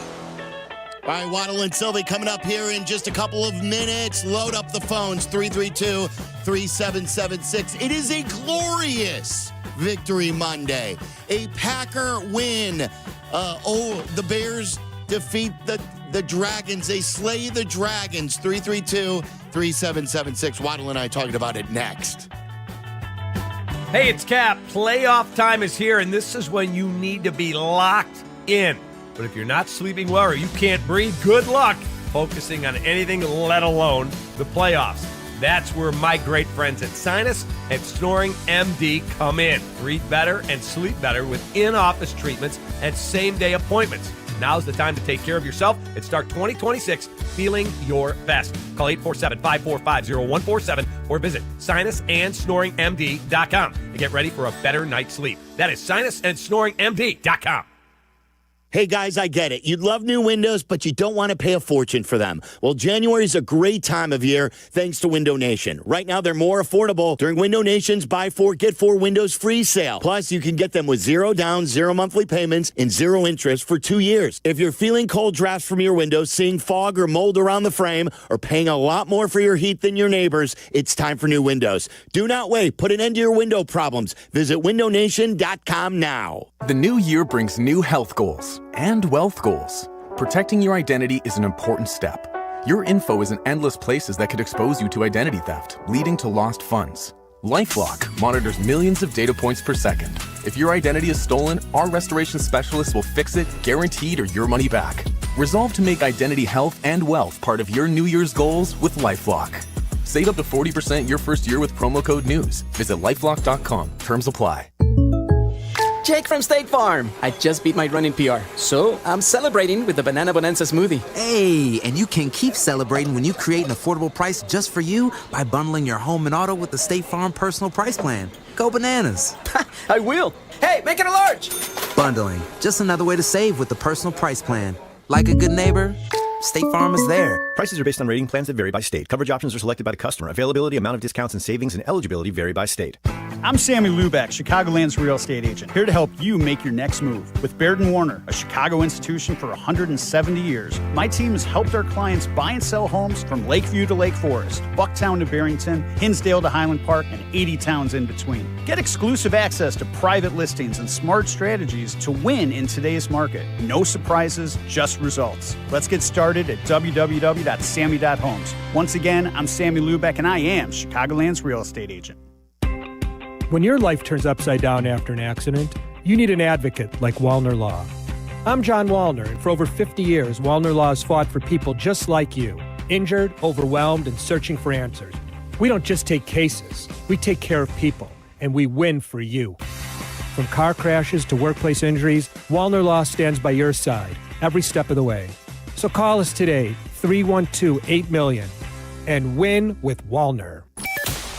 All right, Waddle and Silvy coming up here in just a couple of minutes. Load up the phones, 332-3776. It is a glorious Victory Monday. A Packer win. The Bears defeat the Dragons. They slay the Dragons, 332-3776. Waddle and I talking about it next. Hey, it's Kap. Playoff time is here, and this is when you need to be locked in. But if you're not sleeping well or you can't breathe, good luck focusing on anything, let alone the playoffs. That's where my great friends at Sinus and Snoring MD come in. Breathe better and sleep better with in-office treatments and same-day appointments. Now's the time to take care of yourself and start 2026 feeling your best. Call 847-545-0147 or visit sinusandsnoringmd.com and get ready for a better night's sleep. That is sinusandsnoringmd.com. Hey guys, I get it. You'd love new windows, but you don't want to pay a fortune for them. Well, January is a great time of year thanks to Window Nation. Right now, they're more affordable during Window Nation's Buy 4, Get 4 Windows Free sale. Plus, you can get them with 0 down, 0 monthly payments, and 0 interest for 2 years. If you're feeling cold drafts from your windows, seeing fog or mold around the frame, or paying a lot more for your heat than your neighbors, it's time for new windows. Do not wait. Put an end to your window problems. Visit windownation.com now. The new year brings new health goals and wealth goals. Protecting your identity is an important step. Your info is in endless places that could expose you to identity theft, leading to lost funds. LifeLock monitors millions of data points per second. If your identity is stolen, our restoration specialists will fix it, guaranteed, or your money back. Resolve to make identity health and wealth part of your New Year's goals with LifeLock. Save up to 40% your first year with promo code NEWS. Visit LifeLock.com. Terms apply. Jake from State Farm. I just beat my running PR, so I'm celebrating with the Banana Bonanza smoothie. Hey, and you can keep celebrating when you create an affordable price just for you by bundling your home and auto with the State Farm Personal Price Plan. Go bananas. I will. Hey, make it a large. Bundling, just another way to save with the Personal Price Plan. Like a good neighbor, State Farm is there. Prices are based on rating plans that vary by state. Coverage options are selected by the customer. Availability, amount of discounts and savings, and eligibility vary by state. I'm Sammy Luback, Chicagoland's real estate agent, here to help you make your next move. With Baird & Warner, a Chicago institution for 170 years, my team has helped our clients buy and sell homes from Lakeview to Lake Forest, Bucktown to Barrington, Hinsdale to Highland Park, and 80 towns in between. Get exclusive access to private listings and smart strategies to win in today's market. No surprises, just results. Let's get started at www.sammy.homes. Once again, I'm Sammy Luback, and I am Chicagoland's real estate agent. When your life turns upside down after an accident, you need an advocate like Wallner Law. I'm John Wallner, and for over 50 years, Wallner Law has fought for people just like you, injured, overwhelmed, and searching for answers. We don't just take cases, we take care of people, and we win for you. From car crashes to workplace injuries, Wallner Law stands by your side every step of the way. So call us today, 312-8-MILLION, and win with Wallner.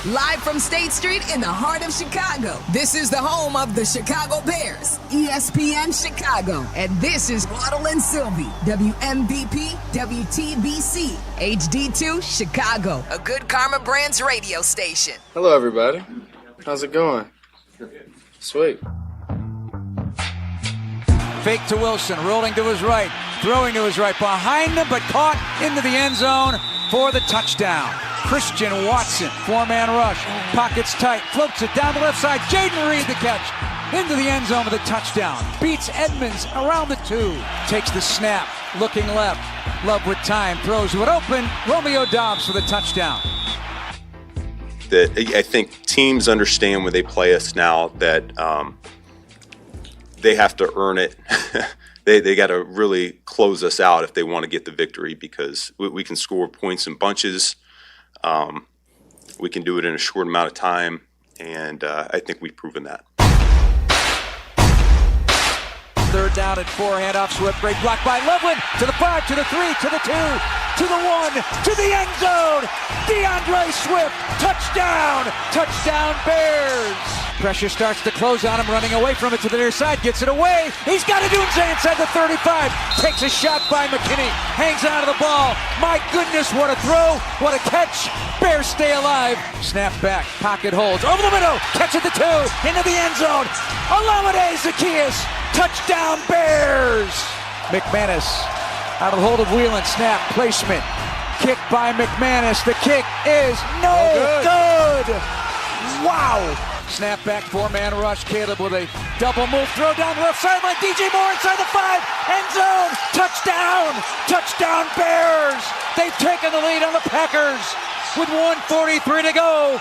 Live from State Street in the heart of Chicago, this is the home of the Chicago Bears, ESPN Chicago. And this is Waddle and Silvy, WMVP, WTBC, HD2 Chicago, a good Karma Brands radio station. Hello, everybody. How's it going? Sweet. Fake to Wilson, rolling to his right, throwing to his right, behind him, but caught into the end zone for the touchdown. Christian Watson, four-man rush, pockets tight, floats it down the left side. Jaden Reed the catch, into the end zone with a touchdown. Beats Edmonds around the 2, takes the snap, looking left. Love with time, throws it open. Romeo Dobbs for the touchdown. I think teams understand when they play us now that they have to earn it. They got to really close us out if they want to get the victory, because we can score points in bunches. We can do it in a short amount of time, and I think we've proven that. Third down and 4, handoff, Swift, great block by Loveland, to the 5, to the 3, to the 2, to the 1, to the end zone. DeAndre Swift, touchdown, touchdown Bears. Pressure starts to close on him, running away from it to the near side, gets it away. He's got it inside the 35, takes a shot by McKinney, hangs on to the ball. My goodness, what a throw, what a catch. Bears stay alive. Snap back, pocket holds, over the middle, catch at the 2, into the end zone. Olamide Zaccheaus, touchdown Bears. McManus out of the hold of Whelan, snap, placement. Kick by McManus, the kick is no good. Wow. Snap back, four-man rush. Caleb with a double move, throw down the left sideline. DJ Moore inside the 5, end zone. Touchdown! Touchdown Bears! They've taken the lead on the Packers with 1:43 to go.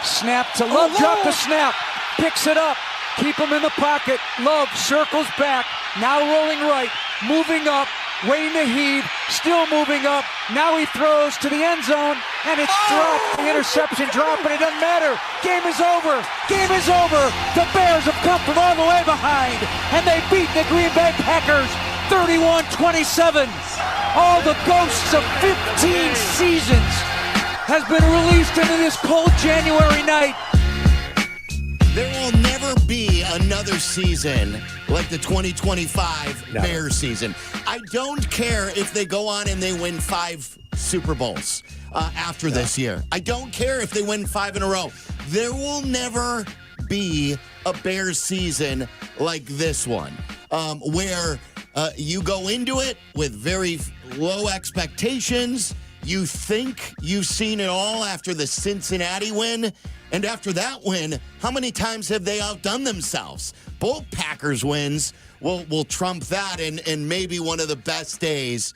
Snap to Love, drop the snap, picks it up, keep him in the pocket. Love circles back, now rolling right, moving up, waiting to heave, still moving up. Now he throws to the end zone, and it's dropped. The interception dropped, but it doesn't matter. Game is over. Game is over. The Bears have come from all the way behind, and they beat the Green Bay Packers 31-27. All the ghosts of 15 seasons has been released into this cold January night. There will never be another season like the 2025 Bears season. I don't care if they go on and they win 5 Super Bowls after this year. I don't care if they win 5 in a row. There will never be a Bears season like this one, where you go into it with very low expectations. You think you've seen it all after the Cincinnati win. And after that win, how many times have they outdone themselves? Both Packers wins will trump that and maybe one of the best days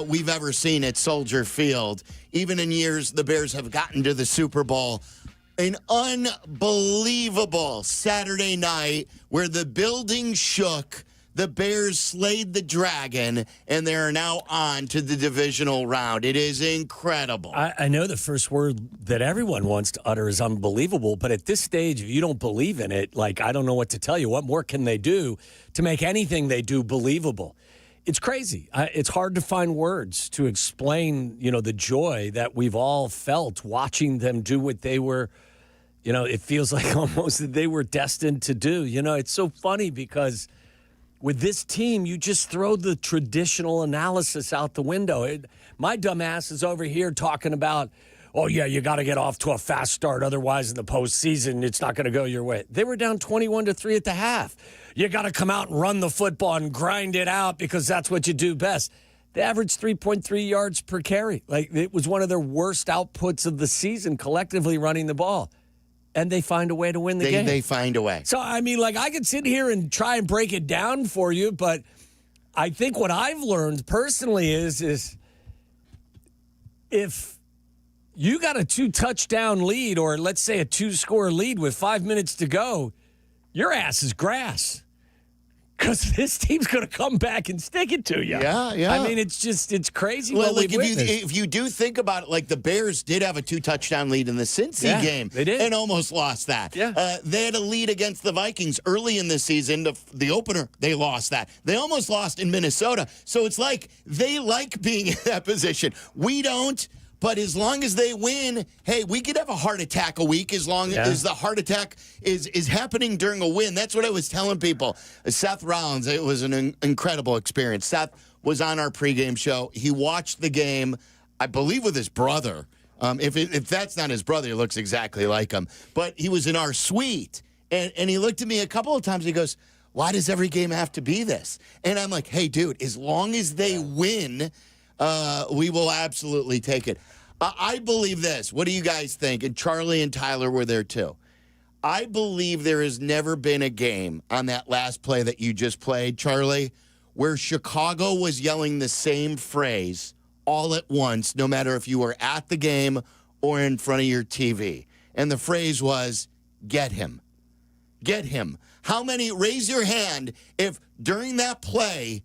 we've ever seen at Soldier Field. Even in years the Bears have gotten to the Super Bowl. An unbelievable Saturday night where the building shook. The Bears slayed the dragon, and they are now on to the divisional round. It is incredible. I know the first word that everyone wants to utter is unbelievable, but at this stage, if you don't believe in it, I don't know what to tell you. What more can they do to make anything they do believable? It's crazy. It's hard to find words to explain, the joy that we've all felt watching them do what they were, it feels like almost that they were destined to do. It's so funny because with this team, you just throw the traditional analysis out the window. My dumb ass is over here talking about, you got to get off to a fast start. Otherwise, in the postseason, it's not going to go your way. They were down 21-3 at the half. You got to come out and run the football and grind it out because that's what you do best. They averaged 3.3 yards per carry. It was one of their worst outputs of the season collectively running the ball. And they find a way to win the game. They find a way. So, I could sit here and try and break it down for you, but I think what I've learned personally is if you got a 2-touchdown lead or let's say a 2-score lead with 5 minutes to go, your ass is grass. Because this team's going to come back and stick it to you. Yeah. It's crazy. Well, if you do think about it, the Bears did have a 2-touchdown lead in the Cincy game. They did. And almost lost that. Yeah. They had a lead against the Vikings early in the season. The opener, they lost that. They almost lost in Minnesota. So it's like they like being in that position. We don't. But as long as they win, hey, we could have a heart attack a week as long as the heart attack is happening during a win. That's what I was telling people. Seth Rollins, it was an incredible experience. Seth was on our pregame show. He watched the game, I believe, with his brother. If that's not his brother, he looks exactly like him. But he was in our suite, and he looked at me a couple of times. He goes, why does every game have to be this? And I'm like, hey, dude, as long as they win, we will absolutely take it. I believe this. What do you guys think? And Charlie and Tyler were there too. I believe there has never been a game on that last play that you just played, Charlie, where Chicago was yelling the same phrase all at once, no matter if you were at the game or in front of your TV. And the phrase was, get him. Get him. How many, raise your hand if during that play,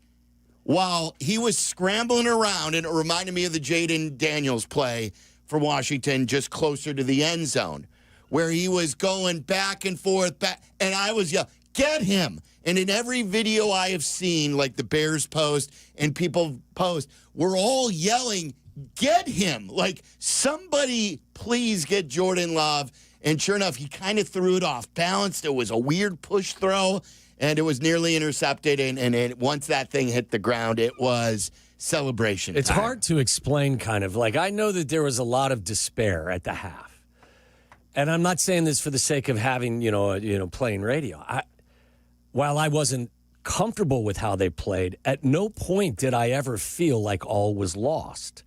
while he was scrambling around, and it reminded me of the Jaden Daniels play for Washington just closer to the end zone, where he was going back and forth, and I was yelling, get him. And in every video I have seen, like the Bears post and people post, we're all yelling, get him. Like, somebody please get Jordan Love. And sure enough, he kind of threw it off balance. It was a weird push throw. And it was nearly intercepted, and once that thing hit the ground, it was celebration. It's hard to explain, kind of. I know that there was a lot of despair at the half. And I'm not saying this for the sake of having, playing radio. While I wasn't comfortable with how they played, at no point did I ever feel like all was lost.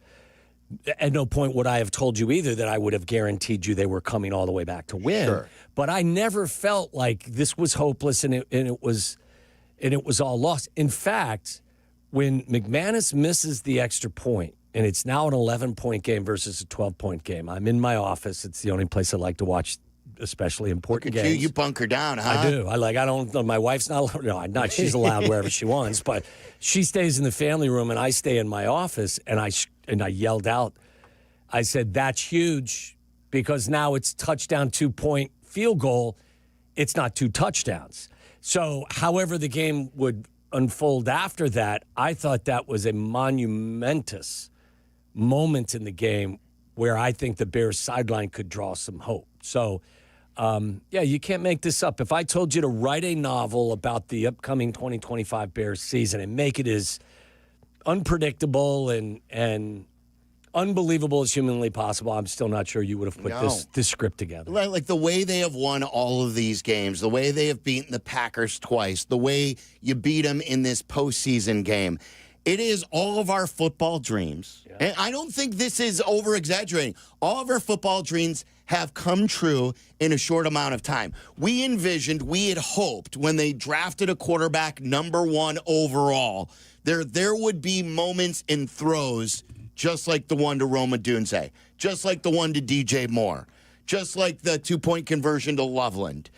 At no point would I have told you either that I would have guaranteed you they were coming all the way back to win. Sure. But I never felt like this was hopeless and it was all lost. In fact, when McManus misses the extra point, and it's now an 11-point game versus a 12-point game, I'm in my office. It's the only place I like to watch especially important games. You bunker down, huh? I do. I don't. My wife's not. No, I'm not. She's allowed wherever she wants, but she stays in the family room, and I stay in my office. And I yelled out. I said, "That's huge," because now it's touchdown 2-point field goal. It's not 2 touchdowns. So, however the game would unfold after that, I thought that was a monumentous moment in the game where I think the Bears sideline could draw some hope. So You can't make this up. If I told you to write a novel about the upcoming 2025 Bears season and make it as unpredictable and unbelievable as humanly possible, I'm still not sure you would have put this script together. Like the way they have won all of these games, the way they have beaten the Packers twice, the way you beat them in this postseason game. It is all of our football dreams. Yeah. And I don't think this is over-exaggerating. All of our football dreams have come true in a short amount of time. We had hoped when they drafted a quarterback number 1 overall, there would be moments in throws just like the one to Rome Odunze, just like the one to DJ Moore, just like the 2-point conversion to Loveland.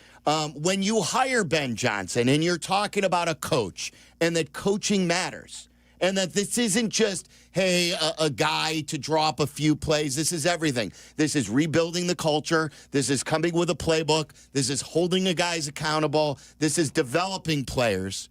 When you hire Ben Johnson and you're talking about a coach and that coaching matters, and that this isn't just, hey, a guy to draw up a few plays. This is everything. This is rebuilding the culture. This is coming with a playbook. This is holding the guys accountable. This is developing players.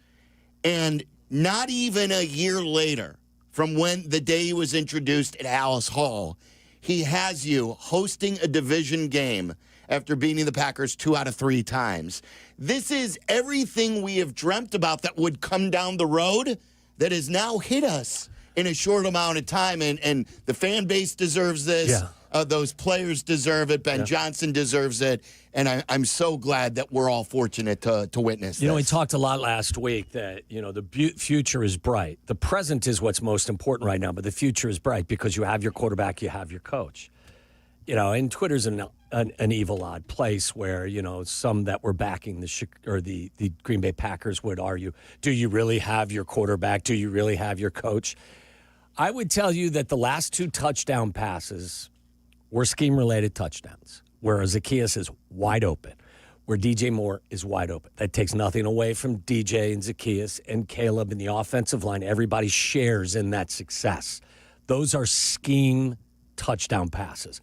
And not even a year later from when the day he was introduced at Hallis Hall, he has you hosting a division game after beating the Packers 2 out of 3 times. This is everything we have dreamt about that would come down the road that has now hit us in a short amount of time, and the fan base deserves this. Yeah. Those players deserve it. Ben Johnson deserves it, and I'm so glad that we're all fortunate to witness this. We talked a lot last week that, the future is bright. The present is what's most important right now, but the future is bright because you have your quarterback, you have your coach. And Twitter's an evil, odd place where, some that were backing the Green Bay Packers would argue, do you really have your quarterback? Do you really have your coach? I would tell you that the last 2 touchdown passes were scheme-related touchdowns, where Zacchaeus is wide open, where DJ Moore is wide open. That takes nothing away from DJ and Zacchaeus and Caleb and the offensive line. Everybody shares in that success. Those are scheme touchdown passes.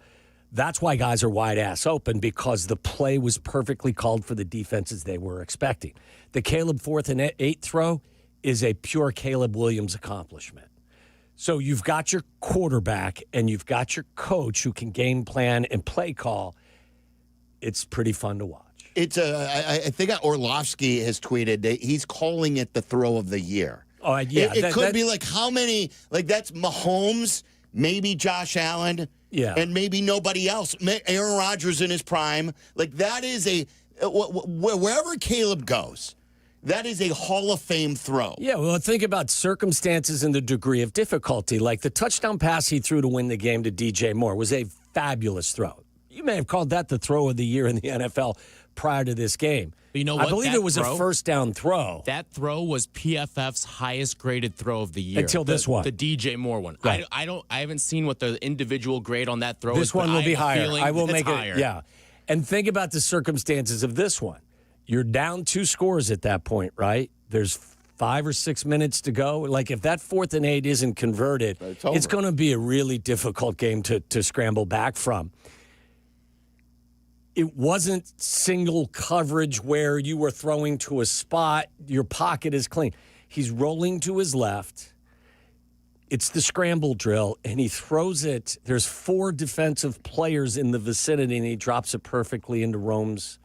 That's why guys are wide-ass open, because the play was perfectly called for the defenses they were expecting. The Caleb 4th and 8 throw is a pure Caleb Williams accomplishment. So you've got your quarterback and you've got your coach who can game plan and play call. It's pretty fun to watch. I think Orlovsky has tweeted that he's calling it the throw of the year. Oh, yeah. It could be like how many, like that's Mahomes, maybe Josh Allen. Yeah. And maybe nobody else. Aaron Rodgers in his prime. Like, that is wherever Caleb goes, that is a Hall of Fame throw. Yeah, well, think about circumstances and the degree of difficulty. Like the touchdown pass he threw to win the game to DJ Moore was a fabulous throw. You may have called that the throw of the year in the NFL prior to this game. You know what? I believe it was a first down throw. That throw was PFF's highest graded throw of the year. Until this one. The DJ Moore one. Right. I haven't seen what the individual grade on that throw is. This one will be higher. I will make higher. it. Yeah. And think about the circumstances of this one. You're down 2 scores at that point, right? There's 5 or 6 minutes to go. Like if that 4th and 8 isn't converted, it's going to be a really difficult game to scramble back from. It wasn't single coverage where you were throwing to a spot, your pocket is clean. He's rolling to his left. It's the scramble drill, and he throws it. There's 4 defensive players in the vicinity, and he drops it perfectly into Rome's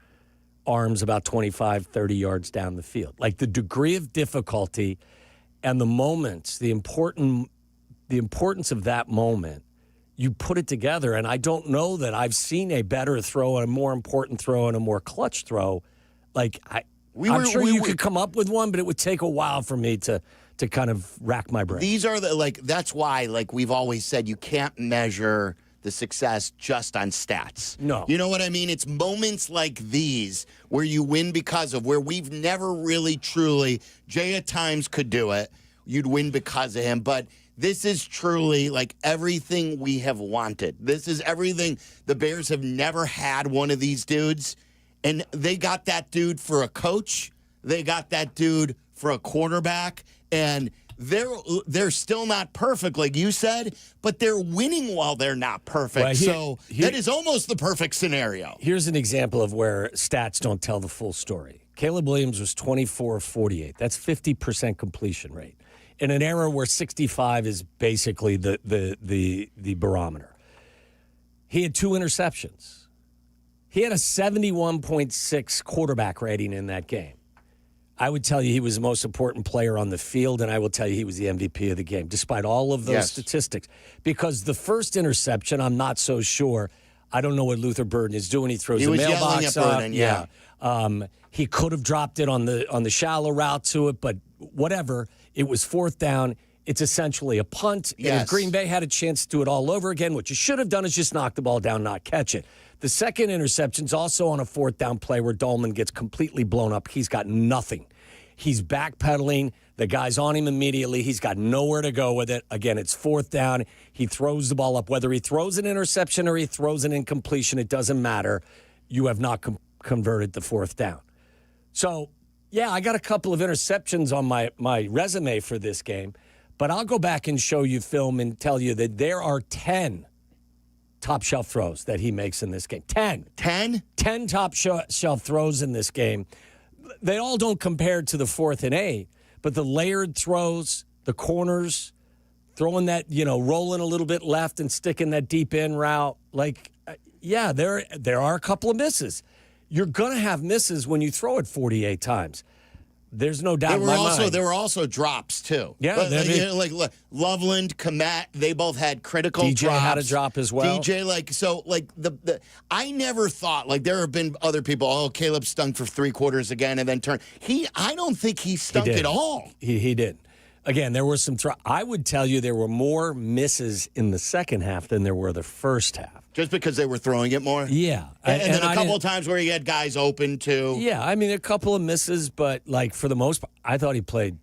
arms about 25, 30 yards down the field. Like the degree of difficulty and the moments, the importance of that moment, you put it together, and I don't know that I've seen a better throw, and a more important throw, and a more clutch throw. Like I'm sure you could come up with one, but it would take a while for me to kind of rack my brain. These are that's why we've always said you can't measure the success just on stats. No. You know what I mean? It's moments like these where you win because of where we've never really truly, Jay at times could do it. You'd win because of him, but this is truly like everything we have wanted. This is everything. The Bears have never had one of these dudes, and they got that dude for a coach. They got that dude for a quarterback, and they're still not perfect, like you said, but they're winning while they're not perfect. Well, that is almost the perfect scenario. Here's an example of where stats don't tell the full story. Caleb Williams was 24 of 48. That's 50% completion rate. In an era where 65 is basically the barometer. He had 2 interceptions. He had a 71.6 quarterback rating in that game. I would tell you he was the most important player on the field, and I will tell you he was the MVP of the game, despite all of those statistics. Because the first interception, I'm not so sure. I don't know what Luther Burden is doing. He throws the mailbox up. Burden, he could have dropped it on the shallow route to it, but whatever. It was fourth down. It's essentially a punt. Yes. And if Green Bay had a chance to do it all over again, what you should have done is just knock the ball down, not catch it. The second interception's also on a fourth down play where Dolman gets completely blown up. He's got nothing. He's backpedaling. The guy's on him immediately. He's got nowhere to go with it. Again, it's fourth down. He throws the ball up. Whether he throws an interception or he throws an incompletion, it doesn't matter. You have not converted the fourth down. So, yeah, I got a couple of interceptions on my resume for this game, but I'll go back and show you film and tell you that there are 10 top shelf throws that he makes in this game. 10. 10? 10 top shelf throws in this game. They all don't compare to the 4th and 8, but the layered throws, the corners, throwing that, rolling a little bit left and sticking that deep in route. There are a couple of misses. You're going to have misses when you throw it 48 times. There's no doubt in my mind. There were also drops, too. Yeah. Like Loveland, Komet, they both had critical DJ drops. had a drop as well. I never thought, there have been other people, Caleb stunk for 3 quarters again and then turned. I don't think he stunk at all. He did. Again, there were some I would tell you there were more misses in the second half than there were the first half. Just because they were throwing it more? Yeah. And then a couple of times where he had guys open, too. Yeah, I mean, a couple of misses, but, for the most part, I thought he played,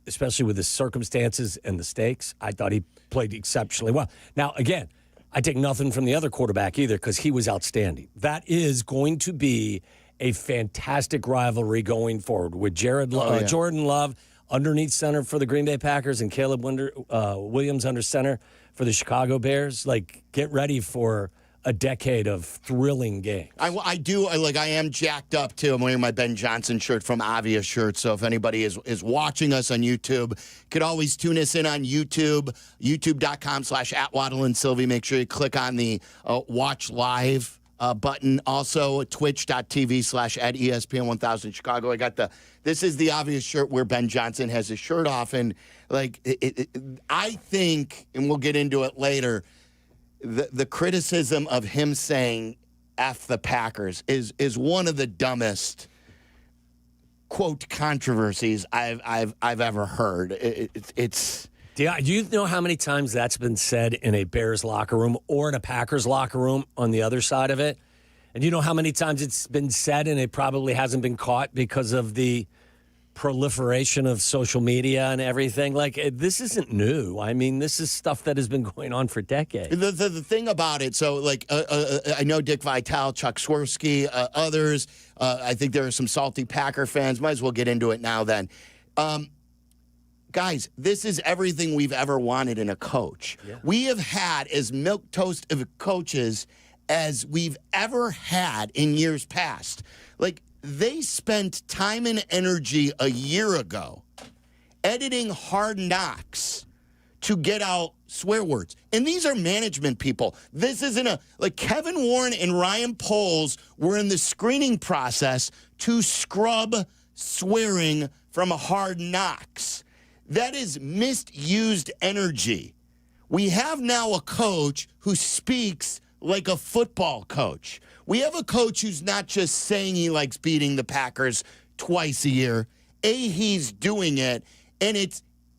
especially with the circumstances and the stakes, I thought he played exceptionally well. Now, again, I take nothing from the other quarterback either because he was outstanding. That is going to be a fantastic rivalry going forward with Jordan Love underneath center for the Green Bay Packers and Caleb Williams under center for the Chicago Bears. Get ready for a decade of thrilling games. I am jacked up, too. I'm wearing my Ben Johnson shirt from Avia shirt, so if anybody is watching us on YouTube, could always tune us in on YouTube, youtube.com/@Waddle and Silvy. Make sure you click on the watch live button. Also, twitch.tv/@ESPN1000 Chicago. This is the obvious shirt where Ben Johnson has his shirt off. And, I think, and we'll get into it later, the criticism of him saying F the Packers is one of the dumbest, quote, controversies I've ever heard. It's Do you know how many times that's been said in a Bears locker room or in a Packers locker room on the other side of it? And you know how many times it's been said and it probably hasn't been caught because of the proliferation of social media and everything? This isn't new. I mean, this is stuff that has been going on for decades. The thing about it, I know Dick Vitale, Chuck Swirsky, others. I think there are some salty Packer fans. Might as well get into it now then. Guys, this is everything we've ever wanted in a coach. Yeah. We have had as milquetoast of coaches as we've ever had in years past. They spent time and energy a year ago editing Hard Knocks to get out swear words. And these are management people. This isn't Kevin Warren and Ryan Poles were in the screening process to scrub swearing from a Hard Knocks. That is misused energy. We have now a coach who speaks like a football coach. We have a coach who's not just saying he likes beating the Packers twice a year. He's doing it, and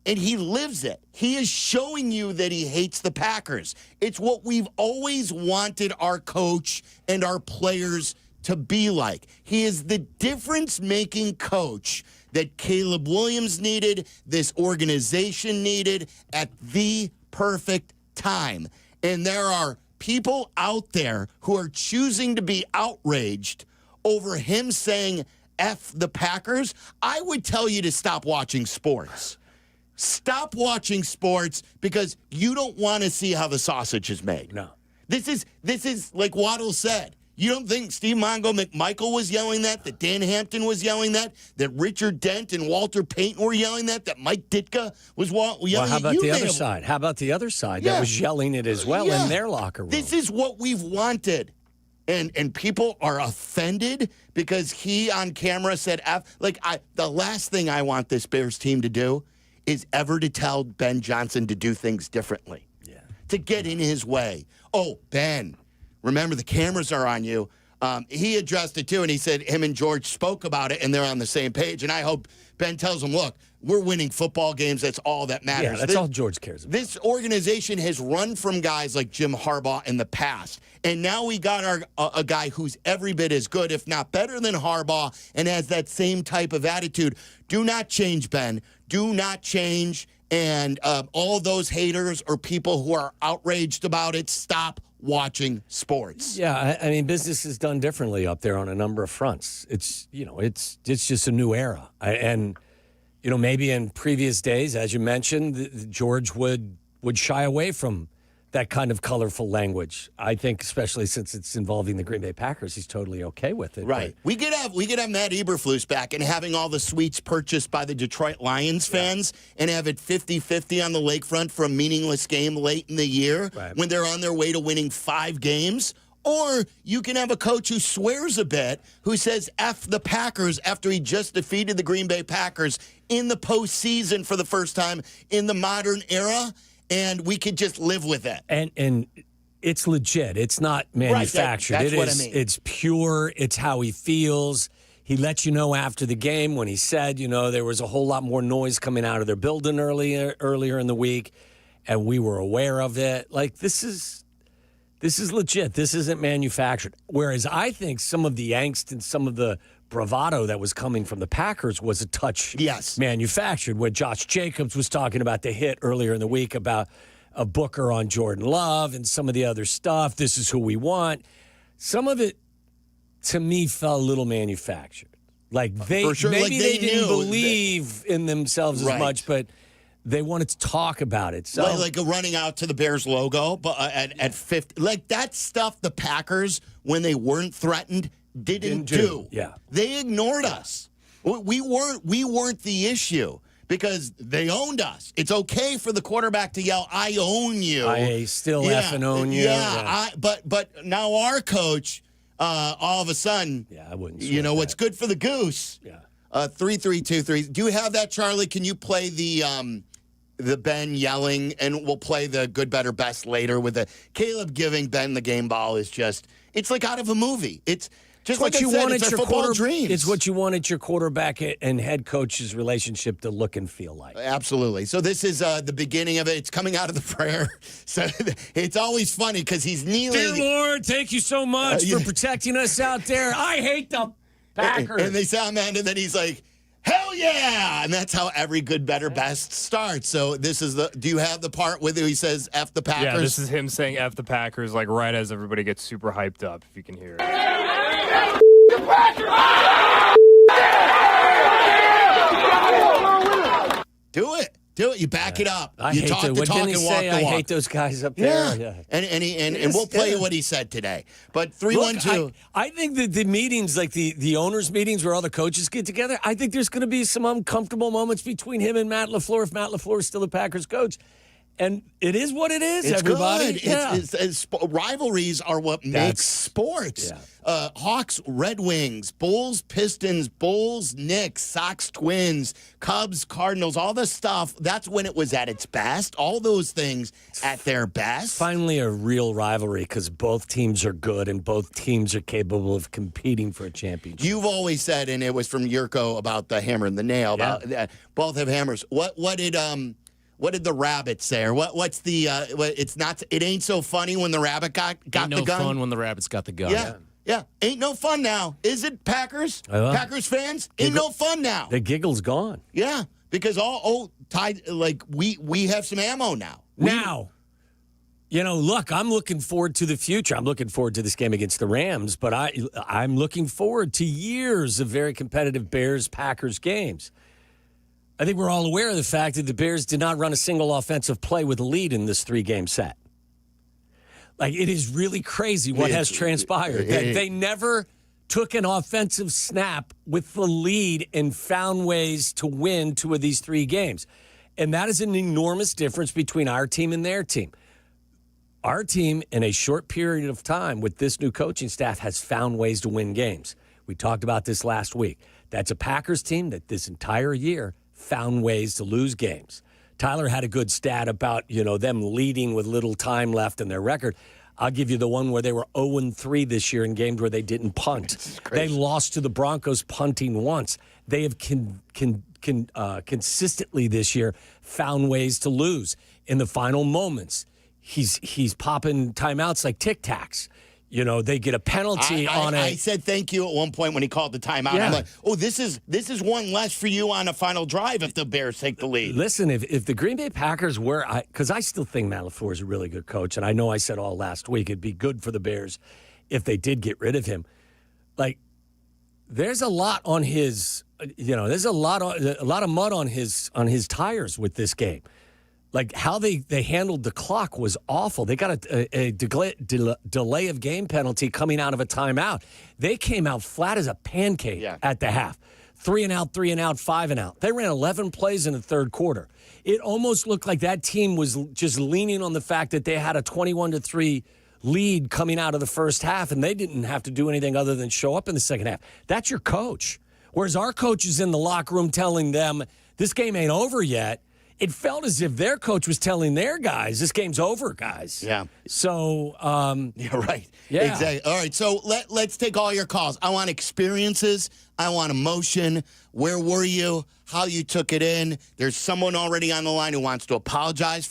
he lives it. He is showing you that he hates the Packers. It's what we've always wanted our coach and our players to be like. He is the difference-making coach that Caleb Williams needed, this organization needed at the perfect time. And there are people out there who are choosing to be outraged over him saying F the Packers. I would tell you to stop watching sports. Stop watching sports because you don't want to see how the sausage is made. No. This is like Waddle said. You don't think Steve Mongo McMichael was yelling that Dan Hampton was yelling that Richard Dent and Walter Payton were yelling that Mike Ditka was yelling Well, how about the other side? That was yelling it as well in their locker room? This is what we've wanted. and people are offended because he on camera said F. Like, the last thing I want this Bears team to do is ever to tell Ben Johnson to do things differently. Yeah. To get in his way. Oh, Ben, remember the cameras are on you. He addressed it too, and he said him and George spoke about it, and they're on the same page. And I hope Ben tells him, look, we're winning football games. That's all that matters. Yeah, that's all George cares about. This organization has run from guys like Jim Harbaugh in the past. And now we got a guy who's every bit as good, if not better than Harbaugh, and has that same type of attitude. Do not change, Ben. Do not change. And all those haters or people who are outraged about it, stop watching sports. Yeah, I mean, business is done differently up there on a number of fronts. It's just a new era. And maybe in previous days, as you mentioned, George would shy away from that kind of colorful language. I think, especially since it's involving the Green Bay Packers, he's totally okay with it. Right. We could have Matt Eberflus back and having all the suites purchased by the Detroit Lions fans and have it 50-50 on the lakefront for a meaningless game late in the year when they're on their way to winning 5 games. Or you can have a coach who swears a bit, who says F the Packers after he just defeated the Green Bay Packers in the postseason for the first time in the modern era. And we could just live with it. And it's legit. It's not manufactured. Right, that's what I mean. It's pure. It's how he feels. He let you know after the game when he said, there was a whole lot more noise coming out of their building earlier in the week, and we were aware of it. Like, this is legit. This isn't manufactured. Whereas I think some of the angst and some of the bravado that was coming from the Packers was a touch manufactured. When Josh Jacobs was talking about the hit earlier in the week about a Booker on Jordan Love and some of the other stuff. This is who we want. Some of it, to me, felt a little manufactured. Like they maybe they didn't believe in themselves as much, but they wanted to talk about it. So like running out to the Bears logo, but at 50, like that stuff. The Packers, when they weren't threatened, didn't do. Yeah, they ignored us. We weren't the issue because they owned us. It's okay for the quarterback to yell, "I own you." I still effing own you. Yeah. But now our coach, all of a sudden, I wouldn't. What's good for the goose. Yeah. 3-3-2-3. Do you have that, Charlie? Can you play the Ben yelling, and we'll play the good, better, best later with the Caleb giving Ben the game ball is just, it's like out of a movie. It's just like you wanted your football dreams. It's what you wanted your quarterback and head coach's relationship to look and feel like. Absolutely. So this is the beginning of it. It's coming out of the prayer. So it's always funny because he's kneeling. Dear Lord, thank you so much for protecting us out there. I hate the Packers. And they sound man, and then he's like, hell yeah! And that's how every good, better, best starts. So this is do you have the part with it? He says F the Packers? Yeah, this is him saying F the Packers, like right as everybody gets super hyped up, if you can hear it. Do it. Do it. You back it up. I you hate talk the, the what talk didn't and he walk say? the walk. I hate those guys up there. Yeah. And we'll play you what he said today. But 3-1-2. I think that the meetings, like the owners' meetings where all the coaches get together, I think there's going to be some uncomfortable moments between him and Matt LaFleur if Matt LaFleur is still the Packers coach. And it is what it is, it's everybody. Good. Yeah. It's rivalries are what makes sports. Yeah. Hawks, Red Wings, Bulls, Pistons, Bulls, Knicks, Sox, Twins, Cubs, Cardinals, all this stuff. That's when it was at its best. All those things at their best. Finally a real rivalry because both teams are good and both teams are capable of competing for a championship. You've always said, and it was from Jurko about the hammer and the nail, about both have hammers. What did the rabbit say? Or what's the? It ain't so funny when the rabbit got the gun. No fun when the rabbit's got the gun. Yeah. Ain't no fun now, is it, Packers? Packers fans, ain't no fun now. The giggle's gone. Yeah, because we have some ammo now. Look, I'm looking forward to the future. I'm looking forward to this game against the Rams, but I'm looking forward to years of very competitive Bears-Packers games. I think we're all aware of the fact that the Bears did not run a single offensive play with a lead in this 3-game set. Like, it is really crazy what has transpired. That they never took an offensive snap with the lead and found ways to win 2 of these 3 games. And that is an enormous difference between our team and their team. our team, in a short period of time with this new coaching staff, has found ways to win games. We talked about this last week. That's a Packers team that this entire year found ways to lose games. Tyler had a good stat about, them leading with little time left in their record. I'll give you the one where they were 0-3 this year in games where they didn't punt. They lost to the Broncos punting once. They have consistently this year found ways to lose in the final moments. He's popping timeouts like Tic Tacs. They get a penalty on it. I said thank you at one point when he called the timeout. Yeah. I'm like, oh, this is one less for you on a final drive if the Bears take the lead. Listen, if the Green Bay Packers were, because I still think Matt LaFleur is a really good coach, and I know I said all last week it'd be good for the Bears if they did get rid of him. Like, there's a lot on his, there's a lot of mud on his tires with this game. Like, how they handled the clock was awful. They got a delay of game penalty coming out of a timeout. They came out flat as a pancake at the half. 3 and out, 3 and out, 5 and out. They ran 11 plays in the third quarter. It almost looked like that team was just leaning on the fact that they had a 21-3 lead coming out of the first half, and they didn't have to do anything other than show up in the second half. That's your coach. Whereas our coach is in the locker room telling them, this game ain't over yet. It felt as if their coach was telling their guys, this game's over, guys. Yeah. So, yeah, right. Yeah. Exactly. All right, so let's take all your calls. I want experiences. I want emotion. Where were you? How you took it in. There's someone already on the line who wants to apologize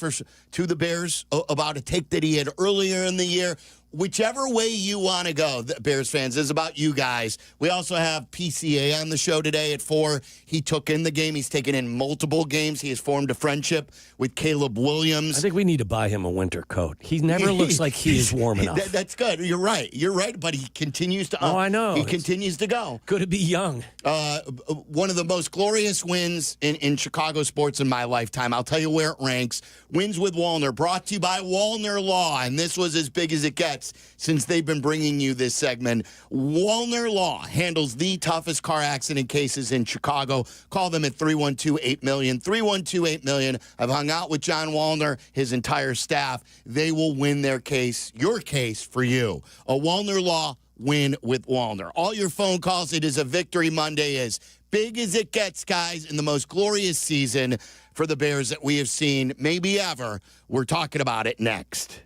to the Bears about a take that he had earlier in the year. Whichever way you want to go, Bears fans, this is about you guys. We also have PCA on the show today at 4. He took in the game. He's taken in multiple games. He has formed a friendship with Caleb Williams. I think we need to buy him a winter coat. He never looks like he is warm enough. That's good. You're right. You're right, but he continues to. I know. He continues to go. Good to be young. One of the most glorious wins in Chicago sports in my lifetime. I'll tell you where it ranks. Wins with Wallner, brought to you by Wallner Law, and this was as big as it gets since they've been bringing you this segment. Wallner Law handles the toughest car accident cases in Chicago. Call them at 312-8-million, 312-8-million. I've hung out with John Wallner, his entire staff. They will win their case, your case for you. A Wallner Law win with Wallner. All your phone calls, it is a Victory Monday, as big as it gets, guys, in the most glorious season for the Bears that we have seen, maybe ever. We're talking about it next.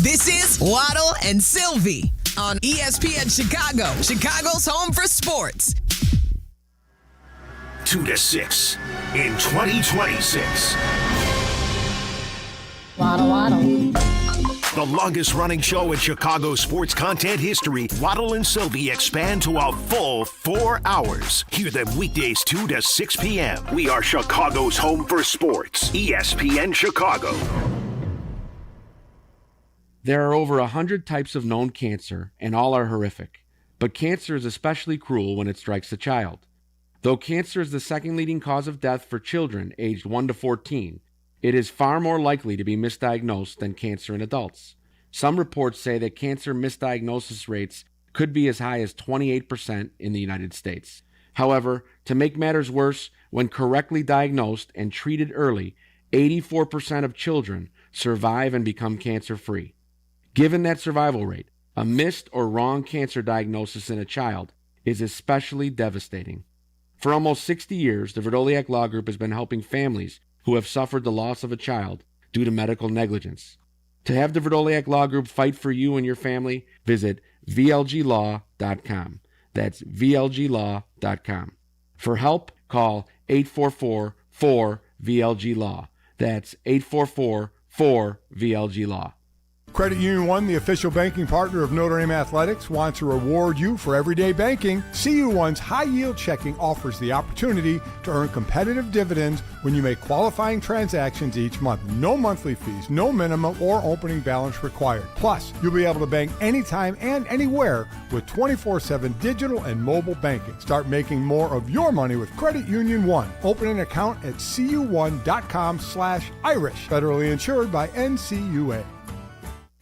This is Waddle and Silvy on ESPN Chicago, Chicago's home for sports. 2 to 6 in 2026. Waddle, waddle. The longest-running show in Chicago sports content history, Waddle and Silvy expand to a full 4 hours. Hear them weekdays 2 to 6 p.m. We are Chicago's home for sports. ESPN Chicago. There are over 100 types of known cancer, and all are horrific. But cancer is especially cruel when it strikes a child. Though cancer is the second leading cause of death for children aged 1 to 14, it is far more likely to be misdiagnosed than cancer in adults. Some reports say that cancer misdiagnosis rates could be as high as 28% in the United States. However, to make matters worse, when correctly diagnosed and treated early, 84% of children survive and become cancer-free. Given that survival rate, a missed or wrong cancer diagnosis in a child is especially devastating. For almost 60 years, the Verdoliak Law Group has been helping families who have suffered the loss of a child due to medical negligence. To have the Verdoliak Law Group fight for you and your family, visit VLGlaw.com. That's VLGlaw.com. For help, call 844-4VLG-LAW. That's 844-4VLG-LAW. Credit Union One, the official banking partner of Notre Dame Athletics, wants to reward you for everyday banking. CU One's high-yield checking offers the opportunity to earn competitive dividends when you make qualifying transactions each month. No monthly fees, no minimum or opening balance required. Plus, you'll be able to bank anytime and anywhere with 24/7 digital and mobile banking. Start making more of your money with Credit Union One. Open an account at cu1.com/Irish. Federally insured by NCUA.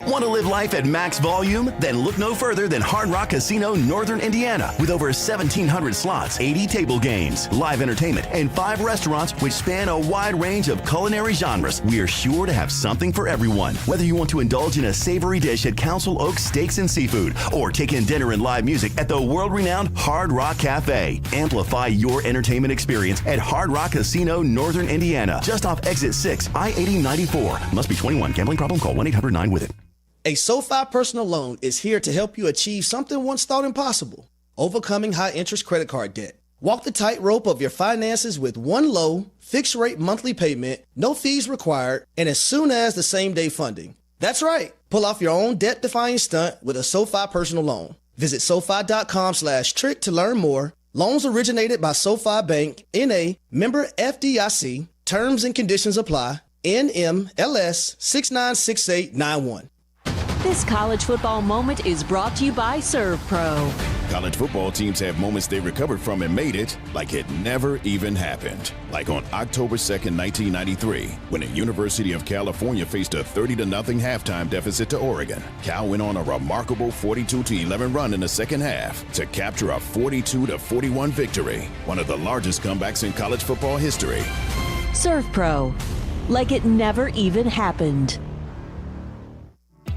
Want to live life at max volume? Then look no further than Hard Rock Casino Northern Indiana. With over 1,700 slots, 80 table games, live entertainment, and 5 restaurants which span a wide range of culinary genres, we are sure to have something for everyone. Whether you want to indulge in a savory dish at Council Oaks Steaks and Seafood or take in dinner and live music at the world-renowned Hard Rock Cafe, amplify your entertainment experience at Hard Rock Casino Northern Indiana, just off Exit 6, I-8094. Must be 21. Gambling problem? Call 1-800-9-WITH-IT. A SoFi personal loan is here to help you achieve something once thought impossible: overcoming high-interest credit card debt. Walk the tightrope of your finances with one low, fixed-rate monthly payment, no fees required, and as soon as the same-day funding. That's right. Pull off your own debt-defying stunt with a SoFi personal loan. Visit SoFi.com/trick to learn more. Loans originated by SoFi Bank, N.A., member FDIC. Terms and conditions apply. NMLS 696891. This college football moment is brought to you by Serve Pro. College football teams have moments they recovered from and made it like it never even happened. Like on October 2nd, 1993, when the University of California faced a 30-0 halftime deficit to Oregon. Cal went on a remarkable 42-11 run in the second half to capture a 42-41 victory, one of the largest comebacks in college football history. Serve Pro, like it never even happened.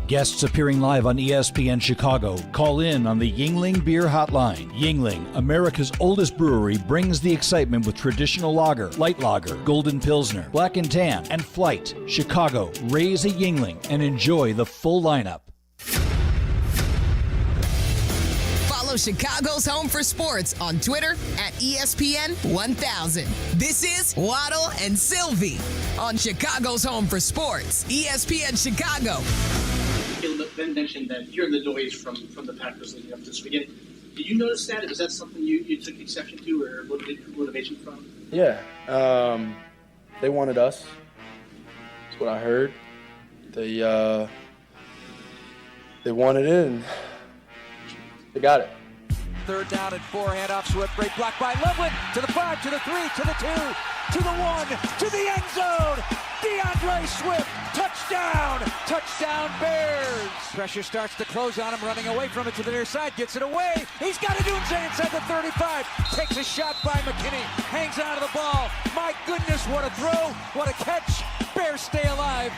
Guests appearing live on ESPN Chicago. Call in on the Yuengling Beer Hotline. Yuengling, America's oldest brewery, brings the excitement with traditional lager, light lager, golden pilsner, black and tan, and flight. Chicago, raise a Yuengling and enjoy the full lineup. Follow Chicago's Home for Sports on Twitter at ESPN 1000. This is Waddle and Silvy on Chicago's Home for Sports, ESPN Chicago. Ben mentioned that you're the noise from the Packers leading up to this weekend. Did you notice that? Was that something you took exception to, or what did motivation from? Yeah, they wanted us. That's what I heard. They wanted it, and they got it. Third down and 4, handoff, Swift, great block by Loveland, to the 5, to the 3, to the 2, to the 1, to the end zone. DeAndre Swift, touchdown! Touchdown Bears! Pressure starts to close on him, running away from it to the near side, gets it away. He's got a Dunze inside the 35, takes a shot by McKinney, hangs on to the ball. My goodness, what a throw, what a catch. Bears stay alive.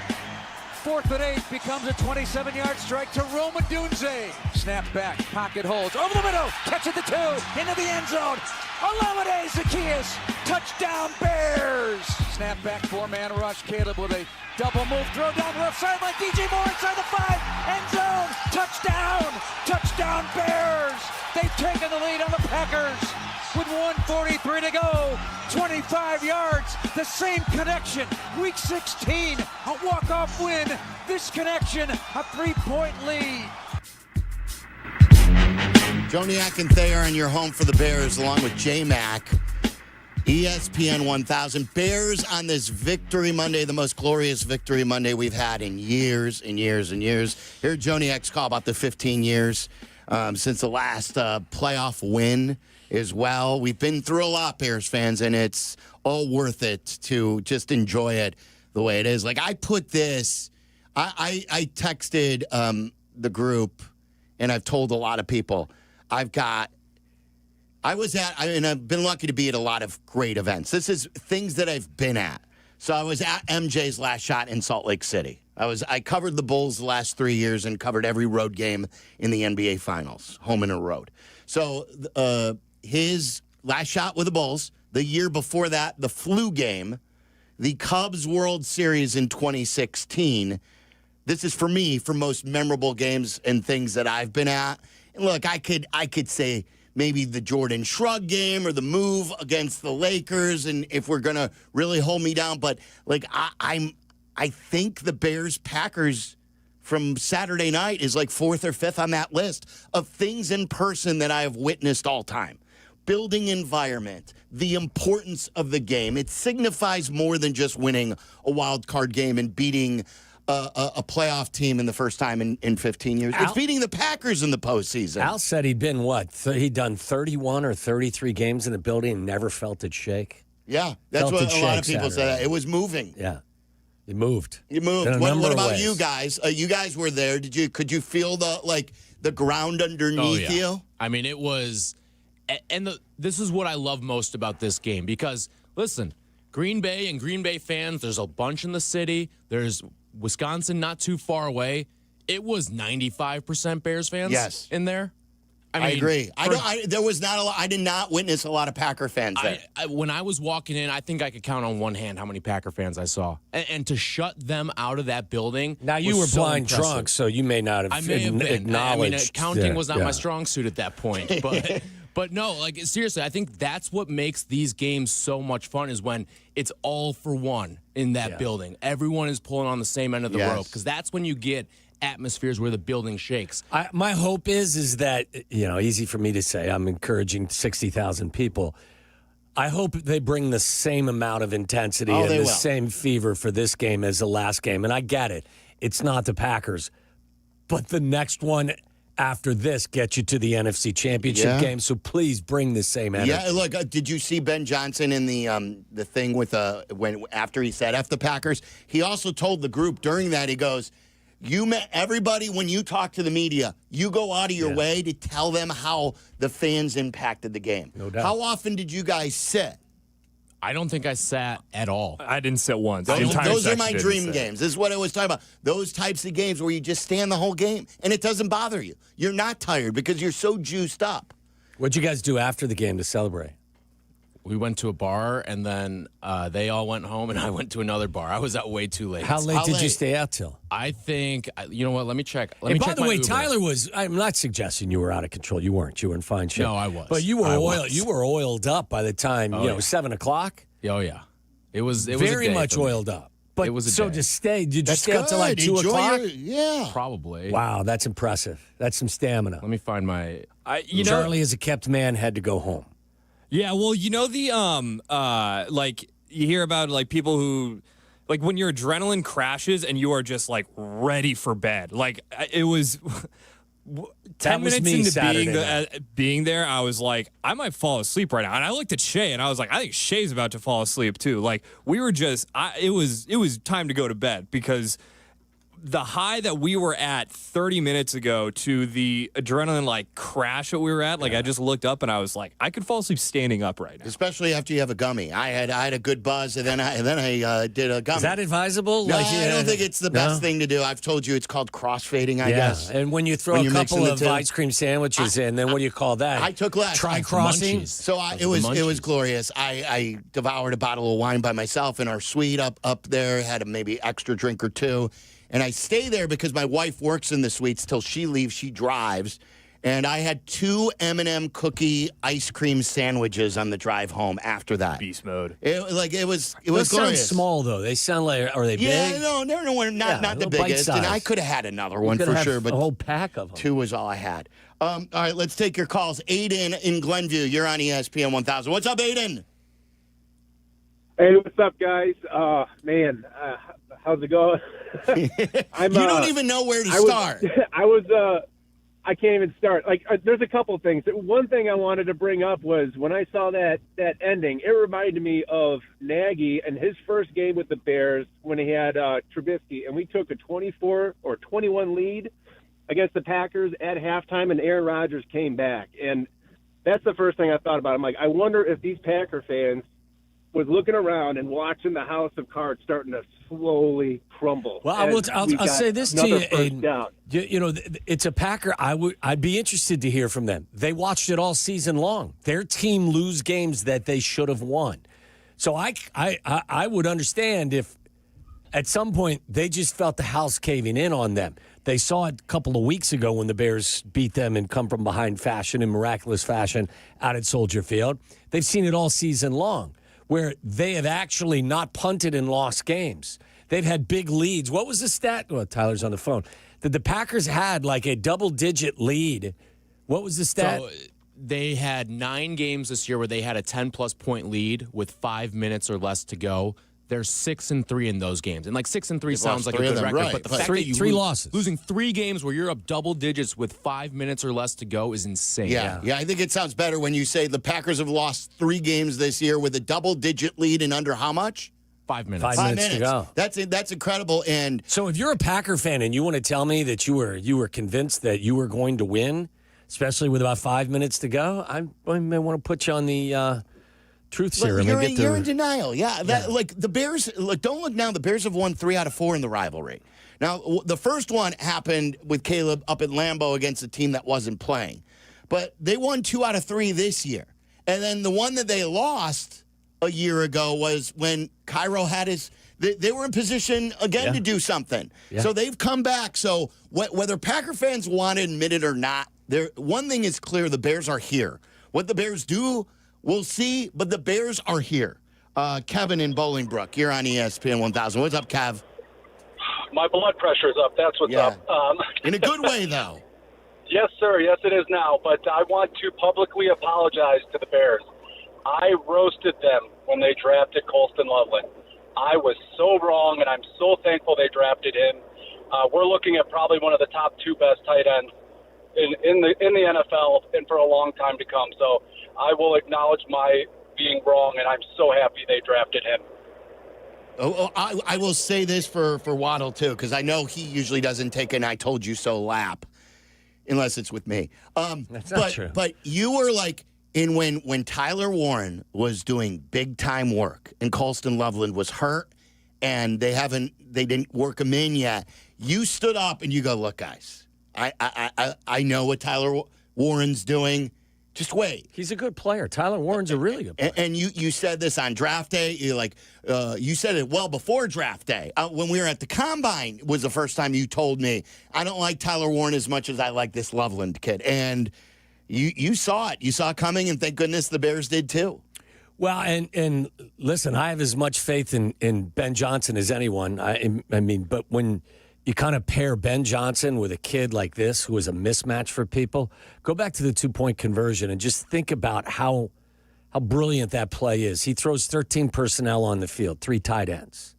4th and 8 becomes a 27-yard strike to Roma Dunze. Snap back, pocket holds, over the middle, catch at the 2, into the end zone. Olamide Zaccheaus, touchdown Bears! Snap back, 4-man rush, Caleb with a double move, throw down the left sideline, DJ Moore inside the 5, end zone, touchdown! Touchdown Bears! They've taken the lead on the Packers with 1:43 to go, 25 yards, the same connection, week 16, a walk-off win, this connection, a 3-point lead. Joniak and Thayer in your home for the Bears, along with J-Mac, ESPN 1000. Bears on this Victory Monday, the most glorious Victory Monday we've had in years and years and years. Here, Joniak's call about the 15 years since the last playoff win as well. We've been through a lot, Bears fans, and it's all worth it to just enjoy it the way it is. Like, I put this, I texted the group, and I've told a lot of people, I've been lucky to be at a lot of great events. This is things that I've been at. So I was at MJ's last shot in Salt Lake City. I covered the Bulls the last 3 years and covered every road game in the NBA Finals, home and a road. So his last shot with the Bulls, the year before that, the flu game, the Cubs World Series in 2016. This is, for me, for most memorable games and things that I've been at. And look, I could say maybe the Jordan Shrug game or the move against the Lakers, and if we're going to really hold me down. But, like, I think the Bears-Packers from Saturday night is like 4th or 5th on that list of things in person that I have witnessed all time. Building environment, the importance of the game. It signifies more than just winning a wild card game and beating a playoff team in the first time in 15 years. It's beating the Packers in the postseason. Al said he'd been, he'd done 31 or 33 games in the building and never felt it shake. Yeah, that's what a lot of people said. It was moving. Yeah. You moved. You moved. In a What number of about ways. you guys? You guys were there. Could you feel the ground underneath you? I mean, it was, and this is what I love most about this game because listen, Green Bay and Green Bay fans. There's a bunch in the city. There's Wisconsin not too far away. It was 95% Bears fans in there. I agree. There was not a lot. I did not witness a lot of Packer fans there. When I was walking in, I think I could count on one hand how many Packer fans I saw. And to shut them out of that building. Now, you were blind drunk, so you may not have acknowledged. I mean, counting was not my strong suit at that point. But no, like seriously, I think that's what makes these games so much fun is when it's all for one in that building. Everyone is pulling on the same end of the rope because that's when you get atmospheres where the building shakes. My hope is that, easy for me to say, I'm encouraging 60,000 people. I hope they bring the same amount of intensity and the same fever for this game as the last game. And I get it. It's not the Packers. But the next one after this gets you to the NFC Championship game. So please bring the same energy. Yeah, look, did you see Ben Johnson in the thing with after he said F the Packers? He also told the group during that, he goes, you met everybody when you talk to the media, you go out of your way to tell them how the fans impacted the game. No doubt. How often did you guys sit? I don't think I sat at all. I didn't sit once. Those are my dream games. This is what I was talking about. Those types of games where you just stand the whole game and it doesn't bother you. You're not tired because you're so juiced up. What'd you guys do after the game to celebrate? We went to a bar, and then they all went home, and I went to another bar. I was out way too late. How late did you stay out till? I think, you know what, let me check. By the way, Uber. Tyler was, I'm not suggesting you were out of control. You weren't. You were in fine shape. No, I was. But you were oiled up by the time, 7 o'clock. Oh, yeah. It was very much oiled up. But it was to stay, did you stay out till like 2 o'clock? Yeah. Probably. Wow, that's impressive. That's some stamina. Let me find my... Charlie, as a kept man, had to go home. Yeah, well, the like you hear about like people who like when your adrenaline crashes and you are just like ready for bed. Like it was 10 minutes into being there, I was like, I might fall asleep right now. And I looked at Shay and I was like, I think Shay's about to fall asleep too. Like we were just it was time to go to bed because the high that we were at 30 minutes ago to the adrenaline like crash that we were at, like I just looked up and I was like, I could fall asleep standing up right now. Especially after you have a gummy. I had a good buzz and then I did a gummy. Is that advisable? No, I don't think it's the best thing to do. I've told you it's called crossfading, I guess. And when you throw a couple of ice cream sandwiches in, then what do you call that? I took less. Tri-crossing? So it was glorious. I devoured a bottle of wine by myself in our suite up there, had a maybe extra drink or two. And I stay there because my wife works in the suites till she leaves. She drives. And I had 2 M&M cookie ice cream sandwiches on the drive home after that. Beast mode. It was Those glorious. sound small, though. They sound like, are they big? Yeah, no, not the biggest. And I could have had another one for sure. But a whole pack of them. 2 was all I had. All right, let's take your calls. Aiden in Glenview, you're on ESPN 1000. What's up, Aiden? Hey, what's up, guys? Man, how's it going? You don't even know where to start. I can't even start. Like, there's a couple things. One thing I wanted to bring up was when I saw that ending, it reminded me of Nagy and his first game with the Bears when he had Trubisky, and we took a 24 or 21 lead against the Packers at halftime, and Aaron Rodgers came back. And that's the first thing I thought about. I'm like, I wonder if these Packer fans was looking around and watching the house of cards starting to slowly crumble. Well, I'll say this to you, Aiden. It's a Packer. I'd be interested to hear from them. They watched it all season long. Their team lose games that they should have won. So I would understand if at some point they just felt the house caving in on them. They saw it a couple of weeks ago when the Bears beat them in come from behind fashion, in miraculous fashion, out at Soldier Field. They've seen it all season long, where they have actually not punted and lost games. They've had big leads. What was the stat? Well, Tyler's on the phone. That the Packers had like a double-digit lead. What was the stat? So they had 9 games this year where they had a 10-plus point lead with 5 minutes or less to go. They're 6-3 in those games. And like 6-3 sounds like a good record, but the fact that you three losses. Losing 3 games where you're up double digits with 5 minutes or less to go is insane. Yeah, I think it sounds better when you say the Packers have lost 3 games this year with a double-digit lead in under how much? 5 minutes. 5 minutes to go. That's incredible. And so, if you're a Packer fan and you want to tell me that you were convinced that you were going to win, especially with about 5 minutes to go, I may want to put you on the truth serum. You're in denial. Yeah, like the Bears. Look, don't look now. The Bears have won 3 out of 4 in the rivalry. Now, the first one happened with Caleb up at Lambeau against a team that wasn't playing, but they won 2 out of 3 this year. And then the one that they lost a year ago was when Cairo had his. They were in position again to do something. Yeah. So they've come back. So whether Packer fans want to admit it or not, one thing is clear: the Bears are here. What the Bears do, we'll see. But the Bears are here. Kevin in Bolingbrook, you're on ESPN 1000. What's up, Kev? My blood pressure's up. That's what's up. In a good way, though. Yes, sir. Yes, it is now. But I want to publicly apologize to the Bears. I roasted them when they drafted Colston Loveland. I was so wrong, and I'm so thankful they drafted him. We're looking at probably one of the top 2 best tight ends in the NFL and for a long time to come. So I will acknowledge my being wrong, and I'm so happy they drafted him. I will say this for Waddle, too, because I know he usually doesn't take an I told you so lap, unless it's with me. That's not true. But you were like, when Tyler Warren was doing big-time work and Colston Loveland was hurt and they didn't work him in yet, you stood up and you go, look, guys, I know what Tyler Warren's doing. Just wait. He's a good player. Tyler Warren's a really good player. And you said this on draft day. You said it well before draft day. When we were at the Combine was the first time you told me, I don't like Tyler Warren as much as I like this Loveland kid. And you saw it. You saw it coming, and thank goodness the Bears did too. Well, and listen, I have as much faith in Ben Johnson as anyone. I mean, but when you kind of pair Ben Johnson with a kid like this who is a mismatch for people, go back to the 2-point conversion and just think about how brilliant that play is. He throws 13 personnel on the field, 3 tight ends.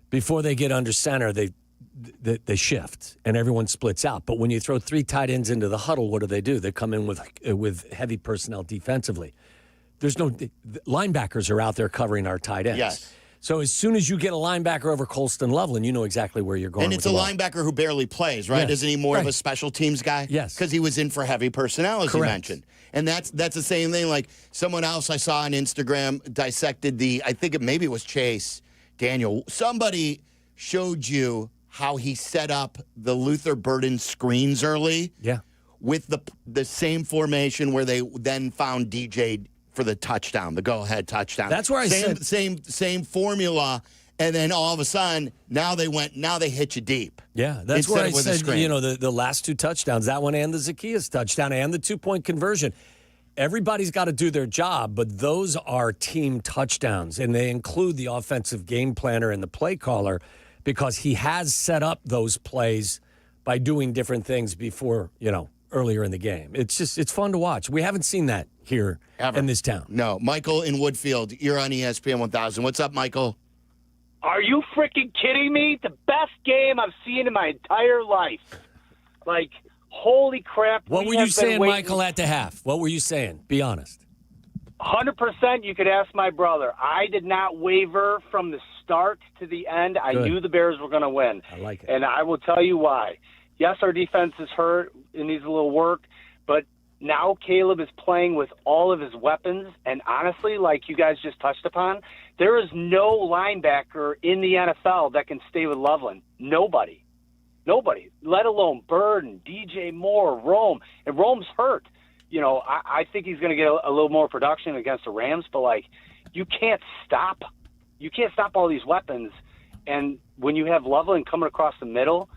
Before they get under center, they shift and everyone splits out. But when you throw 3 tight ends into the huddle, what do? They come in with heavy personnel defensively. There's no linebackers are out there covering our tight ends. Yes. So as soon as you get a linebacker over Colston Loveland, you know exactly where you're going. And it's a linebacker who barely plays, right? Yes. Isn't he more of a special teams guy? Yes. Because he was in for heavy personnel, as you mentioned. And that's the same thing. Like someone else I saw on Instagram dissected I think maybe it was Chase Daniel. Somebody showed you how he set up the Luther Burden screens early. Yeah. With the same formation where they then found DJ for the touchdown, the go-ahead touchdown. That's where I said same formula, and then all of a sudden now they hit you deep. Yeah, that's where I said the last 2 touchdowns, that one and the Zacchaeus touchdown and the 2-point conversion. Everybody's got to do their job, but those are team touchdowns, and they include the offensive game planner and the play caller because he has set up those plays by doing different things before, earlier in the game. It's fun to watch. We haven't seen that here in this town. No. Michael in Woodfield, you're on ESPN 1000. What's up, Michael? Are you freaking kidding me? The best game I've seen in my entire life. Like, holy crap. What were you saying, Michael, at the half? What were you saying? Be honest. 100%, you could ask my brother. I did not waver from the start to the end. I knew the Bears were going to win. I like it. And I will tell you why. Yes, our defense is hurt. It needs a little work. But now Caleb is playing with all of his weapons. And honestly, like you guys just touched upon, there is no linebacker in the NFL that can stay with Loveland. Nobody, let alone Bird and DJ Moore, Rome. And Rome's hurt. I think he's going to get a little more production against the Rams. But, you can't stop. You can't stop all these weapons. And when you have Loveland coming across the middle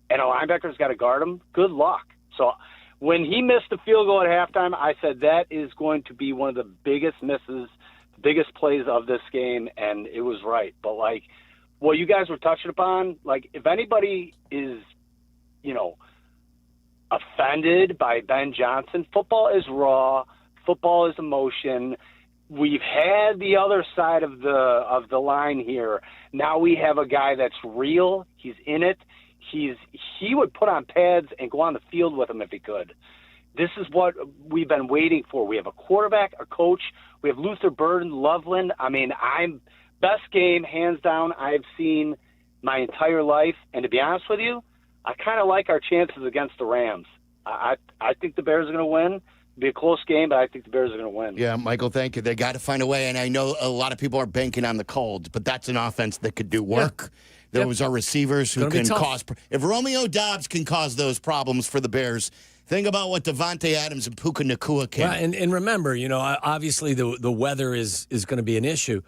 and a linebacker's got to guard him, good luck. So when he missed the field goal at halftime, I said that is going to be one of the biggest misses, biggest plays of this game, and it was right. But, what you guys were touching upon, if anybody is, offended by Ben Johnson, football is raw, football is emotion. We've had the other side of the line here. Now we have a guy that's real. He's in it. He would put on pads and go on the field with him if he could. This is what we've been waiting for. We have a quarterback, a coach. We have Luther Burden, Loveland. I mean, I'm best game, hands down, I've seen my entire life. And to be honest with you, I kind of like our chances against the Rams. I think the Bears are going to win. It'll be a close game, but I think the Bears are going to win. Yeah, Michael, thank you. They got to find a way, and I know a lot of people are banking on the Colts, but that's an offense that could do work. Yeah. Those are receivers who can cause. If Romeo Doubs can cause those problems for the Bears, think about what Devontae Adams and Puka Nacua can. Well, and remember, obviously the weather is going to be an issue.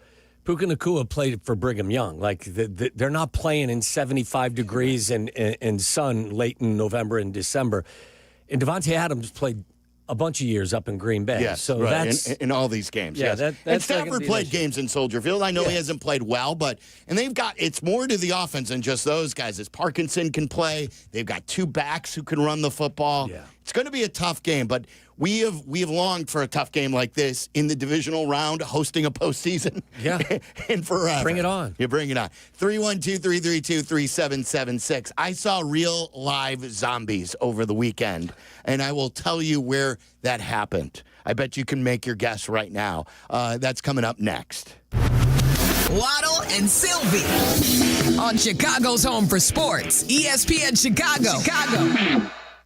Puka Nacua played for Brigham Young. Like, they're not playing in 75 degrees and sun late in November and December. And Devontae Adams played a bunch of years up in Green Bay. Yes, so right. that's in all these games. Yeah, yes. And Stafford played games in Soldier Field. I know he hasn't played well, and they've got, it's more to the offense than just those guys. As Parkinson can play, they've got two backs who can run the football. Yeah. It's going to be a tough game, but we have longed for a tough game like this in the divisional round, hosting a postseason. Yeah. And forever. Bring it on. You bring it on. 312-332-3776. I saw real live zombies over the weekend, and I will tell you where that happened. I bet you can make your guess right now. That's coming up next. Waddle and Silvy on Chicago's home for sports, ESPN Chicago.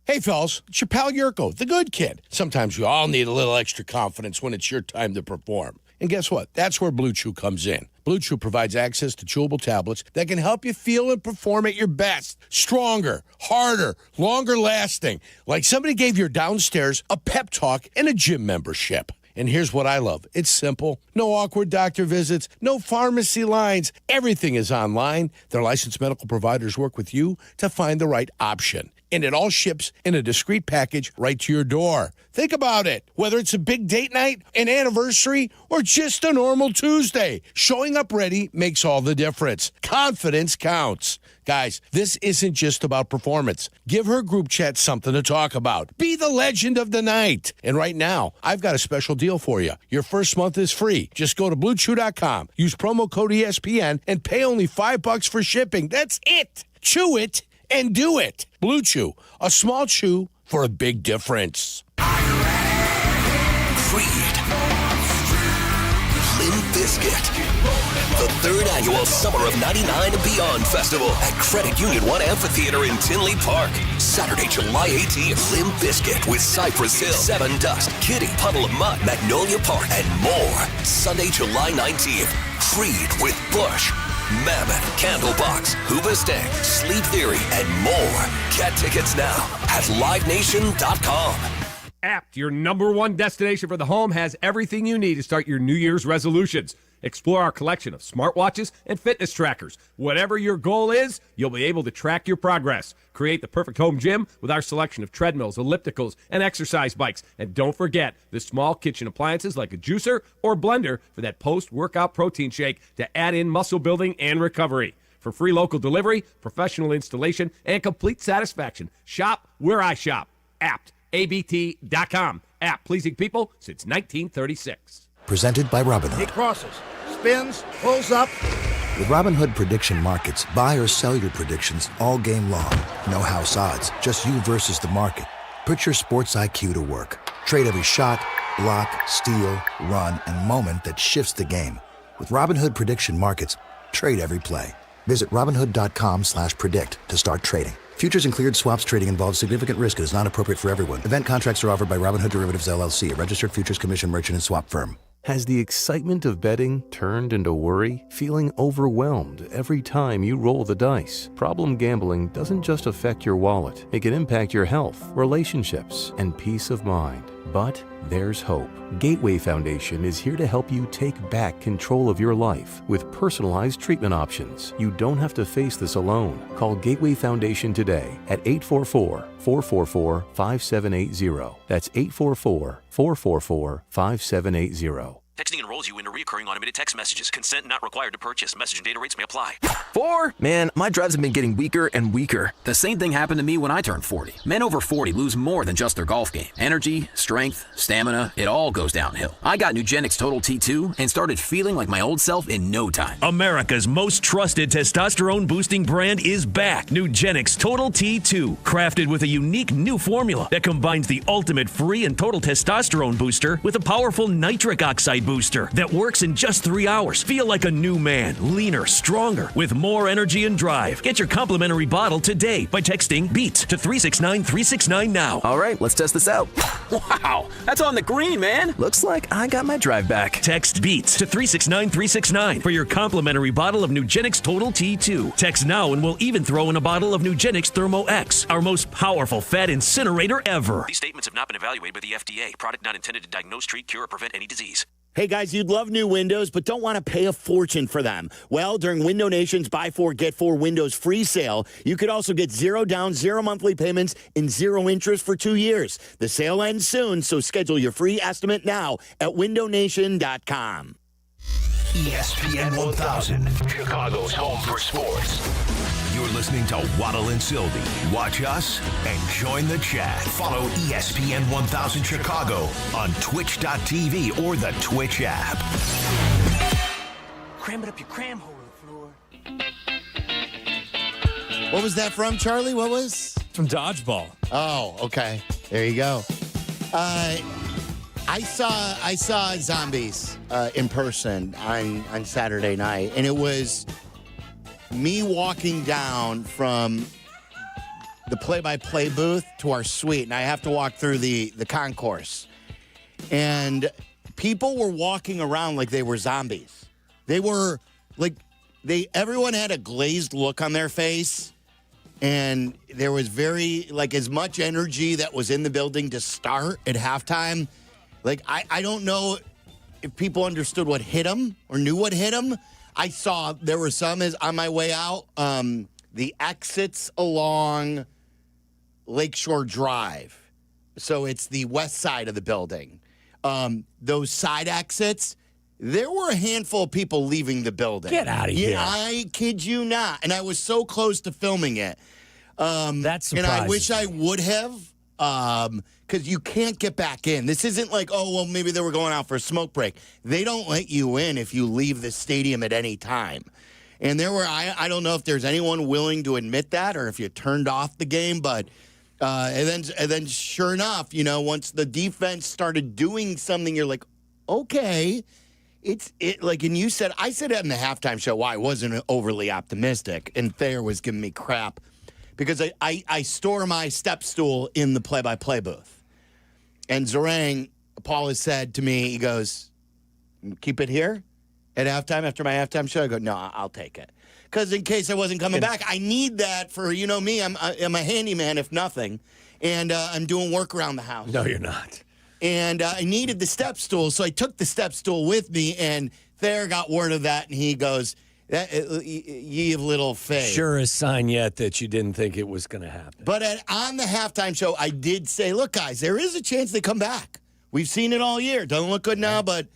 Hey, fellas, it's your pal Jurko, the good kid. Sometimes you all need a little extra confidence when it's your time to perform. And guess what? That's where Blue Chew comes in. Blue Chew provides access to chewable tablets that can help you feel and perform at your best. Stronger, harder, longer lasting. Like somebody gave your downstairs a pep talk and a gym membership. And here's what I love. It's simple. No awkward doctor visits, no pharmacy lines. Everything is online. Their licensed medical providers work with you to find the right option. And it all ships in a discreet package right to your door. Think about it. Whether it's a big date night, an anniversary, or just a normal Tuesday, showing up ready makes all the difference. Confidence counts. Guys, this isn't just about performance. Give her group chat something to talk about. Be the legend of the night. And right now, I've got a special deal for you. Your first month is free. Just go to BlueChew.com, use promo code ESPN, and pay only $5 for shipping. That's it. Chew it and do it. Blue Chew, a small chew for a big difference. Creed, Limp Bizkit, the third annual Summer of 99 and Beyond Festival at Credit Union One Amphitheater in Tinley Park. Saturday, July 18th, Limp Bizkit with Cypress Hill, Seven Dust, Kitty, Puddle of Mud, Magnolia Park, and more. Sunday, July 19th, Creed with Bush, Mammoth, Candlebox, Hoobastank, Sleep Theory, and more. Get tickets now at LiveNation.com. Apt, your #1 destination for the home, has everything you need to start your New Year's resolutions. Explore our collection of smartwatches and fitness trackers. Whatever your goal is, you'll be able to track your progress. Create the perfect home gym with our selection of treadmills, ellipticals, and exercise bikes. And don't forget the small kitchen appliances like a juicer or blender for that post-workout protein shake to add in muscle building and recovery. For free local delivery, professional installation, and complete satisfaction, shop where I shop. Apt. ABT.com. Apt, pleasing people since 1936. Presented by Robinhood. He crosses, spins, pulls up. With Robinhood Prediction Markets, buy or sell your predictions all game long. No house odds, just you versus the market. Put your sports IQ to work. Trade every shot, block, steal, run, and moment that shifts the game. With Robinhood Prediction Markets, trade every play. Visit Robinhood.com/predict to start trading. Futures and cleared swaps trading involves significant risk and is not appropriate for everyone. Event contracts are offered by Robinhood Derivatives LLC, a registered futures commission merchant and swap firm. Has the excitement of betting turned into worry? Feeling overwhelmed every time you roll the dice? Problem gambling doesn't just affect your wallet. It can impact your health, relationships, and peace of mind. But there's hope. Gateway Foundation is here to help you take back control of your life with personalized treatment options. You don't have to face this alone. Call Gateway Foundation today at 844-444-5780. That's 844-444-5780. Texting enrolls you into recurring automated text messages. Consent not required to purchase. Message and data rates may apply. 4? Man, my drives have been getting weaker and weaker. The same thing happened to me when I turned 40. Men over 40 lose more than just their golf game. Energy, strength, stamina, it all goes downhill. I got Nugenix Total T2 and started feeling like my old self in no time. America's most trusted testosterone-boosting brand is back. Nugenix Total T2. Crafted with a unique new formula that combines the ultimate free and total testosterone booster with a powerful nitric oxide booster that works in just 3 hours. Feel like a new man, leaner, stronger, with more energy and drive. Get your complimentary bottle today by texting BEAT to 369-369 now. All right, let's test this out. Wow, that's on the green, man. Looks like I got my drive back. Text BEAT to 369-369 for your complimentary bottle of Nugenix Total T2. Text now and we'll even throw in a bottle of Nugenix Thermo X, our most powerful fat incinerator ever. These statements have not been evaluated by the FDA. Product not intended to diagnose, treat, cure, or prevent any disease. Hey guys, you'd love new windows, but don't want to pay a fortune for them. Well, during Window Nation's Buy 4, Get 4 Windows free sale, you could also get 0 down, 0 monthly payments, and 0 interest for 2 years. The sale ends soon, so schedule your free estimate now at windownation.com. ESPN 1000, Chicago's home for sports. You're listening to Waddle and Silvy. Watch us and join the chat. Follow ESPN 1000 Chicago on twitch.tv or the Twitch app. Cram it up your cram hole on the floor. What was that from, Charlie? What was? From Dodgeball. Oh, okay. There you go. I saw Zombies in person on Saturday night, and it was me walking down from the play-by-play booth to our suite, and I have to walk through the concourse. And people were walking around like they were zombies. They were like everyone had a glazed look on their face, and there was very as much energy that was in the building to start at halftime. I don't know if people understood what hit them or knew what hit them. I saw there were some on my way out, the exits along Lakeshore Drive. So it's the west side of the building. Those side exits, there were a handful of people leaving the building. Get out of here. I kid you not. And I was so close to filming it. That's surprising. And I wish I would have. Because you can't get back in. This isn't maybe they were going out for a smoke break. They don't let you in if you leave the stadium at any time. And there were, I don't know if there's anyone willing to admit that or if you turned off the game, but and then sure enough, once the defense started doing something, you're like, okay, and you said, I said it in the halftime show why I wasn't overly optimistic, and Thayer was giving me crap because I store my step stool in the play-by-play booth. And Zarang, Paul has said to me, he goes, keep it here at halftime after my halftime show? I go, no, I'll take it. Because in case I wasn't coming back, I need that for, me, I'm a handyman, if nothing. And I'm doing work around the house. No, you're not. And I needed the step stool, so I took the step stool with me, and Thayer got word of that, and he goes, ye of little faith. Surest sign yet that you didn't think it was going to happen. But on the halftime show, I did say, look, guys, there is a chance they come back. We've seen it all year. Doesn't look good now, but,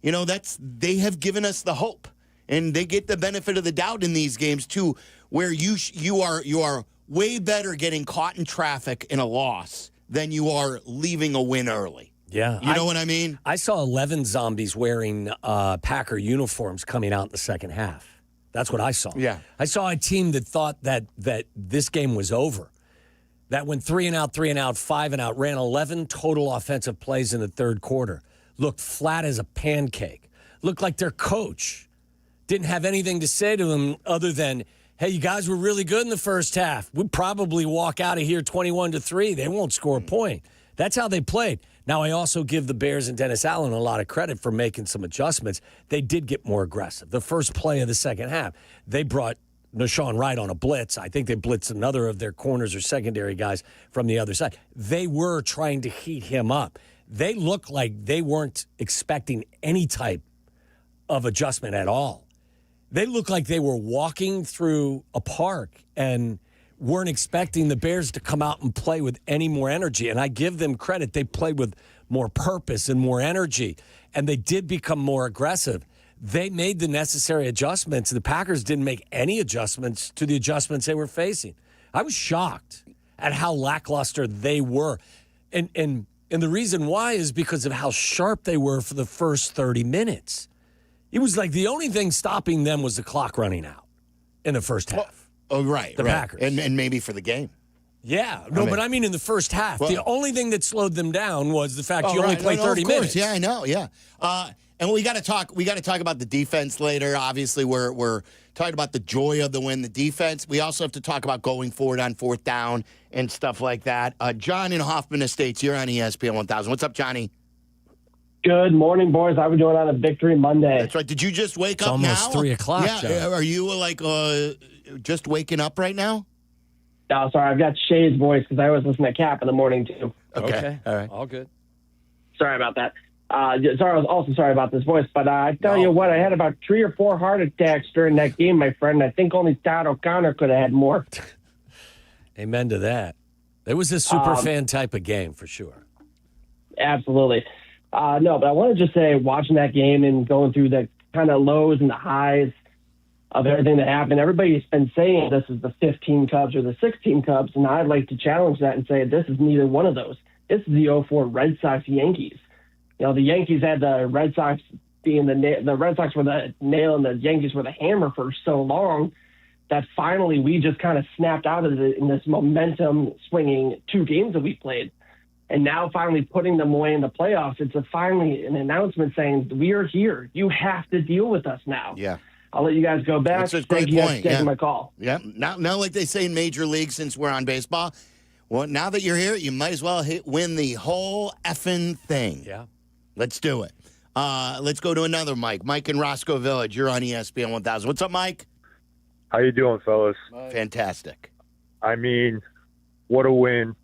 they have given us the hope. And they get the benefit of the doubt in these games, too, where you are way better getting caught in traffic in a loss than you are leaving a win early. Yeah. You know what I mean? I saw 11 zombies wearing Packer uniforms coming out in the second half. That's what I saw. Yeah. I saw a team that thought that this game was over. That went 3 and out, 5 and out, ran 11 total offensive plays in the third quarter. Looked flat as a pancake. Looked like their coach didn't have anything to say to them other than, hey, you guys were really good in the first half. We'd probably walk out of here 21-3. They won't score a point. That's how they played. Now, I also give the Bears and Dennis Allen a lot of credit for making some adjustments. They did get more aggressive. The first play of the second half, they brought Nashawn Wright on a blitz. I think they blitzed another of their corners or secondary guys from the other side. They were trying to heat him up. They looked like they weren't expecting any type of adjustment at all. They looked like they were walking through a park and weren't expecting the Bears to come out and play with any more energy. And I give them credit. They played with more purpose and more energy, and they did become more aggressive. They made the necessary adjustments. The Packers didn't make any adjustments to the adjustments they were facing. I was shocked at how lackluster they were. And the reason why is because of how sharp they were for the first 30 minutes. It was like the only thing stopping them was the clock running out in the first half. Oh, right. The Packers. And maybe for the game. Yeah, no, but I mean in the first half. The only thing that slowed them down was the fact you only played 30 minutes. Yeah, I know. Yeah, and we got to talk. We got to talk about the defense later. Obviously, we're talking about the joy of the win, the defense. We also have to talk about going forward on 4th down and stuff like that. John in Hoffman Estates, you're on ESPN 1000. What's up, Johnny? Good morning, boys. How are we doing on a Victory Monday? That's right. Did you just wake up almost now? 3:00. Yeah. John. Are you just waking up right now? No, sorry. I've got Shay's voice because I always listen to Kap in the morning, too. Okay. All right. All good. Sorry about that. Sorry, I was also sorry about this voice, but I tell you what, I had about 3 or 4 heart attacks during that game, my friend. I think only Todd O'Connor could have had more. Amen to that. It was a super fan type of game for sure. Absolutely. No, but I want to just say, watching that game and going through the kind of lows and the highs of everything that happened, everybody's been saying this is the 15 Cubs or the 16 Cubs, and I'd like to challenge that and say this is neither one of those. This is the 04 Red Sox-Yankees. You know, the Yankees had the Red Sox being the Red Sox were the nail and the Yankees were the hammer for so long that finally we just kind of snapped out of it in this momentum swinging 2 games that we played. And now finally putting them away in the playoffs, it's finally an announcement saying, we are here. You have to deal with us now. Yeah. I'll let you guys go back. That's a great Thank you guys point. for taking my call. Yeah. Now, like they say in Major League, since we're on baseball, well, now that you're here, you might as well win the whole effing thing. Yeah. Let's do it. Let's go to another Mike. Mike in Roscoe Village. You're on ESPN 1000. What's up, Mike? How you doing, fellas? Fantastic. I mean, what a win.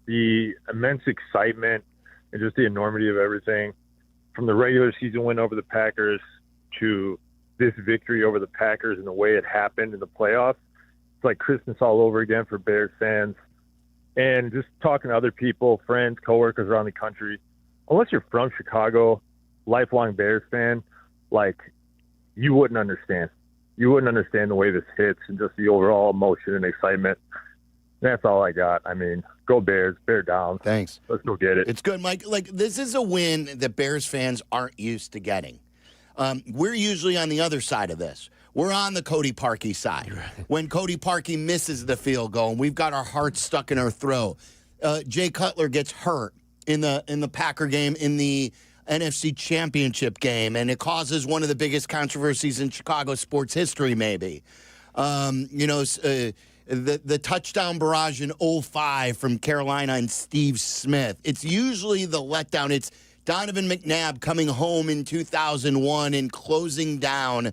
The immense excitement and just the enormity of everything, from the regular season win over the Packers to this victory over the Packers and the way it happened in the playoffs. It's like Christmas all over again for Bears fans. And just talking to other people, friends, coworkers around the country, unless you're from Chicago, lifelong Bears fan, like, you wouldn't understand. You wouldn't understand the way this hits and just the overall emotion and excitement. That's all I got. I mean, go Bears, bear down. Thanks. Let's go get it. It's good, Mike. Like, this is a win that Bears fans aren't used to getting. We're usually on the other side of this. We're on the Cody Parkey side. Right. When Cody Parkey misses the field goal and we've got our hearts stuck in our throat. Jay Cutler gets hurt in the Packer game, in the NFC Championship game, and it causes one of the biggest controversies in Chicago sports history, maybe. The touchdown barrage in 05 from Carolina and Steve Smith. It's usually the letdown. It's Donovan McNabb coming home in 2001 and closing down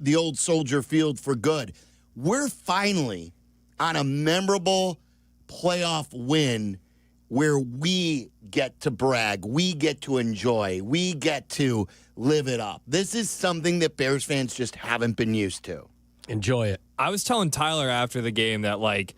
the old Soldier Field for good. We're finally on a memorable playoff win where we get to brag, we get to enjoy, we get to live it up. This is something that Bears fans just haven't been used to. Enjoy it. I was telling Tyler after the game that, like,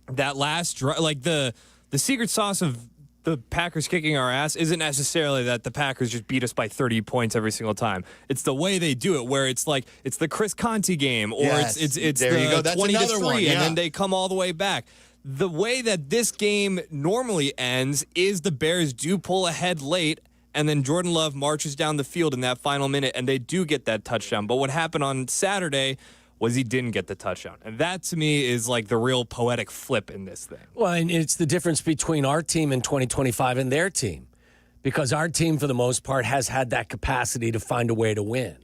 that last drive, like, the secret sauce of the Packers kicking our ass isn't necessarily that the Packers just beat us by 30 points every single time. It's the way they do it, where it's like it's the Chris Conte game, or yes. it's there the you go. That's 20-3, one, yeah. and then they come all the way back. The way that this game normally ends is the Bears do pull ahead late, and then Jordan Love marches down the field in that final minute, and they do get that touchdown. But what happened on Saturday was he didn't get the touchdown. And that, to me, is like the real poetic flip in this thing. Well, and it's the difference between our team in 2025 and their team. Because our team, for the most part, has had that capacity to find a way to win.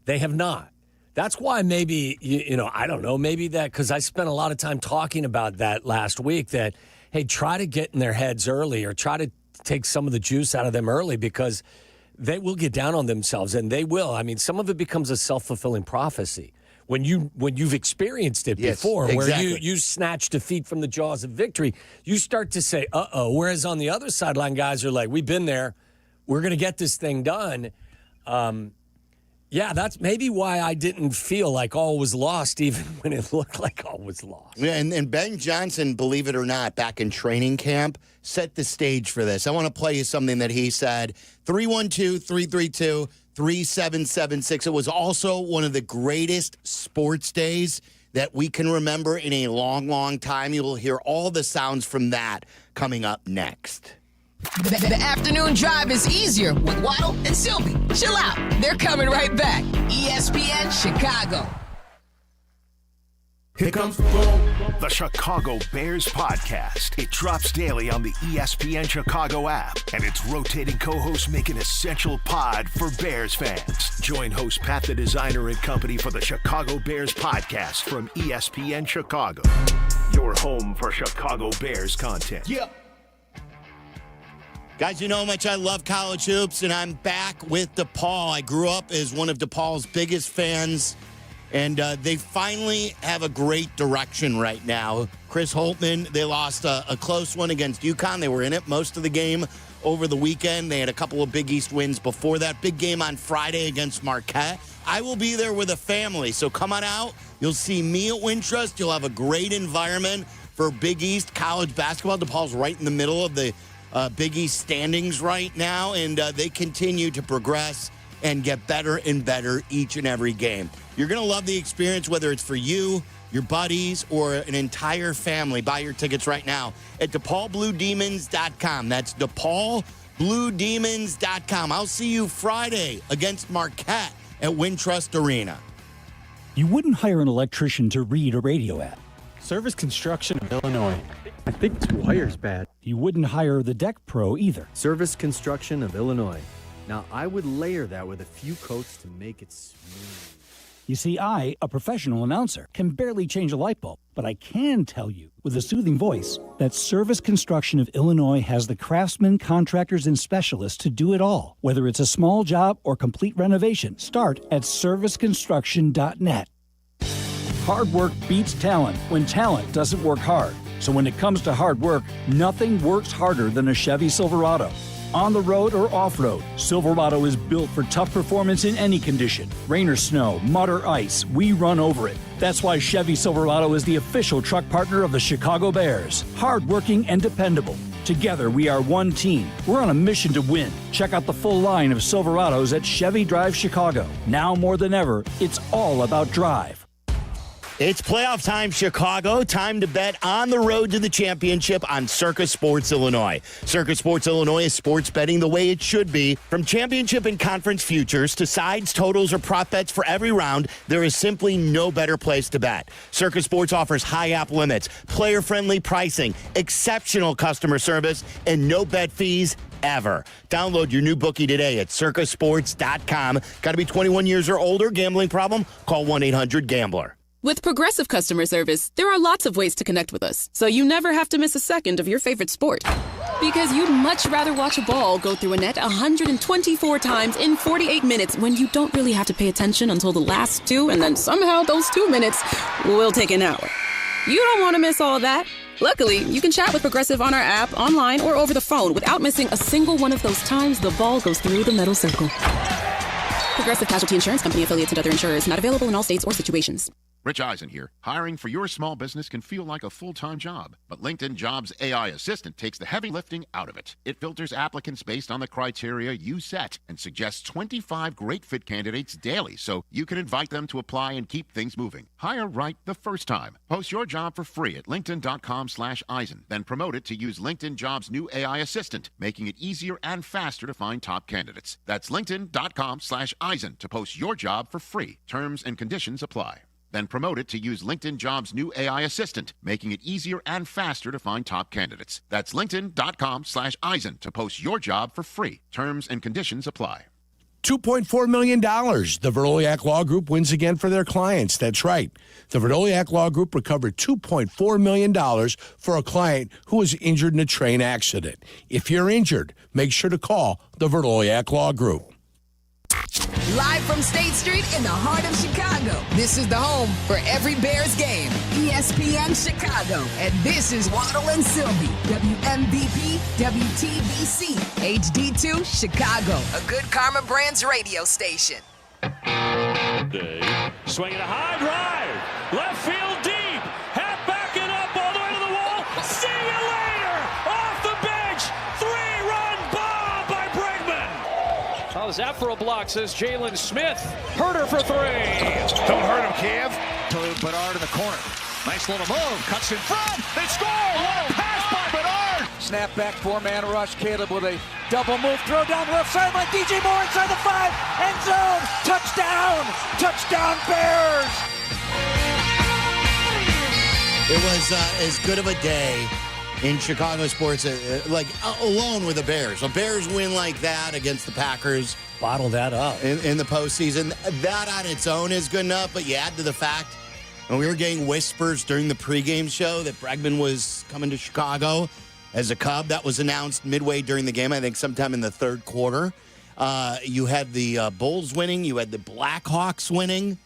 They have not. That's why maybe, I don't know, maybe that, because I spent a lot of time talking about that last week, that, hey, try to get in their heads early or try to take some of the juice out of them early, because they will get down on themselves, and they will. I mean, some of it becomes a self-fulfilling prophecy. When you've experienced it before, exactly. where you snatch defeat from the jaws of victory, you start to say, uh-oh. Whereas on the other sideline, guys are like, we've been there. We're going to get this thing done. Yeah, that's maybe why I didn't feel like all was lost, even when it looked like all was lost. Yeah, and Ben Johnson, believe it or not, back in training camp, set the stage for this. I want to play you something that he said. 312-332-3776. It was also one of the greatest sports days that we can remember in a long, long time. You will hear all the sounds from that coming up next. The afternoon drive is easier with Waddle and Silvy. Chill out. They're coming right back. ESPN Chicago. Here comes the boom. The Chicago Bears podcast. It drops daily on the ESPN Chicago app, and its rotating co-hosts make an essential pod for Bears fans. Join host Pat the Designer and company for the Chicago Bears podcast from ESPN Chicago. Your home for Chicago Bears content. Yep. Guys, you know how much I love college hoops, and I'm back with DePaul. I grew up as one of DePaul's biggest fans. And they finally have a great direction right now. Chris Holtman, they lost a close one against UConn. They were in it most of the game over the weekend. They had a couple of Big East wins before that. Big game on Friday against Marquette. I will be there with a family, so come on out. You'll see me at Wintrust. You'll have a great environment for Big East college basketball. DePaul's right in the middle of the Big East standings right now, and they continue to progress and get better and better each and every game. You're going to love the experience, whether it's for you, your buddies, or an entire family. Buy your tickets right now at DePaulBlueDemons.com. That's DePaulBlueDemons.com. I'll see you Friday against Marquette at Wintrust Arena. You wouldn't hire an electrician to read a radio ad. Service Construction of Illinois. I think 2 wires bad. You wouldn't hire the deck pro either. Service Construction of Illinois. Now, I would layer that with a few coats to make it smooth. You see, I, a professional announcer, can barely change a light bulb, but I can tell you with a soothing voice that Service Construction of Illinois has the craftsmen, contractors, and specialists to do it all. Whether it's a small job or complete renovation, start at serviceconstruction.net. Hard work beats talent when talent doesn't work hard. So when it comes to hard work, nothing works harder than a Chevy Silverado. On the road or off-road, Silverado is built for tough performance in any condition. Rain or snow, mud or ice, we run over it. That's why Chevy Silverado is the official truck partner of the Chicago Bears. Hardworking and dependable. Together, we are one team. We're on a mission to win. Check out the full line of Silverados at Chevy Drive Chicago. Now more than ever, it's all about drive. It's playoff time, Chicago. Time to bet on the road to the championship on Circus Sports Illinois. Circus Sports Illinois is sports betting the way it should be. From championship and conference futures to sides, totals, or prop bets for every round, there is simply no better place to bet. Circus Sports offers high app limits, player-friendly pricing, exceptional customer service, and no bet fees ever. Download your new bookie today at circusports.com. Got to be 21 years or older. Gambling problem? Call 1-800-GAMBLER. With Progressive Customer Service, there are lots of ways to connect with us, so you never have to miss a second of your favorite sport. Because you'd much rather watch a ball go through a net 124 times in 48 minutes when you don't really have to pay attention until the last 2, and then somehow those 2 minutes will take an hour. You don't want to miss all of that. Luckily, you can chat with Progressive on our app, online, or over the phone without missing a single one of those times the ball goes through the metal circle. Progressive Casualty Insurance Company, affiliates, and other insurers. Not available in all states or situations. Rich Eisen here. Hiring for your small business can feel like a full-time job, but LinkedIn Jobs AI Assistant takes the heavy lifting out of it. It filters applicants based on the criteria you set and suggests 25 great fit candidates daily, so you can invite them to apply and keep things moving. Hire right the first time. Post your job for free at linkedin.com/Eisen, then promote it to use LinkedIn Jobs' new AI Assistant, making it easier and faster to find top candidates. That's linkedin.com/Eisen to post your job for free. Terms and conditions apply. Then promote it to use LinkedIn Jobs' new AI Assistant, making it easier and faster to find top candidates. That's linkedin.com/Eisen to post your job for free. Terms and conditions apply. $2.4 million. The Verdoliak Law Group wins again for their clients. That's right. The Verdoliak Law Group recovered $2.4 million for a client who was injured in a train accident. If you're injured, make sure to call the Verdoliak Law Group. Live from State Street in the heart of Chicago, this is the home for every Bears game. ESPN Chicago. And this is Waddle and Silvy, WMVP, WTBC, HD2, Chicago. A good Karma Brands radio station. Swinging a high drive. Left field deep. Half backing up all the way to the wall. See you later. Off the bench. 3-run bomb by Bregman. How's that for a block, says Jalen Smith. Herder for 3. Don't hurt him, Kev. To Bernard in the corner. Nice little move. Cuts in front. They score. What a pass by Bernard. Snap back, 4-man rush. Caleb with a double move. Throw down the left sideline. DJ Moore inside the 5. End zone. Touchdown. Touchdown Bears. It was as good of a day in Chicago sports, alone with the Bears. The Bears win like that against the Packers. Bottle that up. In the postseason. That on its own is good enough, but you add to the fact, and we were getting whispers during the pregame show that Bregman was coming to Chicago as a Cub. That was announced midway during the game, I think sometime in the third quarter. You had the Bulls winning. You had the Blackhawks winning.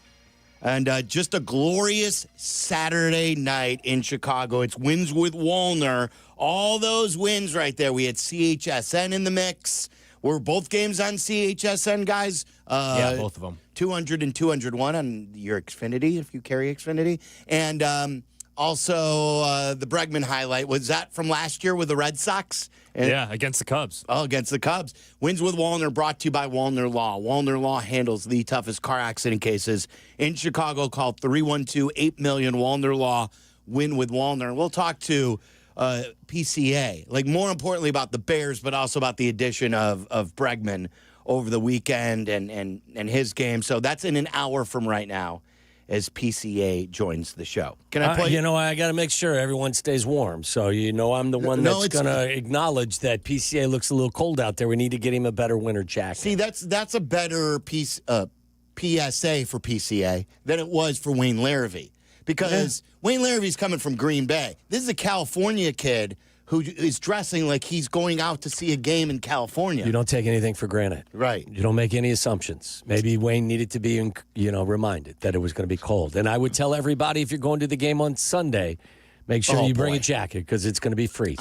And just a glorious Saturday night in Chicago. It's wins with Wallner. All those wins right there. We had CHSN in the mix. Were both games on CHSN, guys? Yeah, both of them. 200 and 201 on your Xfinity, if you carry Xfinity. And also the Bregman highlight. Was that from last year with the Red Sox? Yeah, against the Cubs. Oh, against the Cubs. Wins with Wallner, brought to you by Wallner Law. Wallner Law handles the toughest car accident cases in Chicago. Call 312-8-MILLION. Wallner Law. Win with Wallner. We'll talk to PCA, like more importantly about the Bears, but also about the addition of Bregman over the weekend and his game. So that's in an hour from right now as PCA joins the show. Can I play? I got to make sure everyone stays warm. So, I'm the one that's going to acknowledge that PCA looks a little cold out there. We need to get him a better winter jacket. See, that's a better PSA for PCA than it was for Wayne Larrivee. Because Wayne Larravee's coming from Green Bay. This is a California kid who is dressing like he's going out to see a game in California. You don't take anything for granted. Right. You don't make any assumptions. Maybe Wayne needed to be, reminded that it was going to be cold. And I would tell everybody, if you're going to the game on Sunday, make sure you bring a jacket because it's going to be freezing.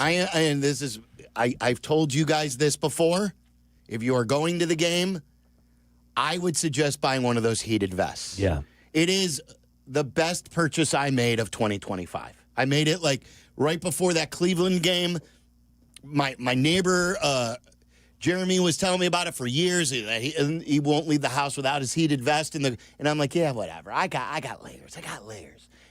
I've told you guys this before. If you are going to the game, I would suggest buying one of those heated vests. Yeah. It is the best purchase I made of 2025. I made it right before that Cleveland game. My neighbor, Jeremy, was telling me about it for years. He won't leave the house without his heated vest. And I'm like, yeah, whatever. I got layers.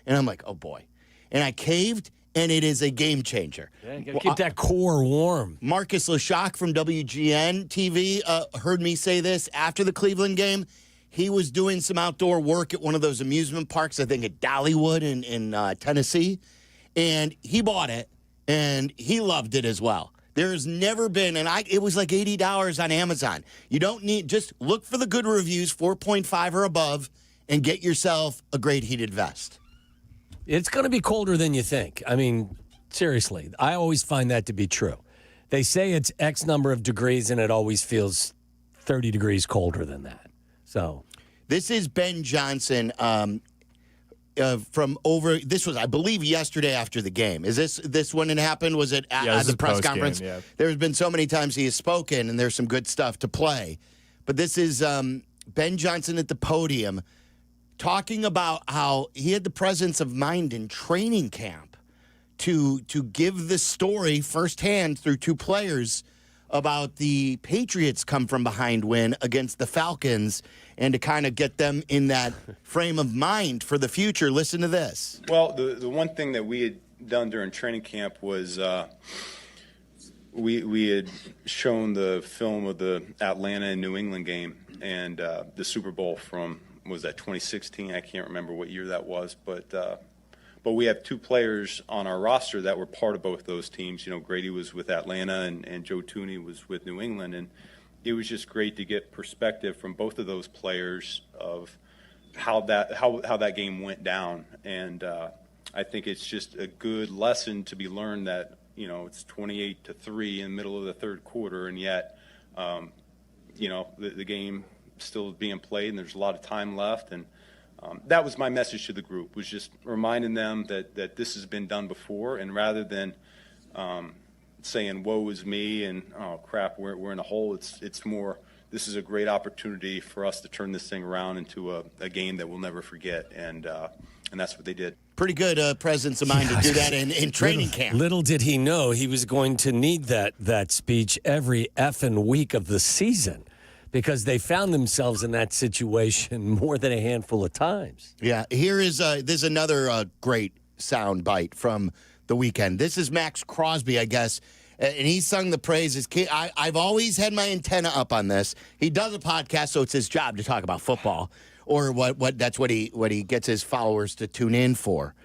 And I'm like, oh, boy. And I caved, and it is a game changer. Yeah, you got to keep that core warm. Marcus Leshock from WGN TV heard me say this after the Cleveland game. He was doing some outdoor work at one of those amusement parks, I think at Dollywood in Tennessee. And he bought it, and he loved it as well. There's never been, it was like $80 on Amazon. You don't need, just look for the good reviews, 4.5 or above, and get yourself a great heated vest. It's going to be colder than you think. I mean, seriously, I always find that to be true. They say it's X number of degrees, and it always feels 30 degrees colder than that. So this is Ben Johnson from over. This was, I believe, yesterday after the game. Is this when it happened? Was it at the press conference? Yeah. There's been so many times he has spoken, and there's some good stuff to play. But this is Ben Johnson at the podium talking about how he had the presence of mind in training camp to give the story firsthand through two players about the Patriots come from behind win against the Falcons and to kind of get them in that frame of mind for the future. Listen to this. Well, the one thing that we had done during training camp was we had shown the film of the Atlanta and New England game and the Super Bowl from, was that 2016? I can't remember what year that was, but we have two players on our roster that were part of both those teams. Grady was with Atlanta and Joe Tooney was with New England. And it was just great to get perspective from both of those players of how that game went down. And I think it's just a good lesson to be learned that, it's 28-3 in the middle of the third quarter. And yet, the game still being played and there's a lot of time left. And that was my message to the group, was just reminding them that this has been done before, and rather than saying woe is me and oh crap we're in a hole, it's more, this is a great opportunity for us to turn this thing around into a game that we'll never forget, and that's what they did. Pretty good presence of mind to do that in training camp. Little did he know he was going to need that speech every effing week of the season, because they found themselves in that situation more than a handful of times. Yeah, there's another great sound bite from the weekend. This is Max Crosby, I guess, and he sung the praises. I've always had my antenna up on this. He does a podcast, so it's his job to talk about football, or what that's what he gets his followers to tune in for.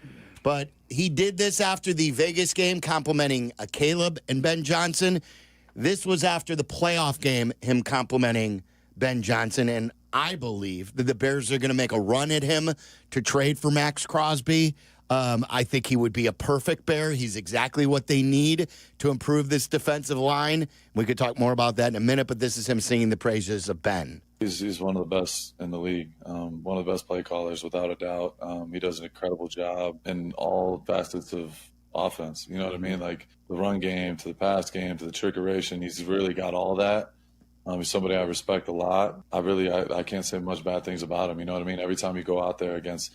But he did this after the Vegas game, complimenting Caleb and Ben Johnson. This was after the playoff game, him complimenting Ben Johnson. And I believe that the Bears are going to make a run at him to trade for Max Crosby. I think he would be a perfect Bear. He's exactly what they need to improve this defensive line. We could talk more about that in a minute, but this is him singing the praises of Ben. He's one of the best in the league, one of the best play callers without a doubt. He does an incredible job in all facets of offense. You know what I mean? Like the run game to the pass game to the trickeration. He's really got all that. He's somebody I respect a lot. I can't say much bad things about him. You know what I mean? Every time you go out there against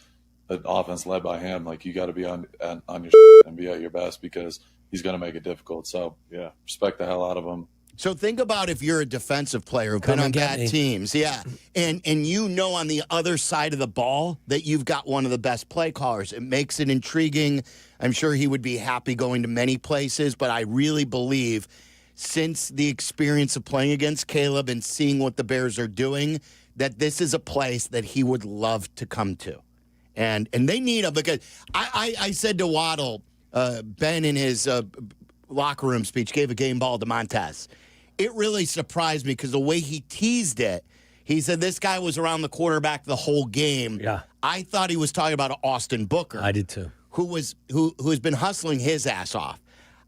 an offense led by him, like you got to be on your and be at your best because he's going to make it difficult. So yeah, respect the hell out of him. So think about if you're a defensive player who's been on bad teams, and you know on the other side of the ball that you've got one of the best play callers. It makes it intriguing. I'm sure he would be happy going to many places, but I really believe since the experience of playing against Caleb and seeing what the Bears are doing, that this is a place that he would love to come to. And they need him because I said to Waddle, Ben in his locker room speech gave a game ball to Montez. It really surprised me because the way he teased it, he said this guy was around the quarterback the whole game. Yeah. I thought he was talking about Austin Booker. I did too. Who has been hustling his ass off.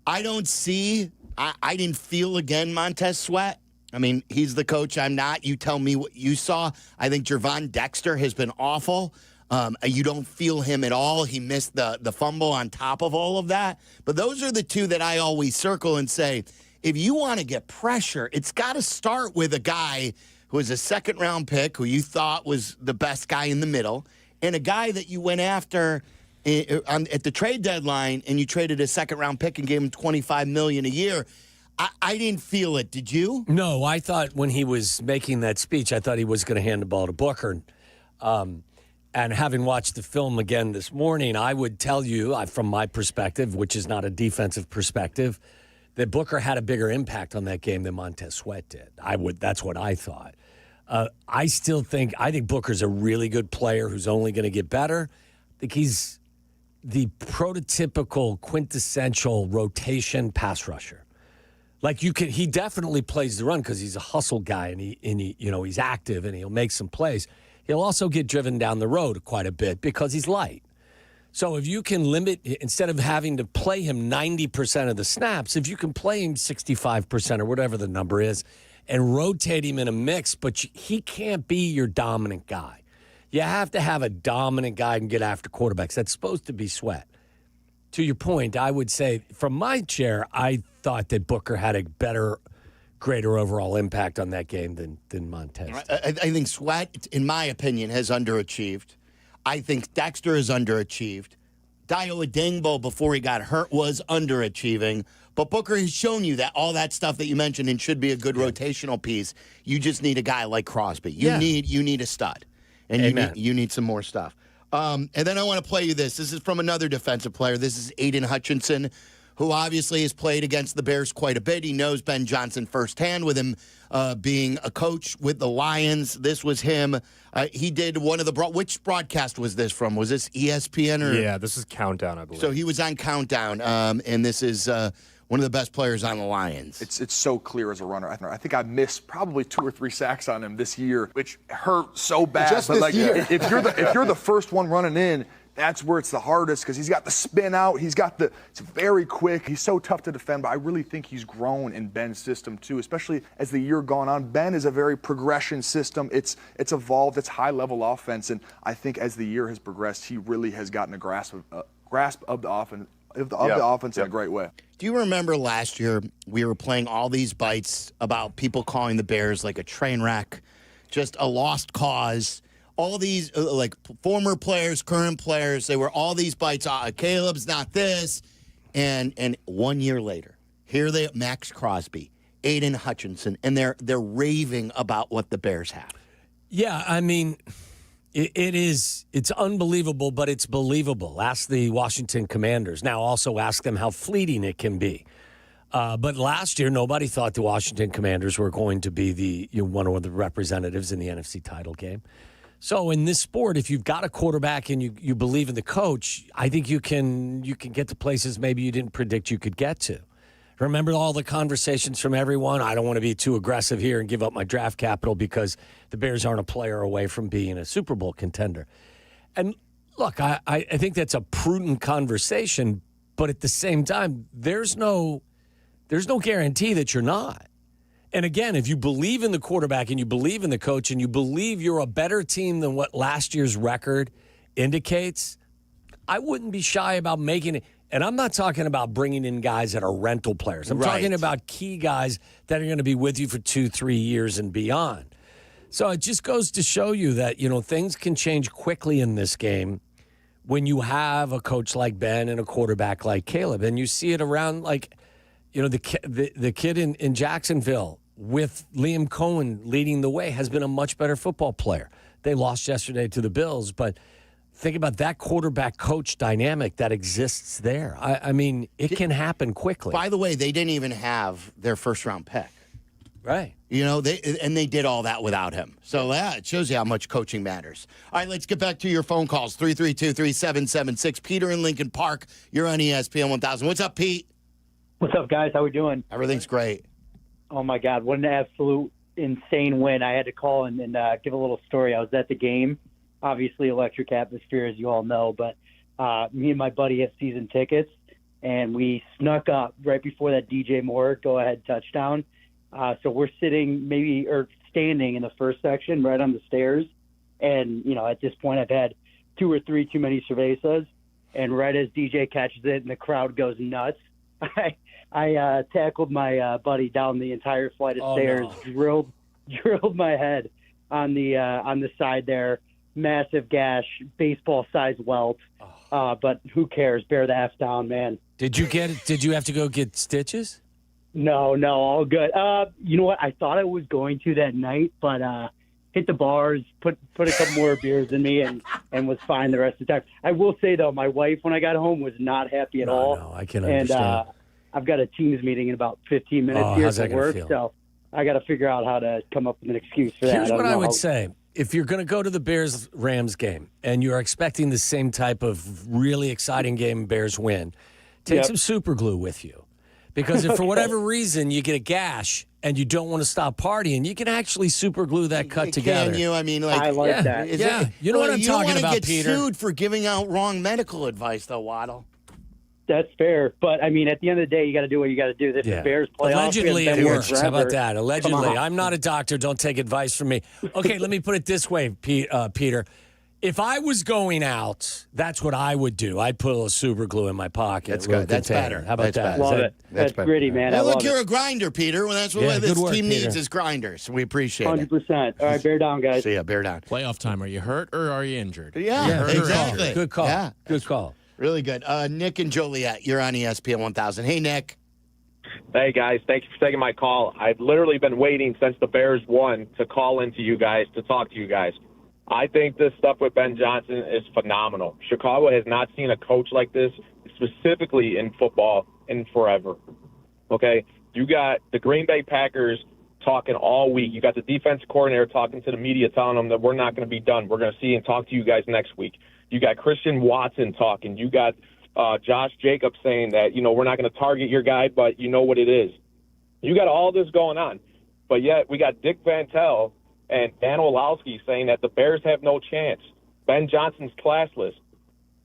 I didn't feel again Montez Sweat. I mean, he's the coach. I'm not. You tell me what you saw. I think Jervon Dexter has been awful. You don't feel him at all. He missed the fumble on top of all of that. But those are the two that I always circle and say, if you want to get pressure, it's got to start with a guy who was a second-round pick, who you thought was the best guy in the middle, and a guy that you went after at the trade deadline, and you traded a second-round pick and gave him $25 million a year. I didn't feel it. Did you? No, I thought when he was making that speech, I thought he was going to hand the ball to Booker. And having watched the film again this morning, I would tell you, from my perspective, which is not a defensive perspective, that Booker had a bigger impact on that game than Montez Sweat did. That's what I thought. I think Booker's a really good player who's only going to get better. I think he's the prototypical, quintessential rotation pass rusher. Like he definitely plays the run because he's a hustle guy and he's active and he'll make some plays. He'll also get driven down the road quite a bit because he's light. So if you can limit, instead of having to play him 90% of the snaps, if you can play him 65% or whatever the number is and rotate him in a mix, but he can't be your dominant guy. You have to have a dominant guy and get after quarterbacks. That's supposed to be Sweat. To your point, I would say from my chair, I thought that Booker had a greater overall impact on that game than Montez. I think Sweat, in my opinion, has underachieved. I think Dexter is underachieved. Dayo Adingbo, before he got hurt, was underachieving. But Booker has shown you that all that stuff that you mentioned and should be a good rotational piece. You just need a guy like Crosby. You need a stud. And you need some more stuff. And then I want to play you this. This is from another defensive player. This is Aiden Hutchinson, who obviously has played against the Bears quite a bit. He knows Ben Johnson firsthand with him being a coach with the Lions. This was him. He did one of the which broadcast was this from? Was this ESPN? Yeah, this is Countdown, I believe. So he was on Countdown, and this is one of the best players on the Lions. It's so clear as a runner. I think I missed probably 2 or 3 sacks on him this year, which hurt so bad. Just but this year. if you're the first one running in, that's where it's the hardest because he's got the spin out. It's very quick. He's so tough to defend, but I really think he's grown in Ben's system too, especially as the year gone on. Ben is a very progression system. It's evolved. It's high level offense, and I think as the year has progressed, he really has gotten a grasp of the offense. The offense in a great way. Do you remember last year we were playing all these bites about people calling the Bears like a train wreck, just a lost cause? All these like former players, current players, they were all these bites. Caleb's not this, and 1 year later, here they Max Crosby, Aiden Hutchinson, and they're raving about what the Bears have. Yeah, I mean, it's unbelievable, but it's believable. Ask the Washington Commanders. Now, also ask them how fleeting it can be. But last year, nobody thought the Washington Commanders were going to be one of the representatives in the NFC title game. So in this sport, if you've got a quarterback and you believe in the coach, I think you can get to places maybe you didn't predict you could get to. Remember all the conversations from everyone? I don't want to be too aggressive here and give up my draft capital because the Bears aren't a player away from being a Super Bowl contender. And look, I think that's a prudent conversation, but at the same time, there's no guarantee that you're not. And again, if you believe in the quarterback and you believe in the coach and you believe you're a better team than what last year's record indicates, I wouldn't be shy about making it. And I'm not talking about bringing in guys that are rental players. I'm talking about key guys that are going to be with you for 2-3 years and beyond. So it just goes to show you that, things can change quickly in this game when you have a coach like Ben and a quarterback like Caleb. And you see it around the kid in Jacksonville with Liam Cohen leading the way has been a much better football player. They lost yesterday to the Bills, but think about that quarterback-coach dynamic that exists there. I mean, it can happen quickly. By the way, they didn't even have their first-round pick. Right. They did all that without him. So it shows you how much coaching matters. All right, let's get back to your phone calls. 332-3776. Peter in Lincoln Park, you're on ESPN 1000. What's up, Pete? What's up, guys? How we doing? Everything's great. Oh, my God. What an absolute insane win. I had to call and give a little story. I was at the game. Obviously, electric atmosphere, as you all know. But me and my buddy have season tickets, and we snuck up right before that DJ Moore go-ahead touchdown. So we're standing in the first section right on the stairs. And, at this point, I've had 2 or 3 too many cervezas. And right as DJ catches it and the crowd goes nuts, I tackled my buddy down the entire flight of stairs, drilled my head on the side there, massive gash, baseball-sized welt. But who cares? Bear the F down, man. Did you have to go get stitches? No, all good. You know what? I thought I was going to that night, but hit the bars, put a couple more beers in me, and was fine the rest of the time. I will say, though, my wife, when I got home, was not happy at all. No, I can understand. I've got a Teams meeting in about 15 minutes here at work, so I got to figure out how to come up with an excuse for that. Here's what I would say. If you're going to go to the Bears-Rams game and you're expecting the same type of really exciting game Bears win, take some super glue with you. Because if for whatever reason you get a gash and you don't want to stop partying, you can actually super glue that cut together. Can you? I mean, I like that. You know what I'm talking about, Peter. You don't want to get sued for giving out wrong medical advice, though, Waddle. That's fair. But, I mean, at the end of the day, you got to do what you got to do. This is Bears playoffs. Allegedly, it works. How about that? Allegedly. I'm not a doctor. Don't take advice from me. Okay, let me put it this way, Peter. If I was going out, that's what I would do. I'd put a little super glue in my pocket. That's good. That's better. How about that? Love it. That's gritty, man. Well, look, you're a grinder, Peter. Well, that's what this team needs is grinders. We appreciate 100%. All right, bear down, guys. See ya, bear down. Playoff time. Are you hurt or are you injured? Yeah, exactly. Good call. Yeah. Good call. Really good. Nick and Joliet, you're on ESPN 1000. Hey, Nick. Hey, guys. Thank you for taking my call. I've literally been waiting since the Bears won to call into you guys, to talk to you guys. I think this stuff with Ben Johnson is phenomenal. Chicago has not seen a coach like this, specifically in football, in forever. Okay? You got the Green Bay Packers talking all week. You got the defensive coordinator talking to the media, telling them that we're not going to be done. We're going to see and talk to you guys next week. You got Christian Watson talking. You got Josh Jacobs saying that, we're not going to target your guy, but you know what it is. You got all this going on. But yet we got Dick Vantel and Dan Orlovsky saying that the Bears have no chance. Ben Johnson's classless,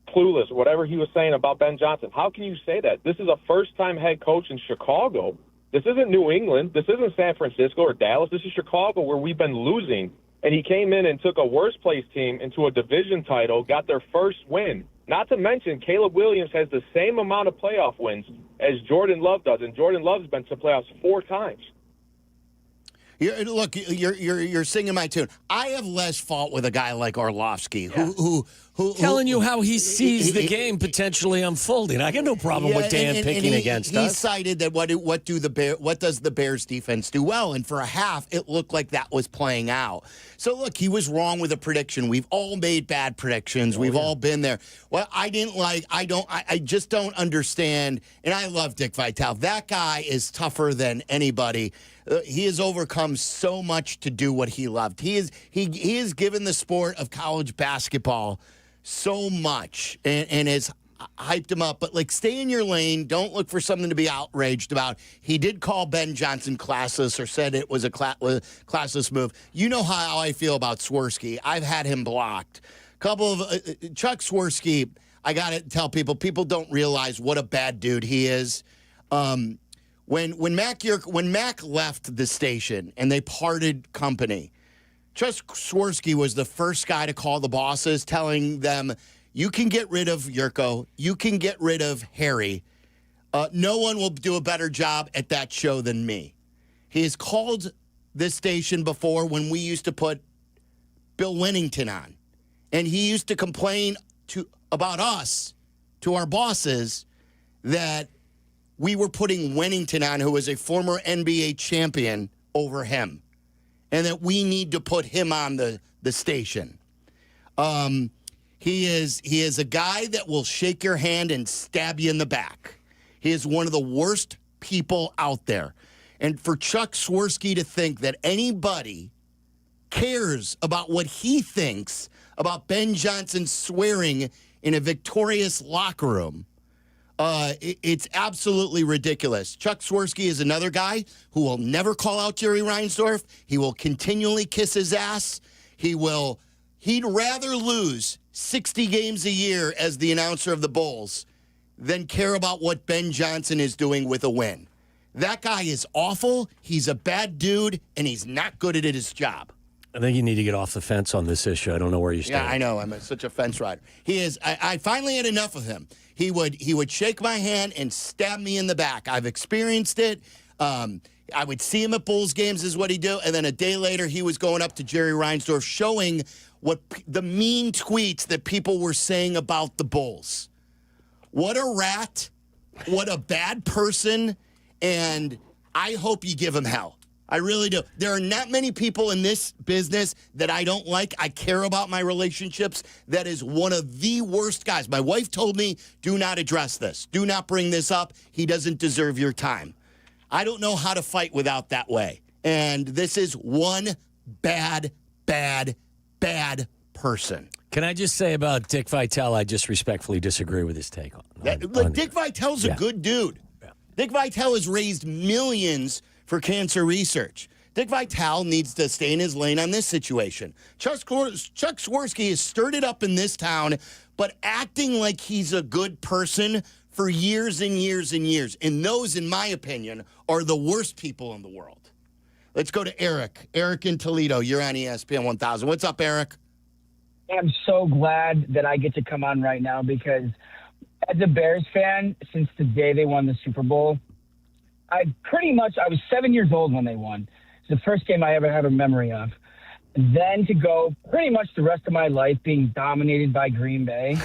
clueless, whatever he was saying about Ben Johnson. How can you say that? This is a first-time head coach in Chicago. This isn't New England. This isn't San Francisco or Dallas. This is Chicago, where we've been losing. And he came in and took a worst-place team into a division title, got their first win. Not to mention, Caleb Williams has the same amount of playoff wins as Jordan Love does, and Jordan Love's been to playoffs 4 times. You're singing my tune. I have less fault with a guy like Orlovsky, who telling you how he sees the game potentially unfolding. I got no problem with Dan picking against us. He cited that what does the Bears defense do well? And for a half, it looked like that was playing out. So look, he was wrong with a prediction. We've all made bad predictions. We've all been there. What I didn't like, I just don't understand. And I love Dick Vitale. That guy is tougher than anybody. He has overcome so much to do what he loved. He has given the sport of college basketball so much and has hyped him up. But, like, stay in your lane. Don't look for something to be outraged about. He did call Ben Johnson classless or said it was a classless move. You know how I feel about Swirsky. I've had him blocked. Couple of Chuck Swirsky, I got to tell people don't realize what a bad dude he is. When Mac left the station and they parted company, Chuck Swirsky was the first guy to call the bosses, telling them, you can get rid of Jurko, you can get rid of Harry. No one will do a better job at that show than me. He has called this station before when we used to put Bill Winnington on. And he used to complain about us to our bosses that we were putting Winnington on, who was a former NBA champion, over him. And that we need to put him on the station. He is a guy that will shake your hand and stab you in the back. He is one of the worst people out there. And for Chuck Swirsky to think that anybody cares about what he thinks about Ben Johnson swearing in a victorious locker room, it's absolutely ridiculous. Chuck Swirsky is another guy who will never call out Jerry Reinsdorf. He will continually kiss his ass. He'd rather lose 60 games a year as the announcer of the Bulls than care about what Ben Johnson is doing with a win. That guy is awful. He's a bad dude, and he's not good at his job. I think you need to get off the fence on this issue. I don't know where you stand. Yeah, I know. I'm such a fence rider. He is. I finally had enough of him. He would shake my hand and stab me in the back. I've experienced it. I would see him at Bulls games is what he'd do. And then a day later, he was going up to Jerry Reinsdorf showing what the mean tweets that people were saying about the Bulls. What a rat. What a bad person. And I hope you give him hell. I really do. There are not many people in this business that I don't like. I care about my relationships. That is one of the worst guys. My wife told me, do not address this. Do not bring this up. He doesn't deserve your time. I don't know how to fight without that way. And this is one bad person. Can I just say about Dick Vitale, I just respectfully disagree with his take on Dick Vitale's a good dude. Yeah. Dick Vitale has raised millions for cancer research. Dick Vitale needs to stay in his lane on this situation. Chuck Swirsky has stirred it up in this town, but acting like he's a good person for years and years and years. And those, in my opinion, are the worst people in the world. Let's go to Eric. Eric in Toledo. You're on ESPN 1000. What's up, Eric? I'm so glad that I get to come on right now because as a Bears fan, since the day they won the Super Bowl, I was 7 years old when they won. It's the first game I ever have a memory of. Then to go pretty much the rest of my life being dominated by Green Bay,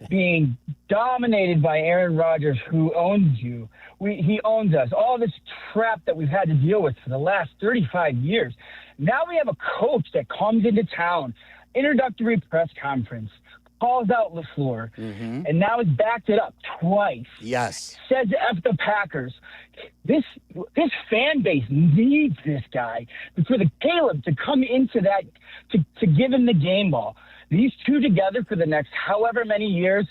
being dominated by Aaron Rodgers, who owns you. He owns us. All this crap that we've had to deal with for the last 35 years. Now we have a coach that comes into town, introductory press conference, calls out LaFleur, and now has backed it up twice. Yes. Says F the Packers. This fan base needs this guy for the Caleb to come into that, to give him the game ball. These two together for the next however many years,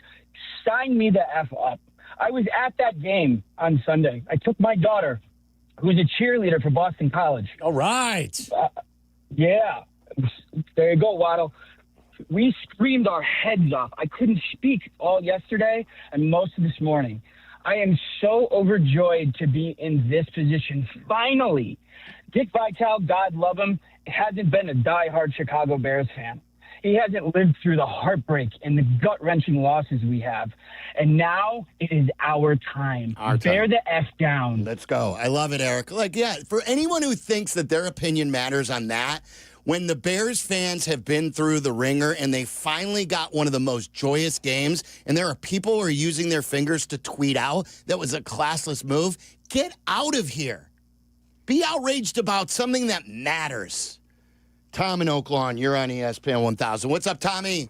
sign me the F up. I was at that game on Sunday. I took my daughter, who's a cheerleader for Boston College. All right. Yeah. There you go, Waddle. We screamed our heads off. I couldn't speak all yesterday and most of this morning. I am so overjoyed to be in this position. Finally, Dick Vitale, God love him, hasn't been a diehard Chicago Bears fan. He hasn't lived through the heartbreak and the gut-wrenching losses we have. And now it is our time. Bear the F down. Let's go. I love it, Eric. For anyone who thinks that their opinion matters on that, when the Bears fans have been through the ringer and they finally got one of the most joyous games, and there are people who are using their fingers to tweet out that was a classless move, get out of here. Be outraged about something that matters. Tom in Oak Lawn, you're on ESPN 1000. What's up, Tommy?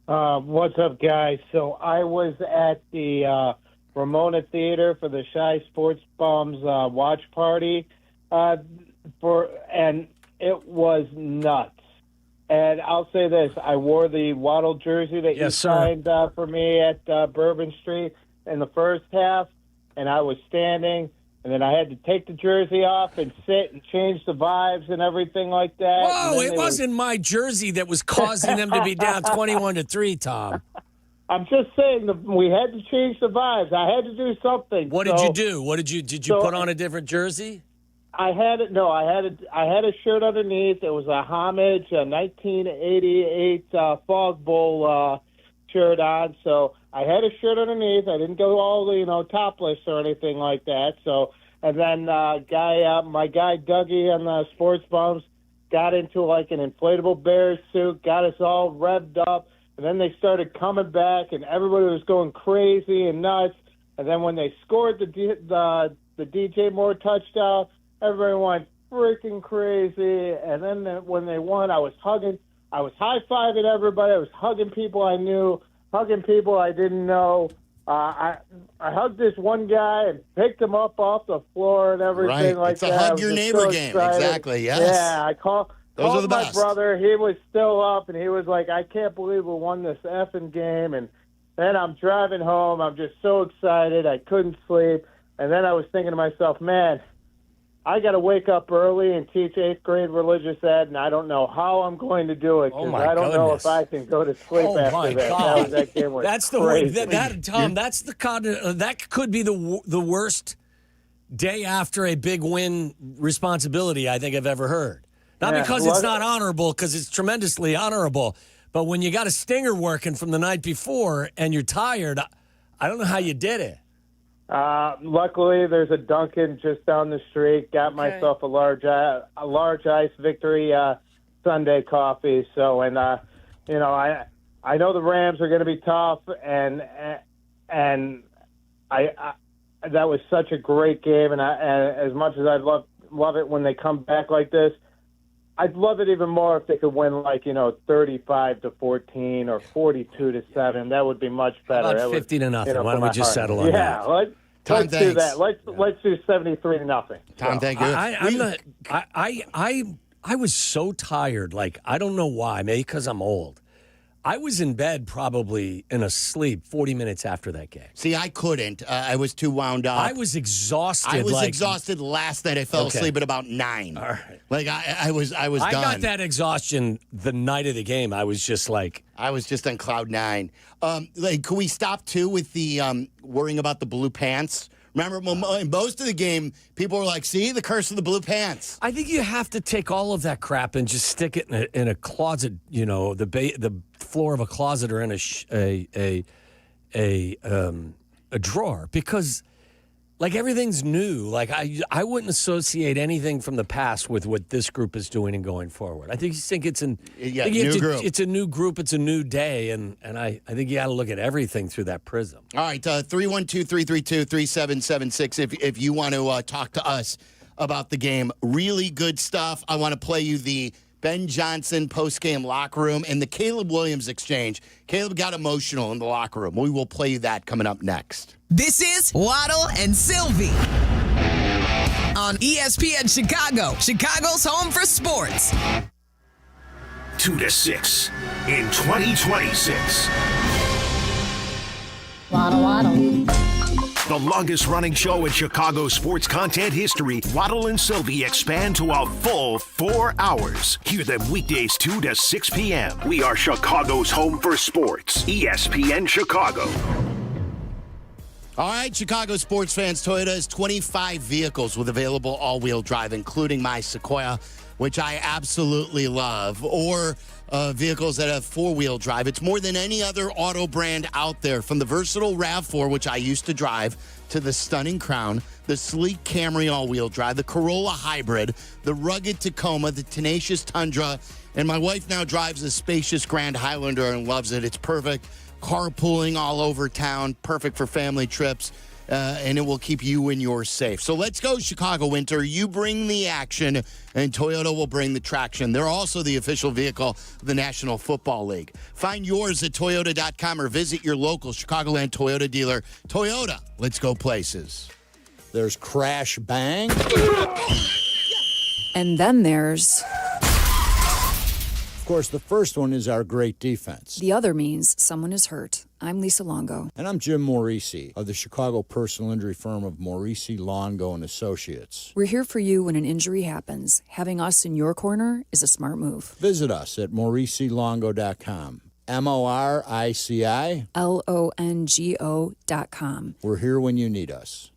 What's up, guys? So I was at the Ramona Theater for the Shy Sports Bums watch party, and it was nuts. And I'll say this: I wore the Waddle jersey that you signed for me at Bourbon Street in the first half, and I was standing. And then I had to take the jersey off and sit and change the vibes and everything like that. Whoa, it wasn't my jersey that was causing them to be down 21-3, Tom. I'm just saying that we had to change the vibes. I had to do something. What did you do? Did you put on a different jersey? I had it. No, I had a shirt underneath. It was a homage, a 1988 Fog Bowl shirt on. So I had a shirt underneath. I didn't go all topless or anything like that. So, and then my guy Dougie on the Sports Bums got into like an inflatable Bears suit, got us all revved up, and then they started coming back, and everybody was going crazy and nuts. And then when they scored the DJ Moore touchdown, everybody went freaking crazy. And then when they won, I was high-fiving everybody. I was hugging people I knew, hugging people I didn't know. I hugged this one guy and picked him up off the floor and everything like that. It's a hug your neighbor game. Exactly, yes. Yeah, I called my best. brother. He was still up, and he was like, I can't believe we won this effing game. And then I'm driving home. I'm just so excited. I couldn't sleep. And then I was thinking to myself, man, I got to wake up early and teach 8th grade religious ed, and I don't know how I'm going to do it because I don't know if I can go to sleep after that. God. That game was that's crazy. Tom. That's the kind of that could be the worst day after a big win responsibility I think I've ever heard. Not because it's not honorable, because it's tremendously honorable. But when you got a stinger working from the night before and you're tired, I don't know how you did it. Luckily, there's a Dunkin' just down the street. Got myself a large ice Victory Sunday coffee. So, and I know the Rams are going to be tough, and that was such a great game. And as much as I'd love it when they come back like this, I'd love it even more if they could win 35-14 or 42-7. That would be much better. About 50-0. Why don't we just settle on that? Yeah, let's do that. Let's do 73-0. Tom, thank you. I was so tired. I don't know why. Maybe because I'm old. I was in bed probably in a sleep 40 minutes after that game. See, I couldn't. I was too wound up. I was exhausted. I was exhausted last night. I fell asleep at about 9. All right. I was done. I got that exhaustion the night of the game. I was just I was just on cloud 9. Could we stop too with the worrying about the blue pants? Remember, most of the game, people were like, see, the curse of the blue pants. I think you have to take all of that crap and just stick it in a closet, the floor of a closet or in a drawer, because everything's new. I wouldn't associate anything from the past with what this group is doing and going forward. I think it's a new group. It's a new group. It's a new day, and I think you got to look at everything through that prism. All right, 312-332-3776 if you want to talk to us about the game. Really good stuff. I want to play you the Ben Johnson postgame locker room and the Caleb Williams exchange. Caleb got emotional in the locker room. We will play you that coming up next. This is Waddle and Silvy on ESPN Chicago, Chicago's home for sports. 2-6 in 2026. Waddle, waddle. The longest-running show in Chicago sports content history, Waddle and Silvy expand to a full 4 hours. Hear them weekdays 2 to 6 p.m. We are Chicago's home for sports. ESPN Chicago. All right, Chicago sports fans, Toyota has 25 vehicles with available all-wheel drive, including my Sequoia. which I absolutely love, or vehicles that have four-wheel drive. It's more than any other auto brand out there, from the versatile RAV4, which I used to drive, to the stunning Crown, the sleek Camry all-wheel drive, the Corolla Hybrid, the rugged Tacoma, the tenacious Tundra, and my wife now drives a spacious Grand Highlander and loves it. It's perfect. Carpooling all over town, perfect for family trips, and it will keep you and yours safe. So let's go, Chicago Winter. You bring the action, and Toyota will bring the traction. They're also the official vehicle of the National Football League. Find yours at Toyota.com or visit your local Chicagoland Toyota dealer. Toyota, let's go places. There's crash bang. And then there's... Of course, the first one is our great defense. The other means someone is hurt. I'm Lisa Longo. And I'm Jim Morisi of the Chicago personal injury firm of Morisi, Longo, and Associates. We're here for you when an injury happens. Having us in your corner is a smart move. Visit us at MorisiLongo.com. MorisiLongo.com. We're here when you need us.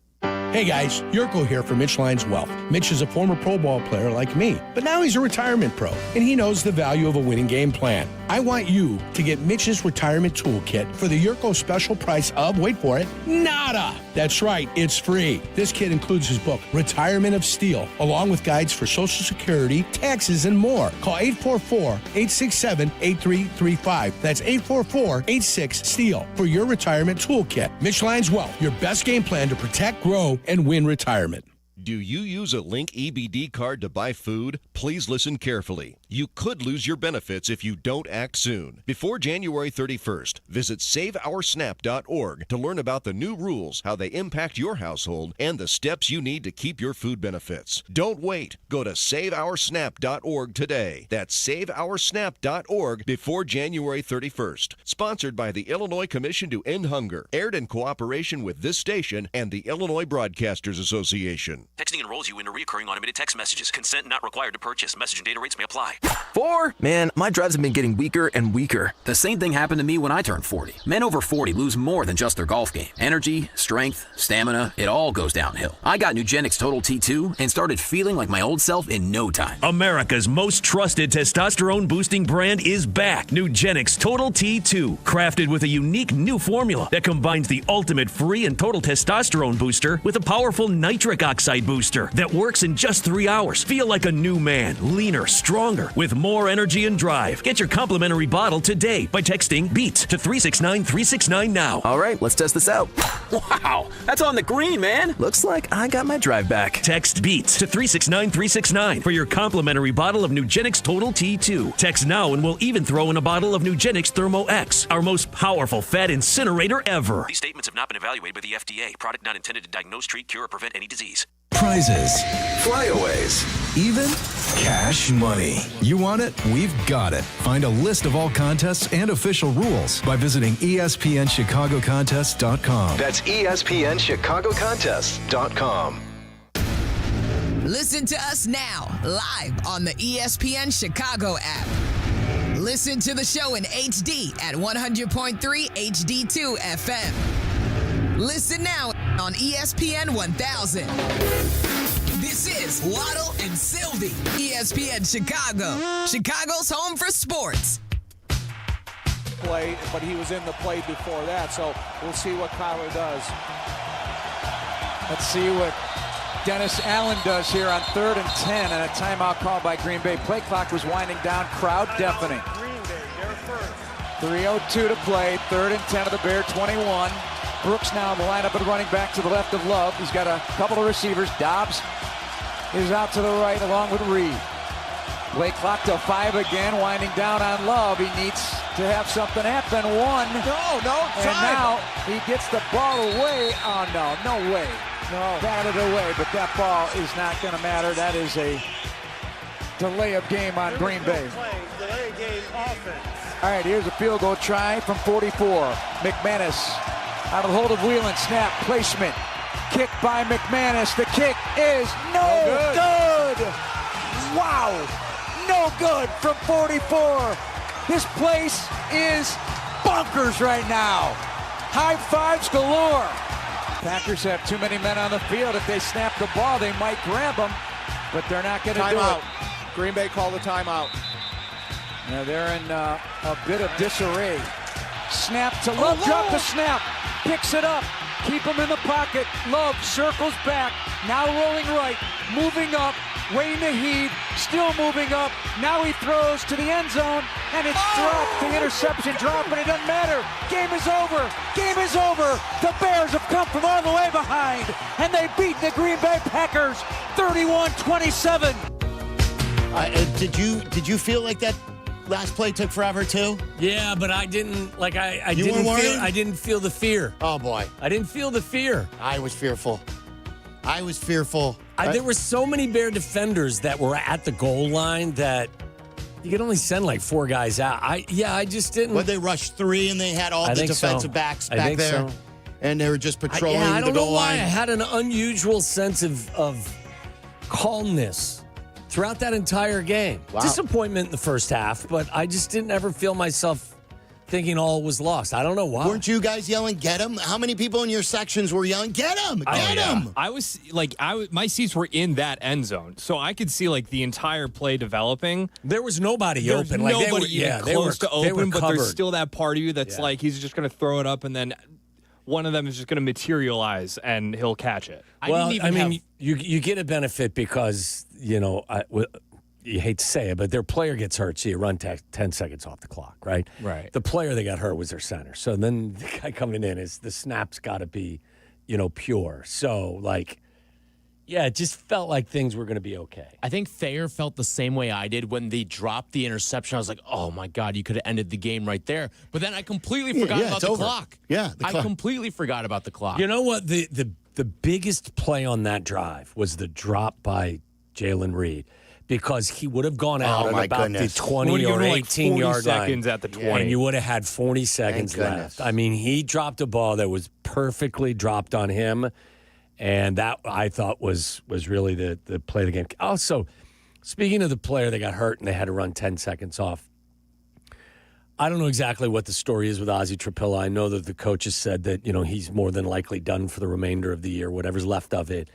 Hey guys, Jurko here for Mitch Lyons Wealth. Mitch is a former Pro Bowl player like me, but now he's a retirement pro, and he knows the value of a winning game plan. I want you to get Mitch's retirement toolkit for the Jurko special price of, wait for it, nada. That's right, it's free. This kit includes his book, Retirement of Steel, along with guides for Social Security, taxes, and more. Call 844-867-8335. That's 844-86-STEEL for your retirement toolkit. Mitch Lyons Wealth, your best game plan to protect, grow, and win retirement. Do you use a Link EBD card to buy food? Please listen carefully. You could lose your benefits if you don't act soon. Before January 31st, visit SaveOurSnap.org to learn about the new rules, how they impact your household, and the steps you need to keep your food benefits. Don't wait. Go to SaveOurSnap.org today. That's SaveOurSnap.org before January 31st. Sponsored by the Illinois Commission to End Hunger. Aired in cooperation with this station and the Illinois Broadcasters Association. Texting enrolls you into recurring automated text messages. Consent not required to purchase. Message and data rates may apply. 4? Man, my drives have been getting weaker and weaker. The same thing happened to me when I turned 40. Men over 40 lose more than just their golf game. Energy, strength, stamina, it all goes downhill. I got Nugenix Total T2 and started feeling like my old self in no time. America's most trusted testosterone-boosting brand is back. Nugenix Total T2. Crafted with a unique new formula that combines the ultimate free and total testosterone booster with a powerful nitric oxide booster that works in just 3 hours. Feel like a new man, leaner, stronger, with more energy and drive. Get your complimentary bottle today by texting BEAT to 369-369 now. All right, let's test this out. Wow, that's on the green, man. Looks like I got my drive back. Text BEAT to 369-369 for your complimentary bottle of Nugenix Total T2. Text now and we'll even throw in a bottle of Nugenix Thermo X, our most powerful fat incinerator ever. These statements have not been evaluated by the FDA. Product not intended to diagnose, treat, cure, or prevent any disease. Prizes, flyaways, even cash money. You want it? We've got it. Find a list of all contests and official rules by visiting ESPNChicagoContests.com. That's ESPNChicagoContests.com. Listen to us now, live on the ESPN Chicago app. Listen to the show in HD at 100.3 HD2 FM. Listen now on ESPN 1000. This is Waddle and Silvy, ESPN Chicago, Chicago's home for sports. Play, but he was in the play before that, so we'll see what Kyler does. Let's see what Dennis Allen does here on 3rd and 10 and a timeout called by Green Bay. Play clock was winding down, crowd deafening. 3:02 to play, 3rd and 10 of the Bear 21. Brooks now in the lineup and running back to the left of Love. He's got a couple of receivers. Dobbs is out to the right along with Reed. Play clock to 5 again, winding down on Love. He needs to have something happen. 1. No, and now he gets the ball away. Oh, no way. No. Batted away, but that ball is not going to matter. That is a delay of game on Green Bay. Delay of game offense. All right, here's a field goal try from 44. McManus out of the hold of Whelan. Snap, placement. Kick by McManus. The kick is no good. Wow. No good from 44. This place is bonkers right now. High fives galore. Packers have too many men on the field. If they snap the ball, they might grab them, but they're not going to do it. Green Bay called a timeout. Now they're in a bit of disarray. Snap to Love, drop the snap, picks it up, keep him in the pocket. Love circles back, now rolling right, moving up, waiting to heave, still moving up. Now he throws to the end zone, and it's dropped. The interception dropped, but it doesn't matter. Game is over. Game is over. The Bears have come from all the way behind, and they beat the Green Bay Packers 31-27. Did you feel like that last play took forever too? Yeah, but I didn't like. I You didn't weren't feel. worried? I didn't feel the fear. Oh boy, I didn't feel the fear. I was fearful. There were so many Bear defenders that were at the goal line that you could only send like 4 guys out. I just didn't. When they rushed 3 and they had all the defensive backs back there, and they were just patrolling I don't the know goal why line. I had an unusual sense of calmness throughout that entire game. Wow. Disappointment in the first half, but I just didn't ever feel myself thinking all was lost. I don't know why. Weren't you guys yelling, "Get him"? How many people in your sections were yelling, "Get him, get him"? I was like, my seats were in that end zone, so I could see like the entire play developing. There was nobody open. Like, Nobody close to open, but covered. there's still that part of you that's like he's just going to throw it up, and then one of them is just going to materialize and he'll catch it. You get a benefit because you hate to say it, but their player gets hurt, so you run 10 seconds off the clock, right? Right. The player that got hurt was their center. So then the guy coming in is the snap's got to be, pure. So, it just felt like things were going to be okay. I think Thayer felt the same way I did when they dropped the interception. I was like, oh, my God, you could have ended the game right there. But then I completely forgot about the clock. Yeah, the I clock. completely forgot about the clock. You know what? The biggest play on that drive was the drop by Jalen Reed. Because he would have gone out at about the 20 or 18-yard line. Seconds at the 20. And you would have had 40 seconds left. I mean, he dropped a ball that was perfectly dropped on him. And that, I thought, was really the play of the game. Also, speaking of the player that got hurt and they had to run 10 seconds off, I don't know exactly what the story is with Ozzie Trapilla. I know that the coaches said that, he's more than likely done for the remainder of the year, whatever's left of it.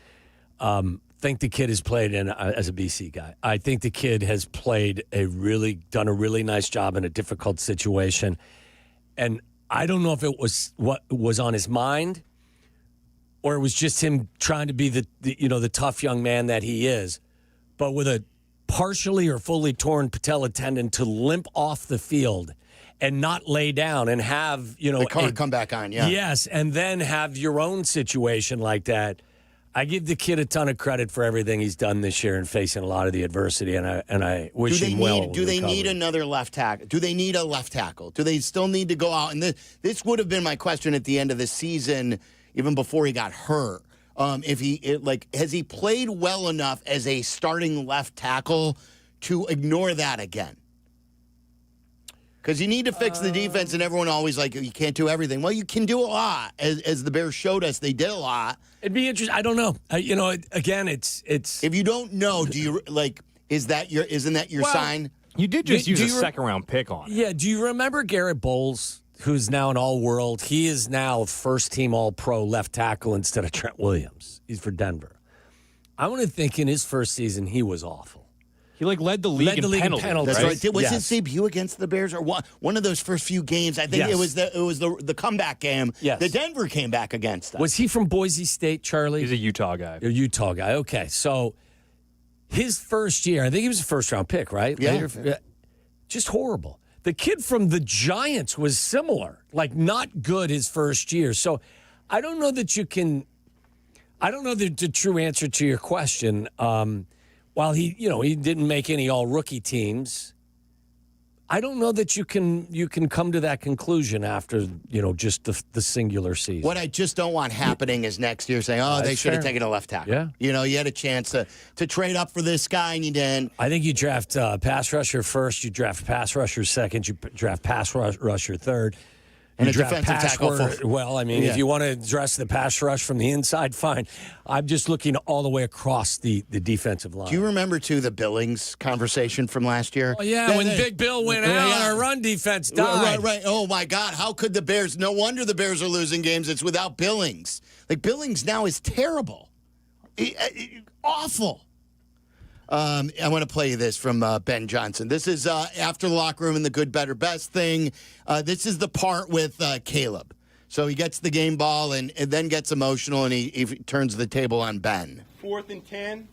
Think the kid has played as a BC guy. I think the kid has done a really nice job in a difficult situation. And I don't know if it was what was on his mind or it was just him trying to be the tough young man that he is. But with a partially or fully torn patella tendon to limp off the field and not lay down and have, the car come back on, yeah. Yes, and then have your own situation like that. I give the kid a ton of credit for everything he's done this year and facing a lot of the adversity, and I wish him well. Do they need another left tackle? Do they need a left tackle? Do they still need to go out? And this would have been my question at the end of the season, even before he got hurt. Has he played well enough as a starting left tackle to ignore that again? Because you need to fix the defense, and everyone always you can't do everything. Well, you can do a lot, as the Bears showed us. They did a lot. It'd be interesting. I don't know. Again, it's. If you don't know, do you isn't that your sign? You did just use a second-round pick on it. Yeah. Do you remember Garrett Bowles, who's now an All-World? He is now first-team All-Pro left tackle instead of Trent Williams. He's for Denver. I want to think in his first season he was awful. He led the league in penalties. That's right. Was his debut against the Bears or one of those first few games? I think it was the comeback game. Yes. The Denver came back against us. Was he from Boise State, Charlie? He's a Utah guy. A Utah guy. Okay, so his first year, I think he was a first-round pick, right? Yeah. Just horrible. The kid from the Giants was similar, not good his first year. So I don't know that you can. I don't know the true answer to your question. While he didn't make any all-rookie teams, I don't know that you can come to that conclusion after, just the singular season. What I just don't want happening is next year saying, they should have taken a left tackle. Yeah. You had a chance to trade up for this guy and you didn't. I think you draft pass rusher first, you draft pass rusher second, you draft pass rusher third. And a defensive tackle. If you want to address the pass rush from the inside, fine. I'm just looking all the way across the defensive line. Do you remember, too, the Billings conversation from last year? Oh, yeah, when Big Bill went out, our run defense died. Right. Oh, my God. How could the Bears? No wonder the Bears are losing games. It's without Billings. Billings now is terrible. Awful. I want to play you this from Ben Johnson. This is after the locker room and the good, better, best thing. This is the part with Caleb. So he gets the game ball and then gets emotional, and he turns the table on Ben. 4th and 10.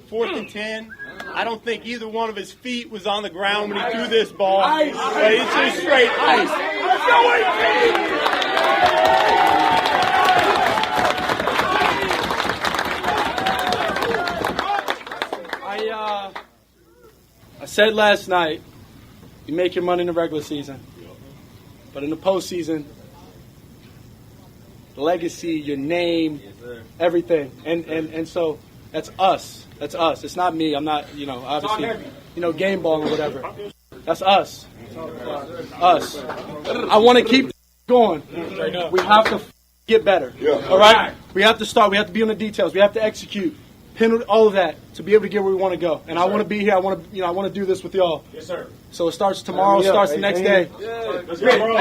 4th and 10. I don't think either one of his feet was on the ground when he threw this ball. Ice. It's just straight ice. Let's go, 18! I said last night, you make your money in the regular season. But in the postseason, legacy, your name, everything. And so that's us. That's us. It's not me. I'm not, obviously, game ball or whatever. That's us. Us. I want to keep going. We have to get better. All right? We have to start. We have to be on the details. We have to execute. Pin all of that to be able to get where we want to go. And I want to be here. I want to do this with y'all. Yes, sir. So it starts tomorrow. It starts the next day. Let's go, bro.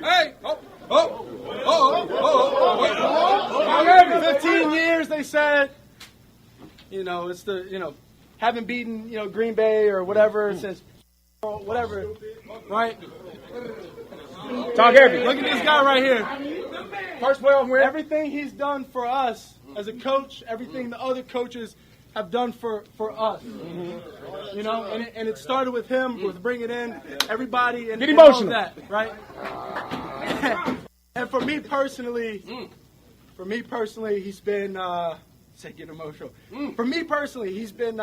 Hey! 15 years, they said. It's haven't beaten, Green Bay or whatever since whatever, right? Talk heavy. Look at this guy right here. First playoff win. Everything he's done for us as a coach, everything the other coaches have done for us. And it started with him, with bringing in everybody and all of that, right? And for me personally, he's been get emotional. For me personally, he's been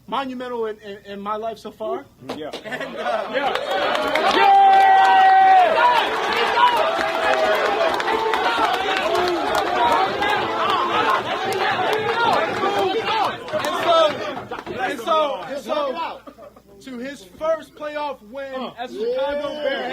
monumental in my life so far. Yeah. And so to his first playoff win as a Chicago Bear.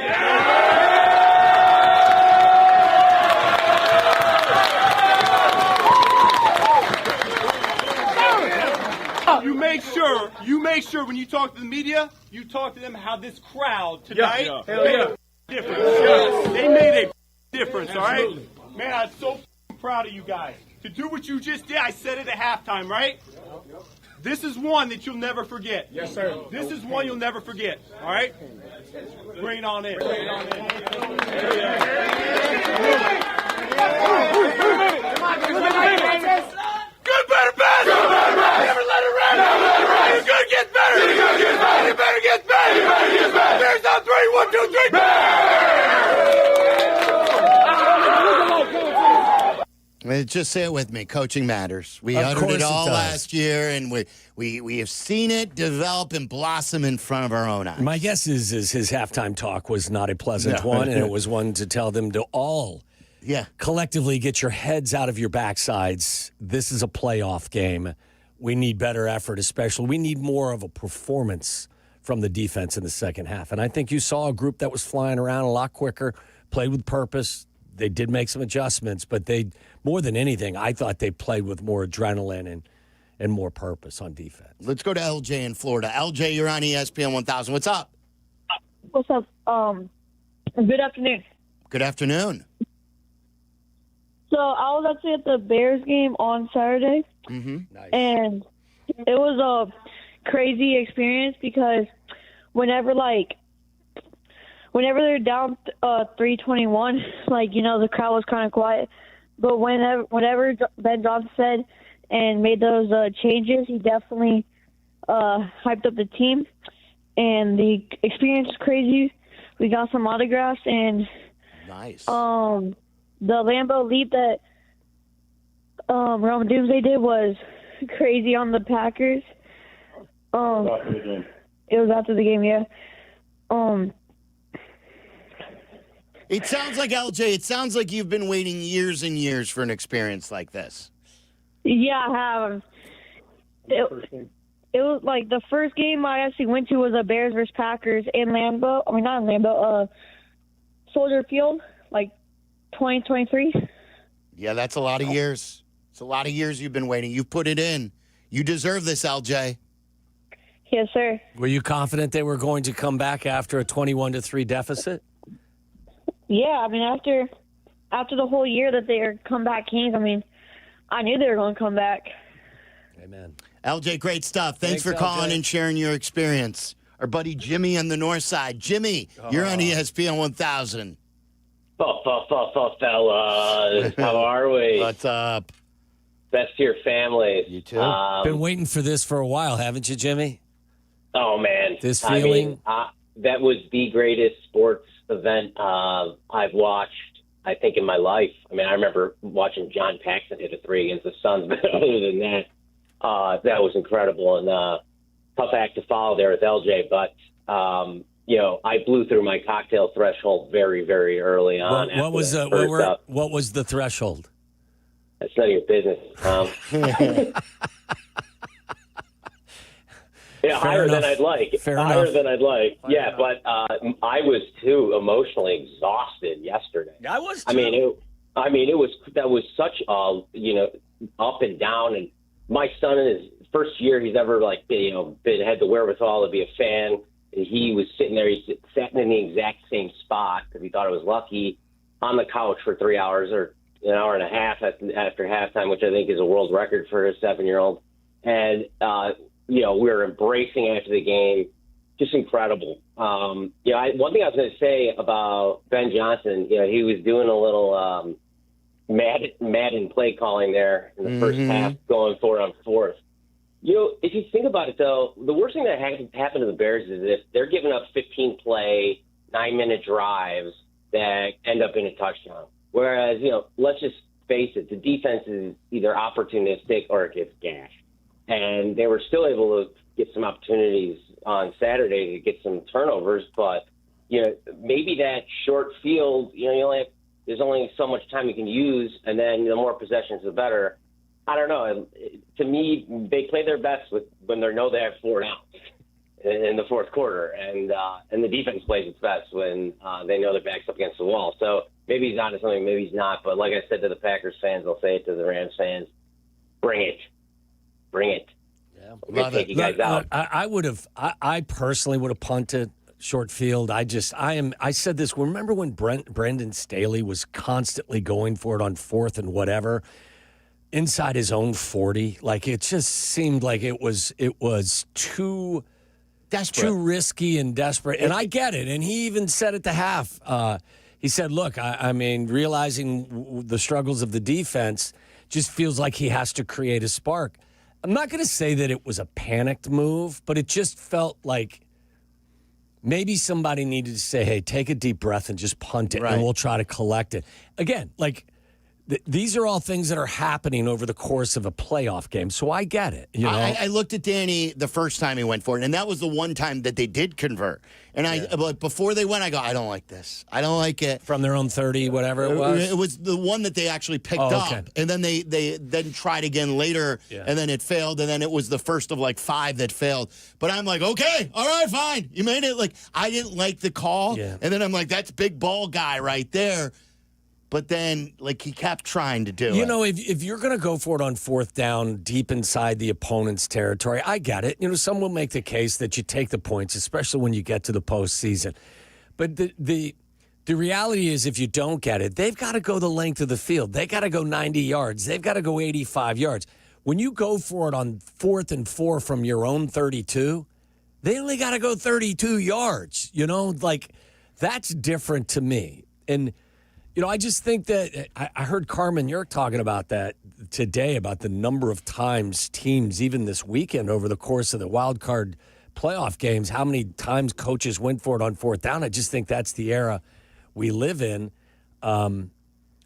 You make sure when you talk to the media, you talk to them how this crowd tonight made a difference. Yes. They made a difference, all right? Man, I'm so proud of you guys. To do what you just did, I said it at halftime, right? This is one that you'll never forget. Yes, sir. This is one you'll never forget, all right? Bring it on in. Good, better, best! Never let it rest! You're good gets better! You're better gets better! Bears on 3, 1, 2, 3! Just say it with me. Coaching matters. We uttered it all last year, and we have seen it develop and blossom in front of our own eyes. My guess is his halftime talk was not a pleasant one, and it was one to tell them to all collectively get your heads out of your backsides. This is a playoff game. We need better effort, especially. We need more of a performance from the defense in the second half. And I think you saw a group that was flying around a lot quicker, played with purpose. They did make some adjustments, but they, more than anything, I thought they played with more adrenaline and more purpose on defense. Let's go to LJ in Florida. LJ, you're on ESPN 1000. What's up? What's up? Good afternoon. Good afternoon. So I was actually at the Bears game on Saturday, and it was a crazy experience because whenever they're down 3-21, the crowd was kind of quiet. But whenever Ben Johnson said and made those changes, he definitely hyped up the team. And the experience was crazy. We got some autographs, and nice. The Lambeau leap that Roman Doomsday did was crazy on the Packers. It was after the game, yeah. It sounds like, LJ, it sounds like you've been waiting years and years for an experience like this. Yeah, I have. It was like the first game I actually went to was a Bears versus Packers in Lambeau. I mean, not in Lambeau, Soldier Field, 2023. Yeah, that's a lot of years. It's a lot of years you've been waiting. You've put it in. You deserve this, LJ. Yes, sir. Were you confident they were going to come back after a 21-3 deficit? Yeah, I mean, after the whole year that they are comeback kings, I mean, I knew they were going to come back. Amen. LJ, great stuff. Thanks for LJ. calling and sharing your experience. Our buddy Jimmy on the north side. Jimmy, you're on ESPN 1000. Fellas, how are we? What's up? Best to your families. You too. Been waiting for this for a while, haven't you, Jimmy? Oh, man. This feeling? That was the greatest sports event I've watched, I think, in my life. I mean, I remember watching John Paxson hit a 3 against the Suns, but other than that, that was incredible. And tough act to follow there with LJ. But, I blew through my cocktail threshold very, very early on. What was the threshold? That's none of your business, Tom. Yeah, higher than I'd like. Higher than I'd like. Yeah, but I was too emotionally exhausted yesterday. I was too. That was such up and down. And my son, in his first year, he's ever had the wherewithal to be a fan. And he was sitting there. He sat in the exact same spot because he thought it was lucky on the couch for 3 hours or an hour and a half after halftime, which I think is a world record for a 7-year-old. And we were embracing after the game. Just incredible. One thing I was going to say about Ben Johnson, he was doing a little Madden play calling there in the first half, going for it on fourth. If you think about it, though, the worst thing that happened to the Bears is if they're giving up 15-play, 9-minute drives that end up in a touchdown. Whereas, let's just face it, the defense is either opportunistic or it gets gashed. And they were still able to get some opportunities on Saturday to get some turnovers, but maybe that short field, there's only so much time you can use, and then the more possessions, the better. I don't know. To me, they play their best when they know they have 4 downs in the fourth quarter, and the defense plays its best when they know their back's up against the wall. So maybe he's onto something, maybe he's not. But like I said to the Packers fans, I'll say it to the Rams fans: bring it. Yeah, we're gonna take you guys out. I personally would have punted short field. I said this. Remember when Brendan Staley was constantly going for it on fourth and whatever inside his own 40? Like, it just seemed like it was too desperate, too risky and desperate. And I get it. And he even said at the half, he said, "Look, I mean, realizing the struggles of the defense, just feels like he has to create a spark." I'm not going to say that it was a panicked move, but it just felt like maybe somebody needed to say, "Hey, take a deep breath and just punt it, and we'll try to collect it." Again, like, these are all things that are happening over the course of a playoff game, so I get it. I looked at Danny the first time he went for it, and that was the one time that they did convert. And but before they went, I go, "I don't like this. I don't like it." From their own 30, whatever it was? It was the one that they actually picked up. And then they then tried again later, and then it failed, and then it was the first of like 5 that failed. But I'm like, okay, all right, fine. You made it. Like, I didn't like the call. And then I'm like, that's big ball guy right there. But then, like, he kept trying to do it. If you're going to go for it on fourth down deep inside the opponent's territory, I get it. Some will make the case that you take the points, especially when you get to the postseason. But the reality is, if you don't get it, they've got to go the length of the field. They got to go 90 yards. They've got to go 85 yards. When you go for it on 4th and 4 from your own 32, they only got to go 32 yards. Like, that's different to me. And I just think that I heard Carmen Jurko talking about that today, about the number of times teams, even this weekend over the course of the wild card playoff games, how many times coaches went for it on fourth down. I just think that's the era we live in.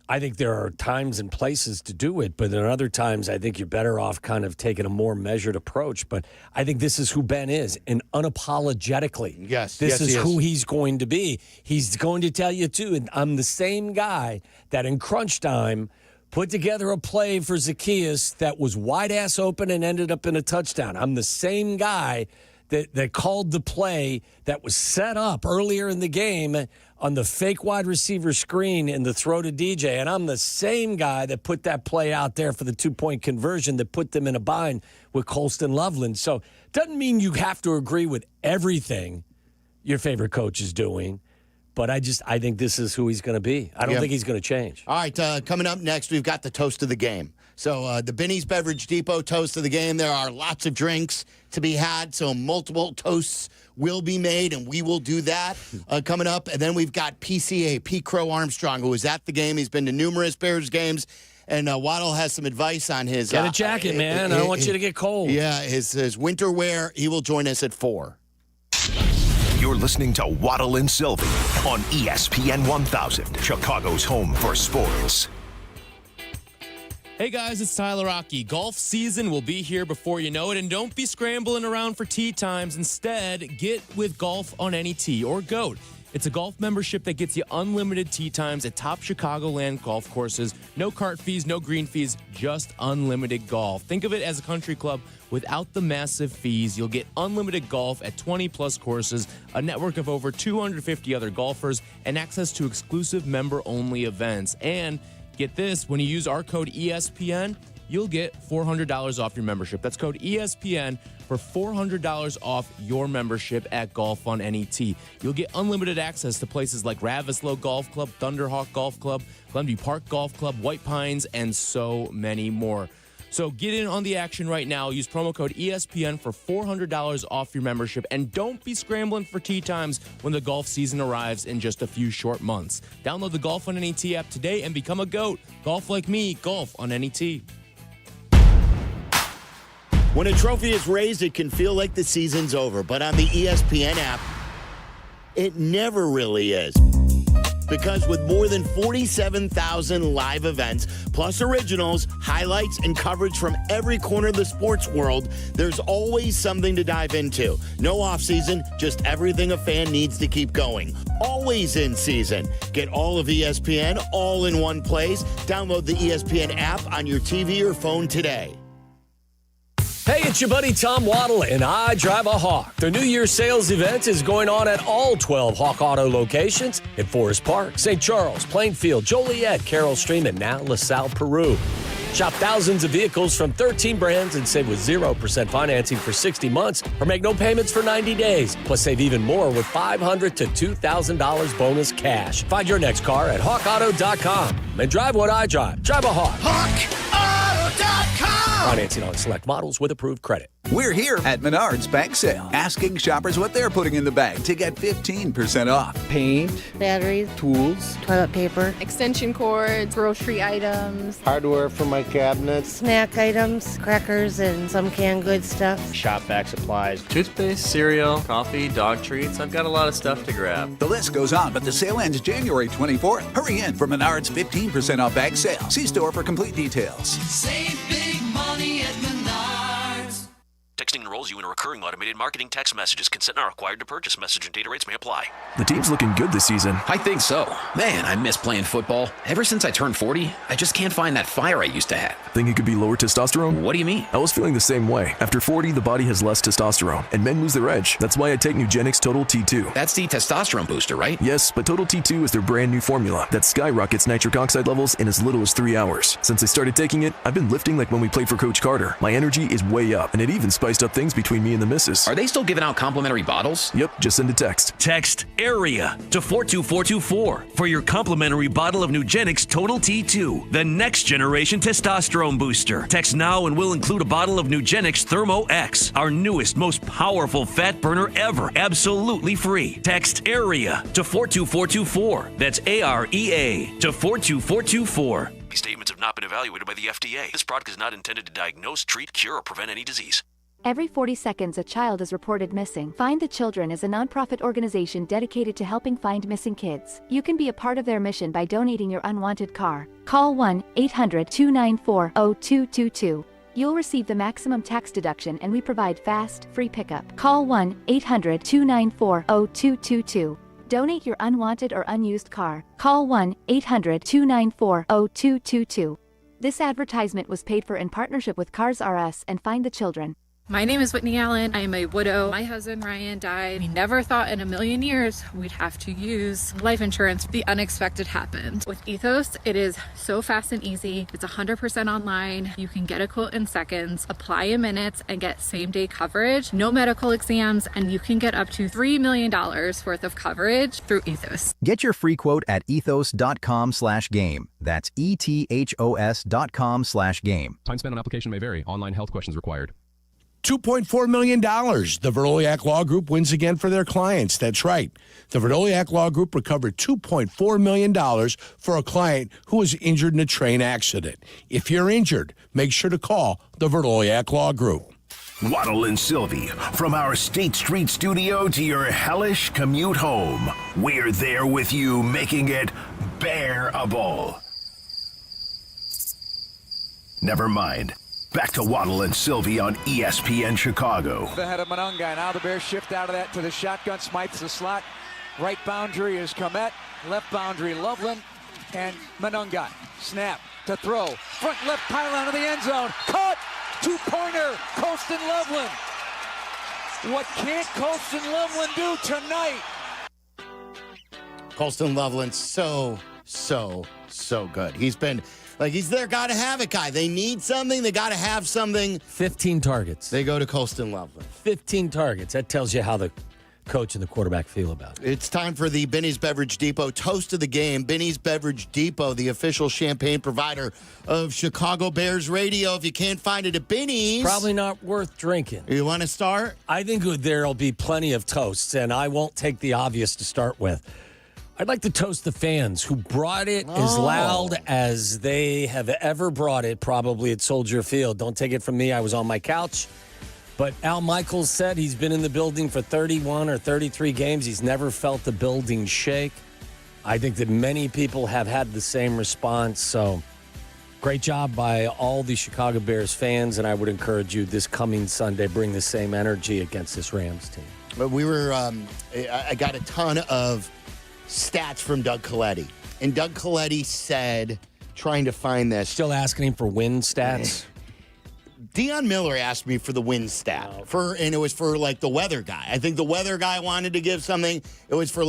I think there are times and places to do it, but there are other times I think you're better off kind of taking a more measured approach. But I think this is who Ben is, and unapologetically, this is who he's going to be. He's going to tell you, too, and I'm the same guy that in crunch time put together a play for Zacchaeus that was wide-ass open and ended up in a touchdown. I'm the same guy that called the play that was set up earlier in the game on the fake wide receiver screen and the throw to DJ. And I'm the same guy that put that play out there for the 2-point conversion that put them in a bind with Colston Loveland. So it doesn't mean you have to agree with everything your favorite coach is doing, But I think this is who he's going to be. I don't think he's going to change. All right, coming up next, we've got the toast of the game. So the Binny's Beverage Depot toast of the game. There are lots of drinks to be had, so multiple toasts will be made, and we will do that coming up. And then we've got PCA, Pete Crow Armstrong, who was at the game. He's been to numerous Bears games. And Waddle has some advice on his... Get a jacket, man. I don't want you to get cold. Yeah, his winter wear. He will join us at 4. You're listening to Waddle and Silvy on ESPN 1000, Chicago's home for sports. Hey guys, it's Tyler Rocky. Golf season will be here before you know it, and don't be scrambling around for tee times. Instead, get with Golf on Any Tee or GOAT. It's a golf membership that gets you unlimited tee times at top Chicagoland golf courses. No cart fees, no green fees, just unlimited golf. Think of it as a country club without the massive fees. You'll get unlimited golf at 20-plus courses, a network of over 250 other golfers, and access to exclusive member-only events. And get this, when you use our code ESPN, you'll get $400 off your membership. That's code ESPN for $400 off your membership at Golf on Any Tee. You'll get unlimited access to places like Ravislow Golf Club, Thunderhawk Golf Club, Glenview Park Golf Club, White Pines, and so many more. So get in on the action right now. Use promo code ESPN for $400 off your membership. And don't be scrambling for tee times when the golf season arrives in just a few short months. Download the Golf on Any Tee app today and become a GOAT. Golf like me, Golf on Any Tee. When a trophy is raised, it can feel like the season's over. But on the ESPN app, it never really is. Because with more than 47,000 live events, plus originals, highlights, and coverage from every corner of the sports world, there's always something to dive into. No off-season, just everything a fan needs to keep going. Always in season. Get all of ESPN all in one place. Download the ESPN app on your TV or phone today. Hey, it's your buddy Tom Waddle, and I drive a Hawk. The New Year's sales event is going on at all 12 Hawk Auto locations in Forest Park, St. Charles, Plainfield, Joliet, Carroll Stream, and now LaSalle, Peru. Shop thousands of vehicles from 13 brands and save with 0% financing for 60 months or make no payments for 90 days. Plus, save even more with $500 to $2,000 bonus cash. Find your next car at hawkauto.com and drive what I drive. Drive a Hawk. HawkAuto.com. Financing on select models with approved credit. We're here at Menards Bag Sale, asking shoppers what they're putting in the bag to get 15% off. Paint, batteries, tools, toilet paper, extension cords, grocery items, hardware for my cabinets, snack items, crackers, and some canned goods stuff. Shop vac supplies, toothpaste, cereal, coffee, dog treats. I've got a lot of stuff to grab. The list goes on, but the sale ends January 24th. Hurry in for Menards 15% off bag sale. See store for complete details. Save big money at Menards. Texting enrolls you in a recurring automated marketing text messages. Consent not required to purchase. Message and data rates may apply. The team's looking good this season. I think so. Man, I miss playing football. Ever since I turned 40, I just can't find that fire I used to have. Think it could be lower testosterone? What do you mean? I was feeling the same way. After 40, the body has less testosterone, and men lose their edge. That's why I take Nugenix Total T2. That's the testosterone booster, right? Yes, but Total T2 is their brand new formula that skyrockets nitric oxide levels in as little as 3 hours. Since I started taking it, I've been lifting like when we played for Coach Carter. My energy is way up, and it even spiced up things between me and the missus. Are they still giving out complimentary bottles? Yep, just send a text. Text AREA to 42424 for your complimentary bottle of Nugenix Total T2, the next generation testosterone booster. Text now and we'll include a bottle of Nugenix Thermo X, our newest, most powerful fat burner ever, absolutely free. Text AREA to 42424. That's AREA to 42424. These statements have not been evaluated by the FDA. This product is not intended to diagnose, treat, cure, or prevent any disease. Every 40 seconds, a child is reported missing. Find the Children is a nonprofit organization dedicated to helping find missing kids. You can be a part of their mission by donating your unwanted car. Call 1-800-294-0222. You'll receive the maximum tax deduction, and we provide fast, free pickup. Call 1-800-294-0222. Donate your unwanted or unused car. Call 1-800-294-0222. This advertisement was paid for in partnership with Cars R Us and Find the Children. My name is Whitney Allen. I am a widow. My husband, Ryan, died. We never thought in a million years we'd have to use life insurance. The unexpected happened. With Ethos, it is so fast and easy. It's 100% online. You can get a quote in seconds, apply in minutes, and get same-day coverage. No medical exams, and you can get up to $3 million worth of coverage through Ethos. Get your free quote at ethos.com/game. That's ETHOS.com/game. Time spent on application may vary. Online health questions required. $2.4 million. The Verdoliak Law Group wins again for their clients. That's right. The Verdoliak Law Group recovered $2.4 million for a client who was injured in a train accident. If you're injured, make sure to call the Verdoliak Law Group. Waddle and Silvy, from our State Street studio to your hellish commute home. We're there with you, making it bearable. Never mind. Back to Waddle and Silvy on ESPN Chicago. Ahead of Monungai. Now the Bears shift out of that to the shotgun. Smythe's the slot. Right boundary is Komet. Left boundary Loveland. And Monungai. Snap to throw. Front left pylon of the end zone. Caught. Two-pointer. Colston Loveland. What can't Colston Loveland do tonight? Colston Loveland's so good. He's been... he's their gotta-have-it guy. They need something. They gotta have something. 15 targets. They go to Colston Loveland. 15 targets. That tells you how the coach and the quarterback feel about it. It's time for the Binny's Beverage Depot toast of the game. Binny's Beverage Depot, the official champagne provider of Chicago Bears radio. If you can't find it at Binny's... Probably not worth drinking. You want to start? I think there'll be plenty of toasts, and I won't take the obvious to start with. I'd like to toast the fans who brought it as loud as they have ever brought it, probably at Soldier Field. Don't take it from me. I was on my couch. But Al Michaels said he's been in the building for 31 or 33 games. He's never felt the building shake. I think that many people have had the same response. So great job by all the Chicago Bears fans, and I would encourage you this coming Sunday, bring the same energy against this Rams team. But I got a ton of stats from Doug Coletti. And Doug Coletti said, trying to find this. Still asking him for win stats? Deion Miller asked me for the win stat. And it was for, the weather guy. I think the weather guy wanted to give something. It was for,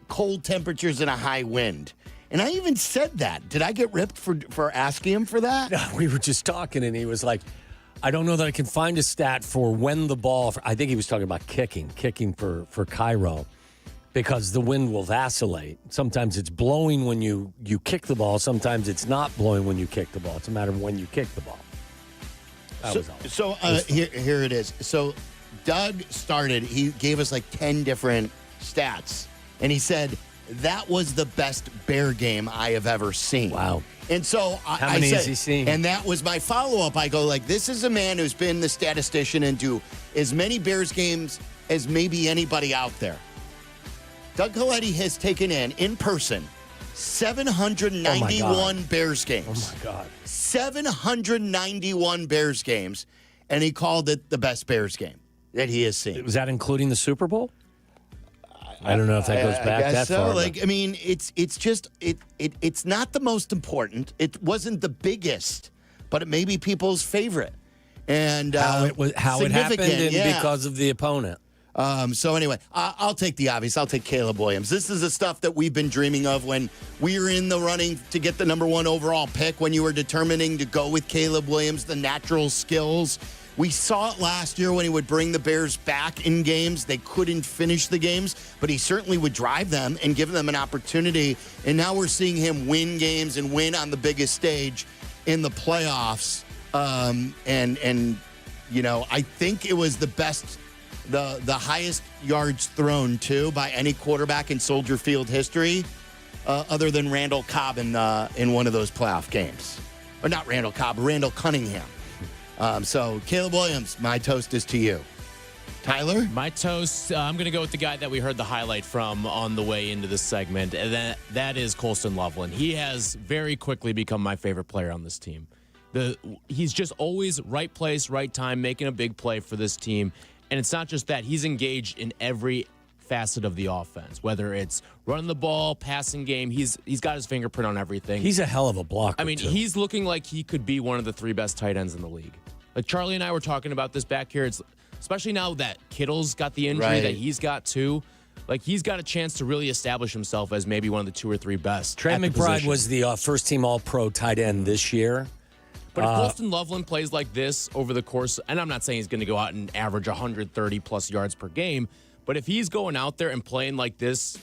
cold temperatures and a high wind. And I even said that. Did I get ripped for asking him for that? No, we were just talking, and he was like, I don't know that I can find a stat for when the ball, I think he was talking about kicking for Cairo. Because the wind will vacillate. Sometimes it's blowing when you kick the ball. Sometimes it's not blowing when you kick the ball. It's a matter of when you kick the ball. Here it is. So Doug started, he gave us 10 different stats. And he said, that was the best Bear game I have ever seen. Wow. And so How many has he seen? And that was my follow-up. I go, this is a man who's been the statistician and do as many Bears games as maybe anybody out there. Doug Coletti has taken in person, 791 Bears games. Oh, my God. 791 Bears games, and he called it the best Bears game that he has seen. Was that including the Super Bowl? I don't know if that goes back that far. It's not the most important. It wasn't the biggest, but it may be people's favorite. And how it happened and because of the opponent. So anyway, I'll take the obvious. I'll take Caleb Williams. This is the stuff that we've been dreaming of when we were in the running to get the number 1 overall pick, when you were determining to go with Caleb Williams, the natural skills. We saw it last year when he would bring the Bears back in games. They couldn't finish the games, but he certainly would drive them and give them an opportunity. And now we're seeing him win games and win on the biggest stage in the playoffs. I think it was the best... The highest yards thrown, too, by any quarterback in Soldier Field history, other than Randall Cobb in one of those playoff games. Or not Randall Cobb, Randall Cunningham. So, Caleb Williams, my toast is to you. Tyler? My toast, I'm going to go with the guy that we heard the highlight from on the way into this segment, and that is Colston Loveland. He has very quickly become my favorite player on this team. He's just always right place, right time, making a big play for this team. And it's not just that. He's engaged in every facet of the offense, whether it's running the ball, passing game. He's got his fingerprint on everything. He's a hell of a blocker, I mean, too. He's looking like he could be one of the 3 best tight ends in the league. Like Charlie and I were talking about this back here. It's especially now that Kittle's got the injury that he's got too. Like, he's got a chance to really establish himself as maybe one of the 2 or 3 best. Trey McBride was the first-team All-Pro tight end this year. But if Colston Loveland plays like this over the course, and I'm not saying he's going to go out and average 130-plus yards per game, but if he's going out there and playing like this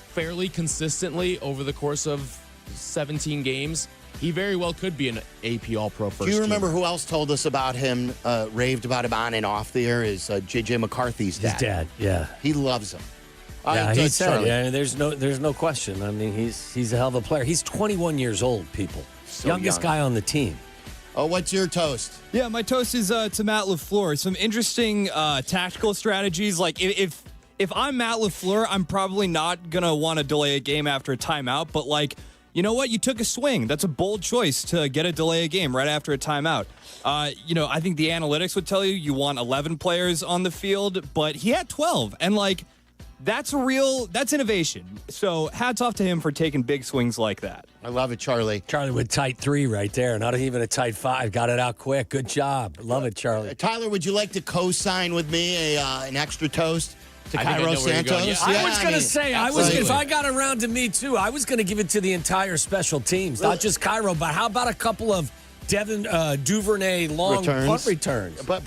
fairly consistently over the course of 17 games, he very well could be an AP All-Pro first. Do you remember teamer. who else told us about him, raved about him on and off the air? Is J.J. McCarthy's dad. His dad, yeah. He loves him. Yeah, he said, yeah, there's no question. I mean, he's a hell of a player. He's 21 years old, people. So Youngest young. guy on the team. Oh, what's your toast? Yeah, my toast is to Matt LaFleur. Some interesting tactical strategies. Like, if I'm Matt LaFleur, I'm probably not going to want to delay a game after a timeout. But, like, you know what? You took a swing. That's a bold choice to get a delay a game right after a timeout. I think the analytics would tell you want 11 players on the field, but he had 12. And, like, that's innovation. So hats off to him for taking big swings like that. I love it, Charlie. Charlie with tight 3 right there. Not even a tight 5. Got it out quick. Good job. Love it, Charlie. Tyler, would you like to co-sign with me an extra toast to Cairo Santos? Yeah, I was going to say, if I got around to me too, I was going to give it to the entire special teams, not just Cairo, but how about a couple of Devin Duvernay long punt returns? But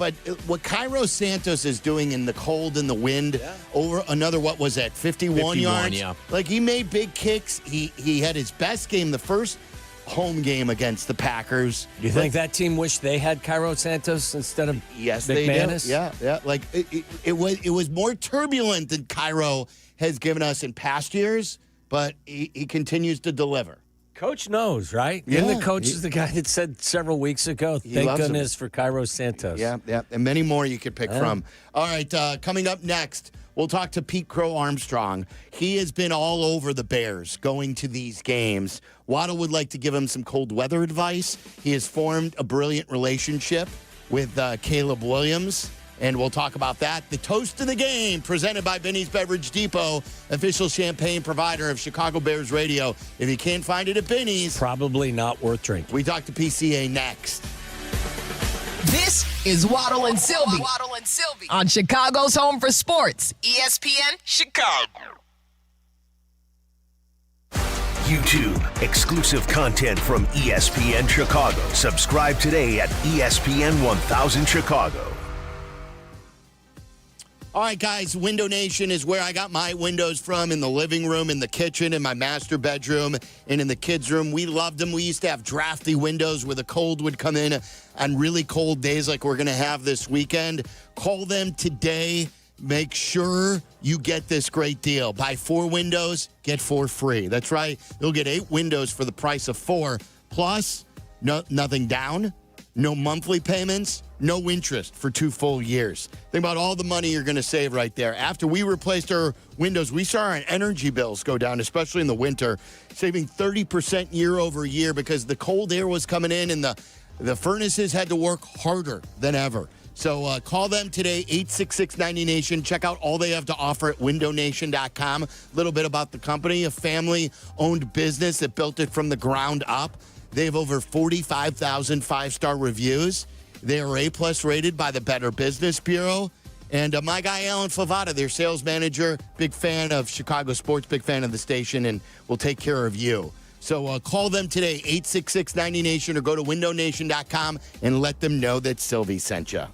what Cairo Santos is doing in the cold and the wind over another, 51 yards? Yeah. Like, he made big kicks. He had his best game the first home game against the Packers. Do you think that team wished they had Cairo Santos instead of McManus? they do. Yeah. Like, it was more turbulent than Cairo has given us in past years, but he continues to deliver. Coach knows, right? Yeah. And the coach is the guy that said several weeks ago, thank goodness for Cairo Santos. Yeah. And many more you could pick from. All right, coming up next, we'll talk to Pete Crow Armstrong. He has been all over the Bears going to these games. Waddle would like to give him some cold weather advice. He has formed a brilliant relationship with Caleb Williams, and we'll talk about that. The toast of the game, presented by Benny's Beverage Depot, official champagne provider of Chicago Bears radio. If you can't find it at Benny's, probably not worth drinking. We talk to PCA next. This is Waddle and Silvy. Waddle and Silvy on Chicago's Home for Sports, ESPN Chicago. YouTube, exclusive content from ESPN Chicago. Subscribe today at ESPN 1000 Chicago. All right, guys, Window Nation is where I got my windows from, in the living room, in the kitchen, in my master bedroom, and in the kids' room. We loved them. We used to have drafty windows where the cold would come in on really cold days like we're going to have this weekend. Call them today. Make sure you get this great deal. Buy 4 windows, get 4 free. That's right. You'll get 8 windows for the price of 4. Plus, nothing down, no monthly payments, no interest for 2 full years. Think about all the money you're going to save right there. After we replaced our windows, we saw our energy bills go down, especially in the winter, saving 30% year over year because the cold air was coming in and the furnaces had to work harder than ever. So call them today, 866-90Nation. Check out all they have to offer at windownation.com. A little bit about the company, a family-owned business that built it from the ground up. They have over 45,000 5-star reviews. They are A-plus rated by the Better Business Bureau. And my guy, Alan Favada, their sales manager, big fan of Chicago sports, big fan of the station, and will take care of you. So call them today, 866-90Nation, or go to windownation.com and let them know that Sylvie sent you.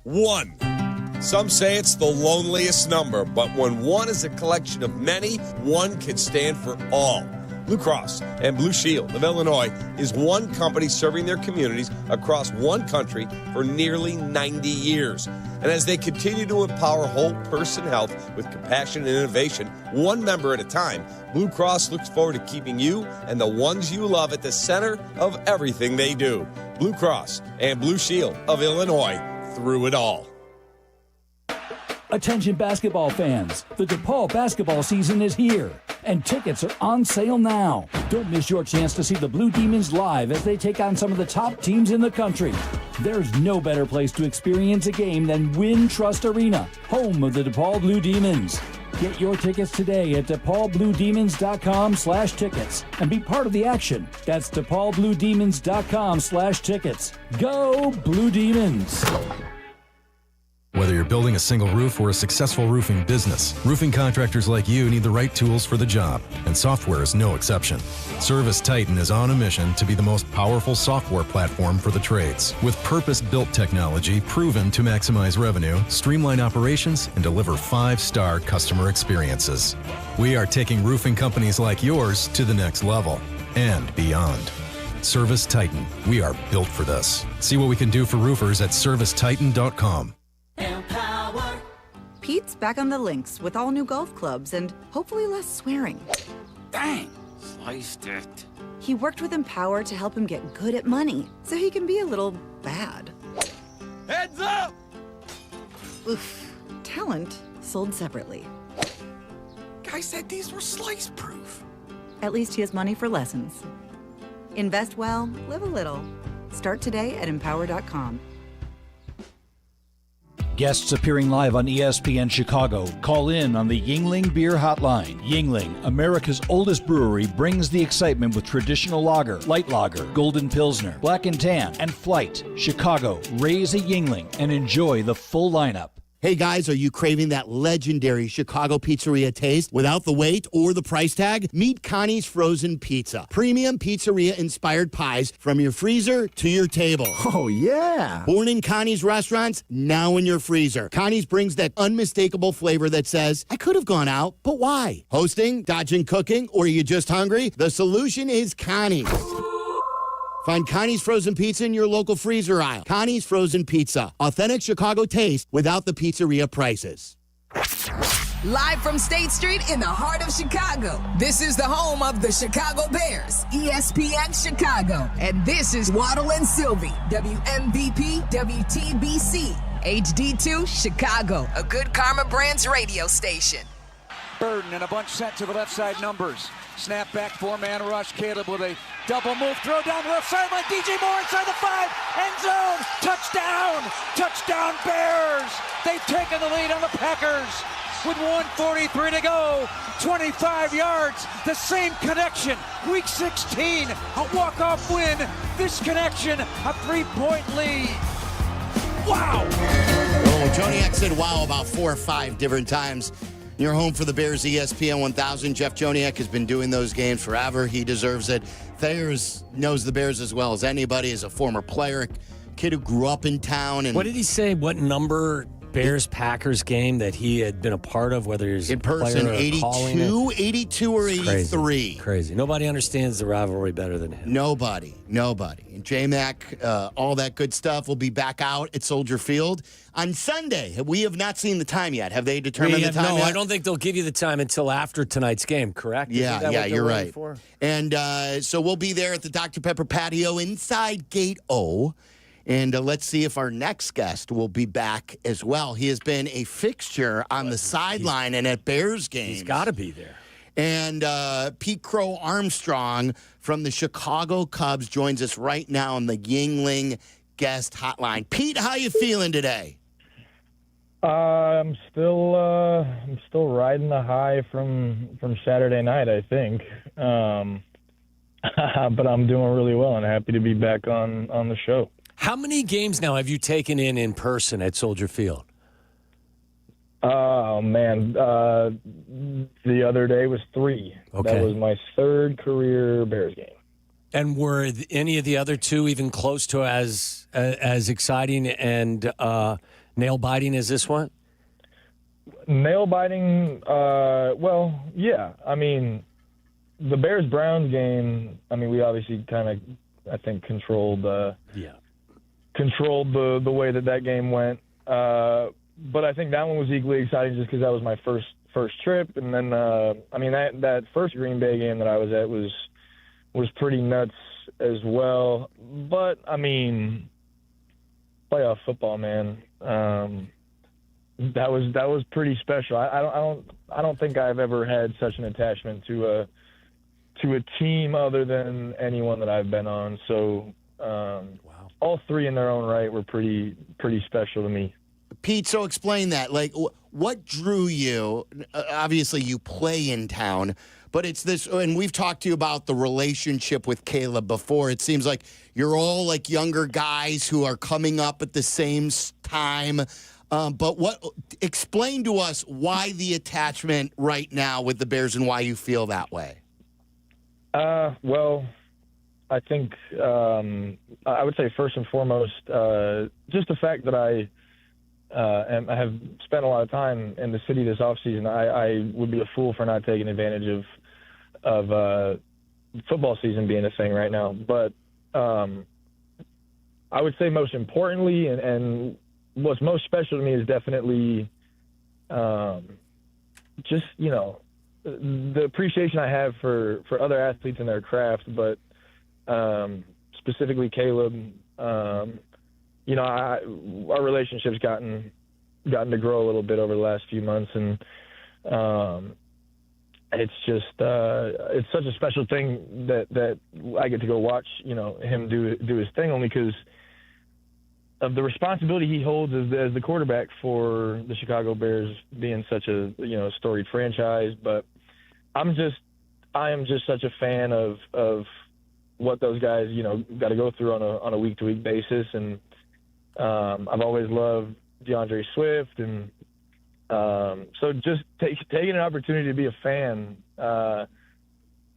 1. Some say it's the loneliest number, but when one is a collection of many, one can stand for all. Blue Cross and Blue Shield of Illinois is one company serving their communities across one country for nearly 90 years. And as they continue to empower whole person health with compassion and innovation, one member at a time, Blue Cross looks forward to keeping you and the ones you love at the center of everything they do. Blue Cross and Blue Shield of Illinois, through it all. Attention basketball fans, the DePaul basketball season is here, and tickets are on sale now. Don't miss your chance to see the Blue Demons live as they take on some of the top teams in the country. There's no better place to experience a game than Wintrust Arena, home of the DePaul Blue Demons. Get your tickets today at DePaulBlueDemons.com/tickets and be part of the action. That's DePaulBlueDemons.com/tickets. Go Blue Demons! Whether you're building a single roof or a successful roofing business, roofing contractors like you need the right tools for the job, and software is no exception. Service Titan is on a mission to be the most powerful software platform for the trades, with purpose-built technology proven to maximize revenue, streamline operations, and deliver 5-star customer experiences. We are taking roofing companies like yours to the next level and beyond. Service Titan, we are built for this. See what we can do for roofers at servicetitan.com. Pete's back on the links with all new golf clubs and hopefully less swearing. Dang, sliced it. He worked with Empower to help him get good at money, so he can be a little bad. Heads up! Oof. Talent sold separately. Guy said these were slice-proof. At least he has money for lessons. Invest well, live a little. Start today at Empower.com. Guests appearing live on ESPN Chicago. Call in on the Yingling Beer Hotline. Yingling, America's oldest brewery, brings the excitement with traditional lager, light lager, golden pilsner, black and tan, and flight. Chicago, raise a Yingling and enjoy the full lineup. Hey guys, are you craving that legendary Chicago pizzeria taste without the wait or the price tag? Meet Connie's Frozen Pizza. Premium pizzeria-inspired pies from your freezer to your table. Oh, yeah. Born in Connie's restaurants, now in your freezer. Connie's brings that unmistakable flavor that says, I could have gone out, but why? Hosting, dodging cooking, or are you just hungry? The solution is Connie's. Find Connie's Frozen Pizza in your local freezer aisle. Connie's Frozen Pizza. Authentic Chicago taste without the pizzeria prices. Live from State Street in the heart of Chicago, this is the home of the Chicago Bears, ESPN Chicago. And this is Waddle and Silvy, WMVP, WTBC, HD2 Chicago, a good Karma Brands radio station. Burden and a bunch sent to the left side numbers. Snap back, 4-man rush. Caleb with a double move, throw down the left sideline. DJ Moore inside the 5, end zone, touchdown! Touchdown Bears! They've taken the lead on the Packers with 1:43 to go. 25 yards, the same connection. Week 16, a walk-off win. This connection, a 3-point lead. Wow! Oh, Joniak said wow about 4 or 5 different times. You're home for the Bears, ESPN 1000. Jeff Joniak has been doing those games forever. He deserves it. Thayers knows the Bears as well as anybody. As a former player, kid who grew up in town. And what did he say? What number Bears-Packers game that he had been a part of, whether he's in person, 82 or 83. Crazy. Nobody understands the rivalry better than him. Nobody. And J-Mac, all that good stuff will be back out at Soldier Field on Sunday. We have not seen the time yet. Have they determined the time yet? I don't think they'll give you the time until after tonight's game, correct? Yeah, you're right. And so we'll be there at the Dr. Pepper patio inside Gate O. And let's see if our next guest will be back as well. He has been a fixture on the sideline and at Bears games. He's got to be there. And Pete Crow Armstrong from the Chicago Cubs joins us right now on the Yingling guest hotline. Pete, how you feeling today? I'm still riding the high from Saturday night, I think. But I'm doing really well and happy to be back on the show. How many games now have you taken in person at Soldier Field? Oh, man. The other day was 3. Okay. That was my 3rd career Bears game. And were any of the other 2 even close to as exciting and nail-biting as this one? Nail-biting, well, yeah. I mean, the Bears-Browns game, I mean, we obviously kind of, I think, controlled the way that game went. But I think that one was equally exciting just because that was my first trip. And then, I mean, that first Green Bay game that I was at was pretty nuts as well. But, I mean, playoff football, man, that was pretty special. I don't think I've ever had such an attachment to a team other than anyone that I've been on. So, all 3 in their own right were pretty special to me. Pete, so explain that. Like, what drew you? Obviously, you play in town, but it's this, and we've talked to you about the relationship with Caleb before. It seems like you're all like younger guys who are coming up at the same time. But explain to us why the attachment right now with the Bears and why you feel that way. Well, I think I would say first and foremost, just the fact that I have spent a lot of time in the city this offseason. I would be a fool for not taking advantage of football season being a thing right now. But I would say most importantly, and what's most special to me is definitely just, the appreciation I have for other athletes and their craft, but specifically Caleb. Our relationship's gotten to grow a little bit over the last few months, and it's just it's such a special thing that I get to go watch him do his thing, only because of the responsibility he holds as the quarterback for the Chicago Bears, being such a storied franchise. But I am just such a fan of what those guys got to go through on a week-to-week basis, and I've always loved DeAndre Swift, and so just taking an opportunity to be a fan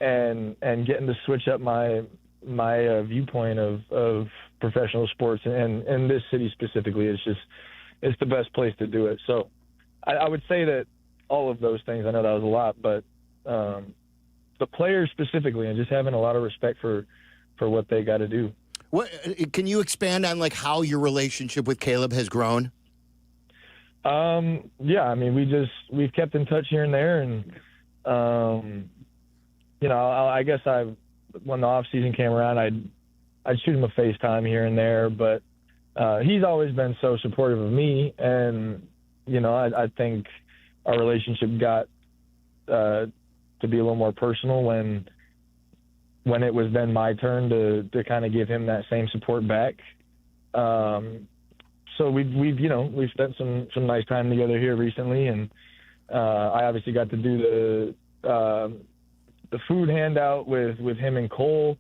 and getting to switch up my viewpoint of professional sports and this city specifically, it's the best place to do it. So I would say that all of those things, I know that was a lot, but the players specifically, and just having a lot of respect for what they got to do. What can you expand on, like, how your relationship with Caleb has grown? Yeah, I mean, we've kept in touch here and there, and I guess when the off season came around, I'd shoot him a FaceTime here and there, but he's always been so supportive of me, and I think our relationship got to be a little more personal when it was then my turn to kind of give him that same support back. So we've spent some nice time together here recently, and I obviously got to do the food handout with him and Cole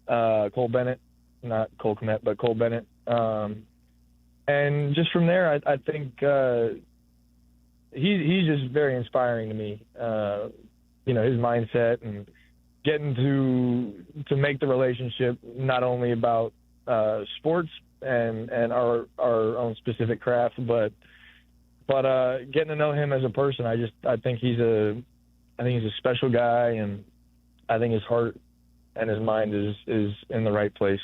Bennett, not Cole Kmet, but Cole Bennett. And just from there, I think he's just very inspiring to me. His mindset and getting to make the relationship not only about sports and our own specific craft, but getting to know him as a person. I think he's a special guy, and I think his heart and his mind is in the right place.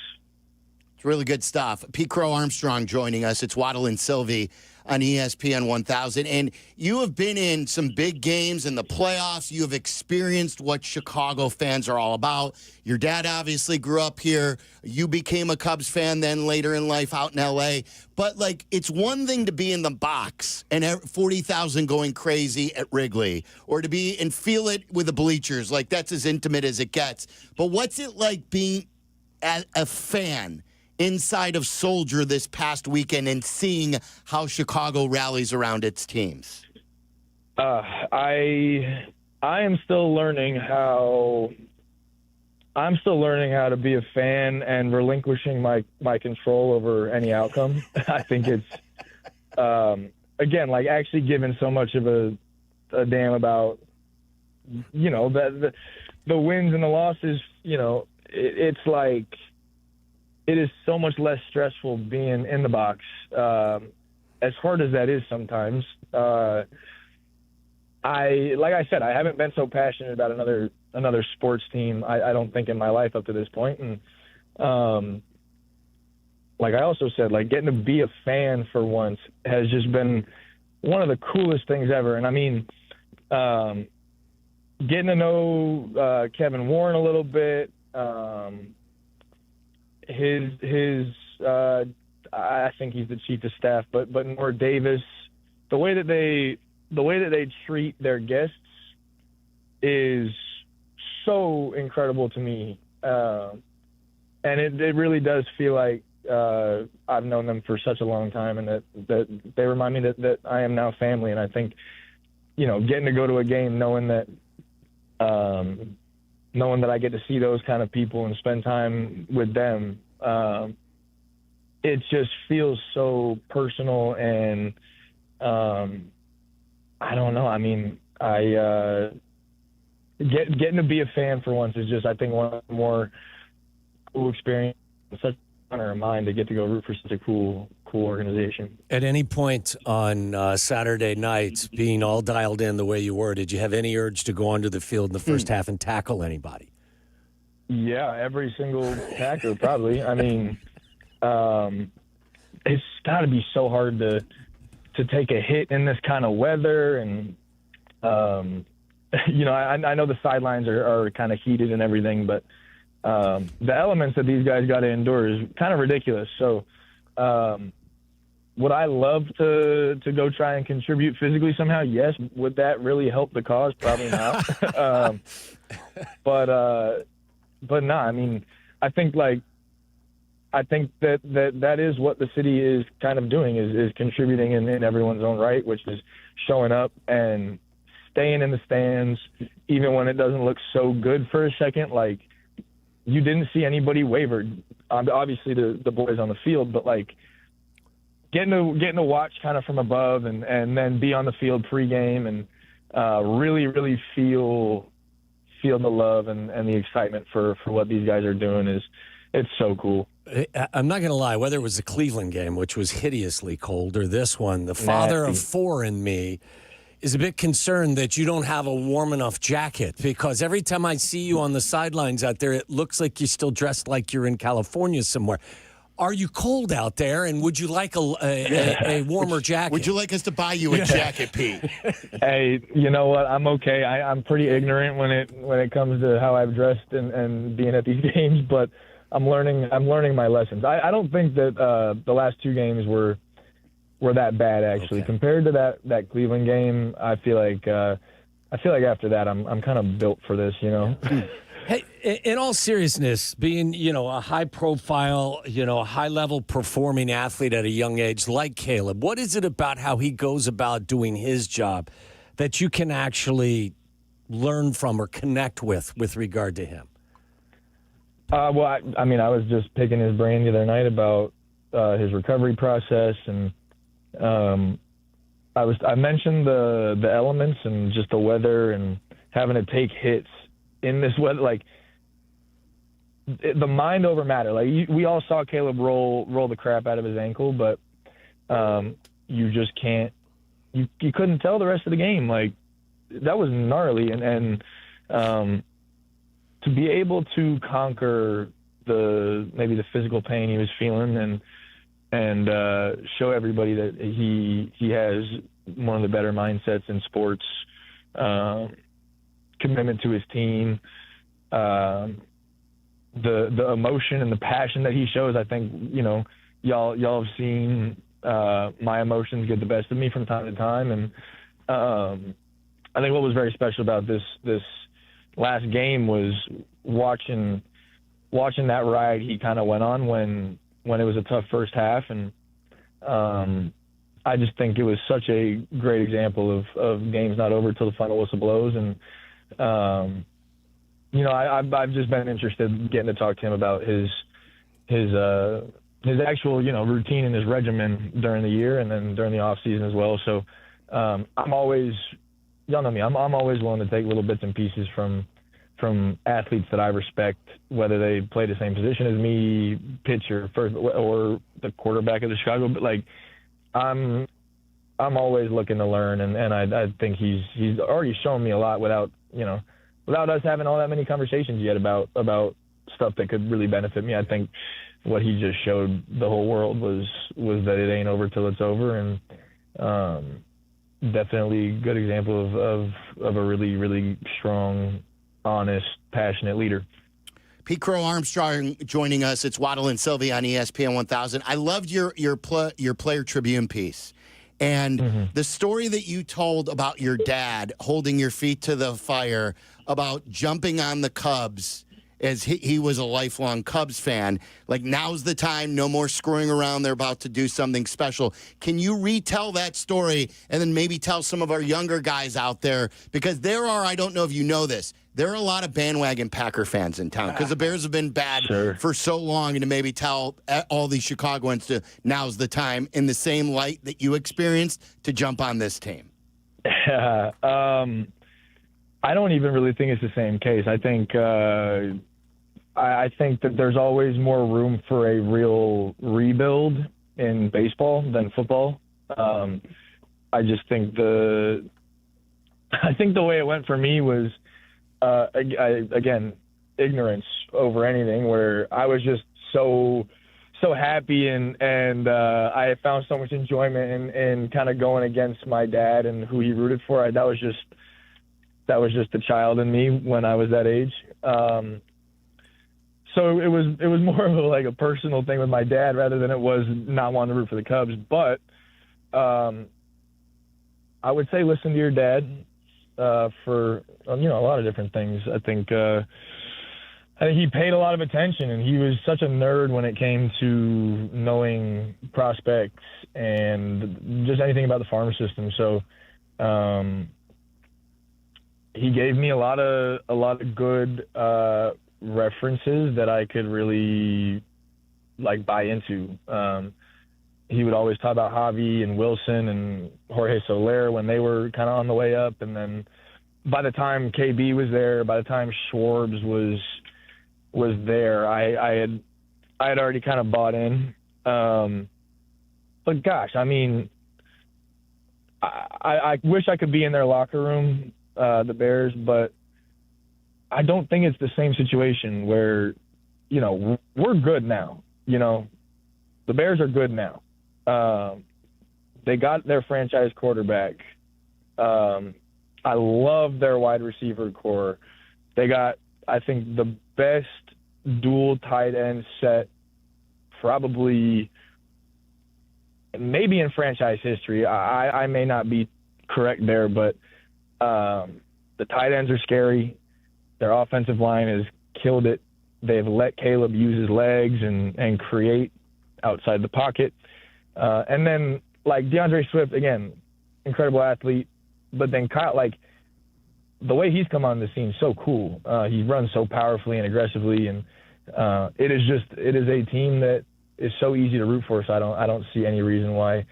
It's really good stuff. Pete Crow Armstrong joining us. It's Waddle and Silvy on ESPN 1000. And you have been in some big games in the playoffs. You have experienced what Chicago fans are all about. Your dad obviously grew up here. You became a Cubs fan then later in life out in L.A. But, like, it's one thing to be in the box and 40,000 going crazy at Wrigley, or to be and feel it with the bleachers. Like, that's as intimate as it gets. But what's it like being a fan inside of Soldier this past weekend and seeing how Chicago rallies around its teams? I am still learning how to be a fan and relinquishing my control over any outcome. I think it's again, like, actually giving so much of a damn about the wins and the losses. It's like, it is so much less stressful being in the box, as hard as that is sometimes. Like I said, I haven't been so passionate about another sports team, I don't think, in my life up to this point. And like I also said, like, getting to be a fan for once has just been one of the coolest things ever. And I mean, getting to know Kevin Warren a little bit, I think he's the chief of staff, but Nor Davis, the way that they treat their guests is so incredible to me, and it really does feel like I've known them for such a long time, and that they remind me that I am now family. And I think, getting to go to a game knowing that I get to see those kind of people and spend time with them, it just feels so personal. And I don't know. I mean, getting to be a fan for once is just, I think, one of the more cool experience. Such an honor of mine to get to go root for such a cool organization. At any point on Saturday night, being all dialed in the way you were, did you have any urge to go onto the field in the first half and tackle anybody? Yeah, every single tackler, probably. I mean, it's got to be so hard to take a hit in this kind of weather. And, I know the sidelines are kind of heated and everything, but the elements that these guys got to endure is kind of ridiculous. So would I love to go try and contribute physically somehow? Yes. Would that really help the cause? Probably not. But no, I mean, I think that is what the city is kind of doing, is contributing in everyone's own right, which is showing up and staying in the stands, even when it doesn't look so good for a second. Like, you didn't see anybody waver. Obviously, the boys on the field, but like getting to watch kind of from above and then be on the field pregame and really, really feel the love and the excitement for what these guys are doing it's so cool. I'm not going to lie, whether it was the Cleveland game, which was hideously cold, or this one, the father of four in me is a bit concerned that you don't have a warm enough jacket, because every time I see you on the sidelines out there, it looks like you're still dressed like you're in California somewhere. Are you cold out there, and would you like a warmer jacket? Would you like us to buy you a jacket, Pete? Hey, you know what? I'm okay. I'm pretty ignorant when it comes to how I've dressed and being at these games, but I'm learning my lessons. I don't think that the last two games were that bad, actually. Okay. Compared to that Cleveland game, I feel like after that I'm kind of built for this, Hey, in all seriousness, being, a high-profile, high-level performing athlete at a young age like Caleb, what is it about how he goes about doing his job that you can actually learn from or connect with regard to him? Well, I mean, I was just picking his brain the other night about his recovery process, and I mentioned the elements and just the weather and having to take hits in this weather. Like, the mind over matter. Like, we all saw Caleb roll the crap out of his ankle, but you just can't. You couldn't tell the rest of the game. Like, that was gnarly, and to be able to conquer maybe the physical pain he was feeling and show everybody that he has one of the better mindsets in sports, commitment to his team, the emotion and the passion that he shows. I think, y'all have seen my emotions get the best of me from time to time. And I think what was very special about this last game was watching that ride he kind of went on when it was a tough first half. And I just think it was such a great example of games not over till the final whistle blows. And, I've just been interested in getting to talk to him about his actual, routine and his regimen during the year and then during the off season as well. So I'm always, y'all know me, I'm always willing to take little bits and pieces from athletes that I respect, whether they play the same position as me, pitcher, first, or the quarterback of the Chicago. But like, I'm always looking to learn, and I think he's already shown me a lot without us having all that many conversations yet about stuff that could really benefit me. I think what he just showed the whole world was that it ain't over till it's over, and definitely good example of a really, really strong, honest, passionate leader. Pete Crow Armstrong joining us. It's Waddle and Silvy on ESPN 1000. I loved your Player Tribune piece. And the story that you told about your dad holding your feet to the fire, about jumping on the Cubs as he was a lifelong Cubs fan. Like, now's the time, no more screwing around. They're about to do something special. Can you retell that story and then maybe tell some of our younger guys out there? Because there are, I don't know if you know this, there are a lot of bandwagon Packer fans in town because the Bears have been bad for so long, and to maybe tell all these Chicagoans to now's the time in the same light that you experienced to jump on this team. I don't even really think it's the same case. I think I think that there's always more room for a real rebuild in baseball than football. I just think the way it went for me was again, ignorance over anything, where I was just so happy and I found so much enjoyment in kind of going against my dad and who he rooted for. That was just the child in me when I was that age. So it was more of a personal thing with my dad rather than it was not wanting to root for the Cubs. But I would say listen to your dad for a lot of different things. I think he paid a lot of attention, and he was such a nerd when it came to knowing prospects and just anything about the farm system. So he gave me a lot of good references that I could really buy into. He would always talk about Javi and Wilson and Jorge Soler when they were kind of on the way up, and then by the time KB was there, by the time Schwarbs was there, I had already kind of bought in. But gosh, I mean, I wish I could be in their locker room, the Bears, but I don't think it's the same situation where, we're good now. The Bears are good now. They got their franchise quarterback. I love their wide receiver core. They got, I think, the best dual tight end set probably maybe in franchise history. I may not be correct there, but the tight ends are scary. Their offensive line has killed it. They've let Caleb use his legs and create outside the pocket. And then, DeAndre Swift, again, incredible athlete. But then Kyle, the way he's come on the scene, so cool. He runs so powerfully and aggressively, and it is a team that is so easy to root for. So I don't see any reason why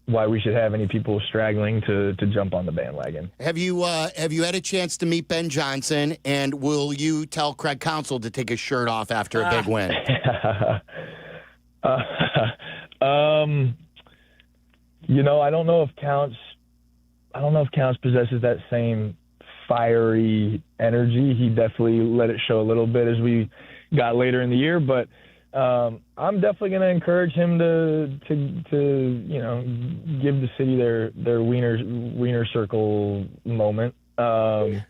we should have any people straggling to jump on the bandwagon. Have you had a chance to meet Ben Johnson, and will you tell Craig Counsell to take his shirt off after a big win? I don't know if Counts possesses that same fiery energy. He definitely let it show a little bit as we got later in the year, but I'm definitely going to encourage him to give the city their wiener circle moment. I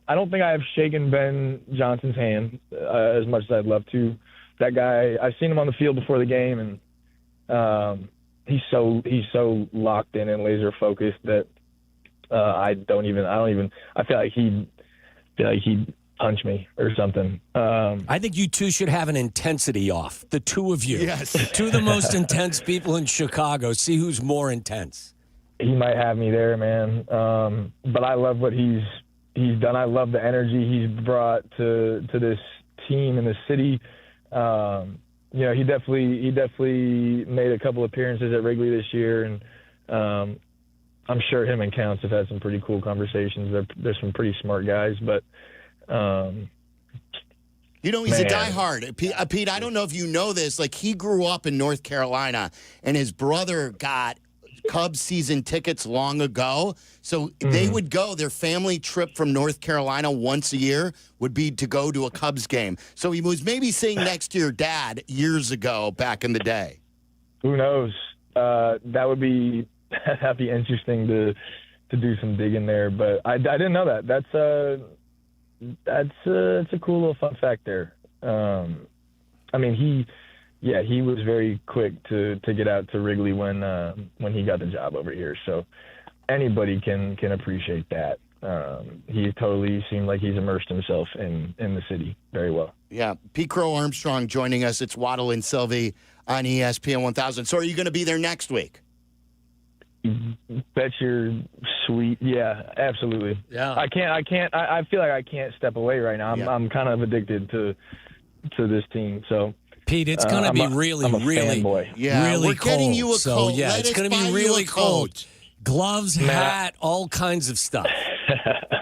don't think I have shaken Ben Johnson's hand as much as I'd love to. That guy, I've seen him on the field before the game, and he's so locked in and laser focused that I feel like he'd punch me or something. I think you two should have an intensity off, the two of you. Yes. Two of the most intense people in Chicago. See who's more intense. He might have me there, man. But I love what he's done. I love the energy he's brought to this team and the city. He definitely made a couple appearances at Wrigley this year, and I'm sure him and Counts have had some pretty cool conversations. They're some pretty smart guys, but he's a diehard. Pete, I don't know if you know this. He grew up in North Carolina, and his brother got Cubs season tickets long ago. So they would go, their family trip from North Carolina once a year would be to go to a Cubs game. So he was maybe sitting next to your dad years ago back in the day. Who knows? That'd be interesting to do some digging there, but I didn't know that. That's a cool little fun fact there. He was very quick to get out to Wrigley when he got the job over here. So anybody can appreciate that. he totally seemed like he's immersed himself in the city very well. Yeah. Crow Armstrong joining us. It's Waddle and Silvy on ESPN 1000. So are you going to be there next week? Bet you're sweet. Yeah, absolutely. Yeah. I feel like I can't step away right now. I'm kind of addicted to this team. So Pete, it's going to be really fanboy. Yeah, really we're getting cold. you a so, coat. yeah, Let it's us going to buy be you really a cold. coat. Gloves, hat, all kinds of stuff.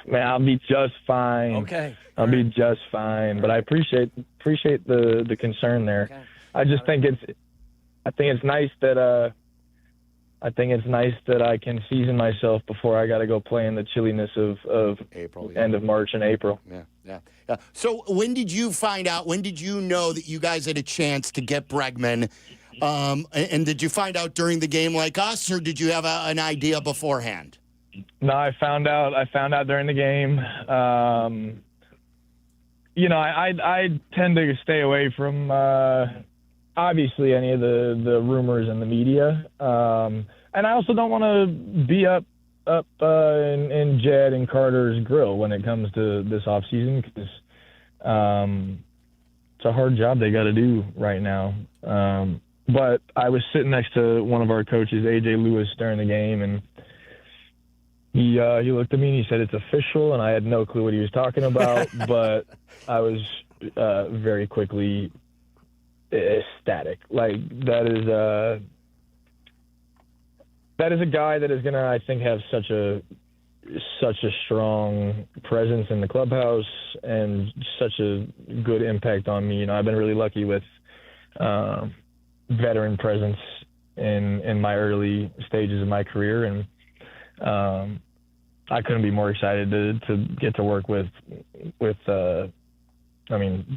Man, I'll be just fine. Okay. I'll be just fine. But I appreciate the concern there. Okay. I just think it's nice that I can season myself before I got to go play in the chilliness of April, end of March and April. Yeah. So when did you find out? When did you know that you guys had a chance to get Bregman? And did you find out during the game like us, or did you have an idea beforehand? No, I found out during the game. I tend to stay away from obviously any of the rumors in the media, and I also don't want to be up in Jed and Carter's grill when it comes to this off season, because it's a hard job they got to do right now. But I was sitting next to one of our coaches, AJ Lewis, during the game, and he looked at me and he said, "It's official," and I had no clue what he was talking about, but I was very quickly ecstatic. Like, that is a guy that is going to, I think, have such a strong presence in the clubhouse and such a good impact on me. I've been really lucky with veteran presence in my early stages of my career, and I couldn't be more excited to get to work with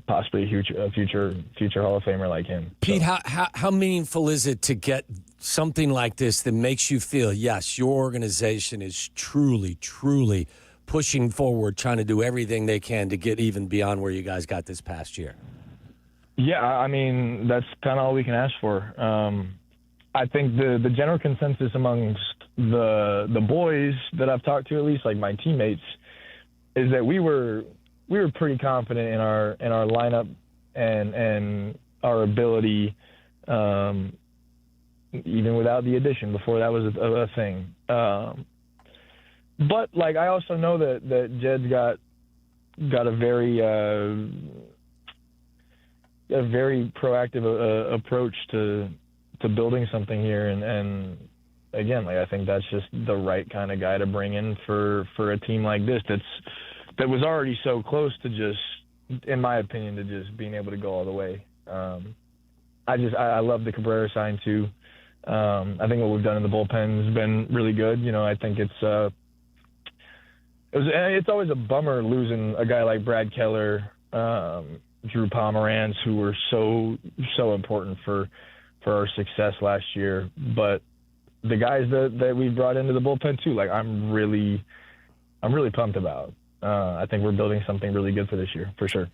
possibly a future Hall of Famer like him. Pete, how meaningful is it to get something like this that makes you feel, yes, your organization is truly, truly pushing forward, trying to do everything they can to get even beyond where you guys got this past year? Yeah, I mean, that's kind of all we can ask for. I think the general consensus amongst the boys that I've talked to, at least like my teammates, is that we were pretty confident in our lineup and our ability, even without the addition before that was a thing. But like, I also know that Jed's got a very proactive approach to building something here, and again, like, I think that's just the right kind of guy to bring in for a team like this that was already so close to just, in my opinion, to just being able to go all the way. I love the Cabrera sign too. I think what we've done in the bullpen has been really good. I think it's always a bummer losing a guy like Brad Keller, Drew Pomeranz, who were so important for our success last year. But the guys that we brought into the bullpen too, like, I'm really pumped about. I think we're building something really good for this year, for sure.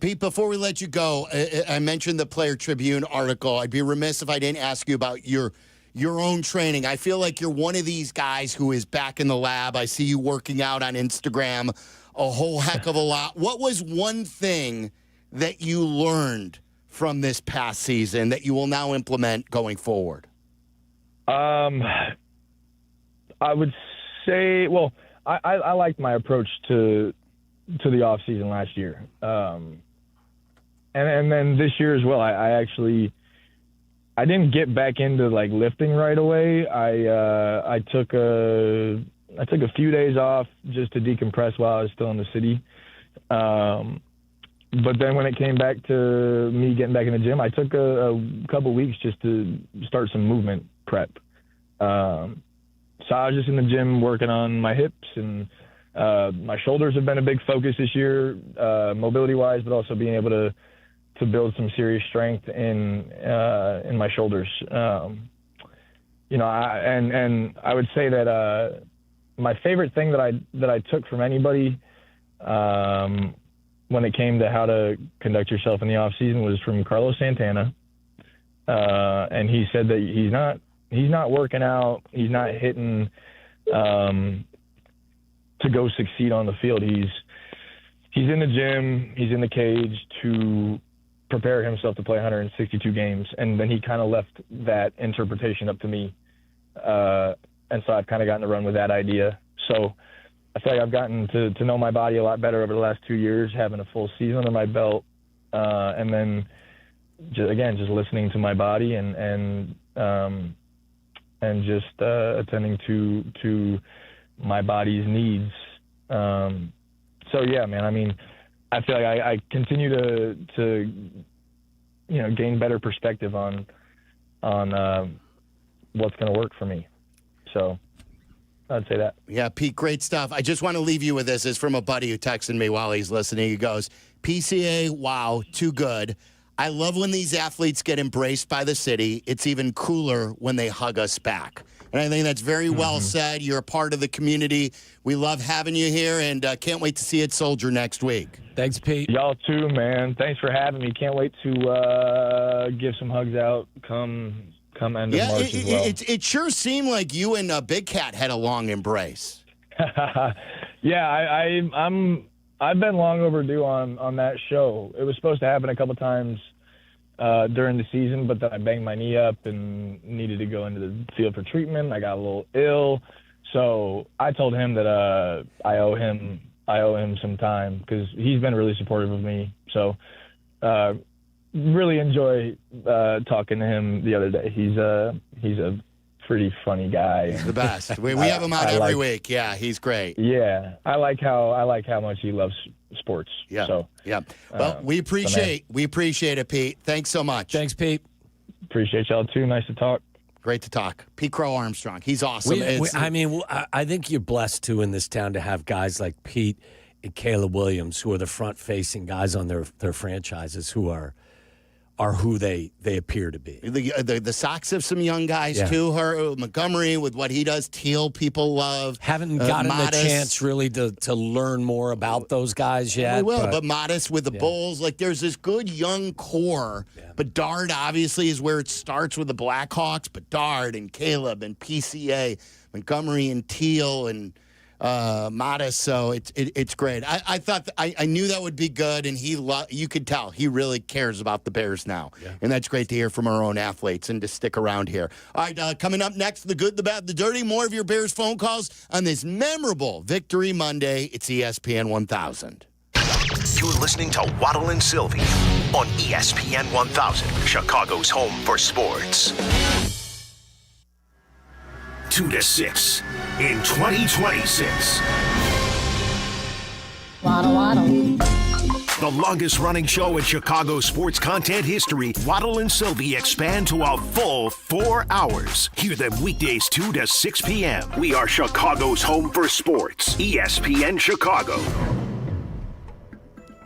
Pete, before we let you go, I mentioned the Player Tribune article. I'd be remiss if I didn't ask you about your own training. I feel like you're one of these guys who is back in the lab. I see you working out on Instagram a whole heck of a lot. What was one thing that you learned from this past season that you will now implement going forward? I would say, well, I liked my approach to the off season last year, and then this year as well. I didn't get back into like lifting right away. I took a few days off just to decompress while I was still in the city. But then when it came back to me getting back in the gym, I took a couple weeks just to start some movement prep. So I was just in the gym working on my hips, and my shoulders have been a big focus this year, mobility-wise, but also being able to build some serious strength in my shoulders. I would say that my favorite thing that I took from anybody when it came to how to conduct yourself in the off season was from Carlos Santana, and he said that he's not working out, he's not hitting to go succeed on the field. He's in the gym, he's in the cage to prepare himself to play 162 games, and then he kind of left that interpretation up to me, and so I've kind of gotten to run with that idea. So I feel like I've gotten to know my body a lot better over the last 2 years, having a full season under my belt, and then just listening to my body and just attending to my body's needs. So yeah, man. I mean, I feel like I continue to gain better perspective on what's going to work for me. So I'd say that. Yeah, Pete, great stuff. I just want to leave you with this. It's from a buddy who texted me while he's listening. He goes, PCA, wow, too good. I love when these athletes get embraced by the city. It's even cooler when they hug us back. And I think that's very well said. You're a part of the community. We love having you here, and can't wait to see you at Soldier next week. Thanks, Pete. Y'all too, man. Thanks for having me. Can't wait to give some hugs out come end of March as well. It sure seemed like you and Big Cat had a long embrace. Yeah, I've been long overdue on that show. It was supposed to happen a couple times during the season, but then I banged my knee up and needed to go into the field for treatment. I got a little ill, so I told him that I owe him some time because he's been really supportive of me. So really enjoy talking to him the other day. He's a pretty funny guy. He's the best. We have him out every week. Yeah, he's great. Yeah, I like how much he loves sports. Yeah. So yeah. Well, we appreciate it, Pete. Thanks so much. Thanks, Pete. Appreciate y'all too. Nice to talk. Great to talk. Pete Crow Armstrong. He's awesome. I think you're blessed too in this town to have guys like Pete and Caleb Williams, who are the front-facing guys on their franchises, who are who they appear to be. The Sox have some young guys, too. Montgomery, with what he does, Teal, people love. Haven't gotten the chance, really, to learn more about those guys yet. We will, but Modest with the Bulls. Like, there's this good young core. Yeah. Bedard, obviously, is where it starts with the Blackhawks. Bedard and Caleb and PCA, Montgomery and Teal and Modest, so it's great. I thought I knew that would be good, and you could tell he really cares about the Bears now, and that's great to hear from our own athletes and to stick around here. All right, coming up next, the good, the bad, the dirty. More of your Bears phone calls on this memorable Victory Monday. It's ESPN 1000. You're listening to Waddle and Silvy on ESPN 1000, Chicago's home for sports. 2 to 6 in 2026. Waddle, waddle. The longest running show in Chicago sports content history, Waddle and Silvy expand to a full 4 hours. Hear them weekdays 2 to 6 p.m. We are Chicago's home for sports. ESPN Chicago.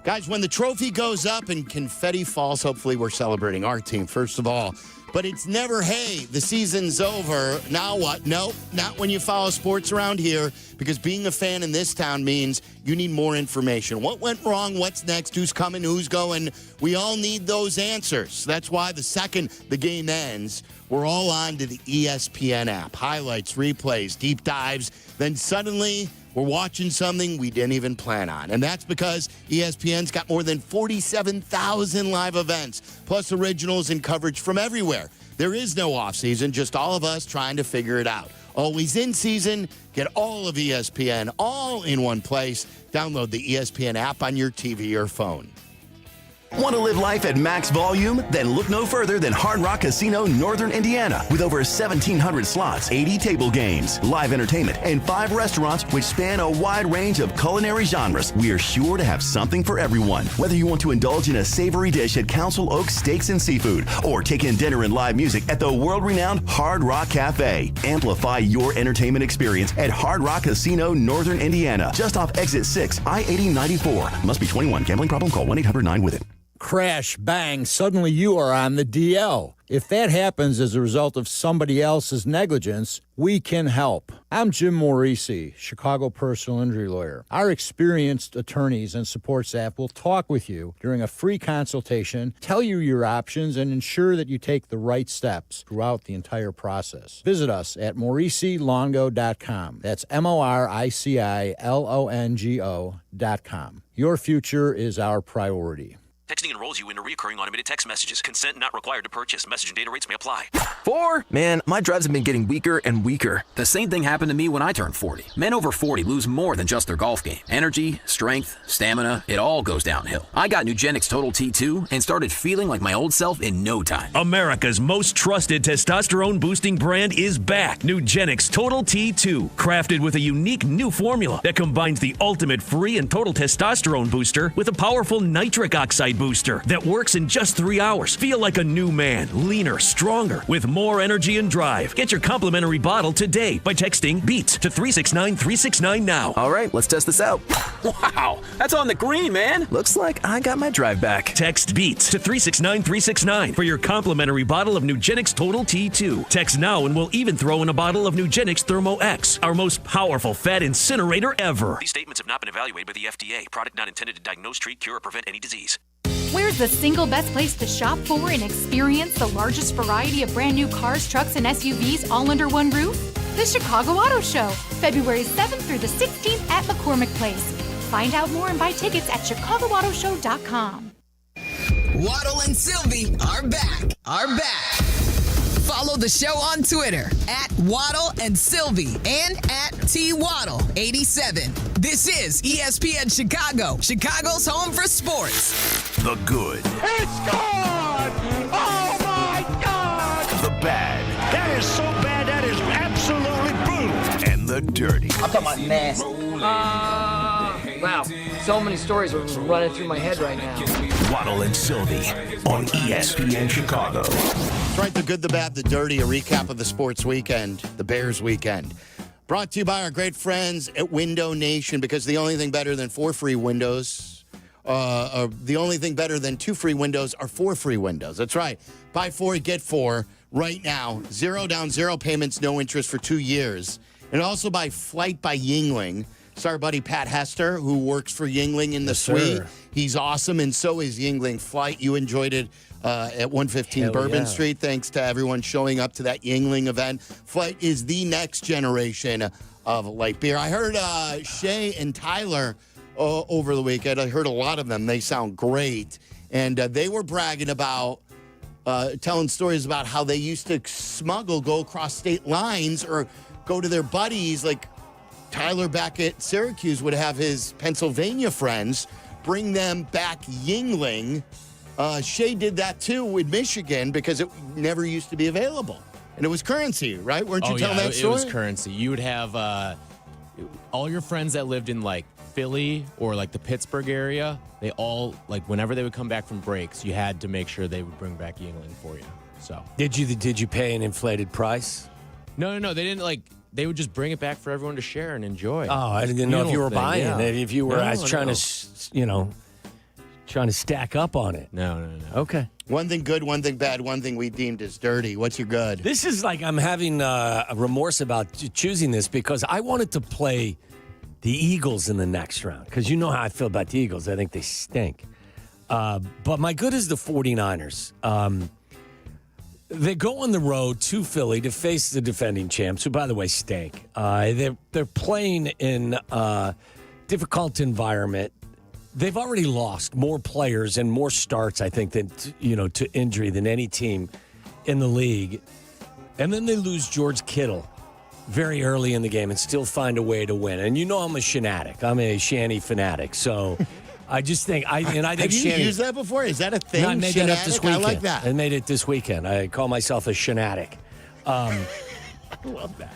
Guys, when the trophy goes up and confetti falls, hopefully we're celebrating our team, first of all. But it's never, hey, the season's over. Now what? Nope, not when you follow sports around here, because being a fan in this town means you need more information. What went wrong? What's next? Who's coming? Who's going? We all need those answers. That's why the second the game ends, we're all on to the ESPN app. Highlights, replays, deep dives. Then suddenly we're watching something we didn't even plan on. And that's because ESPN's got more than 47,000 live events, plus originals and coverage from everywhere. There is no off-season, just all of us trying to figure it out. Always in season, get all of ESPN all in one place. Download the ESPN app on your TV or phone. Want to live life at max volume? Then look no further than Hard Rock Casino, Northern Indiana. With over 1,700 slots, 80 table games, live entertainment, and 5 restaurants which span a wide range of culinary genres, we are sure to have something for everyone. Whether you want to indulge in a savory dish at Council Oaks Steaks and Seafood, or take in dinner and live music at the world-renowned Hard Rock Cafe. Amplify your entertainment experience at Hard Rock Casino, Northern Indiana. Just off Exit 6, I-8094. Must be 21. Gambling problem? Call 1-800-9-WITH-IT. Crash, bang, suddenly you are on the DL. If that happens as a result of somebody else's negligence, we can help. I'm Jim Morisi, Chicago personal injury lawyer. Our experienced attorneys and support staff will talk with you during a free consultation, tell you your options, and ensure that you take the right steps throughout the entire process. Visit us at MorisiLongo.com. That's MoriciLongo.com. Your future is our priority. Texting enrolls you into recurring automated text messages. Consent not required to purchase. Message and data rates may apply. 4? Man, my drives have been getting weaker and weaker. The same thing happened to me when I turned 40. Men over 40 lose more than just their golf game. Energy, strength, stamina, it all goes downhill. I got Nugenix Total T2 and started feeling like my old self in no time. America's most trusted testosterone-boosting brand is back. Nugenix Total T2. Crafted with a unique new formula that combines the ultimate free and total testosterone booster with a powerful nitric oxide booster that works in just 3 hours. Feel like a new man, leaner, stronger, with more energy and drive. Get your complimentary bottle today by texting BEATS to 369-369 now. All right, let's test this out. Wow, that's on the green, man. Looks like I got my drive back. Text BEATS to 369-369 for your complimentary bottle of Nugenix Total T2. Text now and we'll even throw in a bottle of Nugenix Thermo X, our most powerful fat incinerator ever. These statements have not been evaluated by the FDA. Product not intended to diagnose, treat, cure, or prevent any disease. Where's the single best place to shop for and experience the largest variety of brand new cars, trucks, and SUVs all under one roof? The Chicago Auto Show, February 7th through the 16th at McCormick Place. Find out more and buy tickets at ChicagoAutoShow.com. Waddle and Silvy are back. Follow the show on Twitter at Waddle and Silvy and at TWaddle87. This is ESPN Chicago, Chicago's home for sports. The good. It's gone! Oh, my God! The bad. That is so bad, that is absolutely brutal. And the dirty. I'm talking about nasty. Wow. So many stories are running through my head right now. Waddle and Silvy on ESPN Chicago. That's right, the good, the bad, the dirty, a recap of the sports weekend, the Bears weekend. Brought to you by our great friends at Window Nation, because the only thing better than 4 free windows, the only thing better than 2 free windows are 4 free windows. That's right. Buy 4, get 4 right now. 0 down, 0 payments, no interest for 2 years. And also by Flight by Yingling. It's our buddy Pat Hester, who works for Yingling in the suite. Sir. He's awesome, and so is Yingling Flight. You enjoyed it at 115 Bourbon Street. Thanks to everyone showing up to that Yingling event. Flight is the next generation of light beer. I heard Shay and Tyler over the weekend. I heard a lot of them. They sound great. And they were bragging about, telling stories about how they used to go across state lines or go to their buddies. Like Tyler back at Syracuse would have his Pennsylvania friends bring them back Yingling. Shay did that too with Michigan because it never used to be available. And it was currency, right? Weren't you telling that story? It was currency. You would have all your friends that lived in like Philly or like the Pittsburgh area. They all, like whenever they would come back from breaks, you had to make sure they would bring back Yingling for you. So Did you pay an inflated price? No. They didn't like. They would just bring it back for everyone to share and enjoy. Oh, I didn't know if you were buying it. If you were trying to stack up on it. No. Okay. One thing good, one thing bad, one thing we deemed as dirty. What's your good? This is like I'm having a remorse about choosing this because I wanted to play the Eagles in the next round because you know how I feel about the Eagles. I think they stink. But my good is the 49ers. They go on the road to Philly to face the defending champs, who, by the way, stink. They're playing in a difficult environment. They've already lost more players and more starts, I think, than to injury than any team in the league. And then they lose George Kittle very early in the game and still find a way to win. And you know I'm a shanatic. I'm a Shanny fanatic. So I just think I think have you used that before? Is that a thing? No, I made that up this weekend. I like that. I made it this weekend. I call myself a shanatic. I love that.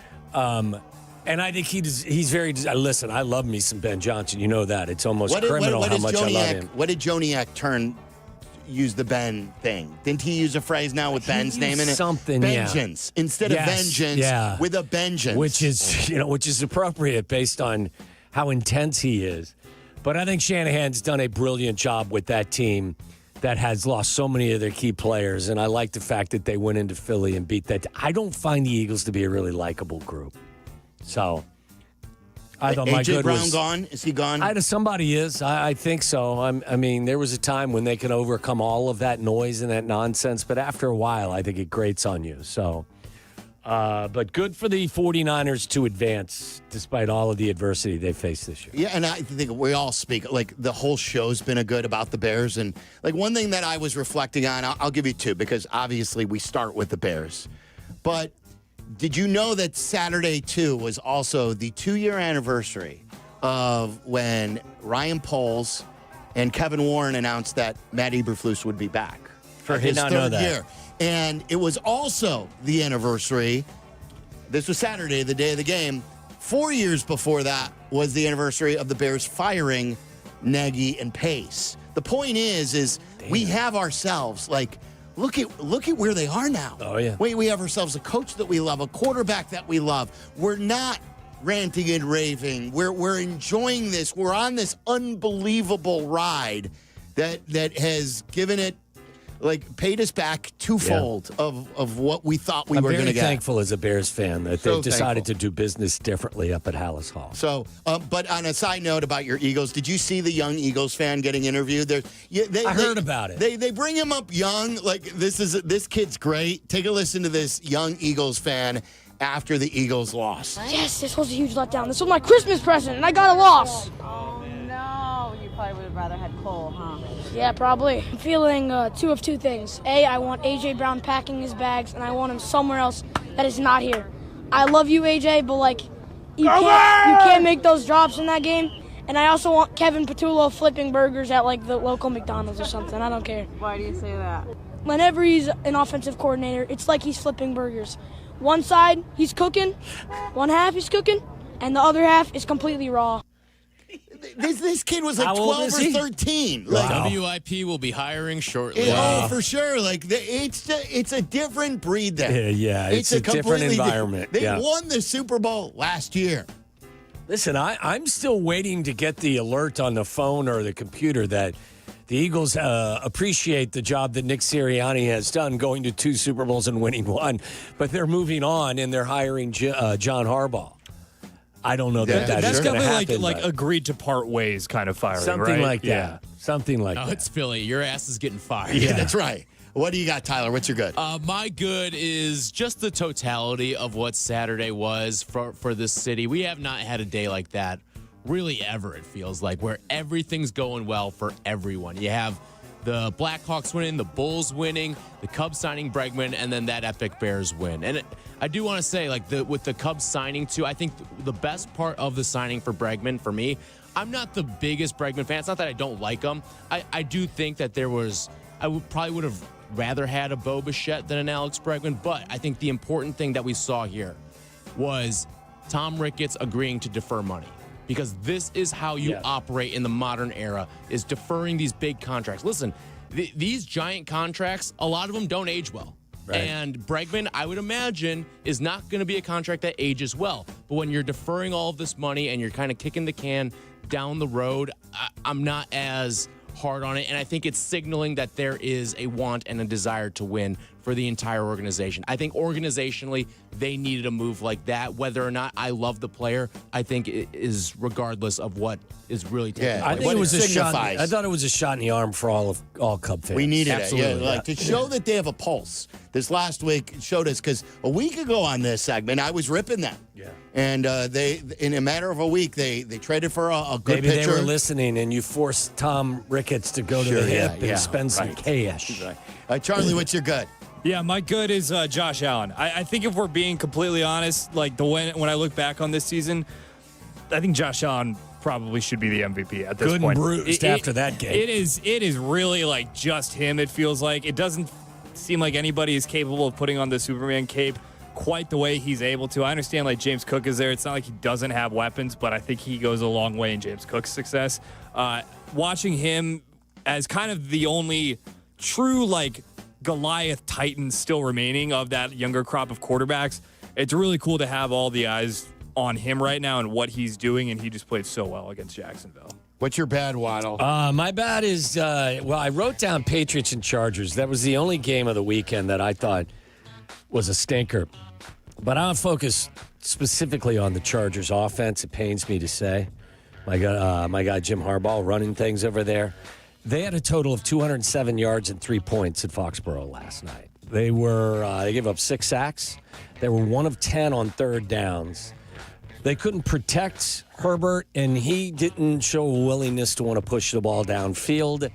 And I think he's very. Listen, I love me some Ben Johnson. You know that. It's almost criminal how much I love him. What did Joniak use the Ben thing? Didn't he use a phrase now with Ben's name in it? Something, vengeance instead of vengeance, with a vengeance, which is appropriate based on how intense he is. But I think Shanahan's done a brilliant job with that team. that has lost so many of their key players, and I like the fact that they went into Philly and beat that. I don't find the Eagles to be a really likable group. So I thought my good Brown was gone? Is he gone? Somebody is. I think so. I mean, there was a time when they could overcome all of that noise and that nonsense, but after a while, I think it grates on you. So, but good for the 49ers to advance despite all of the adversity they faced this year. Yeah, and I think we all speak, like, the whole show's been good about the Bears. And, like, one thing that I was reflecting on, I'll give you two, because obviously we start with the Bears. But did you know that Saturday, too, was also the 2-year anniversary of when Ryan Poles and Kevin Warren announced that Matt Eberflus would be back for his third year? And it was also the anniversary. This was Saturday, the day of the game. 4 years before that was the anniversary of the Bears firing Nagy and Pace. The point is we have ourselves, like, look at where they are now. Oh, yeah. We have ourselves a coach that we love, a quarterback that we love. We're not ranting and raving. We're enjoying this. We're on this unbelievable ride that has given it, like, paid us back twofold of what we thought we were going to get. I'm very thankful as a Bears fan that they decided to do business differently up at Hallis Hall. So, but on a side note about your Eagles, did you see the young Eagles fan getting interviewed? I heard about it. They bring him up young. Like, this kid's great. Take a listen to this young Eagles fan after the Eagles lost. Yes, this was a huge letdown. This was my Christmas present, and I got a loss. Oh, no. You probably would have rather had Cole, huh? Yeah, probably. I'm feeling two of two things. A, I want A.J. Brown packing his bags, and I want him somewhere else that is not here. I love you, A.J., but, like, you can't make those drops in that game. And I also want Kevin Patullo flipping burgers at, like, the local McDonald's or something. I don't care. Why do you say that? Whenever he's an offensive coordinator, it's like he's flipping burgers. One side, he's cooking. One half, he's cooking. And the other half is completely raw. This kid was like 12 or 13. Like, WIP will be hiring shortly. Oh, for sure. Like, it's a different breed there. Yeah, it's a different environment. They won the Super Bowl last year. Listen, I'm still waiting to get the alert on the phone or the computer that the Eagles appreciate the job that Nick Sirianni has done, going to 2 Super Bowls and winning 1, but they're moving on and they're hiring John Harbaugh. I don't know that's going to happen. Like agreed to part ways kind of firing, something right? Like that. Something like that. Oh, it's Philly. Your ass is getting fired. Yeah, that's right. What do you got, Tyler? What's your good? My good is just the totality of what Saturday was for this city. We have not had a day like that really ever, it feels like, where everything's going well for everyone. You have the Blackhawks winning, the Bulls winning, the Cubs signing Bregman, and then that epic Bears win. And I do want to say, like, with the Cubs signing, too, I think the best part of the signing for Bregman, for me, I'm not the biggest Bregman fan. It's not that I don't like him. I do think that I probably would have rather had a Bo Bichette than an Alex Bregman, but I think the important thing that we saw here was Tom Ricketts agreeing to defer money. Because this is how you operate in the modern era, is deferring these big contracts. Listen, these giant contracts, a lot of them don't age well. Right. And Bregman, I would imagine, is not going to be a contract that ages well. But when you're deferring all of this money and you're kind of kicking the can down the road, I'm not as hard on it. And I think it's signaling that there is a want and a desire to win for the entire organization. I think organizationally, they needed a move like that. Whether or not I love the player, I think it is regardless of what is really taking place. I think it was a shot. I thought it was a shot in the arm for all Cub fans. We needed Absolutely. it. To show that they have a pulse. This last week showed us, because a week ago on this segment, I was ripping them. Yeah. And they, in a matter of a week, they traded for a good Maybe pitcher. They were listening, and you forced Tom Ricketts to go to the hip and spend some cash. Right. Charlie, what's your good? Yeah, my good is Josh Allen. I think if we're being completely honest, like when I look back on this season, I think Josh Allen probably should be the MVP at this point. Good and bruised after that game. It is really like just him, it feels like. It doesn't seem like anybody is capable of putting on the Superman cape quite the way he's able to. I understand like James Cook is there. It's not like he doesn't have weapons, but I think he goes a long way in James Cook's success. Watching him as kind of the only true like Goliath Titan still remaining of that younger crop of quarterbacks, it's really cool to have all the eyes on him right now and what he's doing, and he just played so well against Jacksonville. What's your bad, Waddle? My bad is, I wrote down Patriots and Chargers. That was the only game of the weekend that I thought was a stinker. But I'll focus specifically on the Chargers offense. It pains me to say. My guy Jim Harbaugh running things over there. They had a total of 207 yards and 3 points at Foxborough last night. They gave up 6 sacks. They were 1 of 10 on third downs. They couldn't protect Herbert, and he didn't show a willingness to want to push the ball downfield.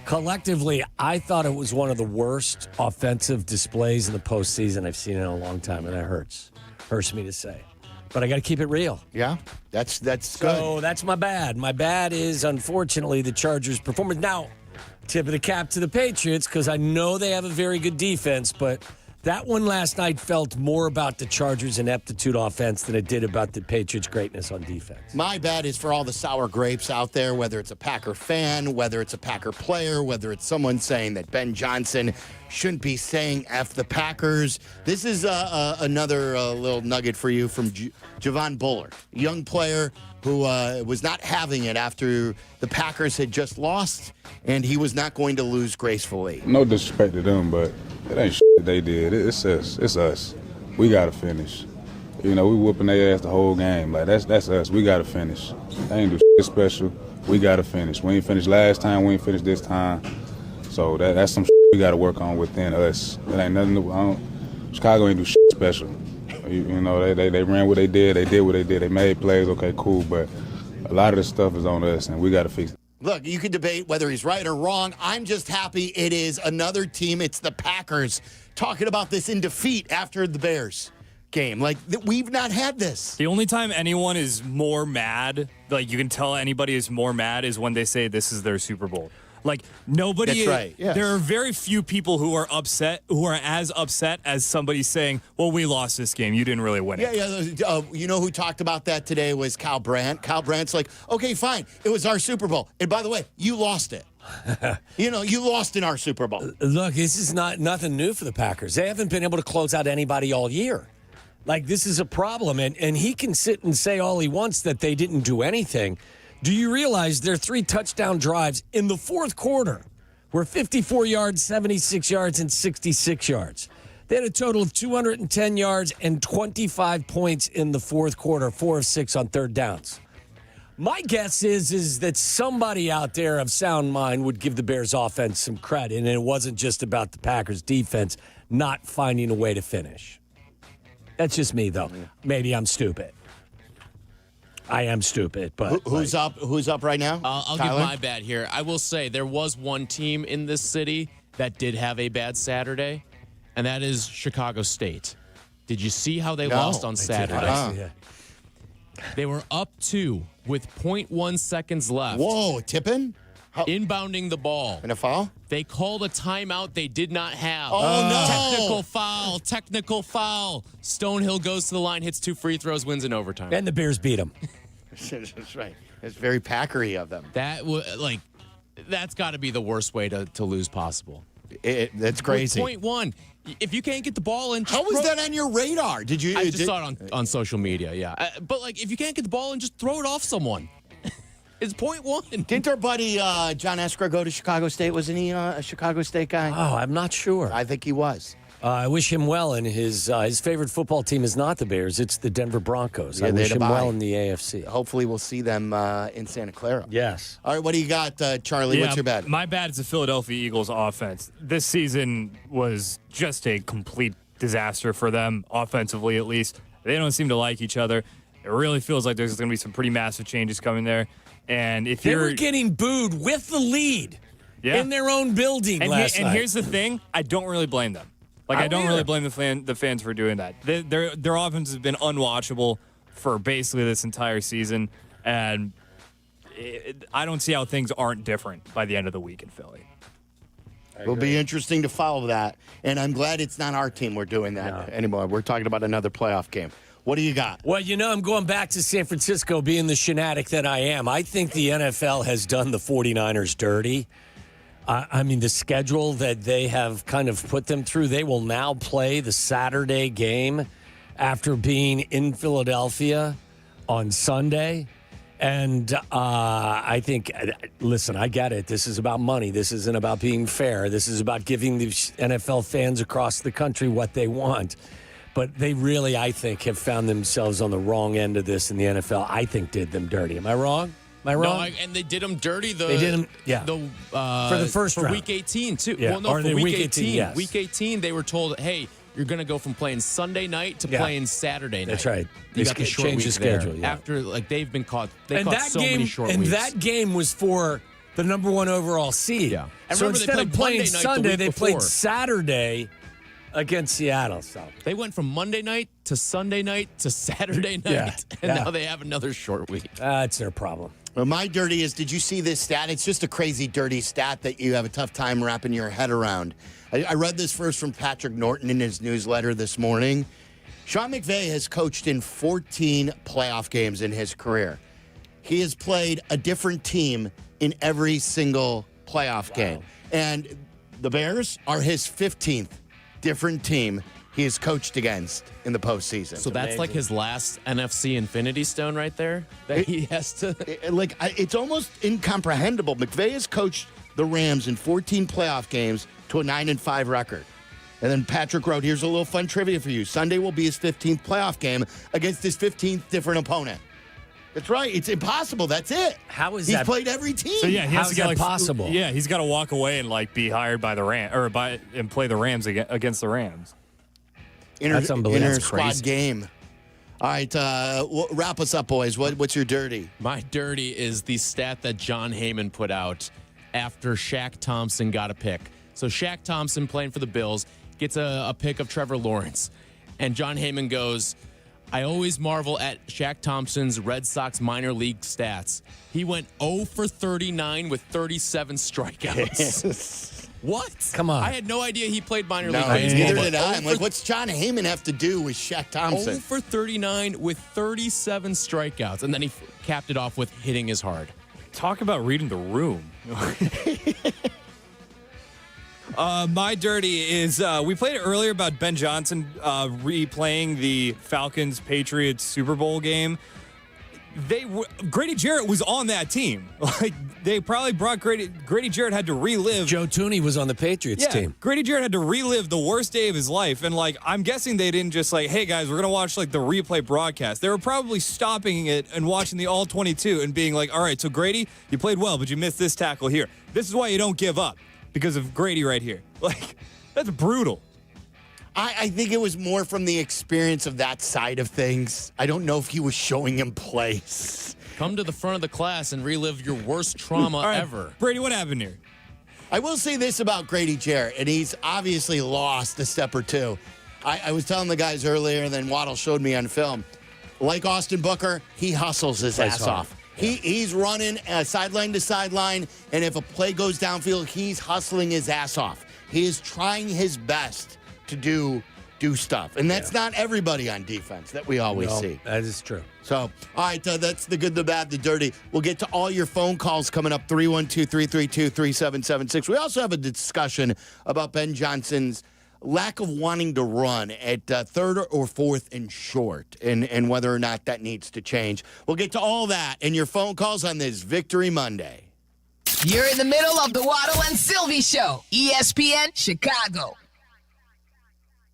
Collectively, I thought it was one of the worst offensive displays in the postseason I've seen in a long time, and that hurts. Hurts me to say. But I got to keep it real. Yeah, that's good. So that's my bad. My bad is, unfortunately, the Chargers' performance. Now, tip of the cap to the Patriots, because I know they have a very good defense, but that one last night felt more about the Chargers' ineptitude offense than it did about the Patriots' greatness on defense. My bad is for all the sour grapes out there, whether it's a Packer fan, whether it's a Packer player, whether it's someone saying that Ben Johnson shouldn't be saying F the Packers. This is another little nugget for you from Javon Bullard, a young player who was not having it after the Packers had just lost, and he was not going to lose gracefully. No disrespect to them, but it ain't shit they did. It's us. It's us. We got to finish. You know, we whooping their ass the whole game. Like, that's us. We got to finish. They ain't do shit special. We got to finish. We ain't finished last time. We ain't finished this time. So that's some shit we got to work on within us. It ain't nothing new. Chicago ain't do shit special. You know, they ran what they did. They did what they did. They made plays. Okay, cool. But a lot of this stuff is on us, and we got to fix it. Look, you can debate whether he's right or wrong. I'm just happy it is another team. It's the Packers talking about this in defeat after the Bears game. Like, we've not had this. The only time anyone is more mad, like you can tell anybody is more mad, is when they say this is their Super Bowl. Like, nobody. That's right. Yes. There are very few people who are as upset as somebody saying, well, we lost this game. You didn't really win it. Yeah. You know who talked about that today was Kyle Brandt. Kyle Brandt's like, okay, fine. It was our Super Bowl. And by the way, you lost it. You lost in our Super Bowl. Look, this is nothing new for the Packers. They haven't been able to close out anybody all year. Like, this is a problem. And he can sit and say all he wants that they didn't do anything. Do you realize their 3 touchdown drives in the fourth quarter were 54 yards, 76 yards, and 66 yards? They had a total of 210 yards and 25 points in the fourth quarter, 4 of 6 on third downs. My guess is that somebody out there of sound mind would give the Bears offense some credit, and it wasn't just about the Packers defense not finding a way to finish. That's just me, though. Maybe I'm stupid. I am stupid, but who's up right now? I'll give my bad here. I will say there was one team in this city that did have a bad Saturday, and that is Chicago State. Did you see how they lost on Saturday? They were up 2 with 0.1 seconds left. Whoa, tipping? Inbounding the ball. And a foul? They called a timeout they did not have. Oh, no. Technical foul. Stonehill goes to the line, hits 2 free throws, wins in overtime. And the Bears beat them. That's right. It's very Packery of them. That's got to be the worst way to lose possible. That's crazy. 0.1. If you can't get the ball in, how was that on your radar? Did you? I just saw it on social media. Yeah, but like if you can't get the ball in, just throw it off someone. It's 0.1. Didn't our buddy John Escrow go to Chicago State? Wasn't he a Chicago State guy? Oh, I'm not sure. I think he was. I wish him well, and his favorite football team is not the Bears. It's the Denver Broncos. Yeah, I wish him well in the AFC. Hopefully we'll see them in Santa Clara. Yes. All right, what do you got, Charlie? What's your bad? My bad is the Philadelphia Eagles offense. This season was just a complete disaster for them, offensively at least. They don't seem to like each other. It really feels like there's going to be some pretty massive changes coming there. And if they were getting booed with the lead in their own building last night. And here's the thing, I don't really blame them. Like, I don't really blame the fans for doing that. Their offense has been unwatchable for basically this entire season, and I don't see how things aren't different by the end of the week in Philly. It'll be interesting to follow that, and I'm glad it's not our team we're doing that anymore. We're talking about another playoff game. What do you got? Well, I'm going back to San Francisco being the shanatic that I am. I think the NFL has done the 49ers dirty. I mean, the schedule that they have kind of put them through, they will now play the Saturday game after being in Philadelphia on Sunday. And I think, listen, I get it. This is about money. This isn't about being fair. This is about giving the NFL fans across the country what they want. But they really, I think, have found themselves on the wrong end of this, and the NFL, I think, did them dirty. Am I wrong? Am I wrong? No, and they did them dirty. They did them, yeah. For the first round. Week 18, too. Yeah. Well, no, Or for week 18, yes. Week 18, they were told, hey, you're going to go from playing Sunday night to playing Saturday night. That's right. You They got the short changed week the schedule, there. yeah. After, they've been caught. They And caught that so game, many short and weeks. that game was for the number 1 overall seed. Yeah. And So remember, they instead of played playing Monday night the Sunday, week they before. played Saturday against Seattle. So They went from Monday night to Sunday night to Saturday night, Yeah. and Yeah. now they have another short week. That's their problem. Well, my dirty is, did you see this stat? It's just a crazy dirty stat that you have a tough time wrapping your head around. I read this first from Patrick Norton in his newsletter this morning. Sean McVay has coached in 14 playoff games in his career. He has played a different team in every single playoff game. And the Bears are his 15th different team he has coached against in the postseason. So that's like his last NFC Infinity Stone right there that he has to. It's almost incomprehensible. McVay has coached the Rams in 14 playoff games to a 9-5 record. And then Patrick wrote, here's a little fun trivia for you. Sunday will be his 15th playoff game against his 15th different opponent. That's right. It's impossible. That's it. How is He's that? played every team. So yeah, he has to get possible? Yeah, he's got to walk away and be hired by the and play the Rams against the Rams. That's unbelievable. Inter That's squad crazy. game. All right, wrap us up, boys. What's your dirty? My dirty is the stat that John Heyman put out after Shaq Thompson got a pick. So Shaq Thompson, playing for the Bills, gets a pick of Trevor Lawrence. And John Heyman goes, I always marvel at Shaq Thompson's Red Sox minor league stats. He went 0 for 39 with 37 strikeouts. What? Come on. I had no idea he played minor league No, baseball. neither but did I. I'm 0 like, for what's John Heyman have to do with Shaq Thompson? 0 for 39 with 37 strikeouts. And then he capped it off with hitting his hard. Talk about reading the room. My dirty is we played it earlier about Ben Johnson replaying the Falcons-Patriots Super Bowl game. Grady Jarrett was on that team. They probably brought Grady Jarrett had to relive. Joe Tooney was on the Patriots team. Grady Jarrett had to relive the worst day of his life. And I'm guessing they didn't just hey guys, we're going to watch the replay broadcast. They were probably stopping it and watching the all 22 and being all right, so Grady, you played well, but you missed this tackle here. This is why you don't give up, because of Grady right here. That's brutal. I think it was more from the experience of that side of things. I don't know if he was showing him plays. Come to the front of the class and relive your worst trauma All right, ever. Brady, what happened here? I will say this about Grady Jarrett, and he's obviously lost a step or two. I was telling the guys earlier, and then Waddle showed me on film. Like Austin Booker, he hustles his ass off. He's running sideline to sideline, and if a play goes downfield, he's hustling his ass off. He is trying his best to do stuff. And that's not everybody on defense that we always see. That is true. So, all right, that's the good, the bad, the dirty. We'll get to all your phone calls coming up, 312-332-3776. We also have a discussion about Ben Johnson's lack of wanting to run at third or fourth and short and whether or not that needs to change. We'll get to all that and your phone calls on this Victory Monday. You're in the middle of the Waddle and Silvy Show, ESPN Chicago.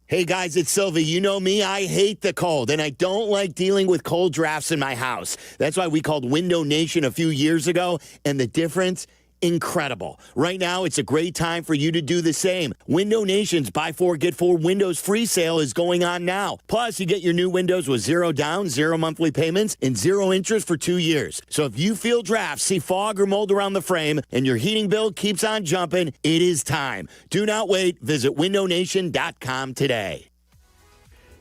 Hey guys, it's Silvy. You know me, I hate the cold, and I don't like dealing with cold drafts in my house. That's why we called Window Nation a few years ago, and the difference, incredible. Right now, it's a great time for you to do the same. Window Nation's Buy 4, Get 4 Windows free sale is going on now. Plus, you get your new windows with 0 down, 0 monthly payments, and 0 interest for 2 years. So if you feel drafts, see fog or mold around the frame, and your heating bill keeps on jumping, it is time. Do not wait. Visit windownation.com today.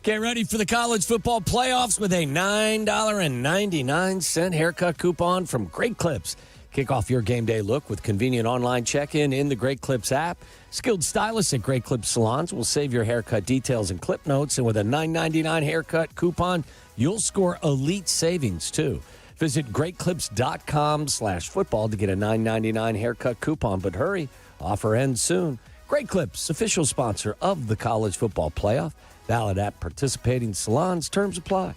Get ready for the college football playoffs with a $9.99 haircut coupon from Great Clips. Kick off your game day look with convenient online check-in in the Great Clips app. Skilled stylists at Great Clips salons will save your haircut details and clip notes. And with a $9.99 haircut coupon, you'll score elite savings, too. Visit greatclips.com/football to get a $9.99 haircut coupon. But hurry, offer ends soon. Great Clips, official sponsor of the college football playoff. Valid at participating salons. Terms apply.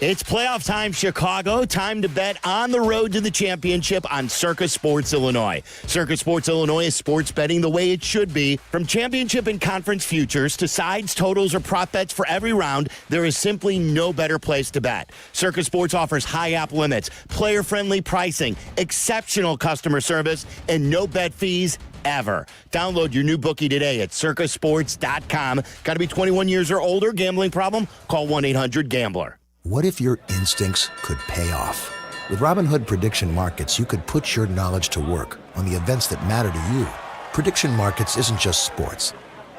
It's playoff time, Chicago. Time to bet on the road to the championship on Circa Sports Illinois. Circa Sports Illinois is sports betting the way it should be. From championship and conference futures to sides, totals, or prop bets for every round, there is simply no better place to bet. Circa Sports offers high app limits, player-friendly pricing, exceptional customer service, and no bet fees ever. Download your new bookie today at circasports.com. Got to be 21 years or older. Gambling problem? Call 1-800-GAMBLER. What if your instincts could pay off? With Robinhood Prediction Markets, you could put your knowledge to work on the events that matter to you. Prediction Markets isn't just sports.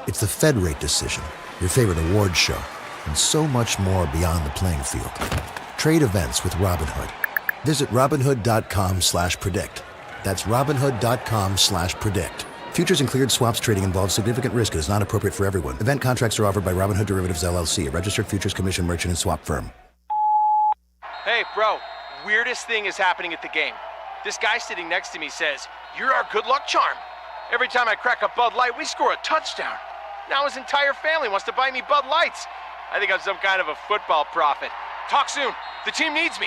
It's the Fed rate decision, your favorite award show, and so much more beyond the playing field. Trade events with Robinhood. Visit Robinhood.com/predict. That's Robinhood.com/predict. Futures and cleared swaps trading involves significant risk and is not appropriate for everyone. Event contracts are offered by Robinhood Derivatives LLC, a registered futures commission merchant and swap firm. Hey, bro, weirdest thing is happening at the game. This guy sitting next to me says, "You're our good luck charm." Every time I crack a Bud Light, we score a touchdown. Now his entire family wants to buy me Bud Lights. I think I'm some kind of a football prophet. Talk soon. The team needs me.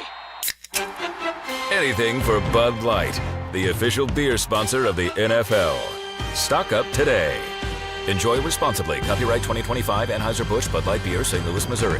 Anything for Bud Light, the official beer sponsor of the NFL. Stock up today. Enjoy responsibly. Copyright 2025 Anheuser-Busch Bud Light Beer, St. Louis, Missouri.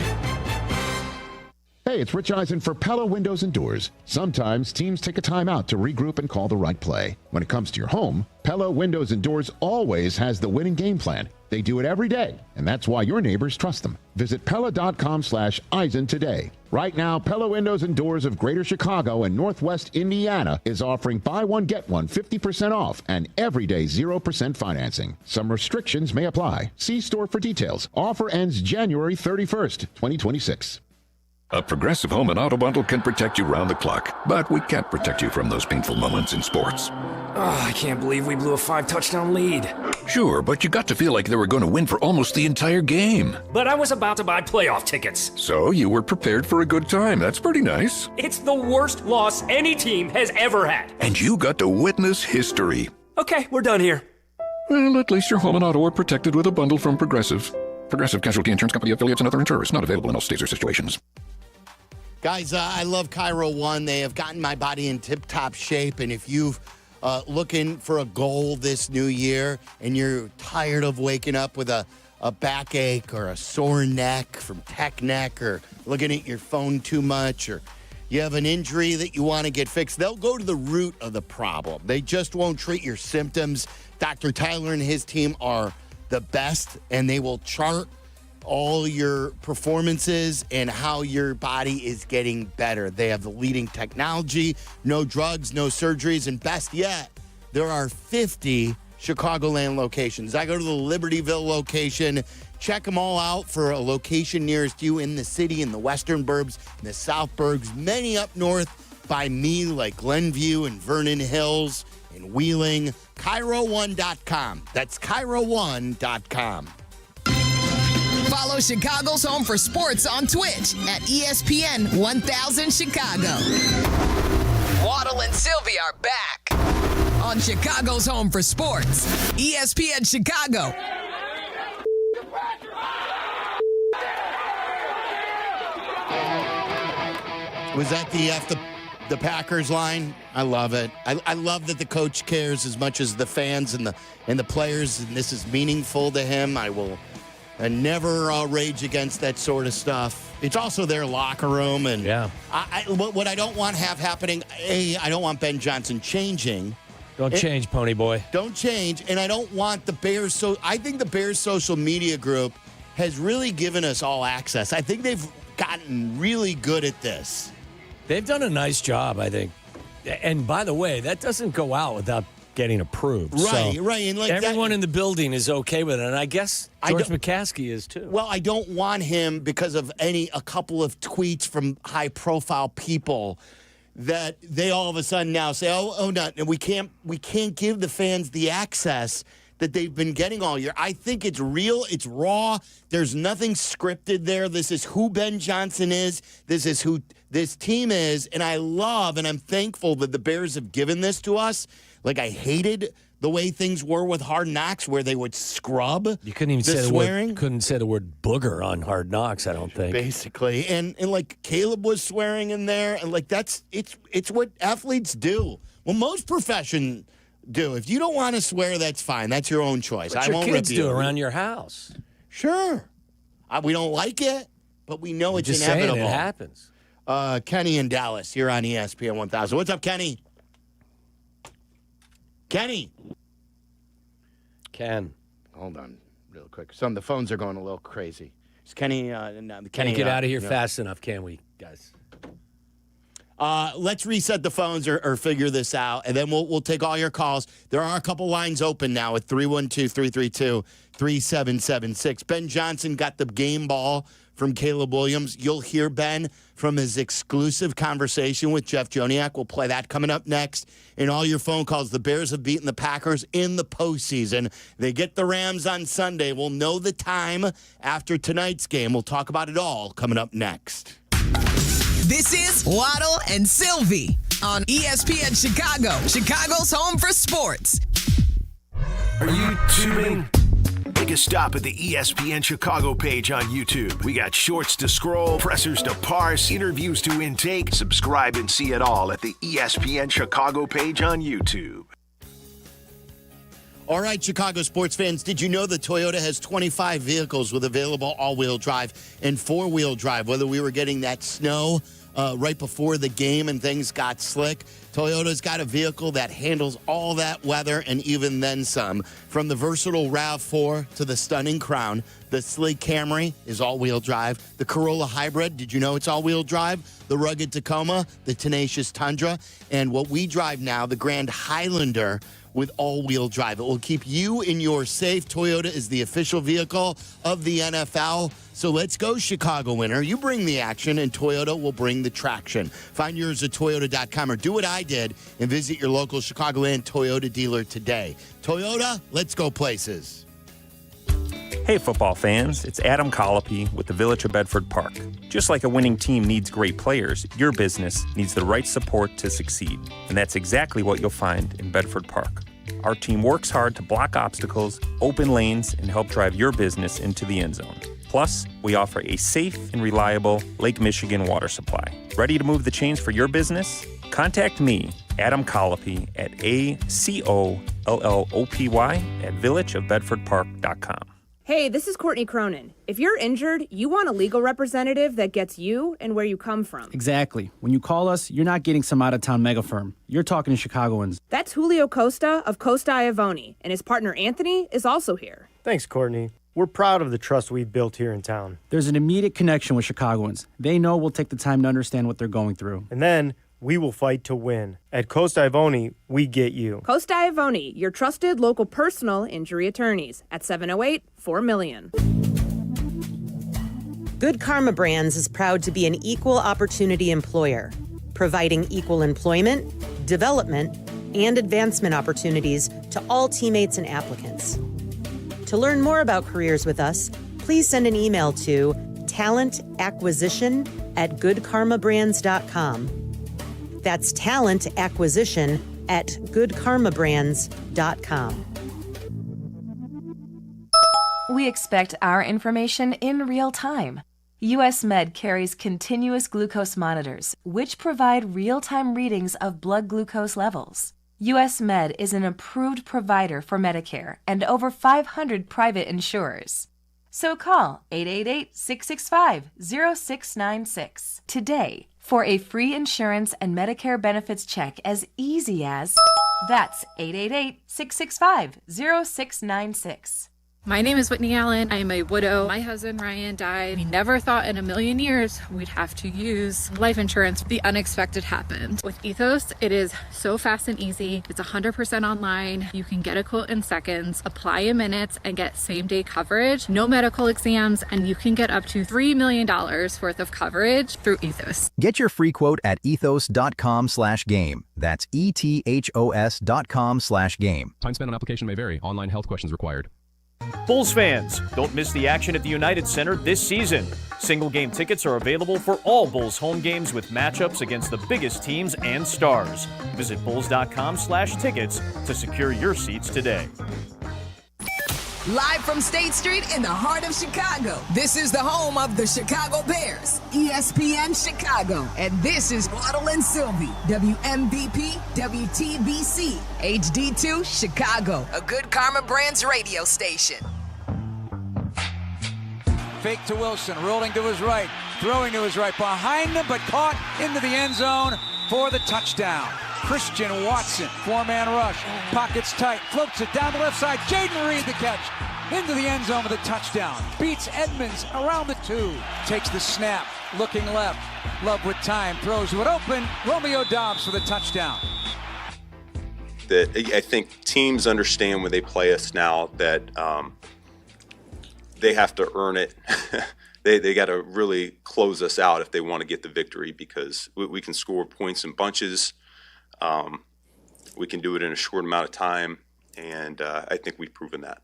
Hey, it's Rich Eisen for Pella Windows and Doors. Sometimes teams take a time out to regroup and call the right play. When it comes to your home, Pella Windows and Doors always has the winning game plan. They do it every day, and that's why your neighbors trust them. Visit Pella.com/Eisen today. Right now, Pella Windows and Doors of Greater Chicago and Northwest Indiana is offering buy one, get one 50% off and everyday 0% financing. Some restrictions may apply. See store for details. Offer ends January 31st, 2026. A Progressive Home and Auto Bundle can protect you round the clock, but we can't protect you from those painful moments in sports. Oh, I can't believe we blew a 5-touchdown lead. Sure, but you got to feel like they were going to win for almost the entire game. But I was about to buy playoff tickets. So you were prepared for a good time. That's pretty nice. It's the worst loss any team has ever had. And you got to witness history. Okay, we're done here. Well, at least your home and auto are protected with a bundle from Progressive. Progressive Casualty Insurance Company affiliates and other insurers. Not available in all states or situations. Guys, I love Cairo 1. They have gotten my body in tip-top shape, and if you've looking for a goal this new year and you're tired of waking up with a backache or a sore neck from tech neck or looking at your phone too much or you have an injury that you want to get fixed, they'll go to the root of the problem. They just won't treat your symptoms. Dr. Tyler and his team are the best, and they will chart all your performances and how your body is getting better. They have the leading technology, no drugs, no surgeries, and best yet, there are 50 Chicagoland locations. I go to the Libertyville location. Check them all out for a location nearest you in the city, in the western burbs, in the south burbs, many up north by me like Glenview and Vernon Hills and Wheeling. Cairo1.com. That's Cairo1.com. Follow Chicago's Home for Sports on Twitch at ESPN 1000 Chicago. Waddle and Silvy are back on Chicago's Home for Sports, ESPN Chicago. Was that the Packers line? I love it. I love that the coach cares as much as the fans and the players, and this is meaningful to him. I will never rage against that sort of stuff. It's also their locker room, and what I don't want happening. I don't want Ben Johnson changing. Don't change, Pony Boy. Don't change, and I don't want the Bears. So I think the Bears social media group has really given us all access. I think they've gotten really good at this. They've done a nice job, I think. And by the way, that doesn't go out without getting approved. Right, so right. And like everyone in the building is okay with it, and I guess George McCaskey is too. Well, I don't want him because of a couple of tweets from high-profile people that they all of a sudden now say, oh, no, we can't give the fans the access that they've been getting all year. I think it's real. It's raw. There's nothing scripted there. This is who Ben Johnson is. This is who this team is. And I love and I'm thankful that the Bears have given this to us. Like, I hated the way things were with Hard Knocks, where they would scrub. You couldn't even say swearing. Couldn't say the word booger on Hard Knocks, I don't think. Basically, and like Caleb was swearing in there, and like it's what athletes do. Well, most professions do. If you don't want to swear, that's fine. That's your own choice. What I your won't kids rip you. do around your house. Sure, we don't like it, but we know it's just inevitable. saying it happens. Kenny in Dallas here on ESPN 1000. What's up, Kenny? Kenny. Ken. Hold on real quick. Some of the phones are going a little crazy. Is Kenny, Kenny Can't get out of here fast enough, can we, guys? Let's reset the phones or figure this out, and then we'll take all your calls. There are a couple lines open now at 312-332-3776. Ben Johnson got the game ball from Caleb Williams. You'll hear Ben from his exclusive conversation with Jeff Joniak. We'll play that coming up next. And all your phone calls. The Bears have beaten the Packers in the postseason. They get the Rams on Sunday. We'll know the time after tonight's game. We'll talk about it all coming up next. This is Waddle and Silvy on ESPN Chicago, Chicago's home for sports. Are you tuning? Take a stop at the ESPN Chicago page on YouTube. We got shorts to scroll, pressers to parse, interviews to intake. Subscribe and see it all at the ESPN Chicago page on YouTube. All right, Chicago sports fans, did you know that Toyota has 25 vehicles with available all-wheel drive and four-wheel drive? Whether we were getting that snow right before the game and things got slick, Toyota's got a vehicle that handles all that weather and even then some. From the versatile RAV4 to the stunning Crown, the sleek Camry is all-wheel drive. The Corolla Hybrid, did you know it's all-wheel drive? The rugged Tacoma, the tenacious Tundra, and what we drive now, the Grand Highlander, with all-wheel drive. It will keep you and yours safe. Toyota is the official vehicle of the NFL. So let's go, Chicago winner. You bring the action, and Toyota will bring the traction. Find yours at Toyota.com or do what I did and visit your local Chicagoland Toyota dealer today. Toyota, let's go places. Hey, football fans, it's Adam Colopy with the Village of Bedford Park. Just like a winning team needs great players, your business needs the right support to succeed. And that's exactly what you'll find in Bedford Park. Our team works hard to block obstacles, open lanes, and help drive your business into the end zone. Plus, we offer a safe and reliable Lake Michigan water supply. Ready to move the chains for your business? Contact me, Adam Colopy, at ACOLLOPY at villageofbedfordpark.com. Hey, this is Courtney Cronin. If you're injured, you want a legal representative that gets you and where you come from. Exactly. When you call us, you're not getting some out-of-town mega firm. You're talking to Chicagoans. That's Julio Costa of Costa Iavoni, and his partner Anthony is also here. Thanks, Courtney. We're proud of the trust we've built here in town. There's an immediate connection with Chicagoans. They know we'll take the time to understand what they're going through. And then we will fight to win. At Costa Iavoni, we get you. Costa Iavoni, your trusted local personal injury attorneys at 708-4MILLION. Good Karma Brands is proud to be an equal opportunity employer, providing equal employment, development, and advancement opportunities to all teammates and applicants. To learn more about careers with us, please send an email to talentacquisition@goodkarmabrands.com. That's talentacquisition@goodkarmabrands.com. We expect our information in real time. US Med carries continuous glucose monitors, which provide real-time readings of blood glucose levels. US Med is an approved provider for Medicare and over 500 private insurers. So call 888-665-0696 today for a free insurance and Medicare benefits check as easy as... That's 888-665-0696. My name is Whitney Allen. I am a widow. My husband, Ryan, died. We never thought in a million years we'd have to use life insurance. The unexpected happened. With Ethos, it is so fast and easy. It's 100% online. You can get a quote in seconds, apply in minutes, and get same-day coverage. No medical exams, and you can get up to $3 million worth of coverage through Ethos. Get your free quote at ethos.com/game. That's ETHOS.com/game. Time spent on application may vary. Online health questions required. Bulls fans, don't miss the action at the United Center this season. Single game tickets are available for all Bulls home games with matchups against the biggest teams and stars. Visit bulls.com/tickets to secure your seats today. Live from State Street in the heart of Chicago, this is the home of the Chicago Bears, ESPN Chicago. And this is Waddle Silvy, WMVP, WTBC, HD2, Chicago, a good Karma Brands radio station. Fake to Wilson, rolling to his right, throwing to his right, behind him, but caught into the end zone for the touchdown. Christian Watson, four-man rush, pockets tight, floats it down the left side. Jaden Reed the catch, into the end zone with a touchdown. Beats Edmonds around the 2, takes the snap, looking left. Love with time, throws it open. Romeo Dobbs for the touchdown. I think teams understand when they play us now that they have to earn it. They got to really close us out if they want to get the victory, because we can score points in bunches. We can do it in a short amount of time, and I think we've proven that.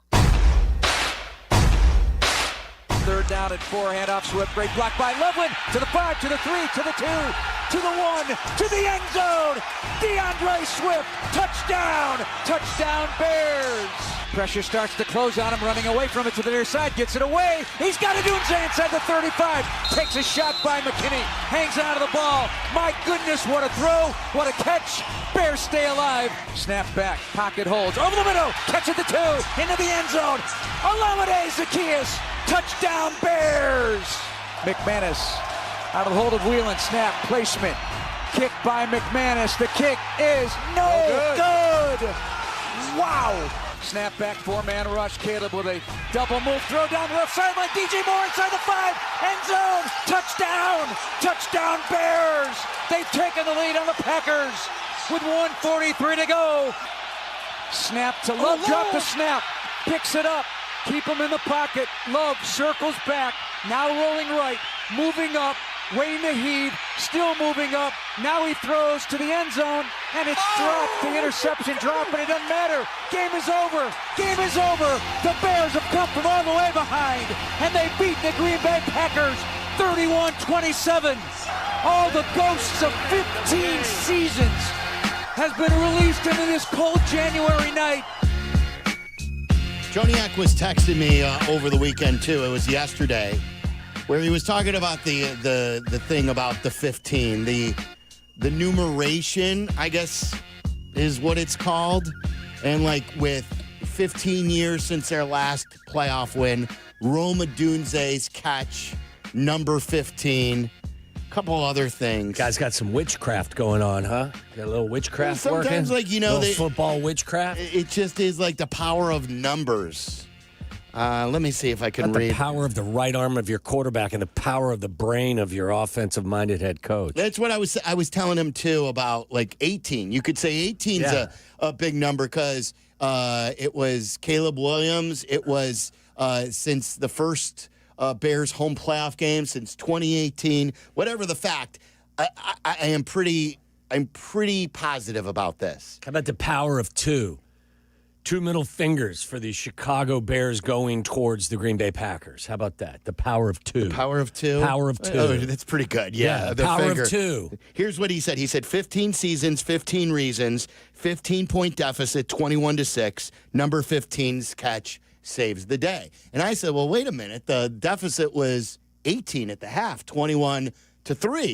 Third down at 4, handoff, Swift, great block by Loveland, to the 5, to the 3, to the 2, to the 1, to the end zone. DeAndre Swift, touchdown! Touchdown Bears! Pressure starts to close on him, running away from it to the near side, gets it away. He's got it inside the 35. Takes a shot by McKinney, hangs on to the ball. My goodness, what a throw, what a catch. Bears stay alive. Snap back, pocket holds, over the middle, catch at the 2, into the end zone. Olamide Zaccheaus, touchdown Bears! McManus out of the hold of Whelan, snap, placement. Kick by McManus, the kick is no good! Wow! Snap back, four-man rush. Caleb with a double move, throw down the left sideline. DJ Moore inside the 5, end zone, touchdown! Touchdown Bears! They've taken the lead on the Packers with 1:43 to go. Snap to Love, drop the snap, picks it up, keep him in the pocket. Love circles back, now rolling right, moving up, waiting to heave, still moving up. Now he throws to the end zone, and it's dropped. The interception dropped, but it doesn't matter. Game is over. Game is over. The Bears have come from all the way behind, and they beat the Green Bay Packers 31-27. All the ghosts of 15 seasons has been released into this cold January night. Joniak was texting me over the weekend, too. It was yesterday, where he was talking about the thing about the 15. The numeration, I guess, is what it's called. And, like, with 15 years since their last playoff win, Rome Odunze's catch, number 15. Couple other things. Guys got some witchcraft going on, huh? Got a little witchcraft working? Sometimes, like, you know, football witchcraft? It just is like the power of numbers. Let me see if I can read. The power of the right arm of your quarterback and the power of the brain of your offensive-minded head coach. That's what I was telling him, too, about, like, 18. You could say 18's a big number because it was Caleb Williams. It was since the first Bears home playoff game since 2018. Whatever the fact, I'm pretty positive about this. How about the power of 2? 2 middle fingers for the Chicago Bears going towards the Green Bay Packers. How about that? The power of 2. The power of 2? Power of 2. Oh, that's pretty good. Yeah, the power of 2. Here's what he said. He said 15 seasons, 15 reasons, 15-point deficit, 21-6. Number 15's catch saves the day. And I said, well, wait a minute. The deficit was 18 at the half, 21-3.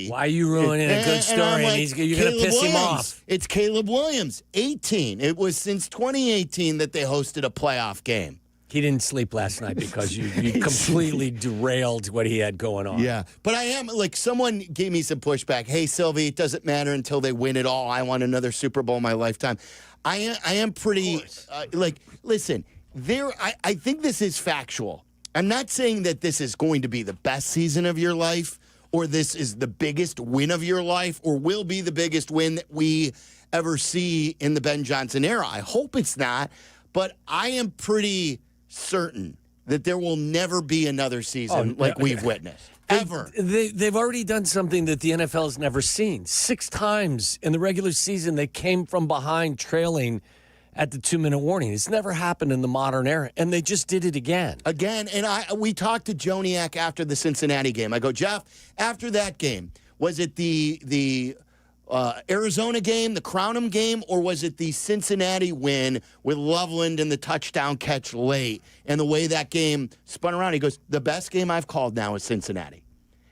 Why are you ruining a good story? And like, you're going to piss him off. It's Caleb Williams, 18. It was since 2018 that they hosted a playoff game. He didn't sleep last night because you completely derailed what he had going on. Yeah. But I am, like, someone gave me some pushback. Hey, Silvy, it doesn't matter until they win it all. I want another Super Bowl in my lifetime. I am pretty, listen, I think this is factual. I'm not saying that this is going to be the best season of your life, or this is the biggest win of your life, or will be the biggest win that we ever see in the Ben Johnson era. I hope it's not, but I am pretty certain that there will never be another season like we've witnessed. Ever. They've already done something that the NFL has never seen. 6 times in the regular season, they came from behind trailing at the 2-minute warning. It's never happened in the modern era, and they just did it again. And we talked to Joniak after the Cincinnati game. I go, Jeff, after that game, was it the Arizona game, the Crownham game, or was it the Cincinnati win with Loveland and the touchdown catch late and the way that game spun around? He goes, the best game I've called now is Cincinnati.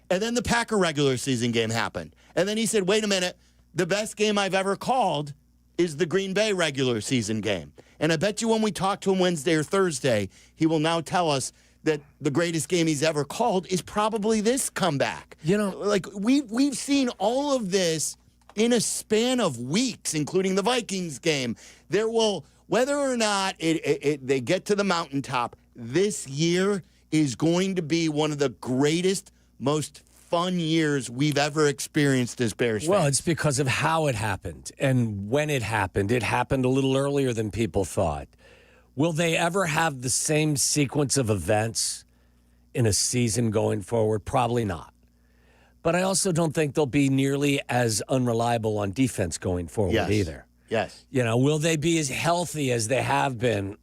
And then the Packer regular season game happened. And then he said, wait a minute, the best game I've ever called is the Green Bay regular season game. And I bet you when we talk to him Wednesday or Thursday, he will now tell us that the greatest game he's ever called is probably this comeback. Like we've seen all of this in a span of weeks, including the Vikings game. There will, whether or not they get to the mountaintop, this year is going to be one of the greatest, most fun years we've ever experienced as Bears fans. Well, it's because of how it happened and when it happened. It happened a little earlier than people thought. Will they ever have the same sequence of events in a season going forward? Probably not. But I also don't think they'll be nearly as unreliable on defense going forward either. Yes. Will they be as healthy as they have been,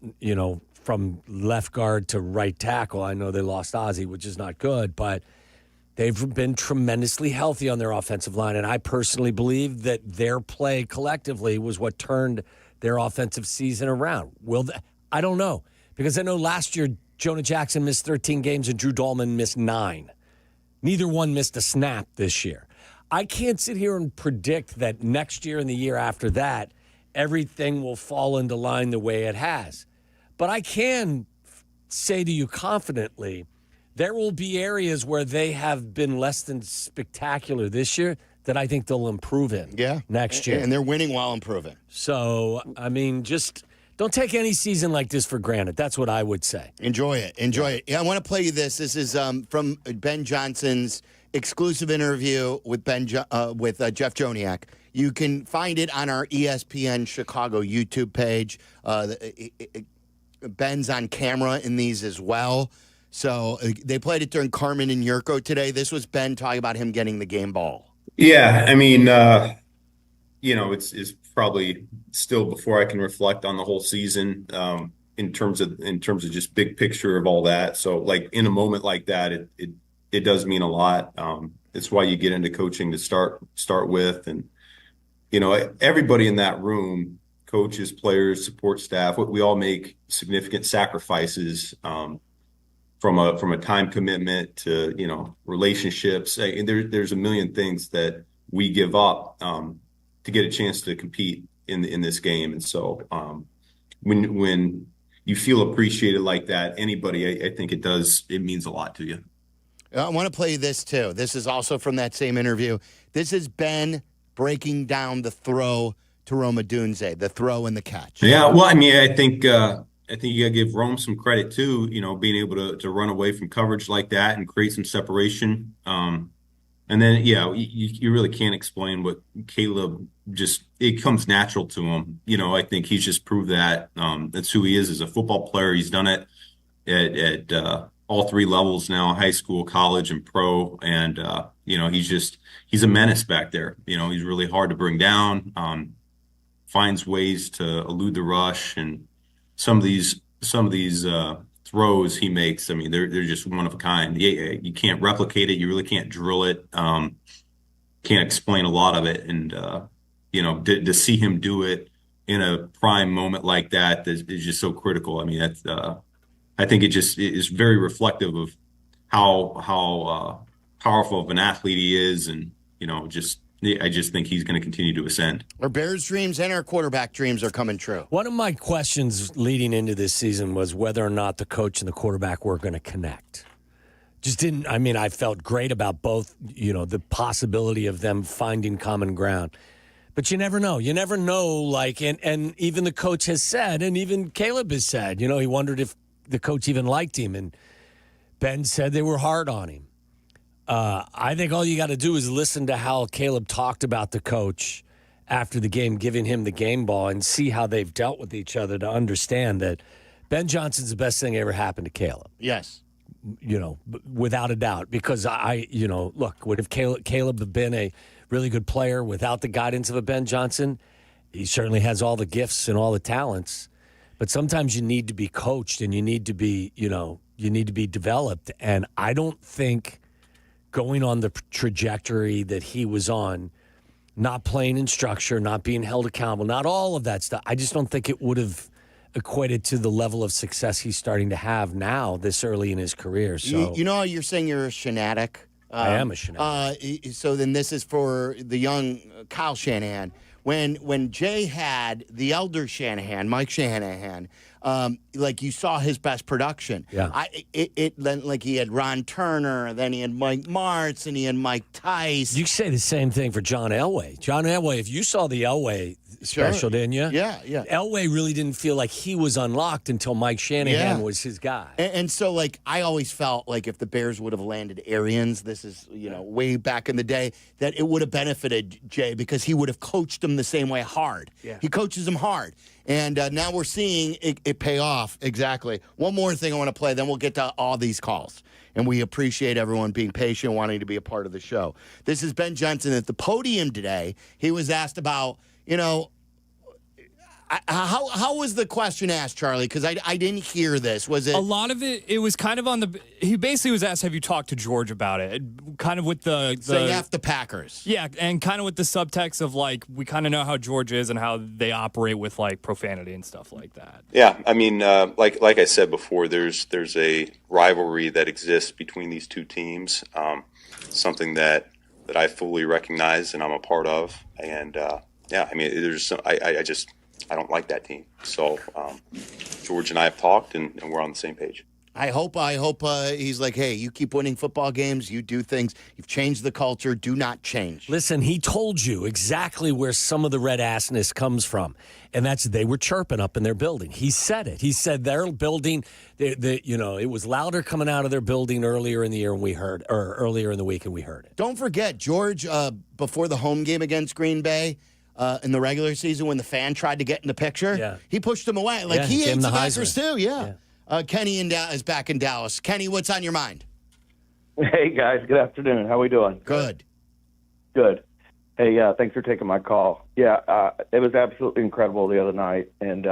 from left guard to right tackle? I know they lost Ozzie, which is not good, but they've been tremendously healthy on their offensive line, and I personally believe that their play collectively was what turned their offensive season around. I don't know, because I know last year Jonah Jackson missed 13 games and Drew Dahlman missed 9. Neither one missed a snap this year. I can't sit here and predict that next year and the year after that, everything will fall into line the way it has. But I can say to you confidently, there will be areas where they have been less than spectacular this year that I think they'll improve in next year. And they're winning while improving. So, just don't take any season like this for granted. That's what I would say. Enjoy it. Yeah, I want to play you this. This is from Ben Johnson's exclusive interview with Jeff Joniak. You can find it on our ESPN Chicago YouTube page. Ben's on camera in these as well. So they played it during Carmen and Jurko today. This was Ben talking about him getting the game ball. Yeah, it's probably still before I can reflect on the whole season in terms of just big picture of all that. So like in a moment like that, it does mean a lot. It's why you get into coaching to start with, and everybody in that room, coaches, players, support staff, we all make significant sacrifices from a time commitment to relationships. There's a million things that we give up to get a chance to compete in this game. And so when you feel appreciated like that, anybody, I think it means a lot to you. I want to play this too. This is also from that same interview. This is Ben breaking down the throw to Rome Odunze, the throw and the catch. Yeah, well, I think you got to give Rome some credit too, being able to run away from coverage like that and create some separation. And then, you really can't explain what Caleb it comes natural to him. I think he's just proved that. That's who he is as a football player. He's done it at all three levels now, high school, college, and pro. And, he's a menace back there. He's really hard to bring down, finds ways to elude the rush. And some of these throws he makes, they're just one of a kind. You can't replicate it. You really can't drill it. Can't explain a lot of it. And, to see him do it in a prime moment like that is just so critical. I think it just is very reflective of how powerful of an athlete he is. And, I just think he's going to continue to ascend. Our Bears dreams and our quarterback dreams are coming true. One of my questions leading into this season was whether or not the coach and the quarterback were going to connect. I felt great about both, the possibility of them finding common ground. But you never know. And even the coach has said, and even Caleb has said, he wondered if the coach even liked him. And Ben said they were hard on him. I think all you got to do is listen to how Caleb talked about the coach after the game, giving him the game ball, and see how they've dealt with each other to understand that Ben Johnson's the best thing that ever happened to Caleb. Yes. Without a doubt. Because look, would have Caleb have been a really good player without the guidance of a Ben Johnson? He certainly has all the gifts and all the talents, but sometimes you need to be coached and you need to be, you need to be developed. And I don't think going on the trajectory that he was on, not playing in structure, not being held accountable, not all of that stuff, I just don't think it would have equated to the level of success he's starting to have now this early in his career. So you know, you're saying you're a shanatic. I am a shanatic. So then this is for the young Kyle Shanahan. When Jay had the elder Shanahan, Mike Shanahan, like you saw his best production. Yeah. Like he had Ron Turner, then he had Mike Martz, and he had Mike Tice. You say the same thing for John Elway. John Elway, if you saw the Elway special, didn't you? Yeah. Elway really didn't feel like he was unlocked until Mike Shanahan was his guy. And so, like, I always felt like if the Bears would have landed Arians, this is, way back in the day, that it would have benefited Jay because he would have coached them the same way hard. Yeah. He coaches them hard. And now we're seeing it pay off. Exactly. One more thing I want to play, then we'll get to all these calls. And we appreciate everyone being patient, wanting to be a part of the show. This is Ben Johnson at the podium today. He was asked about, how was the question asked, Charlie? Because I didn't hear this. Was it a lot of it? It was kind of on the. He basically was asked, "Have you talked to George about it?" Kind of with the saying F the Packers. Yeah, and kind of with the subtext of like we kind of know how George is and how they operate with like profanity and stuff like that. Yeah, I mean, like I said before, there's a rivalry that exists between these two teams. Something that I fully recognize and I'm a part of. And I mean, there's I don't like that team. So George and I have talked, and we're on the same page. I hope he's like, hey, you keep winning football games, you do things, you've changed the culture, do not change. Listen, he told you exactly where some of the red assness comes from, and that's they were chirping up in their building. He said it. He said their building, it was louder coming out of their building earlier in the year, and earlier in the week, and we heard it. Don't forget, George, before the home game against Green Bay, in the regular season when the fan tried to get in the picture, he pushed him away. Like, he hates the Packers too, Kenny is back in Dallas. Kenny, what's on your mind? Hey, guys. Good afternoon. How we doing? Good. Hey, thanks for taking my call. Yeah, it was absolutely incredible the other night. And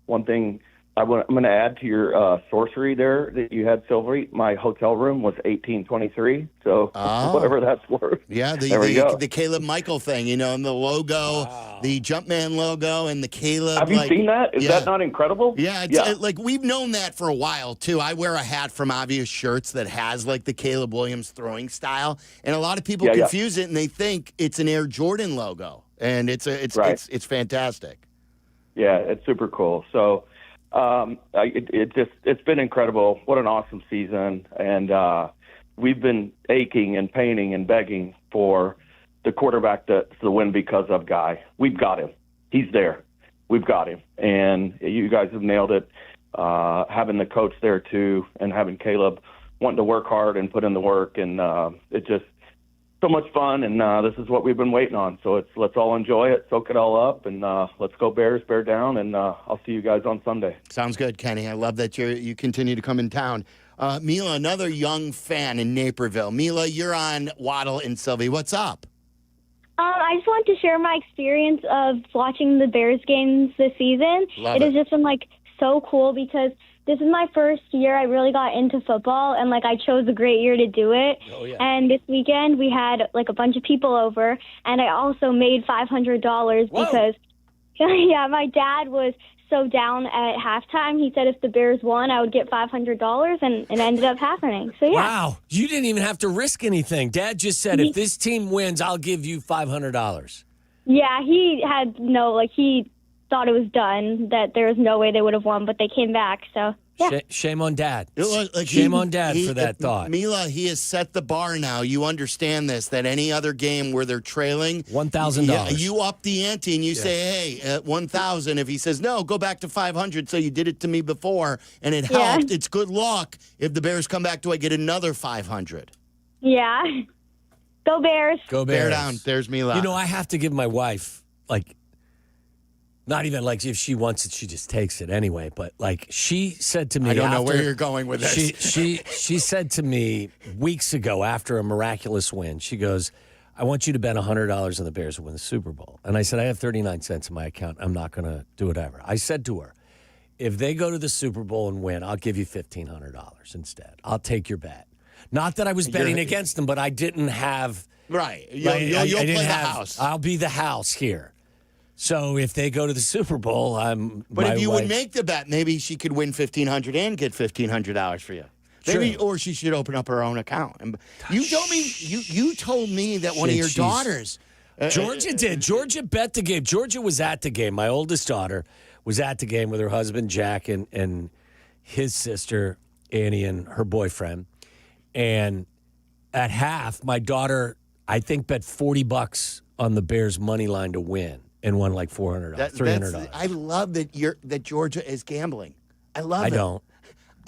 one thing I'm going to add to your sorcery there that you had, Silvery. My hotel room was 1823, so whatever that's worth. Yeah, the Caleb Michael thing, and the logo, the Jumpman logo, and the Caleb. Have you seen that? Is that not incredible? Yeah, like we've known that for a while too. I wear a hat from Obvious Shirts that has like the Caleb Williams throwing style, and a lot of people confuse it and they think it's an Air Jordan logo, and it's fantastic. Yeah, it's super cool. So. It's been incredible. What an awesome season. And we've been aching and paining and begging for the quarterback to win because of Guy. We've got him. He's there. We've got him. And you guys have nailed it. Having the coach there too and having Caleb wanting to work hard and put in the work. And it's just so much fun. And this is what we've been waiting on. So let's all enjoy it, soak it all up, and let's go Bears, bear down. And I'll see you guys on Sunday. Sounds good, Kenny. I love that you continue to come in town. Mila, another young fan in Naperville. Mila, you're on Waddle and Silvy. What's up? I just want to share my experience of watching the Bears games this season. It has just been so cool because this is my first year I really got into football, and I chose a great year to do it. Oh, yeah. And this weekend we had a bunch of people over, and I also made $500 because my dad was so down at halftime. He said if the Bears won, I would get $500, and it ended up happening. So Wow, you didn't even have to risk anything. Dad just said if this team wins, I'll give you $500. Yeah, he had he thought it was done, that there was no way they would have won, but they came back, so yeah. Shame on Dad. Shame on Dad for that thought. Mila, he has set the bar now. You understand this, that any other game where they're trailing, $1,000. You up the ante and you say, hey, at $1,000. If he says, no, go back to $500, so you did it to me before, and it helped. It's good luck. If the Bears come back, do I get another $500? Yeah. Go Bears. Go Bears. Bear down. There's Mila. I have to give my wife, not even if she wants it, she just takes it anyway. But she said to me, I don't know where you're going with this. She said to me weeks ago after a miraculous win, she goes, I want you to bet $100 on the Bears to win the Super Bowl. And I said, I have 39 cents in my account. I'm not going to do it ever. I said to her, if they go to the Super Bowl and win, I'll give you $1,500 instead. I'll take your bet. Not that I was betting against them, but I didn't have. Right. You'll play the house. I'll be the house here. So if they go to the Super Bowl, But if you would make the bet, maybe she could win $1,500 and get $1,500 for you. Maybe, or she should open up her own account. And you told me you told me that one of your daughters, Georgia did. Georgia bet the game. Georgia was at the game. My oldest daughter was at the game with her husband Jack and his sister Annie and her boyfriend. And at half, my daughter, I think, bet $40 on the Bears money line to win and won like $400, $300. I love that Georgia is gambling. I love it. I don't.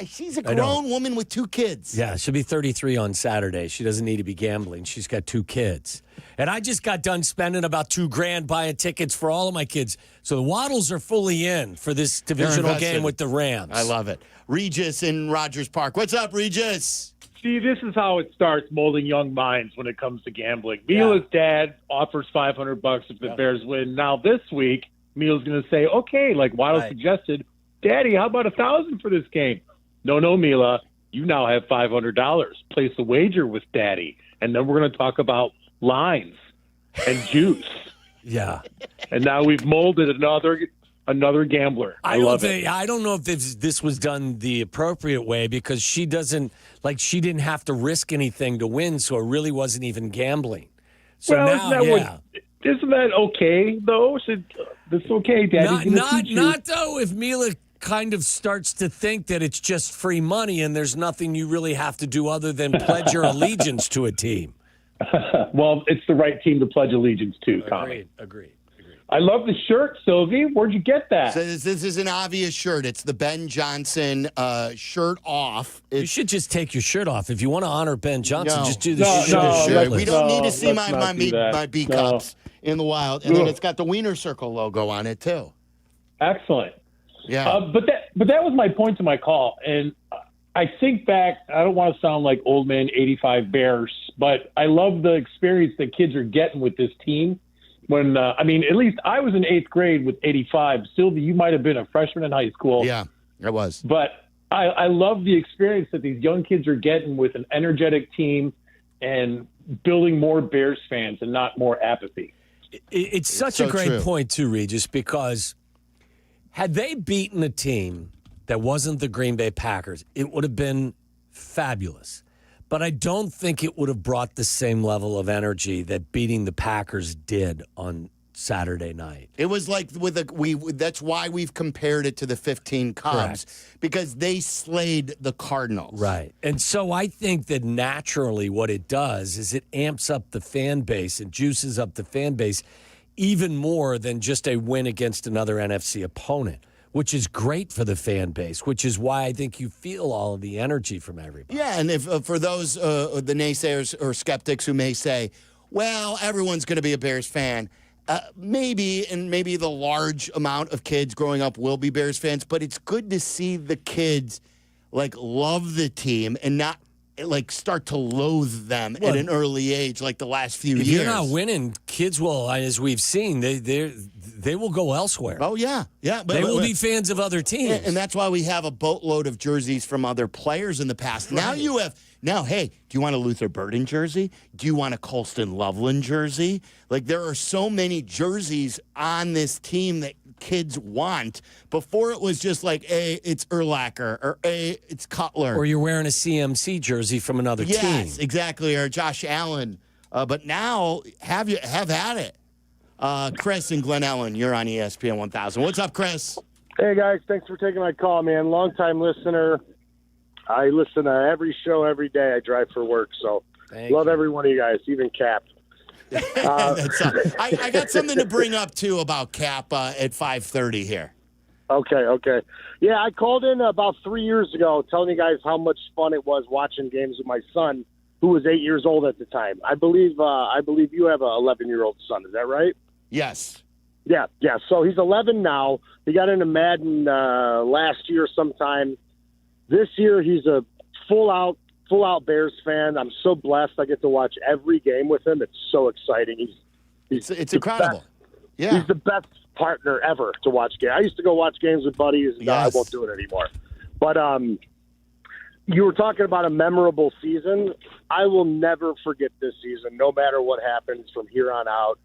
She's a grown woman with 2 kids. Yeah, she'll be 33 on Saturday. She doesn't need to be gambling. She's got 2 kids. And I just got done spending about $2,000 buying tickets for all of my kids. So the Waddles are fully in for this divisional game with the Rams. I love it. Regis in Rogers Park. What's up, Regis? See, this is how it starts molding young minds when it comes to gambling. Mila's dad offers $500 if the Bears win. Now this week, Mila's going to say, okay, like Waddle suggested, Daddy, how about $1,000 for this game? No, Mila, you now have $500. Place a wager with Daddy. And then we're going to talk about lines and juice. Yeah. And now we've molded another gambler. I love it. I don't know if this was done the appropriate way because she didn't have to risk anything to win, so it really wasn't even gambling. So isn't that okay, though? That's okay, Daddy. Not though if Mila kind of starts to think that it's just free money and there's nothing you really have to do other than pledge your allegiance to a team. Well, it's the right team to pledge allegiance to, Tommy. Agreed. I love the shirt, Sylvie. Where'd you get that? So this is an obvious shirt. It's the Ben Johnson shirt off. You should just take your shirt off. If you want to honor Ben Johnson, just do the shirt. We don't need to see my B cups in the wild. And then it's got the Wiener Circle logo on it, too. Excellent. Yeah. But that was my point to my call. And I think back, I don't want to sound like old man 85 Bears, but I love the experience that kids are getting with this team. When at least I was in 8th grade with 85. Sylvie, you might have been a freshman in high school. Yeah, I was. But I love the experience that these young kids are getting with an energetic team and building more Bears fans and not more apathy. It's such a great point, too, Regis, because had they beaten a team that wasn't the Green Bay Packers, it would have been fabulous. But I don't think it would have brought the same level of energy that beating the Packers did on Saturday night. It was like that's why we've compared it to the 15 Cubs, because they slayed the Cardinals. Right. And so I think that naturally what it does is it amps up the fan base and juices up the fan base even more than just a win against another NFC opponent, which is great for the fan base, which is why I think you feel all of the energy from everybody. Yeah, and if for those, the naysayers or skeptics who may say, well, everyone's going to be a Bears fan, maybe the large amount of kids growing up will be Bears fans, but it's good to see the kids, love the team and not, start to loathe them at an early age, like the last few years. If you're not winning, kids will, as we've seen, they will go elsewhere. Oh, yeah. Yeah. They will be fans of other teams. And that's why we have a boatload of jerseys from other players in the past. Right. Now, hey, do you want a Luther Burden jersey? Do you want a Colston Loveland jersey? There are so many jerseys on this team that kids want. Before it was just it's Urlacher or it's Cutler. Or you're wearing a CMC jersey from another team. Yes, exactly, or Josh Allen. But now, have at it. Chris and Glen Ellen, you're on ESPN 1000. What's up, Chris? Hey, guys. Thanks for taking my call, man. Long-time listener. I listen to every show every day I drive for work, so love every one of you guys, even Kap. I got something to bring up, too, about Kap at 5:30 here. Okay. Yeah, I called in about 3 years ago telling you guys how much fun it was watching games with my son, who was 8 years old at the time. I believe you have a 11-year-old son. Is that right? Yes. Yeah. So he's 11 now. He got into Madden last year sometime. This year he's a full-out full-out Bears fan. I'm so blessed I get to watch every game with him. It's so exciting. It's incredible. Best. Yeah. He's the best partner ever to watch games. I used to go watch games with buddies. No, I won't do it anymore. But you were talking about a memorable season. I will never forget this season, no matter what happens from here on out.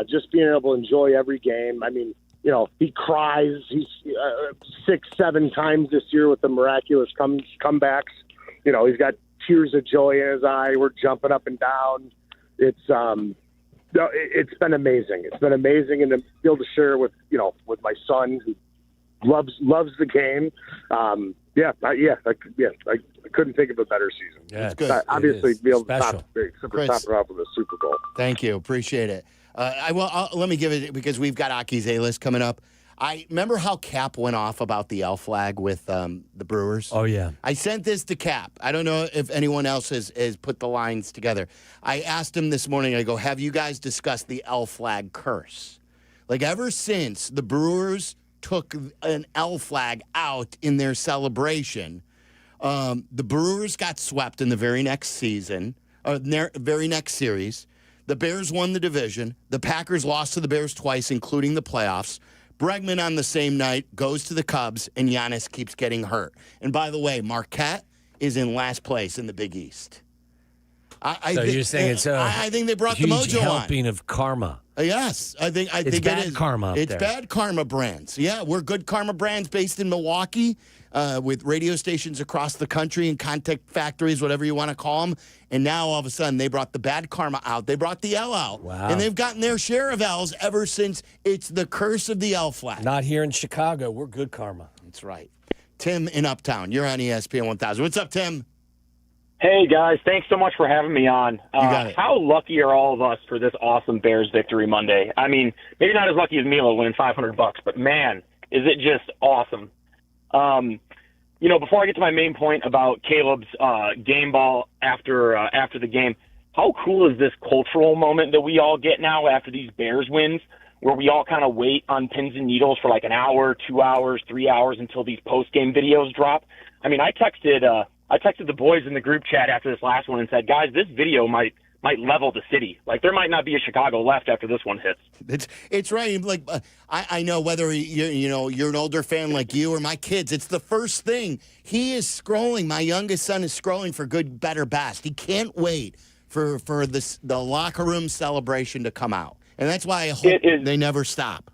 Just being able to enjoy every game. I mean, he cries. He's 6-7 times this year with the miraculous comebacks. He's got tears of joy in his eye. We're jumping up and down. It's been amazing. It's been amazing, and to be able to share it with my son who loves the game. I couldn't think of a better season. Yeah, it's good. Obviously, be able to Special. top it off with a Super Bowl. Thank you. Appreciate it. Let me give it, because we've got Aki's A-list coming up. I remember how Kap went off about the L flag with the Brewers. Oh, yeah. I sent this to Kap. I don't know if anyone else has put the lines together. I asked him this morning, I go, have you guys discussed the L flag curse? Like, ever since the Brewers took an L flag out in their celebration, the Brewers got swept in the very next season, or very next series. The Bears won the division. The Packers lost to the Bears twice, including the playoffs. Bregman on the same night goes to the Cubs, and Giannis keeps getting hurt. And by the way, Marquette is in last place in the Big East. You're saying it's I think they brought the huge mojo helping of karma. Yes, I think it's bad it is. karma. It's bad karma brands. Yeah, we're Good Karma Brands based in Milwaukee, with radio stations across the country and contact factories, whatever you want to call them. And now all of a sudden they brought the bad karma out. They brought the L out. Wow. And they've gotten their share of L's ever since it's the curse of the L flag. Not here in Chicago. We're Good Karma. That's right. Tim in Uptown. You're on ESPN 1000. What's up, Tim? Hey, guys. Thanks so much for having me on. got it. How lucky are all of us for this awesome Bears victory Monday? I mean, maybe not as lucky as Milo winning $500, but, man, is it just awesome. Before I get to my main point about Caleb's game ball after the game, how cool is this cultural moment that we all get now after these Bears wins, where we all kind of wait on pins and needles for like an hour, 2 hours, 3 hours until these post-game videos drop? I mean, I texted the boys in the group chat after this last one and said, guys, this video might level the city. Like, there might not be a Chicago left after this one hits. It's right. Like, I know whether you're an older fan like you or my kids, it's the first thing. He is scrolling. My youngest son is scrolling for good, better, best. He can't wait for the locker room celebration to come out. And that's why I hope they never stop.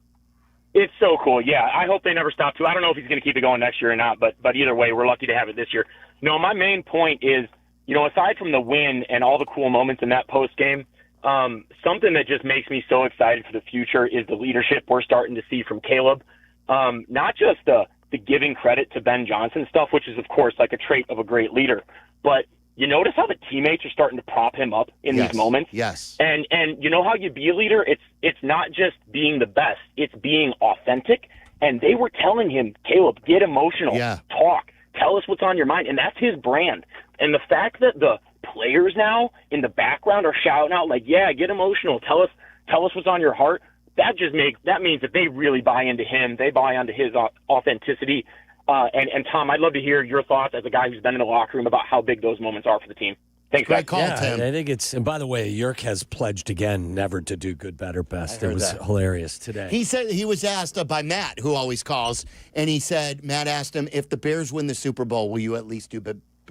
It's so cool. Yeah, I hope they never stop, too. I don't know if he's going to keep it going next year or not, but either way, we're lucky to have it this year. No, my main point is, aside from the win and all the cool moments in that post game, something that just makes me so excited for the future is the leadership we're starting to see from Caleb. Not just the giving credit to Ben Johnson stuff, which is, of course, like a trait of a great leader, but you notice how the teammates are starting to prop him up in these moments? Yes. And you know how you be a leader? It's not just being the best. It's being authentic. And they were telling him, Caleb, get emotional, talk, tell us what's on your mind. And that's his brand. And the fact that the players now in the background are shouting out like, yeah, get emotional, tell us what's on your heart, that means that they really buy into him. They buy into his authenticity. And Tom, I'd love to hear your thoughts as a guy who's been in the locker room about how big those moments are for the team. Thanks, Great call, Tim. I think it's, and by the way, Yerk has pledged again never to do good, better, best. It was hilarious today. He said he was asked by Matt, who always calls, and he said, Matt asked him, if the Bears win the Super Bowl, will you at least do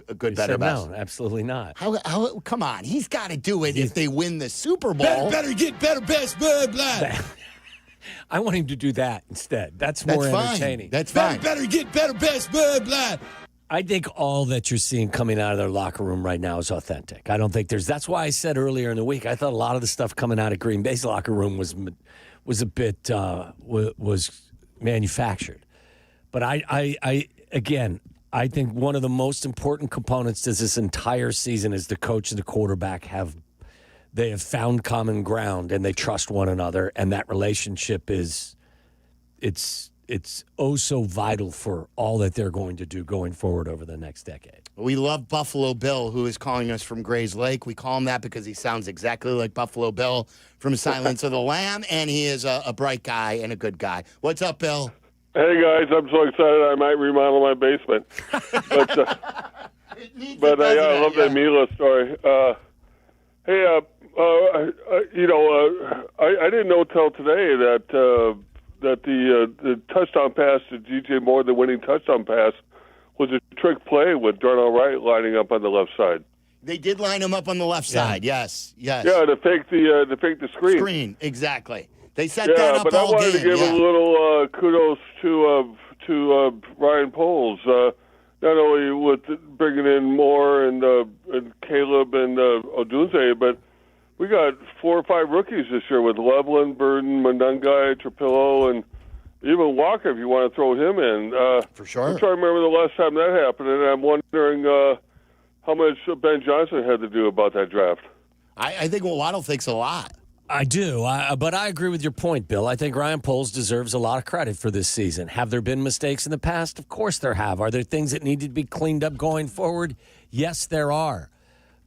a good, better, best? No, absolutely not. How? Come on, he's got to do it if they win the Super Bowl. Better get better, best, blah, blah. I want him to do that instead. That's more entertaining. That's fine. Better get better, best, blah, blah. I think all that you're seeing coming out of their locker room right now is authentic. I don't think that's why I said earlier in the week, I thought a lot of the stuff coming out of Green Bay's locker room was a bit was manufactured. But I think one of the most important components to this entire season is the coach and the quarterback have found common ground and they trust one another, and that relationship it's oh so vital for all that they're going to do going forward over the next decade. We love Buffalo Bill, who is calling us from Grays Lake. We call him that because he sounds exactly like Buffalo Bill from Silence of the Lamb, and he is a bright guy and a good guy. What's up, Bill? Hey, guys, I'm so excited I might remodel my basement. But But I love that Mila story. Hey, I didn't know till today that the touchdown pass to DJ Moore, the winning touchdown pass, was a trick play with Darnell Wright lining up on the left side. They did line him up on the left side. Yes. Yeah, to fake the screen. Screen, exactly. They set that up but all I wanted game. to give a little kudos to Ryan Poles. Not only with bringing in Moore and Caleb and Odunze, but we got 4 or 5 rookies this year with Loveland, Burden, Munungai, Trapillo, and even Walker, if you want to throw him in. For sure. I'm trying to remember the last time that happened, and I'm wondering how much Ben Johnson had to do about that draft. I think Waddle thinks a lot. I do, but I agree with your point, Bill. I think Ryan Poles deserves a lot of credit for this season. Have there been mistakes in the past? Of course there have. Are there things that need to be cleaned up going forward? Yes, there are.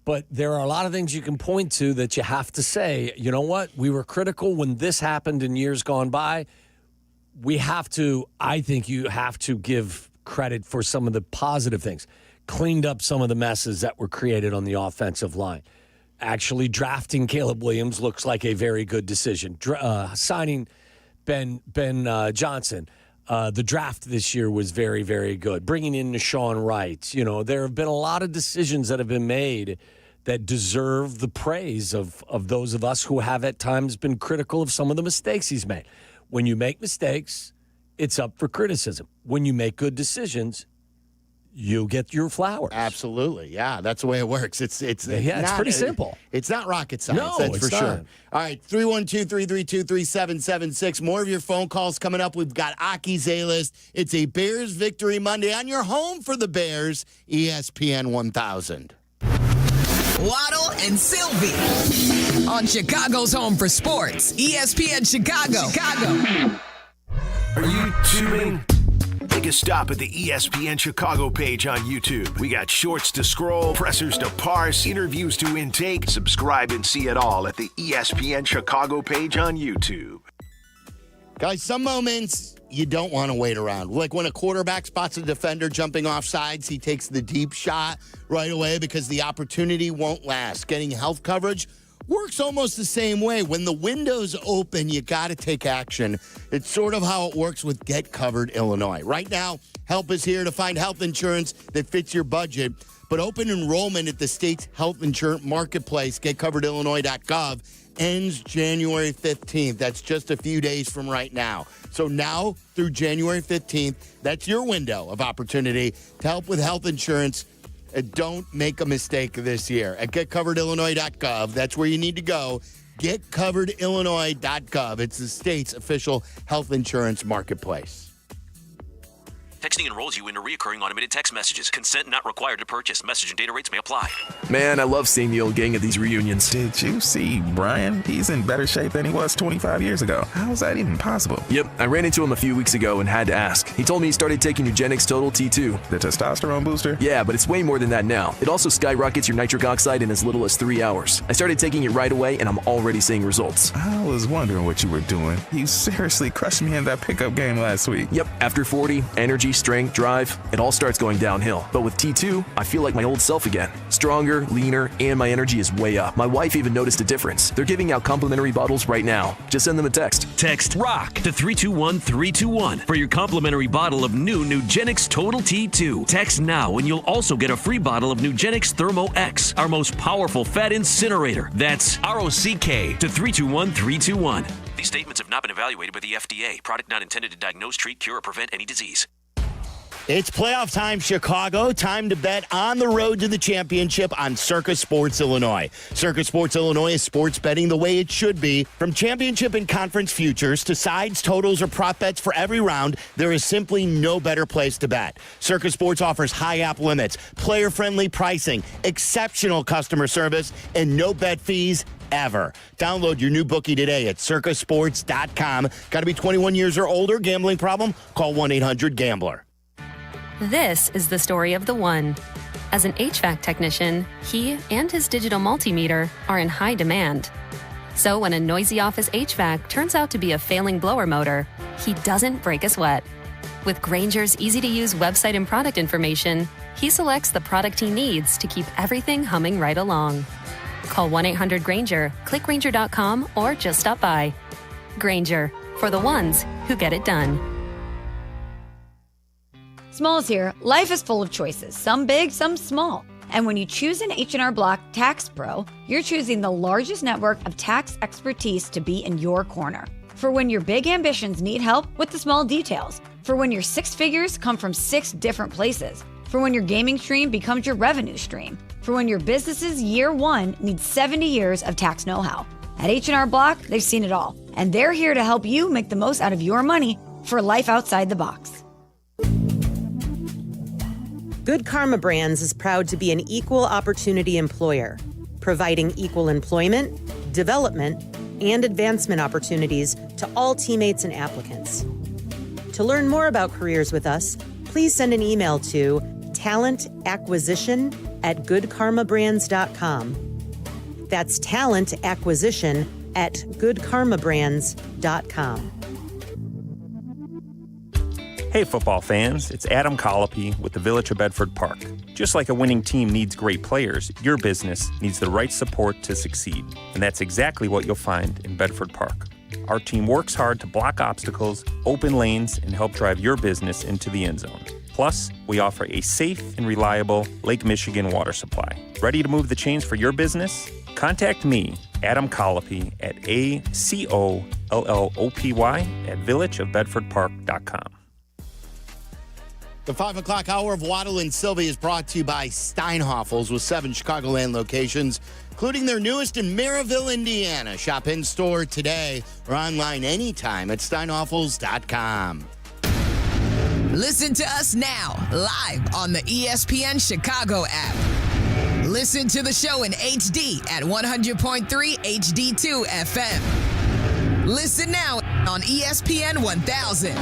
But there are a lot of things you can point to that you have to say, you know what? We were critical when this happened in years gone by. I think you have to give credit for some of the positive things. Cleaned up some of the messes that were created on the offensive line. Actually, drafting Caleb Williams looks like a very good decision. Signing Ben Johnson, the draft this year was very, very good. Bringing in Deshaun Wright, there have been a lot of decisions that have been made that deserve the praise of those of us who have at times been critical of some of the mistakes he's made. When you make mistakes, it's up for criticism. When you make good decisions, you get your flowers. Absolutely. Yeah, that's the way it works. It's pretty simple. It's not rocket science, No, that's it's for not. sure. All right, 312-332-3776. More of your phone calls coming up. We've got Aki's A-List. It's a Bears Victory Monday on your home for the Bears, ESPN 1000. Waddle and Silvy on Chicago's home for sports, ESPN Chicago. Are you tuning? Take a stop at the ESPN Chicago page on YouTube. We got shorts to scroll, pressers to parse, interviews to intake. Subscribe and see it all at the ESPN Chicago page on YouTube. Guys, some moments you don't want to wait around. Like when a quarterback spots a defender jumping off sides, he takes the deep shot right away because the opportunity won't last. Getting health coverage works almost the same way. When the window's open, you got to take action. It's sort of how it works with Get Covered Illinois. Right now, help is here to find health insurance that fits your budget. But open enrollment at the state's health insurance marketplace, getcoveredillinois.gov, ends January 15th. That's just a few days from right now. So now through January 15th, that's your window of opportunity to help with health insurance. Don't make a mistake this year. At getcoveredillinois.gov, that's where you need to go. Getcoveredillinois.gov. It's the state's official health insurance marketplace. Texting enrolls you into recurring automated text messages. Consent not required to purchase. Message and data rates may apply. Man, I love seeing the old gang at these reunions. Did you see Brian? He's in better shape than he was 25 years ago. How is that even possible? Yep, I ran into him a few weeks ago and had to ask. He told me he started taking Nugenix Total T2. The testosterone booster? Yeah, but it's way more than that now. It also skyrockets your nitric oxide in as little as 3 hours. I started taking it right away, and I'm already seeing results. I was wondering what you were doing. You seriously crushed me in that pickup game last week. Yep, after 40, energy, strength, drive, it all starts going downhill. But with T2, I feel like my old self again. Stronger, leaner, and my energy is way up. My wife even noticed a difference. They're giving out complimentary bottles right now. Just send them a text. Text ROCK to 321-321 for your complimentary bottle of new Nugenix Total T2. Text now and you'll also get a free bottle of Nugenix Thermo X, our most powerful fat incinerator. That's ROCK to 321-321. These statements have not been evaluated by the FDA. Product not intended to diagnose, treat, cure, or prevent any disease. It's playoff time, Chicago. Time to bet on the road to the championship on Circa Sports Illinois. Circa Sports Illinois is sports betting the way it should be. From championship and conference futures to sides, totals, or prop bets for every round, there is simply no better place to bet. Circa Sports offers high app limits, player-friendly pricing, exceptional customer service, and no bet fees ever. Download your new bookie today at circasports.com. Got to be 21 years or older. Gambling problem? Call 1-800-GAMBLER. This is the story of the one. As an HVAC technician, he and his digital multimeter are in high demand. So when a noisy office HVAC turns out to be a failing blower motor, he doesn't break a sweat. With Grainger's easy-to-use website and product information, he selects the product he needs to keep everything humming right along. Call 1-800-GRAINGER, click Grainger.com, or just stop by. Grainger, for the ones who get it done. Smalls here. Life is full of choices, some big, some small. And when you choose an H&R Block Tax Pro, you're choosing the largest network of tax expertise to be in your corner. For when your big ambitions need help with the small details. For when your six figures come from 6 different places. For when your gaming stream becomes your revenue stream. For when your business's year one needs 70 years of tax know-how. At H&R Block, they've seen it all. And they're here to help you make the most out of your money for life outside the box. Good Karma Brands is proud to be an equal opportunity employer, providing equal employment, development, and advancement opportunities to all teammates and applicants. To learn more about careers with us, please send an email to talentacquisition@goodkarmabrands.com. That's talentacquisition@goodkarmabrands.com. Hey, football fans, it's Adam Colopy with the Village of Bedford Park. Just like a winning team needs great players, your business needs the right support to succeed. And that's exactly what you'll find in Bedford Park. Our team works hard to block obstacles, open lanes, and help drive your business into the end zone. Plus, we offer a safe and reliable Lake Michigan water supply. Ready to move the chains for your business? Contact me, Adam Colopy, at ACOLLOPY@villageofbedfordpark.com. The 5 o'clock hour of Waddle and Silvy is brought to you by Steinhoffels with 7 Chicagoland locations, including their newest in Maryville, Indiana. Shop in-store today or online anytime at steinhoffels.com. Listen to us now, live on the ESPN Chicago app. Listen to the show in HD at 100.3 HD2 FM. Listen now on ESPN 1000.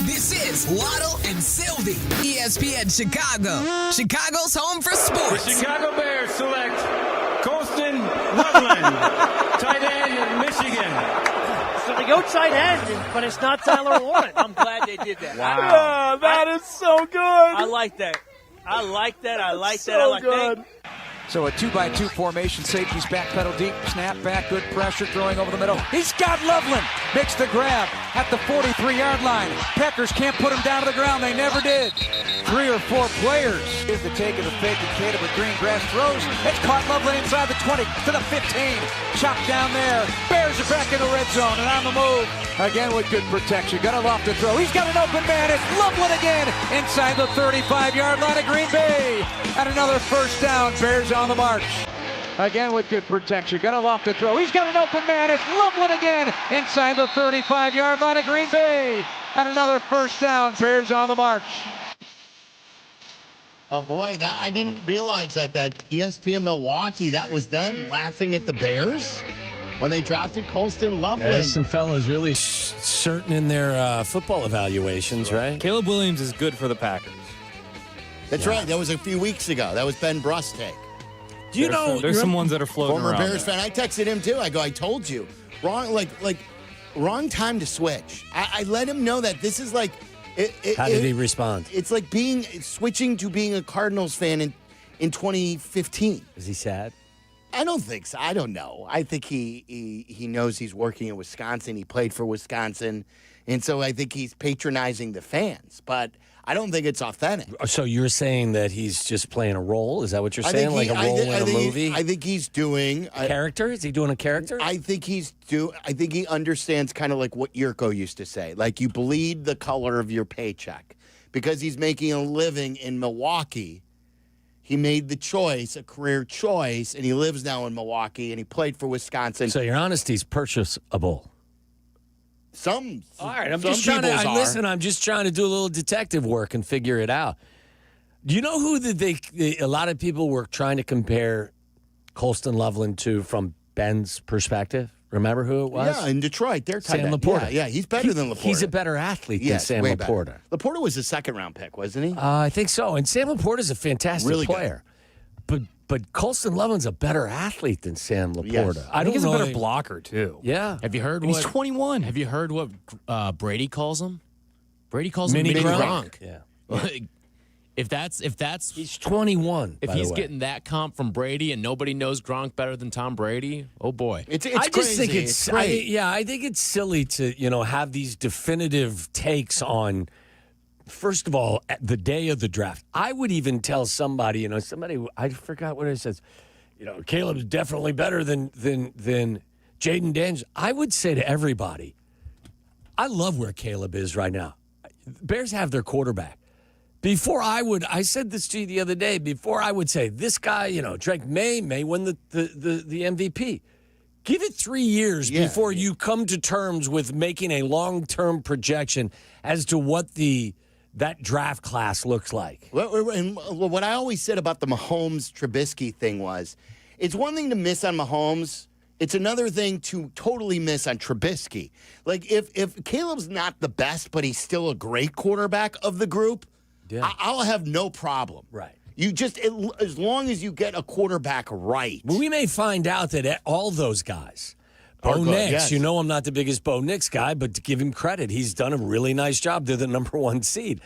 This is Waddle and Silvy, ESPN Chicago, Chicago's home for sports. The Chicago Bears select Colston Loveland, tight end of Michigan. So they go tight end, but it's not Tyler Warren. I'm glad they did that. Wow. That is so good. I like that. I like that. Good. So a 2-by-2 formation, safeties backpedal deep, snap back, good pressure, throwing over the middle. He's got Loveland, makes the grab at the 43-yard line. Packers can't put him down to the ground, they never did. 3 or 4 players. Here's the take of the fake, and Cato with green grass throws. It's caught Loveland inside the 20 to the 15. Chopped down there. Bears are back in the red zone and on the move. Again with good protection. Got a loft to throw. He's got an open man. It's Loveland again inside the 35-yard line of Green Bay. And another first down. Bears on the march. Again with good protection. Got a loft to throw. He's got an open man. It's Loveland again inside the 35-yard line of Green Bay. And another first down. Bears on the march. Oh, boy, I didn't realize that ESPN Milwaukee, that was them laughing at the Bears when they drafted Colston Loveland. Yeah, some fellas really certain in their football evaluations, right? Caleb Williams is good for the Packers. That's right. That was a few weeks ago. That was Ben Brust's take. Do you know? There's some ones that are floating former around. Bears fan. I texted him, too. I go, I told you. Wrong time to switch. I let him know that this is like... How did he respond? It's like switching to being a Cardinals fan in 2015. Is he sad? I don't think so. I don't know. I think he knows he's working in Wisconsin. He played for Wisconsin. And so I think he's patronizing the fans. But I don't think it's authentic. So you're saying that he's just playing a role? Is that what you're saying? Like a role in a movie? I think he's doing a character. Is he doing a character? I think he understands kind of like what Jurko used to say. Like you bleed the color of your paycheck. Because he's making a living in Milwaukee. He made the choice, a career choice, and he lives now in Milwaukee, and he played for Wisconsin. So your honesty's purchasable. All right, I'm just trying to listen. I'm just trying to do a little detective work and figure it out. Do you know who a lot of people were trying to compare Colston Loveland to from Ben's perspective? Remember who it was? Yeah, in Detroit, they're tight Sam end. Laporta. Yeah, he's better than Laporta. He's a better athlete than Sam Laporta. Laporta was a second-round pick, wasn't he? I think so. And Sam Laporta's a fantastic player. But Colston Loveland's a better athlete than Sam Laporta. Yes. I think he's a better blocker, too. Yeah. Have you heard He's 21. Have you heard what Brady calls him? Brady calls him Mini Gronk. Yeah. Like, if that's he's 21. If he's getting that comp from Brady and nobody knows Gronk better than Tom Brady, oh boy. I just think it's I think it's silly to, have these definitive takes on, first of all, at the day of the draft. I would even tell somebody, I forgot what it says, Caleb's definitely better than Jaden Daniels. I would say to everybody, I love where Caleb is right now. Bears have their quarterback. I said this to you the other day, before I would say, this guy, Drake may win the MVP. Give it 3 years before you come to terms with making a long-term projection as to what that draft class looks like. What I always said about the Mahomes-Trubisky thing was, it's one thing to miss on Mahomes. It's another thing to totally miss on Trubisky. Like, if Caleb's not the best, but he's still a great quarterback of the group, I'll have no problem. Right. You just, as long as you get a quarterback right. Well, we may find out that all those guys, Bo Nix, I'm not the biggest Bo Nix guy, but to give him credit, he's done a really nice job. They're the number 1 seed.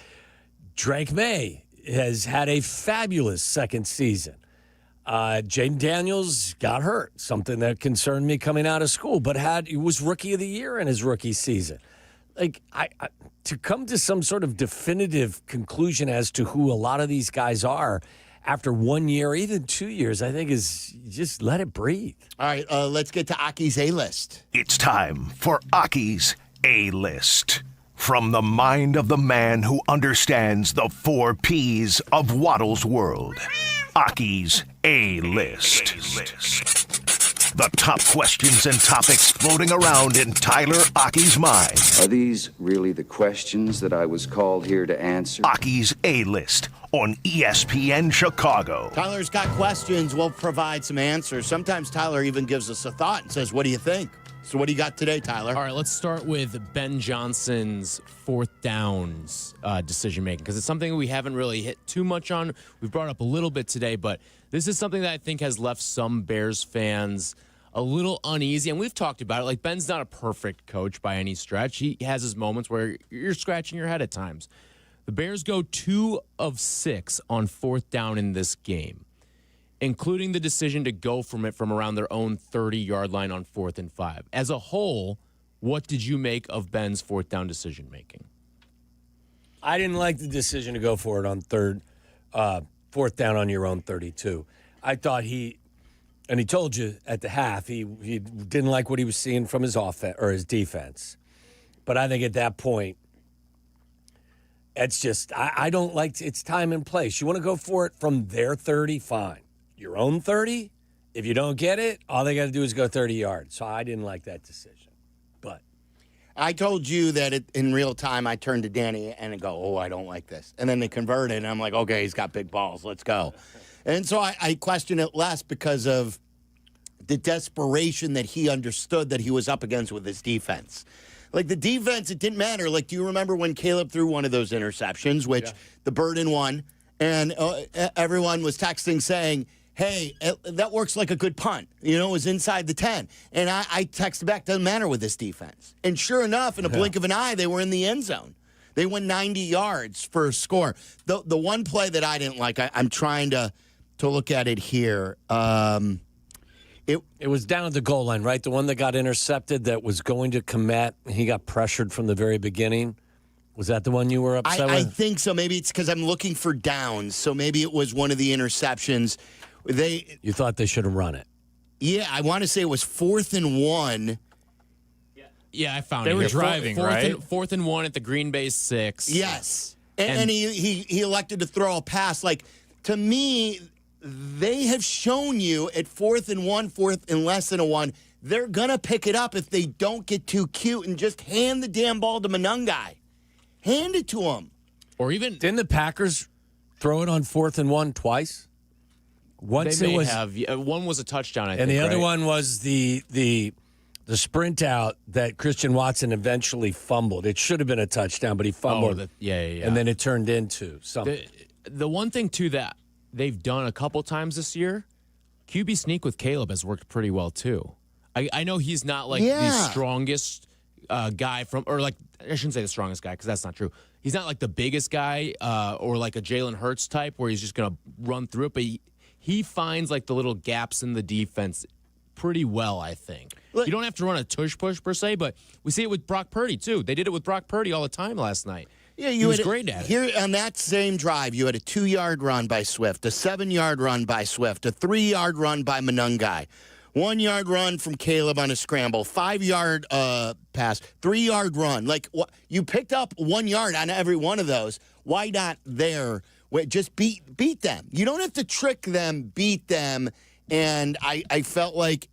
Drake May has had a fabulous second season. Jaden Daniels got hurt, something that concerned me coming out of school, but he was rookie of the year in his rookie season. Like, to come to some sort of definitive conclusion as to who a lot of these guys are after 1 year, even 2 years, I think is just let it breathe. All right, let's get to Aki's A-List. It's time for Aki's A-List. From the mind of the man who understands the 4 Ps of Waddle's world. Aki's A-List. The top questions and topics floating around in Tyler Aki's mind. Are these really the questions that I was called here to answer? Aki's A-List on ESPN Chicago. Tyler's got questions. We'll provide some answers. Sometimes Tyler even gives us a thought and says, what do you think? So what do you got today, Tyler? All right, let's start with Ben Johnson's 4th downs decision-making, because it's something we haven't really hit too much on. We've brought up a little bit today, but this is something that I think has left some Bears fans a little uneasy, and we've talked about it. Like, Ben's not a perfect coach by any stretch. He has his moments where you're scratching your head at times. The Bears go 2 of 6 on 4th down in this game, including the decision to go from it from around their own 30-yard line on 4th and 5. As a whole, what did you make of Ben's 4th down decision-making? I didn't like the decision to go for it on 4th down on your own 32. I thought he told you at the half he didn't like what he was seeing from his offense or his defense. But I think at that point, it's just, I don't like, it's time and place. You want to go for it from their 30, fine. Your own 30, if you don't get it, all they got to do is go 30 yards. So I didn't like that decision. But I told you that in real time, I turned to Danny and go, I don't like this. And then they converted, and I'm like, okay, he's got big balls. Let's go. And so I question it less because of the desperation that he understood that he was up against with his defense. Like, the defense, it didn't matter. Like, do you remember when Caleb threw one of those interceptions, which the Burden won, and everyone was texting saying, hey, that works like a good punt. It was inside the 10. And I texted back, doesn't matter with this defense. And sure enough, in a blink of an eye, they were in the end zone. They went 90 yards for a score. The one play that I didn't like, I'm trying to look at it here. It was down at the goal line, right? The one that got intercepted that was going to Komet. He got pressured from the very beginning. Was that the one you were upset with? I think so. Maybe it's because I'm looking for downs. So maybe it was one of the interceptions. You thought they should have run it. Yeah, I want to say it was 4th and 1. Yeah, I found it. They were driving, right? 4th and 1 at the Green Bay 6. Yes. And he elected to throw a pass. Like, to me, they have shown you at 4th and 1, 4th and less than a 1, they're going to pick it up if they don't get too cute and just hand the damn ball to Monungai. Hand it to him. Or even... Didn't the Packers throw it on 4th and 1 twice? Once they may have. One was a touchdown, I think, and the other right? one was the sprint out that Christian Watson eventually fumbled. It should have been a touchdown, but he fumbled. Yeah. And then it turned into something. The one thing, too, that they've done a couple times this year, QB sneak with Caleb has worked pretty well, too. I know he's not, like, the strongest guy from, or like, I shouldn't say the strongest guy because that's not true. He's not like the biggest guy or like a Jalen Hurts type where he's just going to run through it, but he finds like the little gaps in the defense pretty well, I think. You don't have to run a tush push per se, but we see it with Brock Purdy too. They did it with Brock Purdy all the time last night. Yeah, he was great at it. Here on that same drive, you had a 2-yard run by Swift, a 7-yard run by Swift, a 3-yard run by Monungai, 1-yard run from Caleb on a scramble, 5-yard pass, 3-yard run. Like you picked up 1 yard on every one of those. Why not there? Just beat them. You don't have to trick them. Beat them. And I felt like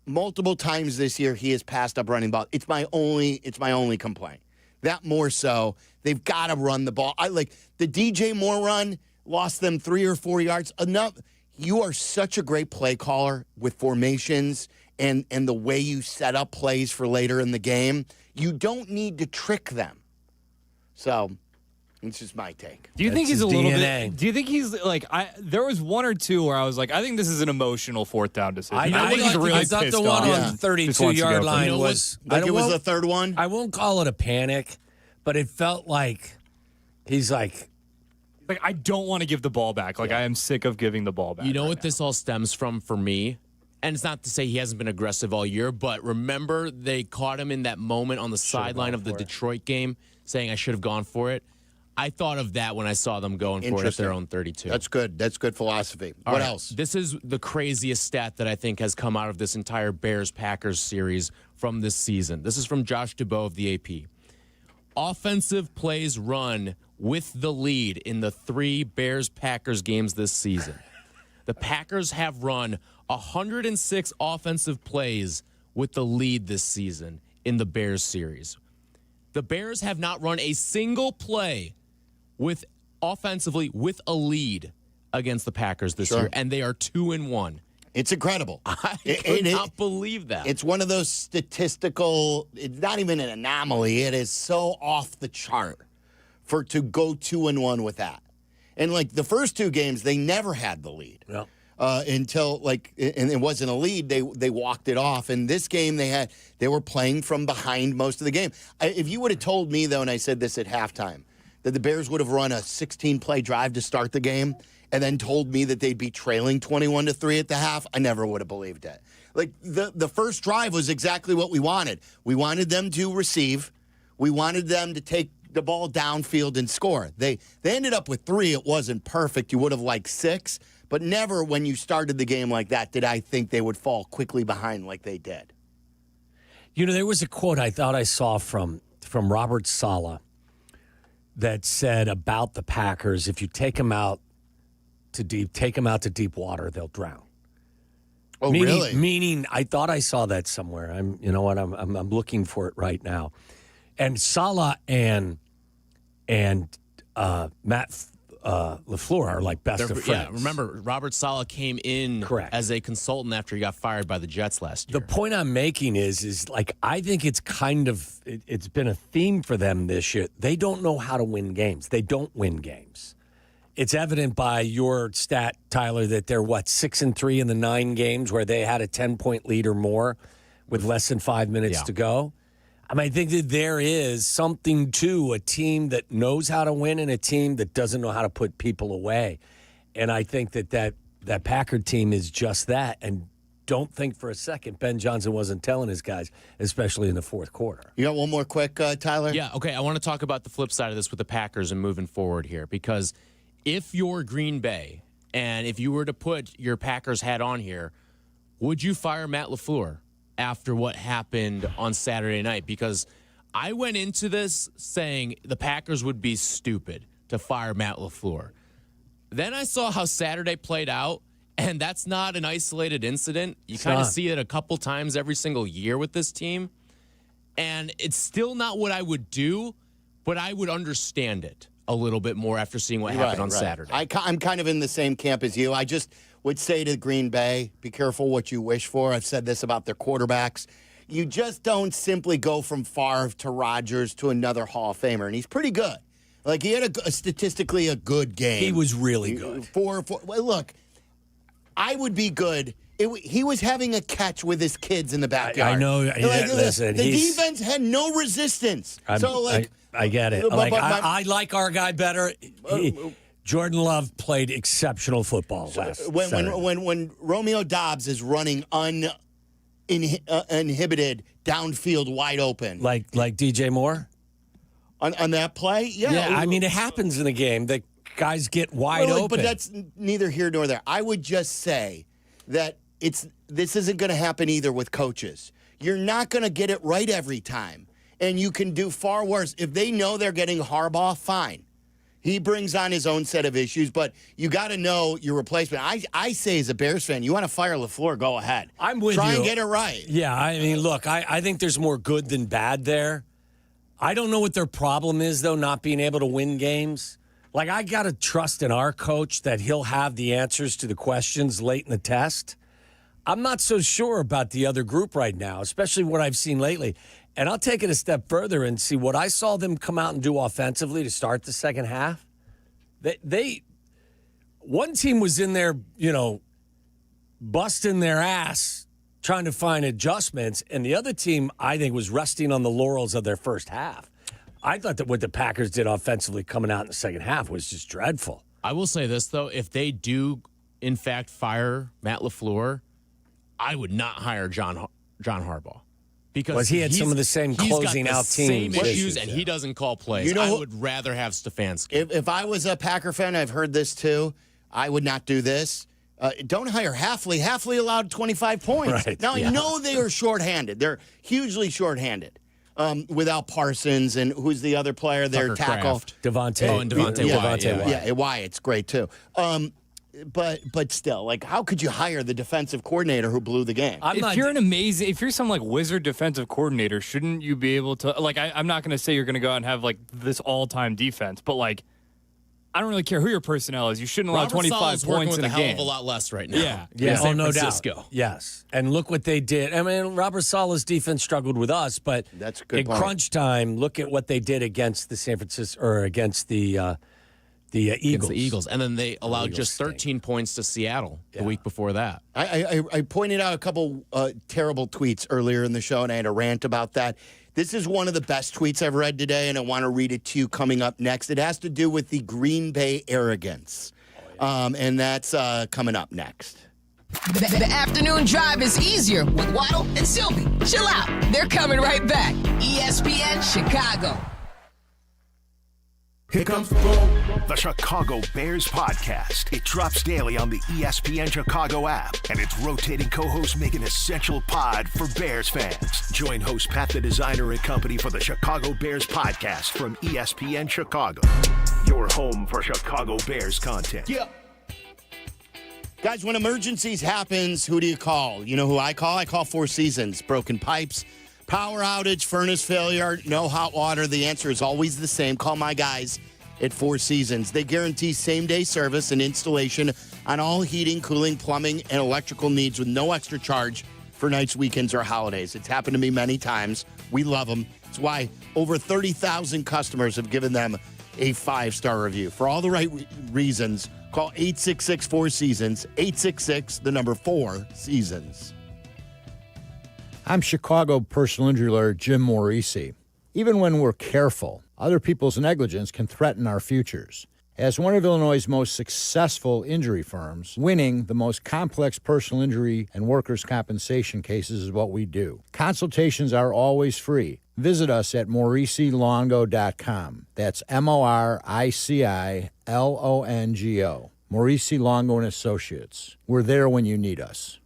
multiple times this year he has passed up running ball. It's my only complaint. That more so, they've got to run the ball. I like the DJ Moore run, lost them 3 or 4 yards. Enough. You are such a great play caller with formations and the way you set up plays for later in the game. You don't need to trick them. So, it's just my take. Do you think he's a little bit? Do you think he's like? There was 1 or 2 where I was like, I think this is an emotional 4th down decision. I thought the one on the 32-yard line was. Like it was the third one. I won't call it a panic, but it felt like he's like I don't want to give the ball back. Like I am sick of giving the ball back. You know what this all stems from for me? And it's not to say he hasn't been aggressive all year, but remember they caught him in that moment on the sideline of the Detroit game saying I should have gone for it. I thought of that when I saw them going for it at their own 32. That's good. That's good philosophy. What else? This is the craziest stat that I think has come out of this entire Bears-Packers series from this season. This is from Josh Dubow of the AP. Offensive plays run with the lead in the 3 Bears-Packers games this season. The Packers have run 106 offensive plays with the lead this season in the Bears series. The Bears have not run a single play with offensively with a lead against the Packers this year, and they are 2-1. It's incredible. I could not believe that. It's one of those statistical. It's not even an anomaly. It is so off the chart to go 2-1 with that. And like the first 2 games, they never had the lead. Yeah. Until and it wasn't a lead, they walked it off. And this game they were playing from behind most of the game. If you would have told me though, and I said this at halftime, that the Bears would have run a 16-play drive to start the game, and then told me that they'd be trailing 21-3 at the half, I never would have believed it. Like the first drive was exactly what we wanted. We wanted them to receive. We wanted them to take the ball downfield and score. They ended up with 3. It wasn't perfect. You would have liked 6. But never when you started the game like that did I think they would fall quickly behind like they did. You know, there was a quote I thought I saw from Robert Saleh that said about the Packers, if you take them out to deep water, they'll drown. Oh, really? Meaning, I thought I saw that somewhere. I'm looking for it right now. And Saleh and Matt LaFleur are like best of friends. Yeah, remember, Robert Saleh came in as a consultant after he got fired by the Jets last year. The point I'm making is like, I think it's it's been a theme for them this year. They don't know how to win games. They don't win games. It's evident by your stat, Tyler, that they're 6-3 in the 9 games where they had a 10-point lead or more with less than 5 minutes to go. I mean, I think that there is something to a team that knows how to win and a team that doesn't know how to put people away. And I think that Packer team is just that. And don't think for a second Ben Johnson wasn't telling his guys, especially in the fourth quarter. You got one more quick, Tyler? Yeah, okay. I want to talk about the flip side of this with the Packers and moving forward here. Because if you're Green Bay and if you were to put your Packers hat on here, would you fire Matt LaFleur after what happened on Saturday night? Because I went into this saying the Packers would be stupid to fire Matt LaFleur. Then I saw how Saturday played out, and that's not an isolated incident. You kind of see it a couple times every single year with this team. And it's still not what I would do, but I would understand it a little bit more after seeing what happened on Saturday. I'm kind of in the same camp as you. I just would say to Green Bay, be careful what you wish for. I've said this about their quarterbacks. You just don't simply go from Favre to Rodgers to another Hall of Famer, and he's pretty good. Like, he had statistically a good game. He was really good. Well, look, I would be good He was having a catch with his kids in the backyard. I know. Listen, the defense had no resistance. I get it. I like our guy better. Jordan Love played exceptional football last Saturday. When Romeo Doubs is running uninhibited downfield wide open. Like DJ Moore? On that play? Yeah. I mean, it happens in a game that guys get wide open. But that's neither here nor there. I would just say that this isn't going to happen either with coaches. You're not going to get it right every time. And you can do far worse. If they know they're getting Harbaugh, fine. He brings on his own set of issues, but you got to know your replacement. I say as a Bears fan, you want to fire LaFleur, go ahead. I'm with you. Try and get it right. Yeah, I mean, look, I think there's more good than bad there. I don't know what their problem is, though, not being able to win games. Like, I got to trust in our coach that he'll have the answers to the questions late in the test. I'm not so sure about the other group right now, especially what I've seen lately. And I'll take it a step further and see what I saw them come out and do offensively to start the second half. One team was in there, busting their ass trying to find adjustments, and the other team, I think, was resting on the laurels of their first half. I thought that what the Packers did offensively coming out in the second half was just dreadful. I will say this, though. If they do, in fact, fire Matt LaFleur, I would not hire John Harbaugh. Because he had some of the same closing out team issues, and he doesn't call plays. I would rather have Stefanski. If I was a Packer fan, I've heard this too, I would not do this. Don't hire Hafley. Hafley allowed 25 points. Right. Now, I know they are shorthanded. They're hugely shorthanded without Parsons and who's the other player, their tackle. Devontae. Oh, and Devontae Wyatt. Yeah, Wyatt's great too. But still, like, how could you hire the defensive coordinator who blew the game? If you're some like wizard defensive coordinator, shouldn't you be able to I'm not going to say you're going to go out and have like this all-time defense, but like I don't really care who your personnel is. You shouldn't allow 25 points in a game. With a hell of a lot less right now. Yeah. San no Francisco. Doubt. Yes. And look what they did. I mean, Robert Saleh's defense struggled with us, but that's a good in point. crunch time, look at what they did against the against the Eagles. And then they allowed just 13 points to Seattle the week before that. I pointed out a couple terrible tweets earlier in the show, and I had a rant about that. This is one of the best tweets I've read today, and I want to read it to you coming up next. It has to do with the Green Bay arrogance, and that's coming up next. The afternoon drive is easier with Waddle and Silvy. Chill out. They're coming right back. ESPN Chicago. Here comes the Chicago Bears podcast. It drops daily on the ESPN Chicago app, and its rotating co-hosts make an essential pod for Bears fans. Join host Pat the Designer and company for the Chicago Bears podcast from ESPN Chicago, your home for Chicago Bears content. Yeah. Guys, when emergencies happens, who do you call? You know who I call? I call Four Seasons. Broken pipes, power outage, furnace failure, no hot water. The answer is always the same. Call my guys at Four Seasons. They guarantee same-day service and installation on all heating, cooling, plumbing, and electrical needs with no extra charge for nights, weekends, or holidays. It's happened to me many times. We love them. It's why over 30,000 customers have given them a 5-star review. For all the right reasons, call 866-4SEASONS, 866-4SEASONS. I'm Chicago personal injury lawyer Jim Morisi. Even when we're careful, other people's negligence can threaten our futures. As one of Illinois' most successful injury firms, winning the most complex personal injury and workers' compensation cases is what we do. Consultations are always free. Visit us at MorisiLongo.com. That's MoriciLongo. Morisi Longo & Associates. We're there when you need us.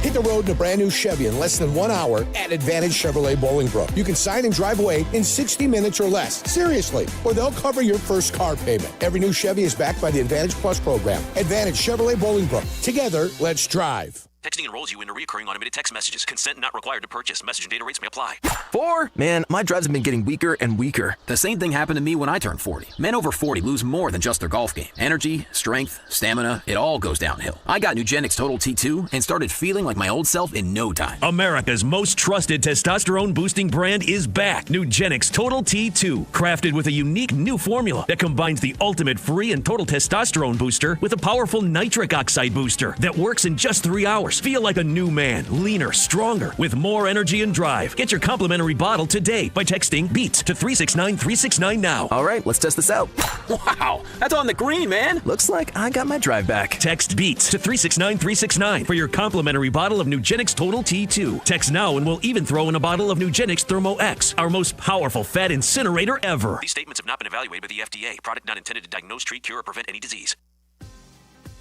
Hit the road in a brand new Chevy in less than 1 hour at Advantage Chevrolet Bolingbrook. You can sign and drive away in 60 minutes or less. Seriously. Or they'll cover your first car payment. Every new Chevy is backed by the Advantage Plus program. Advantage Chevrolet Bolingbrook. Together, let's drive. Texting enrolls you into recurring automated text messages. Consent not required to purchase. Message and data rates may apply. 4? Man, my drives have been getting weaker and weaker. The same thing happened to me when I turned 40. Men over 40 lose more than just their golf game. Energy, strength, stamina, it all goes downhill. I got Nugenix Total T2 and started feeling like my old self in no time. America's most trusted testosterone boosting brand is back. Nugenix Total T2. Crafted with a unique new formula that combines the ultimate free and total testosterone booster with a powerful nitric oxide booster that works in just 3 hours. X. Feel like a new man, leaner, stronger, with more energy and drive. Get your complimentary bottle today by texting BEAT to 369-369 now. All right, let's test this out. Wow, that's on the green, man. Looks like I got my drive back. Text BEAT to 369-369 for your complimentary bottle of Nugenix Total T2. Text now and we'll even throw in a bottle of Nugenix Thermo X, our most powerful fat incinerator ever. These statements have not been evaluated by the FDA. Product not intended to diagnose, treat, cure, or prevent any disease.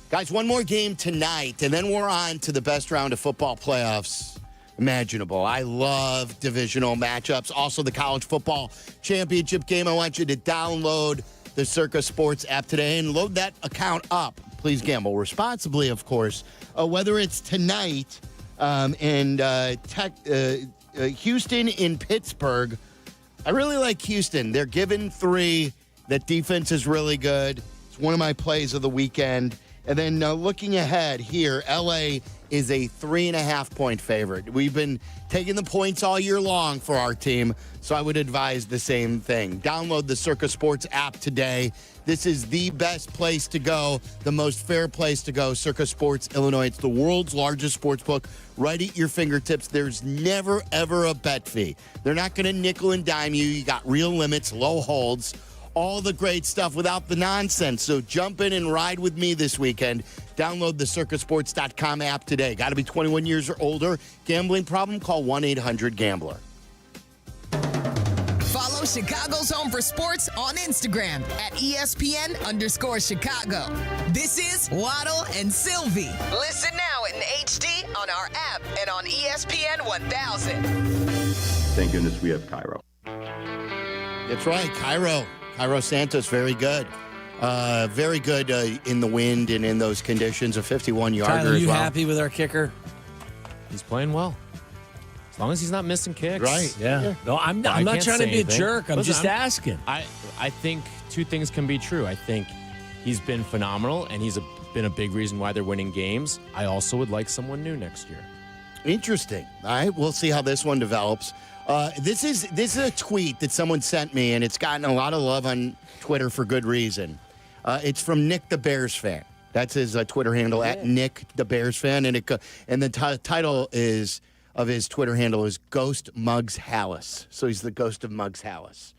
Guys, one more game tonight, and then we're on to the best round of football playoffs imaginable. I love divisional matchups. Also, the college football championship game. I want you to download the Circa Sports app today and load that account up. Please gamble responsibly, of course. Whether it's tonight Houston in Pittsburgh, I really like Houston. They're given 3. That defense is really good. It's one of my plays of the weekend. And then looking ahead here, L.A. is a 3.5-point favorite. We've been taking the points all year long for our team, so I would advise the same thing. Download the Circa Sports app today. This is the best place to go, the most fair place to go, Circa Sports Illinois. It's the world's largest sports book right at your fingertips. There's never, ever a bet fee. They're not going to nickel and dime you. You got real limits, low holds, all the great stuff without the nonsense. So jump in and ride with me this weekend. Download the circasports.com app today. Got to be 21 years or older. Gambling problem? Call 1-800-GAMBLER. Follow Chicago's Home for Sports on Instagram at ESPN_Chicago. This is Waddle and Silvy. Listen now in HD on our app and on ESPN 1000. Thank goodness we have Cairo. That's right, Cairo Santos, very good. Very good in the wind and in those conditions. A 51-yarder Tyler, as you well. happy with our kicker? He's playing well. As long as he's not missing kicks. Right. Yeah. No, I'm not trying to be a jerk. I'm just asking. I think 2 things can be true. I think he's been phenomenal, and he's been a big reason why they're winning games. I also would like someone new next year. Interesting. All right, we'll see how this one develops. This is a tweet that someone sent me, and it's gotten a lot of love on Twitter for good reason. It's from Nick the Bears fan. That's his Twitter handle, at Nick the Bears fan, and the title of his Twitter handle is Ghost Muggs Hallis. So he's the ghost of Muggs Hallis.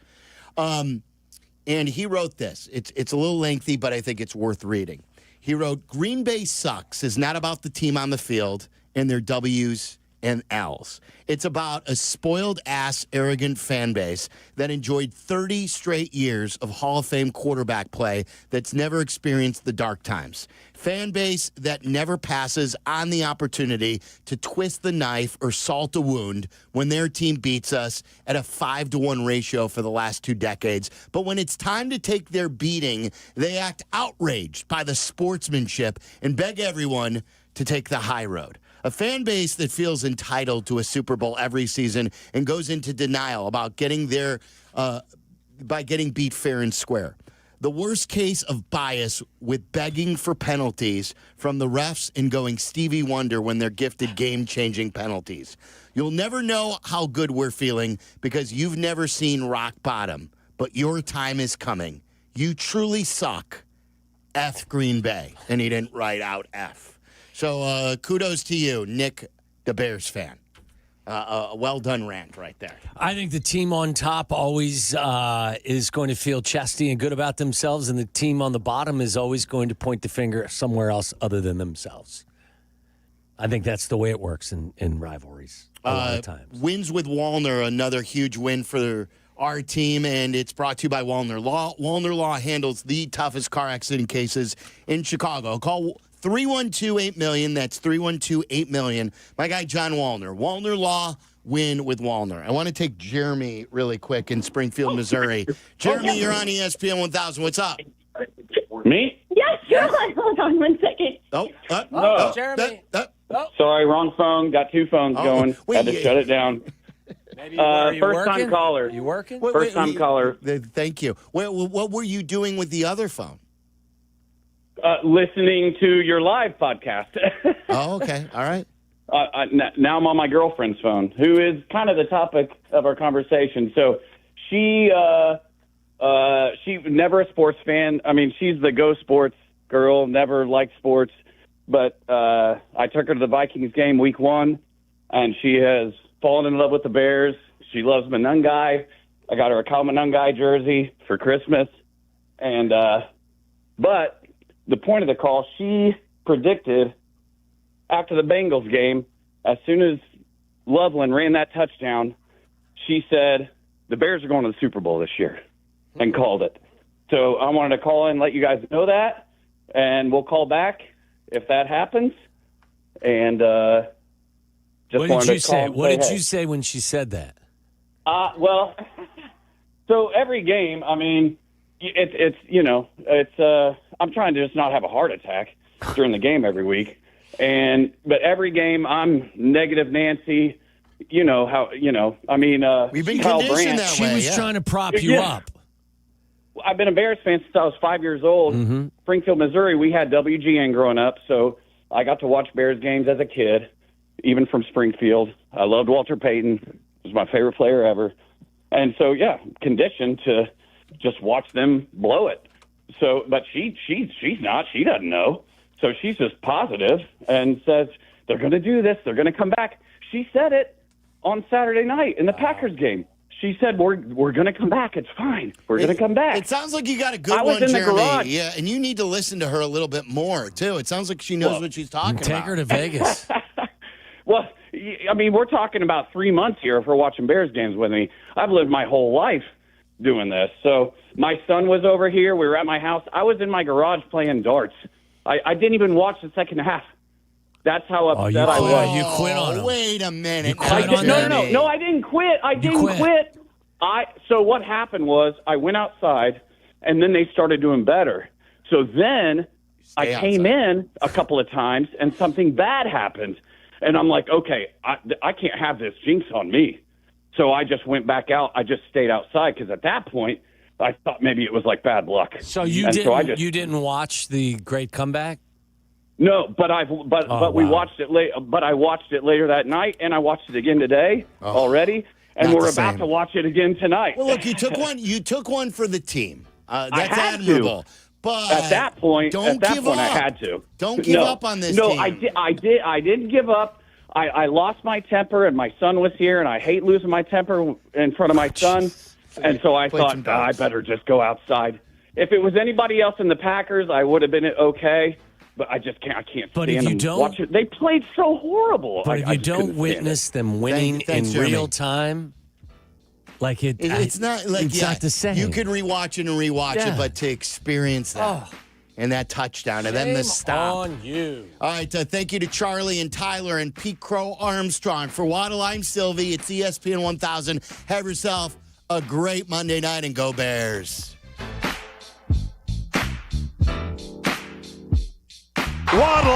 And he wrote this. It's a little lengthy, but I think it's worth reading. He wrote, Green Bay sucks is not about the team on the field and their W's and L's. It's about a spoiled-ass, arrogant fan base that enjoyed 30 straight years of Hall of Fame quarterback play that's never experienced the dark times. Fan base that never passes on the opportunity to twist the knife or salt a wound when their team beats us at a 5-to-1 ratio for the last 2 decades. But when it's time to take their beating, they act outraged by the sportsmanship and beg everyone to take the high road. A fan base that feels entitled to a Super Bowl every season and goes into denial about getting beat fair and square. The worst case of bias with begging for penalties from the refs and going Stevie Wonder when they're gifted game-changing penalties. You'll never know how good we're feeling because you've never seen rock bottom, but your time is coming. You truly suck. F Green Bay. And he didn't write out F. So kudos to you, Nick, the Bears fan. A well-done rant right there. I think the team on top always is going to feel chesty and good about themselves, and the team on the bottom is always going to point the finger somewhere else other than themselves. I think that's the way it works in rivalries a lot of times. Wins with Wallner, another huge win for our team, and it's brought to you by Wallner Law. Wallner Law handles the toughest car accident cases in Chicago. Call 312-8-million. That's 312-8-million. My guy, John Wallner. Wallner Law, win with Wallner. I want to take Jeremy really quick in Springfield, Missouri. Jeremy, you're on ESPN 1000. What's up? Me? Yes, sure. Hold on 1 second. Jeremy. Sorry, wrong phone. Got 2 phones going. Had to shut it down. First-time caller. You working? First-time caller. Thank you. What were you doing with the other phone? Listening to your live podcast. Oh, okay. All right. Now I'm on my girlfriend's phone, who is kind of the topic of our conversation. So she never a sports fan. I mean, she's the go sports girl, never liked sports. But I I took her to the Vikings game week 1, and she has fallen in love with the Bears. She loves Monungai. I got her a Kyle Monungai jersey for Christmas. And but the point of the call, she predicted after the Bengals game, as soon as Loveland ran that touchdown, she said, the Bears are going to the Super Bowl this year, and called it. So I wanted to call in and let you guys know that, and we'll call back if that happens. And just what did you to call say? What did hey. you say when she said that? Well, so every game, I mean, I'm trying to just not have a heart attack during the game every week. But every game I'm negative Nancy, we've been Kyle Brandt. She was trying to prop you up. I've been a Bears fan since I was 5 years old. Mm-hmm. Springfield, Missouri, we had WGN growing up, so I got to watch Bears games as a kid, even from Springfield. I loved Walter Payton. He was my favorite player ever. And so, conditioned to just watch them blow it. So, but she's not. She doesn't know. So she's just positive and says, they're going to do this. They're going to come back. She said it on Saturday night in the Packers game. She said, we're going to come back. It's fine. We're going to come back. It sounds like you got a good I was one, in the Jeremy. garage. Yeah, and you need to listen to her a little bit more, too. It sounds like she knows what she's talking about. Take her to Vegas. Well, I mean, we're talking about 3 months here if we're watching Bears games with me. I've lived my whole life doing this. So my son was over here. We were at my house. I was in my garage playing darts. I didn't even watch the second half. That's how upset I was. You quit on him. Wait a minute. No, I didn't quit. I didn't quit. So what happened was I went outside, and then they started doing better. So then I came in a couple of times, and something bad happened. And I'm like, okay, I can't have this jinx on me. So I just went back out. I just stayed outside because at that point, I thought maybe it was like bad luck. So you didn't watch the great comeback? No, but we watched it late. But I watched it later that night, and I watched it again today already, and we're about to watch it again tonight. Well, look, you took one. You took one for the team. That's I had admirable. to. But at that point, I had to. Don't give up on this. No, team. I didn't give up. I lost my temper, and my son was here, and I hate losing my temper in front of my son. And so I thought, I better just go outside. If it was anybody else in the Packers, I would have been okay. But I just can't. I can't But stand if you them. don't, Watch it. They played so horrible. But if you don't witness them winning in real time, like it's not like it's not the same. You could rewatch it and rewatch it, but to experience that and that touchdown and then the stop. On you. All right, thank you to Charlie and Tyler and Pete Crow Armstrong. For Waddle, I'm Silvy. It's ESPN 1000. Have yourself a great Monday night and go Bears. Waddle.